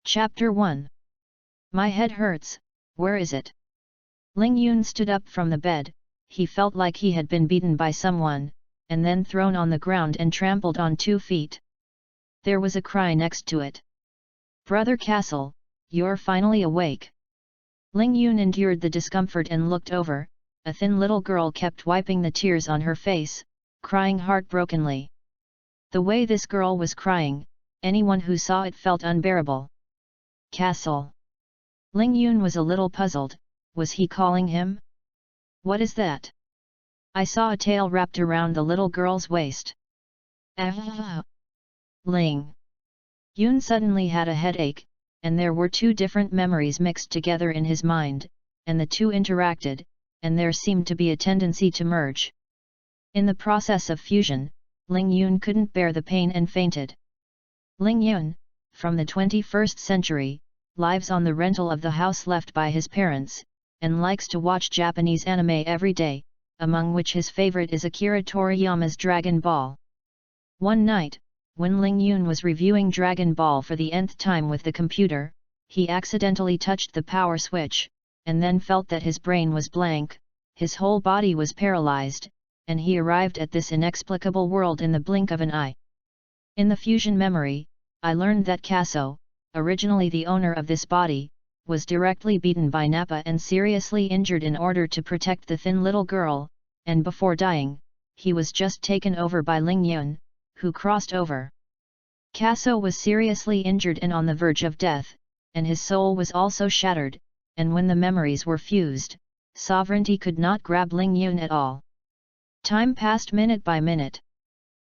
Chapter 1. My head hurts, where is it? Ling Yun stood up from the bed. He felt like he had been beaten by someone, and then thrown on the ground and trampled on 2 feet. There was a cry next to it. Brother Kaso, you're finally awake. Ling Yun endured the discomfort and looked over. A thin little girl kept wiping the tears on her face, crying heartbrokenly. The way this girl was crying, anyone who saw it felt unbearable. Kaso. Ling Yun was a little puzzled. Was he calling him? What is that? I saw a tail wrapped around the little girl's waist. Ah! Ling Yun suddenly had a headache, and there were 2 different memories mixed together in his mind, and the 2 interacted, and there seemed to be a tendency to merge. In the process of fusion, Ling Yun couldn't bear the pain and fainted. Ling Yun, from the 21st century, lives on the rental of the house left by his parents, and likes to watch Japanese anime every day, among which his favorite is Akira Toriyama's Dragon Ball. One night, when Ling Yun was reviewing Dragon Ball for the nth time with the computer, he accidentally touched the power switch, and then felt that his brain was blank, his whole body was paralyzed, and he arrived at this inexplicable world in the blink of an eye. In the fusion memory, I learned that Kaso, originally the owner of this body, was directly beaten by Nappa and seriously injured in order to protect the thin little girl, and before dying, he was just taken over by Ling Yun, who crossed over. Kaso was seriously injured and on the verge of death, and his soul was also shattered, and when the memories were fused, sovereignty could not grab Ling Yun at all. Time passed minute by minute.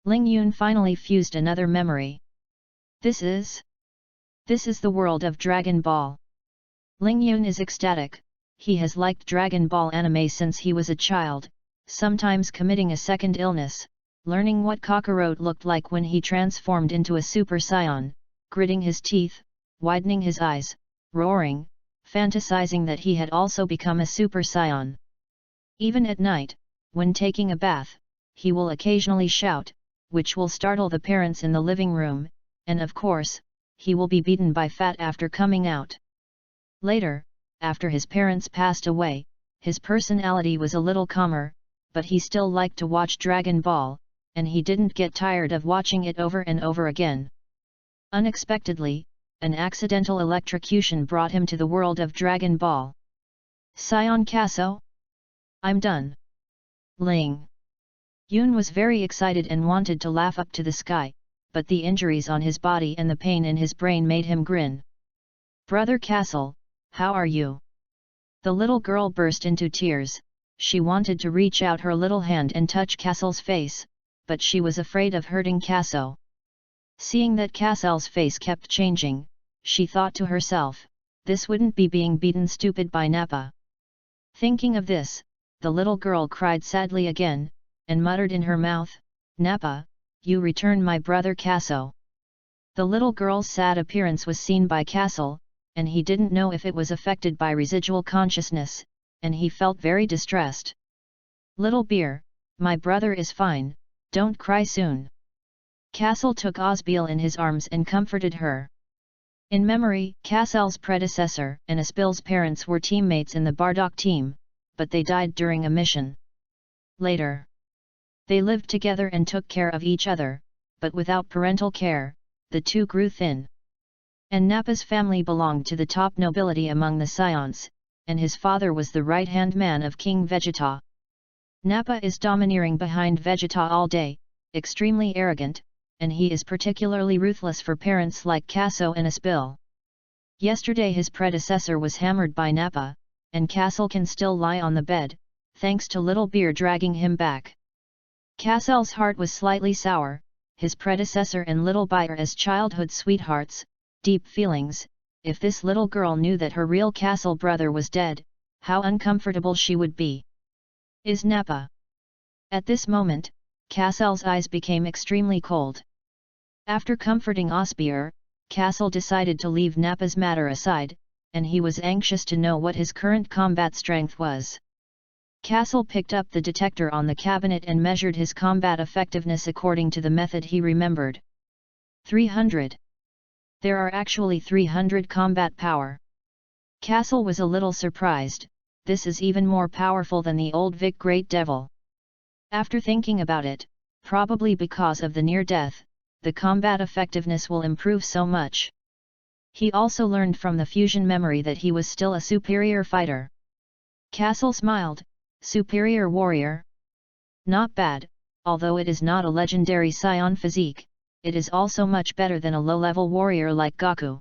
Ling Yun finally fused another memory. This is the world of Dragon Ball. Ling Yun is ecstatic. He has liked Dragon Ball anime since he was a child, sometimes committing a second illness, learning what Kakarot looked like when he transformed into a Super Saiyan, gritting his teeth, widening his eyes, roaring, fantasizing that he had also become a Super Saiyan. Even at night, when taking a bath, he will occasionally shout, which will startle the parents in the living room, and of course, he will be beaten by Fat after coming out. Later, after his parents passed away, his personality was a little calmer, but he still liked to watch Dragon Ball, and he didn't get tired of watching it over and over again. Unexpectedly, an accidental electrocution brought him to the world of Dragon Ball. Saiyan Kaso? I'm done. Ling Yun was very excited and wanted to laugh up to the sky, but the injuries on his body and the pain in his brain made him grin. Brother Kaso, how are you? The little girl burst into tears. She wanted to reach out her little hand and touch Kaso's face, but she was afraid of hurting Kaso. Seeing that Kaso's face kept changing, she thought to herself, this wouldn't be being beaten stupid by Nappa. Thinking of this, the little girl cried sadly again, and muttered in her mouth, Nappa, you return my brother Kaso. The little girl's sad appearance was seen by Kaso, and he didn't know if it was affected by residual consciousness, and he felt very distressed. Little bear, my brother is fine, don't cry soon. Kaso took Osbeil in his arms and comforted her. In memory, Kaso's predecessor and Osbeil's parents were teammates in the Bardock team, but they died during a mission. Later, they lived together and took care of each other, but without parental care, the 2 grew thin. And Nappa's family belonged to the top nobility among the Saiyans, and his father was the right-hand man of King Vegeta. Nappa is domineering behind Vegeta all day, extremely arrogant, and he is particularly ruthless for parents like Kaso and Osbeil. Yesterday his predecessor was hammered by Nappa, and Kaso can still lie on the bed, thanks to Little Bear dragging him back. Kaso's heart was slightly sour, his predecessor and Little Bear as childhood sweethearts, deep feelings. If this little girl knew that her real Kaso brother was dead, how uncomfortable she would be. Is Nappa? At this moment, Kaso's eyes became extremely cold. After comforting Osbeil, Kaso decided to leave Nappa's matter aside, and he was anxious to know what his current combat strength was. Kaso picked up the detector on the cabinet and measured his combat effectiveness according to the method he remembered. 300. There are actually 300 combat power. Kaso was a little surprised. This is even more powerful than the old Vic Great Devil. After thinking about it, probably because of the near-death, the combat effectiveness will improve so much. He also learned from the fusion memory that he was still a superior fighter. Kaso smiled. Superior warrior? Not bad, although it is not a legendary Saiyan physique, it is also much better than a low-level warrior like Goku.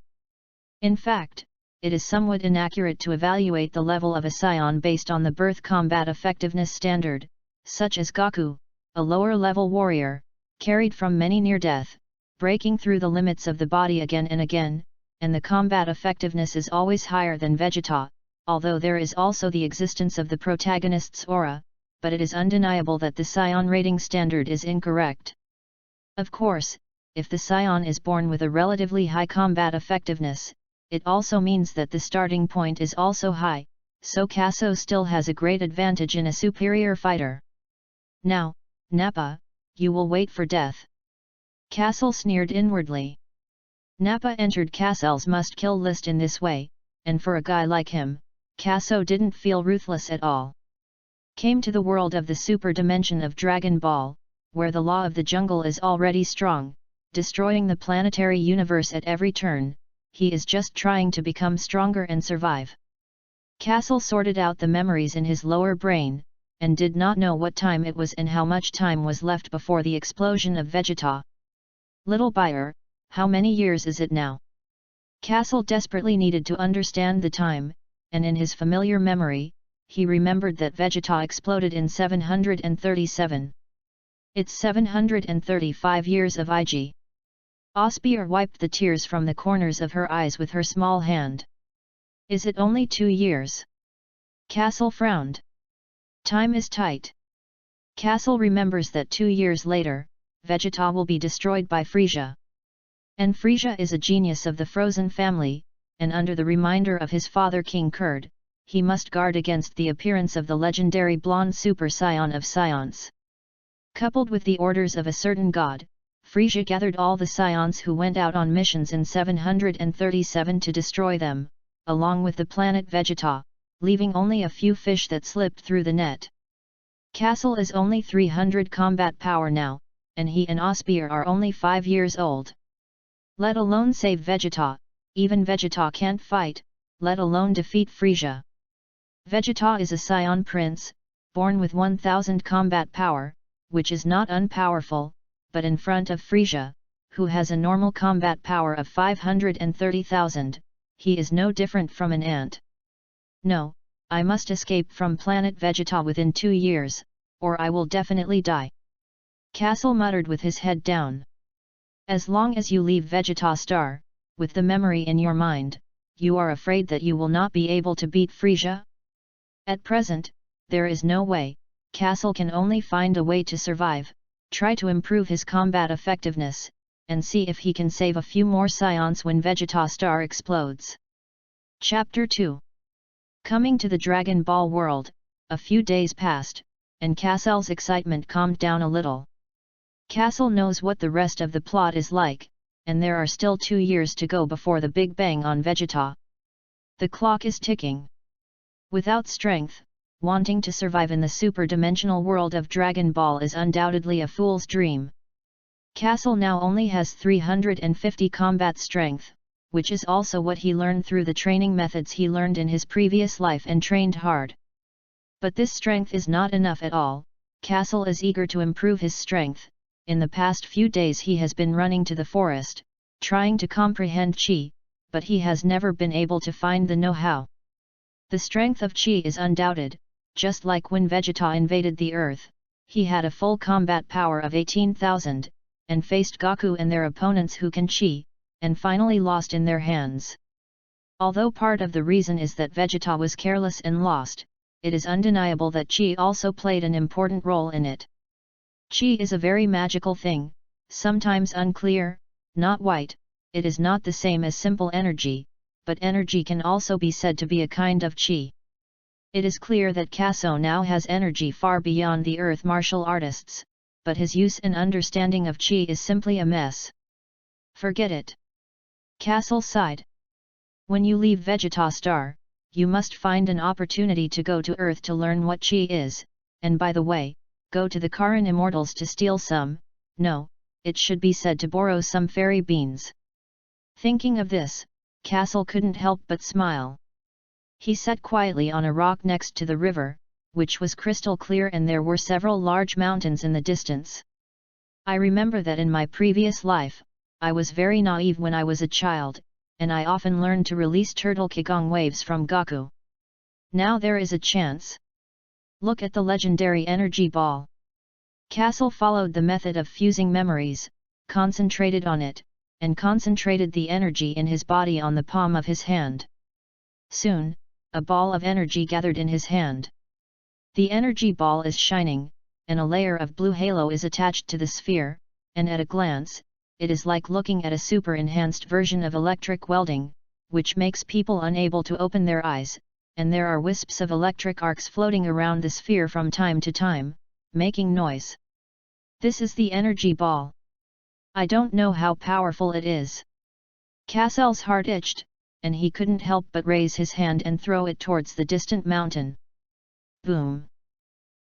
In fact, it is somewhat inaccurate to evaluate the level of a Saiyan based on the birth combat effectiveness standard, such as Goku, a lower-level warrior, carried from many near-death, breaking through the limits of the body again and again, and the combat effectiveness is always higher than Vegeta, although there is also the existence of the protagonist's aura, but it is undeniable that the Saiyan rating standard is incorrect. Of course, if the Saiyan is born with a relatively high combat effectiveness, it also means that the starting point is also high, so Kaso still has a great advantage in a superior fighter. Now, Nappa, you will wait for death. Kaso sneered inwardly. Nappa entered Kasel's must-kill list in this way, and for a guy like him, Kaso didn't feel ruthless at all. Came to the world of the super dimension of Dragon Ball, where the law of the jungle is already strong, destroying the planetary universe at every turn. He is just trying to become stronger and survive. Kaso sorted out the memories in his lower brain, and did not know what time it was and how much time was left before the explosion of Vegeta. Little buyer, how many years is it now? Kaso desperately needed to understand the time, and in his familiar memory, he remembered that Vegeta exploded in 737. It's 735 years of IG. Osbeer wiped the tears from the corners of her eyes with her small hand. Is it only 2 years? Kaso frowned. Time is tight. Kaso remembers that 2 years later, Vegeta will be destroyed by Frieza. And Frieza is a genius of the Frozen family, and under the reminder of his father King Kurd, he must guard against the appearance of the legendary blonde Super Saiyan of Saiyans. Coupled with the orders of a certain god, Frieza gathered all the Saiyans who went out on missions in 737 to destroy them, along with the planet Vegeta, leaving only a few fish that slipped through the net. Kaso is only 300 combat power now, and he and Osbeer are only 5 years old. Let alone save Vegeta, even Vegeta can't fight, let alone defeat Frieza. Vegeta is a Saiyan prince, born with 1000 combat power, which is not unpowerful, but in front of Frieza, who has a normal combat power of 530,000, he is no different from an ant. No, I must escape from planet Vegeta within 2 years, or I will definitely die. Kaso muttered with his head down. As long as you leave Vegeta Star, with the memory in your mind, you are afraid that you will not be able to beat Frieza? At present, there is no way. Kaso can only find a way to survive, try to improve his combat effectiveness, and see if he can save a few more Saiyans when Vegeta Star explodes. Chapter 2. Coming to the Dragon Ball world, a few days passed, and Kasel's excitement calmed down a little. Kaso knows what the rest of the plot is like, and there are still 2 years to go before the Big Bang on Vegeta. The clock is ticking. Without strength, wanting to survive in the super-dimensional world of Dragon Ball is undoubtedly a fool's dream. Kaso now only has 350 combat strength, which is also what he learned through the training methods he learned in his previous life and trained hard. But this strength is not enough at all. Kaso is eager to improve his strength. In the past few days he has been running to the forest, trying to comprehend Chi, but he has never been able to find the know-how. The strength of Chi is undoubted, just like when Vegeta invaded the Earth, he had a full combat power of 18,000, and faced Goku and their opponents who can Chi, and finally lost in their hands. Although part of the reason is that Vegeta was careless and lost, it is undeniable that Chi also played an important role in it. Chi is a very magical thing, sometimes unclear, not white, it is not the same as simple energy, but energy can also be said to be a kind of Chi. It is clear that Kaso now has energy far beyond the Earth martial artists, but his use and understanding of Chi is simply a mess. Forget it. Kaso sighed. When you leave Vegetastar, you must find an opportunity to go to Earth to learn what chi is, and by the way, go to the Karan Immortals to steal some, no, it should be said to borrow some fairy beans. Thinking of this, Kaso couldn't help but smile. He sat quietly on a rock next to the river, which was crystal clear, and there were several large mountains in the distance. I remember that in my previous life, I was very naive when I was a child, and I often learned to release turtle Kigong waves from Goku. Now there is a chance. Look at the legendary energy ball. Kaso followed the method of fusing memories, concentrated on it, and concentrated the energy in his body on the palm of his hand. Soon, a ball of energy gathered in his hand. The energy ball is shining, and a layer of blue halo is attached to the sphere, and at a glance, it is like looking at a super-enhanced version of electric welding, which makes people unable to open their eyes, and there are wisps of electric arcs floating around the sphere from time to time, making noise. This is the energy ball. I don't know how powerful it is. Kasel's heart itched, and he couldn't help but raise his hand and throw it towards the distant mountain. Boom!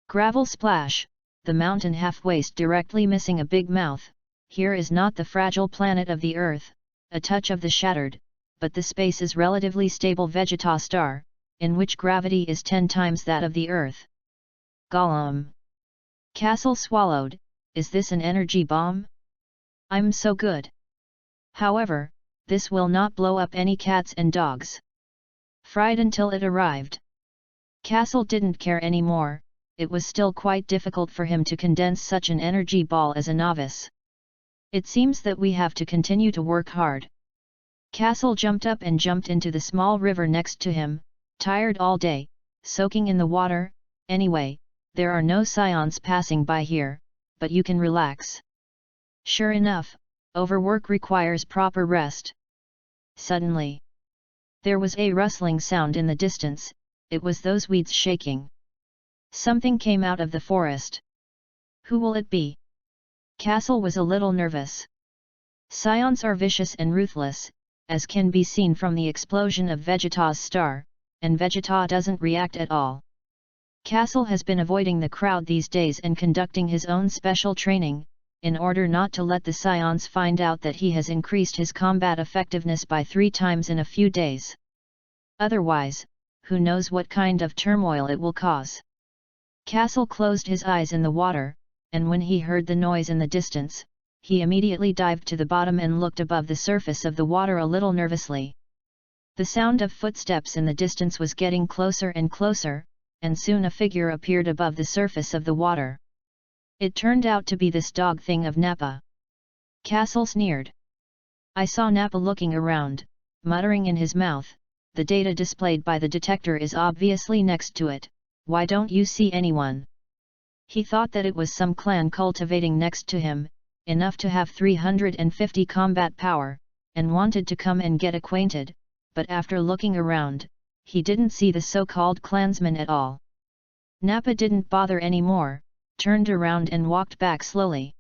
Gravel splash, the mountain half-waist directly missing a big mouth. Here is not the fragile planet of the Earth, a touch of the shattered, but the space is relatively stable Vegetastar, in which gravity is 10 times that of the Earth. Gollum! Kaso swallowed. Is this an energy bomb? I'm so good. However, this will not blow up any cats and dogs. Fried until it arrived. Kaso didn't care anymore. It was still quite difficult for him to condense such an energy ball as a novice. It seems that we have to continue to work hard. Kaso jumped up and jumped into the small river next to him, tired all day, soaking in the water. Anyway, there are no Saiyans passing by here, but you can relax. Sure enough, overwork requires proper rest. Suddenly, there was a rustling sound in the distance. It was those weeds shaking. Something came out of the forest. Who will it be? Kaso was a little nervous. Saiyans are vicious and ruthless, as can be seen from the explosion of Vegeta's star, and Vegeta doesn't react at all. Kaso has been avoiding the crowd these days and conducting his own special training, in order not to let the Saiyans find out that he has increased his combat effectiveness by 3 times in a few days. Otherwise, who knows what kind of turmoil it will cause. Kaso closed his eyes in the water, and when he heard the noise in the distance, he immediately dived to the bottom and looked above the surface of the water a little nervously. The sound of footsteps in the distance was getting closer and closer, and soon a figure appeared above the surface of the water. It turned out to be this dog thing of Nappa. Kaso sneered. I saw Nappa looking around, muttering in his mouth. The data displayed by the detector is obviously next to it. Why don't you see anyone? He thought that it was some clan cultivating next to him, enough to have 350 combat power, and wanted to come and get acquainted, but after looking around, he didn't see the so-called clansman at all. Nappa didn't bother anymore, turned around and walked back slowly.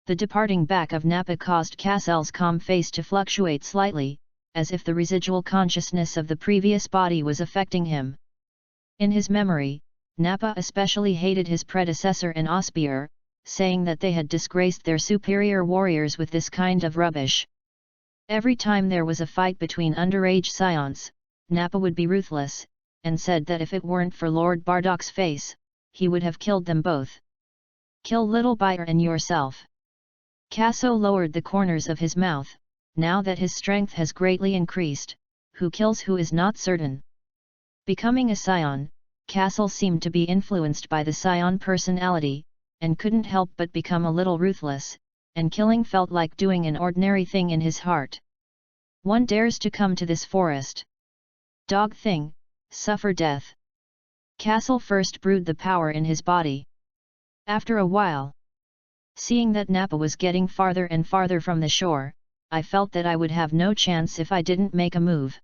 The departing back of Nappa caused Kasel's calm face to fluctuate slightly, as if the residual consciousness of the previous body was affecting him. In his memory, Nappa especially hated his predecessor and Ospier, saying that they had disgraced their superior warriors with this kind of rubbish. Every time there was a fight between underage Saiyans, Nappa would be ruthless, and said that if it weren't for Lord Bardock's face, he would have killed them both. Kill little Bayer and yourself. Kaso lowered the corners of his mouth. Now that his strength has greatly increased, who kills who is not certain. Becoming a Saiyan, Kaso seemed to be influenced by the Saiyan personality, and couldn't help but become a little ruthless, and killing felt like doing an ordinary thing in his heart. One dares to come to this forest. Dog thing, suffer death. Kaso first brewed the power in his body. After a while, seeing that Nappa was getting farther and farther from the shore, I felt that I would have no chance if I didn't make a move.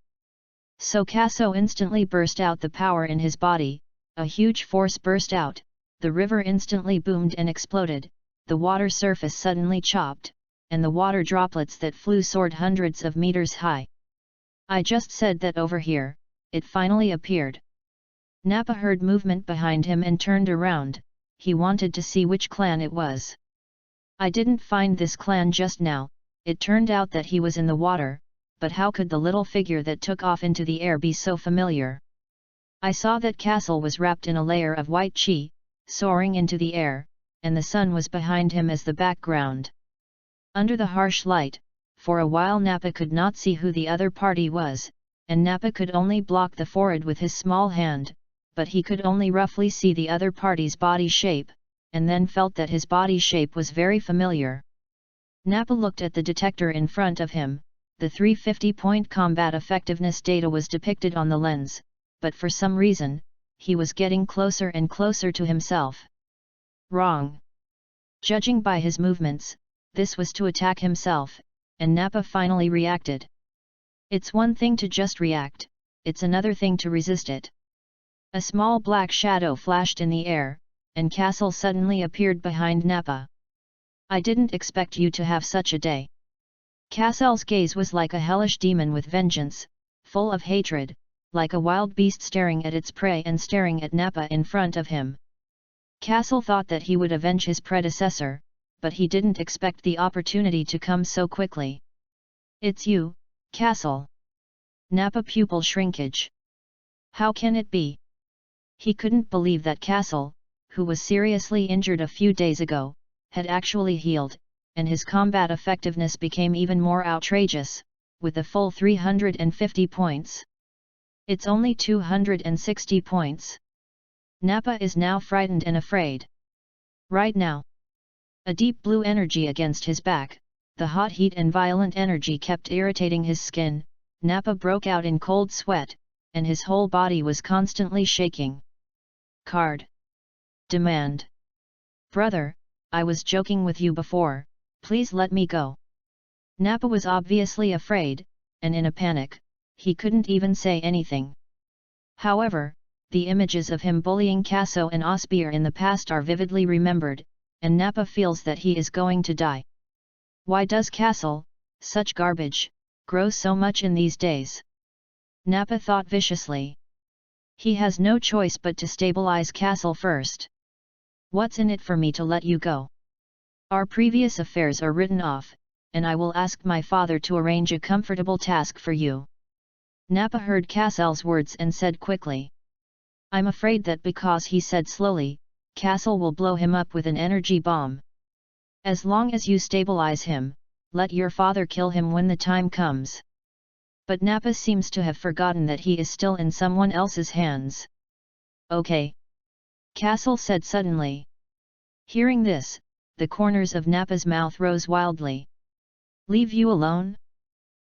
So Kaso instantly burst out the power in his body. A huge force burst out, the river instantly boomed and exploded, the water surface suddenly chopped, and the water droplets that flew soared hundreds of meters high. I just said that over here, it finally appeared. Nappa heard movement behind him and turned around. He wanted to see which clan it was. I didn't find this clan just now. It turned out that he was in the water, but how could the little figure that took off into the air be so familiar? I saw that Kaso was wrapped in a layer of white chi, soaring into the air, and the sun was behind him as the background. Under the harsh light, for a while Nappa could not see who the other party was, and Nappa could only block the forehead with his small hand, but he could only roughly see the other party's body shape, and then felt that his body shape was very familiar. Nappa looked at the detector in front of him. The 350-point combat effectiveness data was depicted on the lens, but for some reason, he was getting closer and closer to himself. Wrong. Judging by his movements, this was to attack himself, and Nappa finally reacted. It's one thing to just react, it's another thing to resist it. A small black shadow flashed in the air, and Kaso suddenly appeared behind Nappa. I didn't expect you to have such a day. Kaso's gaze was like a hellish demon with vengeance, full of hatred, like a wild beast staring at its prey and staring at Nappa in front of him. Kaso thought that he would avenge his predecessor, but he didn't expect the opportunity to come so quickly. It's you, Kaso. Nappa pupil shrinkage. How can it be? He couldn't believe that Kaso, who was seriously injured a few days ago, had actually healed, and his combat effectiveness became even more outrageous, with a full 350 points. It's only 260 points. Nappa is now frightened and afraid. Right now. A deep blue energy against his back, the hot heat and violent energy kept irritating his skin. Nappa broke out in cold sweat, and his whole body was constantly shaking. Card. Demand. Brother, I was joking with you before, please let me go. Nappa was obviously afraid, and in a panic, he couldn't even say anything. However, the images of him bullying Kaso and Osbeer in the past are vividly remembered, and Nappa feels that he is going to die. Why does Kaso, such garbage, grow so much in these days? Nappa thought viciously. He has no choice but to stabilize Kaso first. What's in it for me to let you go? Our previous affairs are written off, and I will ask my father to arrange a comfortable task for you. Nappa heard Kaso's words and said quickly. I'm afraid that because he said slowly, Kaso will blow him up with an energy bomb. As long as you stabilize him, let your father kill him when the time comes. But Nappa seems to have forgotten that he is still in someone else's hands. Okay. Kaso said suddenly. Hearing this, the corners of Nappa's mouth rose wildly. Leave you alone?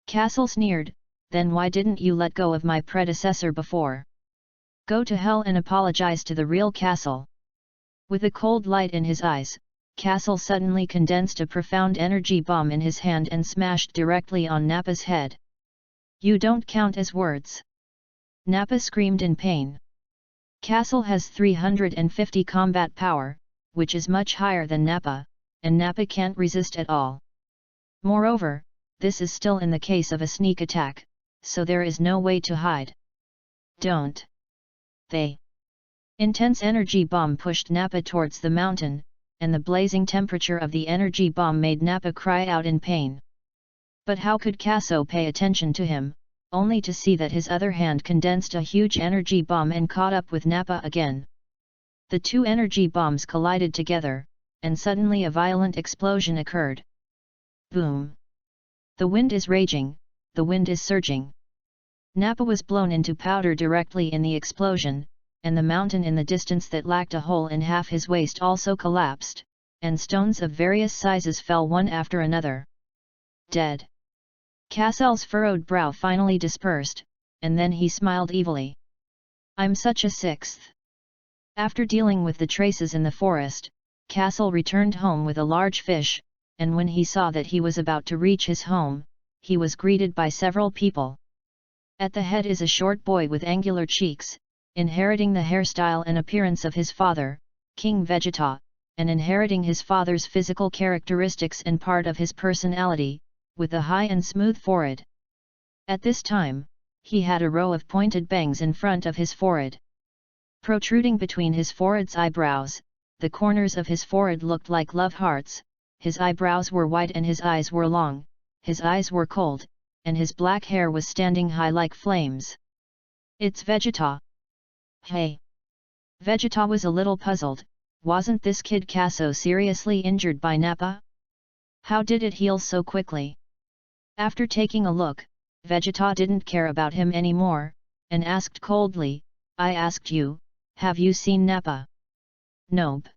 Kaso sneered, then why didn't you let go of my predecessor before? Go to hell and apologize to the real Kaso. With a cold light in his eyes, Kaso suddenly condensed a profound energy bomb in his hand and smashed directly on Nappa's head. You don't count as words. Nappa screamed in pain. Kaso has 350 combat power, which is much higher than Nappa, and Nappa can't resist at all. Moreover, this is still in the case of a sneak attack, so there is no way to hide. Don't. They. Intense energy bomb pushed Nappa towards the mountain, and the blazing temperature of the energy bomb made Nappa cry out in pain. But how could Kaso pay attention to him, only to see that his other hand condensed a huge energy bomb and caught up with Nappa again. The two energy bombs collided together, and suddenly a violent explosion occurred. Boom! The wind is raging, the wind is surging. Nappa was blown into powder directly in the explosion, and the mountain in the distance that lacked a hole in half his waist also collapsed, and stones of various sizes fell one after another. Dead. Kaso's furrowed brow finally dispersed, and then he smiled evilly. I'm such a sixth. After dealing with the traces in the forest, Kaso returned home with a large fish, and when he saw that he was about to reach his home, he was greeted by several people. At the head is a short boy with angular cheeks, inheriting the hairstyle and appearance of his father, King Vegeta, and inheriting his father's physical characteristics and part of his personality, with a high and smooth forehead. At this time, he had a row of pointed bangs in front of his forehead. Protruding between his forehead's eyebrows, the corners of his forehead looked like love hearts, his eyebrows were wide and his eyes were long, his eyes were cold, and his black hair was standing high like flames. "It's Vegeta." "Hey!" Vegeta was a little puzzled. Wasn't this kid Kaso seriously injured by Nappa? How did it heal so quickly? After taking a look, Vegeta didn't care about him anymore, and asked coldly, "I asked you, have you seen Nappa?" "Nope."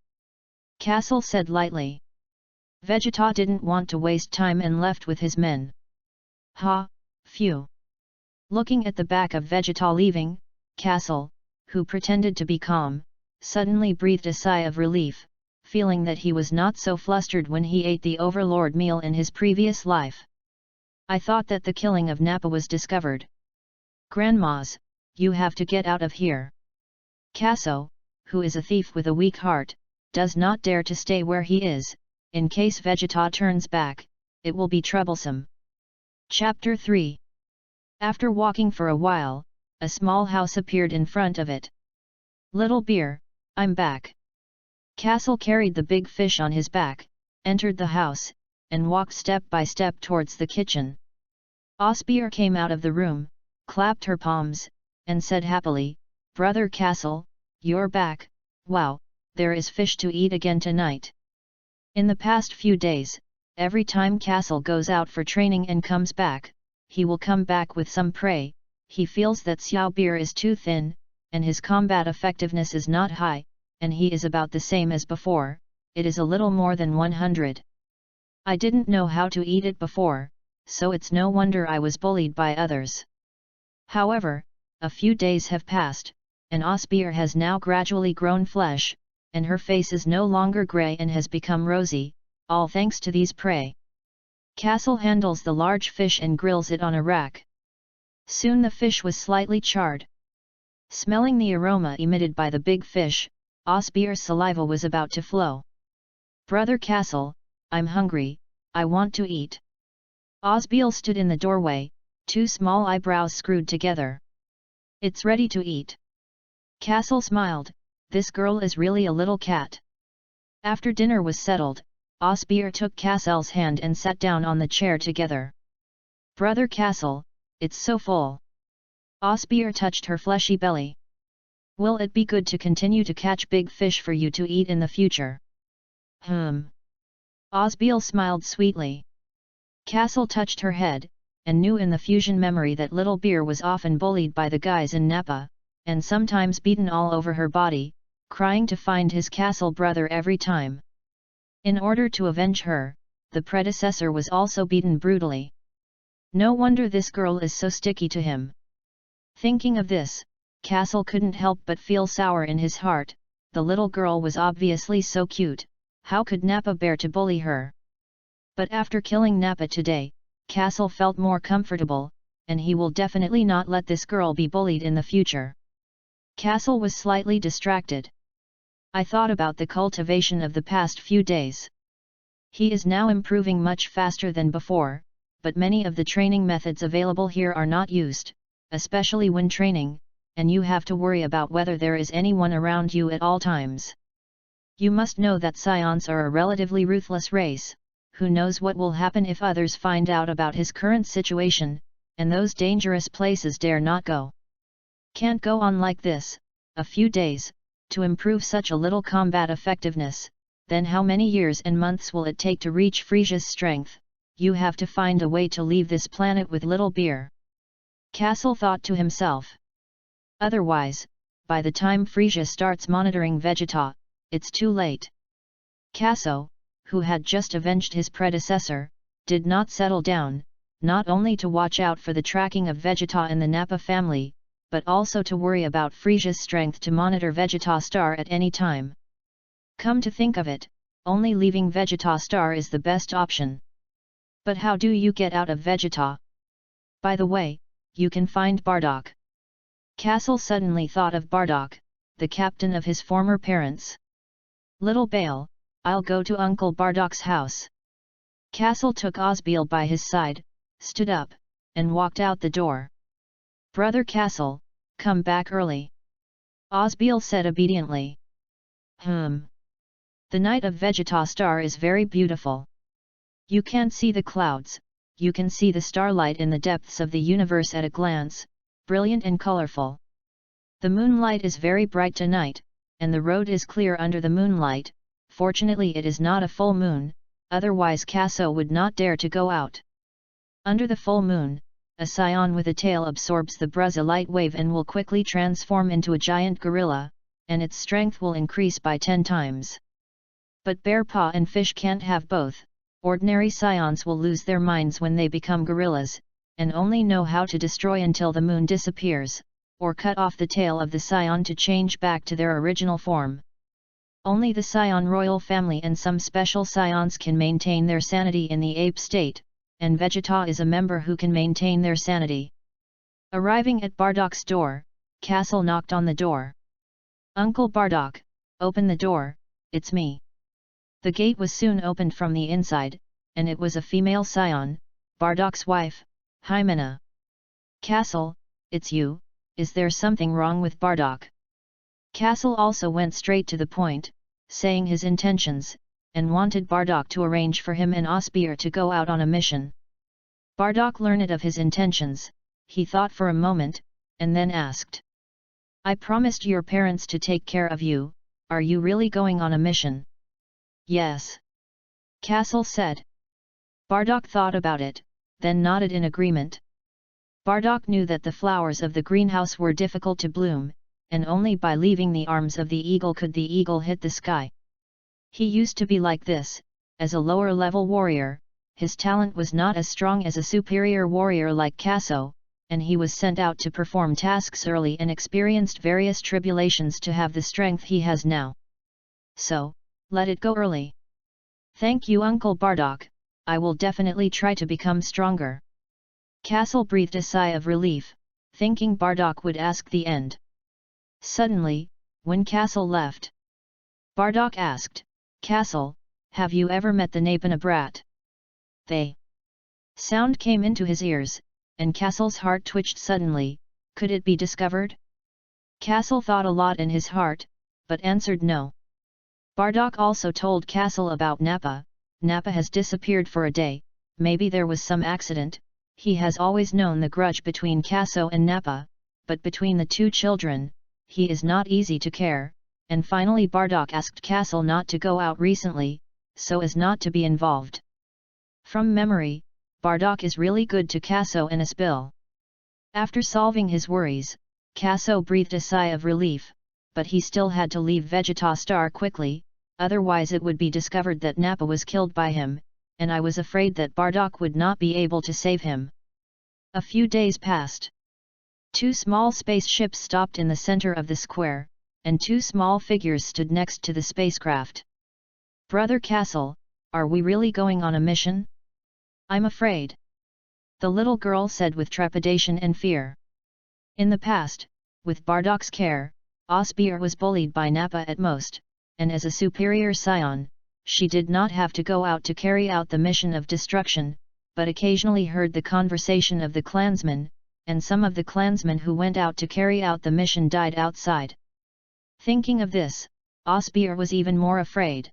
Kaso said lightly. Vegeta didn't want to waste time and left with his men. "Ha, phew." Looking at the back of Vegeta leaving, Kaso, who pretended to be calm, suddenly breathed a sigh of relief, feeling that he was not so flustered when he ate the overlord meal in his previous life. "I thought that the killing of Nappa was discovered." "Grandmas, you have to get out of here." Kaso, who is a thief with a weak heart, does not dare to stay where he is. In case Vegeta turns back, it will be troublesome. Chapter 3. After walking for a while, a small house appeared in front of it. "Little Bear, I'm back." Kaso carried the big fish on his back, entered the house, and walked step by step towards the kitchen. Osbeer came out of the room, clapped her palms, and said happily, "Brother Kaso, you're back. Wow, there is fish to eat again tonight." In the past few days, every time Kaso goes out for training and comes back, he will come back with some prey. He feels that Xiao Beer is too thin, and his combat effectiveness is not high, and he is about the same as before, it is a little more than 100. "I didn't know how to eat it before, so it's no wonder I was bullied by others." However, a few days have passed, and Osbeer has now gradually grown flesh, and her face is no longer grey and has become rosy, all thanks to these prey. Kaso handles the large fish and grills it on a rack. Soon the fish was slightly charred. Smelling the aroma emitted by the big fish, Osbeer's saliva was about to flow. "Brother Kaso, I'm hungry, I want to eat." Osbeer stood in the doorway, two small eyebrows screwed together. "It's ready to eat." Kaso smiled, this girl is really a little cat. After dinner was settled, Osbeer took Kaso's hand and sat down on the chair together. "Brother Kaso, it's so full." Osbeer touched her fleshy belly. "Will it be good to continue to catch big fish for you to eat in the future?" Osbeer smiled sweetly. Kaso touched her head, and knew in the fusion memory that Little Beer was often bullied by the guys in Nappa, and sometimes beaten all over her body, crying to find his castle brother every time. In order to avenge her, the predecessor was also beaten brutally. No wonder this girl is so sticky to him. Thinking of this, Kaso couldn't help but feel sour in his heart. The little girl was obviously so cute, how could Nappa bear to bully her? But after killing Nappa today, Kaso felt more comfortable, and he will definitely not let this girl be bullied in the future. Kaso was slightly distracted. "I thought about the cultivation of the past few days. He is now improving much faster than before, but many of the training methods available here are not used, especially when training, and you have to worry about whether there is anyone around you at all times. You must know that Saiyans are a relatively ruthless race. Who knows what will happen if others find out about his current situation, and those dangerous places dare not go. Can't go on like this, a few days, to improve such a little combat effectiveness, then how many years and months will it take to reach Frisia's strength? You have to find a way to leave this planet with Little Beer." Kaso thought to himself. Otherwise, by the time Frisia starts monitoring Vegeta, it's too late. Kaso, who had just avenged his predecessor, did not settle down, not only to watch out for the tracking of Vegeta and the Nappa family, but also to worry about Frisia's strength to monitor Vegeta Star at any time. Come to think of it, only leaving Vegeta Star is the best option. But how do you get out of Vegeta? By the way, you can find Bardock. Kaso suddenly thought of Bardock, the captain of his former parents. Little Bale, I'll go to Uncle Bardoc's house. Kaso took Osbeal by his side, stood up, and walked out the door. Brother Kaso, come back early. Osbeal said obediently. The night of Vegetastar is very beautiful. You can't see the clouds, you can see the starlight in the depths of the universe at a glance, brilliant and colorful. The moonlight is very bright tonight, and the road is clear under the moonlight. Fortunately it is not a full moon, otherwise Kaso would not dare to go out. Under the full moon, a Saiyan with a tail absorbs the Bruzza light wave and will quickly transform into a giant gorilla, and its strength will increase by 10 times. But Bear Paw and Fish can't have both. Ordinary Saiyans will lose their minds when they become gorillas, and only know how to destroy until the moon disappears, or cut off the tail of the Saiyan to change back to their original form. Only the Saiyan royal family and some special Saiyans can maintain their sanity in the ape state, and Vegeta is a member who can maintain their sanity. Arriving at Bardoc's door, Kaso knocked on the door. Uncle Bardock, open the door, it's me. The gate was soon opened from the inside, and it was a female Saiyan, Bardoc's wife, Hymena. Kaso, it's you, is there something wrong with Bardock? Kaso also went straight to the point, saying his intentions, and wanted Bardock to arrange for him and Osbeal to go out on a mission. Bardock learned of his intentions, he thought for a moment, and then asked. I promised your parents to take care of you, are you really going on a mission? Yes. Kaso said. Bardock thought about it, then nodded in agreement. Bardock knew that the flowers of the greenhouse were difficult to bloom, and only by leaving the arms of the eagle could the eagle hit the sky. He used to be like this, as a lower-level warrior, his talent was not as strong as a superior warrior like Kaso, and he was sent out to perform tasks early and experienced various tribulations to have the strength he has now. So, let it go early. Thank you Uncle Bardock, I will definitely try to become stronger. Kaso breathed a sigh of relief, thinking Bardock would ask the end. Suddenly, when Kaso left, Bardock asked, Kaso, have you ever met the Napana brat? They. Sound came into his ears, and Kaso's heart twitched suddenly, could it be discovered? Kaso thought a lot in his heart, but answered no. Bardock also told Kaso about Nappa. Nappa has disappeared for a day, maybe there was some accident. He has always known the grudge between Kaso and Nappa, but between the two children, he is not easy to care, and finally Bardock asked Kaso not to go out recently, so as not to be involved. From memory, Bardock is really good to Kaso and Osbeal. After solving his worries, Kaso breathed a sigh of relief, but he still had to leave Vegetastar quickly, otherwise it would be discovered that Nappa was killed by him, and I was afraid that Bardock would not be able to save him. A few days passed. 2 small spaceships stopped in the center of the square, and 2 small figures stood next to the spacecraft. Brother Kaso, are we really going on a mission? I'm afraid. The little girl said with trepidation and fear. In the past, with Bardock's care, Osbeal was bullied by Nappa at most, and as a superior Saiyan, she did not have to go out to carry out the mission of destruction, but occasionally heard the conversation of the clansmen, and some of the clansmen who went out to carry out the mission died outside. Thinking of this, Osbeal was even more afraid.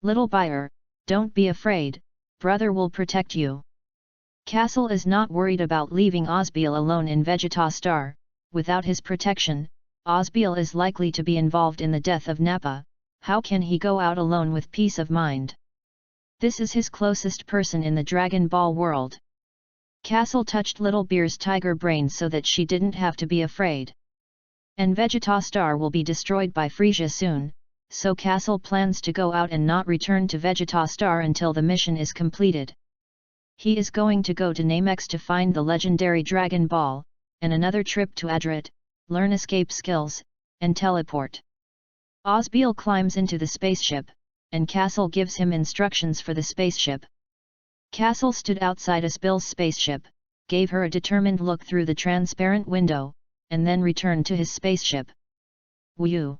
Little Bear, don't be afraid, brother will protect you. Kaso is not worried about leaving Osbeal alone in Vegetastar. Without his protection, Osbeal is likely to be involved in the death of Nappa. How can he go out alone with peace of mind? This is his closest person in the Dragon Ball world. Kaso touched Little Bear's tiger brain so that she didn't have to be afraid. And Vegetastar will be destroyed by Frieza soon, so Kaso plans to go out and not return to Vegetastar until the mission is completed. He is going to go to Namex to find the legendary Dragon Ball, and another trip to Adrit, learn escape skills, and teleport. Osbeal climbs into the spaceship, and Kaso gives him instructions for the spaceship. Kaso stood outside Osbeal's spaceship, gave her a determined look through the transparent window, and then returned to his spaceship. Woo!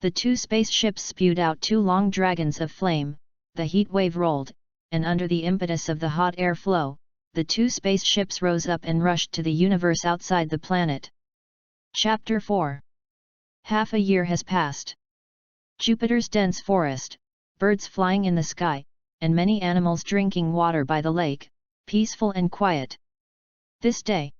The two spaceships spewed out two long dragons of flame, the heat wave rolled, and under the impetus of the hot air flow, the two spaceships rose up and rushed to the universe outside the planet. Chapter 4. Half a year has passed. Jupiter's dense forest, birds flying in the sky, and many animals drinking water by the lake, peaceful and quiet. This day,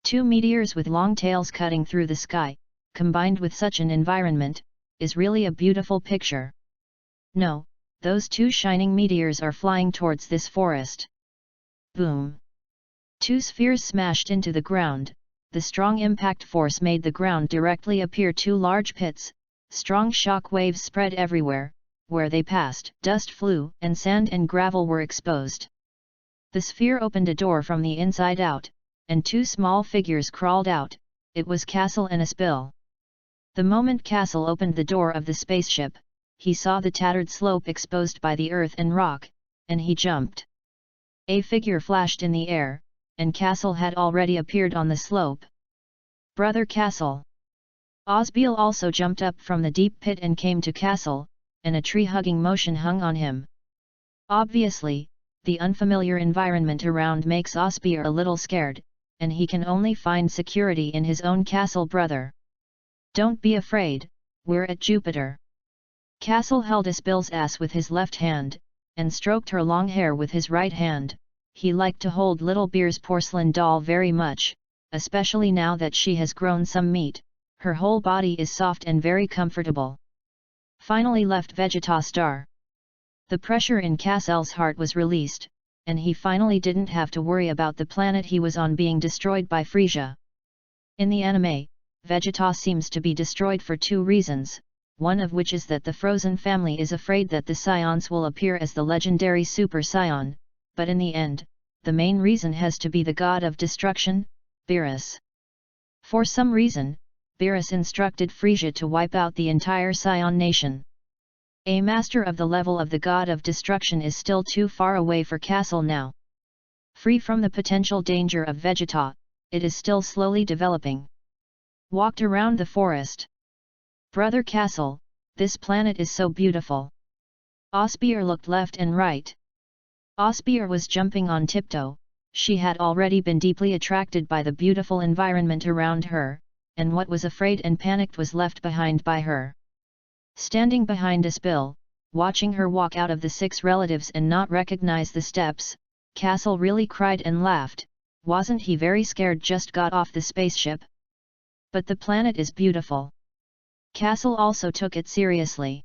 two meteors with long tails cutting through the sky, combined with such an environment, is really a beautiful picture. No, those two shining meteors are flying towards this forest. Boom! Two spheres smashed into the ground. The strong impact force made the ground directly appear two large pits. Strong shock waves spread everywhere. Where they passed, dust flew, and sand and gravel were exposed. The sphere opened a door from the inside out, and two small figures crawled out. It was Kaso and Aspil. The moment Kaso opened the door of the spaceship, he saw the tattered slope exposed by the earth and rock, and he jumped. A figure flashed in the air, and Kaso had already appeared on the slope. Brother Kaso! Aspil also jumped up from the deep pit and came to Kaso, and a tree-hugging motion hung on him. Obviously, the unfamiliar environment around makes Aspil a little scared, and he can only find security in his own castle brother. Don't be afraid, we're at Jupiter. Kaso held Aspil's ass with his left hand, and stroked her long hair with his right hand. He liked to hold little Beer's porcelain doll very much, especially now that she has grown some meat, her whole body is soft and very comfortable. Finally left Vegeta Star. The pressure in Kasel's heart was released, and he finally didn't have to worry about the planet he was on being destroyed by Frieza. In the anime, Vegeta seems to be destroyed for two reasons, one of which is that the Frozen family is afraid that the Saiyans will appear as the legendary Super Saiyan, but in the end, the main reason has to be the god of destruction, Beerus. For some reason, Beerus instructed Frieza to wipe out the entire Saiyan nation. A master of the level of the god of destruction is still too far away for Kaso now. Free from the potential danger of Vegeta, it is still slowly developing. Walked around the forest. Brother Kaso, this planet is so beautiful. Aspir looked left and right. Aspir was jumping on tiptoe. She had already been deeply attracted by the beautiful environment around her, and what was afraid and panicked was left behind by her. Standing behind Aspil, watching her walk out of the 6 relatives and not recognize the steps, Kaso really cried and laughed. Wasn't he very scared? Just got off the spaceship? But the planet is beautiful. Kaso also took it seriously.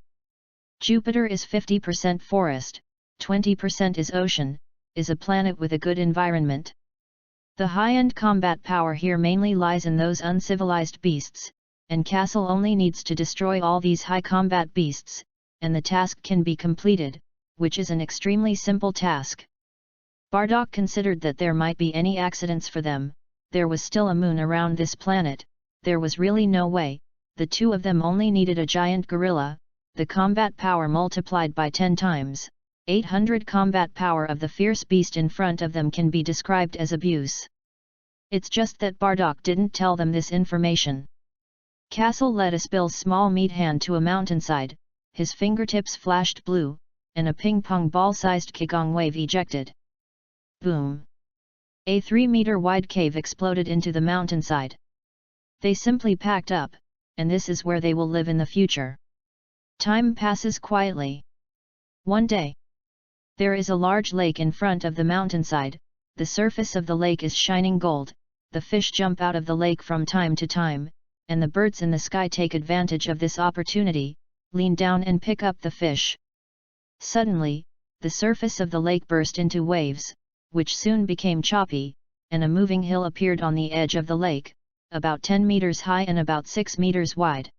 Jupiter is 50% forest, 20% is ocean, is a planet with a good environment. The high-end combat power here mainly lies in those uncivilized beasts, and Kaso only needs to destroy all these high combat beasts, and the task can be completed, which is an extremely simple task. Bardock considered that there might be any accidents for them. There was still a moon around this planet, there was really no way. The two of them only needed a giant gorilla, the combat power multiplied by 10 times. 800 combat power of the fierce beast in front of them can be described as abuse. It's just that Bardock didn't tell them this information. Kaso led Aspil's small meat hand to a mountainside, his fingertips flashed blue, and a ping-pong ball-sized Qigong wave ejected. Boom! A 3-meter wide cave exploded into the mountainside. They simply packed up, and this is where they will live in the future. Time passes quietly. One day, there is a large lake in front of the mountainside. The surface of the lake is shining gold, the fish jump out of the lake from time to time, and the birds in the sky take advantage of this opportunity, lean down and pick up the fish. Suddenly, the surface of the lake burst into waves, which soon became choppy, and a moving hill appeared on the edge of the lake, about 10 meters high and about 6 meters wide.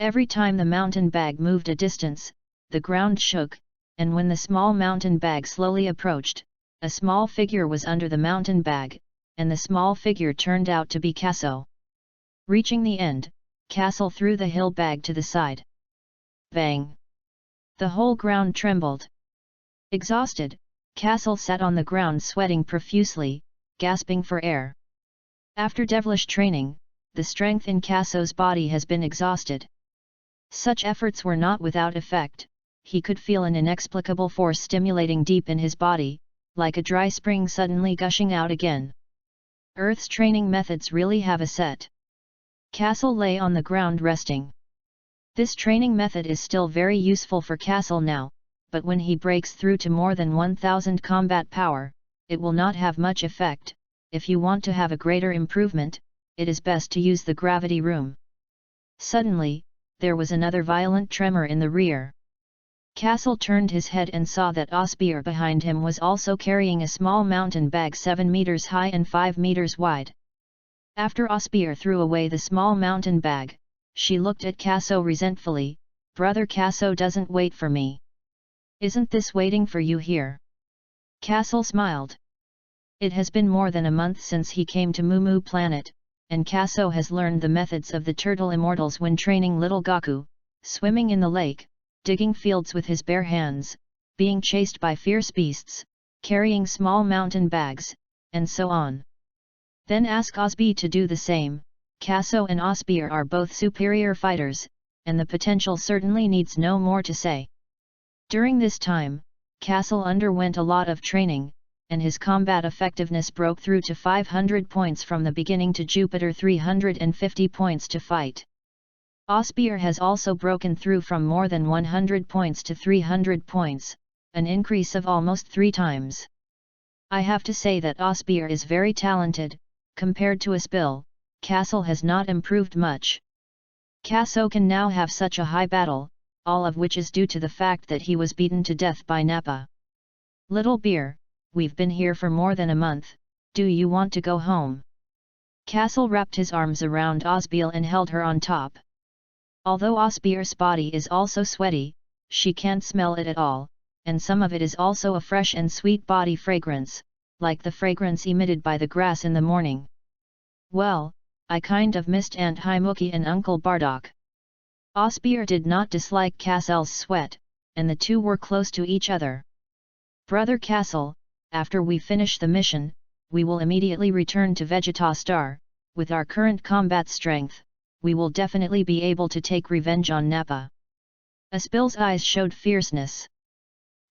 Every time the mountain bag moved a distance, the ground shook, and when the small mountain bag slowly approached, a small figure was under the mountain bag, and the small figure turned out to be Kaso. Reaching the end, Kaso threw the hill bag to the side. Bang! The whole ground trembled. Exhausted, Kaso sat on the ground sweating profusely, gasping for air. After devilish training, the strength in Kaso's body has been exhausted. Such efforts were not without effect. He could feel an inexplicable force stimulating deep in his body, like a dry spring suddenly gushing out again. Earth's training methods really have a set. Kaso lay on the ground resting. This training method is still very useful for Kaso now, but when he breaks through to more than 1000 combat power, it will not have much effect. If you want to have a greater improvement, it is best to use the gravity room. Suddenly, there was another violent tremor in the rear. Kaso turned his head and saw that Osbeer behind him was also carrying a small mountain bag 7 meters high and 5 meters wide. After Osbeer threw away the small mountain bag, she looked at Kaso resentfully. "Brother Kaso doesn't wait for me. Isn't this waiting for you here?" Kaso smiled. It has been more than a month since he came to Mumu planet, and Kaso has learned the methods of the turtle immortals when training little Gaku, swimming in the lake, digging fields with his bare hands, being chased by fierce beasts, carrying small mountain bags, and so on. Then ask Osby to do the same. Kaso and Osbeer are both superior fighters, and the potential certainly needs no more to say. During this time, Kaso underwent a lot of training, and his combat effectiveness broke through to 500 points from the beginning to Jupiter 350 points to fight. Osbeer has also broken through from more than 100 points to 300 points, an increase of almost 3 times. I have to say that Osbeer is very talented. Compared to Asbil, Kaso has not improved much. Kaso can now have such a high battle, all of which is due to the fact that he was beaten to death by Nappa. "Little Beer, we've been here for more than a month, do you want to go home?" Kaso wrapped his arms around Osbeer and held her on top. Although Osbeer's body is also sweaty, she can't smell it at all, and some of it is also a fresh and sweet body fragrance, like the fragrance emitted by the grass in the morning. "Well, I kind of missed Aunt Haimuki and Uncle Bardock." Osbeer did not dislike Kasel's sweat, and the two were close to each other. "Brother Kasel, after we finish the mission, we will immediately return to Vegeta Star. With our current combat strength, we will definitely be able to take revenge on Nappa." Asbil's eyes showed fierceness.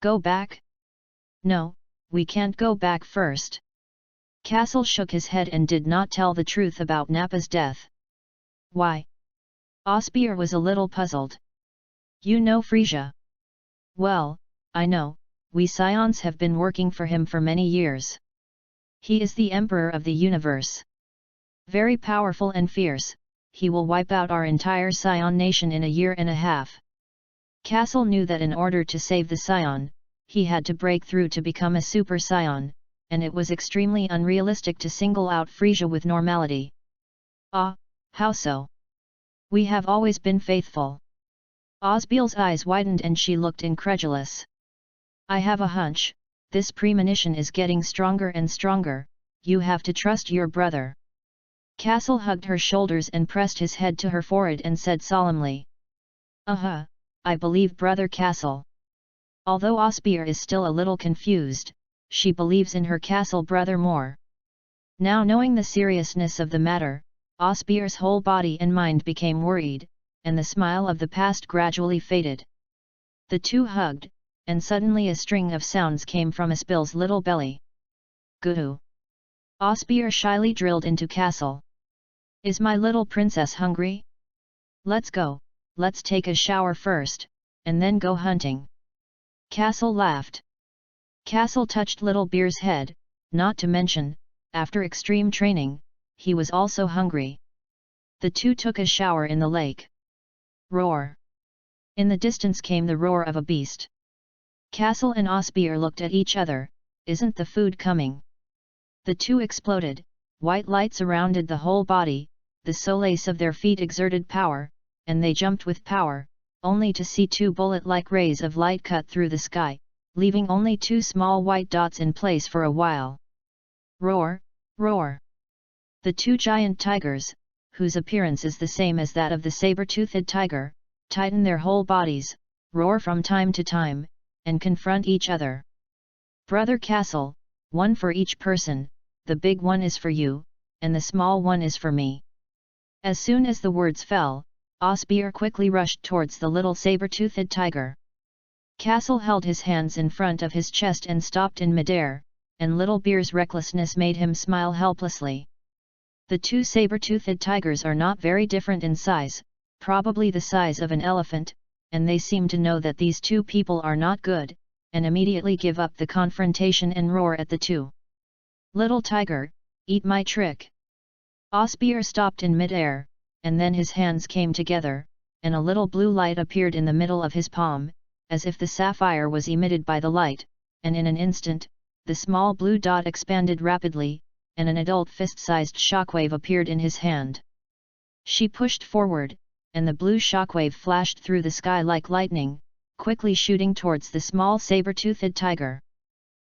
"Go back? No, we can't go back first." Kasel shook his head and did not tell the truth about Nappa's death. "Why?" Osbeer was a little puzzled. "You know Frisia?" "Well, I know, we Saiyans have been working for him for many years. He is the Emperor of the universe. Very powerful and fierce, he will wipe out our entire Saiyan nation in a year and a half." Kasel knew that in order to save the Saiyan, he had to break through to become a Super Saiyan, and it was extremely unrealistic to single out Frisia with normality. "Ah, how so? We have always been faithful." Osbeel's eyes widened and she looked incredulous. "I have a hunch, this premonition is getting stronger and stronger, you have to trust your brother." Kasel hugged her shoulders and pressed his head to her forehead and said solemnly. I believe Brother Kasel." Although Osbeer is still a little confused, she believes in her Kasel brother more. Now knowing the seriousness of the matter, Osbeer's whole body and mind became worried, and the smile of the past gradually faded. The two hugged, and suddenly a string of sounds came from Asbil's little belly. "Goo." Osbeer shyly drilled into Kasel. "Is my little princess hungry? Let's go, let's take a shower first, and then go hunting." Kasel laughed. Kasel touched Little Beer's head, not to mention, after extreme training, he was also hungry. The two took a shower in the lake. Roar! In the distance came the roar of a beast. Kasel and Osbeer looked at each other. "Isn't the food coming?" The two exploded, white light surrounded the whole body, the soles of their feet exerted power, and they jumped with power, only to see 2 bullet-like rays of light cut through the sky, leaving only 2 small white dots in place for a while. Roar, roar! The 2 giant tigers, whose appearance is the same as that of the saber-toothed tiger, tighten their whole bodies, roar from time to time, and confront each other. "Brother Kasel, one for each person, the big one is for you, and the small one is for me." As soon as the words fell, Osbeer quickly rushed towards the little saber-toothed tiger. Kaso held his hands in front of his chest and stopped in midair, and Little Bear's recklessness made him smile helplessly. The two saber-toothed tigers are not very different in size, probably the size of an elephant, and they seem to know that these two people are not good, and immediately give up the confrontation and roar at the two. "Little tiger, eat my trick!" Osbeer stopped in mid-air, and then his hands came together, and a little blue light appeared in the middle of his palm, as if the sapphire was emitted by the light, and in an instant, the small blue dot expanded rapidly, and an adult fist-sized shockwave appeared in his hand. She pushed forward, and the blue shockwave flashed through the sky like lightning, quickly shooting towards the small saber-toothed tiger.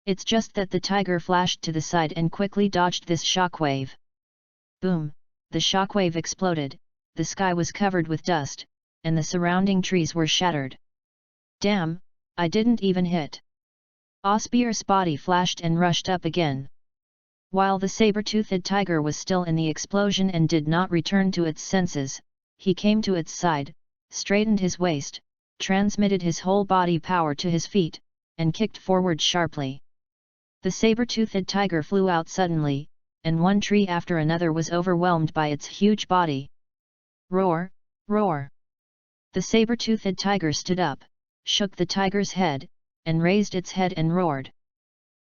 It's just that the tiger flashed to the side and quickly dodged this shockwave. Boom! The shockwave exploded, the sky was covered with dust, and the surrounding trees were shattered. "Damn, I didn't even hit." Osbeer's body flashed and rushed up again. While the saber-toothed tiger was still in the explosion and did not return to its senses, he came to its side, straightened his waist, transmitted his whole body power to his feet, and kicked forward sharply. The saber-toothed tiger flew out suddenly, and one tree after another was overwhelmed by its huge body. Roar, roar! The saber-toothed tiger stood up, shook the tiger's head, and raised its head and roared.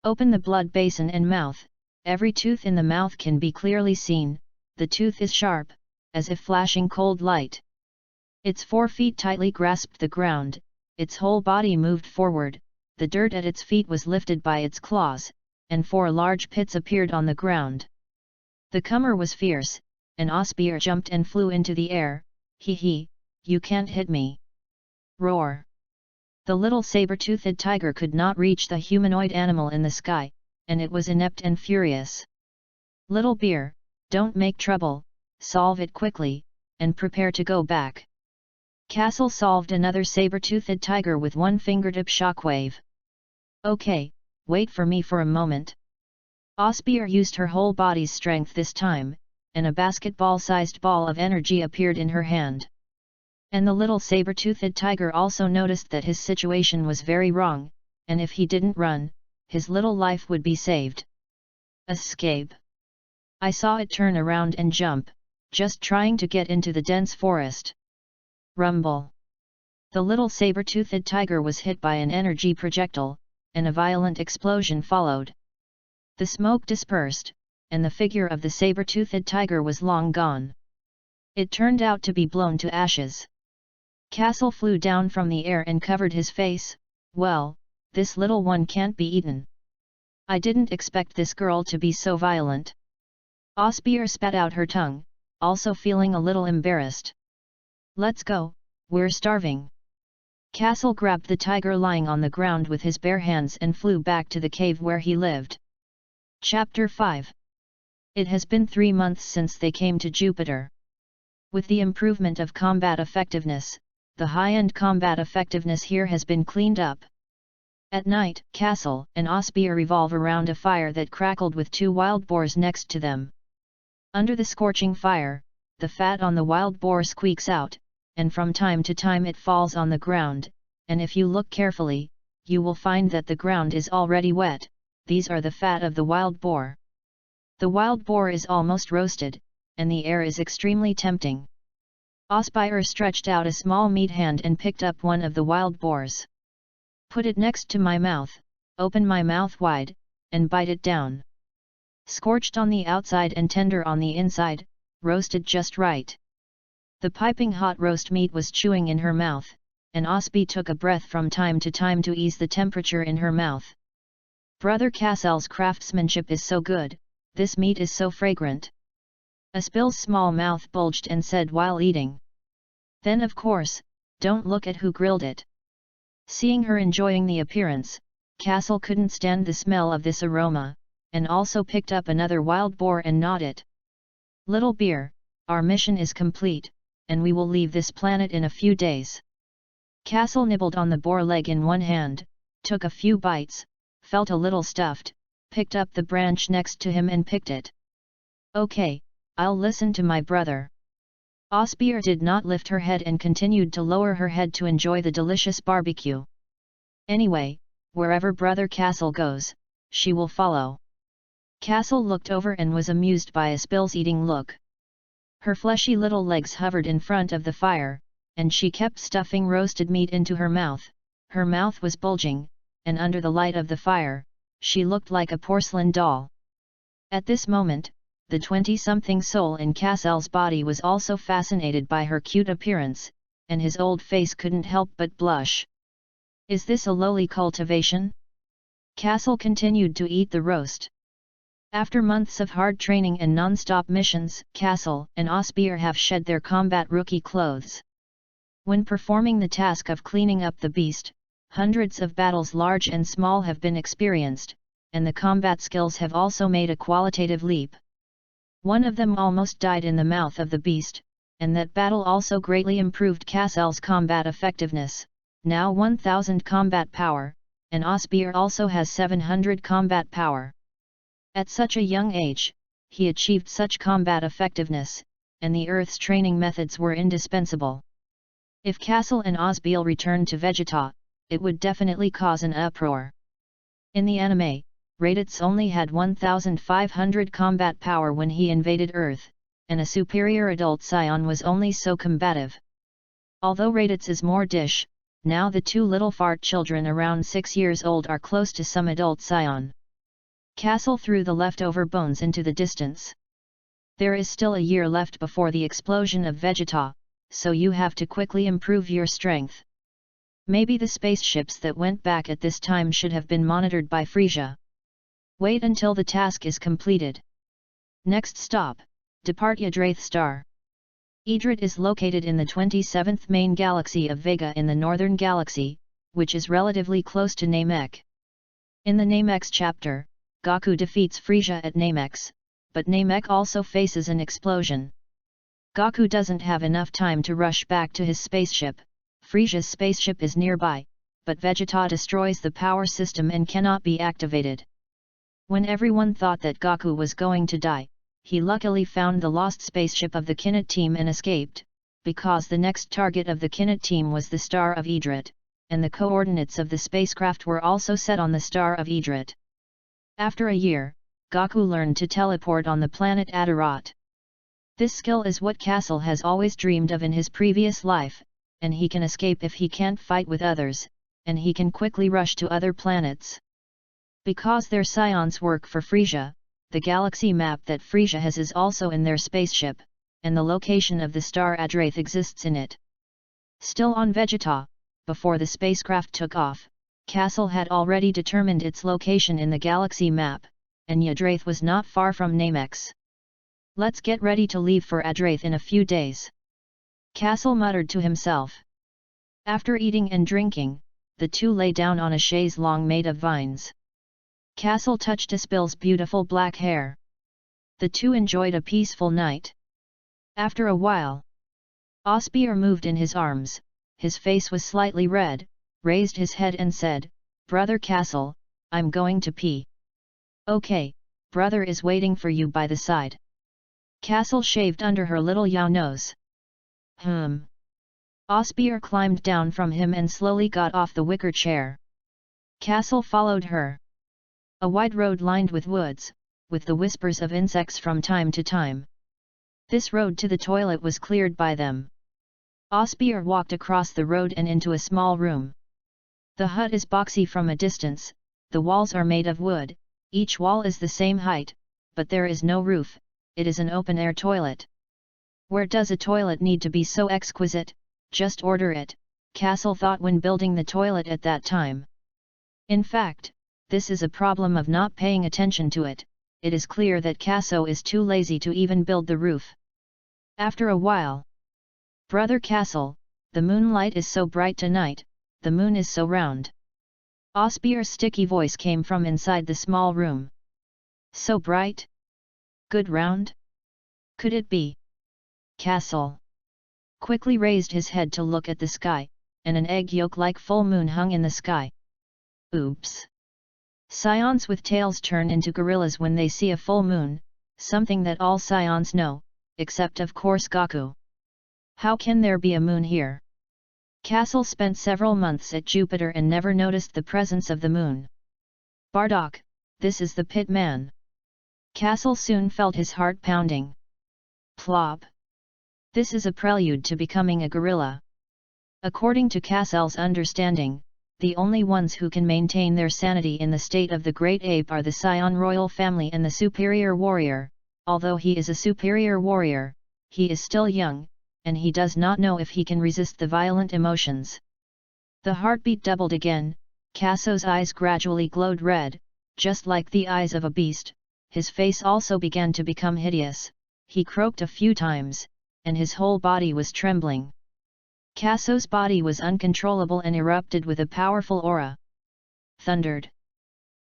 "Open the blood basin and mouth, every tooth in the mouth can be clearly seen, the tooth is sharp, as if flashing cold light." Its 4 feet tightly grasped the ground, its whole body moved forward, the dirt at its feet was lifted by its claws, and 4 large pits appeared on the ground. The comer was fierce, and Osbeer jumped and flew into the air. "Hee, you can't hit me!" Roar! The little saber-toothed tiger could not reach the humanoid animal in the sky, and it was inept and furious. "Little Bear, don't make trouble, solve it quickly, and prepare to go back." Kaso solved another saber-toothed tiger with one fingertip shockwave. "Okay, wait for me for a moment." Osbeer used her whole body's strength this time, and a basketball-sized ball of energy appeared in her hand. And the little saber-toothed tiger also noticed that his situation was very wrong, and if he didn't run, his little life would be saved. "Escape!" I saw it turn around and jump, just trying to get into the dense forest. Rumble! The little saber-toothed tiger was hit by an energy projectile, and a violent explosion followed. The smoke dispersed, and the figure of the saber-toothed tiger was long gone. It turned out to be blown to ashes. Kaso flew down from the air and covered his face. "Well, this little one can't be eaten. I didn't expect this girl to be so violent." Osbeer spat out her tongue, also feeling a little embarrassed. "Let's go, we're starving." Kaso grabbed the tiger lying on the ground with his bare hands and flew back to the cave where he lived. Chapter 5. It has been 3 months since they came to Jupiter. With the improvement of combat effectiveness, the high-end combat effectiveness here has been cleaned up. At night, Kaso and Osbeer revolve around a fire that crackled with 2 wild boars next to them. Under the scorching fire, the fat on the wild boar squeaks out, and from time to time it falls on the ground, and if you look carefully, you will find that the ground is already wet. These are the fat of the wild boar. The wild boar is almost roasted, and the air is extremely tempting. Osbeer stretched out a small meat hand and picked up one of the wild boars. "Put it next to my mouth, open my mouth wide, and bite it down. Scorched on the outside and tender on the inside, roasted just right." The piping hot roast meat was chewing in her mouth, and Osbeer took a breath from time to time to ease the temperature in her mouth. "Brother Kasel's craftsmanship is so good, this meat is so fragrant." Osbeer's small mouth bulged and said while eating. "Then of course, don't look at who grilled it." Seeing her enjoying the appearance, Kaso couldn't stand the smell of this aroma, and also picked up another wild boar and gnawed it. "Little Bear, our mission is complete, and we will leave this planet in a few days." Kaso nibbled on the boar leg in one hand, took a few bites, felt a little stuffed, picked up the branch next to him and picked it. "Okay, I'll listen to my brother." Osbeer did not lift her head and continued to lower her head to enjoy the delicious barbecue. Anyway, wherever Brother Castle goes, she will follow. Castle looked over and was amused by Aspil's eating look. Her fleshy little legs hovered in front of the fire, and she kept stuffing roasted meat into her mouth. Her mouth was bulging, and under the light of the fire, she looked like a porcelain doll. At this moment, the 20-something soul in Castle's body was also fascinated by her cute appearance, and his old face couldn't help but blush. Is this a lowly cultivation? Castle continued to eat the roast. After months of hard training and non-stop missions, Castle and Osbeer have shed their combat rookie clothes. When performing the task of cleaning up the beast, hundreds of battles large and small have been experienced, and the combat skills have also made a qualitative leap. One of them almost died in the mouth of the beast, and that battle also greatly improved Castle's combat effectiveness, now 1000 combat power, and Osbeer also has 700 combat power. At such a young age, he achieved such combat effectiveness, and the Earth's training methods were indispensable. If Castle and Osbeer returned to Vegeta, it would definitely cause an uproar. In the anime, Raditz only had 1500 combat power when he invaded Earth, and a superior adult Saiyan was only so combative. Although Raditz is more dish, now the two little fart children around 6 years old are close to some adult Saiyan. Castle threw the leftover bones into the distance. There is still a year left before the explosion of Vegeta, so you have to quickly improve your strength. Maybe the spaceships that went back at this time should have been monitored by Frisia. Wait until the task is completed. Next stop, depart Yggdrasil star. Yggdrasil is located in the 27th main galaxy of Vega in the Northern Galaxy, which is relatively close to Namek. In the Namex chapter, Goku defeats Frisia at Namex, but Namek also faces an explosion. Goku doesn't have enough time to rush back to his spaceship. Frisia's spaceship is nearby, but Vegeta destroys the power system and cannot be activated. When everyone thought that Goku was going to die, he luckily found the lost spaceship of the Kinnit team and escaped, because the next target of the Kinnit team was the star of Yggdrasil, and the coordinates of the spacecraft were also set on the star of Yggdrasil. After a year, Goku learned to teleport on the planet Adarot. This skill is what Castle has always dreamed of in his previous life, and he can escape if he can't fight with others, and he can quickly rush to other planets. Because their Scions work for Frisia, the galaxy map that Frisia has is also in their spaceship, and the location of the star Yggdrasil exists in it. Still on Vegeta, before the spacecraft took off, Castle had already determined its location in the galaxy map, and Yggdrasil was not far from Namex. Let's get ready to leave for Yggdrasil in a few days. Castle muttered to himself. After eating and drinking, the two lay down on a chaise longue made of vines. Castle touched Aspil's beautiful black hair. The two enjoyed a peaceful night. After a while, Osbeer moved in his arms, his face was slightly red, raised his head and said, "Brother Castle, I'm going to pee." "Okay, brother is waiting for you by the side." Castle shaved under her little yao nose. Osbeer climbed down from him and slowly got off the wicker chair. Castle followed her. A wide road lined with woods, with the whispers of insects from time to time. This road to the toilet was cleared by them. Osbeer walked across the road and into a small room. The hut is boxy from a distance, the walls are made of wood, each wall is the same height, but there is no roof, it is an open-air toilet. Where does a toilet need to be so exquisite? Just order it, Castle thought when building the toilet at that time. In fact, this is a problem of not paying attention to it. It is clear that Kaso is too lazy to even build the roof. After a while, "Brother Castle, the moonlight is so bright tonight, the moon is so round." Osbeer's sticky voice came from inside the small room. "So bright? Good round? Could it be?" Castle quickly raised his head to look at the sky, and an egg yolk-like full moon hung in the sky. Oops! Scions with tails turn into gorillas when they see a full moon, something that all Scions know, except of course Goku. How can there be a moon here? Kaso spent several months at Jupiter and never noticed the presence of the moon. Bardock, this is the pit man. Kaso soon felt his heart pounding. Plop. This is a prelude to becoming a gorilla. According to Kasel's understanding, the only ones who can maintain their sanity in the state of the great ape are the Saiyan royal family and the superior warrior. Although he is a superior warrior, he is still young, and he does not know if he can resist the violent emotions. The heartbeat doubled again. Kaso's eyes gradually glowed red, just like the eyes of a beast. His face also began to become hideous. He croaked a few times, and his whole body was trembling. Kaso's body was uncontrollable and erupted with a powerful aura. Thundered.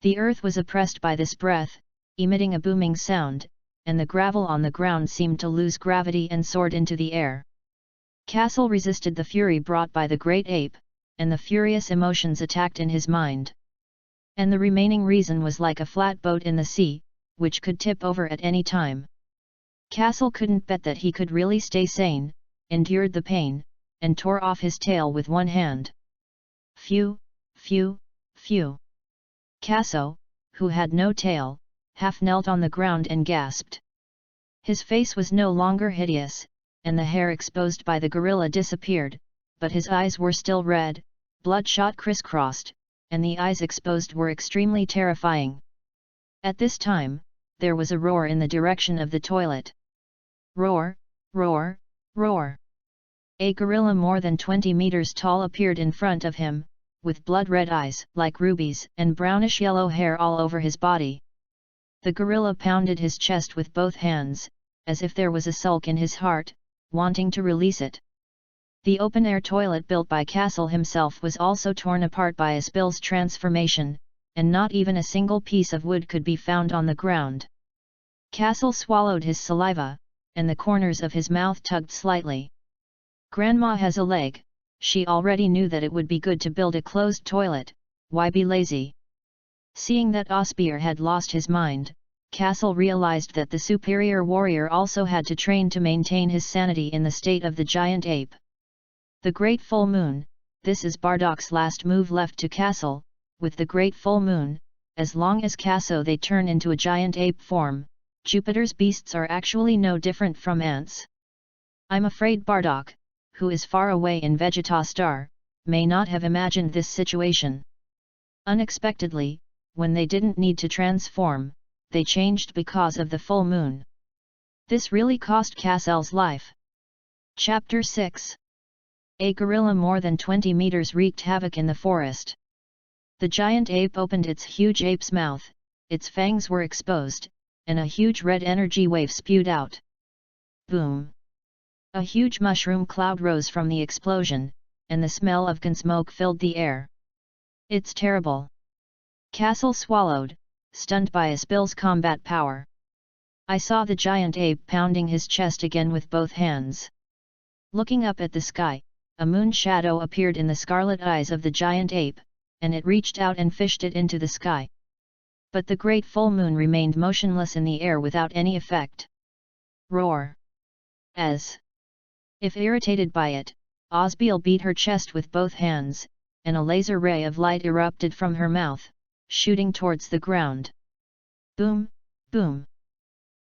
The earth was oppressed by this breath, emitting a booming sound, and the gravel on the ground seemed to lose gravity and soared into the air. Kaso resisted the fury brought by the great ape, and the furious emotions attacked in his mind. And the remaining reason was like a flat boat in the sea, which could tip over at any time. Kaso couldn't bet that he could really stay sane, endured the pain, and tore off his tail with one hand. Phew, phew, phew. Kaso, who had no tail, half knelt on the ground and gasped. His face was no longer hideous, and the hair exposed by the gorilla disappeared, but his eyes were still red, bloodshot crisscrossed, and the eyes exposed were extremely terrifying. At this time, there was a roar in the direction of the toilet. Roar, roar, roar. A gorilla more than 20 meters tall appeared in front of him, with blood-red eyes like rubies and brownish-yellow hair all over his body. The gorilla pounded his chest with both hands, as if there was a sulk in his heart, wanting to release it. The open-air toilet built by Kaso himself was also torn apart by a spill's transformation, and not even a single piece of wood could be found on the ground. Kaso swallowed his saliva, and the corners of his mouth tugged slightly. Grandma has a leg. She already knew that it would be good to build a closed toilet, why be lazy? Seeing that Osbeer had lost his mind, Kaso realized that the superior warrior also had to train to maintain his sanity in the state of the giant ape. The Great Full Moon, this is Bardock's last move left to Kaso. With the Great Full Moon, as long as Kaso they turn into a giant ape form, Jupiter's beasts are actually no different from ants. I'm afraid Bardock, who is far away in Vegeta Star, may not have imagined this situation. Unexpectedly, when they didn't need to transform, they changed because of the full moon. This really cost Kasel's life. Chapter 6. A gorilla more than 20 meters wreaked havoc in the forest. The giant ape opened its huge ape's mouth, its fangs were exposed, and a huge red energy wave spewed out. Boom! A huge mushroom cloud rose from the explosion, and the smell of gunsmoke filled the air. It's terrible. Kaso swallowed, stunned by a spill's combat power. I saw the giant ape pounding his chest again with both hands. Looking up at the sky, a moon shadow appeared in the scarlet eyes of the giant ape, and it reached out and fished it into the sky. But the great full moon remained motionless in the air without any effect. Roar! As if irritated by it, Osbeil beat her chest with both hands, and a laser ray of light erupted from her mouth, shooting towards the ground. Boom, boom.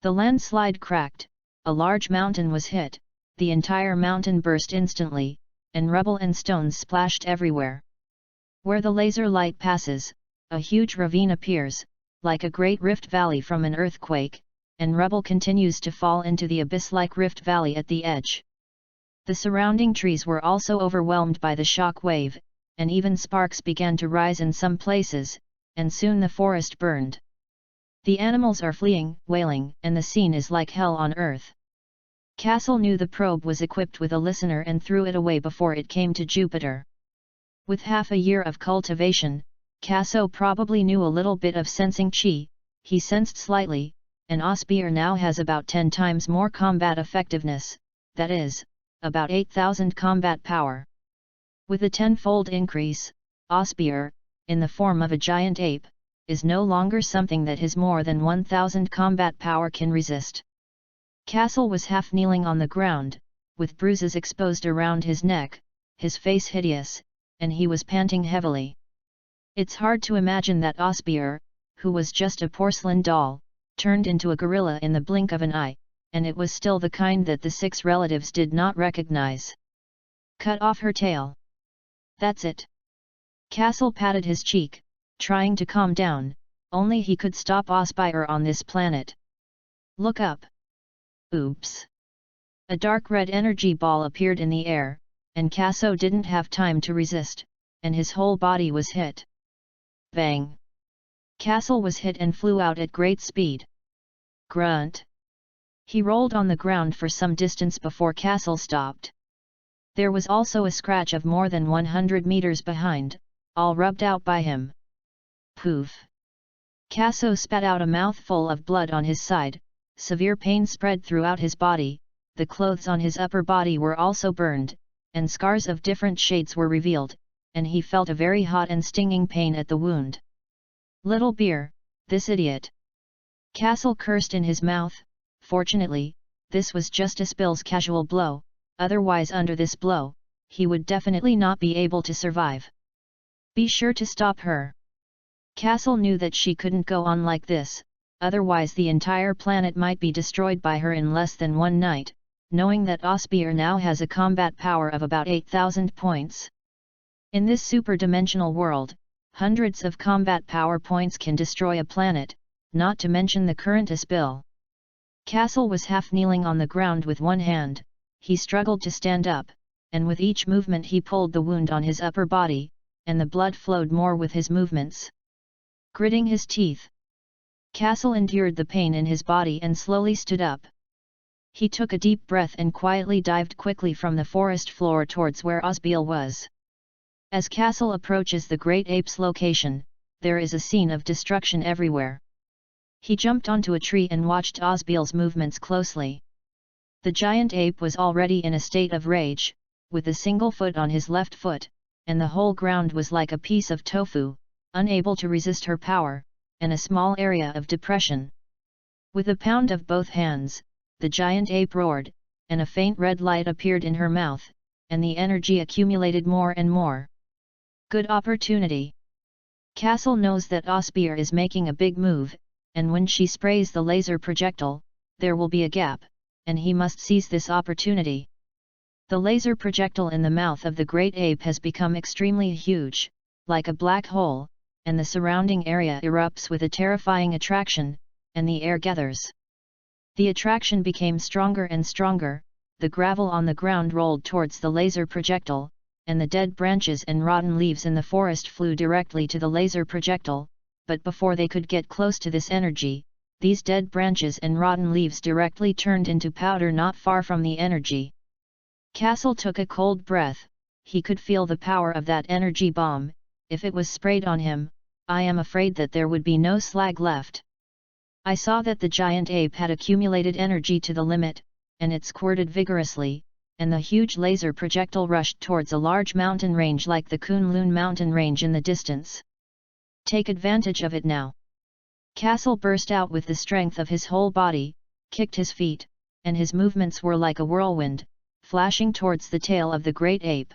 The landslide cracked, a large mountain was hit, the entire mountain burst instantly, and rubble and stones splashed everywhere. Where the laser light passes, a huge ravine appears, like a great rift valley from an earthquake, and rubble continues to fall into the abyss-like rift valley at the edge. The surrounding trees were also overwhelmed by the shock wave, and even sparks began to rise in some places, and soon the forest burned. The animals are fleeing, wailing, and the scene is like hell on earth. Kaso knew the probe was equipped with a listener and threw it away before it came to Jupiter. With half a year of cultivation, Kaso probably knew a little bit of sensing chi. He sensed slightly, and Osbeer now has about 10 times more combat effectiveness, that is, about 8,000 combat power. With a 10-fold increase, Osbeer, in the form of a giant ape, is no longer something that his more than 1,000 combat power can resist. Kaso was half kneeling on the ground, with bruises exposed around his neck, his face hideous, and he was panting heavily. It's hard to imagine that Osbeer, who was just a porcelain doll, turned into a gorilla in the blink of an eye, and it was still the kind that the 6 relatives did not recognize. Cut off her tail. That's it. Kaso patted his cheek, trying to calm down, only he could stop Osbeer on this planet. Look up. Oops. A dark red energy ball appeared in the air, and Kaso didn't have time to resist, and his whole body was hit. Bang! Kaso was hit and flew out at great speed. Grunt! He rolled on the ground for some distance before Kaso stopped. There was also a scratch of more than 100 meters behind, all rubbed out by him. Poof! Kaso spat out a mouthful of blood on his side, severe pain spread throughout his body, the clothes on his upper body were also burned, and scars of different shades were revealed, and he felt a very hot and stinging pain at the wound. Little beer, this idiot! Kaso cursed in his mouth. Fortunately, this was just Asbill's casual blow, otherwise under this blow, he would definitely not be able to survive. Be sure to stop her. Kaso knew that she couldn't go on like this, otherwise the entire planet might be destroyed by her in less than one night, knowing that Osbeer now has a combat power of about 8,000 points. In this super-dimensional world, hundreds of combat power points can destroy a planet, not to mention the current Asbill. Kaso was half kneeling on the ground with one hand, he struggled to stand up, and with each movement he pulled the wound on his upper body, and the blood flowed more with his movements. Gritting his teeth, Kaso endured the pain in his body and slowly stood up. He took a deep breath and quietly dived quickly from the forest floor towards where Osbeil was. As Kaso approaches the great ape's location, there is a scene of destruction everywhere. He jumped onto a tree and watched Osbeil's movements closely. The giant ape was already in a state of rage, with a single foot on his left foot, and the whole ground was like a piece of tofu, unable to resist her power, and a small area of depression. With a pound of both hands, the giant ape roared, and a faint red light appeared in her mouth, and the energy accumulated more and more. Good opportunity. Kaso knows that Osbeer is making a big move, and when she sprays the laser projectile, there will be a gap, and he must seize this opportunity. The laser projectile in the mouth of the great ape has become extremely huge, like a black hole, and the surrounding area erupts with a terrifying attraction, and the air gathers. The attraction became stronger and stronger, the gravel on the ground rolled towards the laser projectile, and the dead branches and rotten leaves in the forest flew directly to the laser projectile, but before they could get close to this energy, these dead branches and rotten leaves directly turned into powder not far from the energy. Kaso took a cold breath, he could feel the power of that energy bomb. If it was sprayed on him, I am afraid that there would be no slag left. I saw that the giant ape had accumulated energy to the limit, and it squirted vigorously, and the huge laser projectile rushed towards a large mountain range like the Kunlun mountain range in the distance. Take advantage of it now. Kaso burst out with the strength of his whole body, kicked his feet, and his movements were like a whirlwind, flashing towards the tail of the great ape.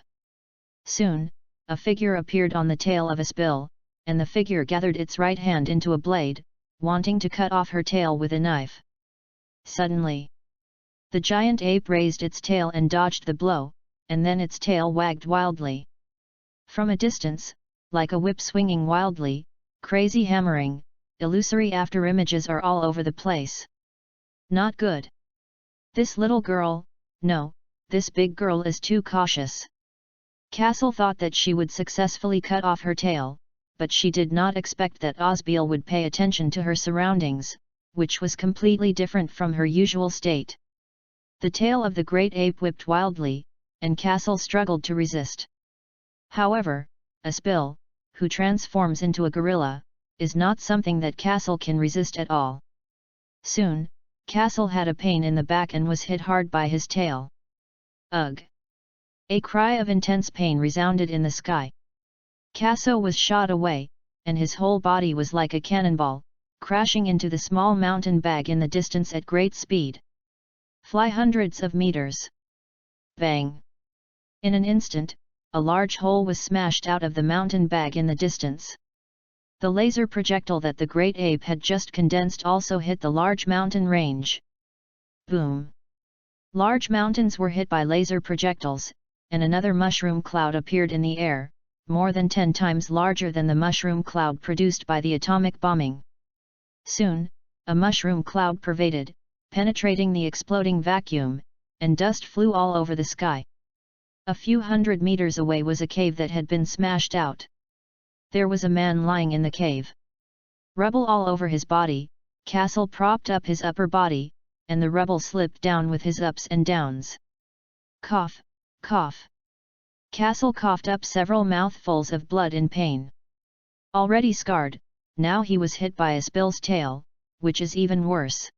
Soon, a figure appeared on the tail of Asbill, and the figure gathered its right hand into a blade, wanting to cut off her tail with a knife. Suddenly, the giant ape raised its tail and dodged the blow, and then its tail wagged wildly. From a distance, like a whip swinging wildly, crazy hammering, illusory afterimages are all over the place. Not good. This little girl, no, this big girl is too cautious. Kaso thought that she would successfully cut off her tail, but she did not expect that Osbeil would pay attention to her surroundings, which was completely different from her usual state. The tail of the great ape whipped wildly, and Kaso struggled to resist. However, Asbill, who transforms into a gorilla, is not something that Kaso can resist at all. Soon, Kaso had a pain in the back and was hit hard by his tail. Ugh! A cry of intense pain resounded in the sky. Kaso was shot away, and his whole body was like a cannonball, crashing into the small mountain bag in the distance at great speed. Fly hundreds of meters. Bang! In an instant, a large hole was smashed out of the mountain bag in the distance. The laser projectile that the great ape had just condensed also hit the large mountain range. Boom! Large mountains were hit by laser projectiles, and another mushroom cloud appeared in the air, more than 10 times larger than the mushroom cloud produced by the atomic bombing. Soon, a mushroom cloud pervaded, penetrating the exploding vacuum, and dust flew all over the sky. A few hundred meters away was a cave that had been smashed out. There was a man lying in the cave. Rubble all over his body, Kaso propped up his upper body, and the rubble slipped down with his ups and downs. Cough, cough. Kaso coughed up several mouthfuls of blood in pain. Already scarred, now he was hit by a spill's tail, which is even worse.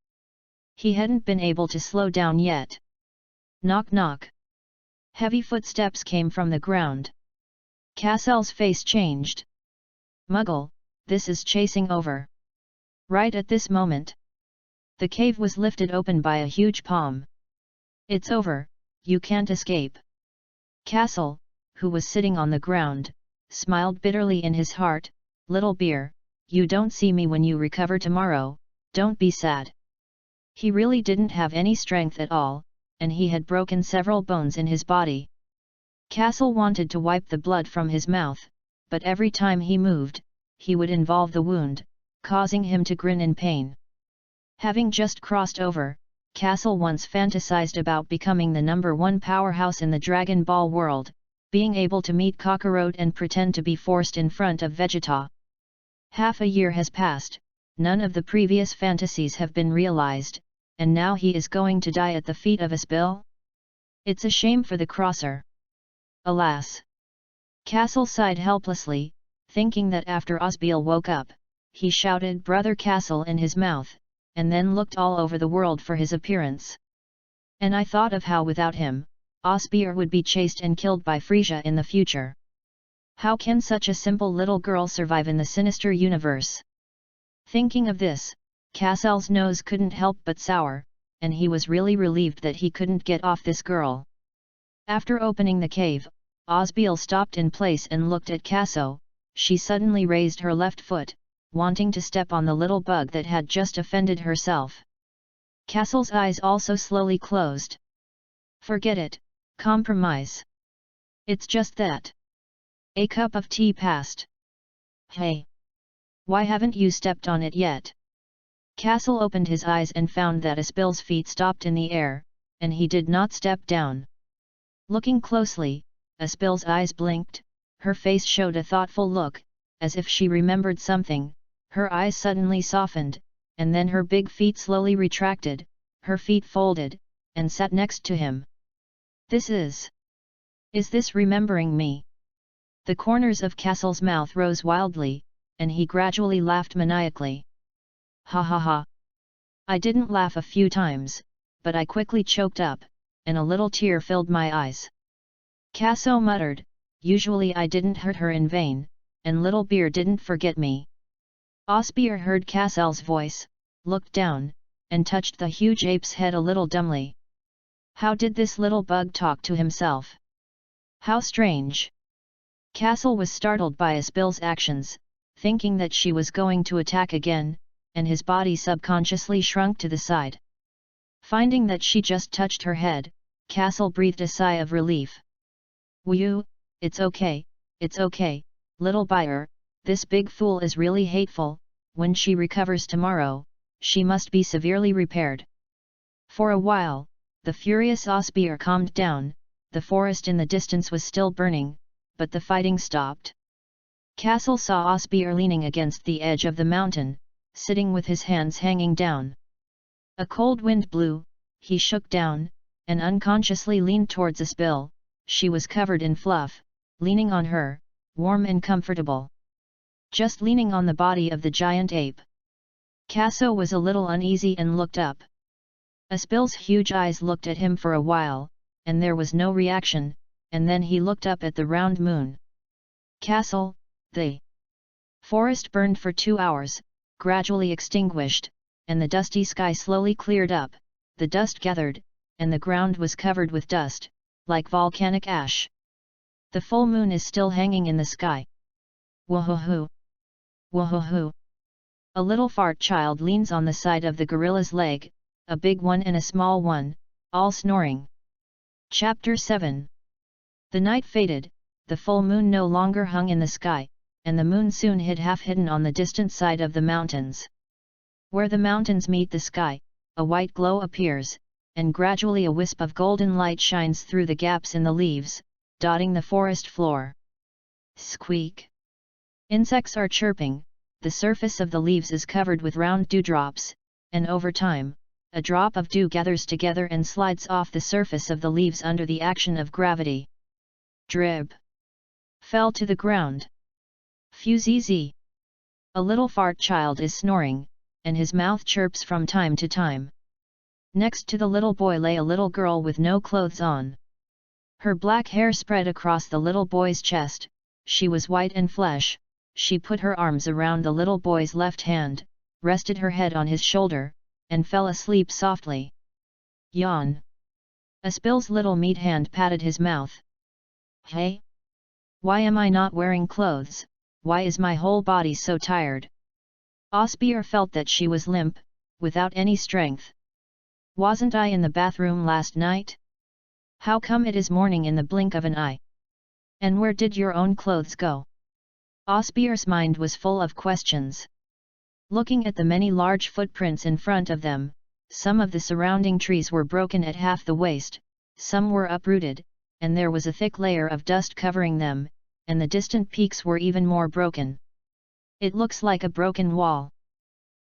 He hadn't been able to slow down yet. Knock knock. Heavy footsteps came from the ground. Kasel's face changed. Muggle, this is chasing over. Right at this moment, the cave was lifted open by a huge palm. It's over, you can't escape. Kaso, who was sitting on the ground, smiled bitterly in his heart. Little bear, you don't see me when you recover tomorrow, don't be sad. He really didn't have any strength at all, and he had broken several bones in his body. Kaso wanted to wipe the blood from his mouth, but every time he moved, he would involve the wound, causing him to grin in pain. Having just crossed over, Kaso once fantasized about becoming the #1 powerhouse in the Dragon Ball world, being able to meet Kakarot and pretend to be forced in front of Vegeta. Half a year has passed, none of the previous fantasies have been realized, and now he is going to die at the feet of Asbil? It's a shame for the crosser. Alas! Kaso sighed helplessly, thinking that after Asbil woke up, he shouted Brother Kaso in his mouth, and then looked all over the world for his appearance. And I thought of how without him, Asbil would be chased and killed by Frisia in the future. How can such a simple little girl survive in the sinister universe? Thinking of this, Kasel's nose couldn't help but sour, and he was really relieved that he couldn't get off this girl. After opening the cave, Asbil stopped in place and looked at Kaso. She suddenly raised her left foot, wanting to step on the little bug that had just offended herself. Kasel's eyes also slowly closed. Forget it, compromise. It's just that. A cup of tea passed. Hey! Why haven't you stepped on it yet? Kaso opened his eyes and found that Asbil's feet stopped in the air, and he did not step down. Looking closely, Asbil's eyes blinked, her face showed a thoughtful look, as if she remembered something. Her eyes suddenly softened, and then her big feet slowly retracted, her feet folded, and sat next to him. Is this remembering me? The corners of Kasel's mouth rose wildly, and he gradually laughed maniacally. Ha ha ha! I didn't laugh a few times, but I quickly choked up, and a little tear filled my eyes. Kaso muttered, usually I didn't hurt her in vain, and little bear didn't forget me. Asbil heard Kasel's voice, looked down, and touched the huge ape's head a little dumbly. How did this little bug talk to himself? How strange! Kaso was startled by Asbil's actions, thinking that she was going to attack again, and his body subconsciously shrunk to the side. Finding that she just touched her head, Kaso breathed a sigh of relief. Whew, it's okay, little bear, this big fool is really hateful. When she recovers tomorrow, she must be severely repaired. For a while, the furious Asbil calmed down. The forest in the distance was still burning, but the fighting stopped. Kaso saw Asbil leaning against the edge of the mountain, sitting with his hands hanging down. A cold wind blew, he shook down, and unconsciously leaned towards Asbil. She was covered in fluff, leaning on her, warm and comfortable. Just leaning on the body of the giant ape. Kaso was a little uneasy and looked up. Asbil's huge eyes looked at him for a while, and there was no reaction, and then he looked up at the round moon. Kaso, the forest burned for 2 hours, gradually extinguished, and the dusty sky slowly cleared up, the dust gathered, and the ground was covered with dust, like volcanic ash. The full moon is still hanging in the sky. Woohoo! Woohoo! A little fart child leans on the side of the gorilla's leg, a big one and a small one, all snoring. Chapter 7. The night faded, the full moon no longer hung in the sky, and the moon soon hid half hidden on the distant side of the mountains. Where the mountains meet the sky, a white glow appears, and gradually a wisp of golden light shines through the gaps in the leaves, dotting the forest floor. Squeak! Insects are chirping, the surface of the leaves is covered with round dewdrops, and over time, a drop of dew gathers together and slides off the surface of the leaves under the action of gravity. Drib! Fell to the ground. Fuzz! A little fart child is snoring, and his mouth chirps from time to time. Next to the little boy lay a little girl with no clothes on. Her black hair spread across the little boy's chest, she was white and flesh. She put her arms around the little boy's left hand, rested her head on his shoulder, and fell asleep softly. Yawn. Aspil's little meat hand patted his mouth. Hey? Why am I not wearing clothes? Why is my whole body so tired? Osbeer felt that she was limp, without any strength. Wasn't I in the bathroom last night? How come it is morning in the blink of an eye? And where did your own clothes go? Osbeer's mind was full of questions. Looking at the many large footprints in front of them, some of the surrounding trees were broken at half the waist, some were uprooted, and there was a thick layer of dust covering them, and the distant peaks were even more broken. It looks like a broken wall.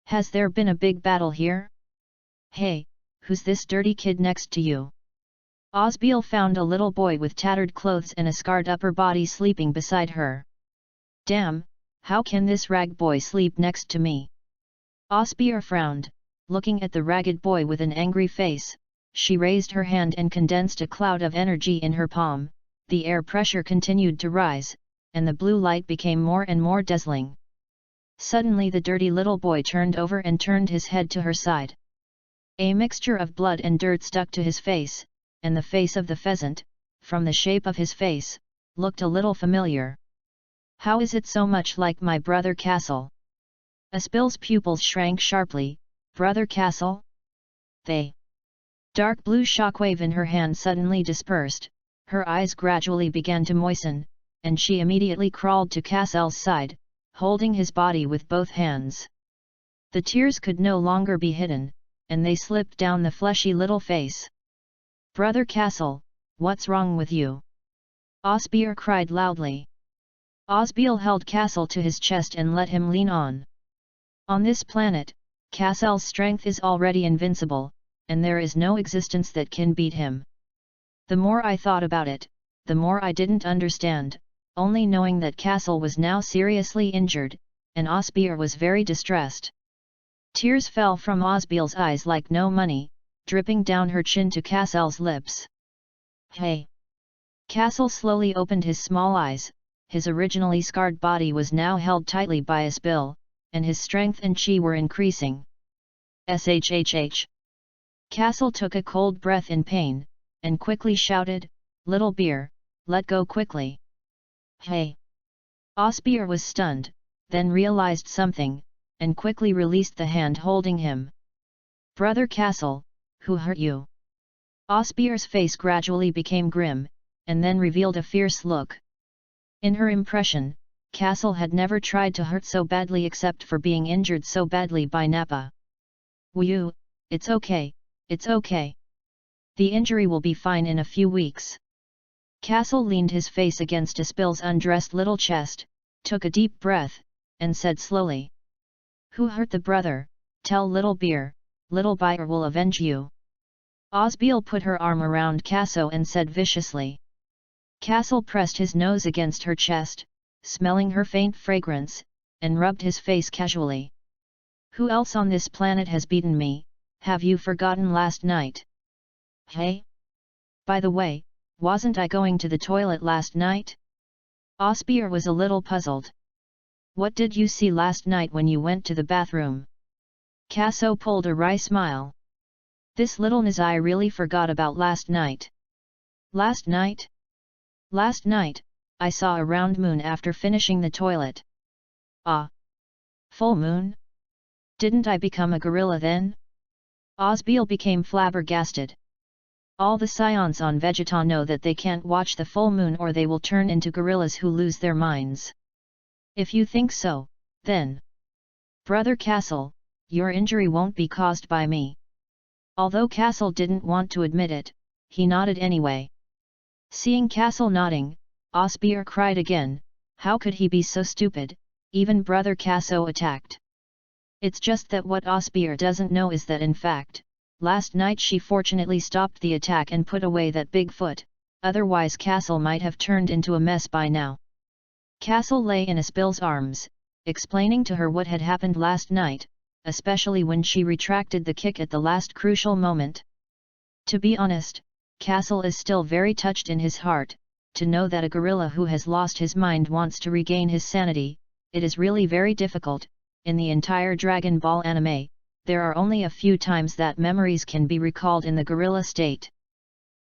Has there been a big battle here? Hey, who's this dirty kid next to you? Osbeel found a little boy with tattered clothes and a scarred upper body sleeping beside her. Damn, how can this rag boy sleep next to me? Osbeer frowned, looking at the ragged boy with an angry face. She raised her hand and condensed a cloud of energy in her palm. The air pressure continued to rise, and the blue light became more and more dazzling. Suddenly the dirty little boy turned over and turned his head to her side. A mixture of blood and dirt stuck to his face, and the face of the pheasant, from the shape of his face, looked a little familiar. How is it so much like my brother Castle? Aspil's pupils shrank sharply. Brother Castle? They. Dark blue shockwave in her hand suddenly dispersed, her eyes gradually began to moisten, and she immediately crawled to Castle's side, holding his body with both hands. The tears could no longer be hidden, and they slipped down the fleshy little face. Brother Castle, what's wrong with you? Osbeer cried loudly. Osbeel held Castle to his chest and let him lean on. On this planet, Castle's strength is already invincible, and there is no existence that can beat him. The more I thought about it, the more I didn't understand, only knowing that Castle was now seriously injured, and Osbeer was very distressed. Tears fell from Osbeel's eyes like no money, dripping down her chin to Castle's lips. Hey! Castle slowly opened his small eyes. His originally scarred body was now held tightly by Asbil, and his strength and chi were increasing. Shhh! Castle took a cold breath in pain, and quickly shouted, Little beer, let go quickly. Hey! Osbeer was stunned, then realized something, and quickly released the hand holding him. Brother Castle, who hurt you? Osbeer's face gradually became grim, and then revealed a fierce look. In her impression, Castle had never tried to hurt so badly except for being injured so badly by Nappa. Woo, it's okay, it's okay. The injury will be fine in a few weeks. Castle leaned his face against Aspil's undressed little chest, took a deep breath, and said slowly. Who hurt the brother? Tell Little Beer, Little Beer will avenge you. Osbeel put her arm around Kaso and said viciously. Castle pressed his nose against her chest, smelling her faint fragrance, and rubbed his face casually. Who else on this planet has beaten me? Have you forgotten last night? Hey? By the way, wasn't I going to the toilet last night? Osbeer was a little puzzled. What did you see last night when you went to the bathroom? Kaso pulled a wry smile. This little Nazai really forgot about last night. Last night? Last night, I saw a round moon after finishing the toilet. Ah! Full moon? Didn't I become a gorilla then? Osbeal became flabbergasted. All the Saiyans on Vegeta know that they can't watch the full moon or they will turn into gorillas who lose their minds. If you think so, then... Brother Castle, your injury won't be caused by me. Although Castle didn't want to admit it, he nodded anyway. Seeing Castle nodding, Osbear cried again, how could he be so stupid, even Brother Kaso attacked. It's just that what Osbear doesn't know is that in fact, last night she fortunately stopped the attack and put away that big foot, otherwise Castle might have turned into a mess by now. Castle lay in Osbear's arms, explaining to her what had happened last night, especially when she retracted the kick at the last crucial moment. To be honest, Castle is still very touched in his heart, to know that a gorilla who has lost his mind wants to regain his sanity. It is really very difficult. In the entire Dragon Ball anime, there are only a few times that memories can be recalled in the gorilla state.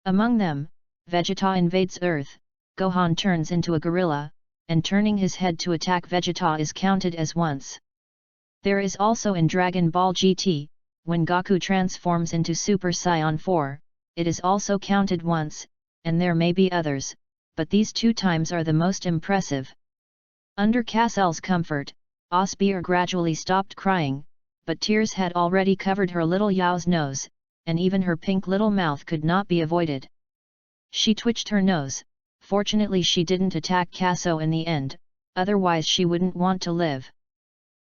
Among them, Vegeta invades Earth, Gohan turns into a gorilla, and turning his head to attack Vegeta is counted as once. There is also in Dragon Ball GT, when Goku transforms into Super Saiyan 4, it is also counted once, and there may be others, but these 2 times are the most impressive. Under Castle's comfort, Osbear gradually stopped crying, but tears had already covered her little Yao's nose, and even her pink little mouth could not be avoided. She twitched her nose. Fortunately she didn't attack Kaso in the end, otherwise she wouldn't want to live.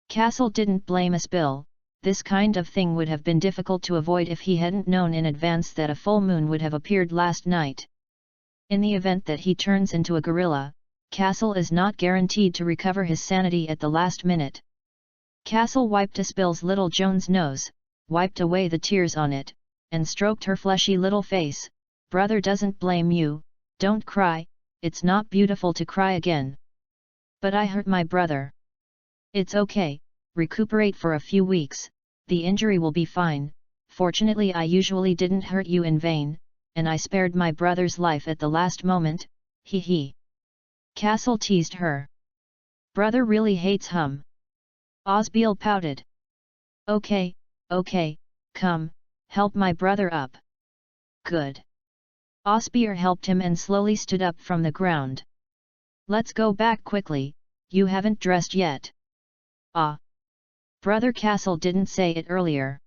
Castle didn't blame Osbear. This kind of thing would have been difficult to avoid if he hadn't known in advance that a full moon would have appeared last night. In the event that he turns into a gorilla, Castle is not guaranteed to recover his sanity at the last minute. Castle wiped Osbear's little Joan's nose, wiped away the tears on it, and stroked her fleshy little face. Brother doesn't blame you, don't cry, it's not beautiful to cry again. But I hurt my brother. It's okay, recuperate for a few weeks, the injury will be fine. Fortunately I usually didn't hurt you in vain, and I spared my brother's life at the last moment, hee hee. Castle teased her. Brother really hates him. Osbear pouted. Okay, come, help my brother up. Good. Osbear helped him and slowly stood up from the ground. Let's go back quickly, you haven't dressed yet. Ah. Brother Castle didn't say it earlier.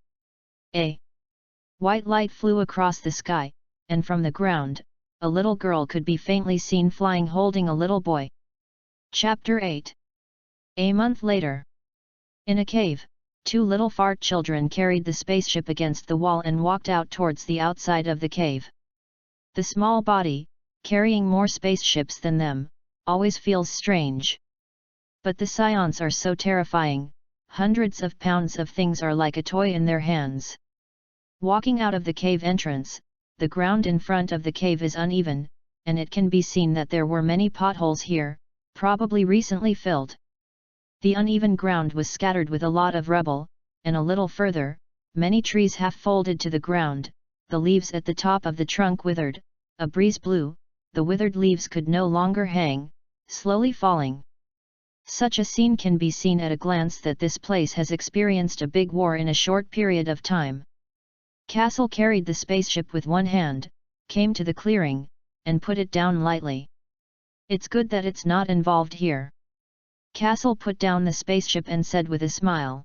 A white light flew across the sky, and from the ground, a little girl could be faintly seen flying holding a little boy. Chapter 8. A month later. In a cave, 2 little fart children carried the spaceship against the wall and walked out towards the outside of the cave. The small body, carrying more spaceships than them, always feels strange. But the Saiyans are so terrifying, hundreds of pounds of things are like a toy in their hands. Walking out of the cave entrance, the ground in front of the cave is uneven, and it can be seen that there were many potholes here, probably recently filled. The uneven ground was scattered with a lot of rubble, and a little further, many trees half folded to the ground, the leaves at the top of the trunk withered, a breeze blew, the withered leaves could no longer hang, slowly falling. Such a scene can be seen at a glance that this place has experienced a big war in a short period of time. Castle carried the spaceship with one hand, came to the clearing, and put it down lightly. It's good that it's not involved here. Castle put down the spaceship and said with a smile.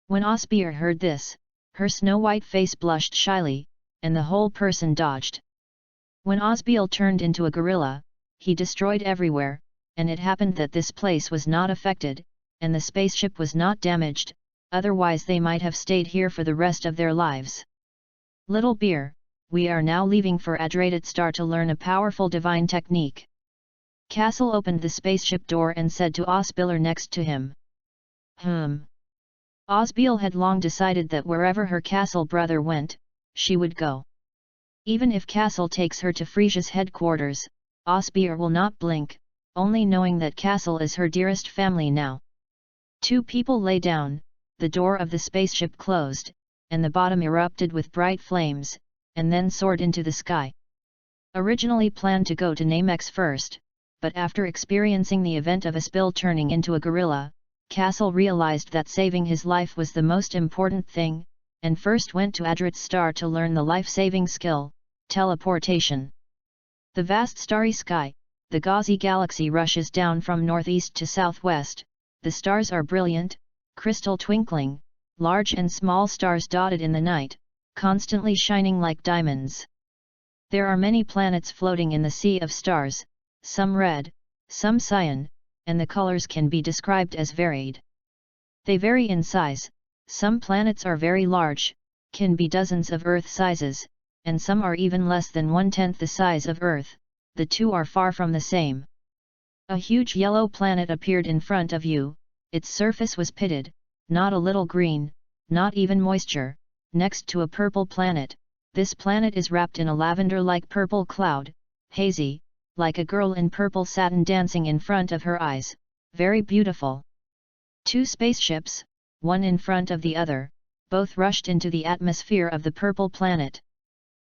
When Osbear heard this, her snow-white face blushed shyly, and the whole person dodged. When Osbear turned into a gorilla, he destroyed everywhere, and it happened that this place was not affected, and the spaceship was not damaged, otherwise they might have stayed here for the rest of their lives. Little Bear, we are now leaving for Adrated Star to learn a powerful divine technique. Castle opened the spaceship door and said to Osbear next to him. Osbear had long decided that wherever her Castle brother went, she would go. Even if Castle takes her to Frisia's headquarters, Osbear will not blink, only knowing that Castle is her dearest family now. 2 people lay down, the door of the spaceship closed, and the bottom erupted with bright flames, and then soared into the sky. originally planned to go to Namex first, but after experiencing the event of a spill turning into a gorilla, Kaso realized that saving his life was the most important thing, and first went to Adrit's star to learn the life-saving skill, teleportation. The vast starry sky, the gauzy galaxy rushes down from northeast to southwest, the stars are brilliant, crystal twinkling, large and small stars dotted in the night, constantly shining like diamonds. There are many planets floating in the sea of stars, some red, some cyan, and the colors can be described as varied. They vary in size, some planets are very large, can be dozens of Earth sizes, and some are even less than 1/10 the size of Earth, the two are far from the same. A huge yellow planet appeared in front of you, its surface was pitted, not a little green, not even moisture, next to a purple planet. This planet is wrapped in a lavender-like purple cloud, hazy, like a girl in purple satin dancing in front of her eyes, very beautiful. Two spaceships, one in front of the other, both rushed into the atmosphere of the purple planet.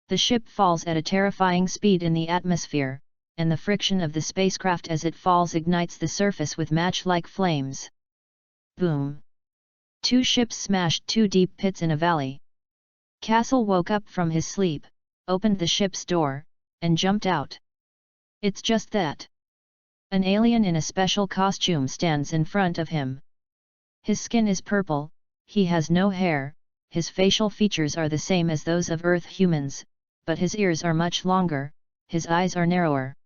The ship falls at a terrifying speed in the atmosphere, and the friction of the spacecraft as it falls ignites the surface with match-like flames. Boom! Two ships smashed two deep pits in a valley. Kaso woke up from his sleep, opened the ship's door, and jumped out. It's just that. An alien in a special costume stands in front of him. His skin is purple, he has no hair, his facial features are the same as those of Earth humans, but his ears are much longer, his eyes are narrower.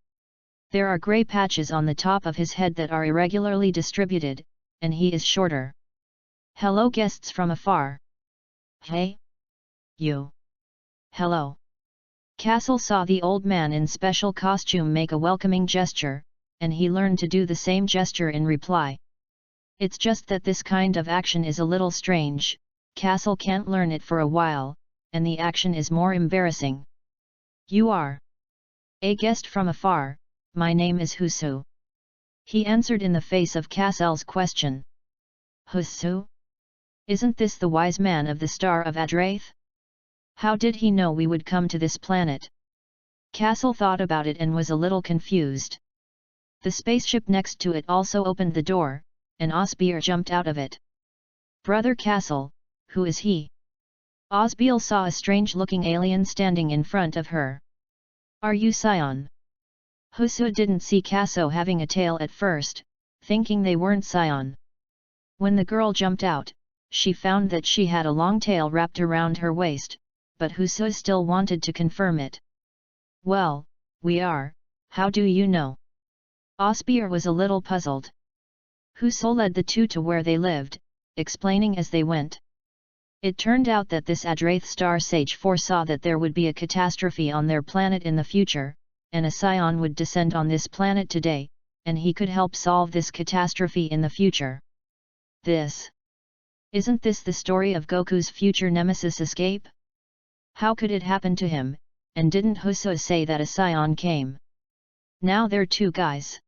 There are grey patches on the top of his head that are irregularly distributed, and he is shorter. Hello guests from afar. Hey? You. Hello. Kaso saw the old man in special costume make a welcoming gesture, and he learned to do the same gesture in reply. It's just that this kind of action is a little strange, Kaso can't learn it for a while, and the action is more embarrassing. You are a guest from afar, my name is Husu. He answered in the face of Kasel's question. Husu? Isn't this the wise man of the Star of Adrath? How did he know we would come to this planet? Kaso thought about it and was a little confused. The spaceship next to it also opened the door, and Osbeer jumped out of it. Brother Kaso, who is he? Osbeer saw a strange-looking alien standing in front of her. Are you Saiyan? Husu didn't see Kaso having a tail at first, thinking they weren't Saiyan. When the girl jumped out, she found that she had a long tail wrapped around her waist, but Husu still wanted to confirm it. Well, we are, how do you know? Osbeer was a little puzzled. Husu led the two to where they lived, explaining as they went. It turned out that this Adrath star sage foresaw that there would be a catastrophe on their planet in the future, and a Saiyan would descend on this planet today, and he could help solve this catastrophe in the future. Isn't this the story of Goku's future nemesis escape? How could it happen to him, and didn't Husu say that a Saiyan came? Now they're two guys.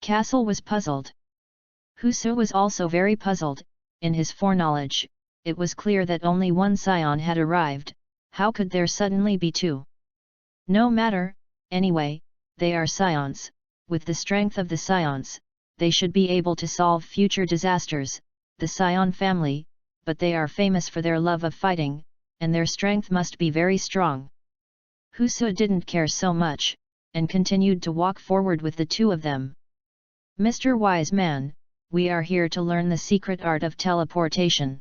Kaso was puzzled. Husu was also very puzzled. In his foreknowledge, it was clear that only one Saiyan had arrived, how could there suddenly be two? No matter, anyway, they are Saiyans, with the strength of the Saiyans, they should be able to solve future disasters, the Saiyan family, but they are famous for their love of fighting, and their strength must be very strong. Husu didn't care so much, and continued to walk forward with the two of them. Mr. Wise Man, we are here to learn the secret art of teleportation.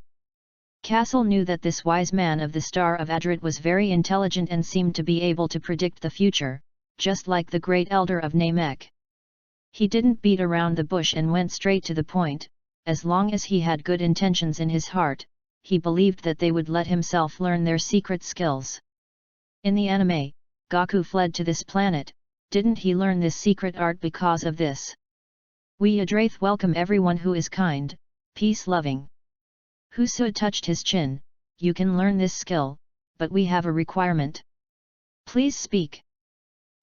Kaso knew that this wise man of the Star of Adrath was very intelligent and seemed to be able to predict the future, just like the great elder of Namek. He didn't beat around the bush and went straight to the point. As long as he had good intentions in his heart, he believed that they would let himself learn their secret skills. In the anime, Goku fled to this planet, didn't he learn this secret art because of this? We Adrath welcome everyone who is kind, peace-loving. Husu touched his chin, you can learn this skill, but we have a requirement. Please speak.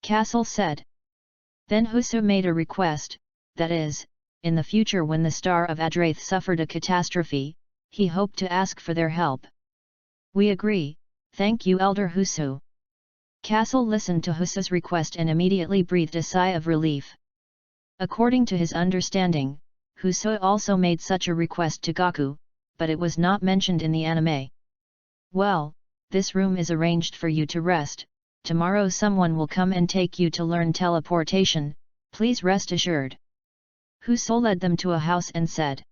Kaso said. Then Husu made a request, that is, in the future when the Star of Adrath suffered a catastrophe, he hoped to ask for their help. We agree, thank you Elder Husu. Kaso listened to Husa's request and immediately breathed a sigh of relief. According to his understanding, Husa also made such a request to Gaku, but it was not mentioned in the anime. Well, this room is arranged for you to rest, tomorrow someone will come and take you to learn teleportation, please rest assured. Husa led them to a house and said.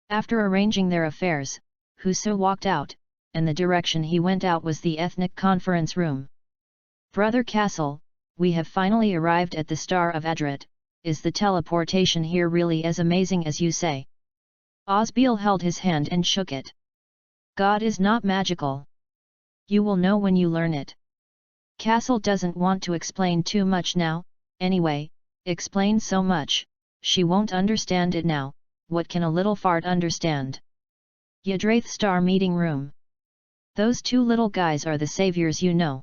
After arranging their affairs, Husa walked out, and the direction he went out was the ethnic conference room. Brother Castle, we have finally arrived at the Star of Adret, is the teleportation here really as amazing as you say? Osbeal held his hand and shook it. God is not magical. You will know when you learn it. Castle doesn't want to explain too much now, anyway, explain so much, she won't understand it now, what can a little fart understand? Yadrath Star Meeting Room. Those two little guys are the saviors you know.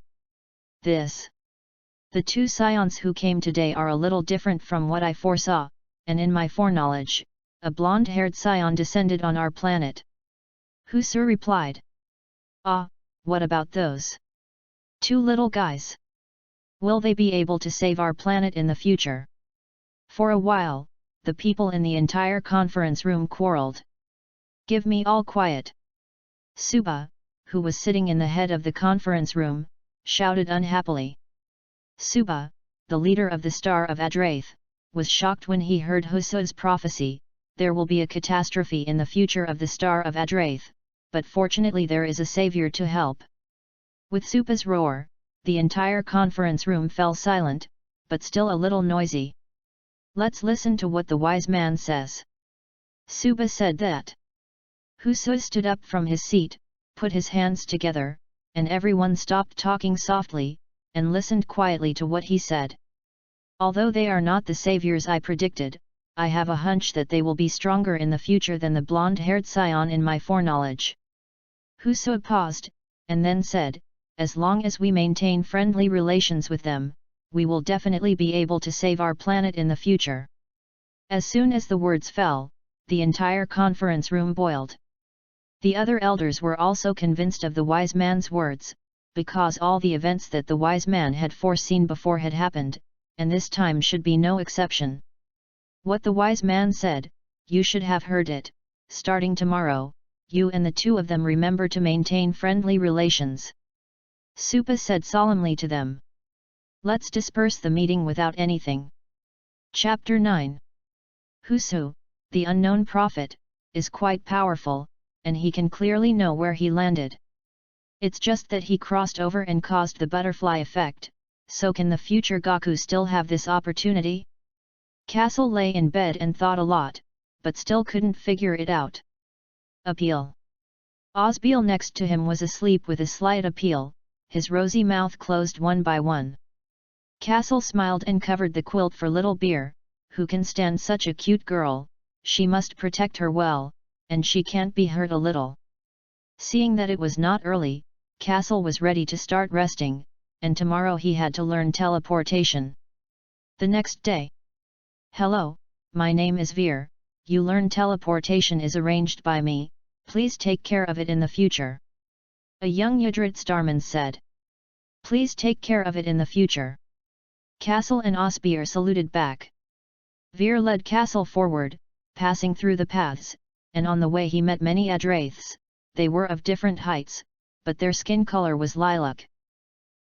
The two Saiyans who came today are a little different from what I foresaw, and in my foreknowledge, a blonde-haired Saiyan descended on our planet. Husa replied. Ah, what about those two little guys? Will they be able to save our planet in the future? For a while, the people in the entire conference room quarreled. Give me all quiet. Suba, who was sitting in the head of the conference room, shouted unhappily. Suba, the leader of the Star of Adrath, was shocked when he heard Husa's prophecy, there will be a catastrophe in the future of the Star of Adrath, but fortunately there is a savior to help. With Suba's roar, the entire conference room fell silent, but still a little noisy. Let's listen to what the wise man says. Suba said that. Husa stood up from his seat, put his hands together, and everyone stopped talking softly, and listened quietly to what he said. Although they are not the saviors I predicted, I have a hunch that they will be stronger in the future than the blonde-haired Saiyan in my foreknowledge. Husa paused, and then said, as long as we maintain friendly relations with them, we will definitely be able to save our planet in the future. As soon as the words fell, the entire conference room boiled. The other elders were also convinced of the wise man's words, because all the events that the wise man had foreseen before had happened, and this time should be no exception. What the wise man said, you should have heard it, starting tomorrow, you and the two of them remember to maintain friendly relations. Supa said solemnly to them. Let's disperse the meeting without anything. Chapter 9. Husu, the unknown prophet, is quite powerful, and he can clearly know where he landed. It's just that he crossed over and caused the butterfly effect, so can the future Gaku still have this opportunity? Castle lay in bed and thought a lot, but still couldn't figure it out. Appeal. Osbeal next to him was asleep with a slight appeal, his rosy mouth closed one by one. Castle smiled and covered the quilt for little Beer, who can stand such a cute girl, she must protect her well, and she can't be hurt a little. Seeing that it was not early, Castle was ready to start resting, and tomorrow he had to learn teleportation. The next day. Hello, my name is Veer, you learn teleportation is arranged by me, please take care of it in the future. A young Yudrit Starman said. Please take care of it in the future. Castle and Osbeer saluted back. Veer led Castle forward, passing through the paths, and on the way he met many Adraths. They were of different heights, but their skin color was lilac.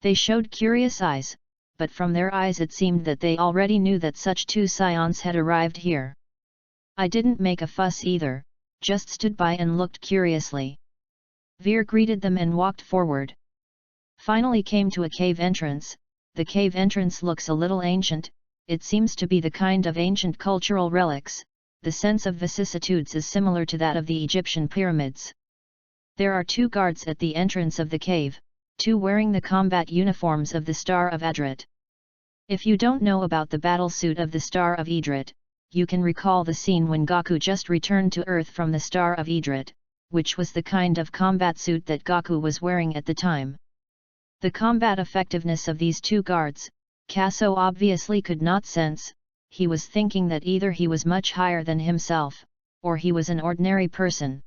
They showed curious eyes, but from their eyes it seemed that they already knew that such two Saiyans had arrived here. I didn't make a fuss either, just stood by and looked curiously. Veer greeted them and walked forward. Finally came to a cave entrance. The cave entrance looks a little ancient, it seems to be the kind of ancient cultural relics, the sense of vicissitudes is similar to that of the Egyptian pyramids. There are two guards at the entrance of the cave, two wearing the combat uniforms of the Star of Adret. If you don't know about the battle suit of the Star of Idrit, you can recall the scene when Gaku just returned to Earth from the Star of Idrit, which was the kind of combat suit that Gaku was wearing at the time. The combat effectiveness of these two guards, Kaso obviously could not sense, he was thinking that either he was much higher than himself, or he was an ordinary person.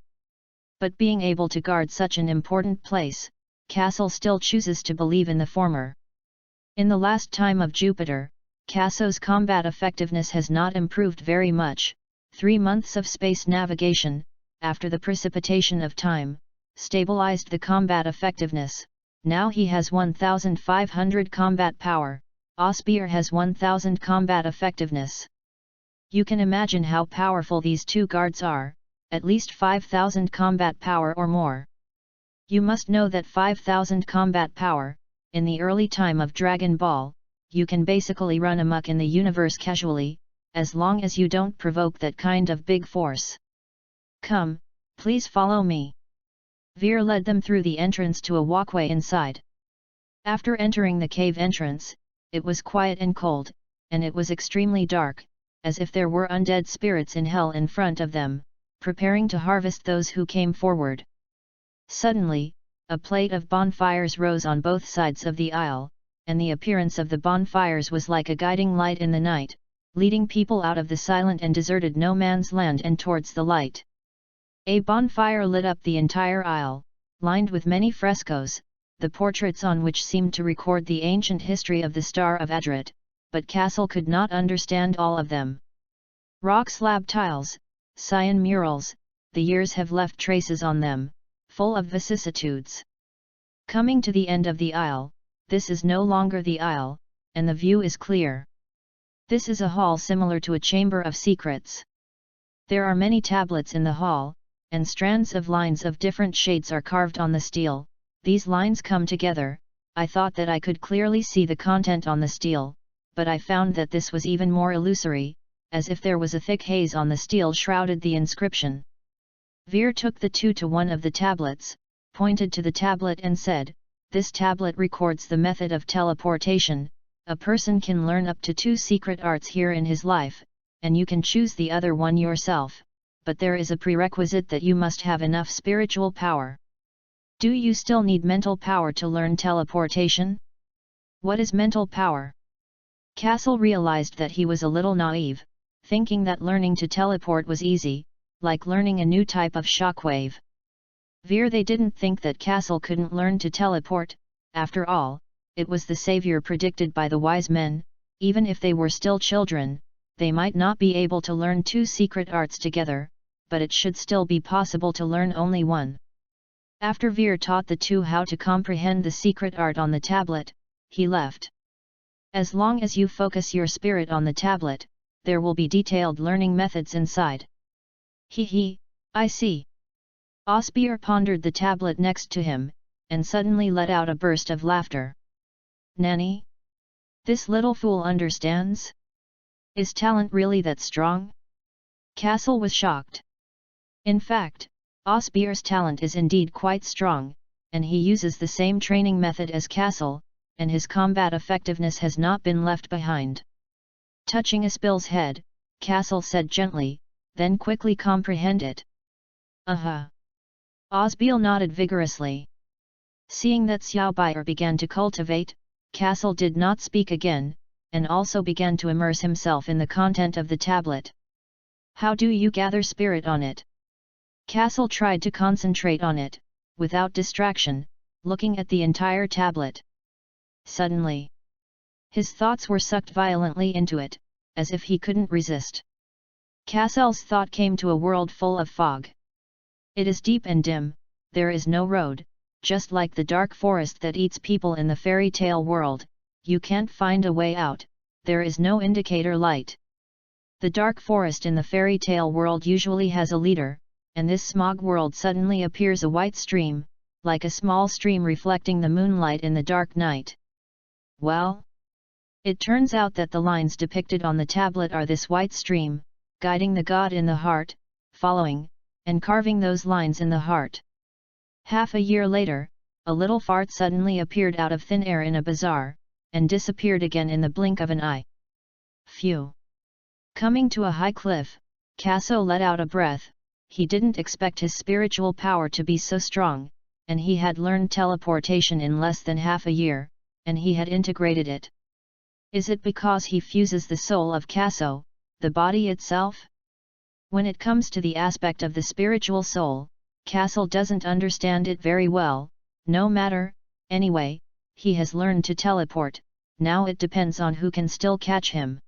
But being able to guard such an important place, Castle still chooses to believe in the former. In the last time of Jupiter, Kaso's combat effectiveness has not improved very much. 3 months of space navigation, after the precipitation of time, stabilized the combat effectiveness. Now he has 1,500 combat power, Osbeer has 1,000 combat effectiveness. You can imagine how powerful these two guards are, at least 5,000 combat power or more. You must know that 5,000 combat power, in the early time of Dragon Ball, you can basically run amok in the universe casually, as long as you don't provoke that kind of big force. Come, please follow me. Veer led them through the entrance to a walkway inside. After entering the cave entrance, it was quiet and cold, and it was extremely dark, as if there were undead spirits in hell in front of them, preparing to harvest those who came forward. Suddenly, a plate of bonfires rose on both sides of the aisle, and the appearance of the bonfires was like a guiding light in the night, leading people out of the silent and deserted no man's land and towards the light. A bonfire lit up the entire aisle, lined with many frescoes, the portraits on which seemed to record the ancient history of the Star of Adrat, but Kaso could not understand all of them. Rock slab tiles, Saiyan murals, the years have left traces on them, full of vicissitudes. Coming to the end of the aisle, this is no longer the aisle, and the view is clear. This is a hall similar to a chamber of secrets. There are many tablets in the hall, and strands of lines of different shades are carved on the steel. These lines come together. I thought that I could clearly see the content on the steel, but I found that this was even more illusory, as if there was a thick haze on the steel shrouded the inscription. Veer took the 2 to 1 of the tablets, pointed to the tablet and said, "This tablet records the method of teleportation. A person can learn up to 2 secret arts here in his life, and you can choose the other one yourself, but there is a prerequisite that you must have enough spiritual power." Do you still need mental power to learn teleportation? What is mental power? Kaso realized that he was a little naive, thinking that learning to teleport was easy, like learning a new type of shockwave. Veer, they didn't think that Kaso couldn't learn to teleport. After all, it was the savior predicted by the wise men. Even if they were still children, they might not be able to learn 2 secret arts together, but it should still be possible to learn only one. After Veer taught the 2 how to comprehend the secret art on the tablet, he left. As long as you focus your spirit on the tablet, there will be detailed learning methods inside. He, I see. Osbeer pondered the tablet next to him, and suddenly let out a burst of laughter. Nanny? This little fool understands? Is talent really that strong? Kaso was shocked. In fact, Osbeer's talent is indeed quite strong, and he uses the same training method as Kaso, and his combat effectiveness has not been left behind. Touching Asbill's head, Kaso said gently, "Then quickly comprehend it." Osbeil nodded vigorously. Seeing that Xiaobai began to cultivate, Kaso did not speak again, and also began to immerse himself in the content of the tablet. How do you gather spirit on it? Kaso tried to concentrate on it, without distraction, looking at the entire tablet. Suddenly, his thoughts were sucked violently into it, as if he couldn't resist. Kaso's thought came to a world full of fog. It is deep and dim, there is no road, just like the dark forest that eats people in the fairy tale world. You can't find a way out, there is no indicator light. The dark forest in the fairy tale world usually has a leader, and this smog world suddenly appears a white stream, like a small stream reflecting the moonlight in the dark night. Well? It turns out that the lines depicted on the tablet are this white stream, guiding the god in the heart, following, and carving those lines in the heart. Half a year later, a little fart suddenly appeared out of thin air in a bazaar, and disappeared again in the blink of an eye. Phew! Coming to a high cliff, Kaso let out a breath. He didn't expect his spiritual power to be so strong, and he had learned teleportation in less than half a year, and he had integrated it. Is it because he fuses the soul of Kaso, the body itself? When it comes to the aspect of the spiritual soul, Kaso doesn't understand it very well. No matter, anyway, he has learned to teleport, now it depends on who can still catch him.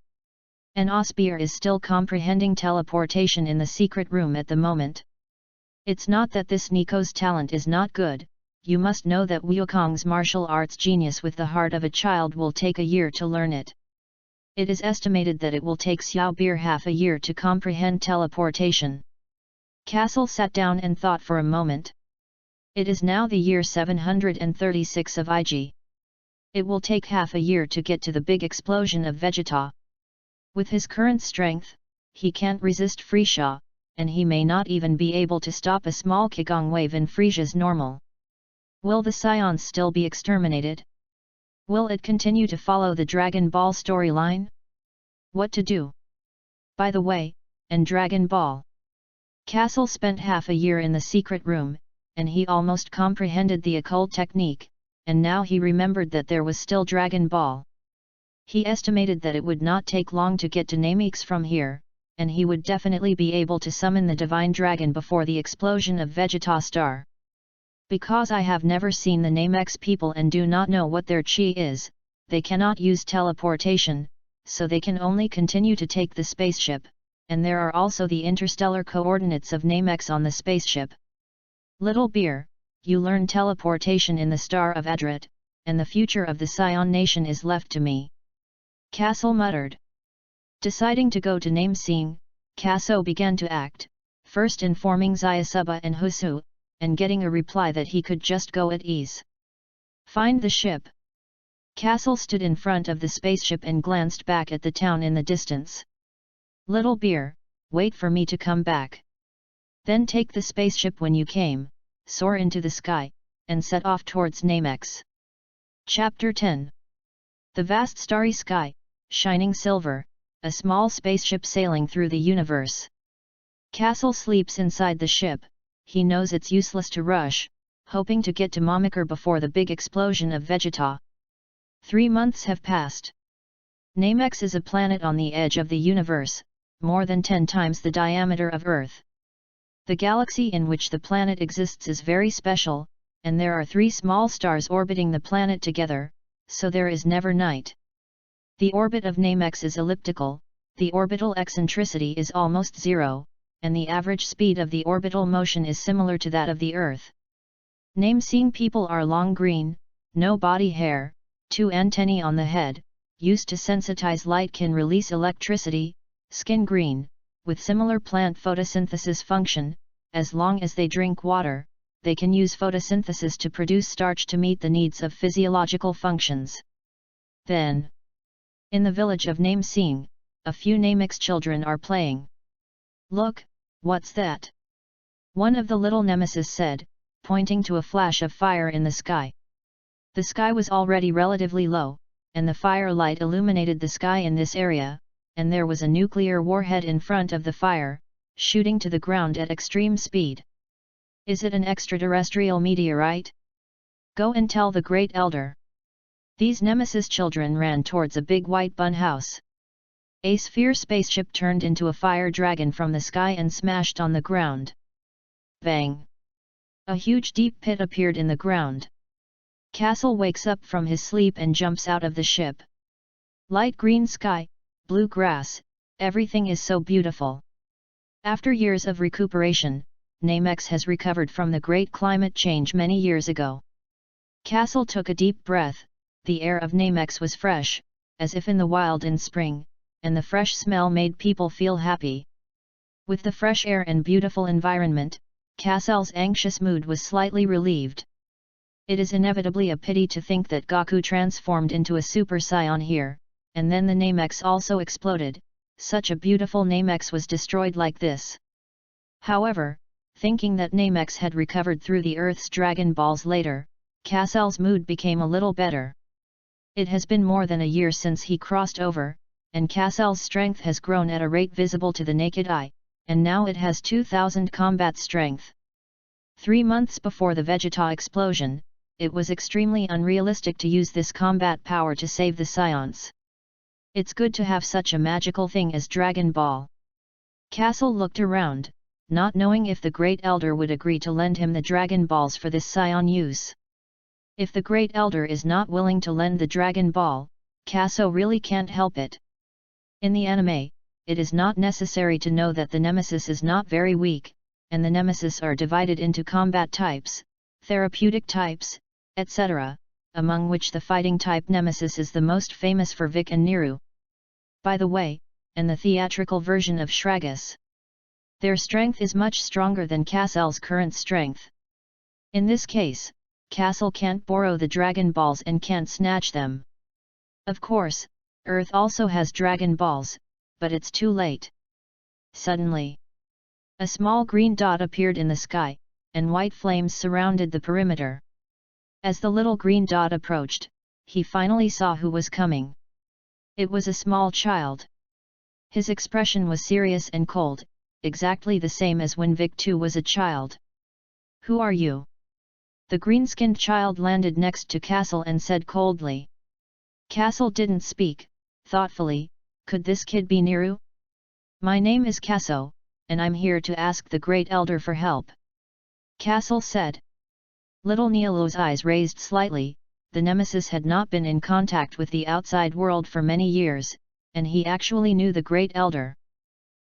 An Osbeer is still comprehending teleportation in the secret room at the moment. It's not that this Nico's talent is not good, you must know that Wukong's martial arts genius with the heart of a child will take a year to learn it. It is estimated that it will take Xiaobeer half a year to comprehend teleportation. Kaso sat down and thought for a moment. It is now the year 736 of IG. It will take half a year to get to the big explosion of Vegeta. With his current strength, he can't resist Frisia, and he may not even be able to stop a small Qigong wave in Frisia's normal. Will the Saiyans still be exterminated? Will it continue to follow the Dragon Ball storyline? What to do? By the way, and Dragon Ball. Castle spent half a year in the secret room, and he almost comprehended the occult technique, and now he remembered that there was still Dragon Ball. He estimated that it would not take long to get to Namex from here, and he would definitely be able to summon the Divine Dragon before the explosion of Vegeta Star. Because I have never seen the Namex people and do not know what their chi is, they cannot use teleportation, so they can only continue to take the spaceship, and there are also the interstellar coordinates of Namex on the spaceship. Little Beer, you learn teleportation in the Star of Adrat, and the future of the Saiyan nation is left to me. Kaso muttered. Deciding to go to Namesing, Kaso began to act, first informing Zayasuba and Husu, and getting a reply that he could just go at ease. Find the ship. Kaso stood in front of the spaceship and glanced back at the town in the distance. Little Beer, wait for me to come back. Then take the spaceship when you came, soar into the sky, and set off towards Namex. Chapter 10. The vast starry sky, shining silver, a small spaceship sailing through the universe. Castle sleeps inside the ship, he knows it's useless to rush, hoping to get to Mamakar before the big explosion of Vegeta. 3 months have passed. Namex is a planet on the edge of the universe, more than 10 times the diameter of Earth. The galaxy in which the planet exists is very special, and there are 3 small stars orbiting the planet together, so there is never night. The orbit of Namex is elliptical, the orbital eccentricity is almost zero, and the average speed of the orbital motion is similar to that of the Earth. Namesing people are long green, no body hair, 2 antennae on the head, used to sensitize light, can release electricity, skin green, with similar plant photosynthesis function, as long as they drink water, they can use photosynthesis to produce starch to meet the needs of physiological functions. Then, in the village of Namesing, a few Namex children are playing. Look, what's that? One of the little nemesis said, pointing to a flash of fire in the sky. The sky was already relatively low, and the firelight illuminated the sky in this area, and there was a nuclear warhead in front of the fire, shooting to the ground at extreme speed. Is it an extraterrestrial meteorite? Go and tell the Great Elder. These nemesis children ran towards a big white bun house. A sphere spaceship turned into a fire dragon from the sky and smashed on the ground. Bang! A huge deep pit appeared in the ground. Castle wakes up from his sleep and jumps out of the ship. Light green sky, blue grass, everything is so beautiful. After years of recuperation, Namex has recovered from the great climate change many years ago. Castle took a deep breath, the air of Namex was fresh, as if in the wild in spring, and the fresh smell made people feel happy. With the fresh air and beautiful environment, Castle's anxious mood was slightly relieved. It is inevitably a pity to think that Goku transformed into a Super Saiyan here, and then the Namex also exploded, such a beautiful Namex was destroyed like this. However, thinking that Namex had recovered through the Earth's Dragon Balls later, Castle's mood became a little better. It has been more than a year since he crossed over, and Castle's strength has grown at a rate visible to the naked eye, and now it has 2000 combat strength. 3 months before the Vegeta explosion, it was extremely unrealistic to use this combat power to save the Saiyans. It's good to have such a magical thing as Dragon Ball. Castle looked around, not knowing if the Great Elder would agree to lend him the Dragon Balls for this Saiyan use. If the Great Elder is not willing to lend the Dragon Ball, Kaso really can't help it. In the anime, it is not necessary to know that the nemesis is not very weak, and the nemesis are divided into combat types, therapeutic types, etc., among which the fighting type nemesis is the most famous for Vic and Niru. By the way, and the theatrical version of Shragus, their strength is much stronger than Casel's current strength. In this case, Casel can't borrow the Dragon Balls and can't snatch them. Of course, Earth also has Dragon Balls, but it's too late. Suddenly, a small green dot appeared in the sky, and white flames surrounded the perimeter. As the little green dot approached, he finally saw who was coming. It was a small child. His expression was serious and cold, exactly the same as when Vic too was a child. "Who are you?" The green-skinned child landed next to Casel and said coldly. Casel didn't speak. Thoughtfully, could this kid be Niru? "My name is Kaso, and I'm here to ask the Great Elder for help," Casel said. Little Nilu's eyes raised slightly. The nemesis had not been in contact with the outside world for many years, and he actually knew the Great Elder.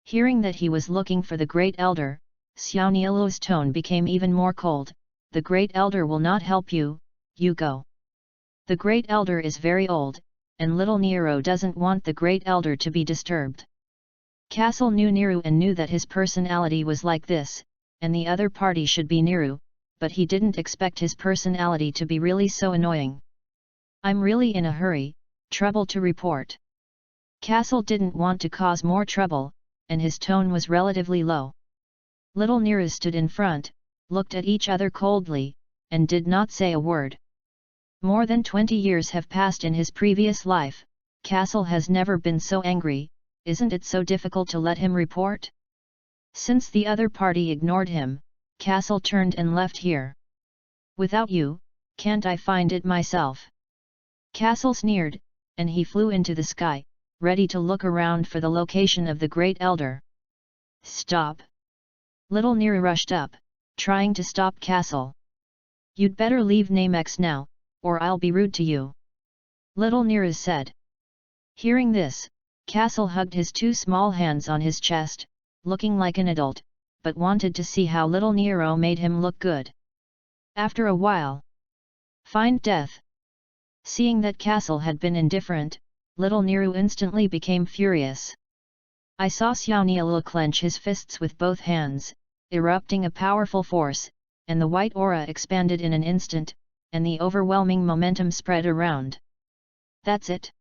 Hearing that he was looking for the Great Elder, Xiao Nilu's tone became even more cold. "The Great Elder will not help you, you go. The Great Elder is very old, and little Niru doesn't want the Great Elder to be disturbed." Casel knew Niru and knew that his personality was like this, and the other party should be Niru, but he didn't expect his personality to be really so annoying. "I'm really in a hurry, trouble to report." Casel didn't want to cause more trouble, and his tone was relatively low. Little Niru stood in front, looked at each other coldly, and did not say a word. More than 20 years have passed in his previous life. Casel has never been so angry. Isn't it so difficult to let him report? Since the other party ignored him, Casel turned and left here. "Without you, can't I find it myself?" Casel sneered, and he flew into the sky, ready to look around for the location of the Great Elder. "Stop!" Little Niru rushed up, trying to stop Casel. "You'd better leave Namex now, or I'll be rude to you," Little Niru said. Hearing this, Casel hugged his two small hands on his chest, looking like an adult, but wanted to see how little Niru made him look good. After a while, "Find death." Seeing that Casel had been indifferent, little Niru instantly became furious. I saw Xiao Nilu clench his fists with both hands, erupting a powerful force, and the white aura expanded in an instant, and the overwhelming momentum spread around. "That's it."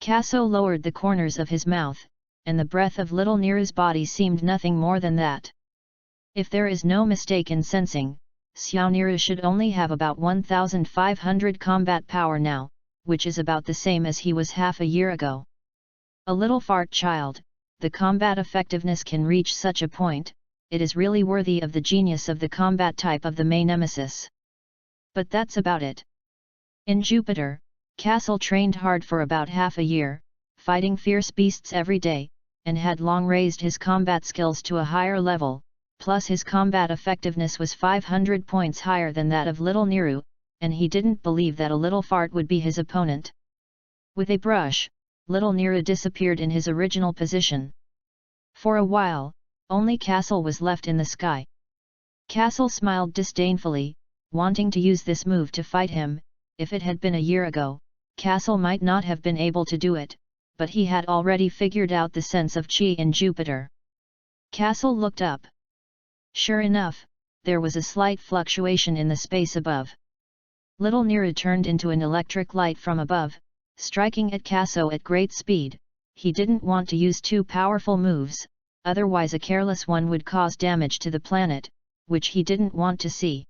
Kaso lowered the corners of his mouth, and the breath of little Niru's body seemed nothing more than that. If there is no mistake in sensing, Xiao Niru should only have about 1,500 combat power now, which is about the same as he was half a year ago. A little fart child, the combat effectiveness can reach such a point. It is really worthy of the genius of the combat type of the main nemesis. But that's about it. In Jupiter, Casel trained hard for about half a year, fighting fierce beasts every day, and had long raised his combat skills to a higher level, plus his combat effectiveness was 500 points higher than that of little Niru, and he didn't believe that a little fart would be his opponent. With a brush, little Niru disappeared in his original position. For a while, only Casel was left in the sky. Casel smiled disdainfully, wanting to use this move to fight him. If it had been a year ago, Casel might not have been able to do it, but he had already figured out the sense of chi in Jupiter. Casel looked up. Sure enough, there was a slight fluctuation in the space above. Little Niru turned into an electric light from above, striking at Kaso at great speed. He didn't want to use too powerful moves, otherwise a careless one would cause damage to the planet, which he didn't want to see.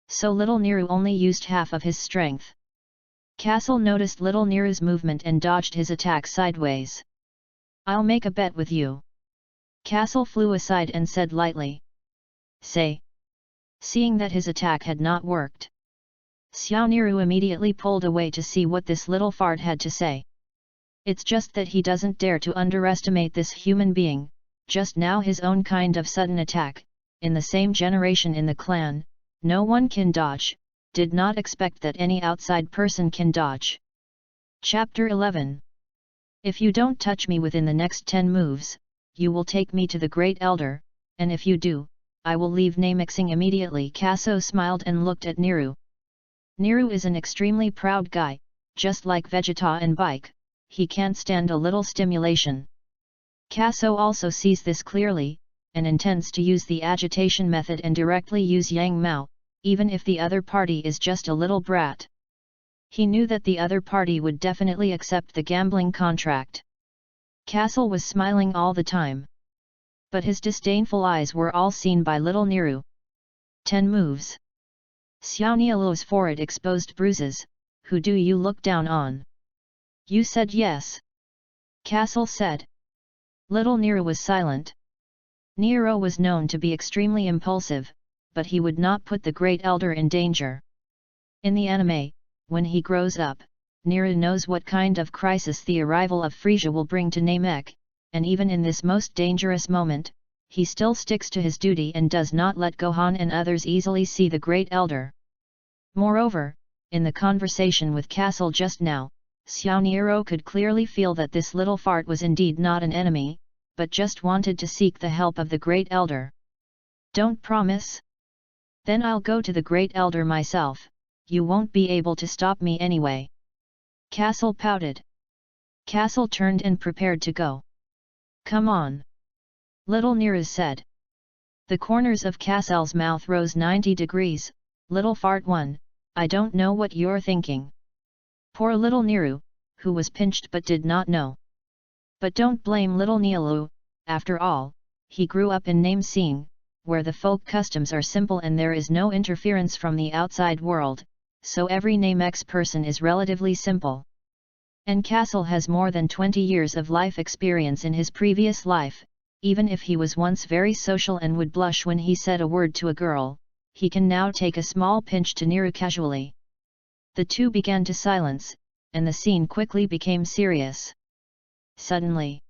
So little Niru only used half of his strength. Casel noticed little Niru's movement and dodged his attack sideways. "I'll make a bet with you." Casel flew aside and said lightly. "Say." Seeing that his attack had not worked, Xiao Niru immediately pulled away to see what this little fart had to say. It's just that he doesn't dare to underestimate this human being. Just now his own kind of sudden attack, in the same generation in the clan, no one can dodge, did not expect that any outside person can dodge. Chapter 11. If you don't touch me within the next 10 moves, you will take me to the Great Elder, and if you do, I will leave Namixing immediately. Kaso smiled and looked at Niru. Niru is an extremely proud guy, just like Vegeta and Bike, he can't stand a little stimulation. Kaso also sees this clearly, and intends to use the agitation method and directly use Yang Mao, even if the other party is just a little brat. He knew that the other party would definitely accept the gambling contract. Kaso was smiling all the time. But his disdainful eyes were all seen by little Niru. 10 moves. Xiao Nialu's forehead exposed bruises. Who do you look down on? You said yes. Kaso said. Little Niru was silent. Niru was known to be extremely impulsive, but he would not put the Great Elder in danger. In the anime, when he grows up, Niru knows what kind of crisis the arrival of Frieza will bring to Namek, and even in this most dangerous moment, he still sticks to his duty and does not let Gohan and others easily see the Great Elder. Moreover, in the conversation with Kaso just now, Xiao Niru could clearly feel that this little fart was indeed not an enemy, but just wanted to seek the help of the Great Elder. Don't promise? Then I'll go to the Great Elder myself. You won't be able to stop me anyway. Kaso pouted. Kaso turned and prepared to go. Come on. Little Niru said. The corners of Kaso's mouth rose 90 degrees, little fart one, I don't know what you're thinking. Poor little Niru, who was pinched but did not know. But don't blame little Nialu, after all, he grew up in Namesing, where the folk customs are simple and there is no interference from the outside world, so every Namex person is relatively simple. And Kaso has more than 20 years of life experience in his previous life, even if he was once very social and would blush when he said a word to a girl, he can now take a small pinch to Niru casually. The two began to silence, and the scene quickly became serious. Suddenly,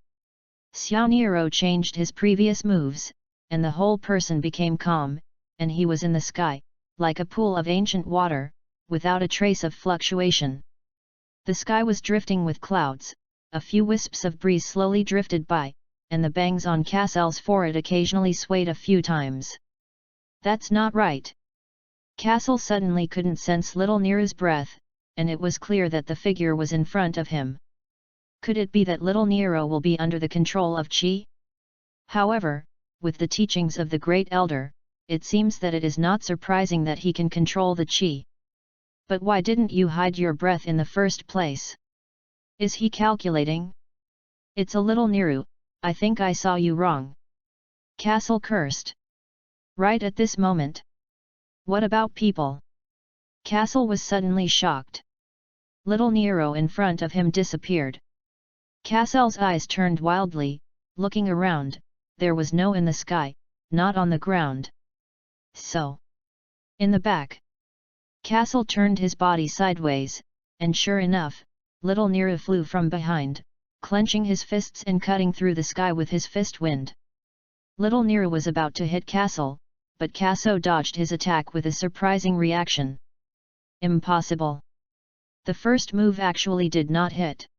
Xiao Niru changed his previous moves, and the whole person became calm, and he was in the sky, like a pool of ancient water, without a trace of fluctuation. The sky was drifting with clouds, a few wisps of breeze slowly drifted by, and the bangs on Kaso's forehead occasionally swayed a few times. That's not right. Kaso suddenly couldn't sense little Niru's breath, and it was clear that the figure was in front of him. Could it be that little Niru will be under the control of Qi? However, with the teachings of the Great Elder, it seems that it is not surprising that he can control the Qi. But why didn't you hide your breath in the first place? Is he calculating? It's a little Niru, I think I saw you wrong. Kaso cursed. Right at this moment. What about people? Kaso was suddenly shocked. Little Niru in front of him disappeared. Kaso's eyes turned wildly, looking around, there was no in the sky, not on the ground. So, in the back. Kaso turned his body sideways, and sure enough, little Niru flew from behind, clenching his fists and cutting through the sky with his fist wind. Little Niru was about to hit Kaso, but Kaso dodged his attack with a surprising reaction. Impossible. The first move actually did not hit.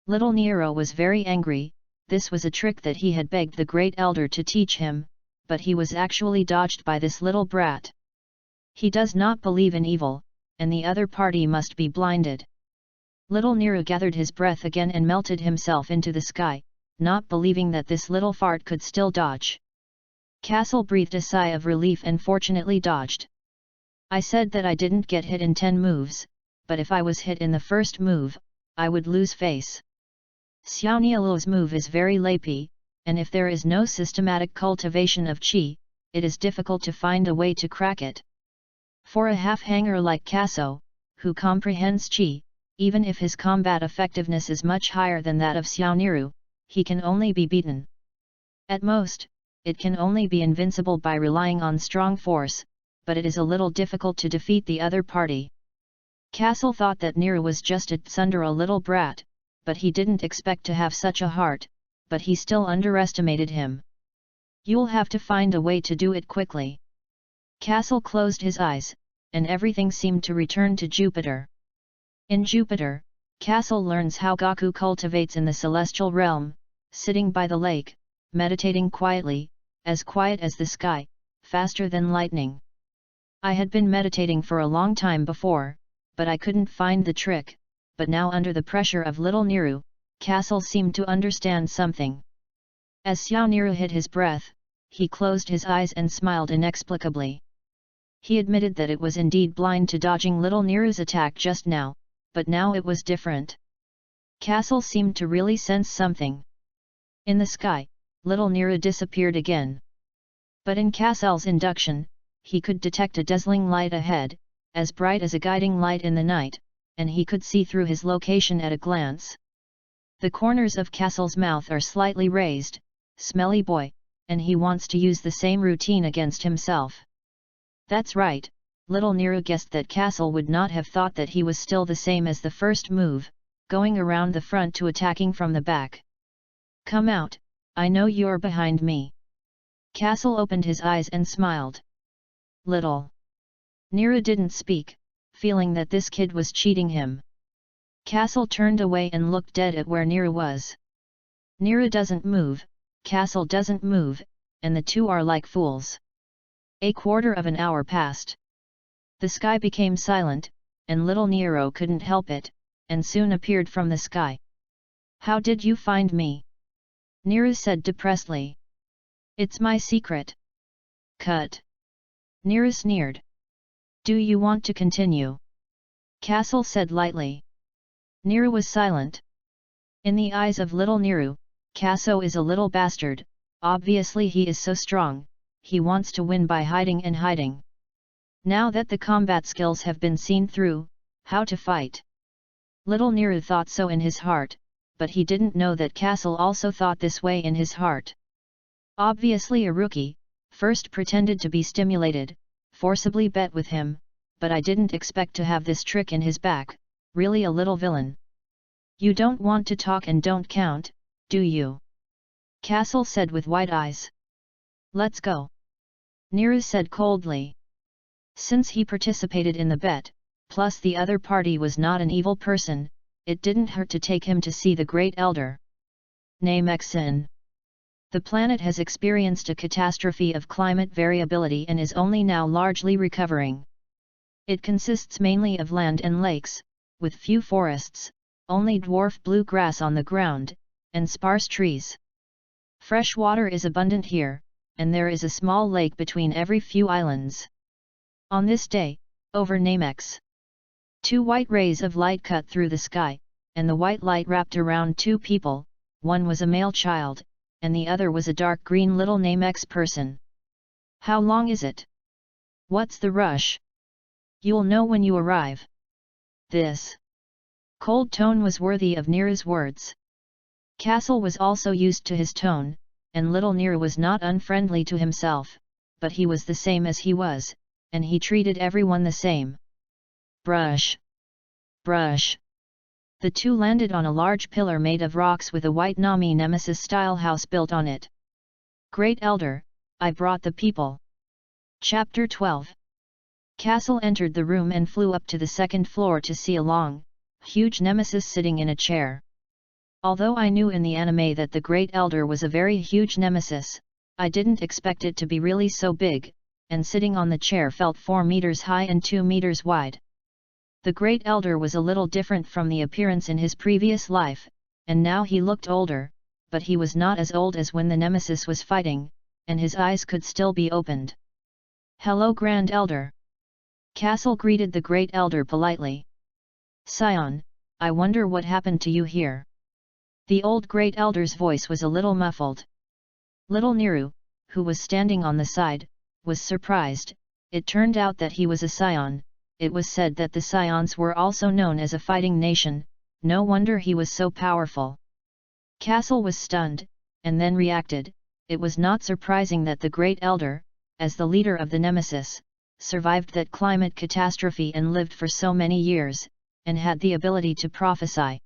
Little Niru was very angry, this was a trick that he had begged the Great Elder to teach him, but he was actually dodged by this little brat. He does not believe in evil, and the other party must be blinded. Little Niru gathered his breath again and melted himself into the sky, not believing that this little fart could still dodge. Kaso breathed a sigh of relief and fortunately dodged. I said that I didn't get hit in 10 moves, but if I was hit in the first move, I would lose face. Xiao Nialu's move is very lapy, and if there is no systematic cultivation of Qi, it is difficult to find a way to crack it. For a half-hanger like Kaso, who comprehends Qi, even if his combat effectiveness is much higher than that of Xiao Niru, he can only be beaten. At most, it can only be invincible by relying on strong force, but it is a little difficult to defeat the other party. Kaso thought that Niru was just a tsundere, a little brat, but he didn't expect to have such a heart, but he still underestimated him. You'll have to find a way to do it quickly. Kaso closed his eyes, and everything seemed to return to Jupiter. In Jupiter, Kaso learns how Goku cultivates in the celestial realm, sitting by the lake, meditating quietly, as quiet as the sky, faster than lightning. I had been meditating for a long time before, but I couldn't find the trick, but now under the pressure of little Niru, Kaso seemed to understand something. As Xiao Niru hid his breath, he closed his eyes and smiled inexplicably. He admitted that it was indeed blind to dodging little Niru's attack just now, but now it was different. Kaso seemed to really sense something. In the sky, little Niru disappeared again. But in Kaso's induction, he could detect a dazzling light ahead, as bright as a guiding light in the night, and he could see through his location at a glance. The corners of Kaso's mouth are slightly raised, smelly boy, and he wants to use the same routine against himself. That's right, little Niru guessed that Kaso would not have thought that he was still the same as the first move, going around the front to attacking from the back. Come out, I know you're behind me. Kaso opened his eyes and smiled. Little Niru didn't speak, feeling that this kid was cheating him. Kaso turned away and looked dead at where Niru was. Niru doesn't move, Kaso doesn't move, and the two are like fools. A quarter of an hour passed. The sky became silent, and little Niru couldn't help it, and soon appeared from the sky. How did you find me? Niru said depressedly. It's my secret. Cut. Niru sneered. Do you want to continue? Kaso said lightly. Niru was silent. In the eyes of little Niru, Kaso is a little bastard, obviously he is so strong, he wants to win by hiding and hiding. Now that the combat skills have been seen through, how to fight? Little Niru thought so in his heart, but he didn't know that Kaso also thought this way in his heart. Obviously a rookie, first pretended to be stimulated, forcibly bet with him, but I didn't expect to have this trick in his back, really a little villain. You don't want to talk and don't count, do you? Kaso said with wide eyes. Let's go. Niru said coldly. Since he participated in the bet, plus the other party was not an evil person, it didn't hurt to take him to see the Great Elder. Namexin. The planet has experienced a catastrophe of climate variability and is only now largely recovering. It consists mainly of land and lakes, with few forests, only dwarf blue grass on the ground, and sparse trees. Fresh water is abundant here, and there is a small lake between every few islands. On this day, over Namex, two white rays of light cut through the sky, and the white light wrapped around two people, one was a male child, and the other was a dark green little Namex person. How long is it? What's the rush? You'll know when you arrive. This cold tone was worthy of Niru's words. Kaso was also used to his tone, and little Niru was not unfriendly to himself, but he was the same as he was, and he treated everyone the same. Brush. Brush. The two landed on a large pillar made of rocks with a white Nami Nemesis-style house built on it. Great Elder, I brought the people. Chapter 12. Kaso entered the room and flew up to the second floor to see a long, huge Nemesis sitting in a chair. Although I knew in the anime that the Great Elder was a very huge Nemesis, I didn't expect it to be really so big, and sitting on the chair felt 4 meters high and 2 meters wide. The Great Elder was a little different from the appearance in his previous life, and now he looked older, but he was not as old as when the Nemesis was fighting, and his eyes could still be opened. Hello Grand Elder. Kaso greeted the Great Elder politely. Saiyan, I wonder what happened to you here. The old Great Elder's voice was a little muffled. Little Niru, who was standing on the side, was surprised. It turned out that he was a Saiyan. It was said that the Saiyans were also known as a fighting nation, no wonder he was so powerful. Kaso was stunned, and then reacted. It was not surprising that the Great Elder, as the leader of the Nemesis, survived that climate catastrophe and lived for so many years, and had the ability to prophesy.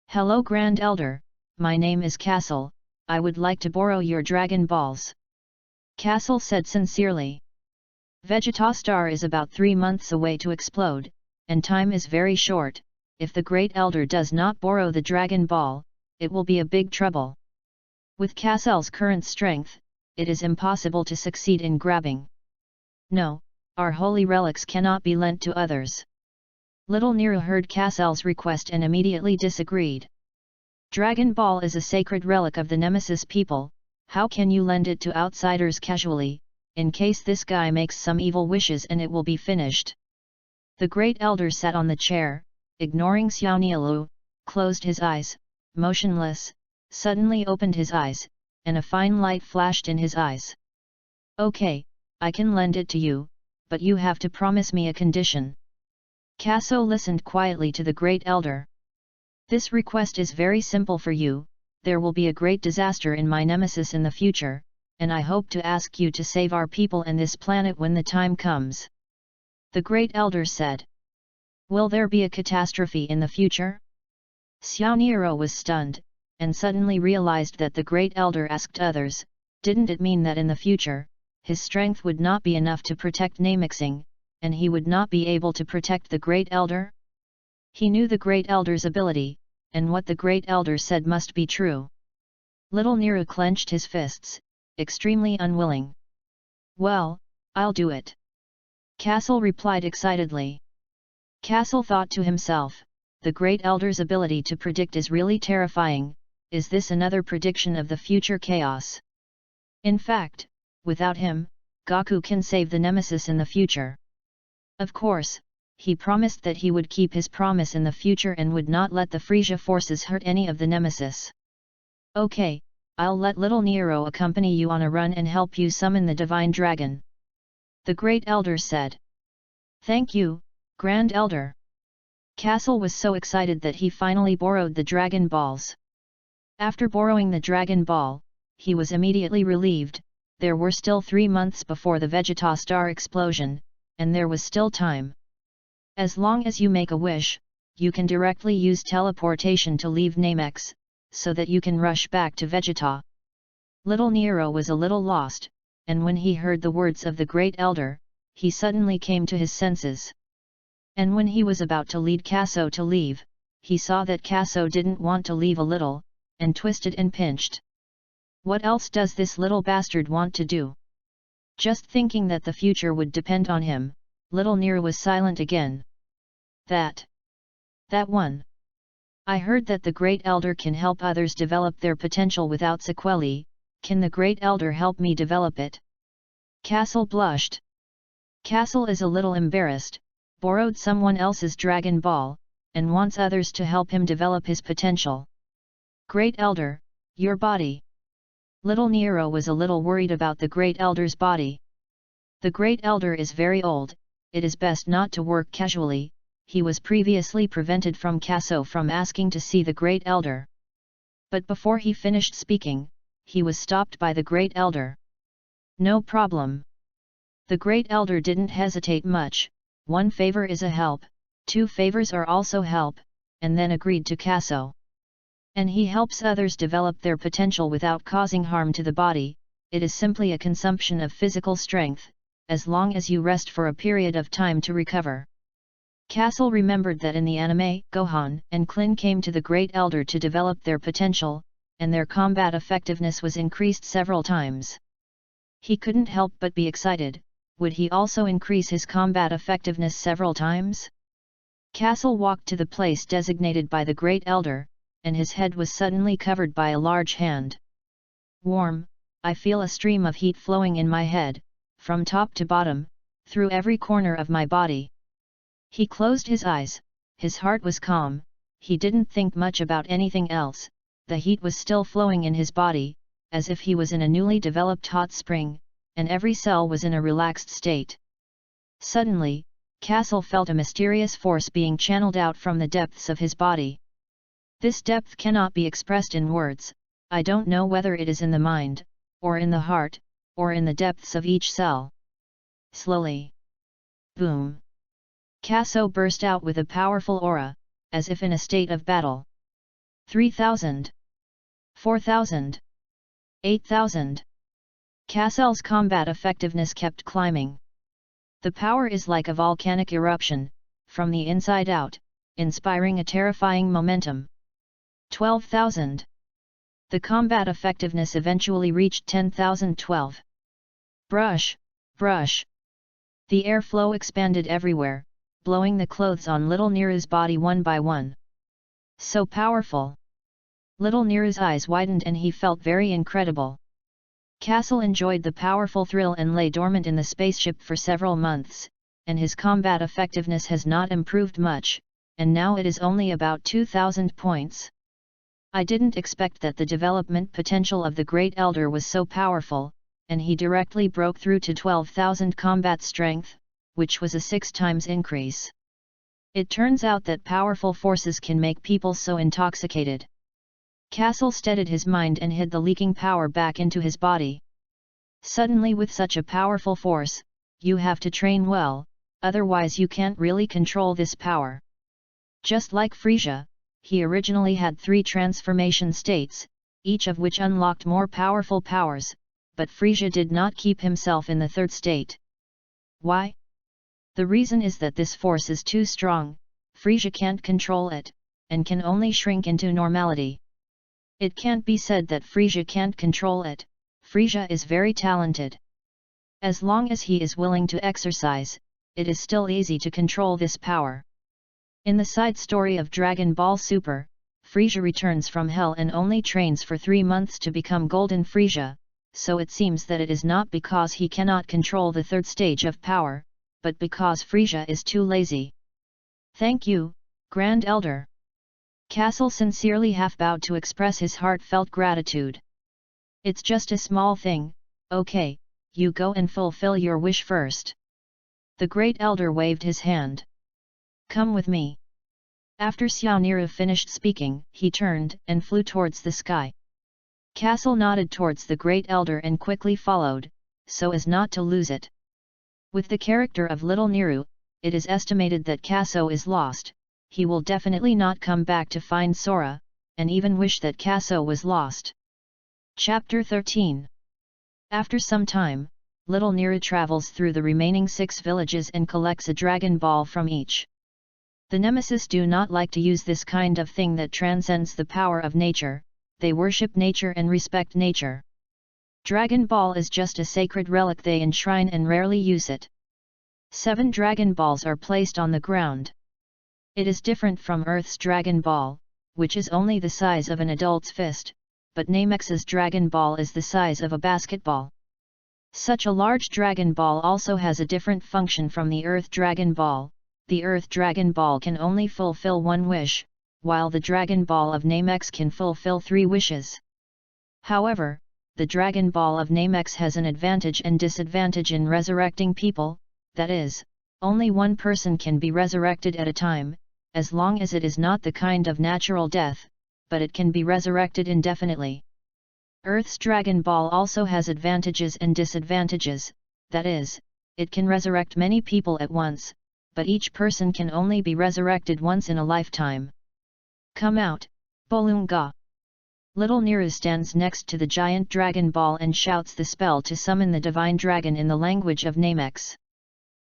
Hello Grand Elder, my name is Kaso, I would like to borrow your Dragon Balls. Kaso said sincerely. Vegeta Star is about 3 months away to explode, and time is very short, if the Great Elder does not borrow the Dragon Ball, it will be a big trouble. With Kasel's current strength, it is impossible to succeed in grabbing. No, our holy relics cannot be lent to others. Little Nero heard Kasel's request and immediately disagreed. Dragon Ball is a sacred relic of the Nemesis people, how can you lend it to outsiders casually, in case this guy makes some evil wishes and it will be finished? The Great Elder sat on the chair, ignoring Xiao Nialu, closed his eyes, motionless, suddenly opened his eyes, and a fine light flashed in his eyes. Okay, I can lend it to you, but you have to promise me a condition. Kaso listened quietly to the Great Elder. This request is very simple for you, there will be a great disaster in my nemesis in the future, and I hope to ask you to save our people and this planet when the time comes. The Great Elder said. Will there be a catastrophe in the future? Xiao Nero was stunned, and suddenly realized that the Great Elder asked others, didn't it mean that in the future, his strength would not be enough to protect Namixing, and he would not be able to protect the Great Elder? He knew the Great Elder's ability, and what the Great Elder said must be true. Little Nero clenched his fists, extremely unwilling. Well, I'll do it. Kaso replied excitedly. Kaso thought to himself, the Great Elder's ability to predict is really terrifying, is this another prediction of the future chaos? In fact, without him, Goku can save the Nemesis in the future. Of course, he promised that he would keep his promise in the future and would not let the Frisia forces hurt any of the Nemesis. Okay, I'll let Little Nero accompany you on a run and help you summon the Divine Dragon. The Great Elder said. Thank you, Grand Elder. Kaso was so excited that he finally borrowed the Dragon Balls. After borrowing the Dragon Ball, he was immediately relieved, there were still 3 months before the Vegeta star explosion, and there was still time. As long as you make a wish, you can directly use teleportation to leave Namex, so that you can rush back to Vegeta. Little Nero was a little lost, and when he heard the words of the Great Elder, he suddenly came to his senses. And when he was about to lead Kaso to leave, he saw that Kaso didn't want to leave a little, and twisted and pinched. What else does this little bastard want to do? Just thinking that the future would depend on him, Little Nero was silent again. That one. I heard that the Great Elder can help others develop their potential without sequelae, can the Great Elder help me develop it? Kaso blushed. Kaso is a little embarrassed, borrowed someone else's Dragon Ball, and wants others to help him develop his potential. Great Elder, your body. Little Nero was a little worried about the Great Elder's body. The Great Elder is very old, it is best not to work casually, he was previously prevented from Kaso from asking to see the Great Elder. But before he finished speaking, he was stopped by the Great Elder. No problem. The Great Elder didn't hesitate much, 1 favor is a help, 2 favors are also help, and then agreed to Kaso. And he helps others develop their potential without causing harm to the body, it is simply a consumption of physical strength, as long as you rest for a period of time to recover. Kaso remembered that in the anime, Gohan and Klin came to the Great Elder to develop their potential, and their combat effectiveness was increased several times. He couldn't help but be excited, would he also increase his combat effectiveness several times? Kaso walked to the place designated by the Great Elder, and his head was suddenly covered by a large hand. Warm, I feel a stream of heat flowing in my head, from top to bottom, through every corner of my body. He closed his eyes, his heart was calm, he didn't think much about anything else, the heat was still flowing in his body, as if he was in a newly developed hot spring, and every cell was in a relaxed state. Suddenly, Kaso felt a mysterious force being channeled out from the depths of his body. This depth cannot be expressed in words, I don't know whether it is in the mind, or in the heart, or in the depths of each cell. Slowly. Boom. Kaso burst out with a powerful aura, as if in a state of battle. 3,000. 4,000. 8,000. Kaso's combat effectiveness kept climbing. The power is like a volcanic eruption, from the inside out, inspiring a terrifying momentum. 12,000. The combat effectiveness eventually reached 10,012. Brush, brush. The airflow expanded everywhere, blowing the clothes on little Neeru's body one by one. So powerful! Little Neeru's eyes widened and he felt very incredible. Kaso enjoyed the powerful thrill and lay dormant in the spaceship for several months, and his combat effectiveness has not improved much, and now it is only about 2,000 points. I didn't expect that the development potential of the Great Elder was so powerful, and he directly broke through to 12,000 combat strength, which was a 6 times increase. It turns out that powerful forces can make people so intoxicated. Kaso steadied his mind and hid the leaking power back into his body. Suddenly, with such a powerful force, you have to train well, otherwise you can't really control this power. Just like Frisia, he originally had 3 transformation states, each of which unlocked more powerful powers, but Frisia did not keep himself in the 3rd state. Why? The reason is that this force is too strong, Frisia can't control it, and can only shrink into normality. It can't be said that Frisia can't control it, Frisia is very talented. As long as he is willing to exercise, it is still easy to control this power. In the side story of Dragon Ball Super, Frisia returns from hell and only trains for 3 months to become Golden Frisia, so it seems that it is not because he cannot control the 3rd stage of power, but because Frisia is too lazy. Thank you, Grand Elder. Kaso sincerely half-bowed to express his heartfelt gratitude. It's just a small thing, okay, you go and fulfill your wish first. The Great Elder waved his hand. Come with me. After Xiao Neeru finished speaking, he turned and flew towards the sky. Kaso nodded towards the Great Elder and quickly followed, so as not to lose it. With the character of Little Neeru, it is estimated that Kaso is lost. He will definitely not come back to find Sora, and even wish that Kaso was lost. Chapter 13. After some time, Little Neeru travels through the remaining 6 villages and collects a Dragon Ball from each. The Nemesis do not like to use this kind of thing that transcends the power of nature, they worship nature and respect nature. Dragon Ball is just a sacred relic they enshrine and rarely use it. 7 Dragon Balls are placed on the ground. It is different from Earth's Dragon Ball, which is only the size of an adult's fist, but Namex's Dragon Ball is the size of a basketball. Such a large Dragon Ball also has a different function from the Earth Dragon Ball. The Earth Dragon Ball can only fulfill 1 wish, while the Dragon Ball of Namex can fulfill 3 wishes. However, the Dragon Ball of Namex has an advantage and disadvantage in resurrecting people, that is, only 1 person can be resurrected at a time, as long as it is not the kind of natural death, but it can be resurrected indefinitely. Earth's Dragon Ball also has advantages and disadvantages, that is, it can resurrect many people at once, but each person can only be resurrected once in a lifetime. Come out, Bolunga! Little Neeru stands next to the giant Dragon Ball and shouts the spell to summon the divine dragon in the language of Namex.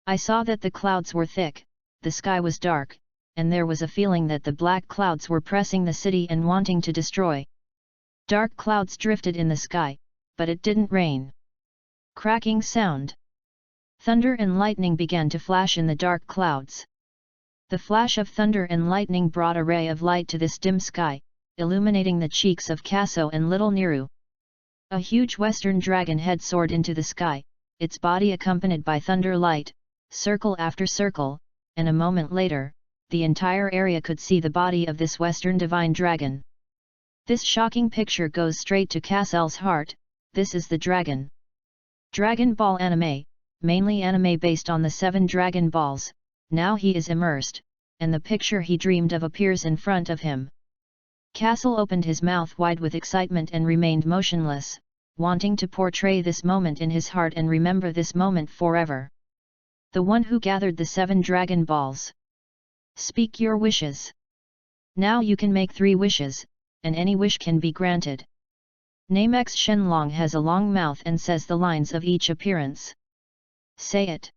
I saw that the clouds were thick, the sky was dark, and there was a feeling that the black clouds were pressing the city and wanting to destroy. Dark clouds drifted in the sky, but it didn't rain. Cracking sound. Thunder and lightning began to flash in the dark clouds. The flash of thunder and lightning brought a ray of light to this dim sky, illuminating the cheeks of Kaso and Little Neeru. A huge western dragon head soared into the sky, its body accompanied by thunder light, circle after circle, and a moment later, the entire area could see the body of this western divine dragon. This shocking picture goes straight to Kasel's heart. This is the dragon. Dragon Ball anime, mainly anime based on the 7 Dragon Balls, now he is immersed, and the picture he dreamed of appears in front of him. Kaso opened his mouth wide with excitement and remained motionless, wanting to portray this moment in his heart and remember this moment forever. The one who gathered the 7 Dragon Balls. Speak your wishes. Now you can make 3 wishes, and any wish can be granted. Namex Shenlong has a long mouth and says the lines of each appearance. Say it.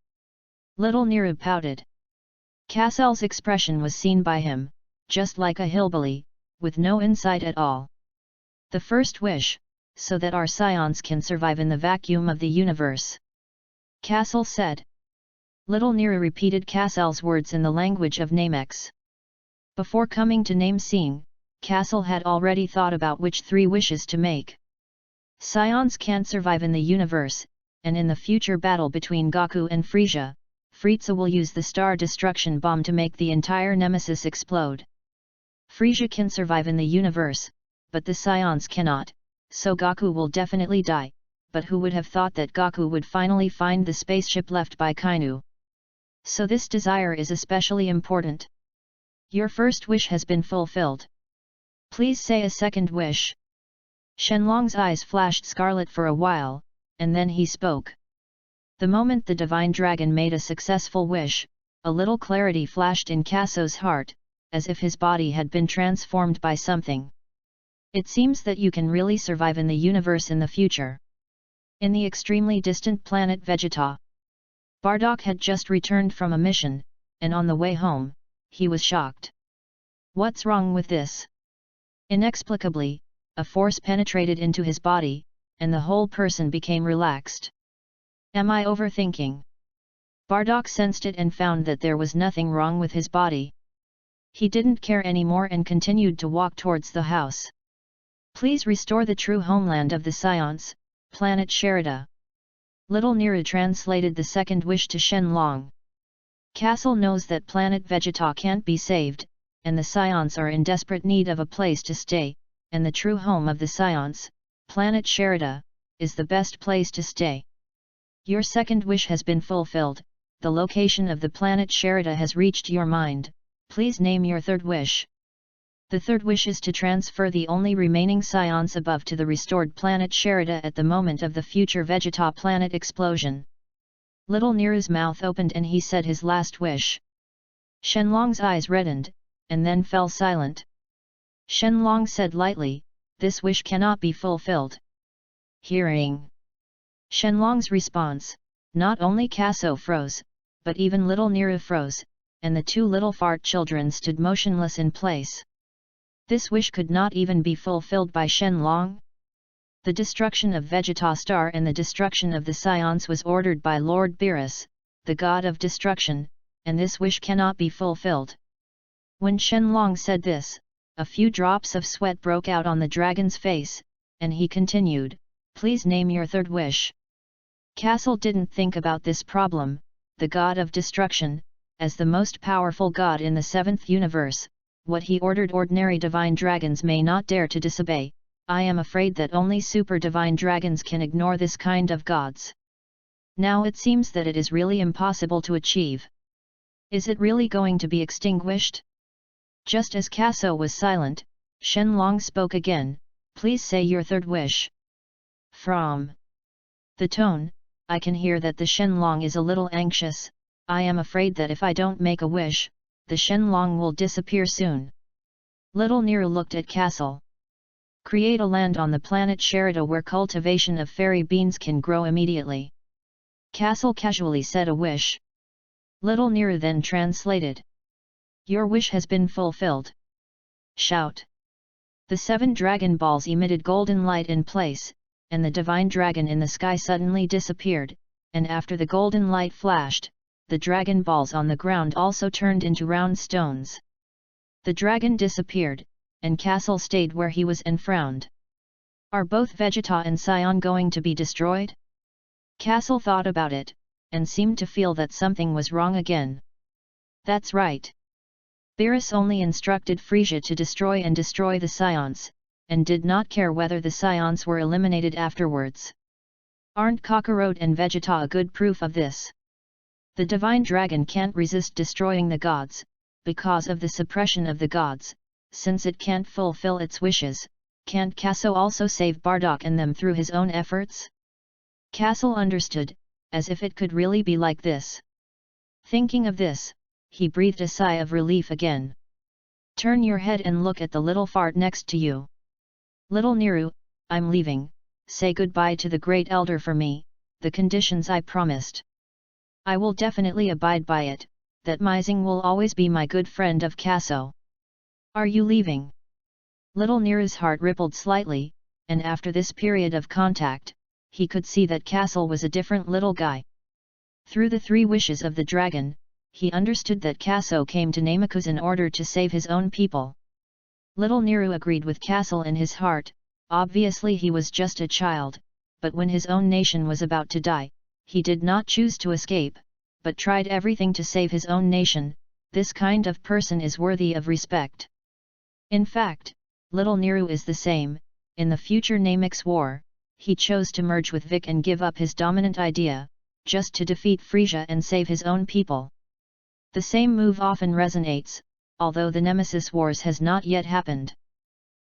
Little Neeru pouted. Casel's expression was seen by him, just like a hillbilly, with no insight at all. The first wish, so that our scions can survive in the vacuum of the universe. Kaso said. Little Nero repeated Casel's words in the language of Namex. Before coming to Namesing, Kaso had already thought about which 3 wishes to make. Scions can't survive in the universe, and in the future battle between Goku and Frieza, Frieza will use the Star Destruction Bomb to make the entire Nemesis explode. Frieza can survive in the universe, but the Scions cannot, so Goku will definitely die, but who would have thought that Goku would finally find the spaceship left by Kainu? So this desire is especially important. Your first wish has been fulfilled. Please say a second wish. Shenlong's eyes flashed scarlet for a while, and then he spoke. The moment the divine dragon made a successful wish, a little clarity flashed in Kaso's heart, as if his body had been transformed by something. It seems that you can really survive in the universe in the future. In the extremely distant planet Vegeta, Bardock had just returned from a mission, and on the way home, he was shocked. What's wrong with this? Inexplicably, a force penetrated into his body, and the whole person became relaxed. Am I overthinking? Bardock sensed it and found that there was nothing wrong with his body. He didn't care anymore and continued to walk towards the house. Please restore the true homeland of the Scions, planet Sherida. Little Nero translated the second wish to Shenlong. Castle knows that planet Vegeta can't be saved, and the Scions are in desperate need of a place to stay, and the true home of the Scions, planet Sherida, is the best place to stay. Your second wish has been fulfilled, the location of the planet Sherida has reached your mind, please name your third wish. The third wish is to transfer the only remaining Scions above to the restored planet Sherida at the moment of the future Vegeta planet explosion. Little Nero's mouth opened and he said his last wish. Shenlong's eyes reddened, and then fell silent. Shenlong said lightly, this wish cannot be fulfilled. Hearing Shenlong's response, not only Kaso froze, but even little Nero froze, and the 2 little fart children stood motionless in place. This wish could not even be fulfilled by Shenlong? The destruction of Vegeta Star and the destruction of the Scions was ordered by Lord Beerus, the god of destruction, and this wish cannot be fulfilled. When Shenlong said this, a few drops of sweat broke out on the dragon's face, and he continued, please name your third wish. Castle didn't think about this problem, the god of destruction, as the most powerful god in the 7th universe, what he ordered ordinary divine dragons may not dare to disobey. I am afraid that only super divine dragons can ignore this kind of gods. Now it seems that it is really impossible to achieve. Is it really going to be extinguished? Just as Kaso was silent, Shenlong spoke again, please say your third wish. From the tone, I can hear that the Shenlong is a little anxious. I am afraid that if I don't make a wish, the Shenlong will disappear soon. Little Nero looked at Castle. Create a land on the planet Sherida where cultivation of fairy beans can grow immediately. Castle casually said a wish. Little Nero then translated. Your wish has been fulfilled. Shout. The 7 Dragon Balls emitted golden light in place, and the divine dragon in the sky suddenly disappeared, and after the golden light flashed, the Dragon Balls on the ground also turned into round stones. The dragon disappeared, and Castle stayed where he was and frowned. Are both Vegeta and Saiyan going to be destroyed? Castle thought about it, and seemed to feel that something was wrong again. That's right. Beerus only instructed Frieza to destroy the Scions, and did not care whether the Scions were eliminated afterwards. Aren't Kakarot and Vegeta a good proof of this? The divine dragon can't resist destroying the gods, because of the suppression of the gods, since it can't fulfill its wishes. Can't Kaso also save Bardock and them through his own efforts? Castle understood, as if it could really be like this. Thinking of this, he breathed a sigh of relief again. Turn your head and look at the little fart next to you. Little Nero, I'm leaving, say goodbye to the great elder for me, the conditions I promised. I will definitely abide by it, that Mizing will always be my good friend of Kaso. Are you leaving? Little Neera's heart rippled slightly, and after this period of contact, he could see that Kaso was a different little guy. Through the 3 wishes of the dragon, he understood that Kaso came to Namekus in order to save his own people. Little Neeru agreed with Kaso in his heart. Obviously he was just a child, but when his own nation was about to die, he did not choose to escape, but tried everything to save his own nation. This kind of person is worthy of respect. In fact, Little Neeru is the same. In the future Namex war, he chose to merge with Vic and give up his dominant idea, just to defeat Frisia and save his own people. The same move often resonates, although the Nemesis Wars has not yet happened.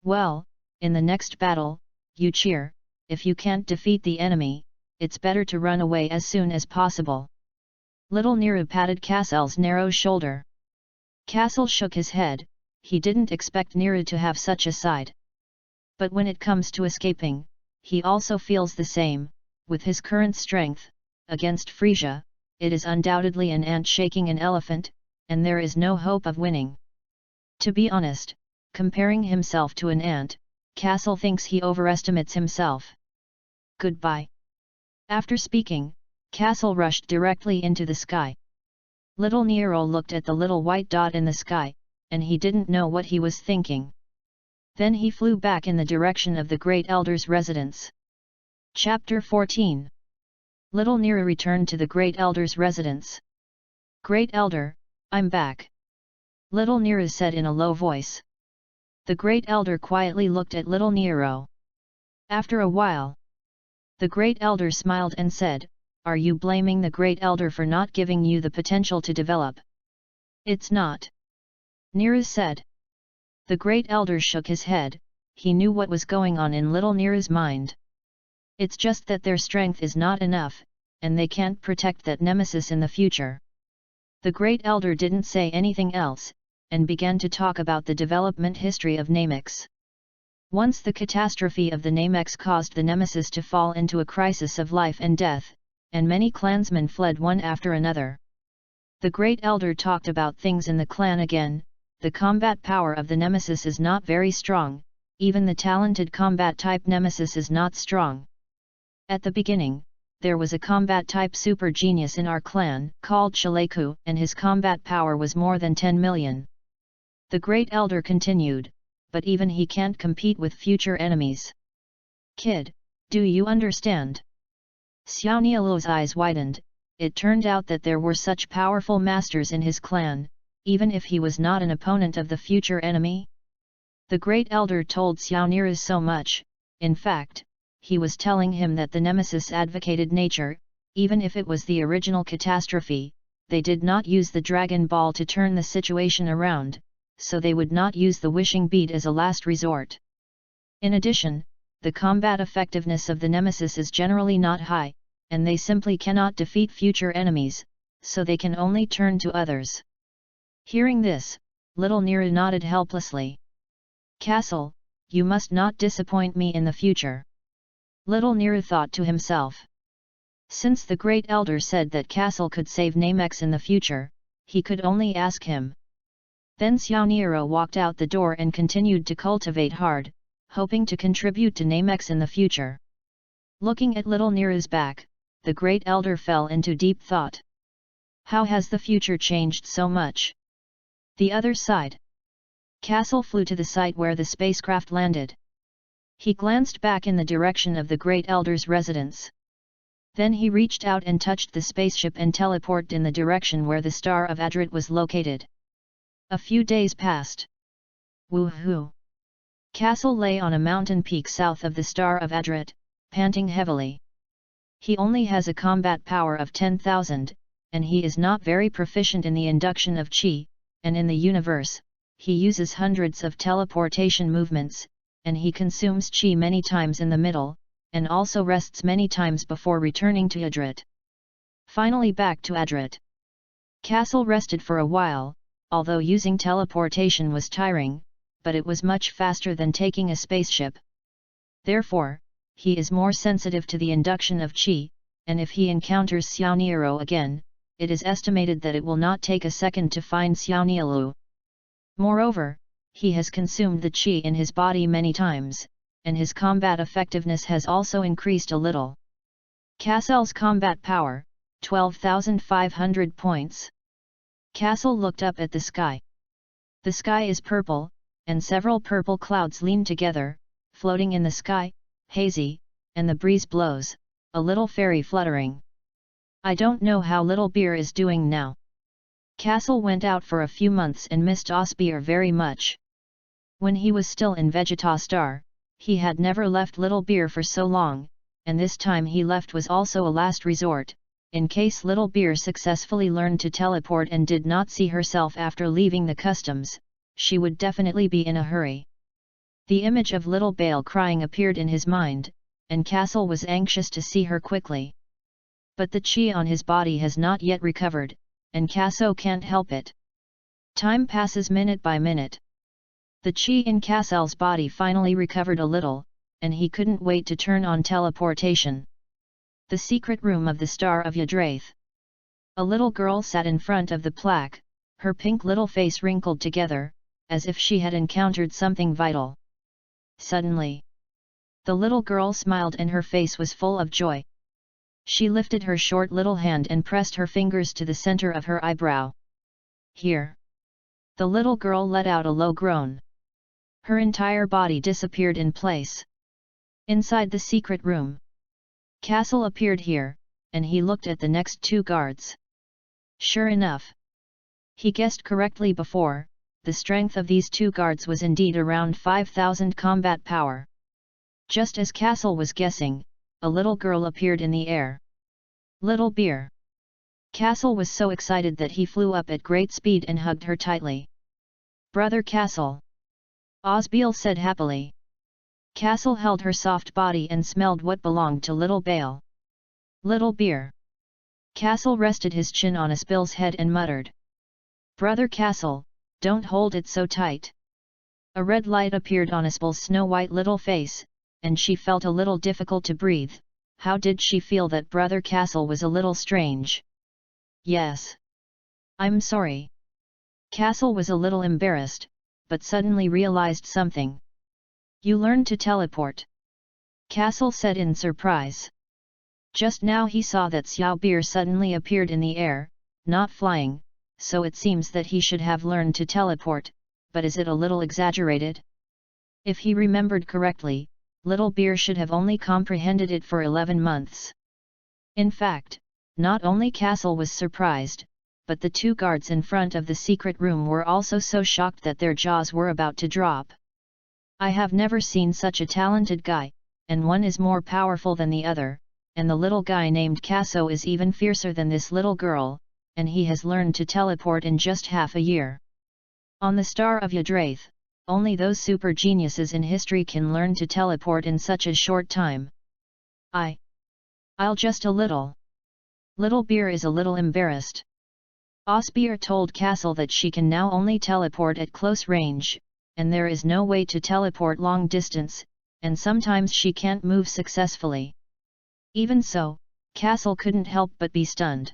Well, in the next battle, you cheer. If you can't defeat the enemy, it's better to run away as soon as possible. Little Neeru patted Casel's narrow shoulder. Casel shook his head. He didn't expect Neeru to have such a side. But when it comes to escaping, he also feels the same. With his current strength, against Frisia, it is undoubtedly an ant shaking an elephant, and there is no hope of winning. To be honest, comparing himself to an ant, Casel thinks he overestimates himself. Goodbye. After speaking, Casel rushed directly into the sky. Little Nero looked at the little white dot in the sky, and he didn't know what he was thinking. Then he flew back in the direction of the Great Elder's residence. Chapter 14. Little Nero returned to the Great Elder's residence. Great Elder, I'm back. Little Nero said in a low voice. The Great Elder quietly looked at Little Nero. After a while, the Great Elder smiled and said, Are you blaming the Great Elder for not giving you the potential to develop? It's not. Nero said. The Great Elder shook his head. He knew what was going on in Little Nero's mind. It's just that their strength is not enough, and they can't protect that nemesis in the future. The Great Elder didn't say anything else, and began to talk about the development history of Namex. Once the catastrophe of the Namex caused the nemesis to fall into a crisis of life and death, and many clansmen fled one after another. The Great Elder talked about things in the clan again. The combat power of the nemesis is not very strong, even the talented combat type nemesis is not strong. At the beginning, there was a combat type super genius in our clan called Shaleku, and his combat power was more than 10 million. The Great Elder continued, but even he can't compete with future enemies. Kid, do you understand? Xiao Nialuo's eyes widened. It turned out that there were such powerful masters in his clan, even if he was not an opponent of the future enemy. The Great Elder told Xiao Niru so much. In fact, he was telling him that the nemesis advocated nature. Even if it was the original catastrophe, they did not use the Dragon Ball to turn the situation around, so they would not use the wishing bead as a last resort. In addition, the combat effectiveness of the nemesis is generally not high, and they simply cannot defeat future enemies, so they can only turn to others. Hearing this, Little Neeru nodded helplessly. Castle, you must not disappoint me in the future. Little Neeru thought to himself. Since the Great Elder said that Castle could save Namex in the future, he could only ask him. Then Xiao Niero walked out the door and continued to cultivate hard, hoping to contribute to Namex in the future. Looking at Little Neeru's back, the Great Elder fell into deep thought. How has the future changed so much? The other side. Castle flew to the site where the spacecraft landed. He glanced back in the direction of the Great Elder's residence. Then he reached out and touched the spaceship and teleported in the direction where the Star of Adrit was located. A few days passed. Woohoo! Castle lay on a mountain peak south of the Star of Adrit, panting heavily. He only has a combat power of 10,000, and he is not very proficient in the induction of Qi, and in the universe, he uses hundreds of teleportation movements, and he consumes Qi many times in the middle, and also rests many times before returning to Adrit. Finally back to Adrit. Castle rested for a while, although using teleportation was tiring, but it was much faster than taking a spaceship. Therefore, he is more sensitive to the induction of Qi, and if he encounters Xiao Niero again, it is estimated that it will not take a second to find Xiaonialu. Moreover, he has consumed the qi in his body many times, and his combat effectiveness has also increased a little. Kaso's combat power, 12,500 points. Kaso looked up at the sky. The sky is purple, and several purple clouds lean together, floating in the sky, hazy, and the breeze blows, a little fairy fluttering. I don't know how little beer is doing now. Kaso went out for a few months and missed Osbeer very much. When he was still in Vegetastar, he had never left Little Beer for so long, and this time he left was also a last resort, in case Little Beer successfully learned to teleport and did not see herself after leaving the customs, she would definitely be in a hurry. The image of Little Bale crying appeared in his mind, and Castle was anxious to see her quickly. But the qi on his body has not yet recovered, and Kaso can't help it. Time passes minute by minute. The qi in Casel's body finally recovered a little, and he couldn't wait to turn on teleportation. The secret room of the Star of Yggdrasil. A little girl sat in front of the plaque, her pink little face wrinkled together, as if she had encountered something vital. Suddenly, the little girl smiled and her face was full of joy. She lifted her short little hand and pressed her fingers to the center of her eyebrow. Here! The little girl let out a low groan. Her entire body disappeared in place. Inside the secret room, Castle appeared here, and he looked at the next two guards. Sure enough, he guessed correctly before, the strength of these two guards was indeed around 5,000 combat power. Just as Castle was guessing, a little girl appeared in the air. Little Beer. Castle was so excited that he flew up at great speed and hugged her tightly. Brother Castle! Osbeil said happily. Castle held her soft body and smelled what belonged to Little Bale. Little Beer. Castle rested his chin on Osbeil's head and muttered. Brother Castle, don't hold it so tight. A red light appeared on Osbeil's snow-white little face, and she felt a little difficult to breathe. How did she feel that Brother Castle was a little strange? Yes. I'm sorry. Castle was a little embarrassed, but suddenly realized something. You learned to teleport. Castle said in surprise. Just now he saw that Xiao Beer suddenly appeared in the air, not flying, so it seems that he should have learned to teleport, but is it a little exaggerated? If he remembered correctly, Little Beer should have only comprehended it for 11 months. In fact, not only Castle was surprised, but the two guards in front of the secret room were also so shocked that their jaws were about to drop. I have never seen such a talented guy, and one is more powerful than the other, and the little guy named Kaso is even fiercer than this little girl, and he has learned to teleport in just half a year. On the Star of Yggdrasil, only those super geniuses in history can learn to teleport in such a short time. I'll just a little. Little Beer is a little embarrassed. Osbeer told Castle that she can now only teleport at close range, and there is no way to teleport long distance, and sometimes she can't move successfully. Even so, Castle couldn't help but be stunned.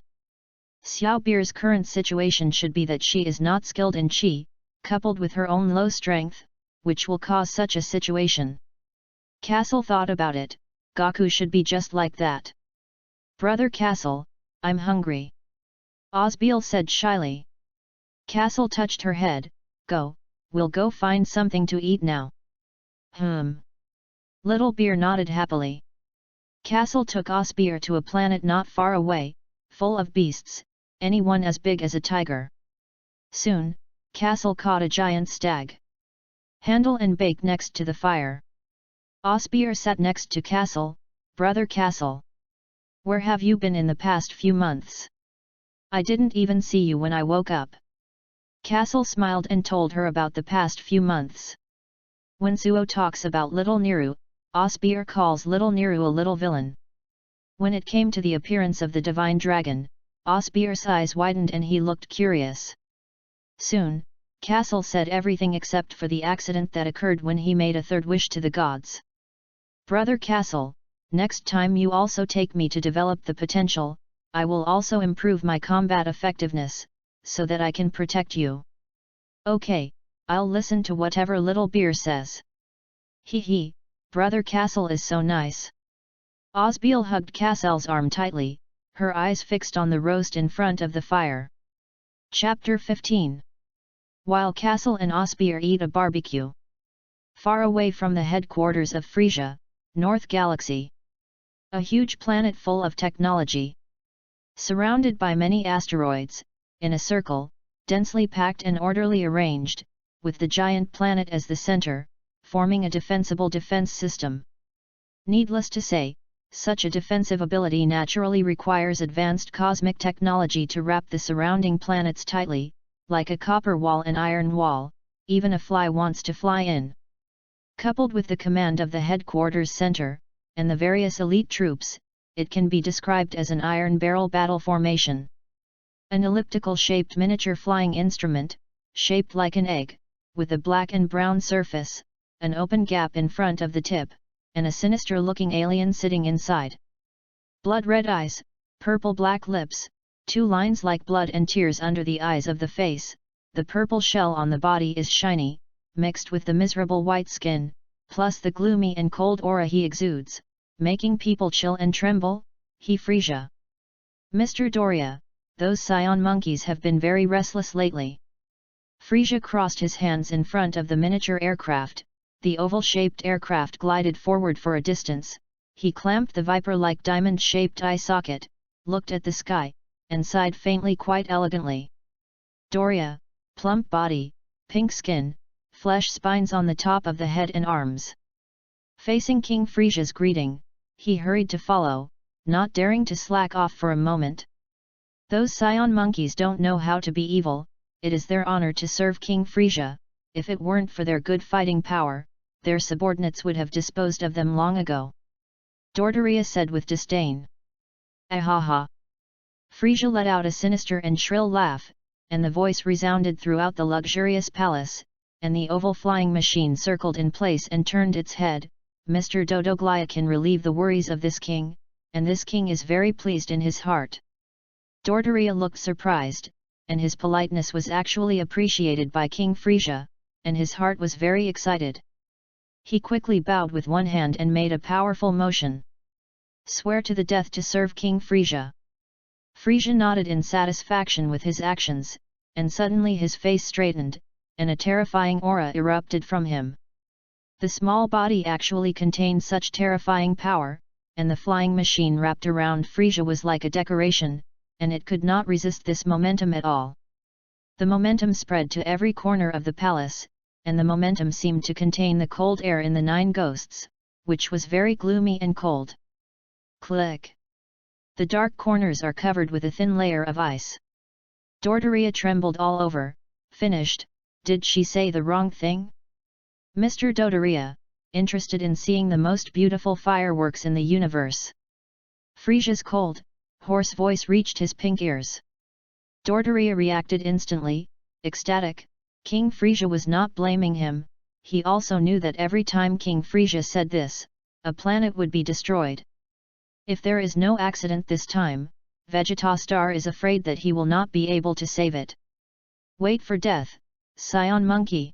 Xiao Beer's current situation should be that she is not skilled in qi, coupled with her own low strength, which will cause such a situation. Castle thought about it, Gaku should be just like that. Brother Castle, I'm hungry. Osbeil said shyly. Castle touched her head. Go, we'll go find something to eat now. Little Beer nodded happily. Castle took Osbeer to a planet not far away, full of beasts, anyone as big as a tiger. Soon, Castle caught a giant stag. Handle and bake next to the fire. Osbeer sat next to Castle. Brother Castle. Where have you been in the past few months? I didn't even see you when I woke up. Castle smiled and told her about the past few months. When Suo talks about Little Niru, Osbeer calls Little Niru a little villain. When it came to the appearance of the divine dragon, Osbeer's eyes widened and he looked curious. Soon, Castle said everything except for the accident that occurred when he made a third wish to the gods. Brother Castle, next time you also take me to develop the potential, I will also improve my combat effectiveness, so that I can protect you. Okay, I'll listen to whatever Little Bear says. Hee, Brother Castle is so nice. Osbeil hugged Castle's arm tightly, her eyes fixed on the roast in front of the fire. Chapter 15. While Castle and Osbeil eat a barbecue. Far away from the headquarters of Frisia, North Galaxy. A huge planet full of technology. Surrounded by many asteroids, in a circle, densely packed and orderly arranged, with the giant planet as the center, forming a defensible defense system. Needless to say, such a defensive ability naturally requires advanced cosmic technology to wrap the surrounding planets tightly, like a copper wall and iron wall, even a fly wants to fly in. Coupled with the command of the headquarters center, and the various elite troops, it can be described as an iron barrel battle formation. An elliptical-shaped miniature flying instrument, shaped like an egg, with a black and brown surface, an open gap in front of the tip, and a sinister-looking alien sitting inside. Blood-red eyes, purple-black lips, 2 lines like blood and tears under the eyes of the face, the purple shell on the body is shiny, mixed with the miserable white skin, plus the gloomy and cold aura he exudes, making people chill and tremble. Frisia. Mr. Doria, those Saiyan monkeys have been very restless lately. Frisia crossed his hands in front of the miniature aircraft. The oval-shaped aircraft glided forward for a distance. He clamped the viper-like diamond-shaped eye socket, looked at the sky, and sighed faintly quite elegantly. Doria, plump body, pink skin, flesh spines on the top of the head and arms. Facing King Frisia's greeting, he hurried to follow, not daring to slack off for a moment. Those Saiyan monkeys don't know how to be evil, it is their honor to serve King Frisia. If it weren't for their good fighting power, their subordinates would have disposed of them long ago. Dodoria said with disdain. Ahaha! Frisia let out a sinister and shrill laugh, and the voice resounded throughout the luxurious palace, and the oval flying machine circled in place and turned its head. Mr. Dodoglia can relieve the worries of this king, and this king is very pleased in his heart. Dodoria looked surprised, and his politeness was actually appreciated by King Frisia, and his heart was very excited. He quickly bowed with one hand and made a powerful motion. Swear to the death to serve King Frisia. Frisia nodded in satisfaction with his actions, and suddenly his face straightened, and a terrifying aura erupted from him. The small body actually contained such terrifying power, and the flying machine wrapped around Frisia was like a decoration, and it could not resist this momentum at all. The momentum spread to every corner of the palace, and the momentum seemed to contain the cold air in the 9 ghosts, which was very gloomy and cold. Click! The dark corners are covered with a thin layer of ice. Dodoria trembled all over. Finished, did she say the wrong thing? Mr. Dodoria, interested in seeing the most beautiful fireworks in the universe. Frisia's cold, hoarse voice reached his pink ears. Dodoria reacted instantly, ecstatic. King Frisia was not blaming him, he also knew that every time King Frisia said this, a planet would be destroyed. If there is no accident this time, Vegeta Star is afraid that he will not be able to save it. Wait for death, Saiyan monkey.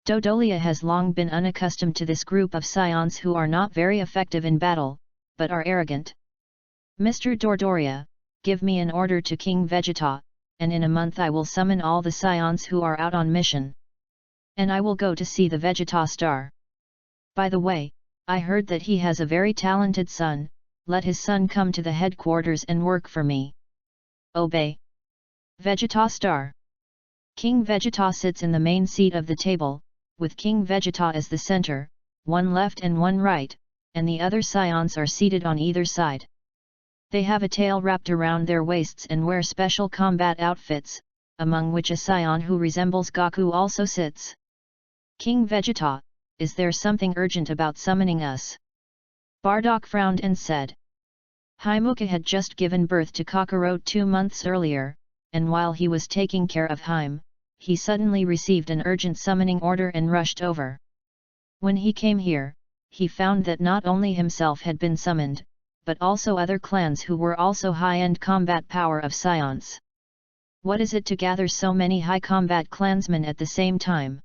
Dodolia has long been unaccustomed to this group of Saiyans who are not very effective in battle, but are arrogant. Mr. Dodoria, give me an order to King Vegeta, and in a month I will summon all the Saiyans who are out on mission. And I will go to see the Vegeta Star. By the way, I heard that he has a very talented son, let his son come to the headquarters and work for me. Obey. Vegeta Star. King Vegeta sits in the main seat of the table, with King Vegeta as the center, one left and one right, and the other Saiyans are seated on either side. They have a tail wrapped around their waists and wear special combat outfits, among which a Saiyan who resembles Goku also sits. King Vegeta, is there something urgent about summoning us? Bardock frowned and said. Haimuka had just given birth to Kakarot 2 months earlier, and while he was taking care of Haim, he suddenly received an urgent summoning order and rushed over. When he came here, he found that not only himself had been summoned, but also other clans who were also high-end combat power of Saiyans. What is it to gather so many high combat clansmen at the same time?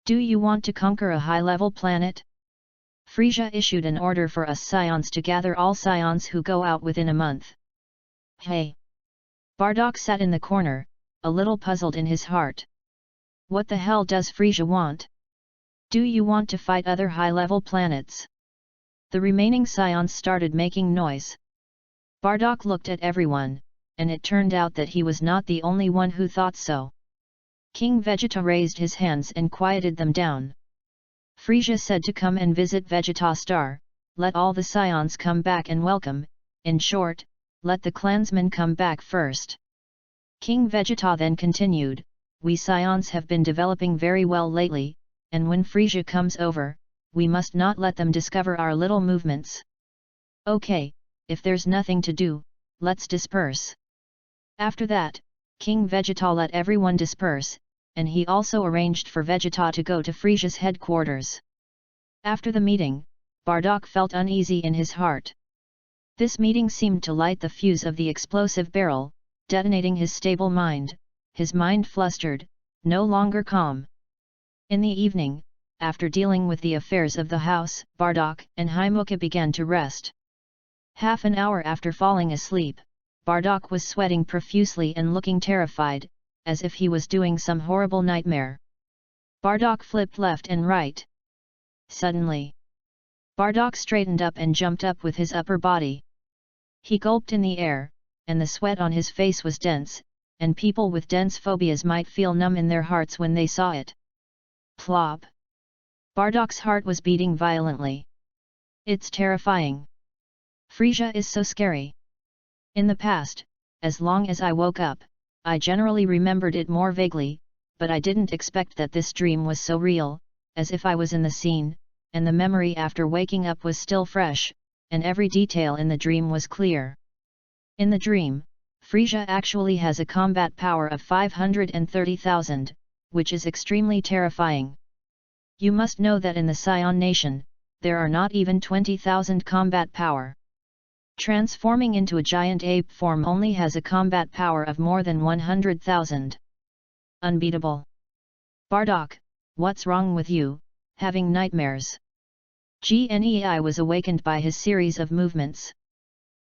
Do you want to conquer a high-level planet? Frisia issued an order for us Saiyans to gather all Saiyans who go out within a month. Hey! Bardock sat in the corner, a little puzzled in his heart. What the hell does Frisia want? Do you want to fight other high-level planets? The remaining Saiyans started making noise. Bardock looked at everyone, and it turned out that he was not the only one who thought so. King Vegeta raised his hands and quieted them down. Frisia said to come and visit Vegeta Star, let all the Saiyans come back and welcome, in short, let the clansmen come back first. King Vegeta then continued, we Saiyans have been developing very well lately, and when Frisia comes over, we must not let them discover our little movements. Okay, if there's nothing to do, let's disperse. After that, King Vegeta let everyone disperse, and he also arranged for Vegeta to go to Frisia's headquarters. After the meeting, Bardock felt uneasy in his heart. This meeting seemed to light the fuse of the explosive barrel, detonating his stable mind, his mind flustered, no longer calm. In the evening, after dealing with the affairs of the house, Bardock and Haimuka began to rest. Half an hour after falling asleep, Bardock was sweating profusely and looking terrified, as if he was doing some horrible nightmare. Bardock flipped left and right. Suddenly, Bardock straightened up and jumped up with his upper body. He gulped in the air, and the sweat on his face was dense, and people with dense phobias might feel numb in their hearts when they saw it. Plop! Bardock's heart was beating violently. It's terrifying. Frisia is so scary. In the past, as long as I woke up, I generally remembered it more vaguely, but I didn't expect that this dream was so real, as if I was in the scene, and the memory after waking up was still fresh, and every detail in the dream was clear. In the dream, Frisia actually has a combat power of 530,000, which is extremely terrifying. You must know that in the Saiyan nation, there are not even 20,000 combat power. Transforming into a giant ape form only has a combat power of more than 100,000. Unbeatable. Bardock, what's wrong with you, having nightmares? Gnei was awakened by his series of movements.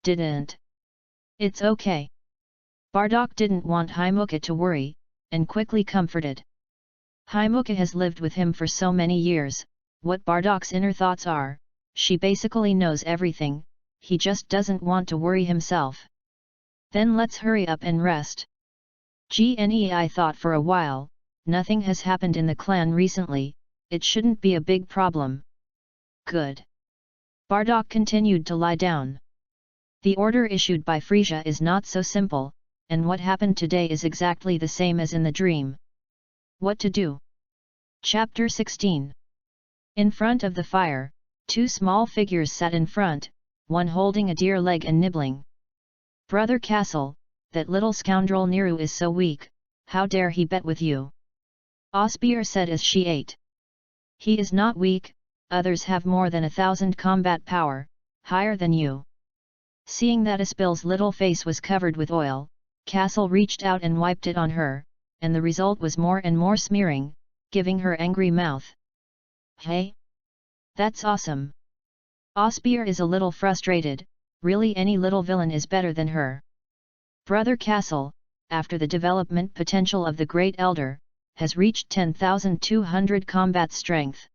Didn't. It's okay. Bardock didn't want Haimuka to worry, and quickly comforted. Haimuka has lived with him for so many years, what Bardock's inner thoughts are, she basically knows everything, he just doesn't want to worry himself. Then let's hurry up and rest. Gnei thought for a while, nothing has happened in the clan recently, it shouldn't be a big problem. Good. Bardock continued to lie down. The order issued by Frisia is not so simple, and what happened today is exactly the same as in the dream. What to do? Chapter 16. In front of the fire, two small figures sat in front, one holding a deer leg and nibbling. Brother Kaso, that little scoundrel Niru is so weak, how dare he bet with you? Osbeer said as she ate. He is not weak, others have more than 1,000 combat power, higher than you. Seeing that Aspil's little face was covered with oil, Kaso reached out and wiped it on her, and the result was more and more smearing, giving her angry mouth. Hey? That's awesome. Osbeer is a little frustrated, really any little villain is better than her. Brother Kaso, after the development potential of the Great Elder, has reached 10,200 combat strength.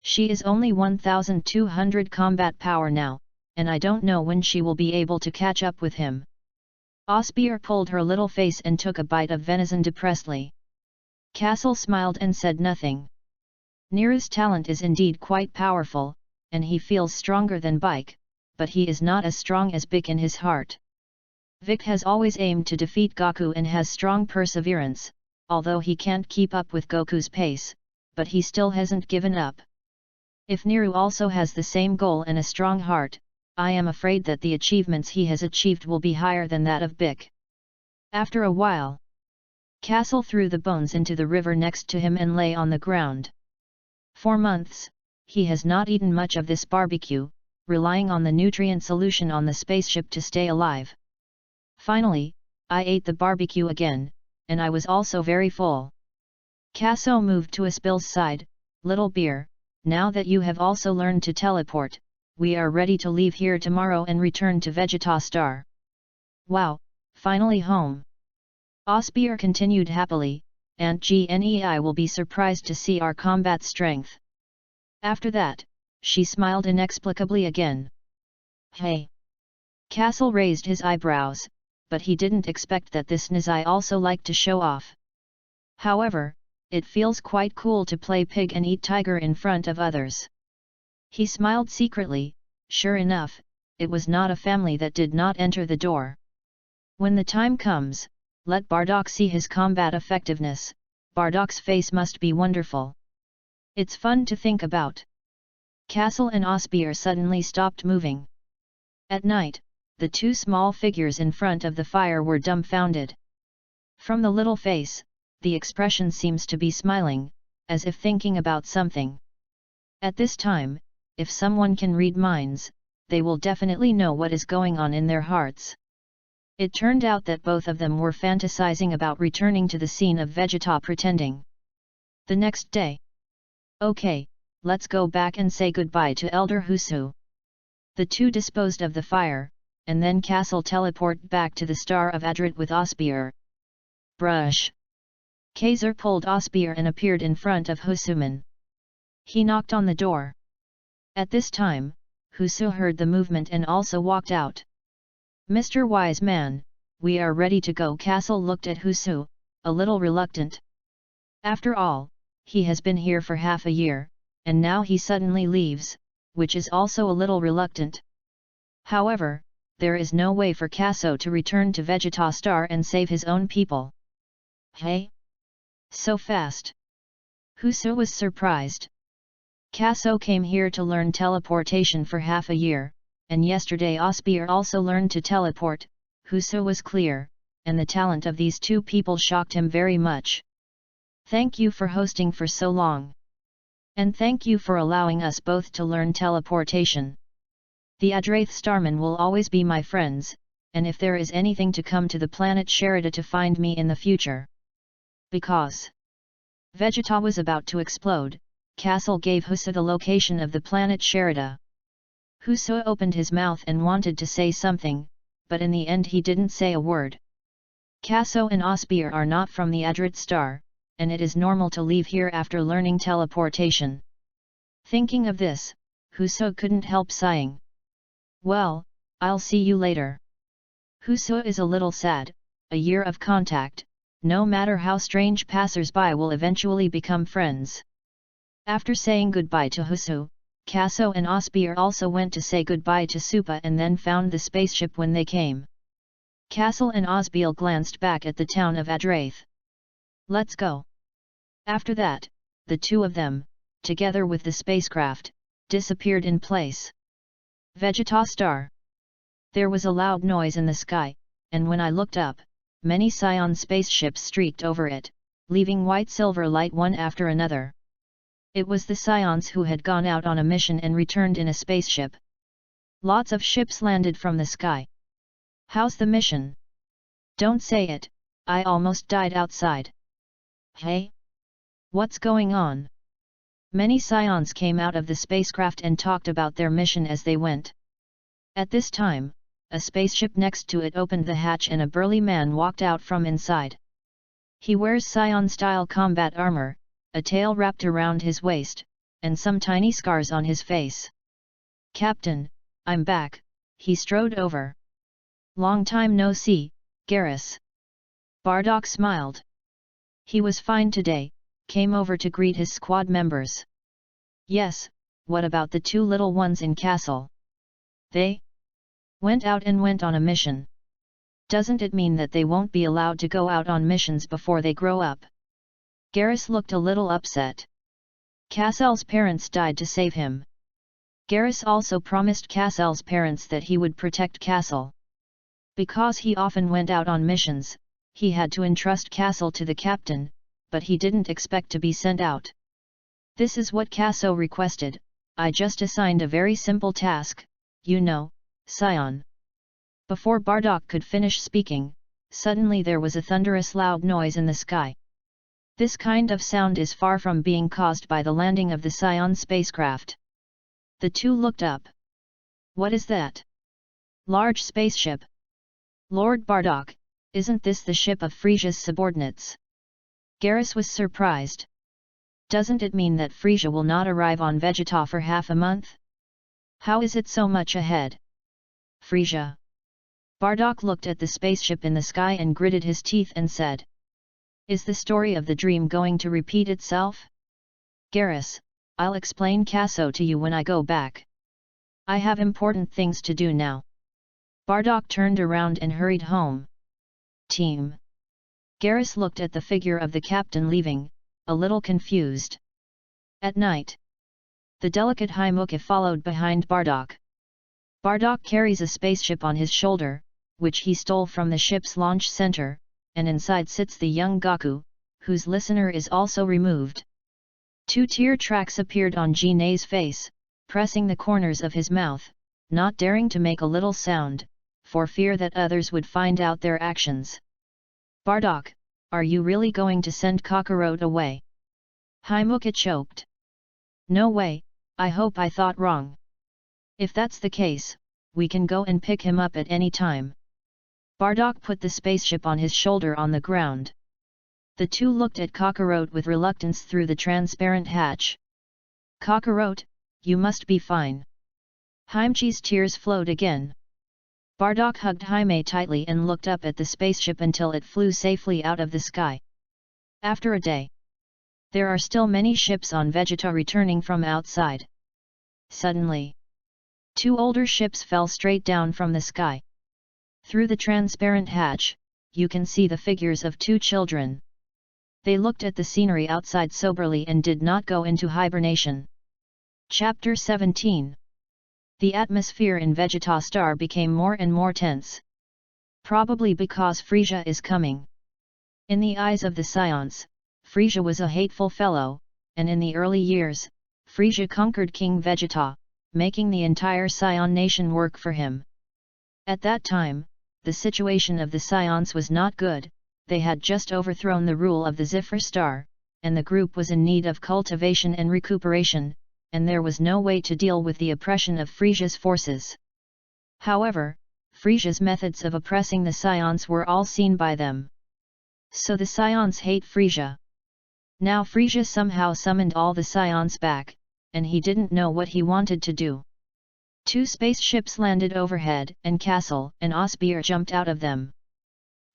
She is only 1,200 combat power now, and I don't know when she will be able to catch up with him. Osbeer pulled her little face and took a bite of venison depressedly. Kaso smiled and said nothing. Niru's talent is indeed quite powerful, and he feels stronger than Bike, but he is not as strong as Bik in his heart. Vic has always aimed to defeat Goku and has strong perseverance, although he can't keep up with Goku's pace, but he still hasn't given up. If Niru also has the same goal and a strong heart, I am afraid that the achievements he has achieved will be higher than that of Bik. After a while, Kaso threw the bones into the river next to him and lay on the ground. For months, he has not eaten much of this barbecue, relying on the nutrient solution on the spaceship to stay alive. Finally, I ate the barbecue again, and I was also very full. Kaso moved to Aspil's side. Little bear, now that you have also learned to teleport, we are ready to leave here tomorrow and return to Vegeta Star. Wow, finally home. Aspir continued happily, Aunt Gnei will be surprised to see our combat strength. After that, she smiled inexplicably again. Hey! Castle raised his eyebrows, but he didn't expect that this Nizai also liked to show off. However, it feels quite cool to play pig and eat tiger in front of others. He smiled secretly. Sure enough, it was not a family that did not enter the door. When the time comes, let Bardock see his combat effectiveness. Bardock's face must be wonderful. It's fun to think about. Castle and Aspir suddenly stopped moving. At night, the two small figures in front of the fire were dumbfounded. From the little face, the expression seems to be smiling, as if thinking about something. At this time, if someone can read minds, they will definitely know what is going on in their hearts. It turned out that both of them were fantasizing about returning to the scene of Vegeta pretending. The next day. Okay, let's go back and say goodbye to Elder Husu. The two disposed of the fire, and then Castle teleported back to the Star of Adrit with Aspir. Brush. Kaiser pulled Aspir and appeared in front of Husuman. He knocked on the door. At this time, Husu heard the movement and also walked out. Mr. Wise Man, we are ready to go. Castle looked at Husu, a little reluctant. After all, he has been here for half a year, and now he suddenly leaves, which is also a little reluctant. However, there is no way for Kaso to return to Vegeta Star and save his own people. Hey? So fast? Husu was surprised. Kaso came here to learn teleportation for half a year, and yesterday Aspir also learned to teleport. Husu was clear, and the talent of these two people shocked him very much. Thank you for hosting for so long. And thank you for allowing us both to learn teleportation. The Adraith Starmen will always be my friends, and if there is anything to come to the planet Sherida to find me in the future. Because Vegeta was about to explode, Castle gave Husu the location of the planet Sherida. Husu opened his mouth and wanted to say something, but in the end he didn't say a word. Kaso and Aspir are not from the Adrit Star, and it is normal to leave here after learning teleportation. Thinking of this, Husu couldn't help sighing. Well, I'll see you later. Husu is a little sad. A year of contact, no matter how strange passers-by will eventually become friends. After saying goodbye to Husu, Kaso and Aspir also went to say goodbye to Supa and then found the spaceship when they came. Castle and Osbeil glanced back at the town of Adraith. Let's go. After that, the two of them, together with the spacecraft, disappeared in place. Vegeta Star. There was a loud noise in the sky, and when I looked up, many Saiyan spaceships streaked over it, leaving white-silver light one after another. It was the Saiyans who had gone out on a mission and returned in a spaceship. Lots of ships landed from the sky. How's the mission? Don't say it, I almost died outside. Hey? What's going on? Many Saiyans came out of the spacecraft and talked about their mission as they went. At this time, a spaceship next to it opened the hatch and a burly man walked out from inside. He wears Saiyan-style combat armor, a tail wrapped around his waist, and some tiny scars on his face. Captain, I'm back, he strode over. Long time no see, Garrus. Bardock smiled. He was fine today, came over to greet his squad members. Yes, what about the two little ones in Castle? They went out and went on a mission. Doesn't it mean that they won't be allowed to go out on missions before they grow up? Garrus looked a little upset. Castle's parents died to save him. Garrus also promised Castle's parents that he would protect Castle. Because he often went out on missions, he had to entrust Castle to the captain, but he didn't expect to be sent out. This is what Kaso requested. I just assigned a very simple task, you know, Saiyan. Before Bardock could finish speaking, suddenly there was a thunderous loud noise in the sky. This kind of sound is far from being caused by the landing of the Saiyan spacecraft. The two looked up. What is that? Large spaceship. Lord Bardock, isn't this the ship of Frisia's subordinates? Garrus was surprised. Doesn't it mean that Frisia will not arrive on Vegeta for half a month? How is it so much ahead? Frisia. Bardock looked at the spaceship in the sky and gritted his teeth and said. Is the story of the dream going to repeat itself? Garrus, I'll explain Kaso to you when I go back. I have important things to do now. Bardock turned around and hurried home. Team. Garrus looked at the figure of the captain leaving, a little confused. At night. The delicate Haimuka followed behind Bardock. Bardock carries a spaceship on his shoulder, which he stole from the ship's launch center, and inside sits the young Goku, whose listener is also removed. 2 tear tracks appeared on Jinei's face, pressing the corners of his mouth, not daring to make a little sound, for fear that others would find out their actions. Bardock, are you really going to send Kakarot away? Haimuka choked. No way, I hope I thought wrong. If that's the case, we can go and pick him up at any time. Bardock put the spaceship on his shoulder on the ground. The two looked at Kakarot with reluctance through the transparent hatch. Kakarot, you must be fine. Haimchi's tears flowed again. Bardock hugged Jaime tightly and looked up at the spaceship until it flew safely out of the sky. After a day. There are still many ships on Vegeta returning from outside. Suddenly. 2 older ships fell straight down from the sky. Through the transparent hatch, you can see the figures of 2 children. They looked at the scenery outside soberly and did not go into hibernation. Chapter 17. The atmosphere in Vegeta Star became more and more tense. Probably because Frisia is coming. In the eyes of the Saiyans, Frisia was a hateful fellow, and in the early years, Frisia conquered King Vegeta, making the entire Saiyan nation work for him. At that time, the situation of the Saiyans was not good. They had just overthrown the rule of the Zephyr Star, and the group was in need of cultivation and recuperation, and there was no way to deal with the oppression of Frisia's forces. However, Frisia's methods of oppressing the Saiyans were all seen by them. So the Saiyans hate Frisia. Now Frisia somehow summoned all the Saiyans back, and he didn't know what he wanted to do. 2 spaceships landed overhead, and Kaso and Osbeer jumped out of them.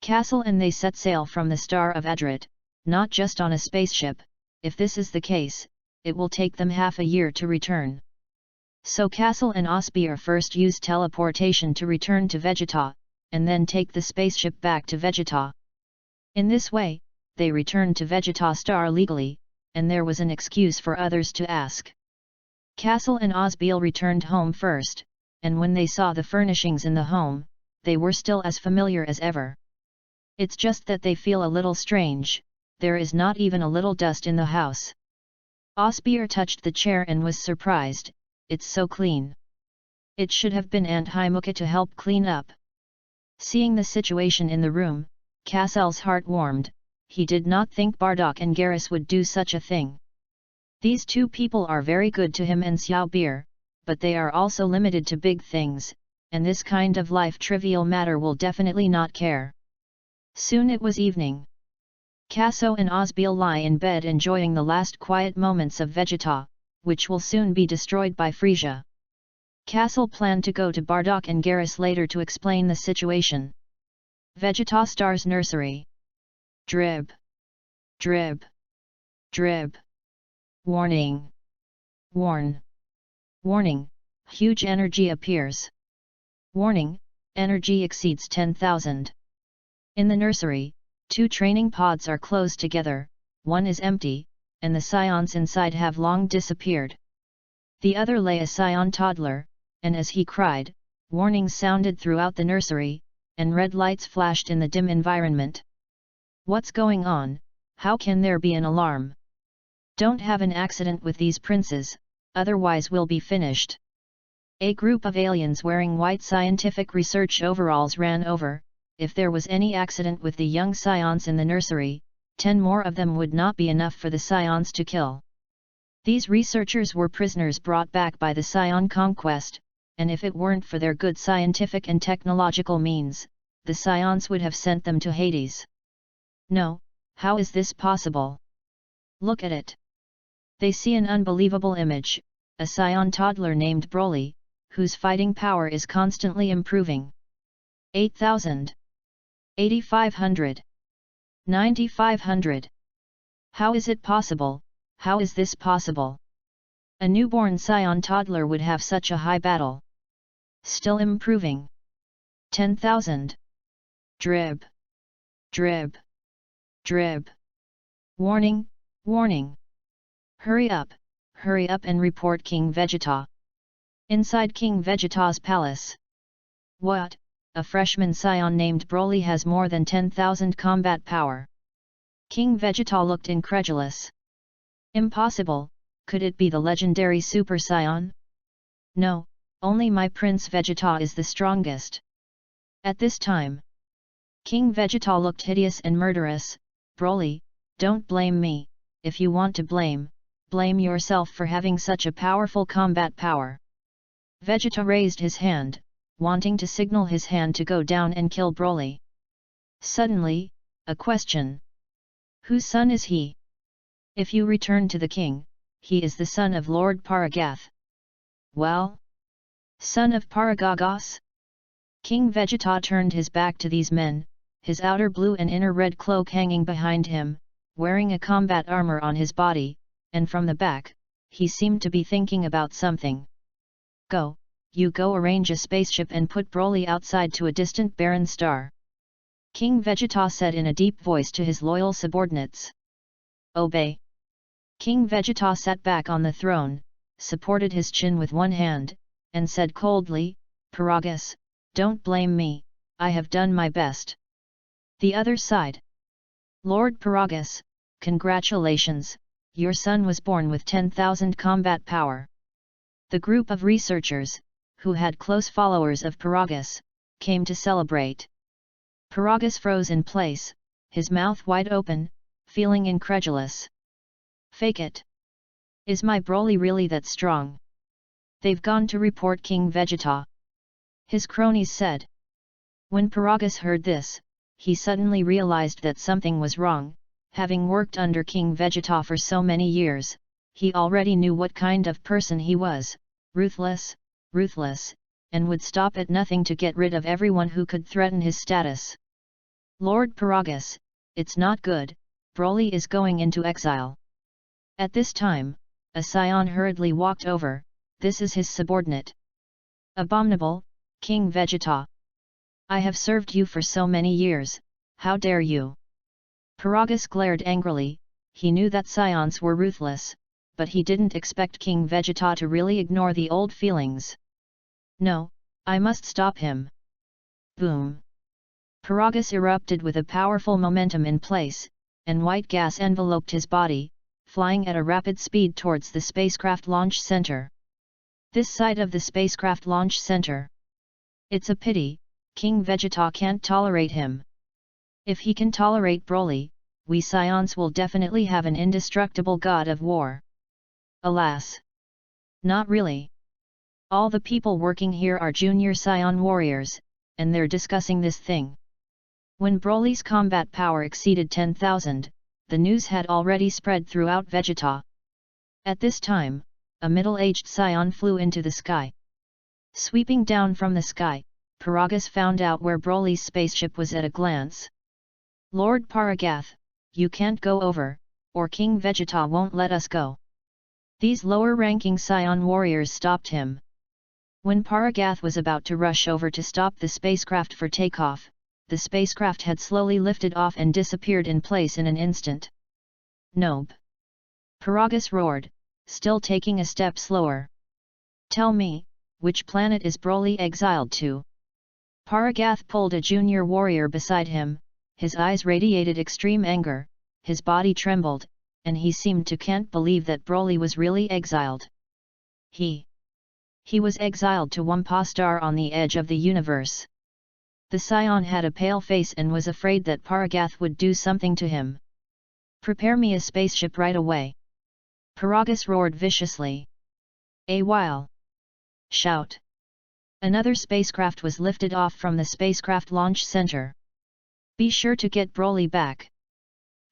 Kaso and they set sail from the Star of Adrit, not just on a spaceship. If this is the case, it will take them half a year to return. So Kaso and Osbeer first used teleportation to return to Vegeta, and then take the spaceship back to Vegeta. In this way, they returned to Vegeta Star legally, and there was an excuse for others to ask. Kaso and Osbeer returned home first, and when they saw the furnishings in the home, they were still as familiar as ever. It's just that they feel a little strange. There is not even a little dust in the house. Osbeer touched the chair and was surprised. It's so clean. It should have been Aunt Haimuka to help clean up. Seeing the situation in the room, Kasel's heart warmed. He did not think Bardock and Garrus would do such a thing. These 2 people are very good to him and Xiao Beer, but they are also limited to big things, and this kind of life trivial matter will definitely not care. Soon it was evening. Kaso and Osbeer lie in bed enjoying the last quiet moments of Vegeta, which will soon be destroyed by Frisia. Kaso planned to go to Bardock and Garrus later to explain the situation. Vegeta Star's nursery. Drib. Drib. Drib. Warning. Warn. Warning, huge energy appears. Warning, energy exceeds 10,000. In the nursery, 2 training pods are closed together, one is empty, and the Saiyans inside have long disappeared. The other lay a Saiyan toddler, and as he cried, warnings sounded throughout the nursery, and red lights flashed in the dim environment. What's going on? How can there be an alarm? Don't have an accident with these princes, otherwise we'll be finished. A group of aliens wearing white scientific research overalls ran over. If there was any accident with the young Scions in the nursery, 10 more of them would not be enough for the Scions to kill. These researchers were prisoners brought back by the Scion conquest, and if it weren't for their good scientific and technological means, the Scions would have sent them to Hades. No, how is this possible? Look at it. They see an unbelievable image, a Scion toddler named Broly, whose fighting power is constantly improving. 8,000. 8,500. 9,500. How is it possible? How is this possible? A newborn Scion toddler would have such a high battle. Still improving. 10,000. Drib. Drib. Drib. Warning, warning. Hurry up and report King Vegeta. Inside King Vegeta's palace. What? A freshman Scion named Broly has more than 10,000 combat power. King Vegeta looked incredulous. Impossible, could it be the legendary Super Saiyan? No, only my Prince Vegeta is the strongest. At this time, King Vegeta looked hideous and murderous. Broly, don't blame me. If you want to blame yourself for having such a powerful combat power. Vegeta raised his hand, wanting to signal his hand to go down and kill Broly. Suddenly, a question. Whose son is he? If you return to the king, he is the son of Lord Paragath. Well? Son of Paragagos? King Vegeta turned his back to these men, his outer blue and inner red cloak hanging behind him, wearing a combat armor on his body, and from the back, he seemed to be thinking about something. You go arrange a spaceship and put Broly outside to a distant barren star. King Vegeta said in a deep voice to his loyal subordinates. Obey. King Vegeta sat back on the throne, supported his chin with one hand, and said coldly, Paragus, don't blame me, I have done my best. The other side. Lord Paragus, congratulations, your son was born with 10,000 combat power. The group of researchers, who had close followers of Paragus, came to celebrate. Paragus froze in place, his mouth wide open, feeling incredulous. Fake it. Is my Broly really that strong? They've gone to report King Vegeta. His cronies said. When Paragus heard this, he suddenly realized that something was wrong. Having worked under King Vegeta for so many years, he already knew what kind of person he was, ruthless, and would stop at nothing to get rid of everyone who could threaten his status. Lord Paragus, it's not good, Broly is going into exile. At this time, a Scion hurriedly walked over. This is his subordinate. Abominable, King Vegeta. I have served you for so many years, how dare you? Paragus glared angrily. He knew that Scions were ruthless, but he didn't expect King Vegeta to really ignore the old feelings. No, I must stop him. Boom! Paragus erupted with a powerful momentum in place, and white gas enveloped his body, flying at a rapid speed towards the spacecraft launch center. This side of the spacecraft launch center. It's a pity, King Vegeta can't tolerate him. If he can tolerate Broly, we Scions will definitely have an indestructible god of war. Alas! Not really. All the people working here are junior Scion warriors, and they're discussing this thing. When Broly's combat power exceeded 10,000, the news had already spread throughout Vegeta. At this time, a middle-aged Scion flew into the sky. Sweeping down from the sky, Paragus found out where Broly's spaceship was at a glance. Lord Paragath, you can't go over, or King Vegeta won't let us go. These lower-ranking Scion warriors stopped him. When Paragath was about to rush over to stop the spacecraft for takeoff, the spacecraft had slowly lifted off and disappeared in place in an instant. Nope! Paragus roared, still taking a step slower. Tell me, which planet is Broly exiled to? Paragath pulled a junior warrior beside him, his eyes radiated extreme anger, his body trembled, and he seemed to can't believe that Broly was really exiled. He was exiled to Wampa Star on the edge of the universe. The Saiyan had a pale face and was afraid that Paragath would do something to him. "Prepare me a spaceship right away!" Paragas roared viciously. "A while!" Shout! Another spacecraft was lifted off from the spacecraft launch center. "Be sure to get Broly back!"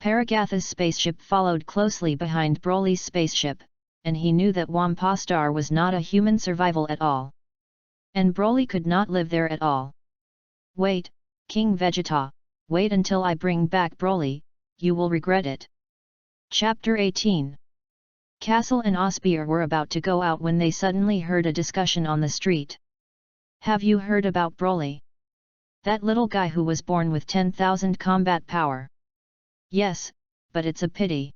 Paragatha's spaceship followed closely behind Broly's spaceship, and he knew that Wampa Star was not a human survival at all. And Broly could not live there at all. "Wait, King Vegeta, wait until I bring back Broly, you will regret it." Chapter 18. Kaso and Osbeer were about to go out when they suddenly heard a discussion on the street. "Have you heard about Broly? That little guy who was born with 10,000 combat power?" "Yes, but it's a pity."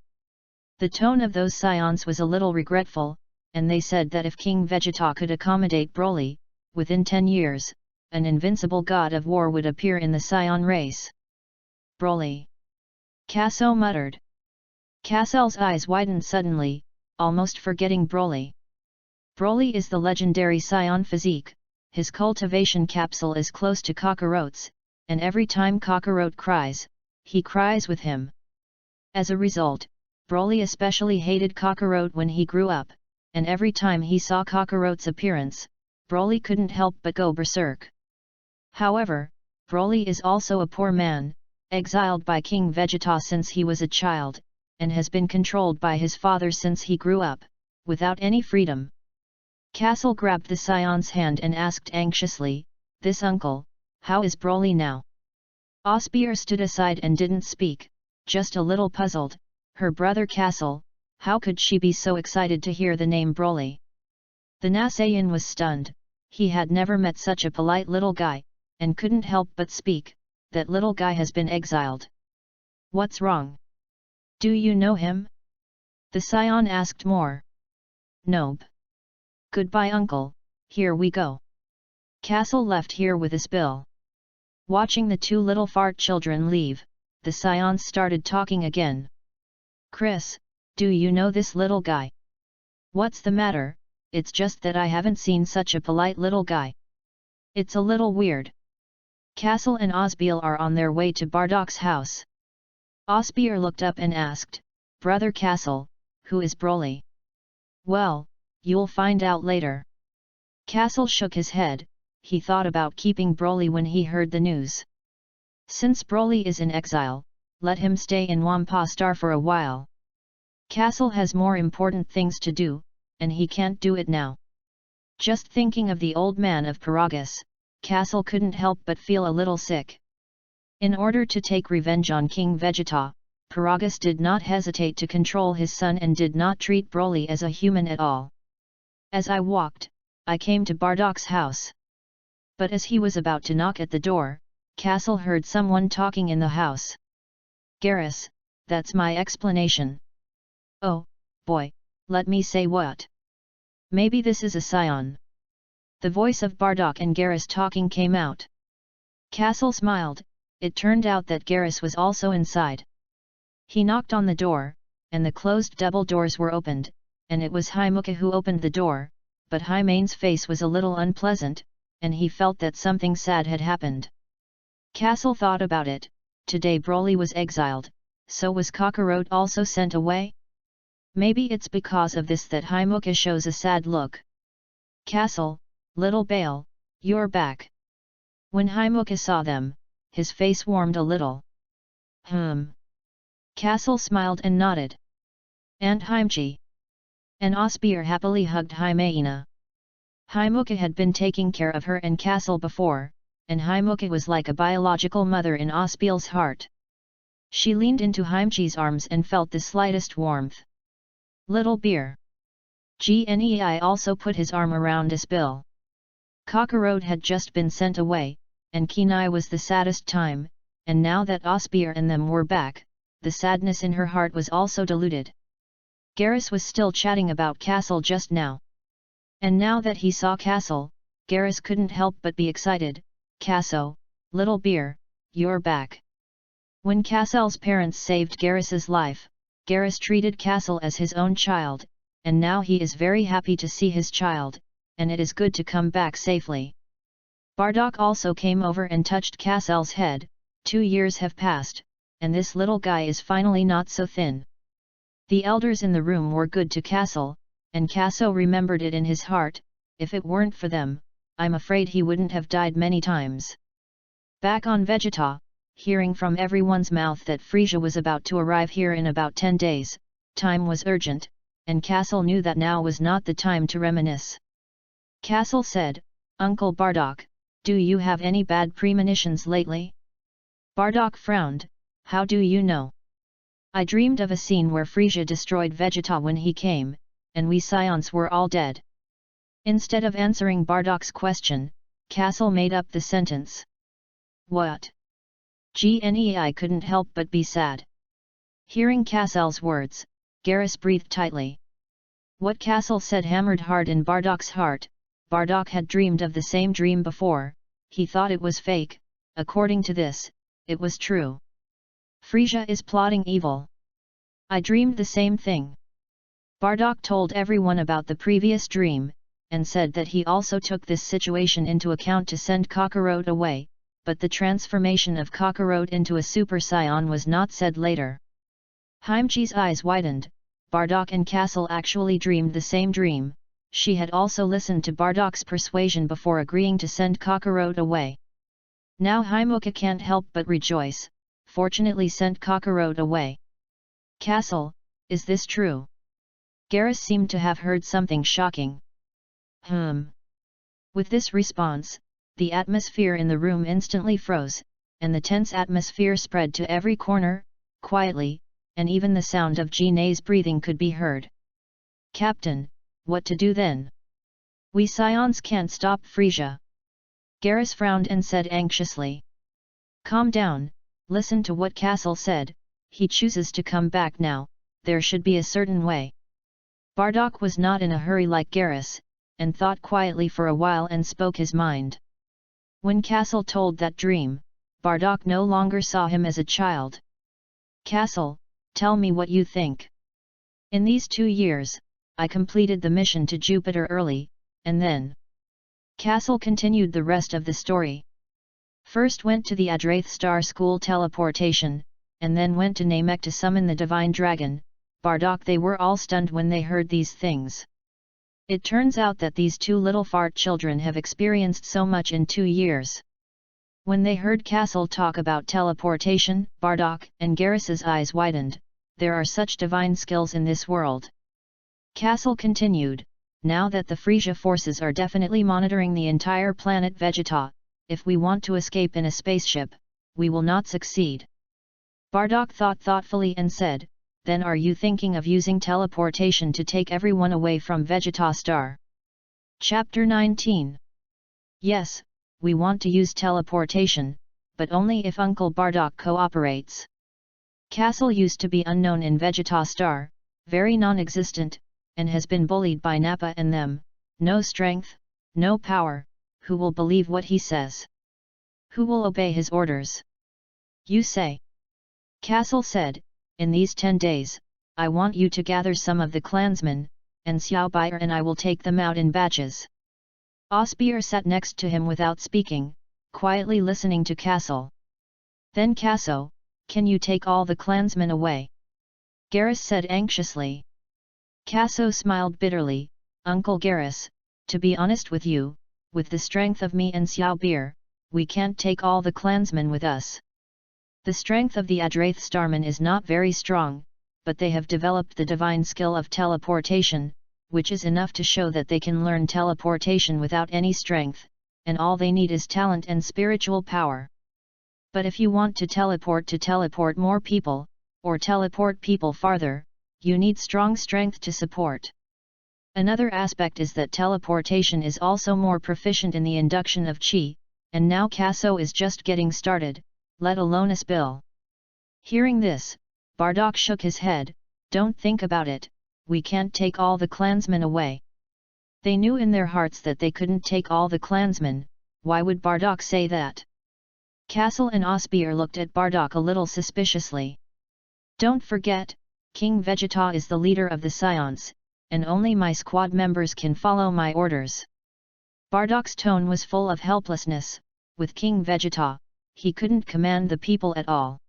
The tone of those Saiyans was a little regretful, and they said that if King Vegeta could accommodate Broly, within 10 years, an invincible god of war would appear in the Saiyan race. "Broly!" Kaso muttered. Kasel's eyes widened suddenly, almost forgetting Broly. Broly is the legendary Saiyan physique, his cultivation capsule is close to Kakarot's, and every time Kakarot cries, he cries with him. As a result, Broly especially hated Kakarot when he grew up, and every time he saw Kakarot's appearance, Broly couldn't help but go berserk. However, Broly is also a poor man, exiled by King Vegeta since he was a child, and has been controlled by his father since he grew up, without any freedom. Kaso grabbed the Saiyan's hand and asked anxiously, "This uncle, how is Broly now?" Osbeer stood aside and didn't speak, just a little puzzled. Her brother Kaso, how could she be so excited to hear the name Broly? The Saiyan was stunned, he had never met such a polite little guy, and couldn't help but speak, "That little guy has been exiled. What's wrong? Do you know him?" The Saiyan asked more. "Nope. Goodbye uncle, here we go." Kaso left here with his bill. Watching the two little fart children leave, the Saiyans started talking again. "Chris, do you know this little guy?" "What's the matter? It's just that I haven't seen such a polite little guy. It's a little weird." Kaso and Osbeer are on their way to Bardock's house. Osbeer looked up and asked, "Brother Kaso, who is Broly?" "Well, you'll find out later." Kaso shook his head, he thought about keeping Broly when he heard the news. Since Broly is in exile, let him stay in Wampa Star for a while. Kaso has more important things to do, and he can't do it now. Just thinking of the old man of Paragas, Kaso couldn't help but feel a little sick. In order to take revenge on King Vegeta, Paragas did not hesitate to control his son and did not treat Broly as a human at all. As I walked, I came to Bardock's house. But as he was about to knock at the door, Kaso heard someone talking in the house. "Garrus, that's my explanation." "Oh, boy, let me say what? Maybe this is a Saiyan." The voice of Bardock and Garrus talking came out. Kaso smiled, it turned out that Garrus was also inside. He knocked on the door, and the closed double doors were opened, and it was Himuka who opened the door, but Himane's face was a little unpleasant, and he felt that something sad had happened. Kaso thought about it, today Broly was exiled, so was Kakarot also sent away? Maybe it's because of this that Himuka shows a sad look. "Kaso, little Bale, you're back." When Himuka saw them, his face warmed a little. Kaso smiled and nodded. "And Himchi?" And Osbeer happily hugged Himena. Himuka had been taking care of her and Kaso before, and Himuka was like a biological mother in Osbeel's heart. She leaned into Himchi's arms and felt the slightest warmth. "Little beer." Gnei also put his arm around Osbeel. Kakarot had just been sent away, and Kenai was the saddest time, and now that Osbeer and them were back, the sadness in her heart was also diluted. Garrus was still chatting about Kaso just now. And now that he saw Kaso, Garrus couldn't help but be excited. "Kaso, little beer, you're back." When Kaso's parents saved Garrus's life, Garrus treated Kaso as his own child, and now he is very happy to see his child, and it is good to come back safely. Bardock also came over and touched Kasel's head. 2 years have passed, and this little guy is finally not so thin. The elders in the room were good to Kaso, and Kaso remembered it in his heart. If it weren't for them, I'm afraid he wouldn't have died many times. Back on Vegeta, hearing from everyone's mouth that Frisia was about to arrive here in about 10 days, time was urgent, and Kaso knew that now was not the time to reminisce. Kaso said, "Uncle Bardock, do you have any bad premonitions lately?" Bardock frowned. "How do you know?" "I dreamed of a scene where Frisia destroyed Vegeta when he came, and we Saiyans were all dead." Instead of answering Bardock's question, Kaso made up the sentence. "What?" Gnei couldn't help but be sad. Hearing Kasel's words, Garrus breathed tightly. What Kasel said hammered hard in Bardock's heart. Bardock had dreamed of the same dream before. He thought it was fake. According to this, it was true. Frisia is plotting evil. "I dreamed the same thing." Bardock told everyone about the previous dream, and said that he also took this situation into account to send Kakarot away, but the transformation of Kakarot into a Super Saiyan was not said later. Heimchi's eyes widened. Bardock and Kassel actually dreamed the same dream. She had also listened to Bardock's persuasion before agreeing to send Kakarot away. Now Haimuka can't help but rejoice. Fortunately sent Kakarot away. "Kassel, is this true?" Garrus seemed to have heard something shocking. With this response, the atmosphere in the room instantly froze, and the tense atmosphere spread to every corner, quietly, and even the sound of Gnei's breathing could be heard. "Captain, what to do then? We Saiyans can't stop Frisia." Garrus frowned and said anxiously. "Calm down, listen to what Kassel said. He chooses to come back now, there should be a certain way." Bardock was not in a hurry like Garrus, and thought quietly for a while and spoke his mind. When Kassel told that dream, Bardock no longer saw him as a child. "Kassel, tell me what you think. In these 2 years, I completed the mission to Jupiter early, and then..." Kassel continued the rest of the story. First went to the Adrath Star School teleportation, and then went to Namek to summon the Divine Dragon. Bardock, they were all stunned when they heard these things. It turns out that these 2 little fart children have experienced so much in 2 years. When they heard Kassel talk about teleportation, Bardock and Garrus's eyes widened. There are such divine skills in this world. Kassel continued, "Now that the Frisia forces are definitely monitoring the entire planet Vegeta, if we want to escape in a spaceship, we will not succeed." Bardock thought thoughtfully and said, "Then are you thinking of using teleportation to take everyone away from Vegeta Star?" Chapter 19. Yes, we want to use teleportation, but only if Uncle Bardock cooperates. Kassel used to be unknown in Vegeta Star, very non-existent, and has been bullied by Nappa and them. No strength, no power. Who will believe what he says? Who will obey his orders? You say. Kassel said, "In these 10 days, I want you to gather some of the clansmen, and Xiao Baier and I will take them out in batches." Osbeer sat next to him without speaking, quietly listening to Kassel. Then Kaso, "Can you take all the clansmen away?" Garrus said anxiously. Kaso smiled bitterly, "Uncle Garrus, to be honest with you, with the strength of me and Xiao Baier, we can't take all the clansmen with us. The strength of the Adrath Starmen is not very strong, but they have developed the divine skill of teleportation, which is enough to show that they can learn teleportation without any strength, and all they need is talent and spiritual power. But if you want to teleport more people, or teleport people farther, you need strong strength to support. Another aspect is that teleportation is also more proficient in the induction of Qi, and now Kaso is just getting started, let alone a spill." Hearing this, Bardock shook his head, "Don't think about it, we can't take all the clansmen away." They knew in their hearts that they couldn't take all the clansmen. Why would Bardock say that? Kassel and Osbeer looked at Bardock a little suspiciously. "Don't forget, King Vegeta is the leader of the Saiyans, and only my squad members can follow my orders. Bardak's tone was full of helplessness. With King Vegeta, he couldn't command the people at all.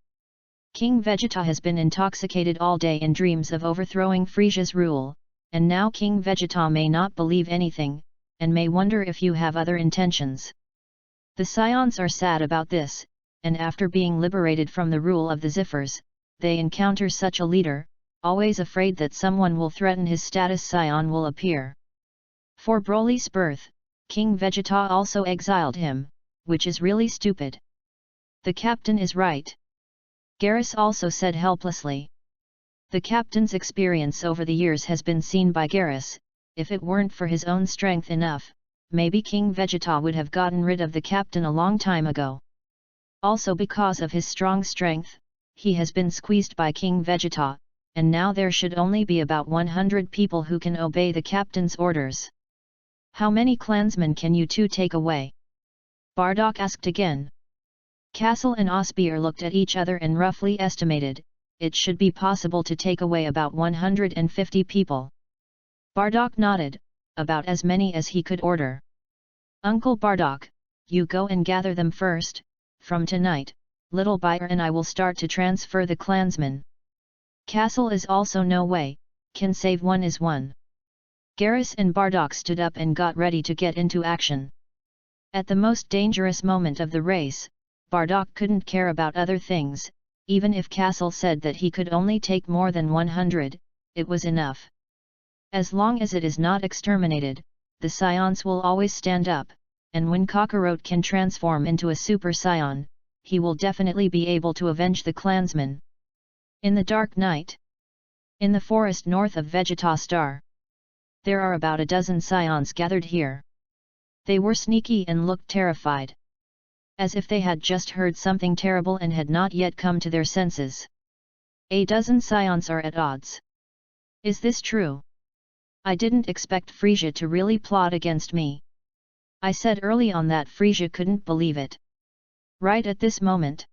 King Vegeta has been intoxicated all day in dreams of overthrowing Frisia's rule, and now King Vegeta may not believe anything, and may wonder if you have other intentions. The Saiyans are sad about this, and after being liberated from the rule of the Zephyrs, they encounter such a leader, always afraid that someone will threaten his status. Saiyan will appear. For Broly's birth, King Vegeta also exiled him, which is really stupid. The captain is right. Garrus also said helplessly. The captain's experience over the years has been seen by Garrus. If it weren't for his own strength enough, maybe King Vegeta would have gotten rid of the captain a long time ago. Also because of his strong strength, he has been squeezed by King Vegeta, and now there should only be about 100 people who can obey the captain's orders. How many clansmen can you two take away? Bardock asked again. Kaso and Osbeer looked at each other and roughly estimated, it should be possible to take away about 150 people. Bardock nodded, about as many as he could order. Uncle Bardock, you go and gather them first. From tonight, Little Bear and I will start to transfer the clansmen. Castle is also no way, can save one is one. Garrus and Bardock stood up and got ready to get into action. At the most dangerous moment of the race, Bardock couldn't care about other things. Even if Castle said that he could only take more than 100, it was enough. As long as it is not exterminated, the Saiyans will always stand up, and when Kakarot can transform into a Super Saiyan, he will definitely be able to avenge the clansmen. In the dark night, in the forest north of Vegeta Star, there are about a dozen Saiyans gathered here. They were sneaky and looked terrified. As if they had just heard something terrible and had not yet come to their senses. A dozen Saiyans are at odds. Is this true? I didn't expect Frisia to really plot against me. I said early on that Frisia couldn't believe it. Right at this moment.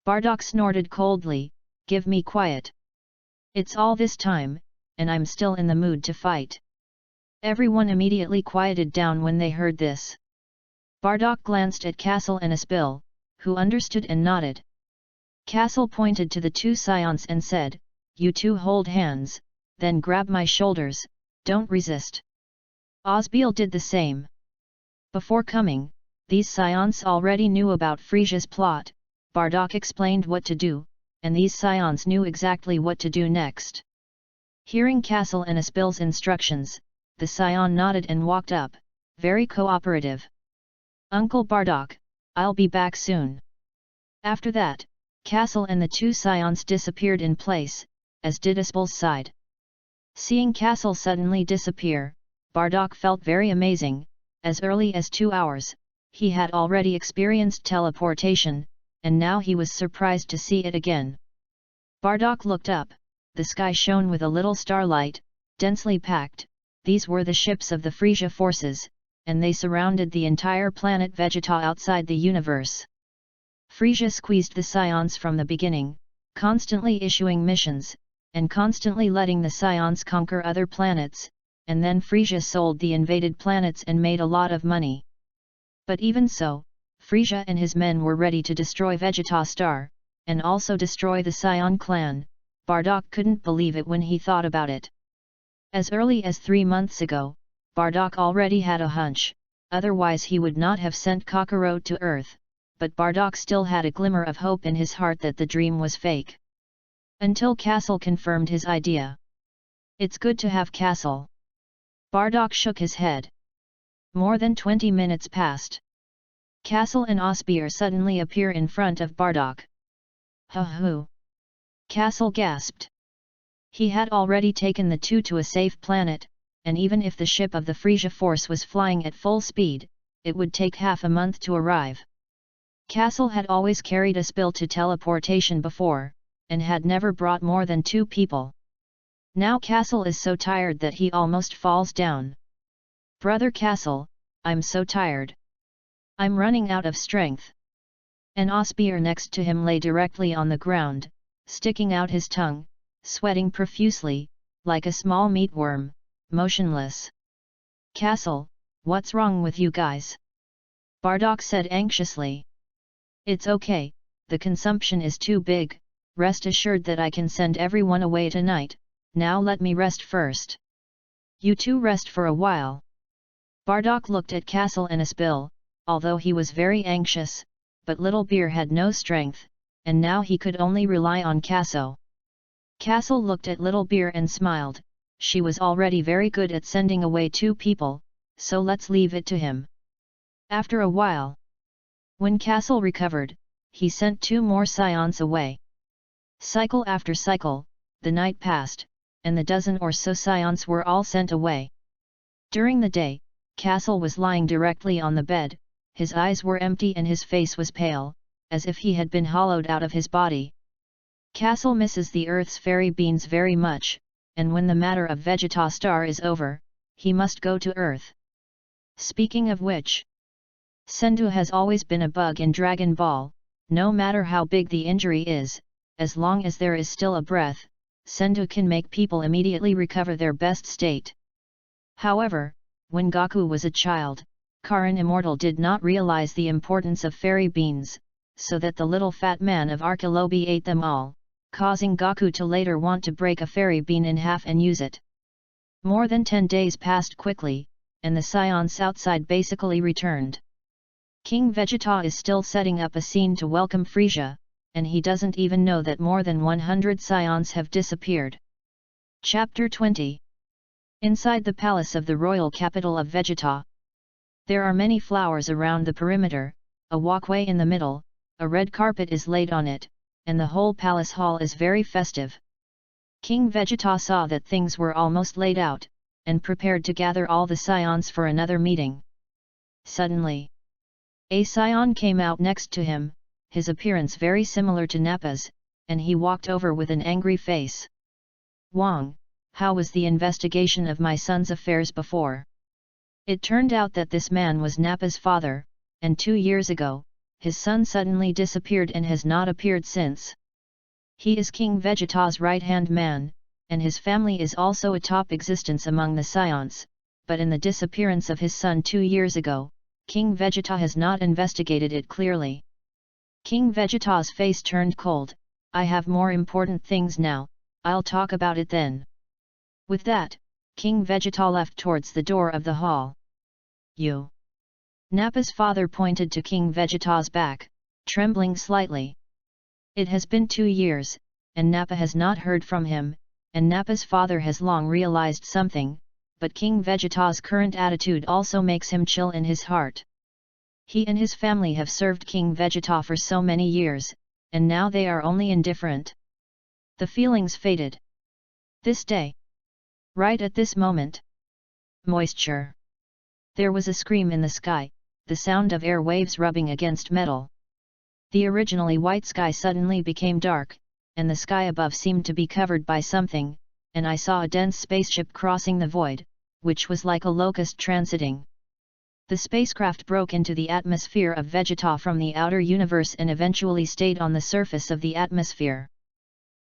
Bardock snorted coldly, give me quiet. It's all this time, and I'm still in the mood to fight. Everyone immediately quieted down when they heard this. Bardock glanced at Castle and Aspil, who understood and nodded. Castle pointed to the two Saiyans and said, you two hold hands, then grab my shoulders, don't resist. Osbeil did the same. Before coming, these Saiyans already knew about Frisia's plot. Bardock explained what to do, and these Saiyans knew exactly what to do next. Hearing Castle and Aspil's instructions, the Saiyan nodded and walked up, very cooperative. Uncle Bardock, I'll be back soon. After that, Castle and the two Saiyans disappeared in place, as did Aspil's side. Seeing Castle suddenly disappear, Bardock felt very amazing. As early as 2 hours, he had already experienced teleportation, and now he was surprised to see it again. Bardock looked up, the sky shone with a little starlight, densely packed. These were the ships of the Frisia forces, and they surrounded the entire planet Vegeta outside the universe. Frisia squeezed the Saiyans from the beginning, constantly issuing missions, and constantly letting the Saiyans conquer other planets, and then Frisia sold the invaded planets and made a lot of money. But even so, Frisia and his men were ready to destroy Vegeta Star, and also destroy the Saiyan clan. Bardock couldn't believe it when he thought about it. As early as 3 months ago, Bardock already had a hunch, otherwise he would not have sent Kakarot to Earth, but Bardock still had a glimmer of hope in his heart that the dream was fake. Until Castle confirmed his idea. It's good to have Castle. Bardock shook his head. More than 20 minutes passed. Castle and Osbeer suddenly appear in front of Bardock. Hoo! Castle gasped. He had already taken the two to a safe planet, and even if the ship of the Frisia force was flying at full speed, it would take half a month to arrive. Castle had always carried Aspil to teleportation before, and had never brought more than 2 people. Now Castle is so tired that he almost falls down. Brother Castle, I'm so tired. I'm running out of strength. An Osbeer next to him lay directly on the ground, sticking out his tongue, sweating profusely, like a small meatworm, motionless. Castle, What's wrong with you guys? Bardock said anxiously. It's okay, the consumption is too big, rest assured that I can send everyone away tonight, now let me rest first. You two rest for a while. Bardock looked at Kaso and Asbil, although he was very anxious, but Little Bear had no strength, and now he could only rely on Kaso. Kaso looked at Little Bear and smiled, she was already very good at sending away two people, so let's leave it to him. After a while, when Kaso recovered, he sent two more Saiyans away. Cycle after cycle, the night passed, and the dozen or so Saiyans were all sent away. During the day, Kaso was lying directly on the bed, his eyes were empty and his face was pale, as if he had been hollowed out of his body. Kaso misses the Earth's fairy beans very much, and when the matter of Vegeta Star is over, he must go to Earth. Speaking of which, Sendu has always been a bug in Dragon Ball, no matter how big the injury is, as long as there is still a breath, Sendu can make people immediately recover their best state. However, when Goku was a child, Karin Immortal did not realize the importance of fairy beans, so that the little fat man of Archelobi ate them all, causing Goku to later want to break a fairy bean in half and use it. More than 10 days passed quickly, and the Saiyans outside basically returned. King Vegeta is still setting up a scene to welcome Frieza, and he doesn't even know that more than 100 Saiyans have disappeared. Chapter 20. Inside the palace of the royal capital of Vegeta. There are many flowers around the perimeter, a walkway in the middle, a red carpet is laid on it, and the whole palace hall is very festive. King Vegeta saw that things were almost laid out, and prepared to gather all the Saiyans for another meeting. Suddenly, a Saiyan came out next to him, his appearance very similar to Nappa's, and he walked over with an angry face. Wang, how was the investigation of my son's affairs before? It turned out that this man was Nappa's father, and 2 years ago, his son suddenly disappeared and has not appeared since. He is King Vegeta's right-hand man, and his family is also a top existence among the Saiyans, but in the disappearance of his son 2 years ago, King Vegeta has not investigated it clearly. King Vegeta's face turned cold, I have more important things now, I'll talk about it then. With that, King Vegeta left towards the door of the hall. You. Nappa's father pointed to King Vegeta's back, trembling slightly. It has been 2 years, and Nappa has not heard from him, and Nappa's father has long realized something, but King Vegeta's current attitude also makes him chill in his heart. He and his family have served King Vegeta for so many years, and now they are only indifferent. The feelings faded. This day. Right at this moment. Moisture. There was a scream in the sky, the sound of air waves rubbing against metal. The originally white sky suddenly became dark, and the sky above seemed to be covered by something, and I saw a dense spaceship crossing the void, which was like a locust transiting. The spacecraft broke into the atmosphere of Vegeta from the outer universe and eventually stayed on the surface of the atmosphere.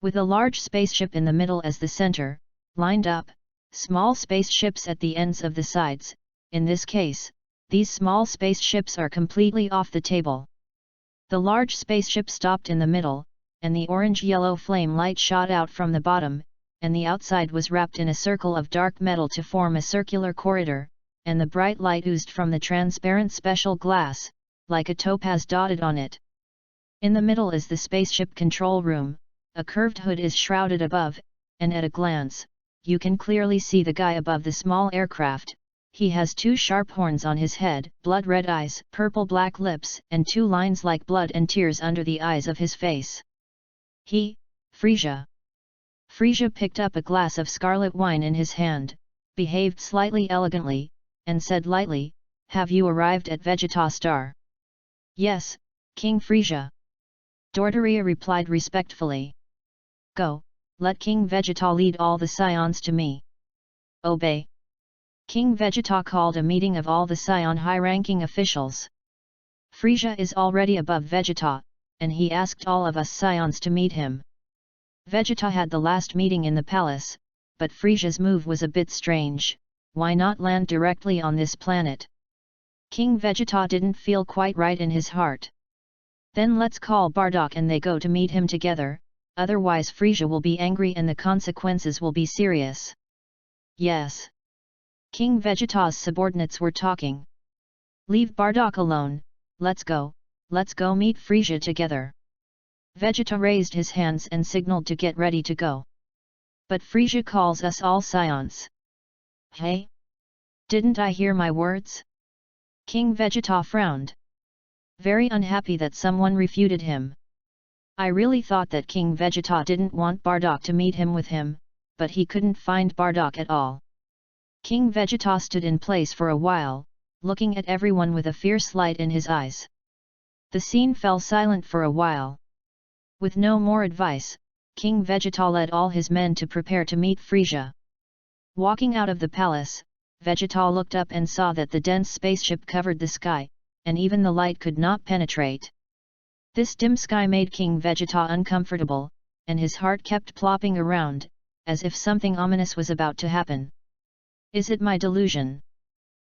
With a large spaceship in the middle as the center, lined up, small spaceships at the ends of the sides. In this case, these small spaceships are completely off the table. The large spaceship stopped in the middle, and the orange-yellow flame light shot out from the bottom, and the outside was wrapped in a circle of dark metal to form a circular corridor, and the bright light oozed from the transparent special glass, like a topaz dotted on it. In the middle is the spaceship control room, a curved hood is shrouded above, and at a glance, you can clearly see the guy above the small aircraft. He has 2 sharp horns on his head, blood-red eyes, purple-black lips, and 2 lines like blood and tears under the eyes of his face. Frieza. Frieza picked up a glass of scarlet wine in his hand, behaved slightly elegantly, and said lightly, have you arrived at Vegeta Star? Yes, King Frieza. Dodoria replied respectfully. Go, let King Vegeta lead all the Saiyans to me. Obey. King Vegeta called a meeting of all the Saiyan high-ranking officials. Frieza is already above Vegeta, and he asked all of us Saiyans to meet him. Vegeta had the last meeting in the palace, but Frieza's move was a bit strange, why not land directly on this planet? King Vegeta didn't feel quite right in his heart. Then let's call Bardock and they go to meet him together, otherwise Frieza will be angry and the consequences will be serious. Yes. King Vegeta's subordinates were talking. Leave Bardock alone, let's go meet Frieza together. Vegeta raised his hands and signaled to get ready to go. But Frieza calls us all Saiyans. Hey? Didn't I hear my words? King Vegeta frowned. Very unhappy that someone refuted him. I really thought that King Vegeta didn't want Bardock to meet him with him, but he couldn't find Bardock at all. King Vegeta stood in place for a while, looking at everyone with a fierce light in his eyes. The scene fell silent for a while. With no more advice, King Vegeta led all his men to prepare to meet Frieza. Walking out of the palace, Vegeta looked up and saw that the dense spaceship covered the sky, and even the light could not penetrate. This dim sky made King Vegeta uncomfortable, and his heart kept plopping around, as if something ominous was about to happen. Is it my delusion?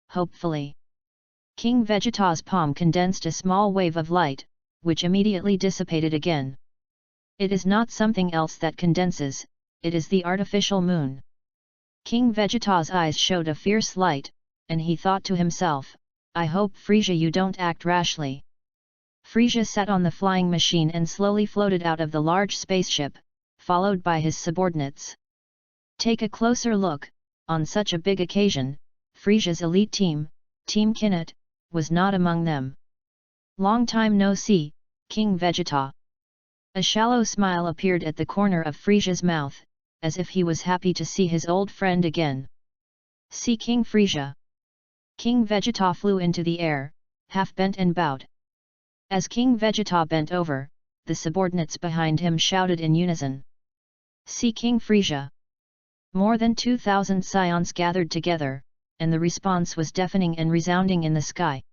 Hopefully. King Vegeta's palm condensed a small wave of light, which immediately dissipated again. It is not something else that condenses, it is the artificial moon. King Vegeta's eyes showed a fierce light, and he thought to himself, I hope Frieza you don't act rashly. Frieza sat on the flying machine and slowly floated out of the large spaceship, followed by his subordinates. Take a closer look, on such a big occasion, Frieza's elite team, Team Kinet, was not among them. Long time no see, King Vegeta. A shallow smile appeared at the corner of Frieza's mouth, as if he was happy to see his old friend again. See King Frieza. King Vegeta flew into the air, half bent and bowed. As King Vegeta bent over, the subordinates behind him shouted in unison. See King Frieza. More than 2,000 Saiyans gathered together, and the response was deafening and resounding in the sky.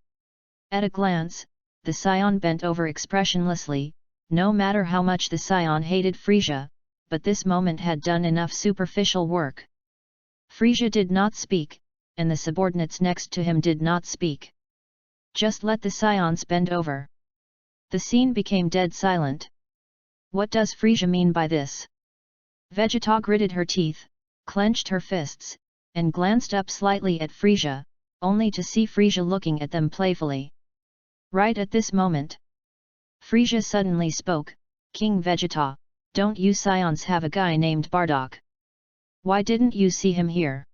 At a glance, the Saiyan bent over expressionlessly, no matter how much the Saiyan hated Frieza, but this moment had done enough superficial work. Frieza did not speak, and the subordinates next to him did not speak. Just let the Saiyans bend over. The scene became dead silent. What does Frieza mean by this? Vegeta gritted her teeth, clenched her fists, and glanced up slightly at Frieza, only to see Frieza looking at them playfully. Right at this moment, Frieza suddenly spoke, King Vegeta, don't you Saiyans have a guy named Bardock? Why didn't you see him here?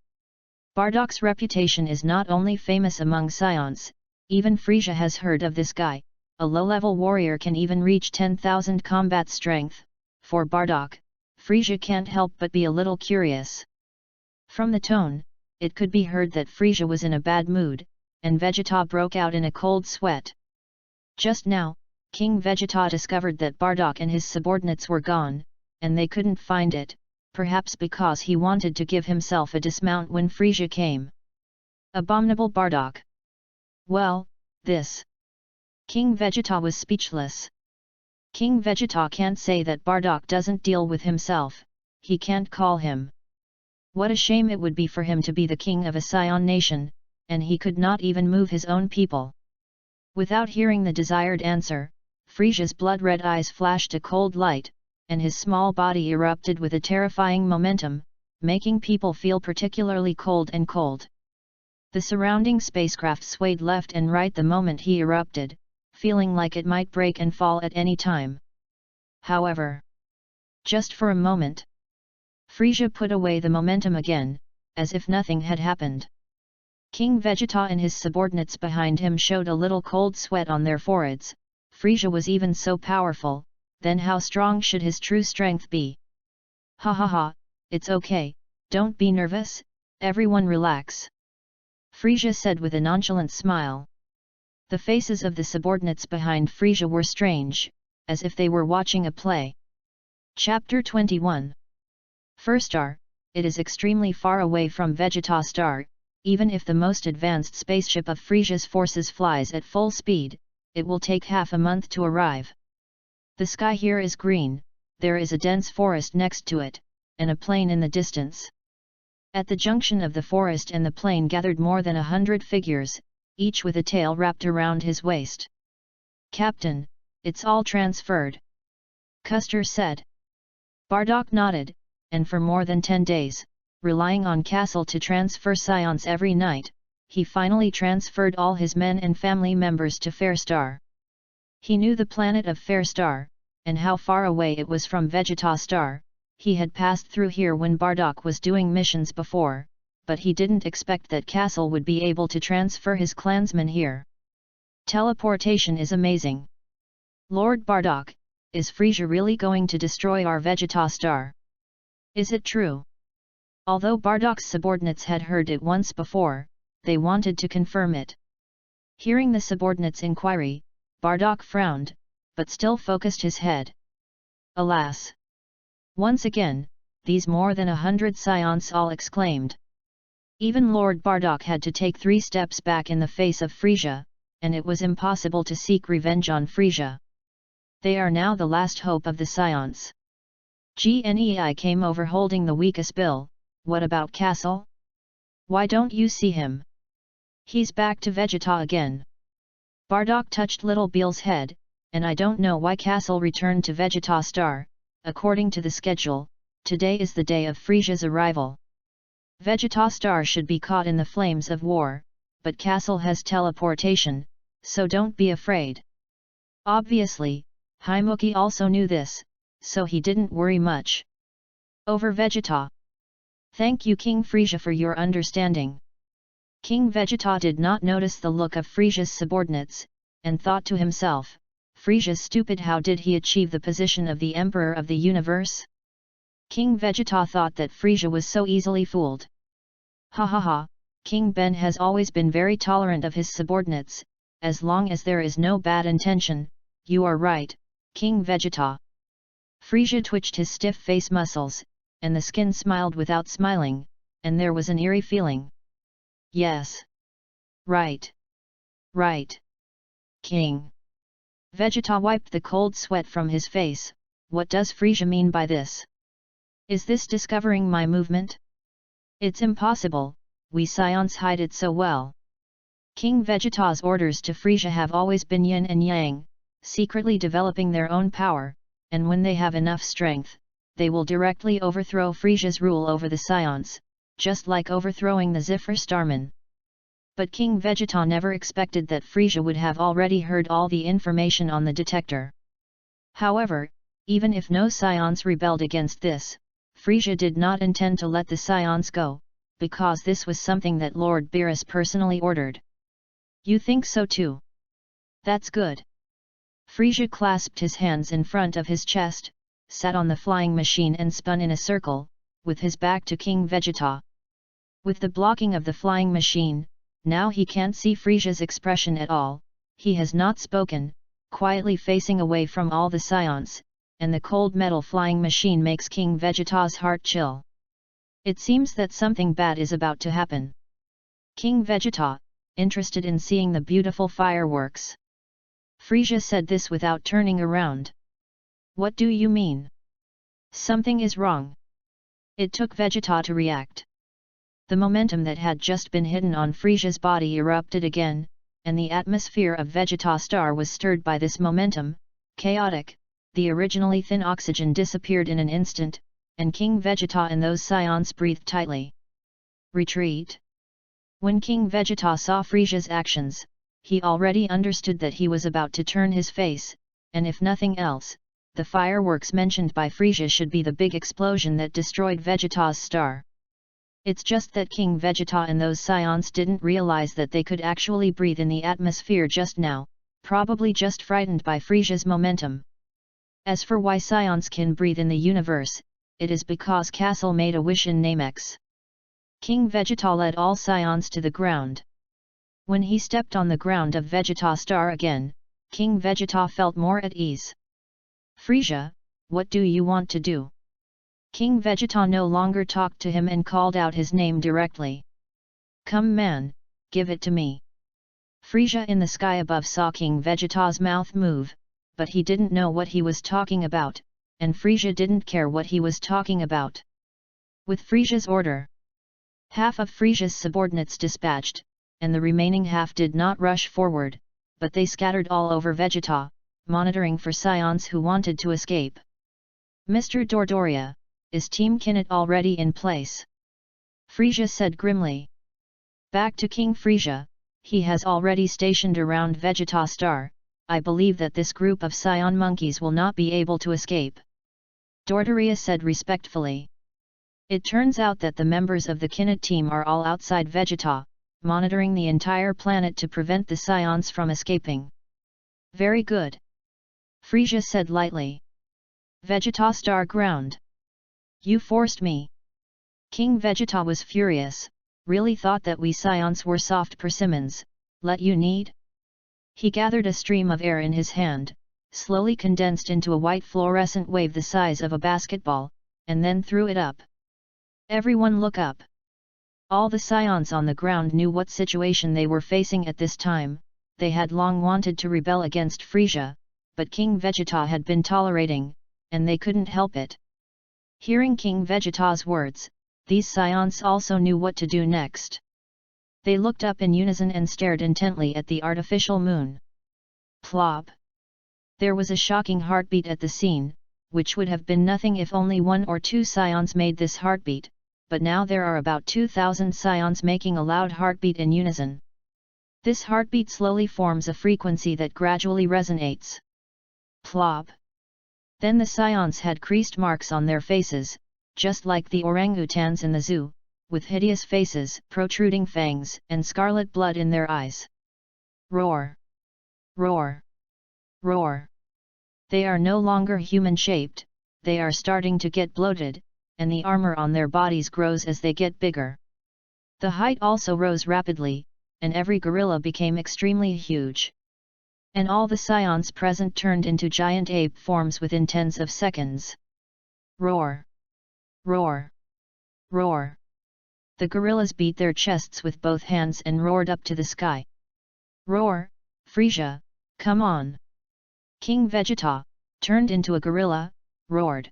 Bardock's reputation is not only famous among Saiyans, even Frieza has heard of this guy. A low-level warrior can even reach 10,000 combat strength. For Bardock, Frieza can't help but be a little curious. From the tone, it could be heard that Frieza was in a bad mood, and Vegeta broke out in a cold sweat. Just now, King Vegeta discovered that Bardock and his subordinates were gone, and they couldn't find it, perhaps because he wanted to give himself a dismount when Frieza came. Abominable Bardock! Well, this... King Vegeta was speechless. King Vegeta can't say that Bardock doesn't deal with himself, he can't call him. What a shame it would be for him to be the king of a Saiyan nation, and he could not even move his own people. Without hearing the desired answer, Frieza's blood-red eyes flashed a cold light, and his small body erupted with a terrifying momentum, making people feel particularly cold and cold. The surrounding spacecraft swayed left and right the moment he erupted, feeling like it might break and fall at any time. However, just for a moment, Frieza put away the momentum again, as if nothing had happened. King Vegeta and his subordinates behind him showed a little cold sweat on their foreheads. Frieza was even so powerful, then how strong should his true strength be? Ha ha ha, it's okay, don't be nervous, everyone relax. Frieza said with a nonchalant smile. The faces of the subordinates behind Frieza were strange, as if they were watching a play. Chapter 21. First star, it is extremely far away from Vegeta Star. Even if the most advanced spaceship of Frieza's forces flies at full speed, it will take half a month to arrive. The sky here is green, there is a dense forest next to it, and a plain in the distance. At the junction of the forest and the plain gathered more than 100 figures, each with a tail wrapped around his waist. "Captain, it's all transferred," Custer said. Bardock nodded, and for more than 10 days, relying on Castle to transfer Scions every night, he finally transferred all his men and family members to Fair Star. He knew the planet of Fair Star, and how far away it was from Vegeta Star. He had passed through here when Bardock was doing missions before, but he didn't expect that Castle would be able to transfer his clansmen here. Teleportation is amazing. Lord Bardock, is Frisia really going to destroy our Vegeta Star? Is it true? Although Bardock's subordinates had heard it once before, they wanted to confirm it. Hearing the subordinates' inquiry, Bardock frowned, but still focused his head. Alas! Once again, these more than 100 Scions all exclaimed. Even Lord Bardock had to take 3 steps back in the face of Frisia, and it was impossible to seek revenge on Frisia. They are now the last hope of the Scions. Gnei came over holding the weakest bill. What about Castle? Why don't you see him? He's back to Vegeta again. Bardock touched Little Beel's head, and I don't know why Castle returned to Vegeta Star. According to the schedule, today is the day of Frisia's arrival. Vegeta Star should be caught in the flames of war, but Castle has teleportation, so don't be afraid. Obviously, Haimuki also knew this, so he didn't worry much. Over Vegeta. Thank you King Frisia for your understanding. King Vegeta did not notice the look of Frisia's subordinates, and thought to himself, Frisia's stupid, how did he achieve the position of the Emperor of the Universe? King Vegeta thought that Frisia was so easily fooled. Ha ha ha, King Ben has always been very tolerant of his subordinates, as long as there is no bad intention. You are right, King Vegeta. Frisia twitched his stiff face muscles, and the skin smiled without smiling, and there was an eerie feeling. Yes. Right. Right. King. Vegeta wiped the cold sweat from his face. What does Frisia mean by this? Is this discovering my movement? It's impossible, we Scions hide it so well. King Vegeta's orders to Frisia have always been yin and yang, secretly developing their own power, and when they have enough strength, they will directly overthrow Frisia's rule over the Scions, just like overthrowing the Zephyr Starman. But King Vegeta never expected that Frisia would have already heard all the information on the detector. However, even if no Scions rebelled against this, Frisia did not intend to let the Scions go, because this was something that Lord Beerus personally ordered. You think so too? That's good. Frisia clasped his hands in front of his chest, sat on the flying machine and spun in a circle, with his back to King Vegeta. With the blocking of the flying machine, now he can't see Frisia's expression at all. He has not spoken, quietly facing away from all the Scions, and the cold metal flying machine makes King Vegeta's heart chill. It seems that something bad is about to happen. King Vegeta, interested in seeing the beautiful fireworks. Frisia said this without turning around. What do you mean? Something is wrong. It took Vegeta to react. The momentum that had just been hidden on Frisia's body erupted again, and the atmosphere of Vegeta Star was stirred by this momentum, chaotic. The originally thin oxygen disappeared in an instant, and King Vegeta and those Scions breathed tightly. Retreat. When King Vegeta saw Frisia's actions, he already understood that he was about to turn his face, and if nothing else, the fireworks mentioned by Frisia should be the big explosion that destroyed Vegeta's star. It's just that King Vegeta and those Scions didn't realize that they could actually breathe in the atmosphere just now, probably just frightened by Frisia's momentum. As for why Scions can breathe in the universe, it is because Castle made a wish in Namex. King Vegeta led all Scions to the ground. When he stepped on the ground of Vegeta Star again, King Vegeta felt more at ease. Frisia, what do you want to do? King Vegeta no longer talked to him and called out his name directly. Come man, give it to me. Frisia in the sky above saw King Vegeta's mouth move, but he didn't know what he was talking about, and Frisia didn't care what he was talking about. With Frisia's order, Half of Frisia's subordinates dispatched, and the remaining half did not rush forward, but they scattered all over Vegeta, monitoring for Saiyans who wanted to escape. "Mr. Dordoria, is Team Kinnett already in place?" Frisia said grimly. "Back to King Frisia, he has already stationed around Vegeta Star. I believe that this group of Saiyan monkeys will not be able to escape," Dordoria said respectfully. It turns out that the members of the Kinnett team are all outside Vegeta, monitoring the entire planet to prevent the Saiyans from escaping. "Very good," Frisia said lightly. "Vegeta Star ground. You forced me." King Vegeta was furious, "Really thought that we Saiyans were soft persimmons, let you need?" He gathered a stream of air in his hand, slowly condensed into a white fluorescent wave the size of a basketball, and then threw it up. "Everyone look up." All the Saiyans on the ground knew what situation they were facing at this time. They had long wanted to rebel against Frisia, but King Vegeta had been tolerating, and they couldn't help it. Hearing King Vegeta's words, these Saiyans also knew what to do next. They looked up in unison and stared intently at the artificial moon. Plop! There was a shocking heartbeat at the scene, which would have been nothing if only 1 or 2 Saiyans made this heartbeat, but now there are about 2,000 Saiyans making a loud heartbeat in unison. This heartbeat slowly forms a frequency that gradually resonates. Plop! Then the Saiyans had creased marks on their faces, just like the orangutans in the zoo, with hideous faces, protruding fangs, and scarlet blood in their eyes. Roar! Roar! Roar! They are no longer human-shaped, they are starting to get bloated, and the armor on their bodies grows as they get bigger. The height also rose rapidly, and every gorilla became extremely huge. And all the Saiyans present turned into giant ape forms within tens of seconds. Roar! Roar! Roar! The gorillas beat their chests with both hands and roared up to the sky. "Roar, Frisia, come on!" King Vegeta, turned into a gorilla, roared.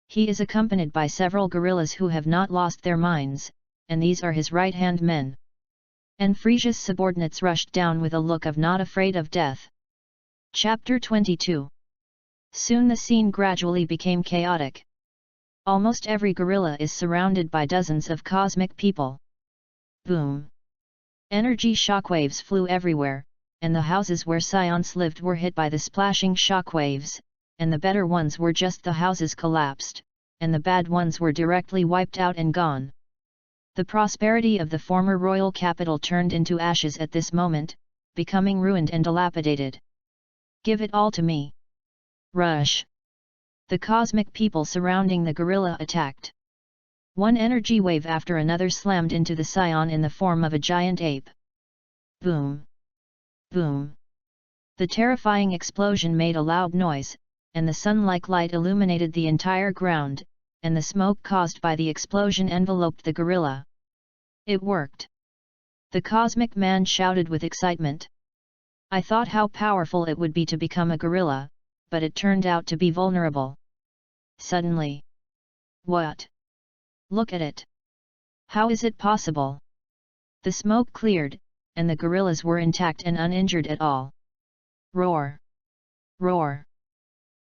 He is accompanied by several gorillas who have not lost their minds, and these are his right-hand men. And Frisia's subordinates rushed down with a look of not afraid of death. Chapter 22. Soon the scene gradually became chaotic. Almost every gorilla is surrounded by dozens of cosmic people. Boom! Energy shockwaves flew everywhere, and the houses where Saiyans lived were hit by the splashing shockwaves, and the better ones were just the houses collapsed, and the bad ones were directly wiped out and gone. The prosperity of the former royal capital turned into ashes at this moment, becoming ruined and dilapidated. "Give it all to me! Rush!" The cosmic people surrounding the gorilla attacked. One energy wave after another slammed into the Saiyan in the form of a giant ape. Boom! Boom! The terrifying explosion made a loud noise, and the sun-like light illuminated the entire ground, and the smoke caused by the explosion enveloped the gorilla. It worked! The cosmic man shouted with excitement. "I thought how powerful it would be to become a gorilla, but it turned out to be vulnerable." Suddenly. "What? Look at it! How is it possible?" The smoke cleared, and the gorillas were intact and uninjured at all. Roar! Roar!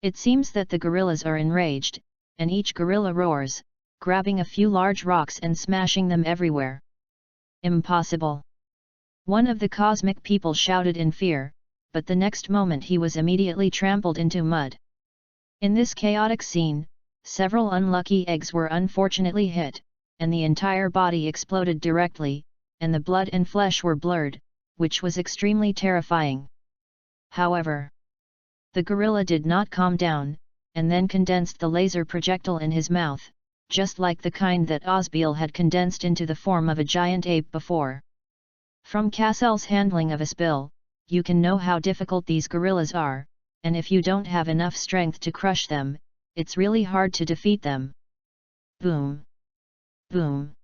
It seems that the gorillas are enraged, and each gorilla roars, grabbing a few large rocks and smashing them everywhere. "Impossible!" One of the cosmic people shouted in fear, but the next moment he was immediately trampled into mud. In this chaotic scene, several unlucky eggs were unfortunately hit, and the entire body exploded directly, and the blood and flesh were blurred, which was extremely terrifying. However, the gorilla did not calm down, and then condensed the laser projectile in his mouth, just like the kind that Osbeil had condensed into the form of a giant ape before. From Kaso's handling of Osbeil, you can know how difficult these gorillas are, and if you don't have enough strength to crush them, it's really hard to defeat them. Boom! Boom!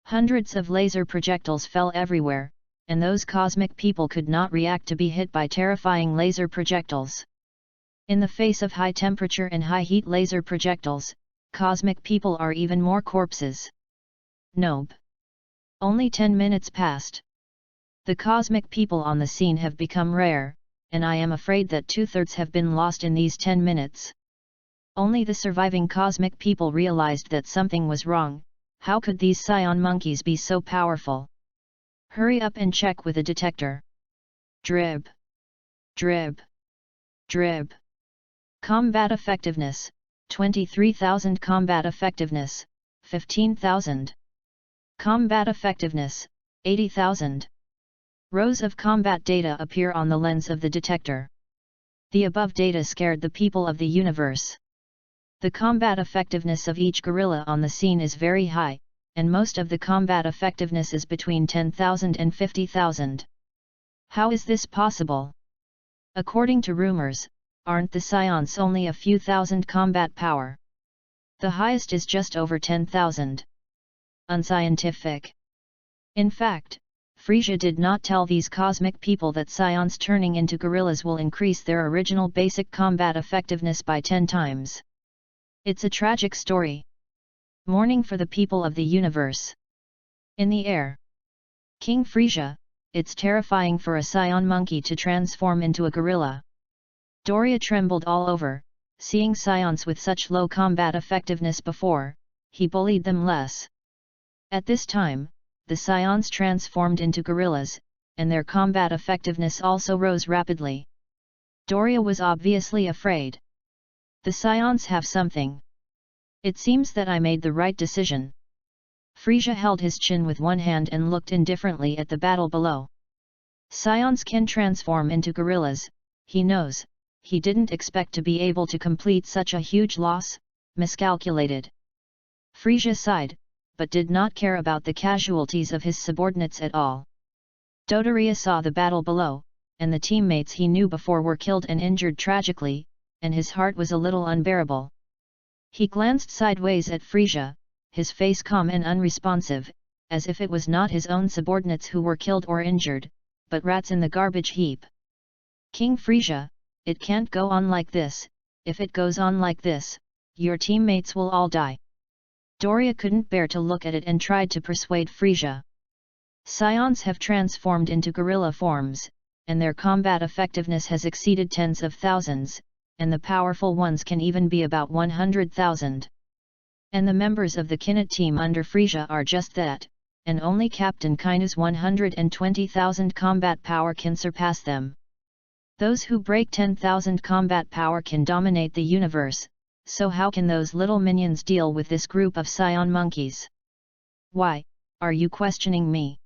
Hundreds of laser projectiles fell everywhere, and those cosmic people could not react to be hit by terrifying laser projectiles. In the face of high temperature and high heat laser projectiles, cosmic people are even more corpses. Nope! Only 10 minutes passed. The cosmic people on the scene have become rare, and I am afraid that 2/3 have been lost in these 10 minutes. Only the surviving cosmic people realized that something was wrong. How could these Saiyan monkeys be so powerful? Hurry up and check with a detector. Drib. Drib. Drib. Combat effectiveness, 23,000. Combat effectiveness, 15,000. Combat effectiveness, 80,000. Rows of combat data appear on the lens of the detector. The above data scared the people of the universe. The combat effectiveness of each gorilla on the scene is very high, and most of the combat effectiveness is between 10,000 and 50,000. How is this possible? According to rumors, aren't the Saiyans only a few thousand combat power? The highest is just over 10,000. Unscientific. In fact, Frisia did not tell these cosmic people that Saiyans turning into gorillas will increase their original basic combat effectiveness by 10 times. It's a tragic story. Mourning for the people of the universe. In the air. King Frisia, it's terrifying for a Saiyan monkey to transform into a gorilla. Doria trembled all over, seeing Saiyans with such low combat effectiveness before, he bullied them less. At this time, the Saiyans transformed into gorillas, and their combat effectiveness also rose rapidly. Doria was obviously afraid. The Saiyans have something. It seems that I made the right decision. Frisia held his chin with one hand and looked indifferently at the battle below. Saiyans can transform into gorillas, he knows. He didn't expect to be able to complete such a huge loss, miscalculated. Frisia sighed, but did not care about the casualties of his subordinates at all. Dodoria saw the battle below, and the teammates he knew before were killed and injured tragically, and his heart was a little unbearable. He glanced sideways at Frisia, his face calm and unresponsive, as if it was not his own subordinates who were killed or injured, but rats in the garbage heap. King Frisia, it can't go on like this. If it goes on like this, your teammates will all die. Doria couldn't bear to look at it and tried to persuade Frisia. Saiyans have transformed into gorilla forms, and their combat effectiveness has exceeded tens of thousands, and the powerful ones can even be about 100,000. And the members of the Kinnet team under Frisia are just that, and only Captain Kainu's 120,000 combat power can surpass them. Those who break 10,000 combat power can dominate the universe, so how can those little minions deal with this group of Saiyan monkeys? Why, are you questioning me?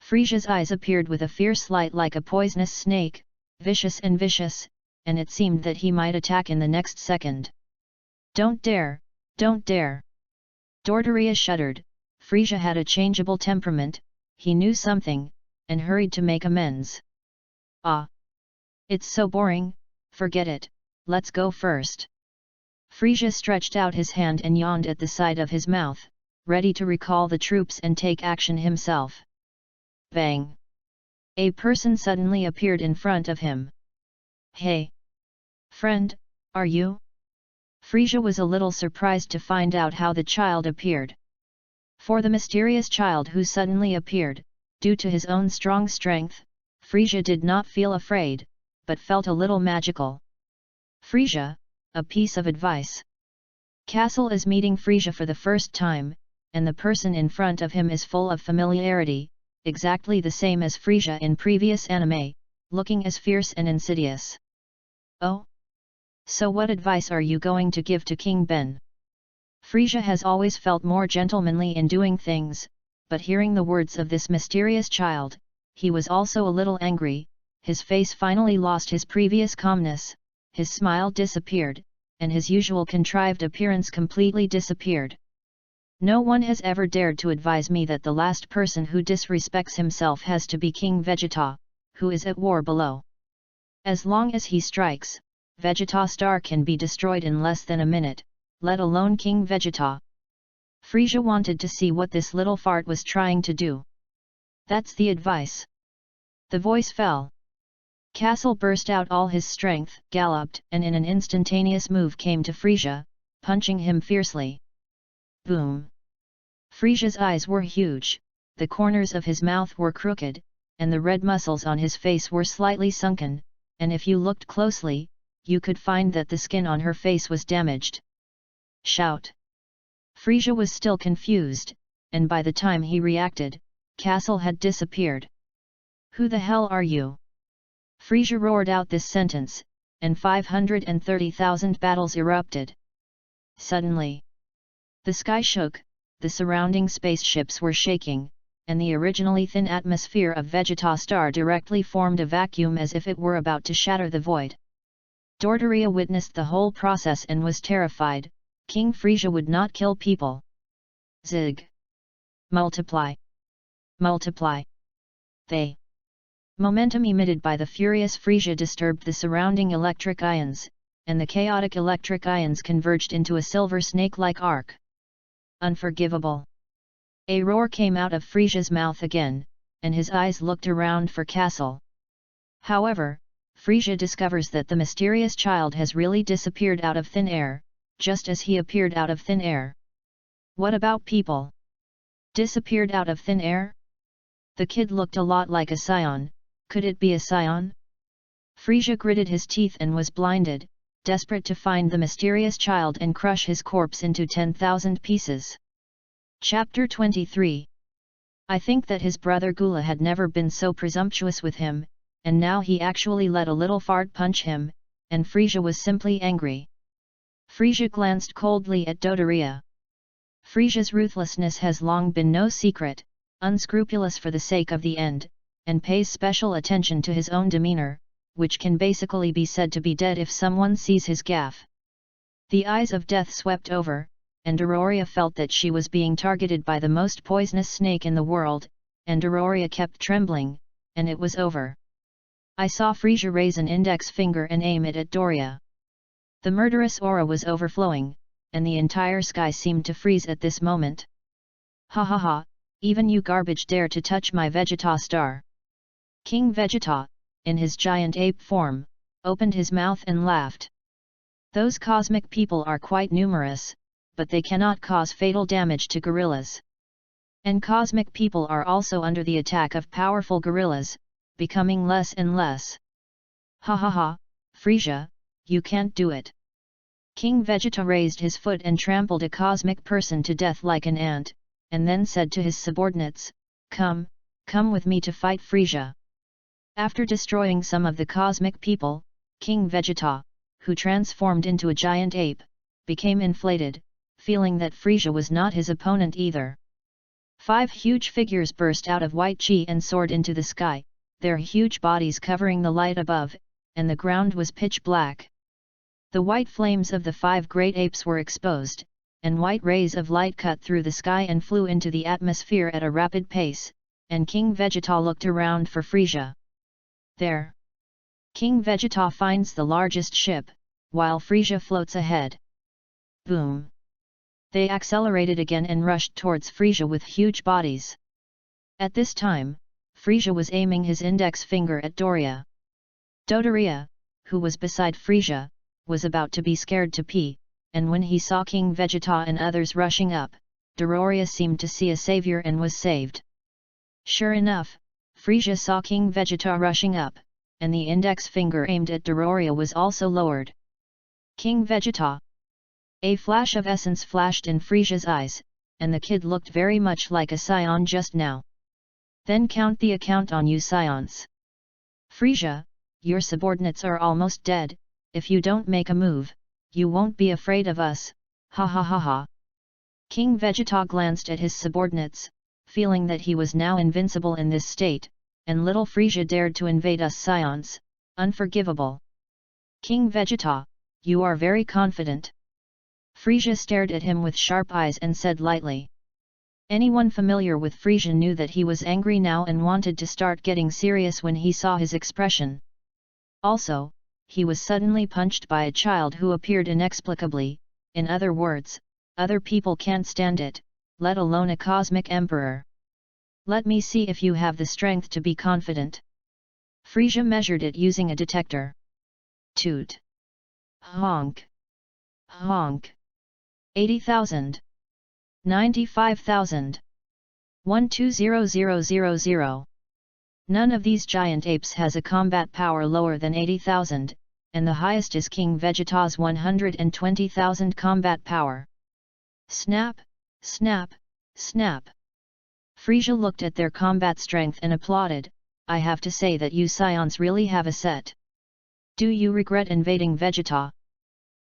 Frisia's eyes appeared with a fierce light like a poisonous snake, vicious, and it seemed that he might attack in the next second. Don't dare, don't dare! Dodoria shuddered. Frisia had a changeable temperament, he knew something, and hurried to make amends. Ah! It's so boring, forget it, let's go first. Frisia stretched out his hand and yawned at the side of his mouth, ready to recall the troops and take action himself. Bang! A person suddenly appeared in front of him. Hey! Friend, are you? Frisia was a little surprised to find out how the child appeared. For the mysterious child who suddenly appeared, due to his own strong strength, Frisia did not feel afraid, but felt a little magical. Frisia, a piece of advice. Kaso is meeting Frisia for the first time, and the person in front of him is full of familiarity, exactly the same as Frisia in previous anime, looking as fierce and insidious. Oh? So what advice are you going to give to King Ben? Frisia has always felt more gentlemanly in doing things, but hearing the words of this mysterious child, he was also a little angry. His face finally lost his previous calmness, his smile disappeared, and his usual contrived appearance completely disappeared. No one has ever dared to advise me that the last person who disrespects himself has to be King Vegeta, who is at war below. As long as he strikes, Vegeta Star can be destroyed in less than a minute, let alone King Vegeta. Frisia wanted to see what this little fart was trying to do. That's the advice. The voice fell. Kaso burst out all his strength, galloped, and in an instantaneous move came to Frisia, punching him fiercely. Boom! Frisia's eyes were huge, the corners of his mouth were crooked, and the red muscles on his face were slightly sunken, and if you looked closely, you could find that the skin on her face was damaged. Shout! Frisia was still confused, and by the time he reacted, Kaso had disappeared. Who the hell are you? Frisia roared out this sentence, and 530,000 battles erupted. Suddenly, the sky shook, the surrounding spaceships were shaking, and the originally thin atmosphere of Vegeta Star directly formed a vacuum as if it were about to shatter the void. Dodoria witnessed the whole process and was terrified. King Frisia would not kill people. Zig! Multiply! Multiply! They! Momentum emitted by the furious Frisia disturbed the surrounding electric ions, and the chaotic electric ions converged into a silver snake-like arc. Unforgivable! A roar came out of Frisia's mouth again, and his eyes looked around for Kaso. However, Frisia discovers that the mysterious child has really disappeared out of thin air, just as he appeared out of thin air. What about people? Disappeared out of thin air? The kid looked a lot like a Saiyan. Could it be a Saiyan? Frisia gritted his teeth and was blinded, desperate to find the mysterious child and crush his corpse into 10,000 pieces. Chapter 23. I think that his brother Gula had never been so presumptuous with him, and now he actually let a little fart punch him, and Frisia was simply angry. Frisia glanced coldly at Dodoria. Frisia's ruthlessness has long been no secret, unscrupulous for the sake of the end, and pays special attention to his own demeanor, which can basically be said to be dead if someone sees his gaffe. The eyes of death swept over, and Dodoria felt that she was being targeted by the most poisonous snake in the world, and Dodoria kept trembling, and it was over. I saw Frisia raise an index finger and aim it at Doria. The murderous aura was overflowing, and the entire sky seemed to freeze at this moment. Ha ha ha, even you garbage dare to touch my Vegeta Star. King Vegeta, in his giant ape form, opened his mouth and laughed. Those cosmic people are quite numerous, but they cannot cause fatal damage to gorillas. And cosmic people are also under the attack of powerful gorillas, becoming less and less. Ha ha ha, Frisia, you can't do it. King Vegeta raised his foot and trampled a cosmic person to death like an ant, and then said to his subordinates, come with me to fight Frisia. After destroying some of the cosmic people, King Vegeta, who transformed into a giant ape, became inflated, feeling that Frisia was not his opponent either. 5 huge figures burst out of white chi and soared into the sky, their huge bodies covering the light above, and the ground was pitch black. The white flames of the 5 great apes were exposed, and white rays of light cut through the sky and flew into the atmosphere at a rapid pace, and King Vegeta looked around for Frisia. There! King Vegeta finds the largest ship, while Frisia floats ahead. Boom! They accelerated again and rushed towards Frisia with huge bodies. At this time, Frisia was aiming his index finger at Doria. Dodoria, who was beside Frisia, was about to be scared to pee, and when he saw King Vegeta and others rushing up, Dodoria seemed to see a savior and was saved. Sure enough, Frisia saw King Vegeta rushing up, and the index finger aimed at Dodoria was also lowered. King Vegeta! A flash of essence flashed in Frisia's eyes, and the kid looked very much like a Saiyan just now. Then count the account on you Saiyans. Frisia, your subordinates are almost dead. If you don't make a move, you won't be afraid of us, ha ha ha ha. King Vegeta glanced at his subordinates, feeling that he was now invincible in this state, and little Frisia dared to invade us Saiyans, unforgivable. King Vegeta, you are very confident. Frisia stared at him with sharp eyes and said lightly. Anyone familiar with Frisia knew that he was angry now and wanted to start getting serious when he saw his expression. Also, he was suddenly punched by a child who appeared inexplicably, in other words, other people can't stand it, let alone a cosmic emperor. Let me see if you have the strength to be confident. Frisia measured it using a detector. Toot. Honk. Honk. 80,000. 95,000. 120000. None of these giant apes has a combat power lower than 80,000, and the highest is King Vegeta's 120,000 combat power. Snap, snap, snap. Frisia looked at their combat strength and applauded. I have to say that you Saiyans really have a set. Do you regret invading Vegeta?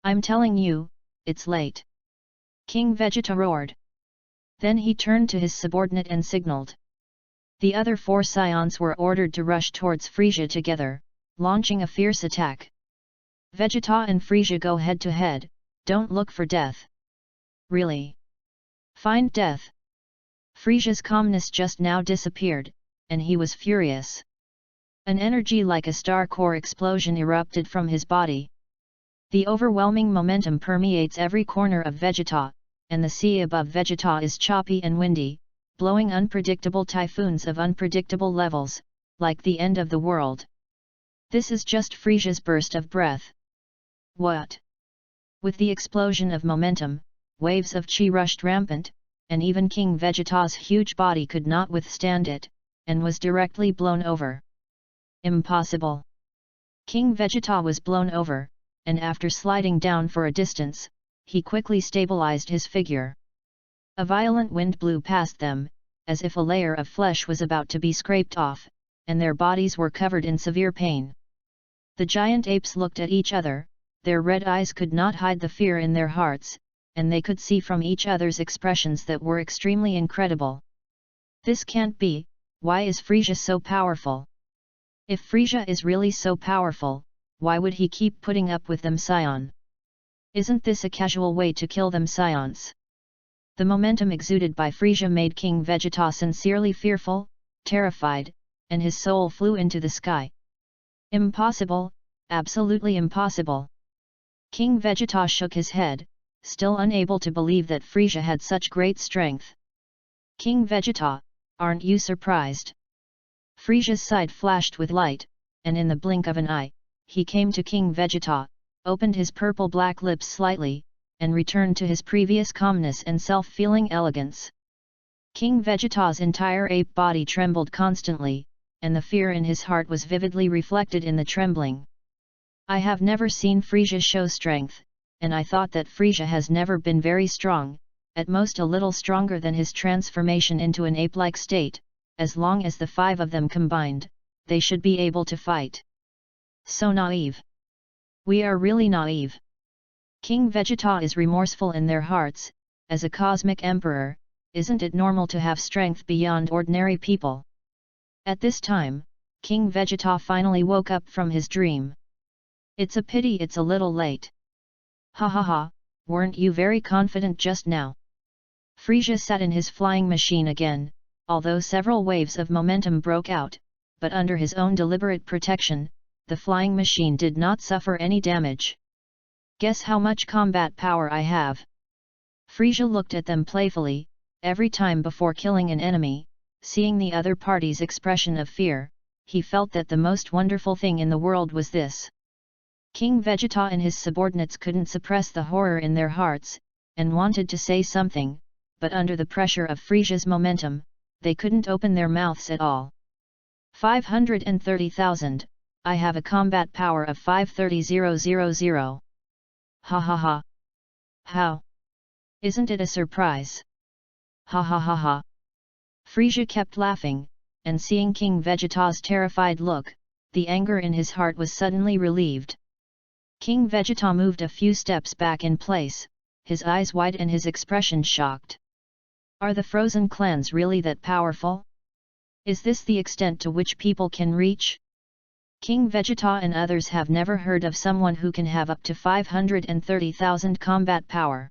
I'm telling you, it's late. King Vegeta roared. Then he turned to his subordinate and signaled. The other 4 Saiyans were ordered to rush towards Frisia together, launching a fierce attack. Vegeta and Frisia go head to head. Don't look for death. Really? Find death. Frisia's calmness just now disappeared, and he was furious. An energy like a star core explosion erupted from his body. The overwhelming momentum permeates every corner of Vegeta, and the sea above Vegeta is choppy and windy, blowing unpredictable typhoons of unpredictable levels, like the end of the world. This is just Frisia's burst of breath. What? With the explosion of momentum, waves of chi rushed rampant, and even King Vegeta's huge body could not withstand it, and was directly blown over. Impossible! King Vegeta was blown over, and after sliding down for a distance, he quickly stabilized his figure. A violent wind blew past them, as if a layer of flesh was about to be scraped off, and their bodies were covered in severe pain. The giant apes looked at each other, their red eyes could not hide the fear in their hearts, and they could see from each other's expressions that were extremely incredible. This can't be. Why is Frisia so powerful? If Frisia is really so powerful, why would he keep putting up with them Saiyan? Isn't this a casual way to kill them Saiyans? The momentum exuded by Frisia made King Vegeta sincerely fearful, terrified, and his soul flew into the sky. Impossible, absolutely impossible. King Vegeta shook his head, still unable to believe that Frisia had such great strength. King Vegeta, aren't you surprised? Frisia's side flashed with light, and in the blink of an eye, he came to King Vegeta, opened his purple-black lips slightly, and returned to his previous calmness and self-feeling elegance. King Vegeta's entire ape body trembled constantly, and the fear in his heart was vividly reflected in the trembling. I have never seen Frisia show strength, and I thought that Frisia has never been very strong, at most a little stronger than his transformation into an ape-like state. As long as the 5 of them combined, they should be able to fight. So naive. We are really naive. King Vegeta is remorseful in their hearts. As a cosmic emperor, isn't it normal to have strength beyond ordinary people? At this time, King Vegeta finally woke up from his dream. It's a pity it's a little late. Ha ha ha, weren't you very confident just now? Frisia sat in his flying machine again, although several waves of momentum broke out, but under his own deliberate protection, the flying machine did not suffer any damage. Guess how much combat power I have? Frisia looked at them playfully. Every time before killing an enemy, seeing the other party's expression of fear, he felt that the most wonderful thing in the world was this. King Vegeta and his subordinates couldn't suppress the horror in their hearts, and wanted to say something, but under the pressure of Frisia's momentum, they couldn't open their mouths at all. 530,000, I have a combat power of 530,000. Ha ha ha. How? Isn't it a surprise? Ha ha ha ha. Frisia kept laughing, and seeing King Vegeta's terrified look, the anger in his heart was suddenly relieved. King Vegeta moved a few steps back in place, his eyes wide and his expression shocked. Are the frozen clans really that powerful? Is this the extent to which people can reach? King Vegeta and others have never heard of someone who can have up to 530,000 combat power.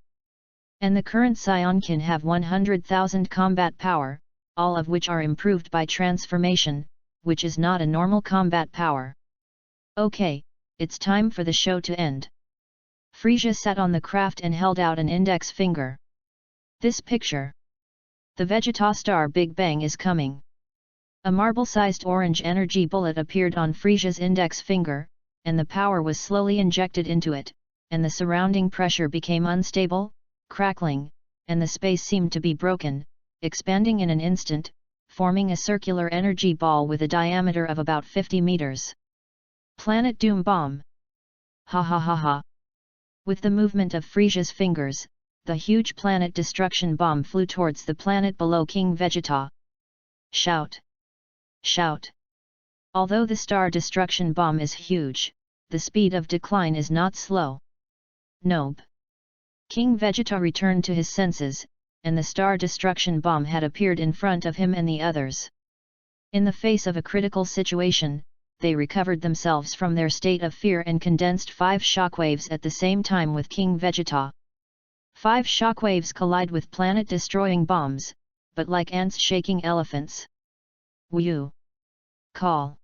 And the current Saiyan can have 100,000 combat power, all of which are improved by transformation, which is not a normal combat power. Okay, it's time for the show to end. Frisia sat on the craft and held out an index finger. This picture. The Vegeta star Big Bang is coming. A marble-sized orange energy bullet appeared on Frisia's index finger, and the power was slowly injected into it, and the surrounding pressure became unstable, crackling, and the space seemed to be broken, expanding in an instant, forming a circular energy ball with a diameter of about 50 meters. Planet Doom Bomb! Ha ha ha ha! With the movement of Frisia's fingers, the huge planet destruction bomb flew towards the planet below King Vegeta. Shout! Shout! Although the star destruction bomb is huge, the speed of decline is not slow. Nope! King Vegeta returned to his senses, and the star destruction bomb had appeared in front of him and the others. In the face of a critical situation, they recovered themselves from their state of fear and condensed 5 shockwaves at the same time with King Vegeta. 5 shockwaves collide with planet-destroying bombs, but like ants shaking elephants. Whew! Call!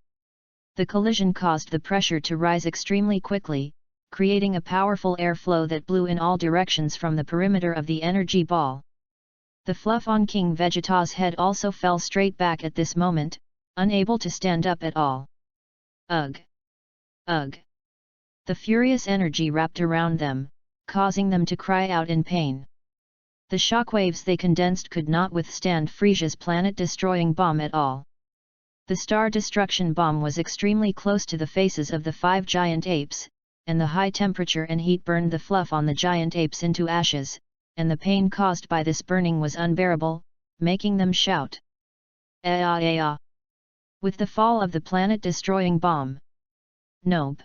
The collision caused the pressure to rise extremely quickly, creating a powerful airflow that blew in all directions from the perimeter of the energy ball. The fluff on King Vegeta's head also fell straight back at this moment, unable to stand up at all. Ugh! Ugh! The furious energy wrapped around them, causing them to cry out in pain. The shockwaves they condensed could not withstand Frisia's planet-destroying bomb at all. The star destruction bomb was extremely close to the faces of the 5 giant apes, and the high temperature and heat burned the fluff on the giant apes into ashes, and the pain caused by this burning was unbearable, making them shout. "Aa aa!" With the fall of the planet-destroying bomb. Nope!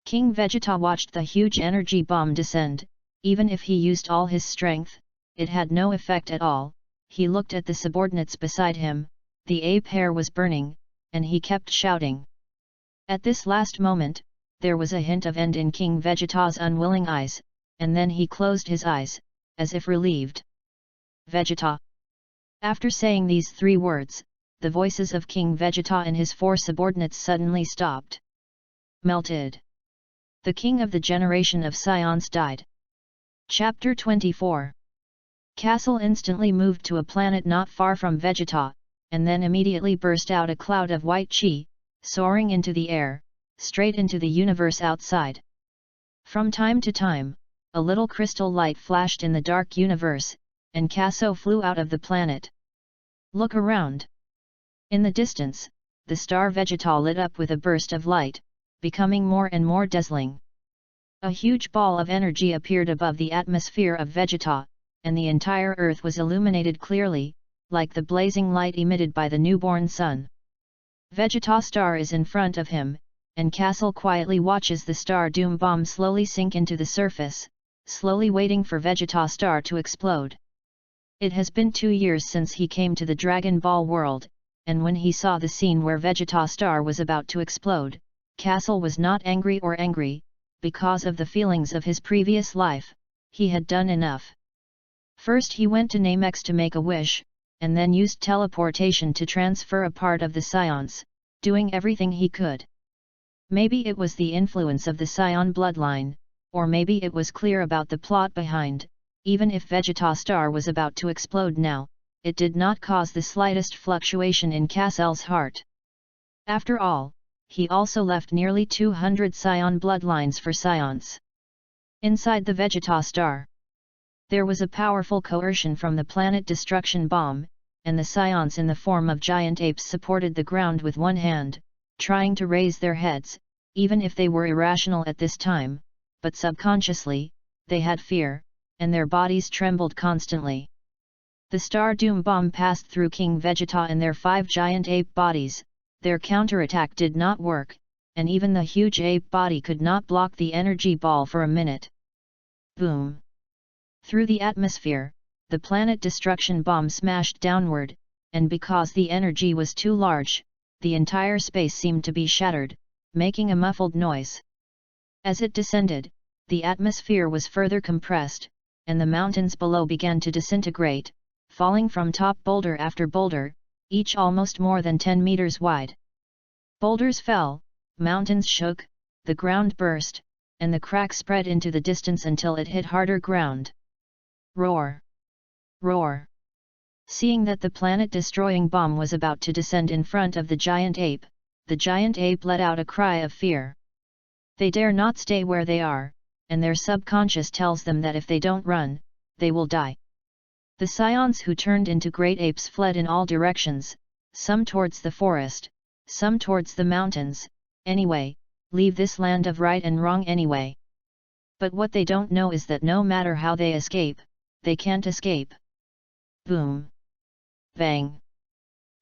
King Vegeta watched the huge energy bomb descend. Even if he used all his strength, it had no effect at all. He looked at the subordinates beside him. The ape hair was burning, and he kept shouting. At this last moment, there was a hint of end in King Vegeta's unwilling eyes, and then he closed his eyes, as if relieved. Vegeta! After saying these 3 words, the voices of King Vegeta and his 4 subordinates suddenly stopped. Melted. The king of the generation of Saiyans died. Chapter 24. Kaso instantly moved to a planet not far from Vegeta, and then immediately burst out a cloud of white chi, soaring into the air, straight into the universe outside. From time to time, a little crystal light flashed in the dark universe, and Kaso flew out of the planet. Look around. In the distance, the star Vegeta lit up with a burst of light, becoming more and more dazzling. A huge ball of energy appeared above the atmosphere of Vegeta, and the entire Earth was illuminated clearly, like the blazing light emitted by the newborn sun. Vegeta star is in front of him, and Kaso quietly watches the star doom bomb slowly sink into the surface, slowly waiting for Vegeta star to explode. It has been 2 years since he came to the Dragon Ball world, and when he saw the scene where Vegeta star was about to explode, Kaso was not angry or angry. Because of the feelings of his previous life, he had done enough. First he went to Namex to make a wish, and then used teleportation to transfer a part of the Saiyans, doing everything he could. Maybe it was the influence of the Saiyan bloodline, or maybe it was clear about the plot behind. Even if Vegeta star was about to explode now, it did not cause the slightest fluctuation in Kasel's heart. After all, he also left nearly 200 Saiyan bloodlines for Saiyans. Inside the Vegeta star, there was a powerful coercion from the planet destruction bomb, and the Saiyans in the form of giant apes supported the ground with one hand, trying to raise their heads, even if they were irrational at this time, but subconsciously, they had fear, and their bodies trembled constantly. The star doom bomb passed through King Vegeta and their 5 giant ape bodies. Their counterattack did not work, and even the huge ape body could not block the energy ball for a minute. Boom! Through the atmosphere, the planet destruction bomb smashed downward, and because the energy was too large, the entire space seemed to be shattered, making a muffled noise. As it descended, the atmosphere was further compressed, and the mountains below began to disintegrate, falling from top boulder after boulder, each almost more than 10 meters wide. Boulders fell, mountains shook, the ground burst, and the crack spread into the distance until it hit harder ground. Roar! Roar! Seeing that the planet-destroying bomb was about to descend in front of the giant ape let out a cry of fear. They dare not stay where they are, and their subconscious tells them that if they don't run, they will die. The Saiyans who turned into great apes fled in all directions, some towards the forest, some towards the mountains. Anyway, leave this land of right and wrong anyway. But what they don't know is that no matter how they escape, they can't escape. Boom! Bang!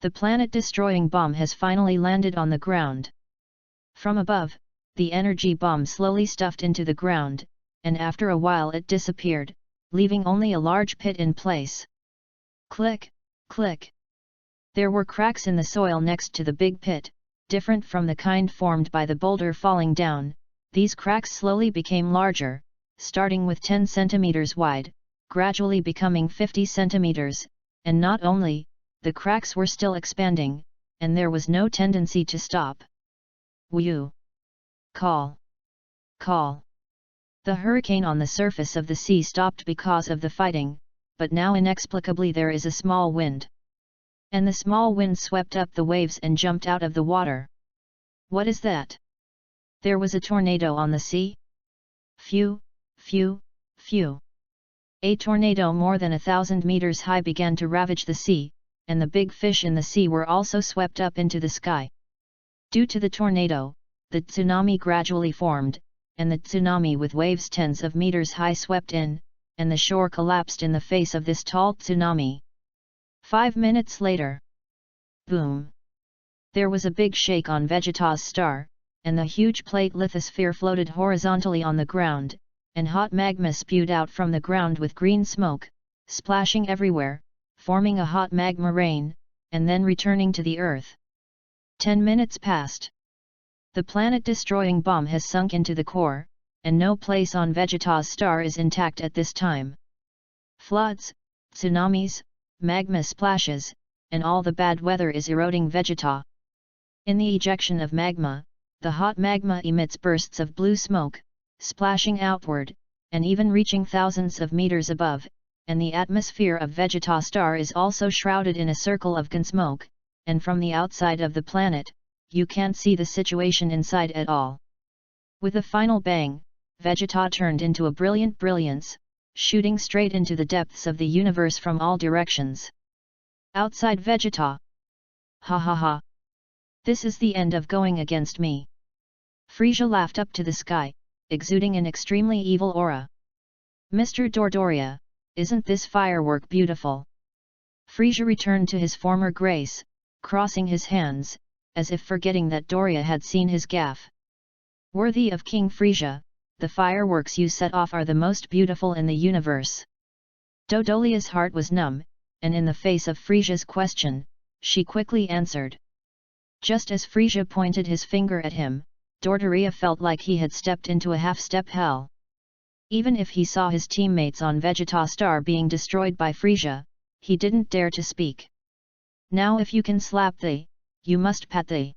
The planet-destroying bomb has finally landed on the ground. From above, the energy bomb slowly stuffed into the ground, and after a while it disappeared, leaving only a large pit in place. Click, click. There were cracks in the soil next to the big pit, different from the kind formed by the boulder falling down. These cracks slowly became larger, starting with 10 centimeters wide, gradually becoming 50 centimeters, and not only, the cracks were still expanding, and there was no tendency to stop. Whew! Call! Call! The hurricane on the surface of the sea stopped because of the fighting, but now inexplicably there is a small wind. And the small wind swept up the waves and jumped out of the water. What is that? There was a tornado on the sea? Phew, phew, phew. A tornado more than 1,000 meters high began to ravage the sea, and the big fish in the sea were also swept up into the sky. Due to the tornado, the tsunami gradually formed, and the tsunami with waves tens of meters high swept in, and the shore collapsed in the face of this tall tsunami. 5 minutes later. Boom! There was a big shake on Vegeta's star, and the huge plate lithosphere floated horizontally on the ground, and hot magma spewed out from the ground with green smoke, splashing everywhere, forming a hot magma rain, and then returning to the earth. 10 minutes passed. The planet-destroying bomb has sunk into the core, and no place on Vegeta's star is intact at this time. Floods, tsunamis, magma splashes, and all the bad weather is eroding Vegeta. In the ejection of magma, the hot magma emits bursts of blue smoke, splashing outward, and even reaching thousands of meters above, and the atmosphere of Vegeta's star is also shrouded in a circle of gunsmoke, and from the outside of the planet, you can't see the situation inside at all. With a final bang, Vegeta turned into a brilliant brilliance, shooting straight into the depths of the universe from all directions. Outside Vegeta. Ha ha ha. This is the end of going against me. Frieza laughed up to the sky, exuding an extremely evil aura. Mr. Dodoria, isn't this firework beautiful? Frieza returned to his former grace, crossing his hands, as if forgetting that Doria had seen his gaffe. Worthy of King Frieza, the fireworks you set off are the most beautiful in the universe. Dodolia's heart was numb, and in the face of Frieza's question, she quickly answered. Just as Frieza pointed his finger at him, Dodoria felt like he had stepped into a half-step hell. Even if he saw his teammates on Vegeta Star being destroyed by Frieza, he didn't dare to speak. Now if you can slap the, you must pat the.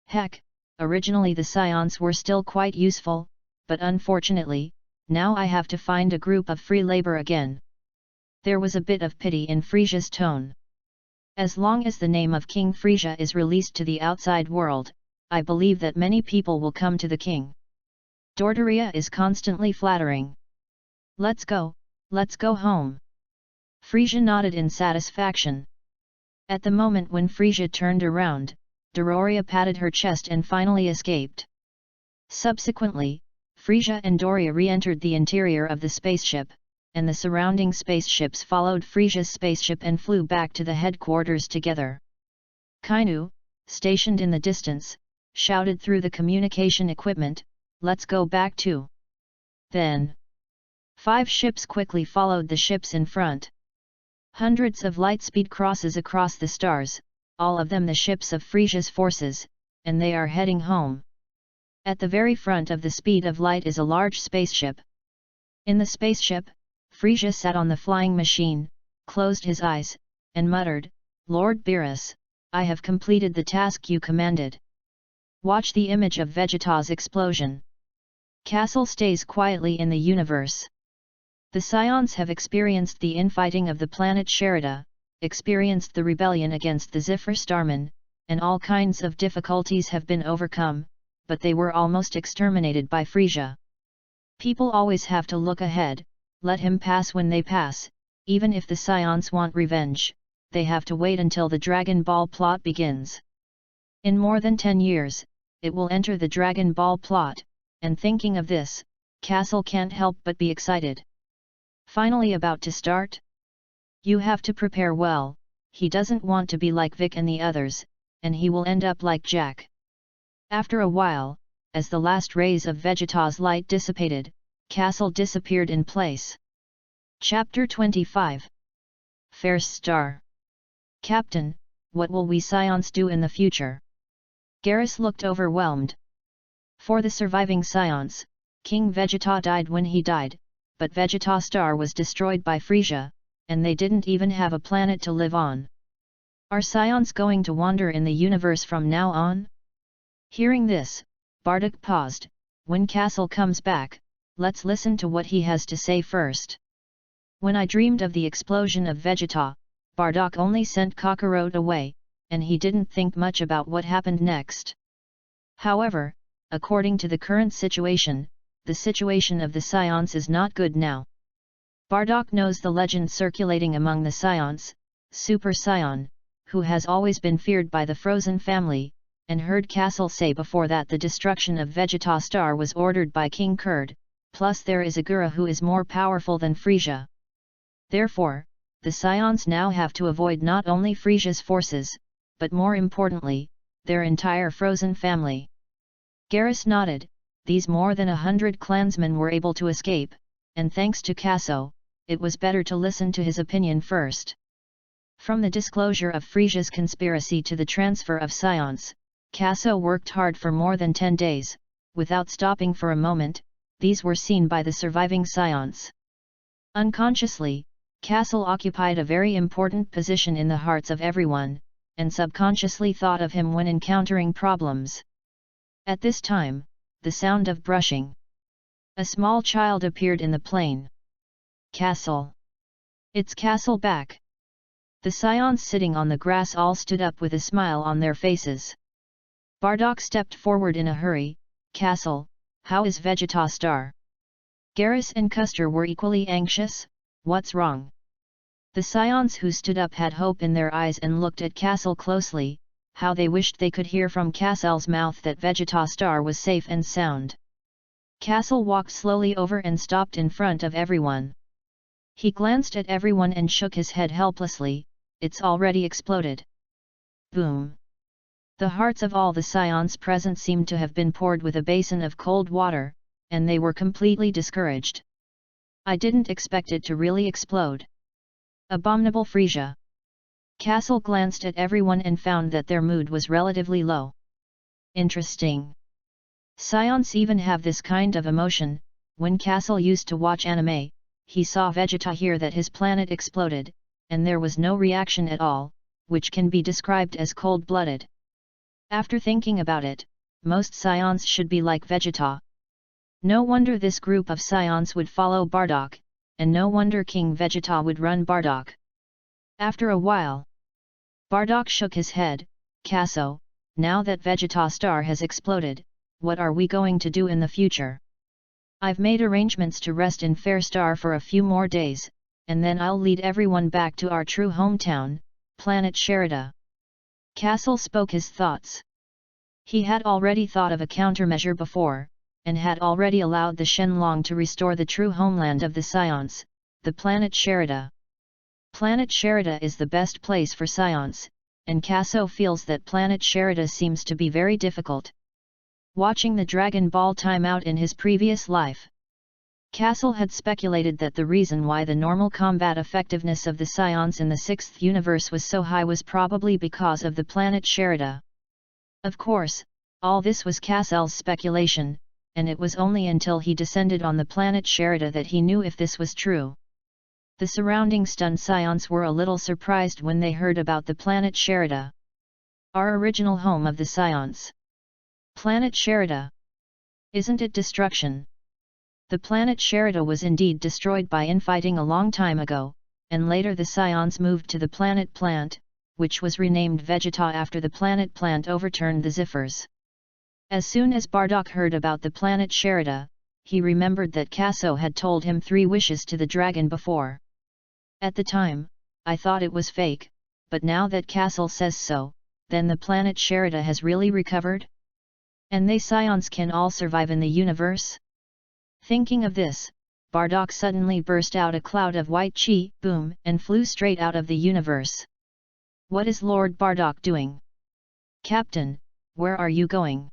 Heck, originally the Saiyans were still quite useful, but unfortunately, now I have to find a group of free labor again. There was a bit of pity in Frieza's tone. As long as the name of King Frieza is released to the outside world, I believe that many people will come to the king. Dodoria is constantly flattering. Let's go home. Frieza nodded in satisfaction. At the moment when Frieza turned around, Dodoria patted her chest and finally escaped. Subsequently, Frieza and Doria re-entered the interior of the spaceship, and the surrounding spaceships followed Frieza's spaceship and flew back to the headquarters together. Kainu, stationed in the distance, shouted through the communication equipment, "Let's go back too." Then 5 ships quickly followed the ships in front. Hundreds of light-speed crosses across the stars, all of them the ships of Frieza's forces, and they are heading home. At the very front of the speed of light is a large spaceship. In the spaceship, Frieza sat on the flying machine, closed his eyes, and muttered, "Lord Beerus, I have completed the task you commanded. Watch the image of Vegeta's explosion." Kaso stays quietly in the universe. The Saiyans have experienced the infighting of the planet Sherida, experienced the rebellion against the Zephyr Starman, and all kinds of difficulties have been overcome, but they were almost exterminated by Frieza. People always have to look ahead, let him pass when they pass, even if the Scions want revenge, they have to wait until the Dragon Ball plot begins. In more than 10 years, it will enter the Dragon Ball plot, and thinking of this, Kaso can't help but be excited. Finally about to start? You have to prepare well. He doesn't want to be like Vic and the others, and he will end up like Jack. After a while, as the last rays of Vegeta's light dissipated, Castle disappeared in place. Chapter 25. Fair's Star. Captain, what will we Scions do in the future? Garrus looked overwhelmed. For the surviving Scions, King Vegeta died when he died, but Vegeta's star was destroyed by Frieza, and they didn't even have a planet to live on. Are Scions going to wander in the universe from now on? Hearing this, Bardock paused. When Castle comes back, let's listen to what he has to say first. When I dreamed of the explosion of Vegeta, Bardock only sent Kakarot away, and he didn't think much about what happened next. However, according to the current situation, the situation of the Scions is not good now. Bardock knows the legend circulating among the Scions, Super Saiyan, who has always been feared by the Frozen family, and heard Castle say before that the destruction of Vegeta's star was ordered by King Kurd, plus there is a Gura who is more powerful than Frieza. Therefore, the Scions now have to avoid not only Frieza's forces, but more importantly, their entire Frozen family. Garrus nodded. These more than 100 clansmen were able to escape, and thanks to Kaso, it was better to listen to his opinion first. From the disclosure of Frieza's conspiracy to the transfer of Scions, Kaso worked hard for more than 10 days, without stopping for a moment. These were seen by the surviving Scions. Unconsciously, Castle occupied a very important position in the hearts of everyone, and subconsciously thought of him when encountering problems. At this time, the sound of brushing. A small child appeared in the plain. Castle. It's Castle back. The Scions sitting on the grass all stood up with a smile on their faces. Bardock stepped forward in a hurry. Castle, how is Vegeta's star? Garrus and Custer were equally anxious. What's wrong? The Scions who stood up had hope in their eyes and looked at Castle closely. How they wished they could hear from Castle's mouth that Vegeta's star was safe and sound. Castle walked slowly over and stopped in front of everyone. He glanced at everyone and shook his head helplessly. It's already exploded. Boom! The hearts of all the Scions present seemed to have been poured with a basin of cold water, and they were completely discouraged. I didn't expect it to really explode. Abominable Frieza! Castle glanced at everyone and found that their mood was relatively low. Interesting. Scions even have this kind of emotion. When Castle used to watch anime, he saw Vegeta hear that his planet exploded, and there was no reaction at all, which can be described as cold-blooded. After thinking about it, most Scions should be like Vegeta. No wonder this group of Scions would follow Bardock, and no wonder King Vegeta would run Bardock. After a while, Bardock shook his head. Kaso, now that Vegeta's star has exploded, what are we going to do in the future? I've made arrangements to rest in Fair Star for a few more days, and then I'll lead everyone back to our true hometown, Planet Sherida. Castle spoke his thoughts. He had already thought of a countermeasure before, and had already allowed the Shenlong to restore the true homeland of the Scions, the Planet Sherida. Planet Sherida is the best place for Scions, and Kaso feels that Planet Sherida seems to be very difficult. Watching the Dragon Ball timeout in his previous life, Castle had speculated that the reason why the normal combat effectiveness of the Scions in the 6th universe was so high was probably because of the Planet Sherida. Of course, all this was Castle's speculation, and it was only until he descended on the Planet Sherida that he knew if this was true. The surrounding stunned Scions were a little surprised when they heard about the Planet Sherida. Our original home of the Scions. Planet Sherida. Isn't it destruction? The Planet Sherida was indeed destroyed by infighting a long time ago, and later the Scions moved to the Planet Plant, which was renamed Vegeta after the Planet Plant overturned the Zephyrs. As soon as Bardock heard about the Planet Sherida, he remembered that Kaso had told him 3 wishes to the dragon before. At the time, I thought it was fake, but now that Kaso says so, then the planet Sherida has really recovered? And they Scions can all survive in the universe? Thinking of this, Bardock suddenly burst out a cloud of white chi, boom, and flew straight out of the universe. What is Lord Bardock doing? Captain, where are you going?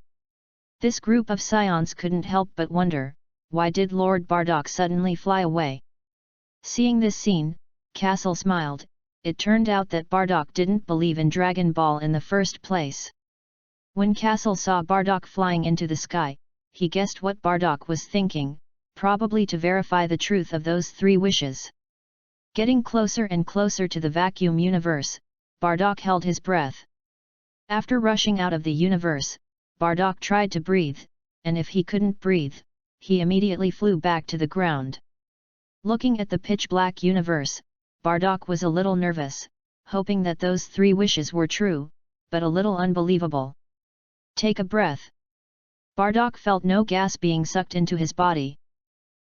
This group of Scions couldn't help but wonder, why did Lord Bardock suddenly fly away? Seeing this scene, Castle smiled. It turned out that Bardock didn't believe in Dragon Ball in the first place. When Castle saw Bardock flying into the sky, he guessed what Bardock was thinking, probably to verify the truth of those 3 wishes. Getting closer and closer to the vacuum universe, Bardock held his breath. After rushing out of the universe, Bardock tried to breathe, and if he couldn't breathe, he immediately flew back to the ground. Looking at the pitch-black universe, Bardock was a little nervous, hoping that those 3 wishes were true, but a little unbelievable. Take a breath. Bardock felt no gas being sucked into his body.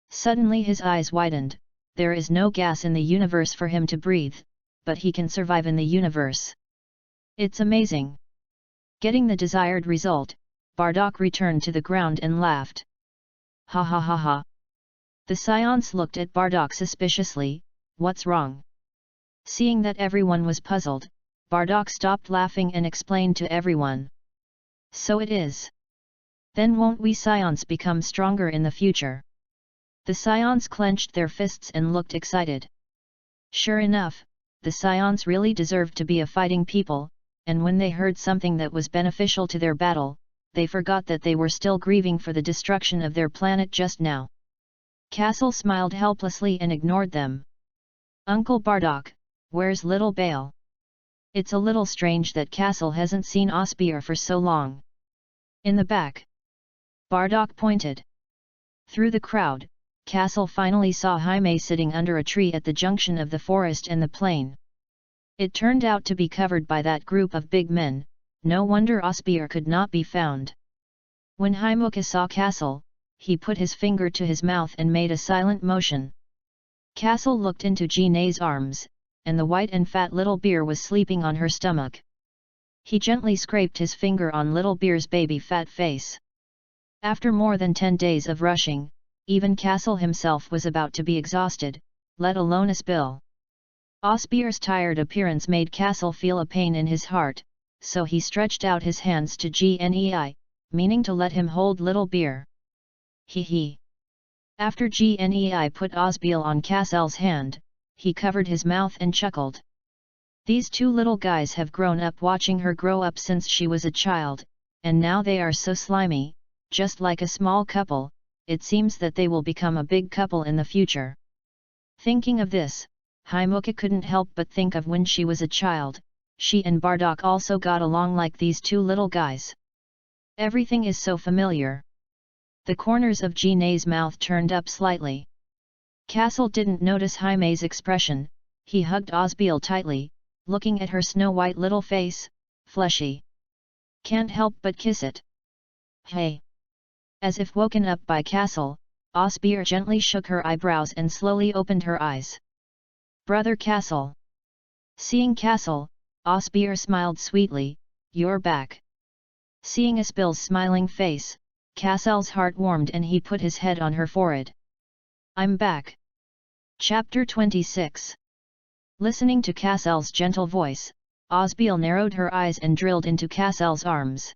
Suddenly his eyes widened. There is no gas in the universe for him to breathe, but he can survive in the universe. It's amazing. Getting the desired result, Bardock returned to the ground and laughed. Ha ha ha ha. The Scions looked at Bardock suspiciously. What's wrong? Seeing that everyone was puzzled, Bardock stopped laughing and explained to everyone. So it is. Then won't we Scions become stronger in the future? The Scions clenched their fists and looked excited. Sure enough, the Scions really deserved to be a fighting people, and when they heard something that was beneficial to their battle, they forgot that they were still grieving for the destruction of their planet just now. Castle smiled helplessly and ignored them. Uncle Bardock, where's little Bale? It's a little strange that Castle hasn't seen Osbeer for so long. In the back. Bardock pointed. Through the crowd, Castle finally saw Jaime sitting under a tree at the junction of the forest and the plain. It turned out to be covered by that group of big men. No wonder Osbeer could not be found. When Haimuka saw Castle, he put his finger to his mouth and made a silent motion. Castle looked into Jinae's arms, and the white and fat little bear was sleeping on her stomach. He gently scraped his finger on little bear's baby fat face. After more than 10 days of rushing, even Castle himself was about to be exhausted, let alone Osbeer. Osbeer's tired appearance made Castle feel a pain in his heart, so he stretched out his hands to Gnei, meaning to let him hold little bear. Hee hee. After Gnei put Osbeer on Castle's hand, he covered his mouth and chuckled. These 2 little guys have grown up watching her grow up since she was a child, and now they are so slimy, just like a small couple. It seems that they will become a big couple in the future. Thinking of this, Haimuka couldn't help but think of when she was a child. She and Bardock also got along like these 2 little guys. Everything is so familiar. The corners of Jinae's mouth turned up slightly. Castle didn't notice Jaime's expression. He hugged Osbeer tightly, looking at her snow-white little face, fleshy. Can't help but kiss it. Hey! As if woken up by Castle, Osbeer gently shook her eyebrows and slowly opened her eyes. Brother Castle. Seeing Castle, Osbeer smiled sweetly. You're back. Seeing Osbeer's smiling face, Castle's heart warmed and he put his head on her forehead. I'm back. Chapter 26. Listening to Castle's gentle voice, Osbeer narrowed her eyes and drilled into Castle's arms.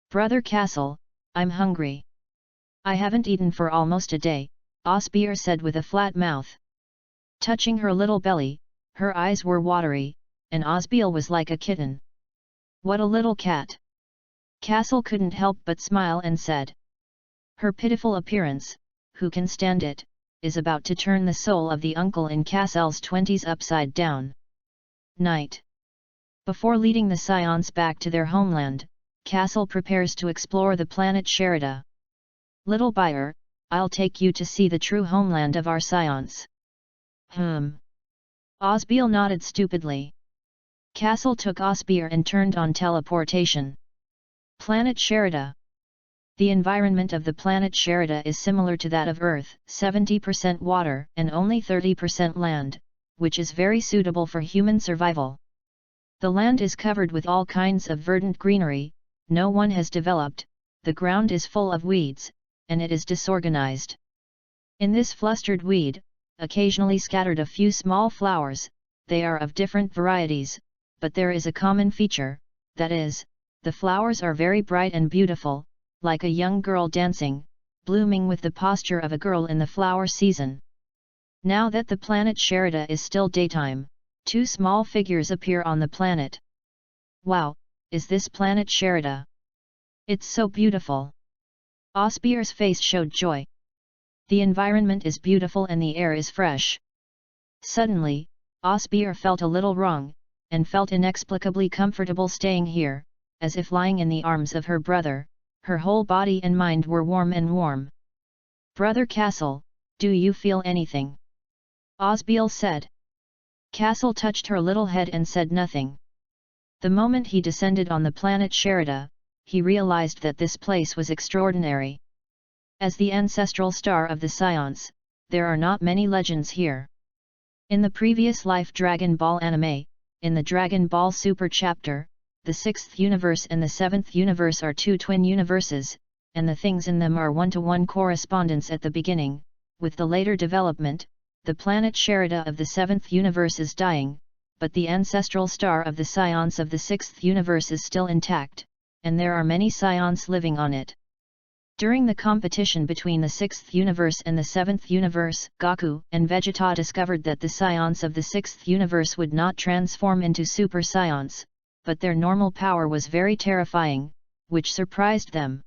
Brother Castle, I'm hungry. I haven't eaten for almost a day, Osbeer said with a flat mouth. Touching her little belly, her eyes were watery, and Osbeer was like a kitten. What a little cat! Castle couldn't help but smile and said. Her pitiful appearance, who can stand it, is about to turn the soul of the uncle in Castle's 20s upside down. Night. Before leading the Scions back to their homeland, Castle prepares to explore the planet Sherida. Little buyer, I'll take you to see the true homeland of our Scions. Osbeer nodded stupidly. Castle took Osbeer and turned on teleportation. Planet Sherida. The environment of the planet Sherida is similar to that of Earth, 70% water and only 30% land, which is very suitable for human survival. The land is covered with all kinds of verdant greenery, no one has developed, the ground is full of weeds, and it is disorganized. In this flustered weed, occasionally scattered a few small flowers, they are of different varieties, but there is a common feature, that is, the flowers are very bright and beautiful, like a young girl dancing, blooming with the posture of a girl in the flower season. Now that the planet Sherida is still daytime, two small figures appear on the planet. Wow, is this planet Sherida? It's so beautiful. Osbier's face showed joy. The environment is beautiful and the air is fresh. Suddenly, Osbier felt a little wrong, and felt inexplicably comfortable staying here, as if lying in the arms of her brother, her whole body and mind were warm. Brother Castle, do you feel anything? Osbiel said. Castle touched her little head and said nothing. The moment he descended on the planet Sherida, he realized that this place was extraordinary. As the ancestral star of the Saiyans, there are not many legends here. In the previous life Dragon Ball anime, in the Dragon Ball Super chapter, the 6th universe and the 7th universe are two twin universes, and the things in them are one-to-one correspondence at the beginning. With the later development, the planet Sherida of the 7th universe is dying, but the ancestral star of the Saiyans of the 6th universe is still intact, and there are many Saiyans living on it. During the competition between the 6th universe and the 7th universe, Goku and Vegeta discovered that the Saiyans of the 6th universe would not transform into Super Saiyans, but their normal power was very terrifying, which surprised them.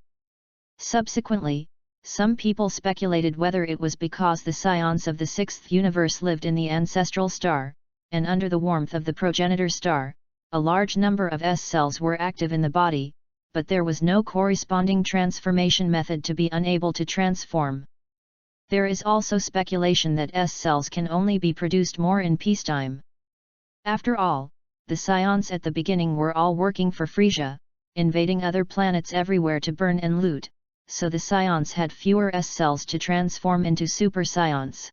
Subsequently, some people speculated whether it was because the Saiyans of the 6th universe lived in the ancestral star, and under the warmth of the progenitor star, a large number of S cells were active in the body, but there was no corresponding transformation method to be unable to transform. There is also speculation that S cells can only be produced more in peacetime. After all, the Saiyans at the beginning were all working for Frisia, invading other planets everywhere to burn and loot, so the Saiyans had fewer S cells to transform into Super Saiyans.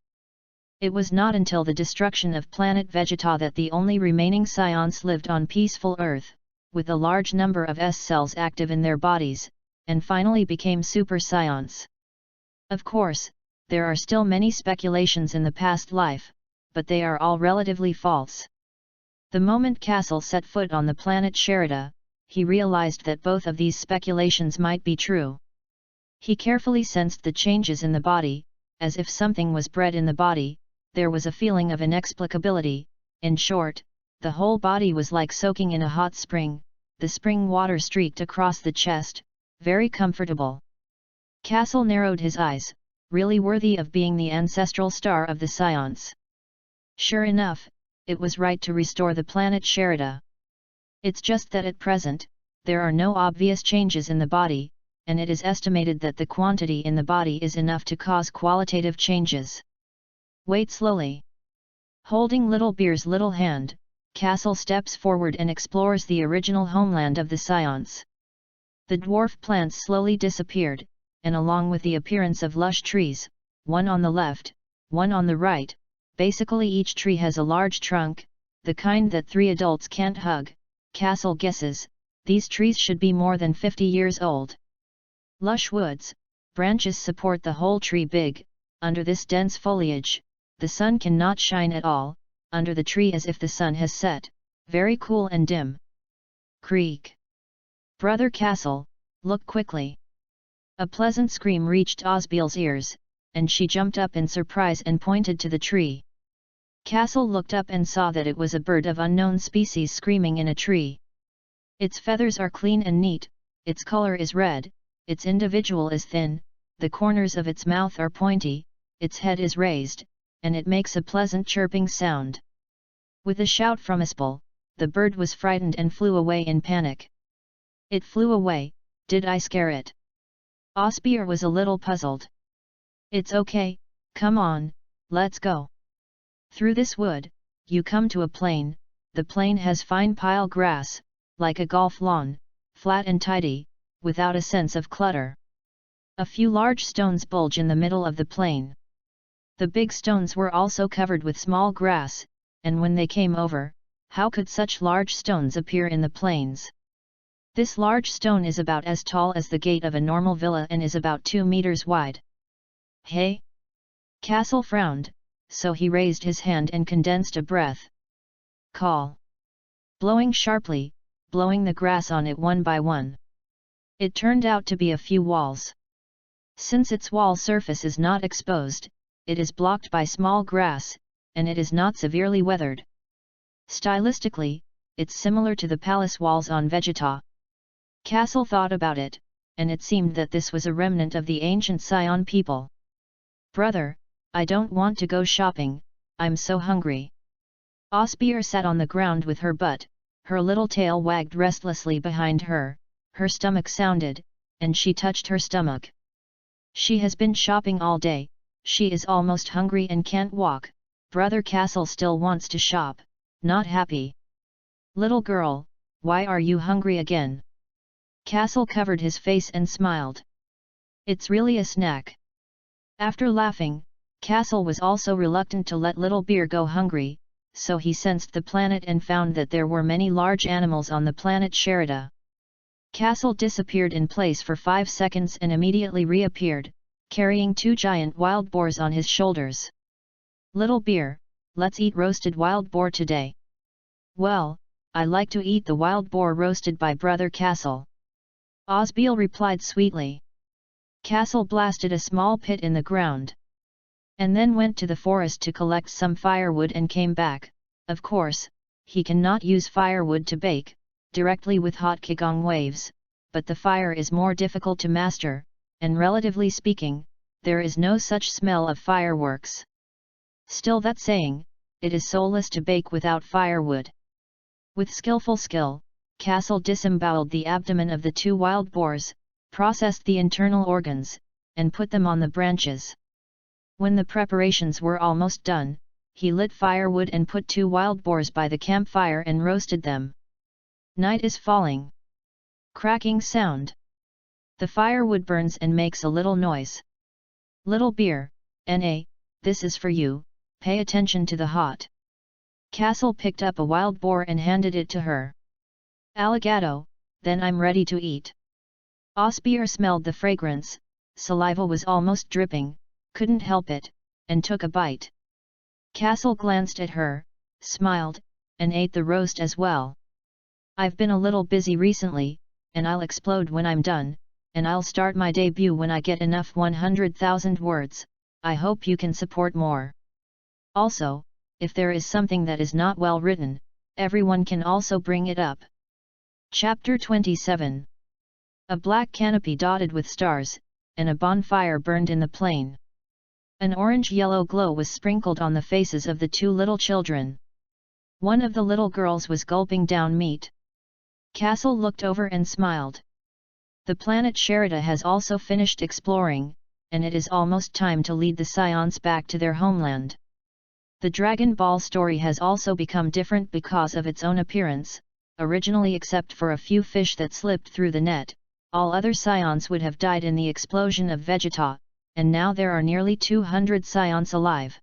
It was not until the destruction of planet Vegeta that the only remaining Saiyans lived on peaceful Earth, with a large number of S cells active in their bodies, and finally became Super Saiyans. Of course, there are still many speculations in the past life, but they are all relatively false. The moment Castle set foot on the planet Sherida, he realized that both of these speculations might be true. He carefully sensed the changes in the body, as if something was bred in the body. There was a feeling of inexplicability. In short, the whole body was like soaking in a hot spring, the spring water streaked across the chest, very comfortable. Castle narrowed his eyes, really worthy of being the ancestral star of the Saiyans. Sure enough, it was right to restore the planet Sherida. It's just that at present, there are no obvious changes in the body, and it is estimated that the quantity in the body is enough to cause qualitative changes. Wait slowly. Holding Little Beer's little hand, Castle steps forward and explores the original homeland of the Saiyans. The dwarf plants slowly disappeared, and along with the appearance of lush trees, one on the left, one on the right, basically each tree has a large trunk, the kind that 3 adults can't hug. Castle guesses, these trees should be more than 50 years old. Lush woods, branches support the whole tree big, under this dense foliage, the sun cannot shine at all, under the tree as if the sun has set, very cool and dim. Creak! Brother Castle, look quickly! A pleasant scream reached Osbiel's ears, and she jumped up in surprise and pointed to the tree. Castle looked up and saw that it was a bird of unknown species screaming in a tree. Its feathers are clean and neat, its color is red, its individual is thin, the corners of its mouth are pointy, its head is raised, and it makes a pleasant chirping sound. With a shout from Osbiel, the bird was frightened and flew away in panic. It flew away, did I scare it? Osbier was a little puzzled. It's okay, come on, let's go. Through this wood, you come to a plain, the plain has fine pile grass, like a golf lawn, flat and tidy, without a sense of clutter. A few large stones bulge in the middle of the plain. The big stones were also covered with small grass, and when they came over, how could such large stones appear in the plains? This large stone is about as tall as the gate of a normal villa and is about 2 meters wide. Hey? Kaso frowned, so he raised his hand and condensed a breath. Call. Blowing sharply, blowing the grass on it one by one. It turned out to be a few walls. Since its wall surface is not exposed, it is blocked by small grass, and it is not severely weathered. Stylistically, it's similar to the palace walls on Vegeta. Kaso thought about it, and it seemed that this was a remnant of the ancient Saiyan people. Brother, I don't want to go shopping, I'm so hungry. Osbeer sat on the ground with her butt, her little tail wagged restlessly behind her, her stomach sounded, and she touched her stomach. She has been shopping all day, she is almost hungry and can't walk. Brother Kaso still wants to shop, not happy. Little girl, why are you hungry again? Kaso covered his face and smiled. It's really a snack. After laughing, Kaso was also reluctant to let little Beer go hungry, so he sensed the planet and found that there were many large animals on the planet Sherida. Kaso disappeared in place for 5 seconds and immediately reappeared, carrying 2 giant wild boars on his shoulders. Little Beer, let's eat roasted wild boar today. Well, I like to eat the wild boar roasted by Brother Kaso. Osbeil replied sweetly. Kaso blasted a small pit in the ground. And then went to the forest to collect some firewood and came back. Of course, he cannot use firewood to bake, directly with hot Qigong waves, but the fire is more difficult to master, and relatively speaking, there is no such smell of fireworks. Still that saying, it is soulless to bake without firewood. With skillful skill, Kaso disemboweled the abdomen of the 2 wild boars, processed the internal organs, and put them on the branches. When the preparations were almost done, he lit firewood and put 2 wild boars by the campfire and roasted them. Night is falling. Cracking sound. The firewood burns and makes a little noise. Little Beer, N.A., this is for you, pay attention to the hot. Kaso picked up a wild boar and handed it to her. Alligato, then I'm ready to eat. Osbeer smelled the fragrance, saliva was almost dripping, couldn't help it, and took a bite. Kaso glanced at her, smiled, and ate the roast as well. I've been a little busy recently, and I'll explode when I'm done, and I'll start my debut when I get enough 100,000 words, I hope you can support more. Also, if there is something that is not well written, everyone can also bring it up. Chapter 27. A black canopy dotted with stars, and a bonfire burned in the plain. An orange-yellow glow was sprinkled on the faces of the 2 little children. One of the little girls was gulping down meat. Kaso looked over and smiled. The planet Sherida has also finished exploring, and it is almost time to lead the Saiyans back to their homeland. The Dragon Ball story has also become different because of its own appearance. Originally, except for a few fish that slipped through the net, all other Saiyans would have died in the explosion of Vegeta, and now there are nearly 200 Saiyans alive.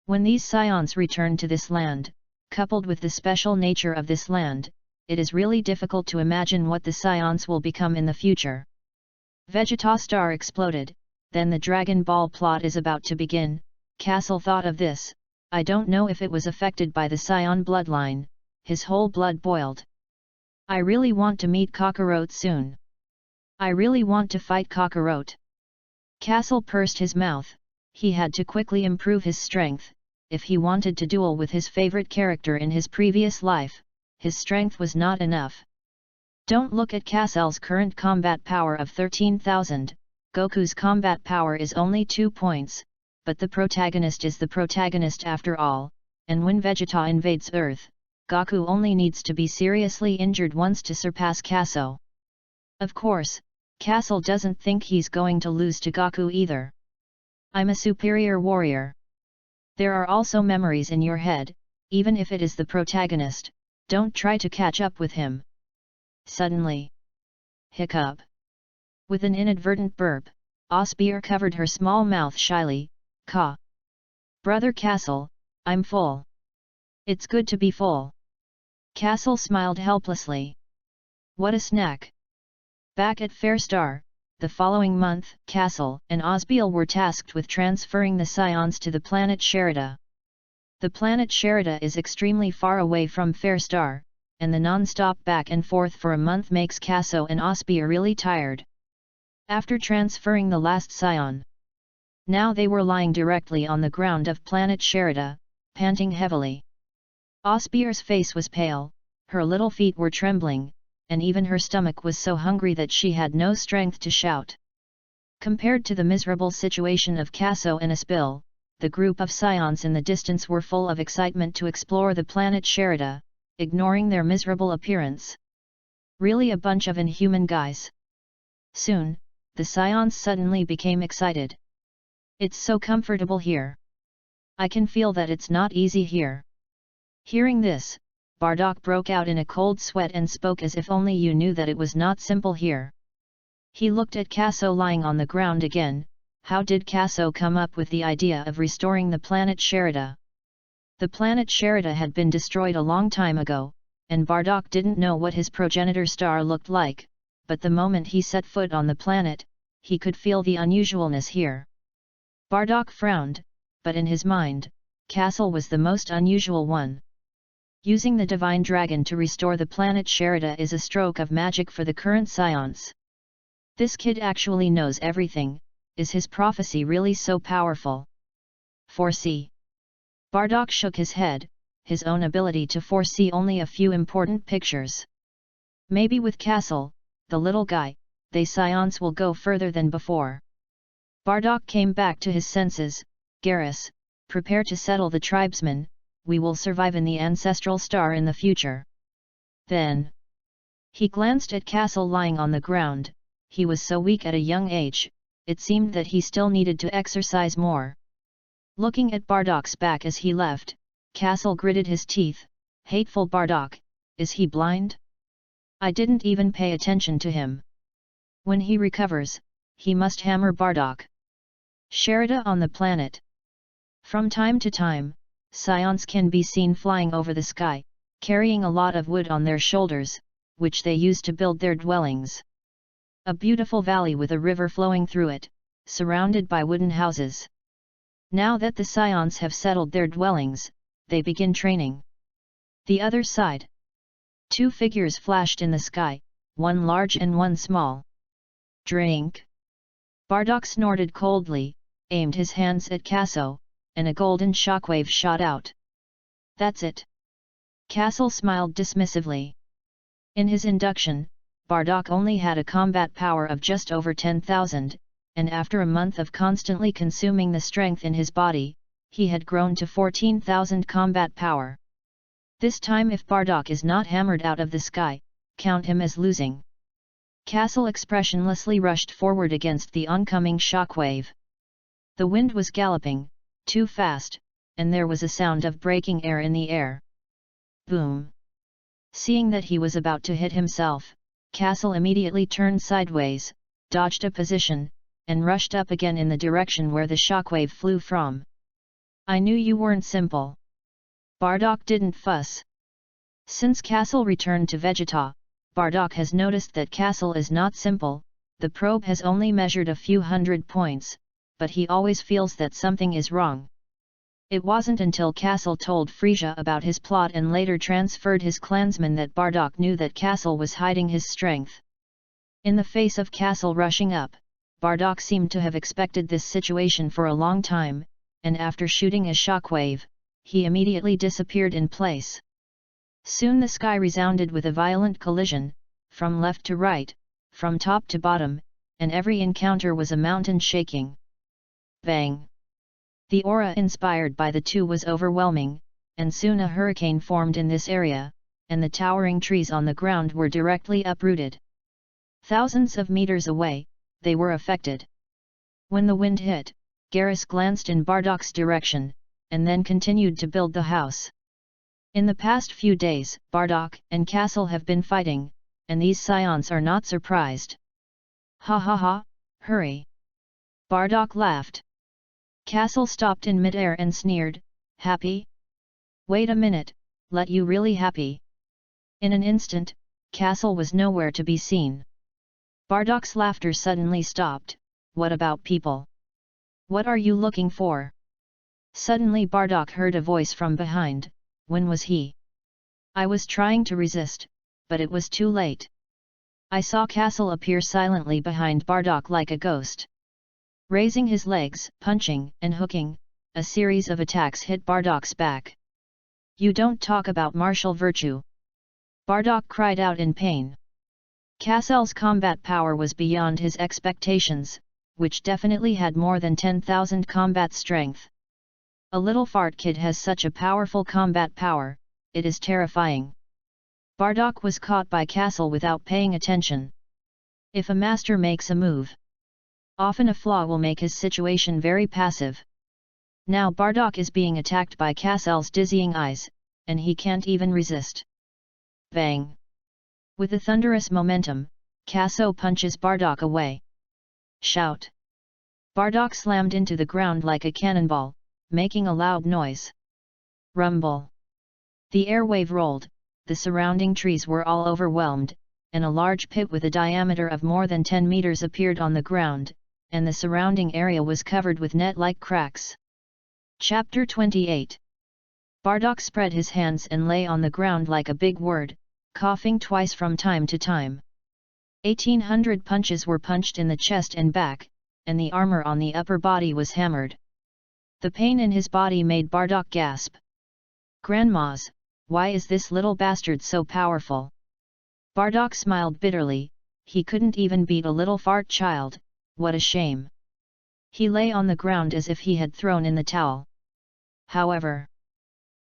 When these Saiyans return to this land, coupled with the special nature of this land, it is really difficult to imagine what the Saiyans will become in the future. Vegeta star exploded, then the Dragon Ball plot is about to begin. Kaso thought of this. I don't know if it was affected by the Saiyan bloodline. His whole blood boiled. I really want to meet Kakarot soon. I really want to fight Kakarot. Kaso pursed his mouth. He had to quickly improve his strength. If he wanted to duel with his favorite character in his previous life, his strength was not enough. Don't look at Kasel's current combat power of 13,000, Goku's combat power is only 2 points, but the protagonist is the protagonist after all, and when Vegeta invades Earth, Goku only needs to be seriously injured once to surpass Kaso. Of course, Kaso doesn't think he's going to lose to Goku either. I'm a superior warrior. There are also memories in your head, even if it is the protagonist, don't try to catch up with him. Suddenly. Hiccup. With an inadvertent burp, Osbeer covered her small mouth shyly. Ka. Brother Kaso, I'm full. It's good to be full. Kaso smiled helplessly. What a snack! Back at Fairstar, the following month, Kaso and Osbeal were tasked with transferring the Scions to the planet Sherida. The planet Sherida is extremely far away from Fairstar, and the non-stop back and forth for a month makes Kaso and Osbeal really tired. After transferring the last Scion, now they were lying directly on the ground of planet Sherida, panting heavily. Osbeal's face was pale, her little feet were trembling, and even her stomach was so hungry that she had no strength to shout. Compared to the miserable situation of Kaso and Osbeal, the group of Scions in the distance were full of excitement to explore the planet Sherida, ignoring their miserable appearance. Really a bunch of inhuman guys. Soon, the Scions suddenly became excited. It's so comfortable here. I can feel that it's not easy here. Hearing this, Bardock broke out in a cold sweat and spoke as if only you knew that it was not simple here. He looked at Kaso lying on the ground again. How did Kaso come up with the idea of restoring the planet Sherida? The planet Sherida had been destroyed a long time ago, and Bardock didn't know what his progenitor star looked like, but the moment he set foot on the planet, he could feel the unusualness here. Bardock frowned, but in his mind, Kaso was the most unusual one. Using the Divine Dragon to restore the planet Sherida is a stroke of magic for the current Scions. This kid actually knows everything. Is his prophecy really so powerful? Foresee. Bardock shook his head, his own ability to foresee only a few important pictures. Maybe with Kaso, the little guy, they Scions will go further than before. Bardock came back to his senses. Garrus, prepare to settle the tribesmen. We will survive in the ancestral star in the future. Then, he glanced at Kaso lying on the ground. He was so weak at a young age, it seemed that he still needed to exercise more. Looking at Bardock's back as he left, Kaso gritted his teeth. Hateful Bardock, is he blind? I didn't even pay attention to him. When he recovers, he must hammer Bardock. Sherida on the planet. From time to time, Scions can be seen flying over the sky, carrying a lot of wood on their shoulders, which they use to build their dwellings. A beautiful valley with a river flowing through it, surrounded by wooden houses. Now that the Scions have settled their dwellings, they begin training. The other side. Two figures flashed in the sky, one large and one small. Drink. Bardock snorted coldly, aimed his hands at Kaso, and a golden shockwave shot out. That's it. Kaso smiled dismissively. In his induction, Bardock only had a combat power of just over 10,000, and after a month of constantly consuming the strength in his body, he had grown to 14,000 combat power. This time if Bardock is not hammered out of the sky, count him as losing. Kaso expressionlessly rushed forward against the oncoming shockwave. The wind was galloping, too fast, and there was a sound of breaking air in the air. Boom! Seeing that he was about to hit himself, Kaso immediately turned sideways, dodged a position, and rushed up again in the direction where the shockwave flew from. I knew you weren't simple. Bardock didn't fuss. Since Kaso returned to Vegeta, Bardock has noticed that Kaso is not simple. The probe has only measured a few hundred points, but he always feels that something is wrong. It wasn't until Kaso told Frisia about his plot and later transferred his clansmen that Bardock knew that Kaso was hiding his strength. In the face of Kaso rushing up, Bardock seemed to have expected this situation for a long time, and after shooting a shockwave, he immediately disappeared in place. Soon the sky resounded with a violent collision, from left to right, from top to bottom, and every encounter was a mountain shaking. Bang! The aura inspired by the two was overwhelming, and soon a hurricane formed in this area, and the towering trees on the ground were directly uprooted. Thousands of meters away, they were affected. When the wind hit, Garrus glanced in Bardock's direction, and then continued to build the house. In the past few days, Bardock and Kaso have been fighting, and these Scions are not surprised. Ha ha ha, hurry! Bardock laughed. Kaso stopped in midair and sneered, happy? Wait a minute, let you really happy. In an instant, Castle was nowhere to be seen. Bardak's laughter suddenly stopped. What about people? What are you looking for? Suddenly Bardak heard a voice from behind. When was he? I was trying to resist, but it was too late. I saw Castle appear silently behind Bardak like a ghost. Raising his legs, punching, and hooking, a series of attacks hit Bardak's back. You don't talk about martial virtue! Bardak cried out in pain. Castle's combat power was beyond his expectations, which definitely had more than 10,000 combat strength. A little fart kid has such a powerful combat power, it is terrifying. Bardak was caught by Castle without paying attention. If a master makes a move, often a flaw will make his situation very passive. Now Bardak is being attacked by Castle's dizzying eyes, and he can't even resist. Bang! With a thunderous momentum, Kaso punches Bardak away. Shout! Bardak slammed into the ground like a cannonball, making a loud noise. Rumble! The airwave rolled, the surrounding trees were all overwhelmed, and a large pit with a diameter of more than 10 meters appeared on the ground, and the surrounding area was covered with net-like cracks. Chapter 28. Bardak spread his hands and lay on the ground like a big word, coughing twice from time to time. 1,800 punches were punched in the chest and back, and the armor on the upper body was hammered. The pain in his body made Bardak gasp. Grandmas, why is this little bastard so powerful? Bardak smiled bitterly. He couldn't even beat a little fart child, what a shame. He lay on the ground as if he had thrown in the towel. However,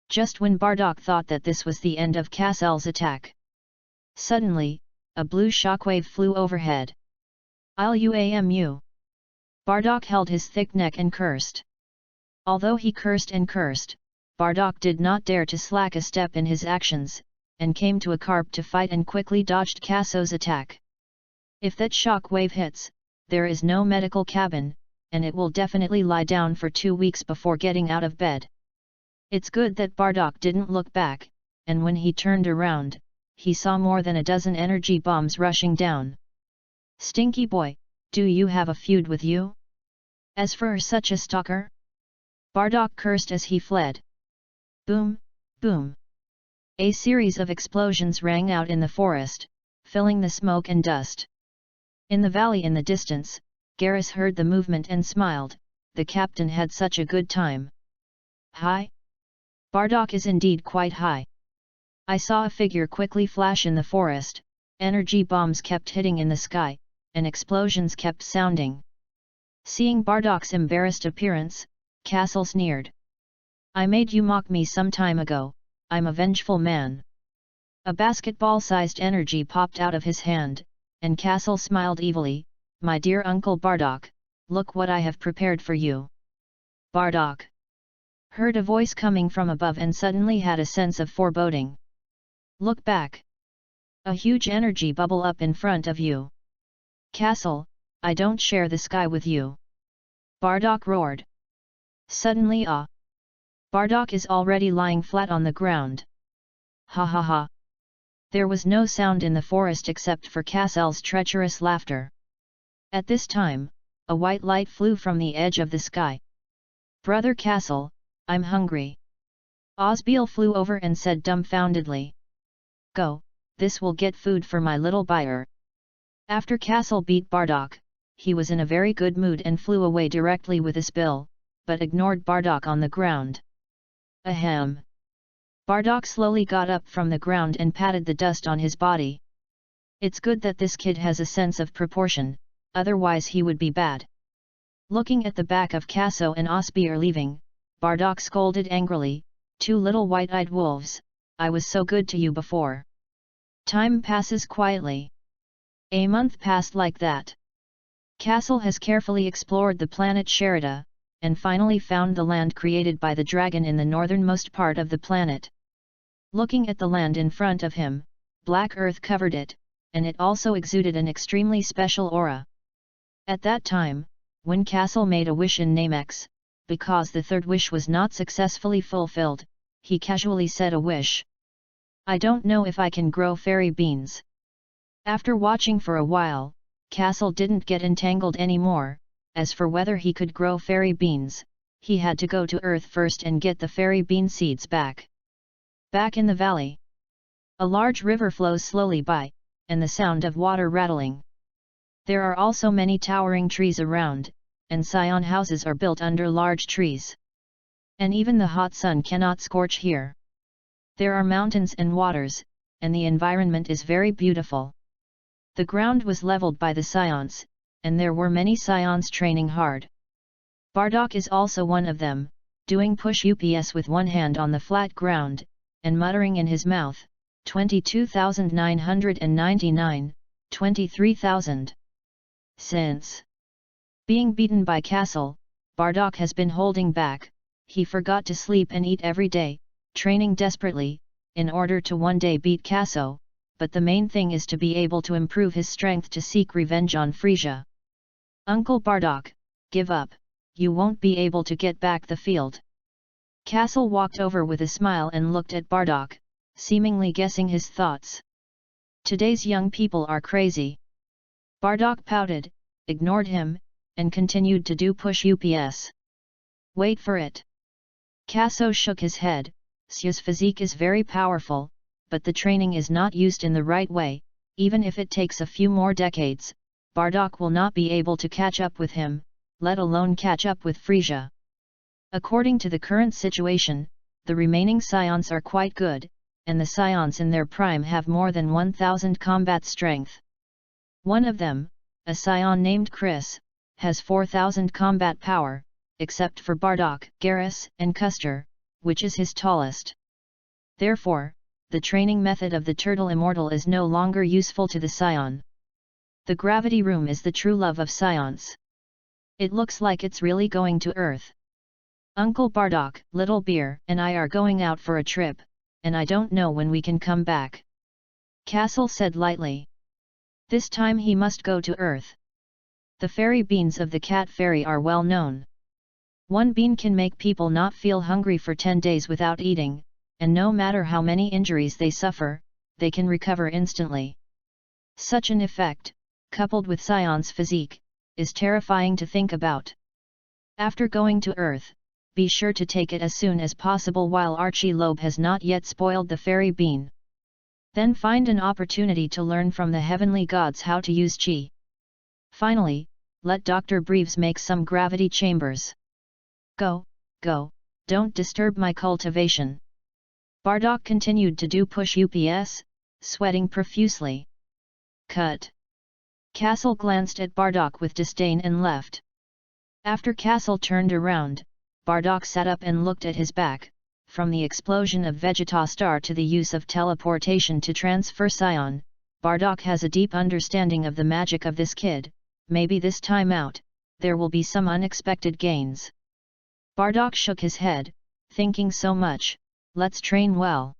just when Bardak thought that this was the end of Castle's attack, suddenly, a blue shockwave flew overhead. Luamu! Bardak held his thick neck and cursed. Although he cursed and cursed, Bardak did not dare to slack a step in his actions, and came to a carp to fight and quickly dodged Kaso's attack. If that shock wave hits, there is no medical cabin, and it will definitely lie down for 2 weeks before getting out of bed. It's good that Bardak didn't look back, and when he turned around, he saw more than a dozen energy bombs rushing down. Stinky boy, do you have a feud with you? As for such a stalker? Bardak cursed as he fled. Boom, boom. A series of explosions rang out in the forest, filling the smoke and dust. In the valley in the distance, Garrus heard the movement and smiled. The captain had such a good time. Hi? Bardak is indeed quite high. I saw a figure quickly flash in the forest, energy bombs kept hitting in the sky, and explosions kept sounding. Seeing Bardak's embarrassed appearance, Castle sneered. I made you mock me some time ago, I'm a vengeful man. A basketball-sized energy popped out of his hand, and Castle smiled evilly. My dear Uncle Bardak, look what I have prepared for you. Bardak heard a voice coming from above and suddenly had a sense of foreboding. Look back. A huge energy bubble up in front of you. Castle, I don't share the sky with you. Bardak roared. Suddenly Bardak is already lying flat on the ground. Ha ha ha. There was no sound in the forest except for Castle's treacherous laughter. At this time, a white light flew from the edge of the sky. Brother Castle, I'm hungry. Osbeal flew over and said dumbfoundedly. Go, this will get food for my little buyer. After Castle beat Bardak, he was in a very good mood and flew away directly with his bill, but ignored Bardak on the ground. Ahem! Bardak slowly got up from the ground and patted the dust on his body. It's good that this kid has a sense of proportion, otherwise he would be bad. Looking at the back of Kaso and Osbeal leaving, Bardak scolded angrily, 2 little white-eyed wolves, I was so good to you before. Time passes quietly. A month passed like that. Castle has carefully explored the planet Sherida, and finally found the land created by the dragon in the northernmost part of the planet. Looking at the land in front of him, black earth covered it, and it also exuded an extremely special aura. At that time, when Castle made a wish in Namex, because the third wish was not successfully fulfilled, he casually said a wish, I don't know if I can grow fairy beans. After watching for a while, Kaso didn't get entangled anymore. As for whether he could grow fairy beans, he had to go to Earth first and get the fairy bean seeds back. Back in the valley, a large river flows slowly by, and the sound of water rattling. There are also many towering trees around, and Saiyan houses are built under large trees. And even the hot sun cannot scorch here. There are mountains and waters, and the environment is very beautiful. The ground was leveled by the Saiyans, and there were many Saiyans training hard. Bardock is also one of them, doing push-ups with one hand on the flat ground, and muttering in his mouth, 22,999, 23,000. Since being beaten by Kaso, Bardock has been holding back. He forgot to sleep and eat every day, training desperately, in order to one day beat Kaso, but the main thing is to be able to improve his strength to seek revenge on Frisia. Uncle Bardock, give up, you won't be able to get back the field. Kaso walked over with a smile and looked at Bardock, seemingly guessing his thoughts. Today's young people are crazy. Bardock pouted, ignored him, and continued to do push-ups. Wait for it. Kaso shook his head. His physique is very powerful, but the training is not used in the right way. Even if it takes a few more decades, Bardock will not be able to catch up with him, let alone catch up with Frisia. According to the current situation, the remaining Saiyans are quite good, and the Saiyans in their prime have more than 1,000 combat strength. One of them, a Saiyan named Chris, has 4,000 combat power, except for Bardock, Garrus, and Custer, which is his tallest. Therefore, the training method of the Turtle Immortal is no longer useful to the Saiyan. The gravity room is the true love of Saiyans. It looks like it's really going to Earth. Uncle Bardock, Little Bear, and I are going out for a trip, and I don't know when we can come back. Kaso said lightly. This time he must go to Earth. The fairy beans of the cat fairy are well known. One bean can make people not feel hungry for 10 days without eating, and no matter how many injuries they suffer, they can recover instantly. Such an effect, coupled with Saiyan's physique, is terrifying to think about. After going to Earth, be sure to take it as soon as possible while Archie Loeb has not yet spoiled the fairy bean. Then find an opportunity to learn from the heavenly gods how to use chi. Finally, let Dr. Breves make some gravity chambers. Go, don't disturb my cultivation. Bardock continued to do push-ups, sweating profusely. Cut. Kaso glanced at Bardock with disdain and left. After Kaso turned around, Bardock sat up and looked at his back. From the explosion of Vegetastar to the use of teleportation to transfer Saiyan, Bardock has a deep understanding of the magic of this kid. Maybe this time out, there will be some unexpected gains. Bardock shook his head, thinking so much, let's train well.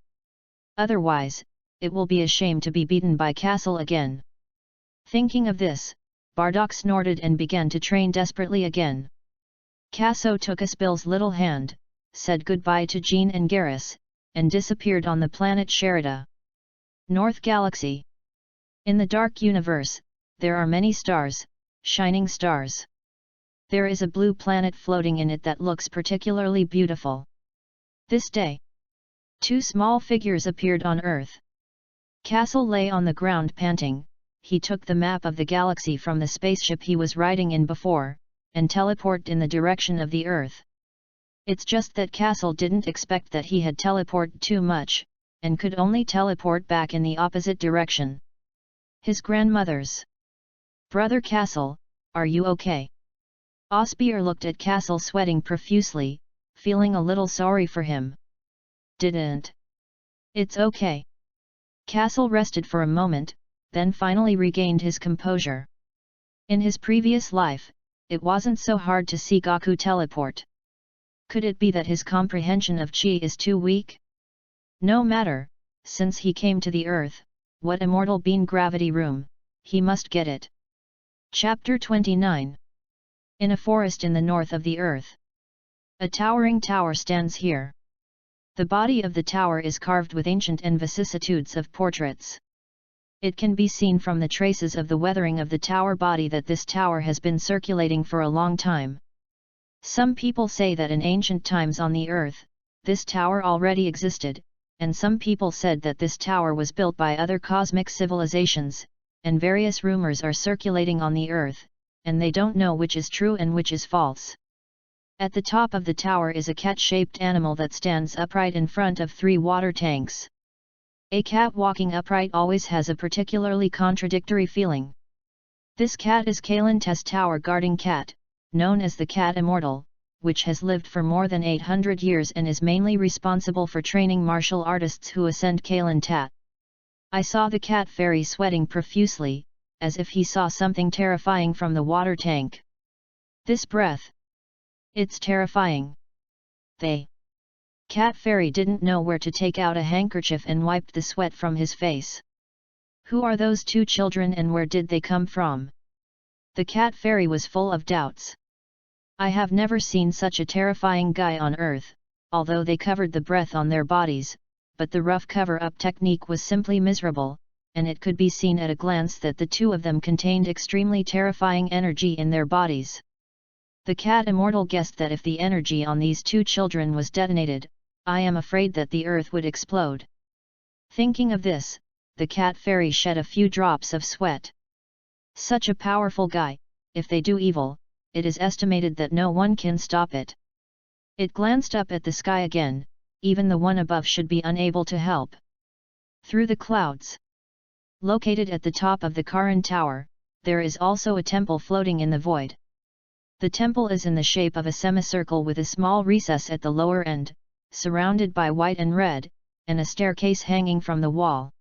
Otherwise, it will be a shame to be beaten by Kaso again. Thinking of this, Bardock snorted and began to train desperately again. Kaso took Asbill's little hand, said goodbye to Jean and Garrus, and disappeared on the planet Sherida. North Galaxy. In the dark universe, there are many stars, shining stars. There is a blue planet floating in it that looks particularly beautiful. This day, 2 small figures appeared on Earth. Kaso lay on the ground panting. He took the map of the galaxy from the spaceship he was riding in before, and teleported in the direction of the Earth. It's just that Kaso didn't expect that he had teleported too much, and could only teleport back in the opposite direction. His grandmother's. Brother Kaso, are you okay? Osbeer looked at Kaso sweating profusely, feeling a little sorry for him. Didn't. It's okay. Kaso rested for a moment, then finally regained his composure. In his previous life, it wasn't so hard to see Goku teleport. Could it be that his comprehension of chi is too weak? No matter, since he came to the Earth, what immortal bean gravity room, he must get it. Chapter 29. In a forest in the north of the Earth. A towering tower stands here. The body of the tower is carved with ancient and vicissitudes of portraits. It can be seen from the traces of the weathering of the tower body that this tower has been circulating for a long time. Some people say that in ancient times on the earth, this tower already existed, and some people said that this tower was built by other cosmic civilizations, and various rumors are circulating on the earth, and they don't know which is true and which is false. At the top of the tower is a cat-shaped animal that stands upright in front of 3 water tanks. A cat walking upright always has a particularly contradictory feeling. This cat is Kalan's tower guarding cat, known as the Cat Immortal, which has lived for more than 800 years and is mainly responsible for training martial artists who ascend Kalan. I saw the cat fairy sweating profusely, as if he saw something terrifying from the water tank. This breath. It's terrifying. The cat fairy didn't know where to take out a handkerchief and wiped the sweat from his face. Who are those 2 children and where did they come from? The cat fairy was full of doubts. I have never seen such a terrifying guy on earth, although they covered the breath on their bodies, but the rough cover-up technique was simply miserable, and it could be seen at a glance that the 2 of them contained extremely terrifying energy in their bodies. The Cat Immortal guessed that if the energy on these 2 children was detonated, I am afraid that the earth would explode. Thinking of this, the cat fairy shed a few drops of sweat. Such a powerful guy, if they do evil, it is estimated that no one can stop it. It glanced up at the sky again, even the one above should be unable to help. Through the clouds. Located at the top of the Karan Tower, there is also a temple floating in the void. The temple is in the shape of a semicircle with a small recess at the lower end, surrounded by white and red, and a staircase hanging from the wall.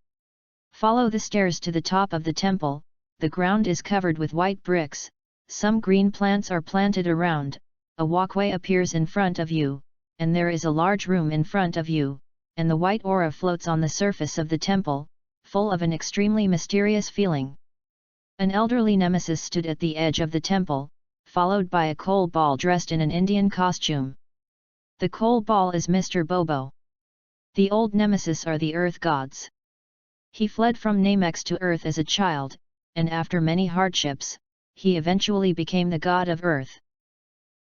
Follow the stairs to the top of the temple. The ground is covered with white bricks, some green plants are planted around, a walkway appears in front of you, and there is a large room in front of you, and the white aura floats on the surface of the temple, full of an extremely mysterious feeling. An elderly nemesis stood at the edge of the temple, followed by a coal ball dressed in an Indian costume. The coal ball is Mr. Bobo. The old nemesis are the earth gods. He fled from Namex to earth as a child, and after many hardships, he eventually became the god of earth.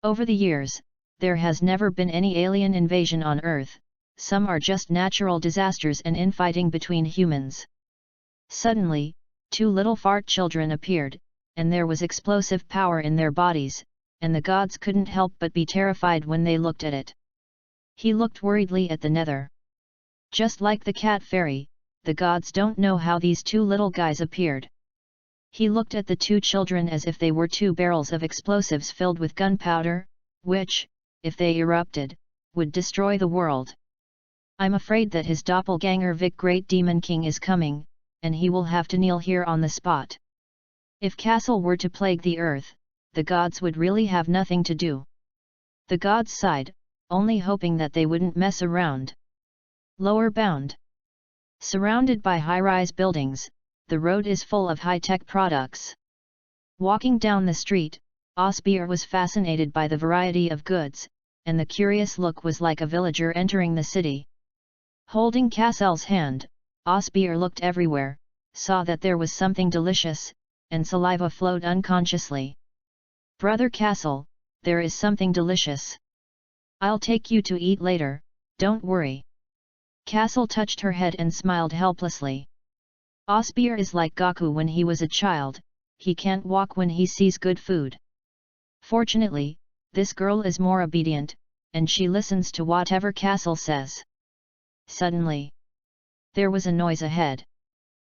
Over the years, there has never been any alien invasion on earth, some are just natural disasters and infighting between humans. Suddenly, 2 little fart children appeared, and there was explosive power in their bodies, and the gods couldn't help but be terrified when they looked at it. He looked worriedly at the nether. Just like the cat fairy, the gods don't know how these 2 little guys appeared. He looked at the 2 children as if they were 2 barrels of explosives filled with gunpowder, which, if they erupted, would destroy the world. I'm afraid that his doppelganger Vic Great Demon King is coming, and he will have to kneel here on the spot. If Kaso were to plague the earth, the gods would really have nothing to do. The gods sighed, only hoping that they wouldn't mess around. Lower bound. Surrounded by high-rise buildings, the road is full of high-tech products. Walking down the street, Osbeer was fascinated by the variety of goods, and the curious look was like a villager entering the city. Holding Casel's hand, Osbeer looked everywhere, saw that there was something delicious, and saliva flowed unconsciously. Brother Casel, there is something delicious. I'll take you to eat later, don't worry. Casel touched her head and smiled helplessly. Osbeer is like Goku when he was a child, he can't walk when he sees good food. Fortunately, this girl is more obedient, and she listens to whatever Casel says. Suddenly, there was a noise ahead.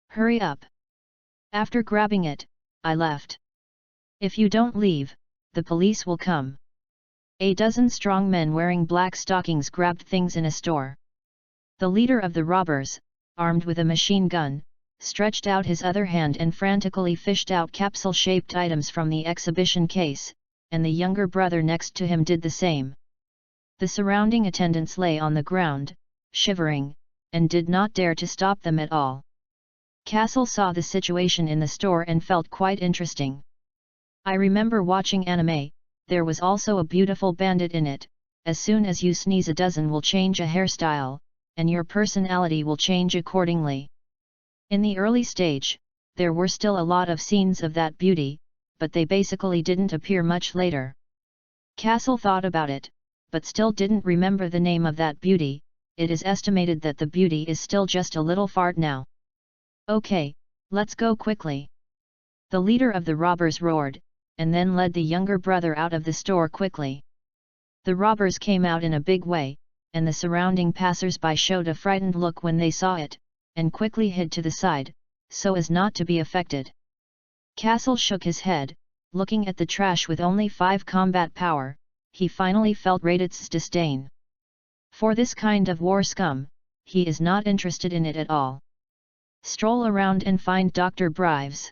Hurry up! After grabbing it, I left. If you don't leave, the police will come. A dozen strong men wearing black stockings grabbed things in a store. The leader of the robbers, armed with a machine gun, stretched out his other hand and frantically fished out capsule-shaped items from the exhibition case, and the younger brother next to him did the same. The surrounding attendants lay on the ground, shivering, and did not dare to stop them at all. Castle saw the situation in the store and felt quite interesting. I remember watching anime, there was also a beautiful bandit in it, as soon as you sneeze a dozen will change a hairstyle, and your personality will change accordingly. In the early stage, there were still a lot of scenes of that beauty, but they basically didn't appear much later. Kaso thought about it, but still didn't remember the name of that beauty. It is estimated that the beauty is still just a little fart now. Okay, let's go quickly. The leader of the robbers roared, and then led the younger brother out of the store quickly. The robbers came out in a big way, and the surrounding passers-by showed a frightened look when they saw it, and quickly hid to the side, so as not to be affected. Kaso shook his head, looking at the trash with only 5 combat power. He finally felt Radit's disdain. For this kind of war scum, he is not interested in it at all. Stroll around and find Dr. Brives.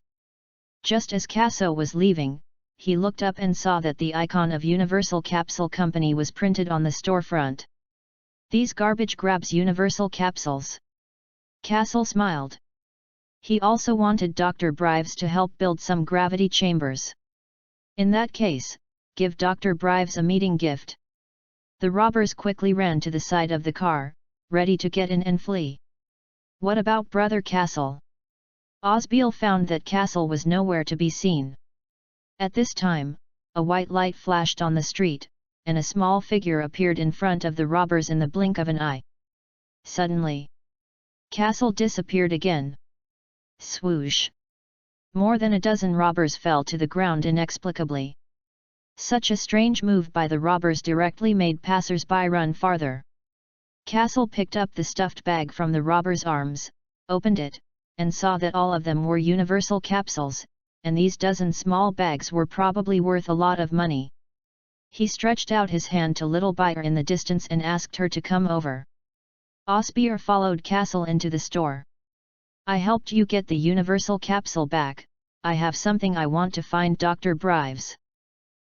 Just as Kaso was leaving, he looked up and saw that the icon of Universal Capsule Company was printed on the storefront. These garbage grabs Universal Capsules. Kaso smiled. He also wanted Dr. Brives to help build some gravity chambers. In that case, give Dr. Brives a meeting gift. The robbers quickly ran to the side of the car, ready to get in and flee. What about Brother Castle? Osbeil found that Castle was nowhere to be seen. At this time, a white light flashed on the street, and a small figure appeared in front of the robbers in the blink of an eye. Suddenly, Castle disappeared again. Swoosh! More than a dozen robbers fell to the ground inexplicably. Such a strange move by the robbers directly made passers-by run farther. Castle picked up the stuffed bag from the robbers' arms, opened it, and saw that all of them were universal capsules, and these dozen small bags were probably worth a lot of money. He stretched out his hand to little buyer in the distance and asked her to come over. Osbeil followed Castle into the store. I helped you get the universal capsule back. I have something I want to find Dr. Brives.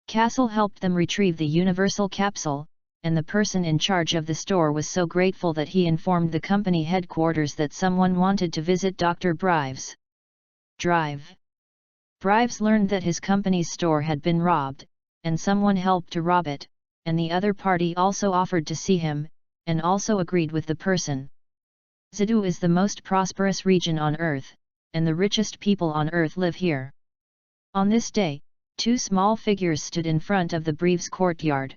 Castle helped them retrieve the universal capsule, and the person in charge of the store was so grateful that he informed the company headquarters that someone wanted to visit Dr. Brives. Drive. Brives learned that his company's store had been robbed, and someone helped to rob it, and the other party also offered to see him, and also agreed with the person. Zidu is the most prosperous region on Earth, and the richest people on Earth live here. On this day, 2 small figures stood in front of the Brives courtyard.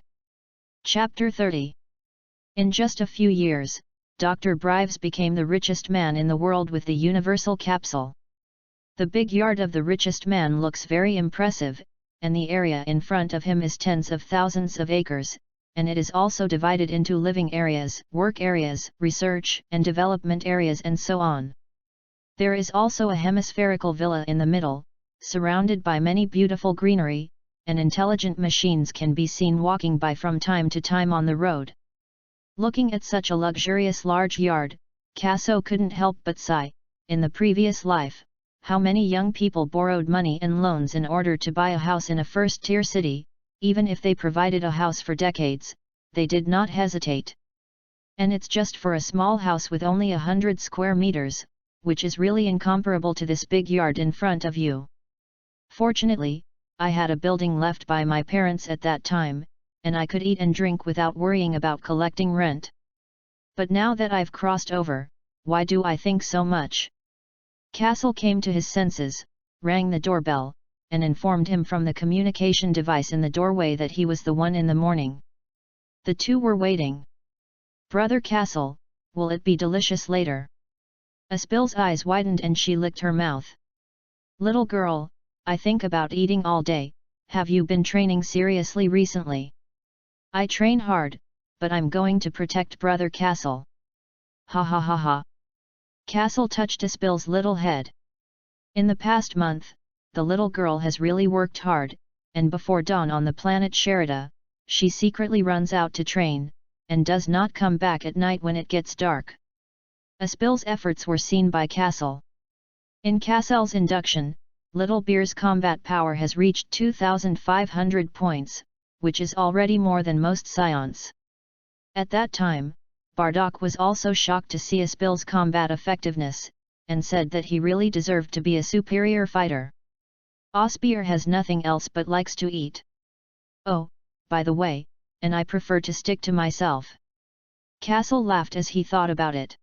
Chapter 30. In just a few years, Dr. Brives became the richest man in the world with the universal capsule. The big yard of the richest man looks very impressive, and the area in front of him is tens of thousands of acres, and it is also divided into living areas, work areas, research and development areas and so on. There is also a hemispherical villa in the middle, surrounded by many beautiful greenery, and intelligent machines can be seen walking by from time to time on the road. Looking at such a luxurious large yard, Kaso couldn't help but sigh. In the previous life, how many young people borrowed money and loans in order to buy a house in a first-tier city. Even if they provided a house for decades, they did not hesitate. And it's just for a small house with only 100 square meters, which is really incomparable to this big yard in front of you. Fortunately, I had a building left by my parents at that time, and I could eat and drink without worrying about collecting rent. But now that I've crossed over, why do I think so much? Castle came to his senses, rang the doorbell, and informed him from the communication device in the doorway that he was the one in the morning. The two were waiting. Brother Castle, will it be delicious later? Aspil's eyes widened and she licked her mouth. Little girl, I think about eating all day. Have you been training seriously recently? I train hard, but I'm going to protect Brother Castle. Ha ha ha ha. Castle touched Aspil's little head. In the past month, the little girl has really worked hard, and before dawn on the planet Sherida, she secretly runs out to train, and does not come back at night when it gets dark. Aspil's efforts were seen by Castle. In Castle's induction, Little Beer's combat power has reached 2,500 points, which is already more than most Saiyans. At that time, Bardock was also shocked to see Aspil's combat effectiveness, and said that he really deserved to be a superior fighter. Osbeil has nothing else but likes to eat. Oh, by the way, and I prefer to stick to myself." Kaso laughed as he thought about it.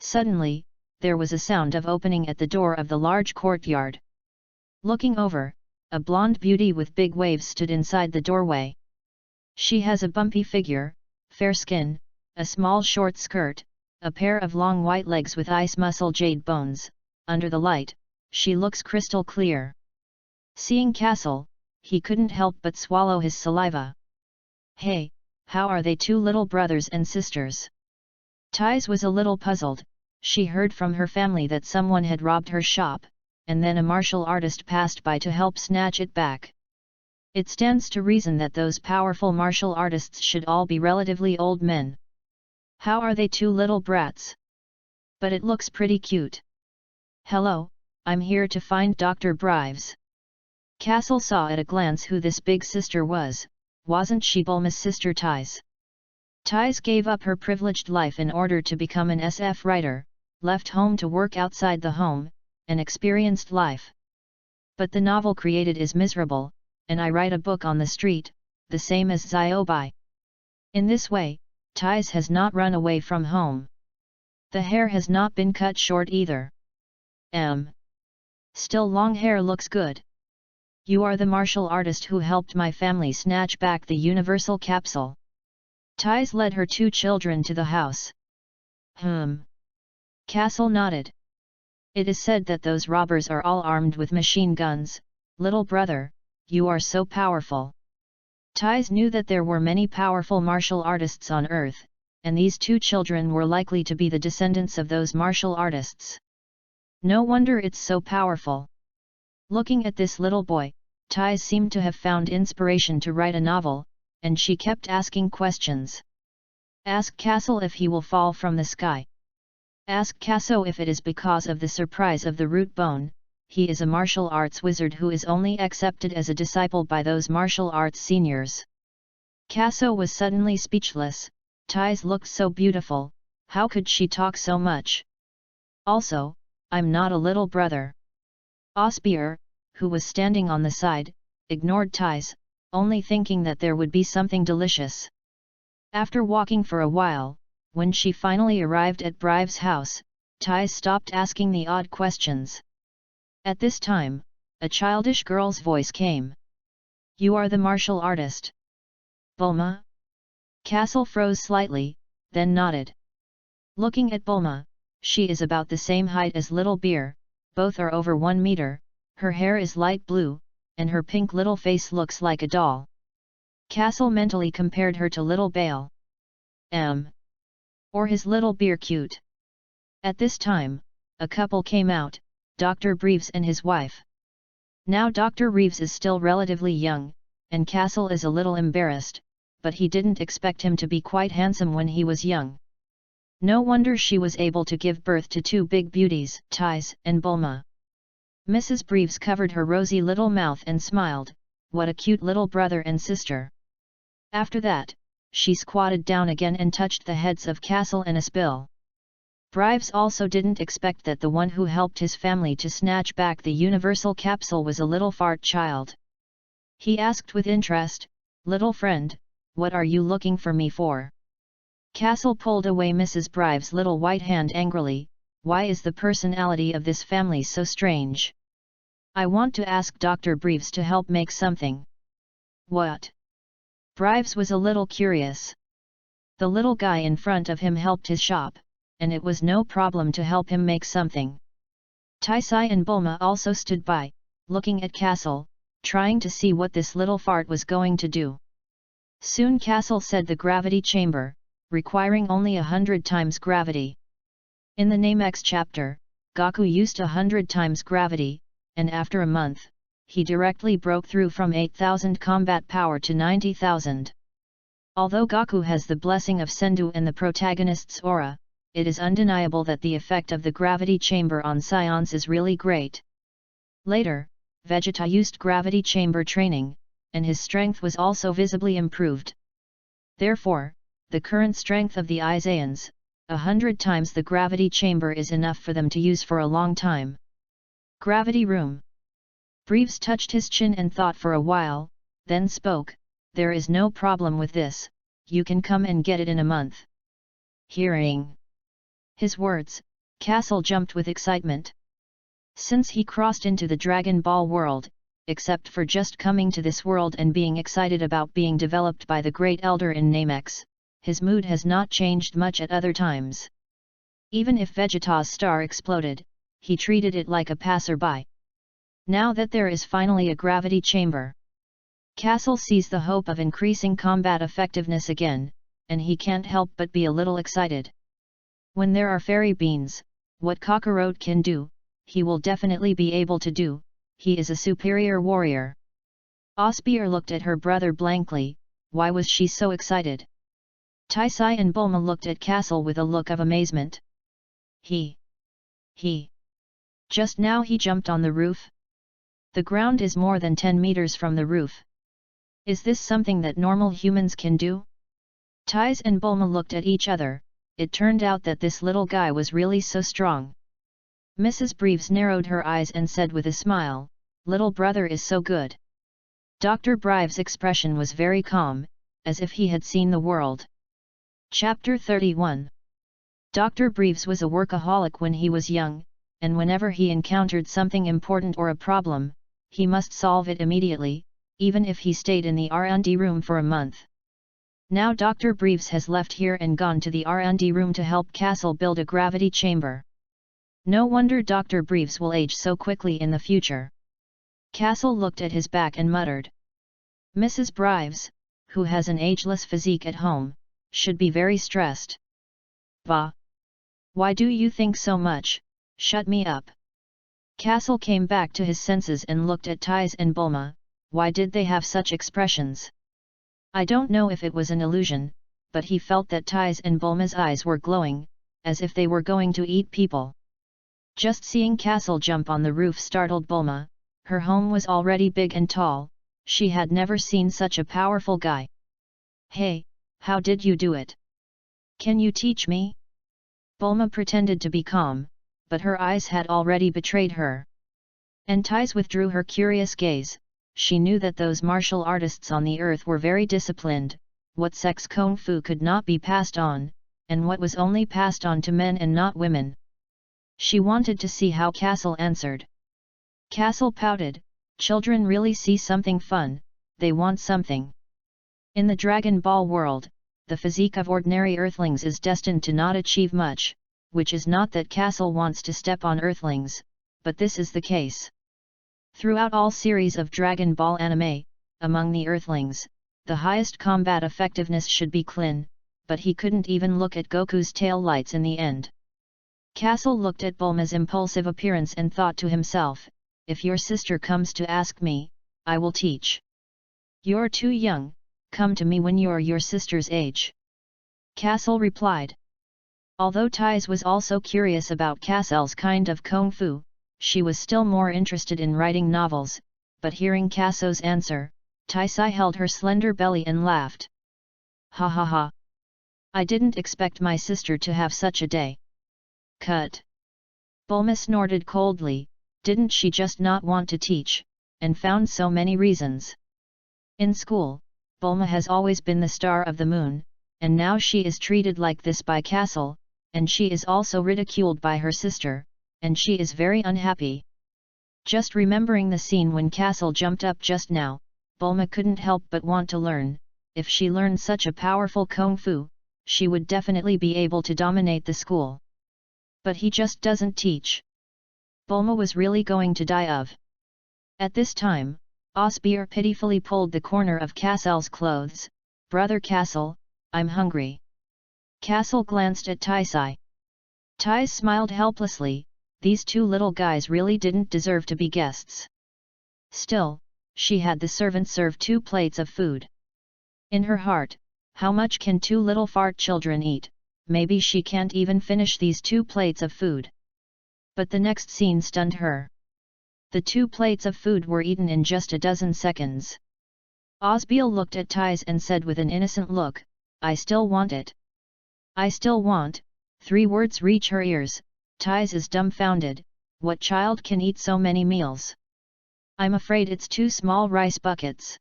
Suddenly, there was a sound of opening at the door of the large courtyard. Looking over, a blonde beauty with big waves stood inside the doorway. She has a bumpy figure, fair skin, a small short skirt, a pair of long white legs with ice muscle jade bones. Under the light, she looks crystal clear. Seeing Kaso, he couldn't help but swallow his saliva. "Hey, how are they, two little brothers and sisters?" Thais was a little puzzled. She heard from her family that someone had robbed her shop, and then a martial artist passed by to help snatch it back. It stands to reason that those powerful martial artists should all be relatively old men. How are they two little brats? But it looks pretty cute. "Hello, I'm here to find Dr. Brives." Kaso saw at a glance who this big sister was. Wasn't she Bulma's sister Thais? Thais gave up her privileged life in order to become an SF writer, left home to work outside the home, an experienced life. But the novel created is miserable, and I write a book on the street, the same as Ziobai. In this way, Thais has not run away from home. The hair has not been cut short either. Still long hair looks good. You are the martial artist who helped my family snatch back the universal capsule. Thais led her two children to the house. Kaso nodded. It is said that those robbers are all armed with machine guns. Little brother, you are so powerful. Thais knew that there were many powerful martial artists on Earth, and these two children were likely to be the descendants of those martial artists. No wonder it's so powerful. Looking at this little boy, Thais seemed to have found inspiration to write a novel, and she kept asking questions. Ask Kaso if he will fall from the sky. Ask Kaso if it is because of the surprise of the root bone. He is a martial arts wizard who is only accepted as a disciple by those martial arts seniors. Kaso was suddenly speechless. Thais looked so beautiful, how could she talk so much? Also, I'm not a little brother. Osbeer, who was standing on the side, ignored Thais, only thinking that there would be something delicious. After walking for a while, when she finally arrived at Brives' house, Thais stopped asking the odd questions. At this time, a childish girl's voice came. "You are the martial artist. Bulma?" Kaso froze slightly, then nodded. Looking at Bulma, she is about the same height as Little Beer, both are over 1 meter, her hair is light blue, and her pink little face looks like a doll. Kaso mentally compared her to Little Bale. Or his Little Beer cute. At this time, a couple came out, Dr. Brives and his wife. Now Dr. Brives is still relatively young, and Kaso is a little embarrassed, but he didn't expect him to be quite handsome when he was young. No wonder she was able to give birth to two big beauties, Thais and Bulma. Mrs. Brives covered her rosy little mouth and smiled, "What a cute little brother and sister." After that, she squatted down again and touched the heads of Kaso and Aspil. Brives also didn't expect that the one who helped his family to snatch back the universal capsule was a little fart child. He asked with interest, "Little friend, what are you looking for me for?" Kaso pulled away Mrs. Brives' little white hand angrily. "Why is the personality of this family so strange? I want to ask Dr. Brives to help make something." "What?" Brives was a little curious. The little guy in front of him helped his shop, and it was no problem to help him make something. Thais and Bulma also stood by, looking at Kaso, trying to see what this little fart was going to do. Soon Kaso said the gravity chamber, requiring only 100 times gravity. In the Namex chapter, Goku used 100 times gravity, and after a month, he directly broke through from 8,000 combat power to 90,000. Although Goku has the blessing of Sendu and the protagonist's aura, it is undeniable that the effect of the gravity chamber on Saiyans is really great. Later, Vegeta used gravity chamber training, and his strength was also visibly improved. Therefore, the current strength of the Saiyans, 100 times the gravity chamber is enough for them to use for a long time. Gravity room. Brives touched his chin and thought for a while, then spoke, there is no problem with this, you can come and get it in a month. Hearing his words, Kaso jumped with excitement. Since he crossed into the Dragon Ball world, except for just coming to this world and being excited about being developed by the Great Elder in Namex, his mood has not changed much at other times. Even if Vegeta's star exploded, he treated it like a passerby. Now that there is finally a gravity chamber, Kaso sees the hope of increasing combat effectiveness again, and he can't help but be a little excited. When there are fairy beans, what Kakarot can do, he will definitely be able to do. He is a superior warrior. Osbeer looked at her brother blankly. Why was she so excited? Taisai and Bulma looked at Kaso with a look of amazement. He. Just now he jumped on the roof? The ground is more than 10 meters from the roof. Is this something that normal humans can do? Tais and Bulma looked at each other. It turned out that this little guy was really so strong. Mrs. Breves narrowed her eyes and said with a smile, "Little brother is so good." Dr. Breves' expression was very calm, as if he had seen the world. Chapter 31. Dr. Breves was a workaholic when he was young, and whenever he encountered something important or a problem, he must solve it immediately, even if he stayed in the R&D room for a month. Now Dr. Breves has left here and gone to the R&D room to help Kaso build a gravity chamber. No wonder Dr. Breves will age so quickly in the future. Kaso looked at his back and muttered. Mrs. Breves, who has an ageless physique at home, should be very stressed. Bah! Why do you think so much? Shut me up. Kaso came back to his senses and looked at Tais and Bulma. Why did they have such expressions? I don't know if it was an illusion, but he felt that Tais and Bulma's eyes were glowing, as if they were going to eat people. Just seeing Kaso jump on the roof startled Bulma. Her home was already big and tall, she had never seen such a powerful guy. Hey, how did you do it? Can you teach me? Bulma pretended to be calm, but her eyes had already betrayed her. And Tais withdrew her curious gaze. She knew that those martial artists on the earth were very disciplined, what sex kung fu could not be passed on, and what was only passed on to men and not women. She wanted to see how Kaso answered. Kaso pouted, children really see something fun, they want something. In the Dragon Ball world, the physique of ordinary earthlings is destined to not achieve much, which is not that Kaso wants to step on earthlings, but this is the case. Throughout all series of Dragon Ball anime, among the earthlings, the highest combat effectiveness should be Klin, but he couldn't even look at Goku's tail lights in the end. Kaso looked at Bulma's impulsive appearance and thought to himself, if your sister comes to ask me, I will teach. You're too young, come to me when you're your sister's age. Kaso replied. Although Tais was also curious about Kasel's kind of kung fu, she was still more interested in writing novels, but hearing Kaso's answer, Taisai held her slender belly and laughed. Ha ha ha! I didn't expect my sister to have such a day. Cut! Bulma snorted coldly, didn't she just not want to teach, and found so many reasons. In school, Bulma has always been the star of the moon, and now she is treated like this by Kaso, and she is also ridiculed by her sister, and she is very unhappy. Just remembering the scene when Kaso jumped up just now, Bulma couldn't help but want to learn. If she learned such a powerful kung fu, she would definitely be able to dominate the school. But he just doesn't teach. Bulma was really going to die of. At this time, Osbeer pitifully pulled the corner of Kasel's clothes. Brother Kaso, I'm hungry. Kaso glanced at Taisai. Tais smiled helplessly. These two little guys really didn't deserve to be guests. Still, she had the servant serve 2 plates of food. In her heart, how much can 2 little fart children eat? Maybe she can't even finish these 2 plates of food. But the next scene stunned her. The 2 plates of food were eaten in just a dozen seconds. Osbeer looked at Tais and said with an innocent look, I still want it. I still want. 3 words reach her ears. Tais is dumbfounded. What child can eat so many meals? I'm afraid it's 2 small rice buckets.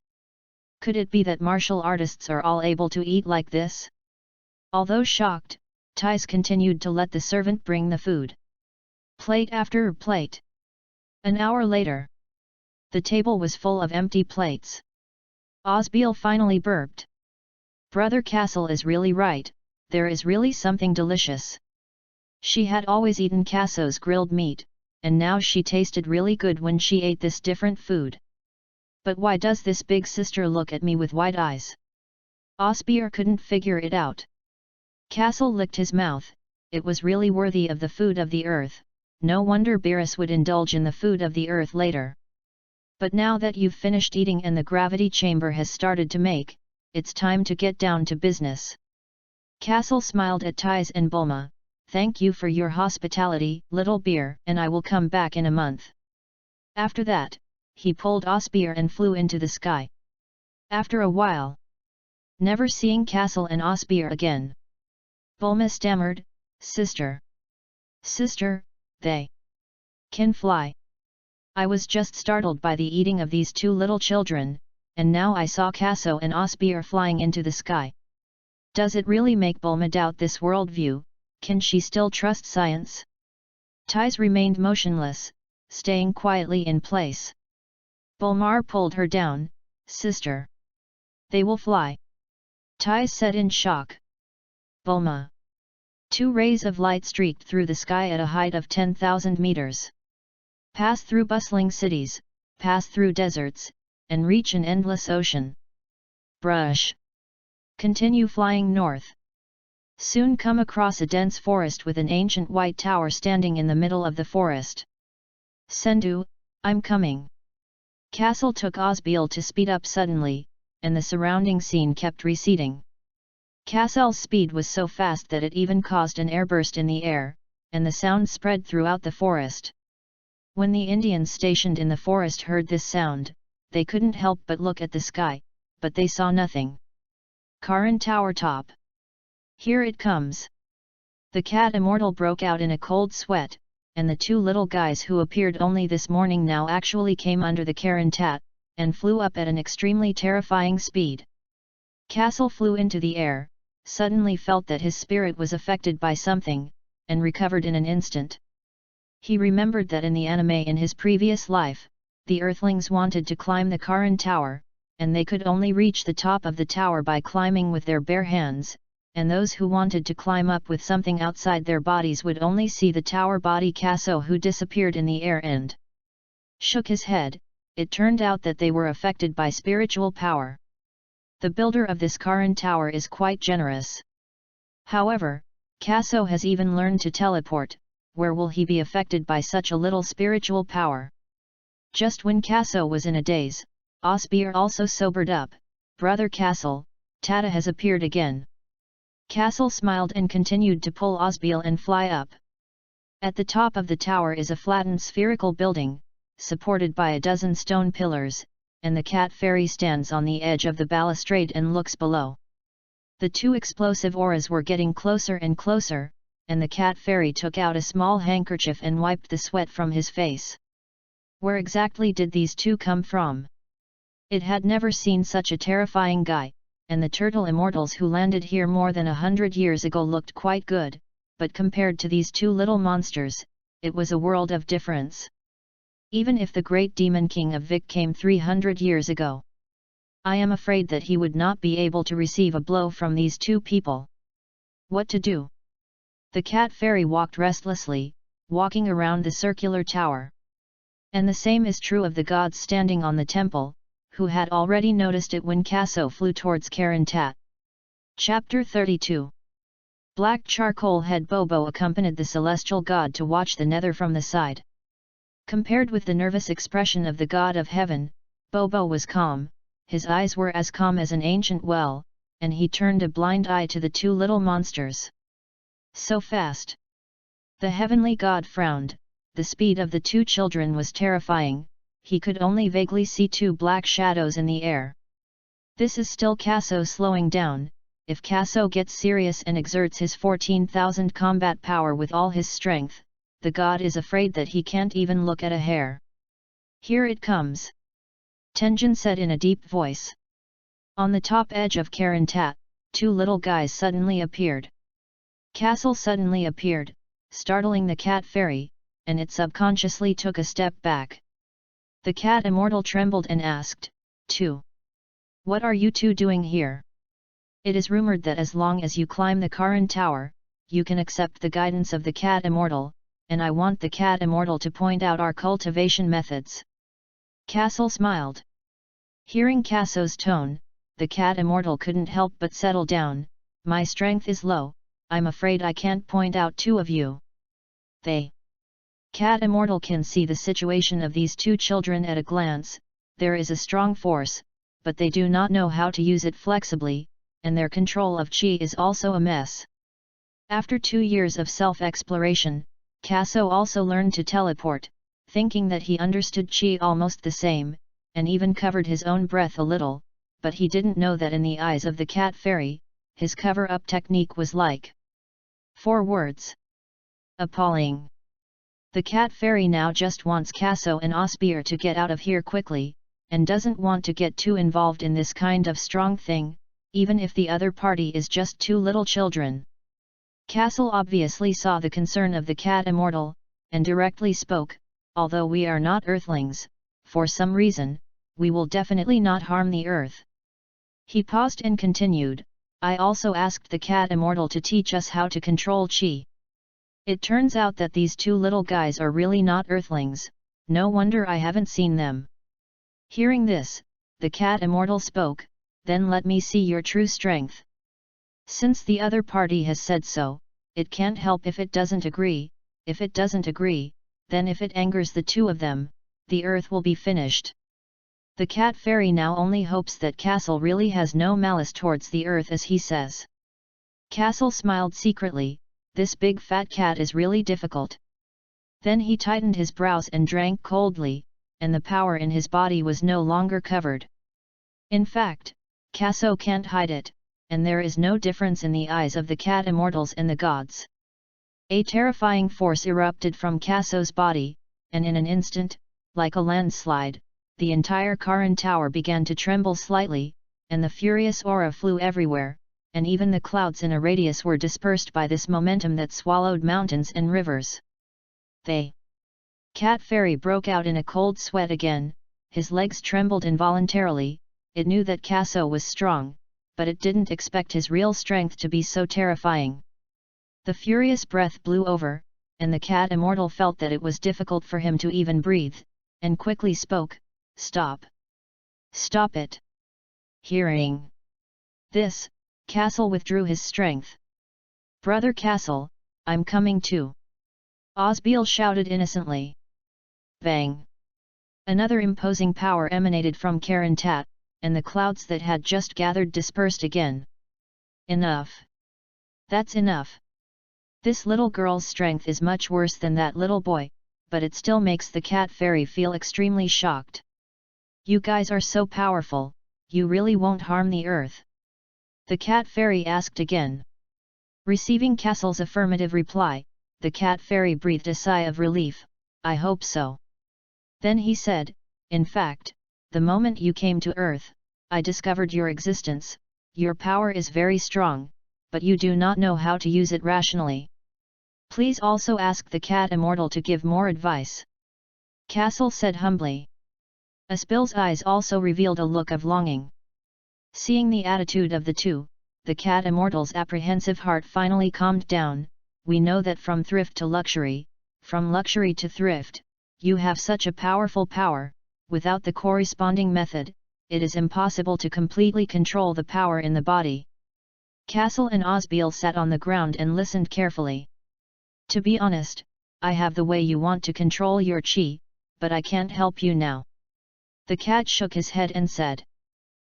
Could it be that martial artists are all able to eat like this? Although shocked, Thais continued to let the servant bring the food. Plate after plate. An hour later, the table was full of empty plates. Osbeal finally burped. Brother Castle is really right, there is really something delicious. She had always eaten Kaso's grilled meat, and now she tasted really good when she ate this different food. But why does this big sister look at me with wide eyes? Osbeal couldn't figure it out. Castle licked his mouth. It was really worthy of the food of the earth. No wonder Beerus would indulge in the food of the earth later. But now that you've finished eating and the gravity chamber has started to make, it's time to get down to business. Castle smiled at Thais and Bulma. Thank you for your hospitality, little bear, and I will come back in a month. After that, he pulled Osbeal and flew into the sky. After a while, never seeing Castle and Osbeal again, Bulma stammered, Sister. Sister, they can fly. I was just startled by the eating of these two little children, and now I saw Kaso and Osbeal flying into the sky. Does it really make Bulma doubt this worldview? Can she still trust science? Thais remained motionless, staying quietly in place. Bulma pulled her down. Sister. They will fly. Thais said in shock. Bulma. Two rays of light streaked through the sky at a height of 10,000 meters. Pass through bustling cities, pass through deserts, and reach an endless ocean. Brush. Continue flying north. Soon come across a dense forest with an ancient white tower standing in the middle of the forest. Sendu, I'm coming. Castle took Osbeal to speed up suddenly, and the surrounding scene kept receding. Castle's speed was so fast that it even caused an airburst in the air, and the sound spread throughout the forest. When the Indians stationed in the forest heard this sound, they couldn't help but look at the sky, but they saw nothing. Karan Tower top. Here it comes. The cat immortal broke out in a cold sweat, and the two little guys who appeared only this morning now actually came under the Karan Tat, and flew up at an extremely terrifying speed. Castle flew into the air, suddenly felt that his spirit was affected by something, and recovered in an instant. He remembered that in the anime in his previous life, the Earthlings wanted to climb the Karan Tower, and they could only reach the top of the tower by climbing with their bare hands, and those who wanted to climb up with something outside their bodies would only see the tower body Kaso, who disappeared in the air and shook his head. It turned out that they were affected by spiritual power. The builder of this Karan Tower is quite generous. However, Kaso has even learned to teleport. Where will he be affected by such a little spiritual power? Just when Kaso was in a daze, Osbeal also sobered up. Brother Castle, Tata has appeared again. Castle smiled and continued to pull Osbeal and fly up. At the top of the tower is a flattened spherical building, supported by a dozen stone pillars, and the cat fairy stands on the edge of the balustrade and looks below. The two explosive auras were getting closer and closer, and the cat fairy took out a small handkerchief and wiped the sweat from his face. Where exactly did these two come from? It had never seen such a terrifying guy, and the turtle immortals who landed here more than 100 years ago looked quite good, but compared to these two little monsters, it was a world of difference. Even if the great demon king of Vic came 300 years ago, I am afraid that he would not be able to receive a blow from these two people. What to do? The cat fairy walked restlessly, walking around the circular tower. And the same is true of the gods standing on the temple, who had already noticed it when Kaso flew towards Karan Tat. Chapter 32. Black charcoal head Bobo accompanied the celestial god to watch the nether from the side. Compared with the nervous expression of the god of heaven, Bobo was calm, his eyes were as calm as an ancient well, and he turned a blind eye to the two little monsters. So fast! The heavenly god frowned. The speed of the two children was terrifying. He could only vaguely see two black shadows in the air. This is still Kaso slowing down. If Kaso gets serious and exerts his 14,000 combat power with all his strength, the god is afraid that he can't even look at a hair. Here it comes! Tenjin said in a deep voice. On the top edge of Karantat, two little guys suddenly appeared. Kaso suddenly appeared, startling the cat fairy, and it subconsciously took a step back. The cat immortal trembled and asked, "Two. What are you two doing here? It is rumored that as long as you climb the Karan Tower, you can accept the guidance of the cat immortal, and I want the cat immortal to point out our cultivation methods." Kaso smiled. Hearing Kaso's tone, the cat immortal couldn't help but settle down. "My strength is low, I'm afraid I can't point out two of you." They. Cat immortal can see the situation of these two children at a glance. There is a strong force, but they do not know how to use it flexibly, and their control of chi is also a mess. After 2 years of self-exploration, Kaso also learned to teleport, thinking that he understood chi almost the same, and even covered his own breath a little, but he didn't know that in the eyes of the cat fairy, his cover-up technique was like 4 words. Appalling. The cat fairy now just wants Kaso and Osbeer to get out of here quickly, and doesn't want to get too involved in this kind of strong thing, even if the other party is just 2 little children. Kaso obviously saw the concern of the cat immortal, and directly spoke, "Although we are not earthlings, for some reason, we will definitely not harm the earth." He paused and continued, "I also asked the cat immortal to teach us how to control chi. It turns out that these 2 little guys are really not earthlings, no wonder I haven't seen them." Hearing this, the cat immortal spoke, "Then let me see your true strength. Since the other party has said so, it can't help if it doesn't agree. If it doesn't agree, then if it angers the 2 of them, the earth will be finished." The cat fairy now only hopes that Castle really has no malice towards the earth as he says. Castle smiled secretly, "This big fat cat is really difficult." Then he tightened his brows and drank coldly, and the power in his body was no longer covered. In fact, Kaso can't hide it, and there is no difference in the eyes of the cat immortals and the gods. A terrifying force erupted from Kaso's body, and in an instant, like a landslide, the entire Karan Tower began to tremble slightly, and the furious aura flew everywhere, and even the clouds in a radius were dispersed by this momentum that swallowed mountains and rivers. The cat fairy broke out in a cold sweat again, his legs trembled involuntarily. It knew that Kaso was strong, but it didn't expect his real strength to be so terrifying. The furious breath blew over, and the cat immortal felt that it was difficult for him to even breathe, and quickly spoke, "Stop! Stop it!" Hearing this, Castle withdrew his strength. "Brother Castle, I'm coming too!" Osbeil shouted innocently. Bang! Another imposing power emanated from Karantat, and the clouds that had just gathered dispersed again. "Enough! That's enough! This little girl's strength is much worse than that little boy, but it still makes the cat fairy feel extremely shocked. You guys are so powerful, you really won't harm the earth?" The cat fairy asked again. Receiving Castle's affirmative reply, the cat fairy breathed a sigh of relief, "I hope so." Then he said, "In fact, the moment you came to Earth, I discovered your existence. Your power is very strong, but you do not know how to use it rationally. Please also ask the cat immortal to give more advice." Castle said humbly. Osbeil's eyes also revealed a look of longing. Seeing the attitude of the two, the cat immortal's apprehensive heart finally calmed down. "We know that from thrift to luxury, from luxury to thrift, you have such a powerful power. Without the corresponding method, it is impossible to completely control the power in the body." Castle and Osbeil sat on the ground and listened carefully. "To be honest, I have the way you want to control your chi, but I can't help you now." The cat shook his head and said.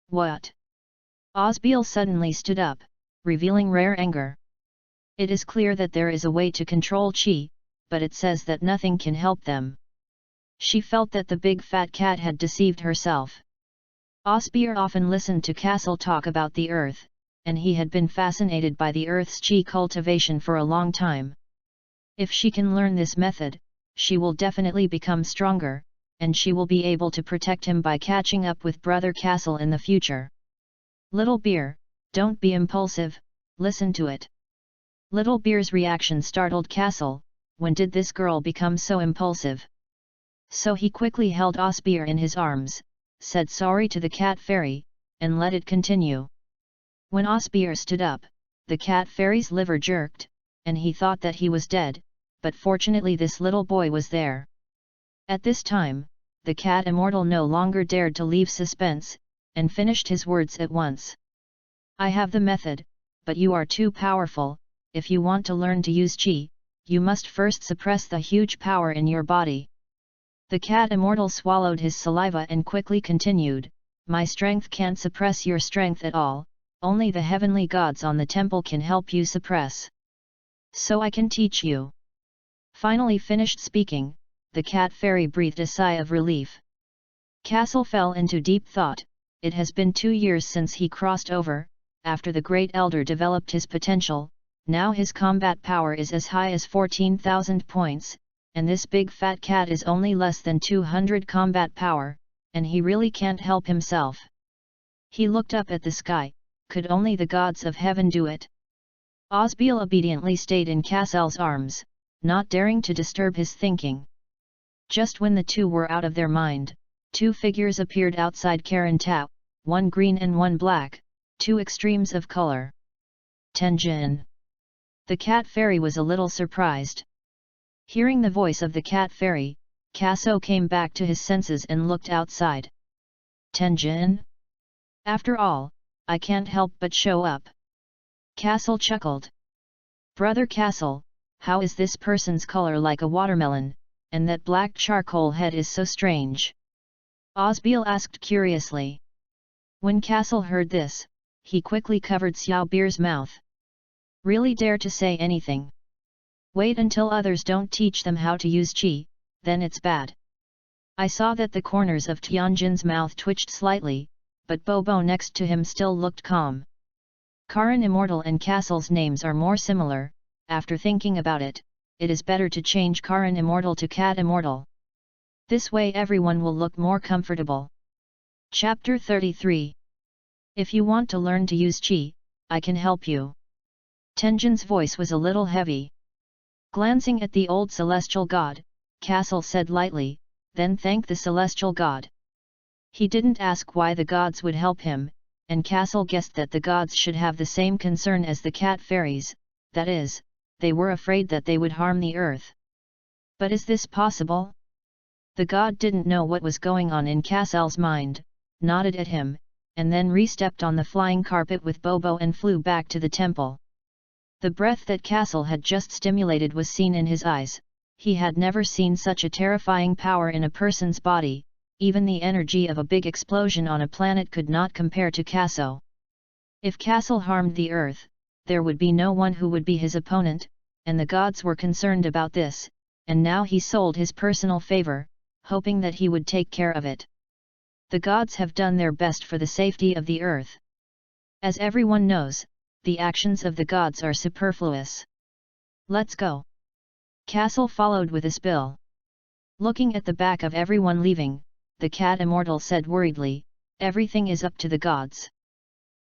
"What?" Osbeil suddenly stood up, revealing rare anger. "It is clear that there is a way to control chi, but it says that nothing can help them." She felt that the big fat cat had deceived herself. Osbeil often listened to Castle talk about the earth, and he had been fascinated by the earth's chi cultivation for a long time. If she can learn this method, she will definitely become stronger, and she will be able to protect him by catching up with Brother Castle in the future. Little bear, don't be impulsive, listen to it. Little bear's reaction startled Kaso. When did this girl become so impulsive? So he quickly held Osbeer in his arms, said sorry to the cat fairy, and let it continue. When Osbeer stood up, the cat fairy's liver jerked, and he thought that he was dead, but fortunately this little boy was there. At this time, the cat immortal no longer dared to leave suspense, and finished his words at once. I have the method, but you are too powerful. If you want to learn to use chi, you must first suppress the huge power in your body. The cat immortal swallowed his saliva and quickly continued, my strength can't suppress your strength at all, only the heavenly gods on the temple can help you suppress. So I can teach you. Finally finished speaking, the cat fairy breathed a sigh of relief. Kaso fell into deep thought. It has been 2 years since he crossed over, after the great elder developed his potential. Now his combat power is as high as 14,000 points, and this big fat cat is only less than 200 combat power, and he really can't help himself. He looked up at the sky, could only the gods of heaven do it? Osbeer obediently stayed in Kasel's arms, not daring to disturb his thinking. Just when the two were out of their mind, 2 figures appeared outside Karen Tao, one green and one black, 2 extremes of color. Tenjin. The cat fairy was a little surprised. Hearing the voice of the cat fairy, Kaso came back to his senses and looked outside. Tenjin? After all, I can't help but show up. Kaso chuckled. Brother Kaso, how is this person's color like a watermelon, and that black charcoal head is so strange? Osbeer asked curiously. When Kaso heard this, he quickly covered Xiao Beer's mouth. Really dare to say anything? Wait until others don't teach them how to use chi, then it's bad. I saw that the corners of Tianjin's mouth twitched slightly, but Bobo next to him still looked calm. Karan Immortal and Kasel's names are more similar. After thinking about it, it is better to change Karan Immortal to Cat Immortal. This way everyone will look more comfortable. Chapter 33. If you want to learn to use chi, I can help you. Tenjin's voice was a little heavy. Glancing at the old celestial god, Kaso said lightly, then thank the celestial god. He didn't ask why the gods would help him, and Kaso guessed that the gods should have the same concern as the cat fairies, that is, they were afraid that they would harm the earth. But is this possible? The god didn't know what was going on in Kasel's mind, nodded at him, and then re-stepped on the flying carpet with Bobo and flew back to the temple. The breath that Kaso had just stimulated was seen in his eyes. He had never seen such a terrifying power in a person's body. Even the energy of a big explosion on a planet could not compare to Kaso. If Kaso harmed the earth, there would be no one who would be his opponent, and the gods were concerned about this, and now he sold his personal favor, hoping that he would take care of it. The gods have done their best for the safety of the earth. As everyone knows, the actions of the gods are superfluous. Let's go. Kaso followed with a spill. Looking at the back of everyone leaving, the cat immortal said worriedly, everything is up to the gods.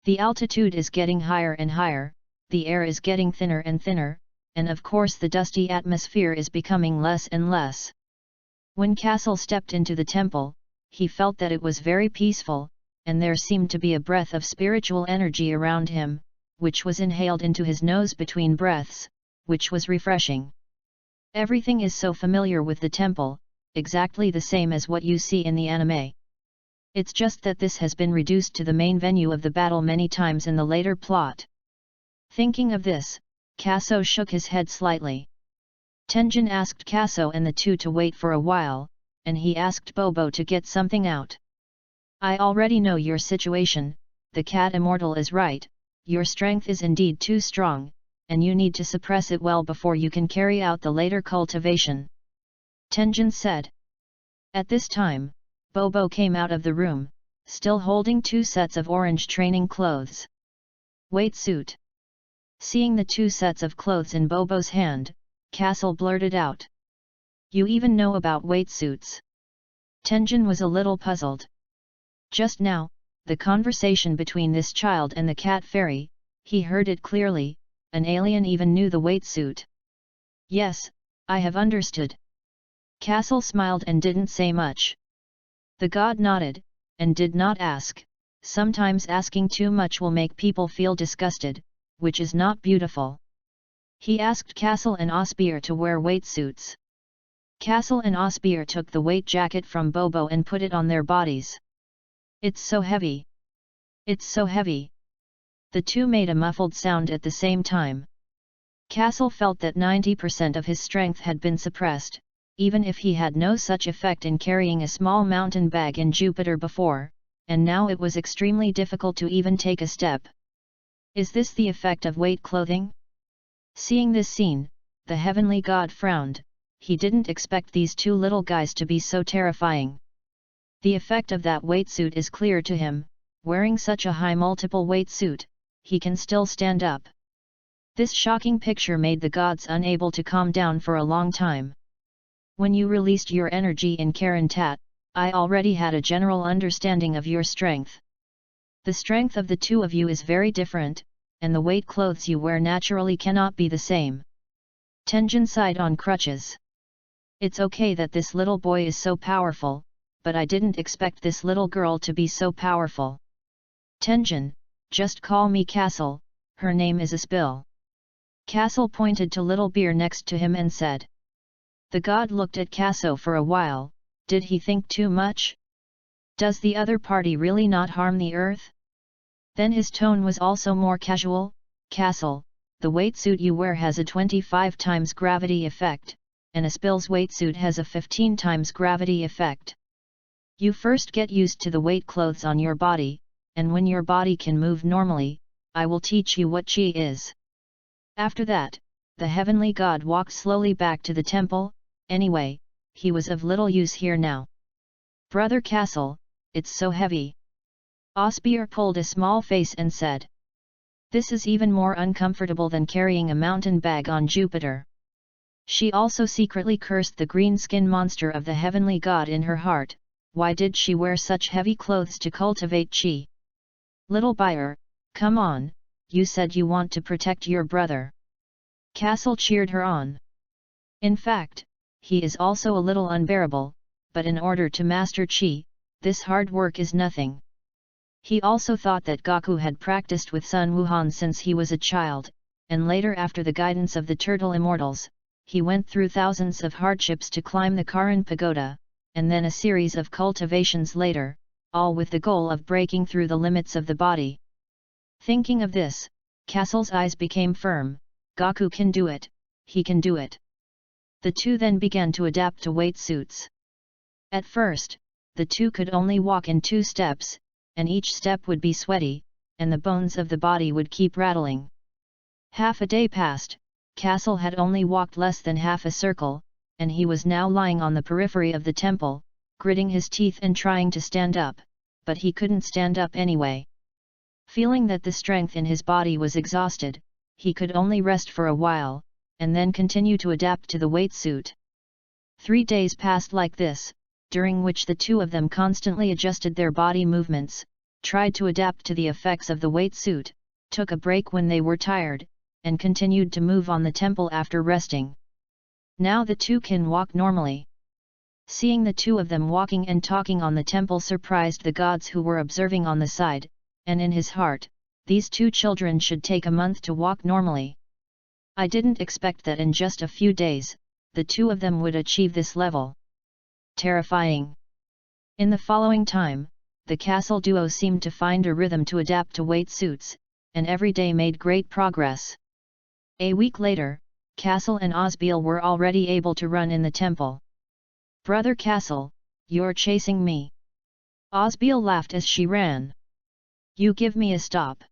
The altitude is getting higher and higher, the air is getting thinner and thinner, and of course the dusty atmosphere is becoming less and less. When Kaso stepped into the temple, he felt that it was very peaceful, and there seemed to be a breath of spiritual energy around him, which was inhaled into his nose between breaths, which was refreshing. Everything is so familiar with the temple, exactly the same as what you see in the anime. It's just that this has been reduced to the main venue of the battle many times in the later plot. Thinking of this, Kaso shook his head slightly. Tenjin asked Kaso and the two to wait for a while, and he asked Bobo to get something out. I already know your situation, the cat immortal is right, your strength is indeed too strong, and you need to suppress it well before you can carry out the later cultivation. Tenjin said. At this time, Bobo came out of the room, still holding 2 sets of orange training clothes. Weight suit. Seeing the 2 sets of clothes in Bobo's hand, Kaso blurted out. You even know about weight suits? Tenjin was a little puzzled. Just now, the conversation between this child and the cat fairy, he heard it clearly. An alien even knew the weight suit. Yes, I have understood. Kaso smiled and didn't say much. The god nodded, and did not ask. Sometimes asking too much will make people feel disgusted, which is not beautiful. He asked Kaso and Osbeer to wear weight suits. Kaso and Osbeer took the weight jacket from Bobo and put it on their bodies. It's so heavy. It's so heavy. The two made a muffled sound at the same time. Kaso felt that 90% of his strength had been suppressed, even if he had no such effect in carrying a small mountain bag in Jupiter before, and now it was extremely difficult to even take a step. Is this the effect of weight clothing? Seeing this scene, the heavenly god frowned. He didn't expect these two little guys to be so terrifying. The effect of that weight suit is clear to him. Wearing such a high multiple weight suit, he can still stand up. This shocking picture made the gods unable to calm down for a long time. When you released your energy in Karen Tat, I already had a general understanding of your strength. The strength of the two of you is very different, and the weight clothes you wear naturally cannot be the same. Tenjin sighed on crutches. It's okay that this little boy is so powerful, but I didn't expect this little girl to be so powerful. Tenjin, just call me Castle, her name is Aspil. Castle pointed to little bear next to him and said. The god looked at Kaso for a while. Did he think too much? Does the other party really not harm the earth? Then his tone was also more casual. Castle, the weight suit you wear has a 25 times gravity effect, and Aspil's weight suit has a 15 times gravity effect. You first get used to the weight clothes on your body, and when your body can move normally, I will teach you what chi is. After that, the heavenly god walked slowly back to the temple. Anyway, he was of little use here now. Brother Castle, it's so heavy. Osbeer pulled a small face and said. This is even more uncomfortable than carrying a mountain bag on Jupiter. She also secretly cursed the green skin monster of the heavenly god in her heart. Why did she wear such heavy clothes to cultivate chi? Little buyer, come on, you said you want to protect your brother. Castle cheered her on. In fact, he is also a little unbearable, but in order to master chi, this hard work is nothing. He also thought that Gaku had practiced with Sun Wuhan since he was a child, and later after the guidance of the Turtle Immortals, he went through thousands of hardships to climb the Karan Pagoda, and then a series of cultivations later, all with the goal of breaking through the limits of the body. Thinking of this, Castle's eyes became firm. Gaku can do it, he can do it. The two then began to adapt to weight suits. At first, the two could only walk in 2 steps, and each step would be sweaty, and the bones of the body would keep rattling. Half a day passed, Castle had only walked less than half a circle, and he was now lying on the periphery of the temple, gritting his teeth and trying to stand up, but he couldn't stand up anyway. Feeling that the strength in his body was exhausted, he could only rest for a while, and then continue to adapt to the weight suit. 3 days passed like this, during which the two of them constantly adjusted their body movements, tried to adapt to the effects of the weight suit, took a break when they were tired, and continued to move on the temple after resting. Now the two can walk normally. Seeing the two of them walking and talking on the temple surprised the gods who were observing on the side, and in his heart, these two children should take a month to walk normally. I didn't expect that in just a few days, the two of them would achieve this level. Terrifying. In the following time, the Castle duo seemed to find a rhythm to adapt to weight suits, and every day made great progress. A week later, Castle and Osbeil were already able to run in the temple. Brother Castle, you're chasing me. Osbeil laughed as she ran. You give me a stop.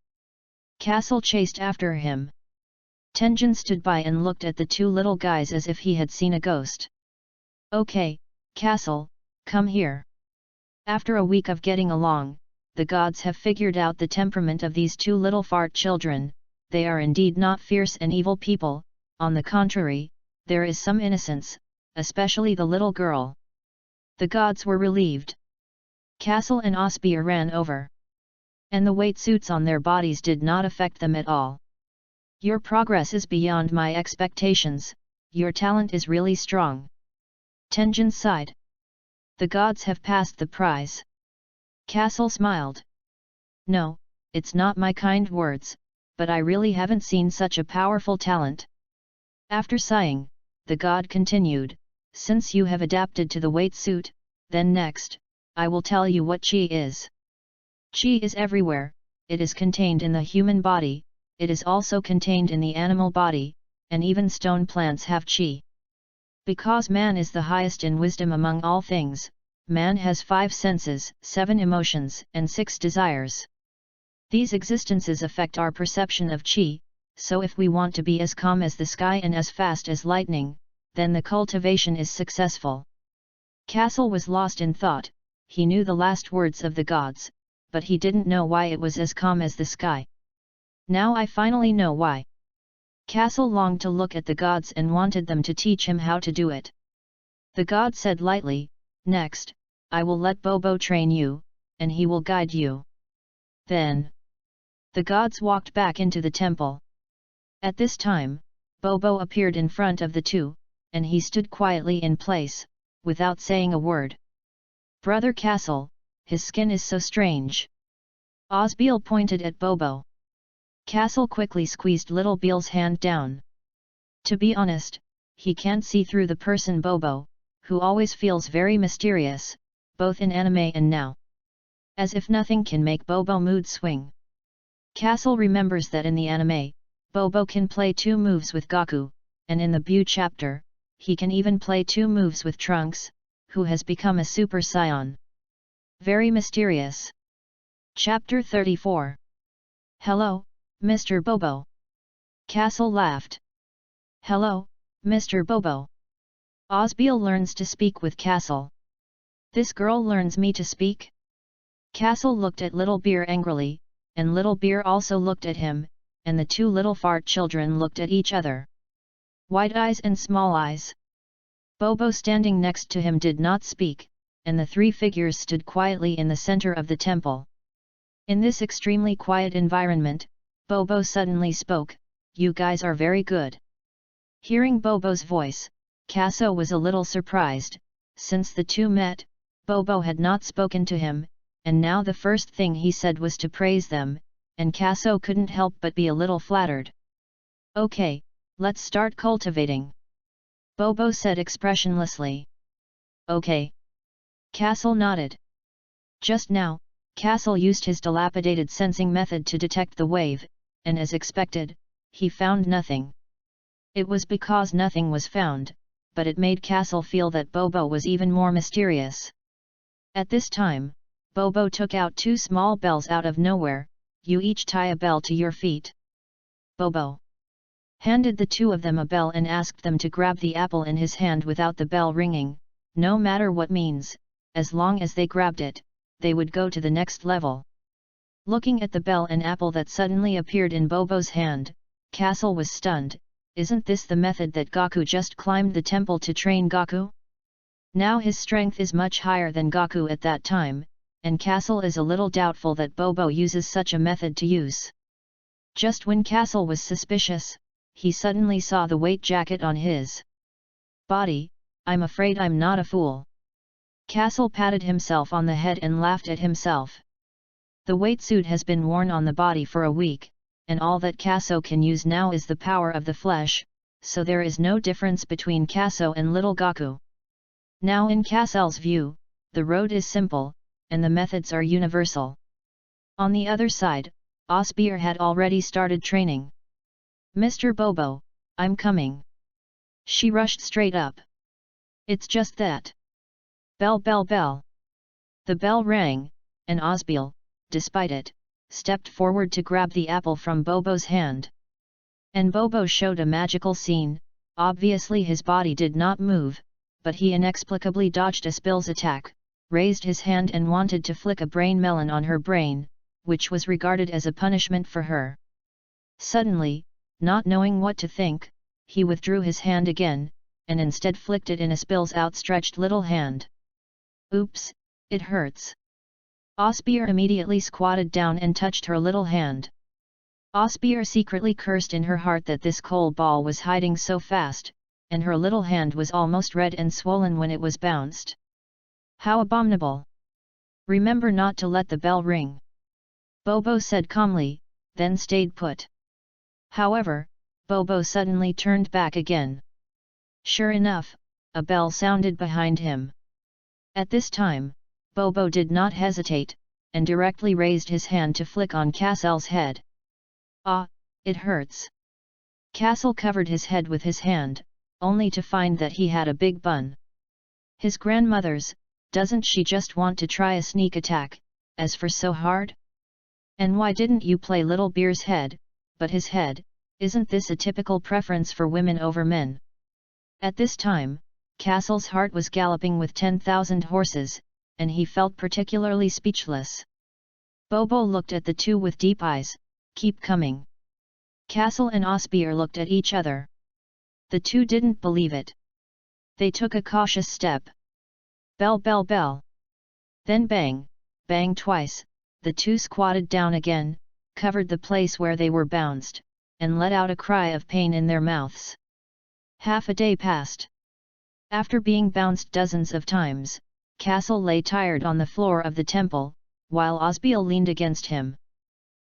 Castle chased after him. Tenjin stood by and looked at the two little guys as if he had seen a ghost. Okay, Castle, come here. After a week of getting along, the gods have figured out the temperament of these two little fart children. They are indeed not fierce and evil people, on the contrary, there is some innocence, especially the little girl. The gods were relieved. Castle and Osbeer ran over. and the weight suits on their bodies did not affect them at all. Your progress is beyond my expectations, your talent is really strong. Tenjin sighed. The gods have passed the prize. Kaso smiled. No, it's not my kind words, but I really haven't seen such a powerful talent. After sighing, the god continued, since you have adapted to the weight suit, then next, I will tell you what chi is. Chi is everywhere, it is contained in the human body, it is also contained in the animal body, and even stone plants have chi. Because man is the highest in wisdom among all things, man has 5 senses, 7 emotions, and 6 desires. These existences affect our perception of chi, so if we want to be as calm as the sky and as fast as lightning, then the cultivation is successful. Kaso was lost in thought, he knew the last words of the gods, but he didn't know why it was as calm as the sky. Now I finally know why. Kaso longed to look at the gods and wanted them to teach him how to do it. The god said lightly, next, I will let Bobo train you, and he will guide you. Then, the gods walked back into the temple. At this time, Bobo appeared in front of the two, and he stood quietly in place, without saying a word. Brother Kaso, his skin is so strange. Osbeal pointed at Bobo. Kaso quickly squeezed little Beal's hand down. To be honest, he can't see through the person Bobo, who always feels very mysterious, both in anime and now. As if nothing can make Bobo mood swing. Kaso remembers that in the anime, Bobo can play 2 moves with Goku, and in the Bu chapter, he can even play 2 moves with Trunks, who has become a Super Saiyan. Very mysterious. Chapter 34. Hello, Mr. Bobo. Kaso laughed. Hello, Mr. Bobo. Osbeal learns to speak with Kaso. This girl learns me to speak? Kaso looked at Little Bear angrily, and Little Bear also looked at him, and the 2 little fart children looked at each other. Wide eyes and small eyes. Bobo standing next to him did not speak, and the 3 figures stood quietly in the center of the temple. In this extremely quiet environment, Bobo suddenly spoke, you guys are very good. Hearing Bobo's voice, Kaso was a little surprised, since the 2 met, Bobo had not spoken to him, and now the first thing he said was to praise them, and Kaso couldn't help but be a little flattered. Okay, let's start cultivating. Bobo said expressionlessly. Okay. Kaso nodded. Just now, Kaso used his dilapidated sensing method to detect the wave, and as expected, he found nothing. It was because nothing was found, but it made Kaso feel that Bobo was even more mysterious. At this time, Bobo took out 2 small bells out of nowhere, you each tie a bell to your feet. Bobo handed the 2 of them a bell and asked them to grab the apple in his hand without the bell ringing, no matter what means, as long as they grabbed it, they would go to the next level. Looking at the bell and apple that suddenly appeared in Bobo's hand, Kaso was stunned, isn't this the method that Goku just climbed the temple to train Goku? Now his strength is much higher than Goku at that time, and Kaso is a little doubtful that Bobo uses such a method to use. Just when Kaso was suspicious, he suddenly saw the weight jacket on his body. I'm afraid I'm not a fool. Kaso patted himself on the head and laughed at himself. The weight suit has been worn on the body for a week, and all that Kaso can use now is the power of the flesh, so there is no difference between Kaso and little Goku. Now in Kaso's view, the road is simple, and the methods are universal. On the other side, Osbear had already started training. Mr. Bobo, I'm coming. She rushed straight up. It's just that. Bell bell bell. The bell rang, and Osbeal, despite it, stepped forward to grab the apple from Bobo's hand. And Bobo showed a magical scene, obviously his body did not move, but he inexplicably dodged Osbeal's attack, raised his hand and wanted to flick a brain melon on her brain, which was regarded as a punishment for her. Suddenly, not knowing what to think, he withdrew his hand again, and instead flicked it in Osbeal's outstretched little hand. Oops, it hurts. Osbeer immediately squatted down and touched her little hand. Osbeer secretly cursed in her heart that this coal ball was hiding so fast, and her little hand was almost red and swollen when it was bounced. How abominable! Remember not to let the bell ring. Bobo said calmly, then stayed put. However, Bobo suddenly turned back again. Sure enough, a bell sounded behind him. At this time, Bobo did not hesitate, and directly raised his hand to flick on Cassell's head. Ah, it hurts. Cassell covered his head with his hand, only to find that he had a big bun. His grandmother's, doesn't she just want to try a sneak attack, as for so hard? And why didn't you play Little Beer's head, but his head? Isn't this a typical preference for women over men? At this time, Cassell's heart was galloping with 10,000 horses, and he felt particularly speechless. Bobo looked at the two with deep eyes. Keep coming. Cassell and Osbeer looked at each other. The two didn't believe it. They took a cautious step. Bell, bell, bell. Then bang, bang twice, the two squatted down again, covered the place where they were bounced, and let out a cry of pain in their mouths. Half a day passed. After being bounced dozens of times, Cassell lay tired on the floor of the temple, while Osbeer leaned against him.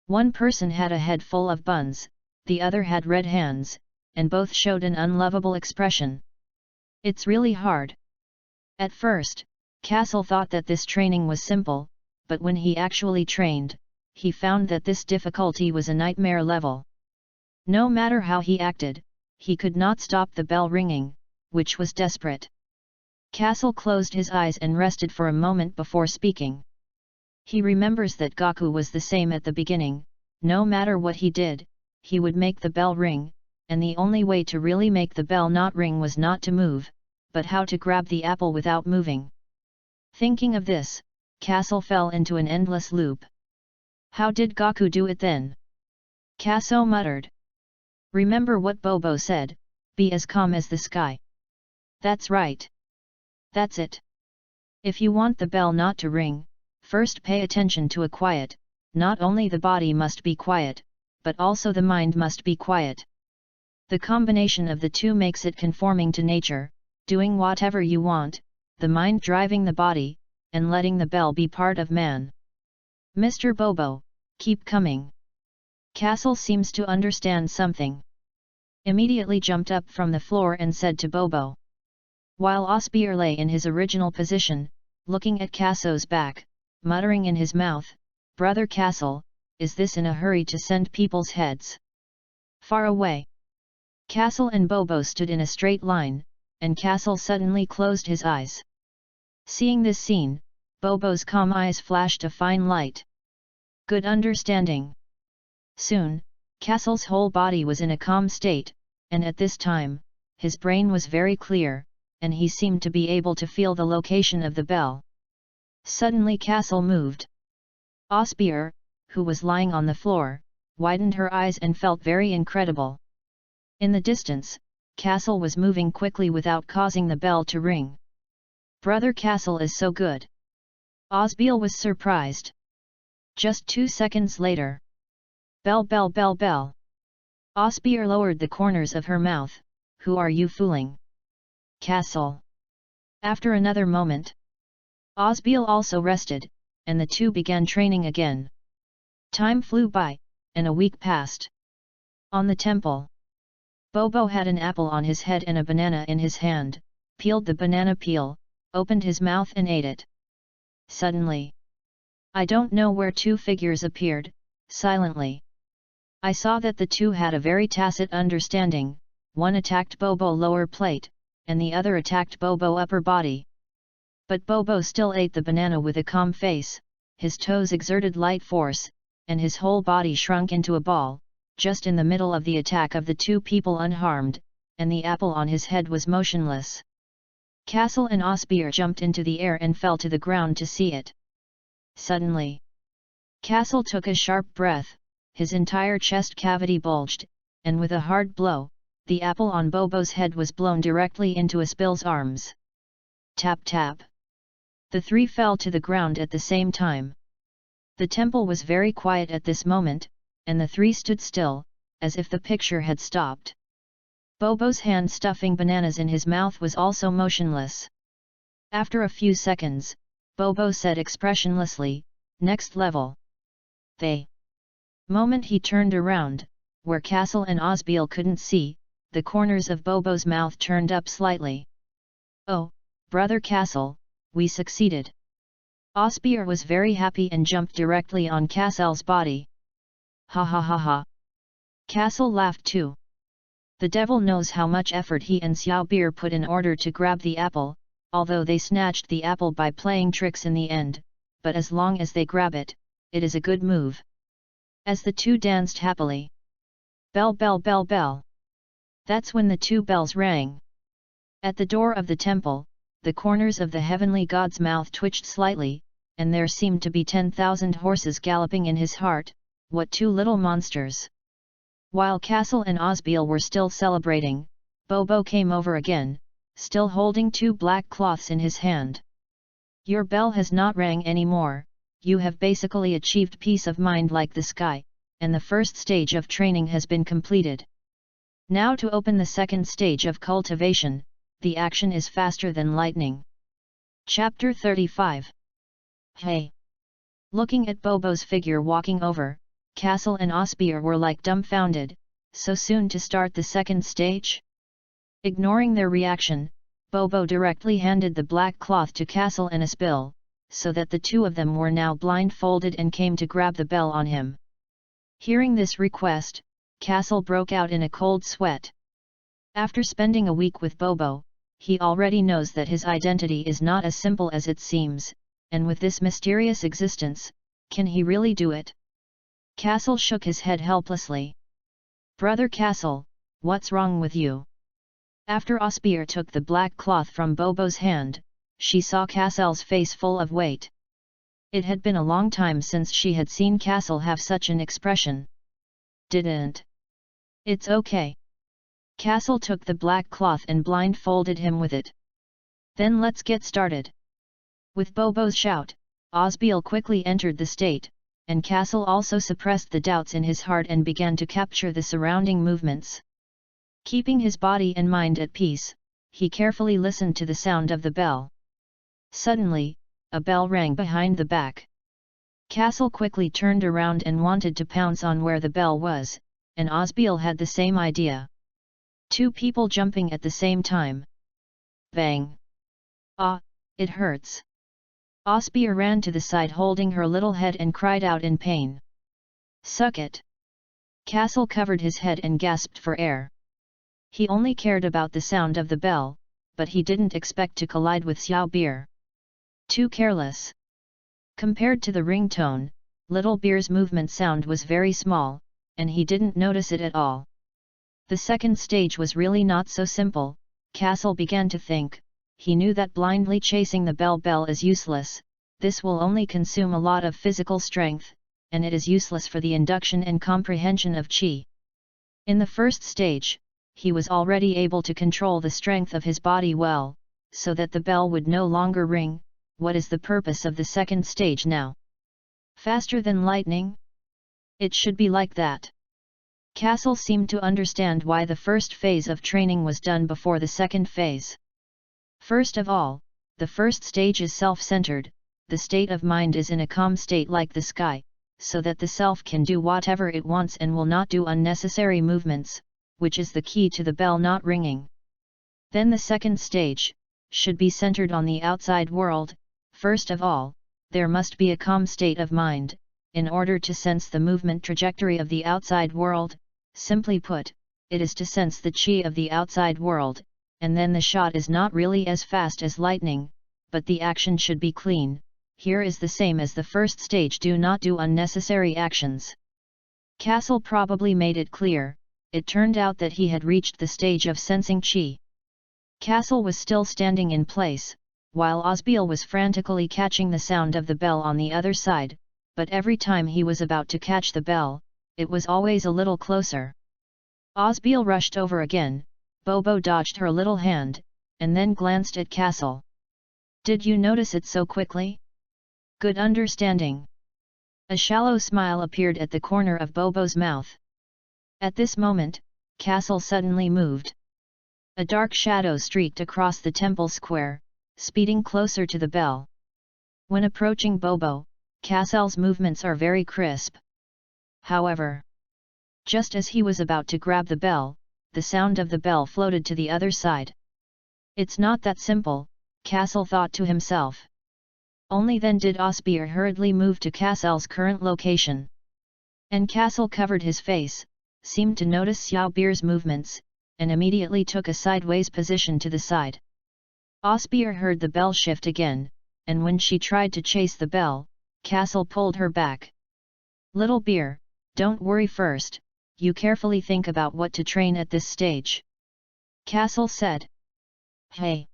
One person had a head full of buns, the other had red hands, and both showed an unlovable expression. It's really hard. At first, Cassell thought that this training was simple, but when he actually trained, he found that this difficulty was a nightmare level. No matter how he acted, he could not stop the bell ringing, which was desperate. Cassell closed his eyes and rested for a moment before speaking. He remembers that Gaku was the same at the beginning. No matter what he did, he would make the bell ring, and the only way to really make the bell not ring was not to move, but how to grab the apple without moving. Thinking of this, Cassell fell into an endless loop. How did Gaku do it then? Kaso muttered. Remember what Bobo said, be as calm as the sky. That's right. That's it. If you want the bell not to ring, first pay attention to a quiet. Not only the body must be quiet, but also the mind must be quiet. The combination of the two makes it conforming to nature, doing whatever you want, the mind driving the body, and letting the bell be part of man. Mr. Bobo, keep coming. Cassell seems to understand something. Immediately jumped up from the floor and said to Bobo. While Osbeer lay in his original position, looking at Casso's back, muttering in his mouth, Brother Cassell, is this in a hurry to send people's heads far away? Cassell and Bobo stood in a straight line, and Cassell suddenly closed his eyes. Seeing this scene, Bobo's calm eyes flashed a fine light. Good understanding. Soon, Cassell's whole body was in a calm state, and at this time, his brain was very clear, and he seemed to be able to feel the location of the bell. Suddenly Cassell moved. Osbeer, who was lying on the floor, widened her eyes and felt very incredible. In the distance, Cassell was moving quickly without causing the bell to ring. Brother Cassell is so good. Osbeer was surprised. Just 2 seconds later. Bell, bell, bell, bell. Osbeer lowered the corners of her mouth. Who are you fooling? Cassell. After another moment, Osbeer also rested, and the two began training again. Time flew by, and a week passed. On the temple, Bobo had an apple on his head and a banana in his hand, peeled the banana peel, opened his mouth and ate it. Suddenly, I don't know where two figures appeared, silently. I saw that the two had a very tacit understanding, one attacked Bobo lower plate, and the other attacked Bobo upper body. But Bobo still ate the banana with a calm face, his toes exerted light force, and his whole body shrunk into a ball, just in the middle of the attack of the two people unharmed, and the apple on his head was motionless. Cassell and Osbeer jumped into the air and fell to the ground to see it. Suddenly, Cassell took a sharp breath, his entire chest cavity bulged, and with a hard blow, the apple on Bobo's head was blown directly into Osbeer's arms. Tap tap. The three fell to the ground at the same time, The temple was very quiet at this moment, and the three stood still, as if the picture had stopped. Bobo's hand stuffing bananas in his mouth was also motionless. After a few seconds, Bobo said expressionlessly, "Next level." The moment he turned around, where Kaso and Osbeal couldn't see, the corners of Bobo's mouth turned up slightly. "Oh, brother Kaso, we succeeded." Osbeal was very happy and jumped directly on Kasel's body. "Ha ha ha ha." Kaso laughed too. The devil knows how much effort he and Xiao Beer put in order to grab the apple, although they snatched the apple by playing tricks in the end, but as long as they grab it, it is a good move. As the two danced happily. Bell bell bell bell. That's when the two bells rang. At the door of the temple, the corners of the heavenly god's mouth twitched slightly, and there seemed to be 10,000 horses galloping in his heart. What two little monsters! While Kaso and Osbeal were still celebrating, Bobo came over again, still holding two black cloths in his hand. "Your bell has not rang anymore, you have basically achieved peace of mind like the sky, and the first stage of training has been completed. Now to open the second stage of cultivation, the action is faster than lightning." Chapter 35. Hey! Looking at Bobo's figure walking over, Kaso and Osbeal were like dumbfounded. So soon to start the second stage? Ignoring their reaction, Bobo directly handed the black cloth to Kaso and Osbeal, so that the two of them were now blindfolded and came to grab the bell on him. Hearing this request, Kaso broke out in a cold sweat. After spending a week with Bobo, he already knows that his identity is not as simple as it seems, and with this mysterious existence, can he really do it? Kaso shook his head helplessly. "Brother Kaso, what's wrong with you?" After Osbeal took the black cloth from Bobo's hand, she saw Kasel's face full of weight. It had been a long time since she had seen Kaso have such an expression. "Didn't. It's okay." Kaso took the black cloth and blindfolded him with it. "Then let's get started." With Bobo's shout, Osbeal quickly entered the state, and Kaso also suppressed the doubts in his heart and began to capture the surrounding movements. Keeping his body and mind at peace, he carefully listened to the sound of the bell. Suddenly, a bell rang behind the back. Kaso quickly turned around and wanted to pounce on where the bell was, and Osbeal had the same idea. Two people jumping at the same time. Bang! Ah, it hurts. Osbeal ran to the side holding her little head and cried out in pain. "Suck it!" Kaso covered his head and gasped for air. He only cared about the sound of the bell, but he didn't expect to collide with Xiao Beer. Too careless. Compared to the ringtone, Little Beer's movement sound was very small, and he didn't notice it at all. The second stage was really not so simple, Kaso began to think. He knew that blindly chasing the bell is useless, this will only consume a lot of physical strength, and it is useless for the induction and comprehension of qi. In the first stage, he was already able to control the strength of his body well, so that the bell would no longer ring. What is the purpose of the second stage now? Faster than lightning? It should be like that. Kaso seemed to understand why the first phase of training was done before the second phase. First of all, the first stage is self-centered, the state of mind is in a calm state like the sky, so that the self can do whatever it wants and will not do unnecessary movements, which is the key to the bell not ringing. Then the second stage should be centered on the outside world. First of all, there must be a calm state of mind, in order to sense the movement trajectory of the outside world. Simply put, it is to sense the qi of the outside world, and then the shot is not really as fast as lightning, but the action should be clean. Here is the same as the first stage: do not do unnecessary actions. Kaso probably made it clear. It turned out that he had reached the stage of sensing qi. Kaso was still standing in place, while Osbeal was frantically catching the sound of the bell on the other side, but every time he was about to catch the bell, it was always a little closer. Osbeal rushed over again. Bobo dodged her little hand, and then glanced at Kaso. "Did you notice it so quickly? Good understanding." A shallow smile appeared at the corner of Bobo's mouth. At this moment, Kaso suddenly moved. A dark shadow streaked across the temple square, speeding closer to the bell. When approaching Bobo, Kaso's movements are very crisp. However, just as he was about to grab the bell, the sound of the bell floated to the other side. It's not that simple, Kaso thought to himself. Only then did Osbeer hurriedly move to Kasel's current location. And Kaso covered his face, seemed to notice Xiao Beer's movements, and immediately took a sideways position to the side. Osbeer heard the bell shift again, and when she tried to chase the bell, Kaso pulled her back. Little Beer, don't worry first, you carefully think about what to train at this stage. Kaso said. Hey!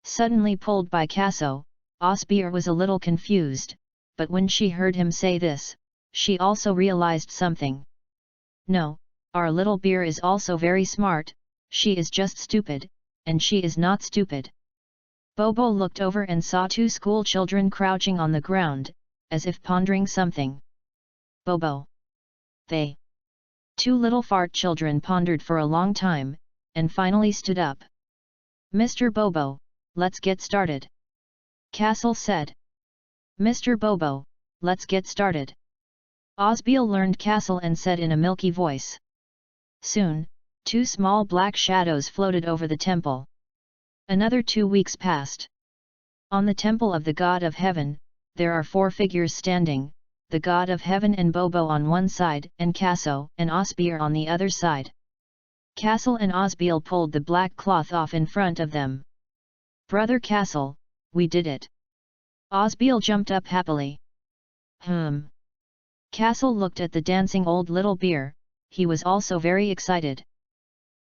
Suddenly pulled by Kaso, Osbeer was a little confused, but when she heard him say this, she also realized something. No, our little Beer is also very smart, she is just stupid, and she is not stupid. Bobo looked over and saw two school children crouching on the ground, as if pondering something. Bobo. They. Two little fart children pondered for a long time, and finally stood up. Mr. Bobo, let's get started. Kaso said. Mr. Bobo, let's get started. Osbeer learned Kaso and said in a milky voice. Soon, two small black shadows floated over the temple. Another 2 weeks passed. On the temple of the God of Heaven, there are 4 figures standing, the God of Heaven and Bobo on one side and Kaso and Osbeer on the other side. Kaso and Osbeer pulled the black cloth off in front of them. Brother Kaso, we did it. Osbeer jumped up happily. Kaso looked at the dancing old little Beer, he was also very excited.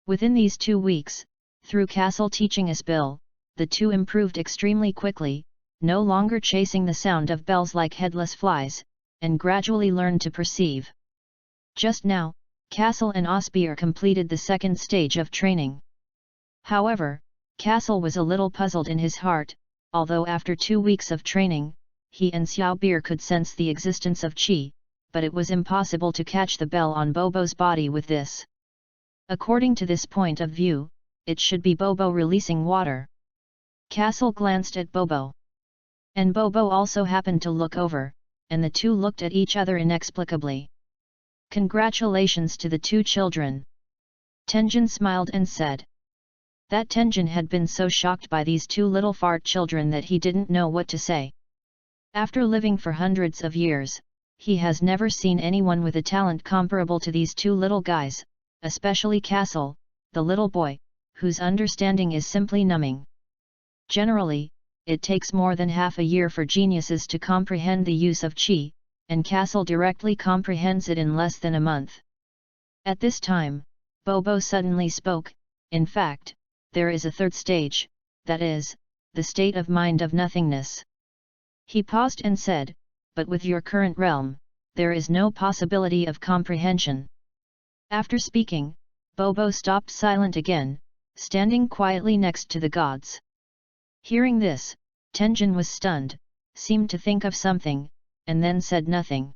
Within these 2 weeks, through Kaso teaching Osbeer, the two improved extremely quickly, no longer chasing the sound of bells like headless flies, and gradually learned to perceive. Just now, Kaso and Osbeer completed the second stage of training. However, Kaso was a little puzzled in his heart, although after 2 weeks of training, he and Xiao Beer could sense the existence of qi, but it was impossible to catch the bell on Bobo's body with this. According to this point of view, it should be Bobo releasing water. Kaso glanced at Bobo. And Bobo also happened to look over, and the two looked at each other inexplicably. Congratulations to the two children. Tenjin smiled and said. That Tenjin had been so shocked by these two little fart children that he didn't know what to say. After living for hundreds of years, he has never seen anyone with a talent comparable to these two little guys, especially Kaso, the little boy, whose understanding is simply numbing. Generally, it takes more than half a year for geniuses to comprehend the use of qi, and Kaso directly comprehends it in less than a month. At this time, Bobo suddenly spoke. In fact, there is a third stage, that is, the state of mind of nothingness. He paused and said, but with your current realm, there is no possibility of comprehension. After speaking, Bobo stopped silent again, standing quietly next to the gods. Hearing this, Tenjin was stunned, seemed to think of something, and then said nothing.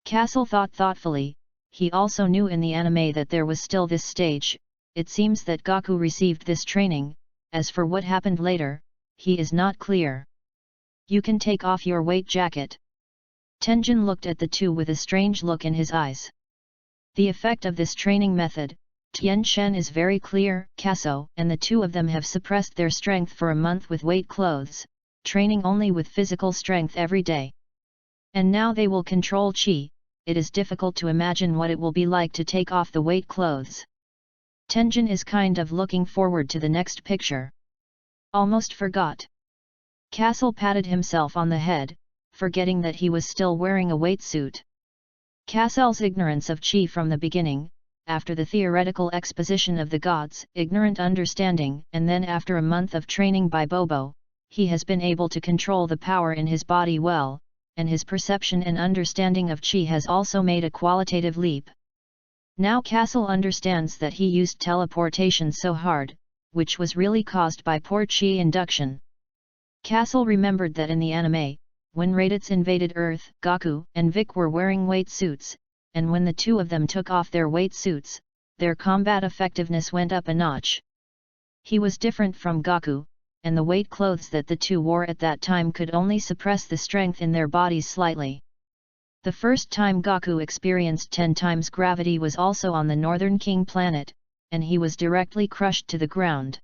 Kaso thought thoughtfully, he also knew in the anime that there was still this stage. It seems that Goku received this training, as for what happened later, he is not clear. You can take off your weight jacket. Tenjin looked at the two with a strange look in his eyes. The effect of this training method, Tien Shen, is very clear. Kaso and the two of them have suppressed their strength for a month with weight clothes, training only with physical strength every day. And now they will control qi. It is difficult to imagine what it will be like to take off the weight clothes. Tenjin is kind of looking forward to the next picture. Almost forgot. Kaso patted himself on the head, forgetting that he was still wearing a weight suit. Kasel's ignorance of qi from the beginning, after the theoretical exposition of the gods, ignorant understanding, and then after a month of training by Bobo, he has been able to control the power in his body well, and his perception and understanding of qi has also made a qualitative leap. Now Kaso understands that he used teleportation so hard, which was really caused by poor qi induction. Kaso remembered that in the anime, when Raditz invaded Earth, Gaku and Vic were wearing weight suits, and when the two of them took off their weight suits, their combat effectiveness went up a notch. He was different from Gaku, and the weight clothes that the two wore at that time could only suppress the strength in their bodies slightly. The first time Gaku experienced 10 times gravity was also on the Northern King planet, and he was directly crushed to the ground.